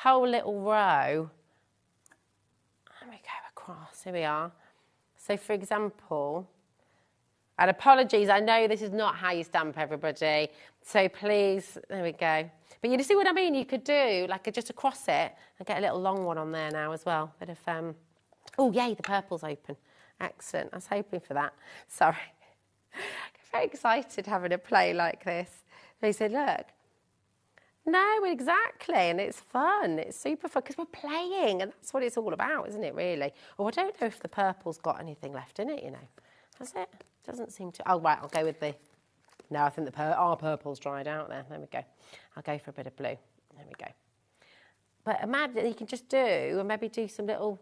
little row. Let me go across. Here we are. So, for example, And apologies, I know this is not how you stamp, everybody. So please, there we go. But you see what I mean? You could do like just across it and get a little long one on there now as well. Bit of, oh, yay, the purple's open. Excellent. I was hoping for that. Sorry. I'm very excited having a play like this. They said, look. No, exactly. And it's fun. It's super fun because we're playing and that's what it's all about, isn't it, really? Oh, I don't know if the purple's got anything left in it, you know. Has it? Doesn't seem to. Oh, right, I'll go with the... No, I think our purple's dried out there. There we go. I'll go for a bit of blue. There we go. But imagine you can just do, and maybe do some little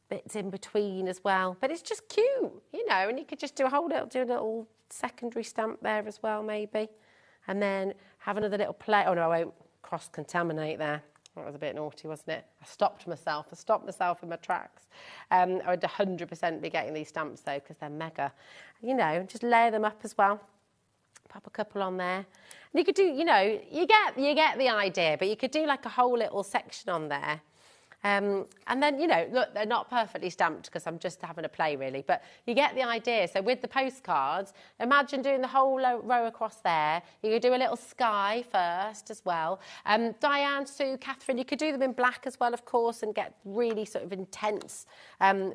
bits in between as well. But it's just cute, you know, and you could just do a little secondary stamp there as well, maybe. And then have another little play. Oh, no, I won't cross-contaminate there. That was a bit naughty, wasn't it? I stopped myself in my tracks. I would 100% be getting these stamps, though, because they're mega. You know, just layer them up as well. Pop a couple on there. And you could do, you know, you get the idea, but you could do like a whole little section on there. And then, you know, look, they're not perfectly stamped because I'm just having a play, really. But you get the idea. So with the postcards, imagine doing the whole row across there. You could do a little sky first as well. Diane, Sue, Catherine, you could do them in black as well, of course, and get really sort of intense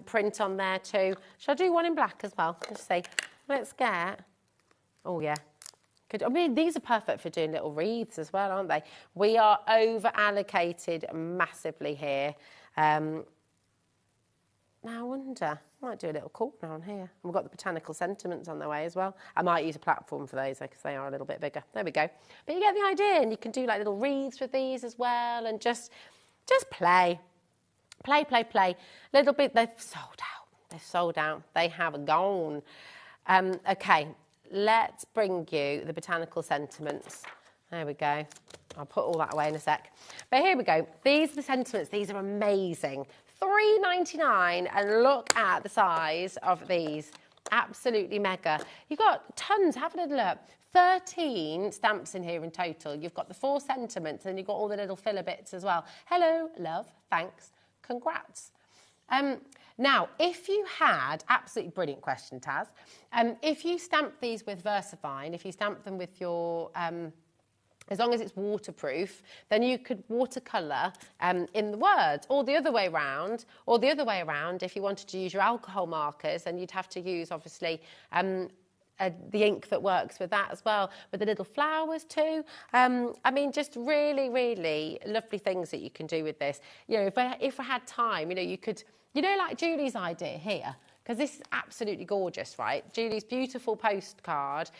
print on there too. Shall I do one in black as well? Let's see. Let's get... Oh, yeah. I mean, these are perfect for doing little wreaths as well, aren't they? We are over-allocated massively here. Now, I wonder, I might do a little corner on here. And we've got the botanical sentiments on the way as well. I might use a platform for those because they are a little bit bigger. There we go. But you get the idea, and you can do like little wreaths with these as well, and just play. Play. Little bit, they've sold out. They have gone. Okay. Let's bring you the botanical sentiments. There we go. I'll put all that away in a sec. But here we go. These are the sentiments. These are amazing. $3.99, and look at the size of these. Absolutely mega. You've got tons. Have a little look. 13 stamps in here in total. You've got the 4 sentiments, and you've got all the little filler bits as well. Hello, love, thanks, congrats. Now, if you had, absolutely brilliant question, Taz, if you stamp these with VersaFine, if you stamp them with your, as long as it's waterproof, then you could watercolour in the words, or the other way around, if you wanted to use your alcohol markers, then you'd have to use, obviously, the ink that works with that as well, with the little flowers too. I mean, just really, really lovely things that you can do with this. You know, if I had time, you know, you could... You know, like Julie's idea here, because this is absolutely gorgeous, right? Julie's beautiful postcard.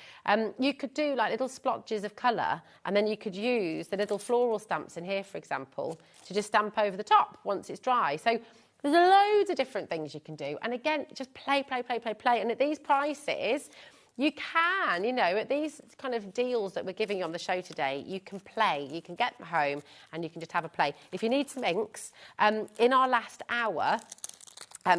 You could do like little splotches of colour, and then you could use the little floral stamps in here, for example, to just stamp over the top once it's dry. So there's loads of different things you can do. And again, just play. And at these prices, you can, you know, at these kind of deals that we're giving you on the show today, you can play. You can get them home and you can just have a play. If you need some inks, in our last hour...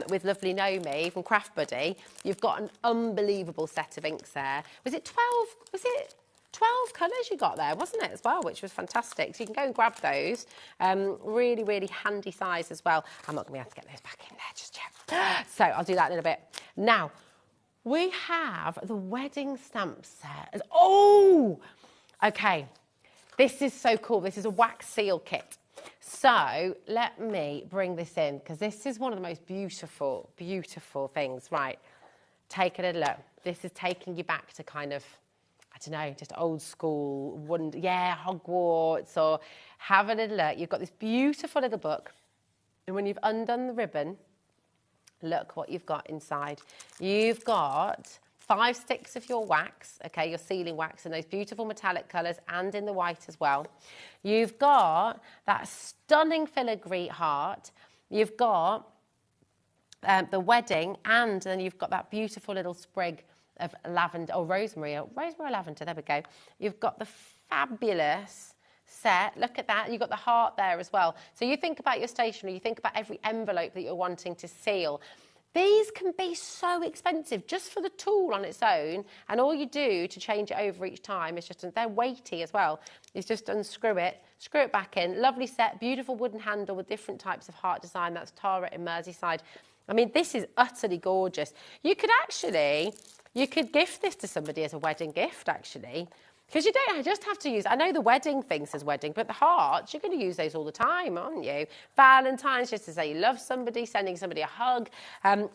with lovely Nomi from Craft Buddy, you've got an unbelievable set of inks there. Was it 12 colours you got there, wasn't it, as well, which was fantastic. So you can go and grab those. Really, really handy size as well. I'm not going to be able to get those back in there just yet. So I'll do that in a bit. Now, we have the wedding stamp set. Oh! Okay. This is so cool. This is a wax seal kit. So let me bring this in, because this is one of the most beautiful, beautiful things. Right, take a little look. This is taking you back to kind of, I don't know, just old school, Hogwarts, or have a little look. You've got this beautiful little book, and when you've undone the ribbon, look what you've got inside. You've got 5 sticks of your wax, okay, your sealing wax in those beautiful metallic colours and in the white as well. You've got that stunning filigree heart. You've got the wedding, and then you've got that beautiful little sprig of lavender, or rosemary or lavender, there we go. You've got the fabulous set, look at that, you've got the heart there as well. So you think about your stationery, you think about every envelope that you're wanting to seal. These can be so expensive just for the tool on its own, and all you do to change it over each time is just, they're weighty as well, is just unscrew it, screw it back in. Lovely set, beautiful wooden handle with different types of heart design. That's Tara in Merseyside. I mean, this is utterly gorgeous. You could gift this to somebody as a wedding gift, actually. Because you don't just have to use, I know the wedding thing says wedding, but the hearts, you're going to use those all the time, aren't you? Valentine's, just to say you love somebody, sending somebody a hug.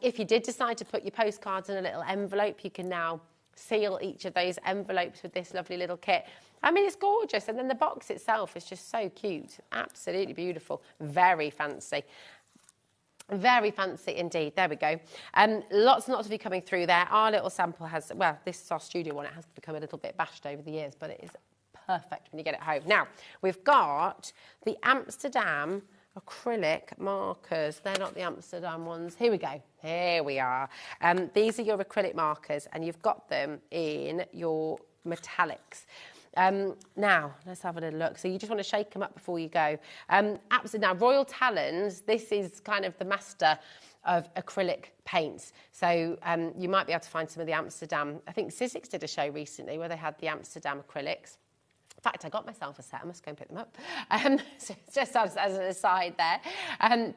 If you did decide to put your postcards in a little envelope, you can now seal each of those envelopes with this lovely little kit. I mean, it's gorgeous. And then the box itself is just so cute. Absolutely beautiful. Very fancy. Very fancy indeed. There we go. Lots and lots of you coming through there. Our little sample has, well, this is our studio one. It has become a little bit bashed over the years, but it is perfect when you get it home. Now, we've got the Amsterdam acrylic markers. They're not the Amsterdam ones. Here we go. Here we are. These are your acrylic markers, and you've got them in your metallics. Now, let's have a little look. So you just want to shake them up before you go. Now, Royal Talons, this is kind of the master of acrylic paints. So you might be able to find some of the Amsterdam. I think Sizzix did a show recently where they had the Amsterdam acrylics. In fact, I got myself a set. I must go and pick them up. So just as an aside there.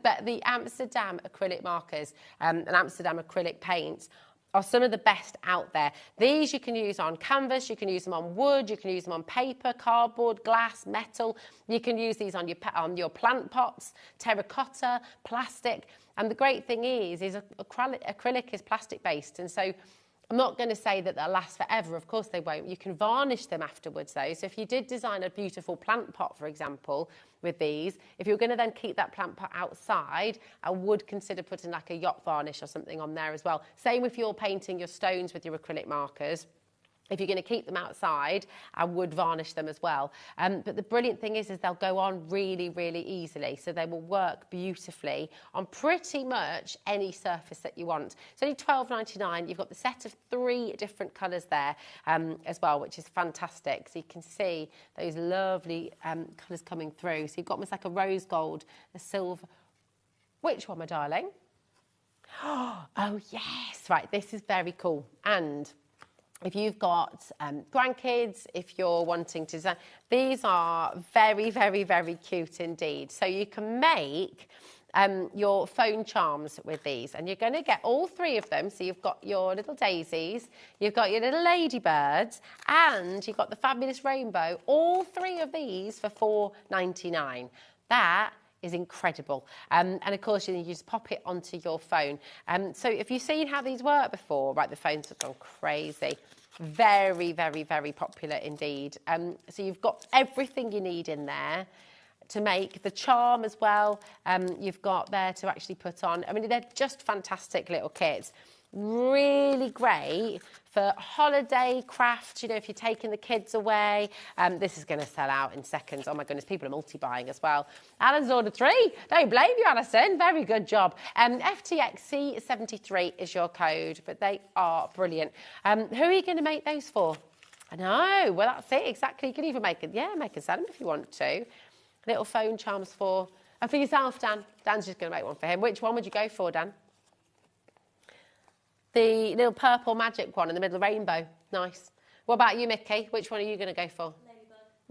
But the Amsterdam acrylic markers and Amsterdam acrylic paints are some of the best out there. These you can use on canvas, you can use them on wood, you can use them on paper, cardboard, glass, metal. You can use these on your plant pots, terracotta, plastic. And the great thing is acrylic is plastic based. And so I'm not going to say that they'll last forever. Of course they won't. You can varnish them afterwards though. So if you did design a beautiful plant pot, for example, with these, if you're going to then keep that plant pot outside, I would consider putting like a yacht varnish or something on there as well. Same if you're painting your stones with your acrylic markers. If you're going to keep them outside, I would varnish them as well. But the brilliant thing is they'll go on really, really easily. So they will work beautifully on pretty much any surface that you want. It's only $12.99. You've got the set of 3 different colours there as well, which is fantastic. So you can see those lovely colours coming through. So you've got almost like a rose gold, a silver. Which one, my darling? Oh, yes. Right, this is very cool. And if you've got grandkids, if you're wanting to design, these are very, very, very cute indeed. So you can make your phone charms with these, and you're going to get all 3 of them. So you've got your little daisies, you've got your little ladybirds, and you've got the fabulous rainbow. All 3 of these for $4.99. That is incredible. And of course, you just pop it onto your phone. So if you've seen how these work before, right, the phones have gone crazy. Very, very, very popular indeed. So you've got everything you need in there to make the charm as well. You've got there to actually put on. I mean, they're just fantastic little kits. Really great for holiday crafts, you know, if you're taking the kids away. This is going to sell out in seconds. Oh my goodness, people are multi-buying as well. Alan's ordered 3. Don't blame you, Alison. Very good job. FTXC73 is your code, but they are brilliant. Who are you going to make those for? I know. Well, that's it. Exactly. You can even make it. Yeah, make and sell them if you want to. Little phone charms for... And for yourself, Dan. Dan's just going to make one for him. Which one would you go for, Dan? The little purple magic one in the middle of the rainbow. Nice. What about you, Mickey? Which one are you going to go for?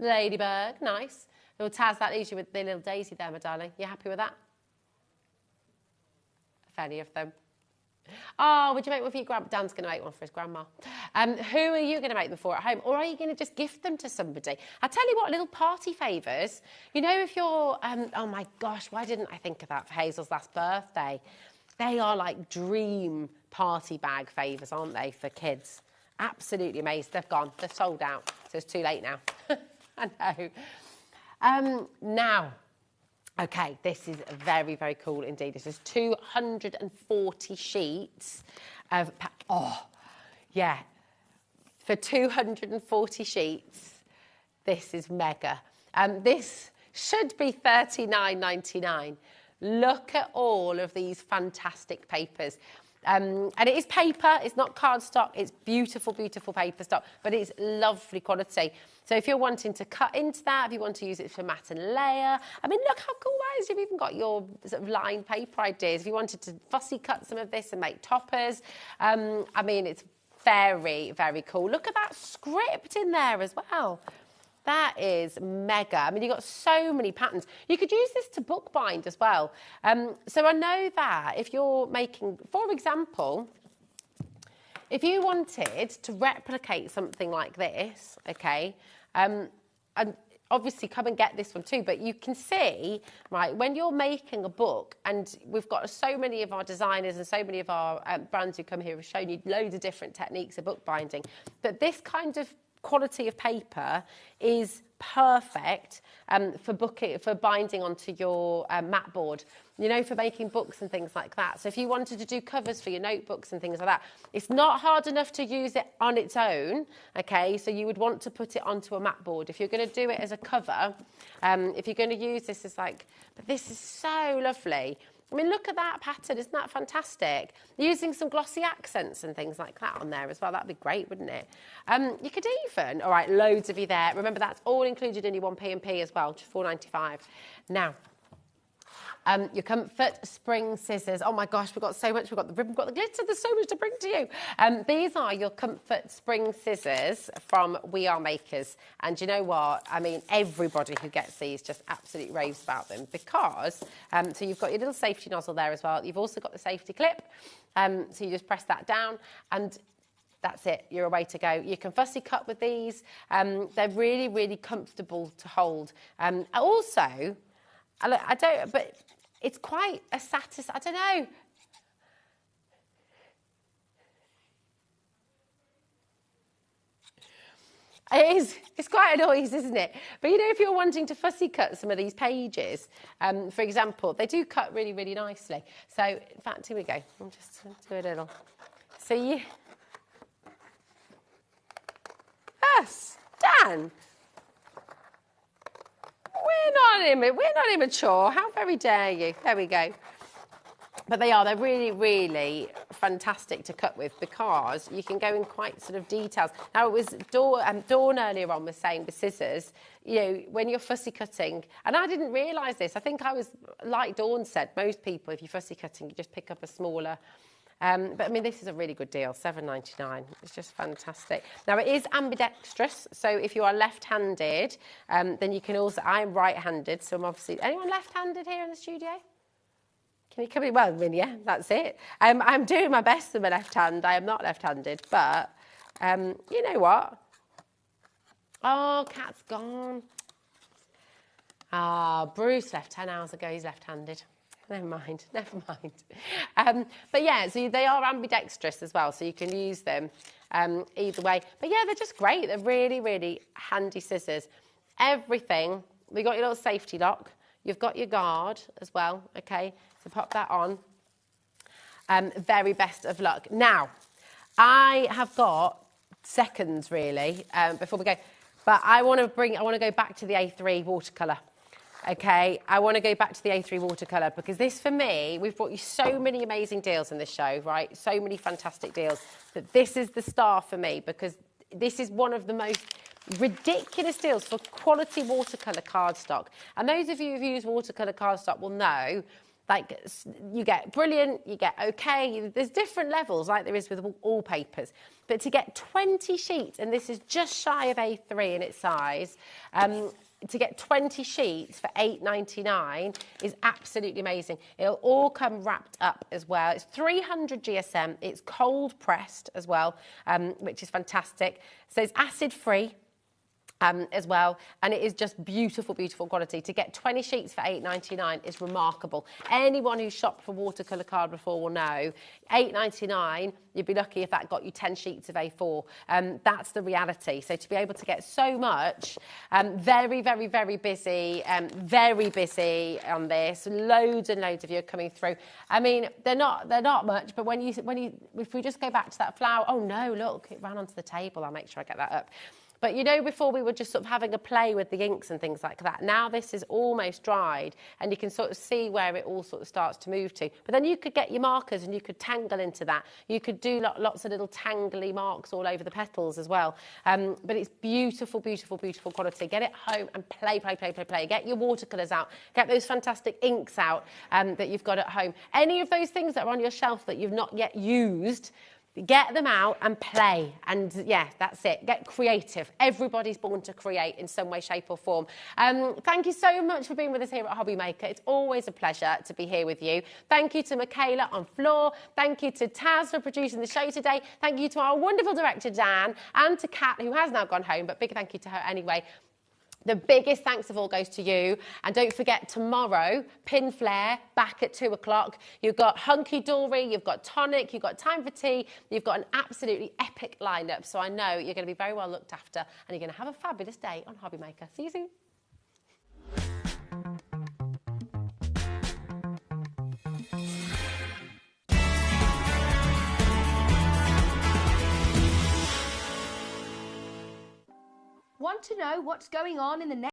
Ladybug. Ladybug. Nice. Little Taz, that leaves you with the little daisy there, my darling. You happy with that? If any of them. Oh, would you make one for your grandma? Dan's going to make one for his grandma. Who are you going to make them for at home? Or are you going to just gift them to somebody? I'll tell you what, little party favours. You know, if you're... oh, my gosh, why didn't I think of that for Hazel's last birthday? They are like dream party bag favours, aren't they, for kids? Absolutely amazing. They've gone. They're sold out. So it's too late now. I know. Now, okay, this is very, very cool indeed. This is 240 sheets of... Oh, yeah. For 240 sheets, this is mega. This should be $39.99. Look at all of these fantastic papers. And it is paper, it's not cardstock, it's beautiful, beautiful paper stock, but it's lovely quality. So if you're wanting to cut into that, if you want to use it for mat and layer, I mean, look how cool that is. You've even got your sort of lined paper ideas. If you wanted to fussy cut some of this and make toppers, I mean, it's very, very cool. Look at that script in there as well. That is mega. I mean, you've got so many patterns. You could use this to bookbind as well. So I know that if you're making, for example, if you wanted to replicate something like this, okay, and obviously come and get this one too, but you can see, right, when you're making a book, and we've got so many of our designers and so many of our brands who come here have shown you loads of different techniques of bookbinding, but this kind of quality of paper is perfect for binding onto your mat board, you know, for making books and things like that. So if you wanted to do covers for your notebooks and things like that, it's not hard enough to use it on its own, okay? So you would want to put it onto a mat board. If you're going to do it as a cover, if you're going to use this as like, but this is so lovely. I mean, look at that pattern. Isn't that fantastic? Using some glossy accents and things like that on there as well. That'd be great, wouldn't it? You could even, all right, loads of you there. Remember, that's all included in your 1p&p as well, just $4.95. Now, your Comfort Spring Scissors. Oh my gosh, we've got so much. We've got the ribbon, we've got the glitter. There's so much to bring to you. These are your Comfort Spring Scissors from We Are Makers. And you know what? I mean, everybody who gets these just absolutely raves about them because, so you've got your little safety nozzle there as well. You've also got the safety clip. So you just press that down and that's it, you're away to go. You can fussy cut with these. They're really, really comfortable to hold. Also, I don't, but it's quite a I don't know. It is. It's quite a noise, isn't it? But you know, if you're wanting to fussy cut some of these pages, for example, they do cut really, really nicely. So, in fact, here we go. I'll just do a little. So you... Yes, Dan. We're not immature. How very dare you? There we go. But they're really, really fantastic to cut with because you can go in quite sort of details. Now, it was Dawn earlier on was saying with scissors, you know, when you're fussy cutting, and I didn't realise this. I think I was, like Dawn said, most people, if you're fussy cutting, you just pick up a smaller. But I mean, this is a really good deal, $7.99. It's just fantastic. Now, it is ambidextrous, so if you are left-handed, then you can also... I am right-handed, so I'm obviously... Anyone left-handed here in the studio? Can you come in? Well, I mean, yeah, that's it. I'm doing my best with my left hand. I am not left-handed, but you know what? Oh, Kat's gone. Ah, Bruce left 10 hours ago. He's left-handed. Never mind. But yeah, so they are ambidextrous as well, so you can use them either way. But yeah, they're just great. They're really, really handy scissors. Everything. We've got your little safety lock. You've got your guard as well, okay? So pop that on. Very best of luck. Now, I have got seconds, really, before we go. But I want to go back to the A3 watercolour. Okay, I want to go back to the A3 watercolour because this, for me, we've brought you so many amazing deals in this show, right? So many fantastic deals. But this is the star for me because this is one of the most ridiculous deals for quality watercolour cardstock. And those of you who've used watercolour cardstock will know, like, you get brilliant, you get okay. There's different levels, like there is with all papers. But to get 20 sheets, and this is just shy of A3 in its size, to get 20 sheets for $8.99 is absolutely amazing. It'll all come wrapped up as well. It's 300 GSM. It's cold pressed as well, which is fantastic. So it's acid free. As well, and it is just beautiful, beautiful quality. To get 20 sheets for $8.99 is remarkable. Anyone who's shopped for watercolour card before will know $8.99, you'd be lucky if that got you 10 sheets of A4. That's the reality. So to be able to get so much, very, very, very busy on this. Loads and loads of you are coming through. I mean, they're not much, but if we just go back to that flower, oh no, look, it ran onto the table. I'll make sure I get that up. But you know, before we were just sort of having a play with the inks and things like that. Now this is almost dried and you can sort of see where it all sort of starts to move to. But then you could get your markers and you could tangle into that. You could do lots of little tangly marks all over the petals as well. But it's beautiful, beautiful, beautiful quality. Get it home and play. Get your watercolours out. Get those fantastic inks out that you've got at home. Any of those things that are on your shelf that you've not yet used, Get them out and play. And yeah, that's it. Get creative. Everybody's born to create in some way, shape or form. Thank you so much for being with us here at HobbyMaker. It's always a pleasure to be here with you. Thank you to Michaela on floor. Thank you to Taz for producing the show today. Thank you to our wonderful director, Dan, and to Kat, who has now gone home, but big thank you to her anyway. The biggest thanks of all goes to you. And don't forget, tomorrow, Pin Flare, back at 2 o'clock. You've got Hunky Dory, you've got Tonic, you've got Time for Tea. You've got an absolutely epic lineup. So I know you're going to be very well looked after and you're going to have a fabulous day on HobbyMaker. See you soon. Want to know what's going on in the next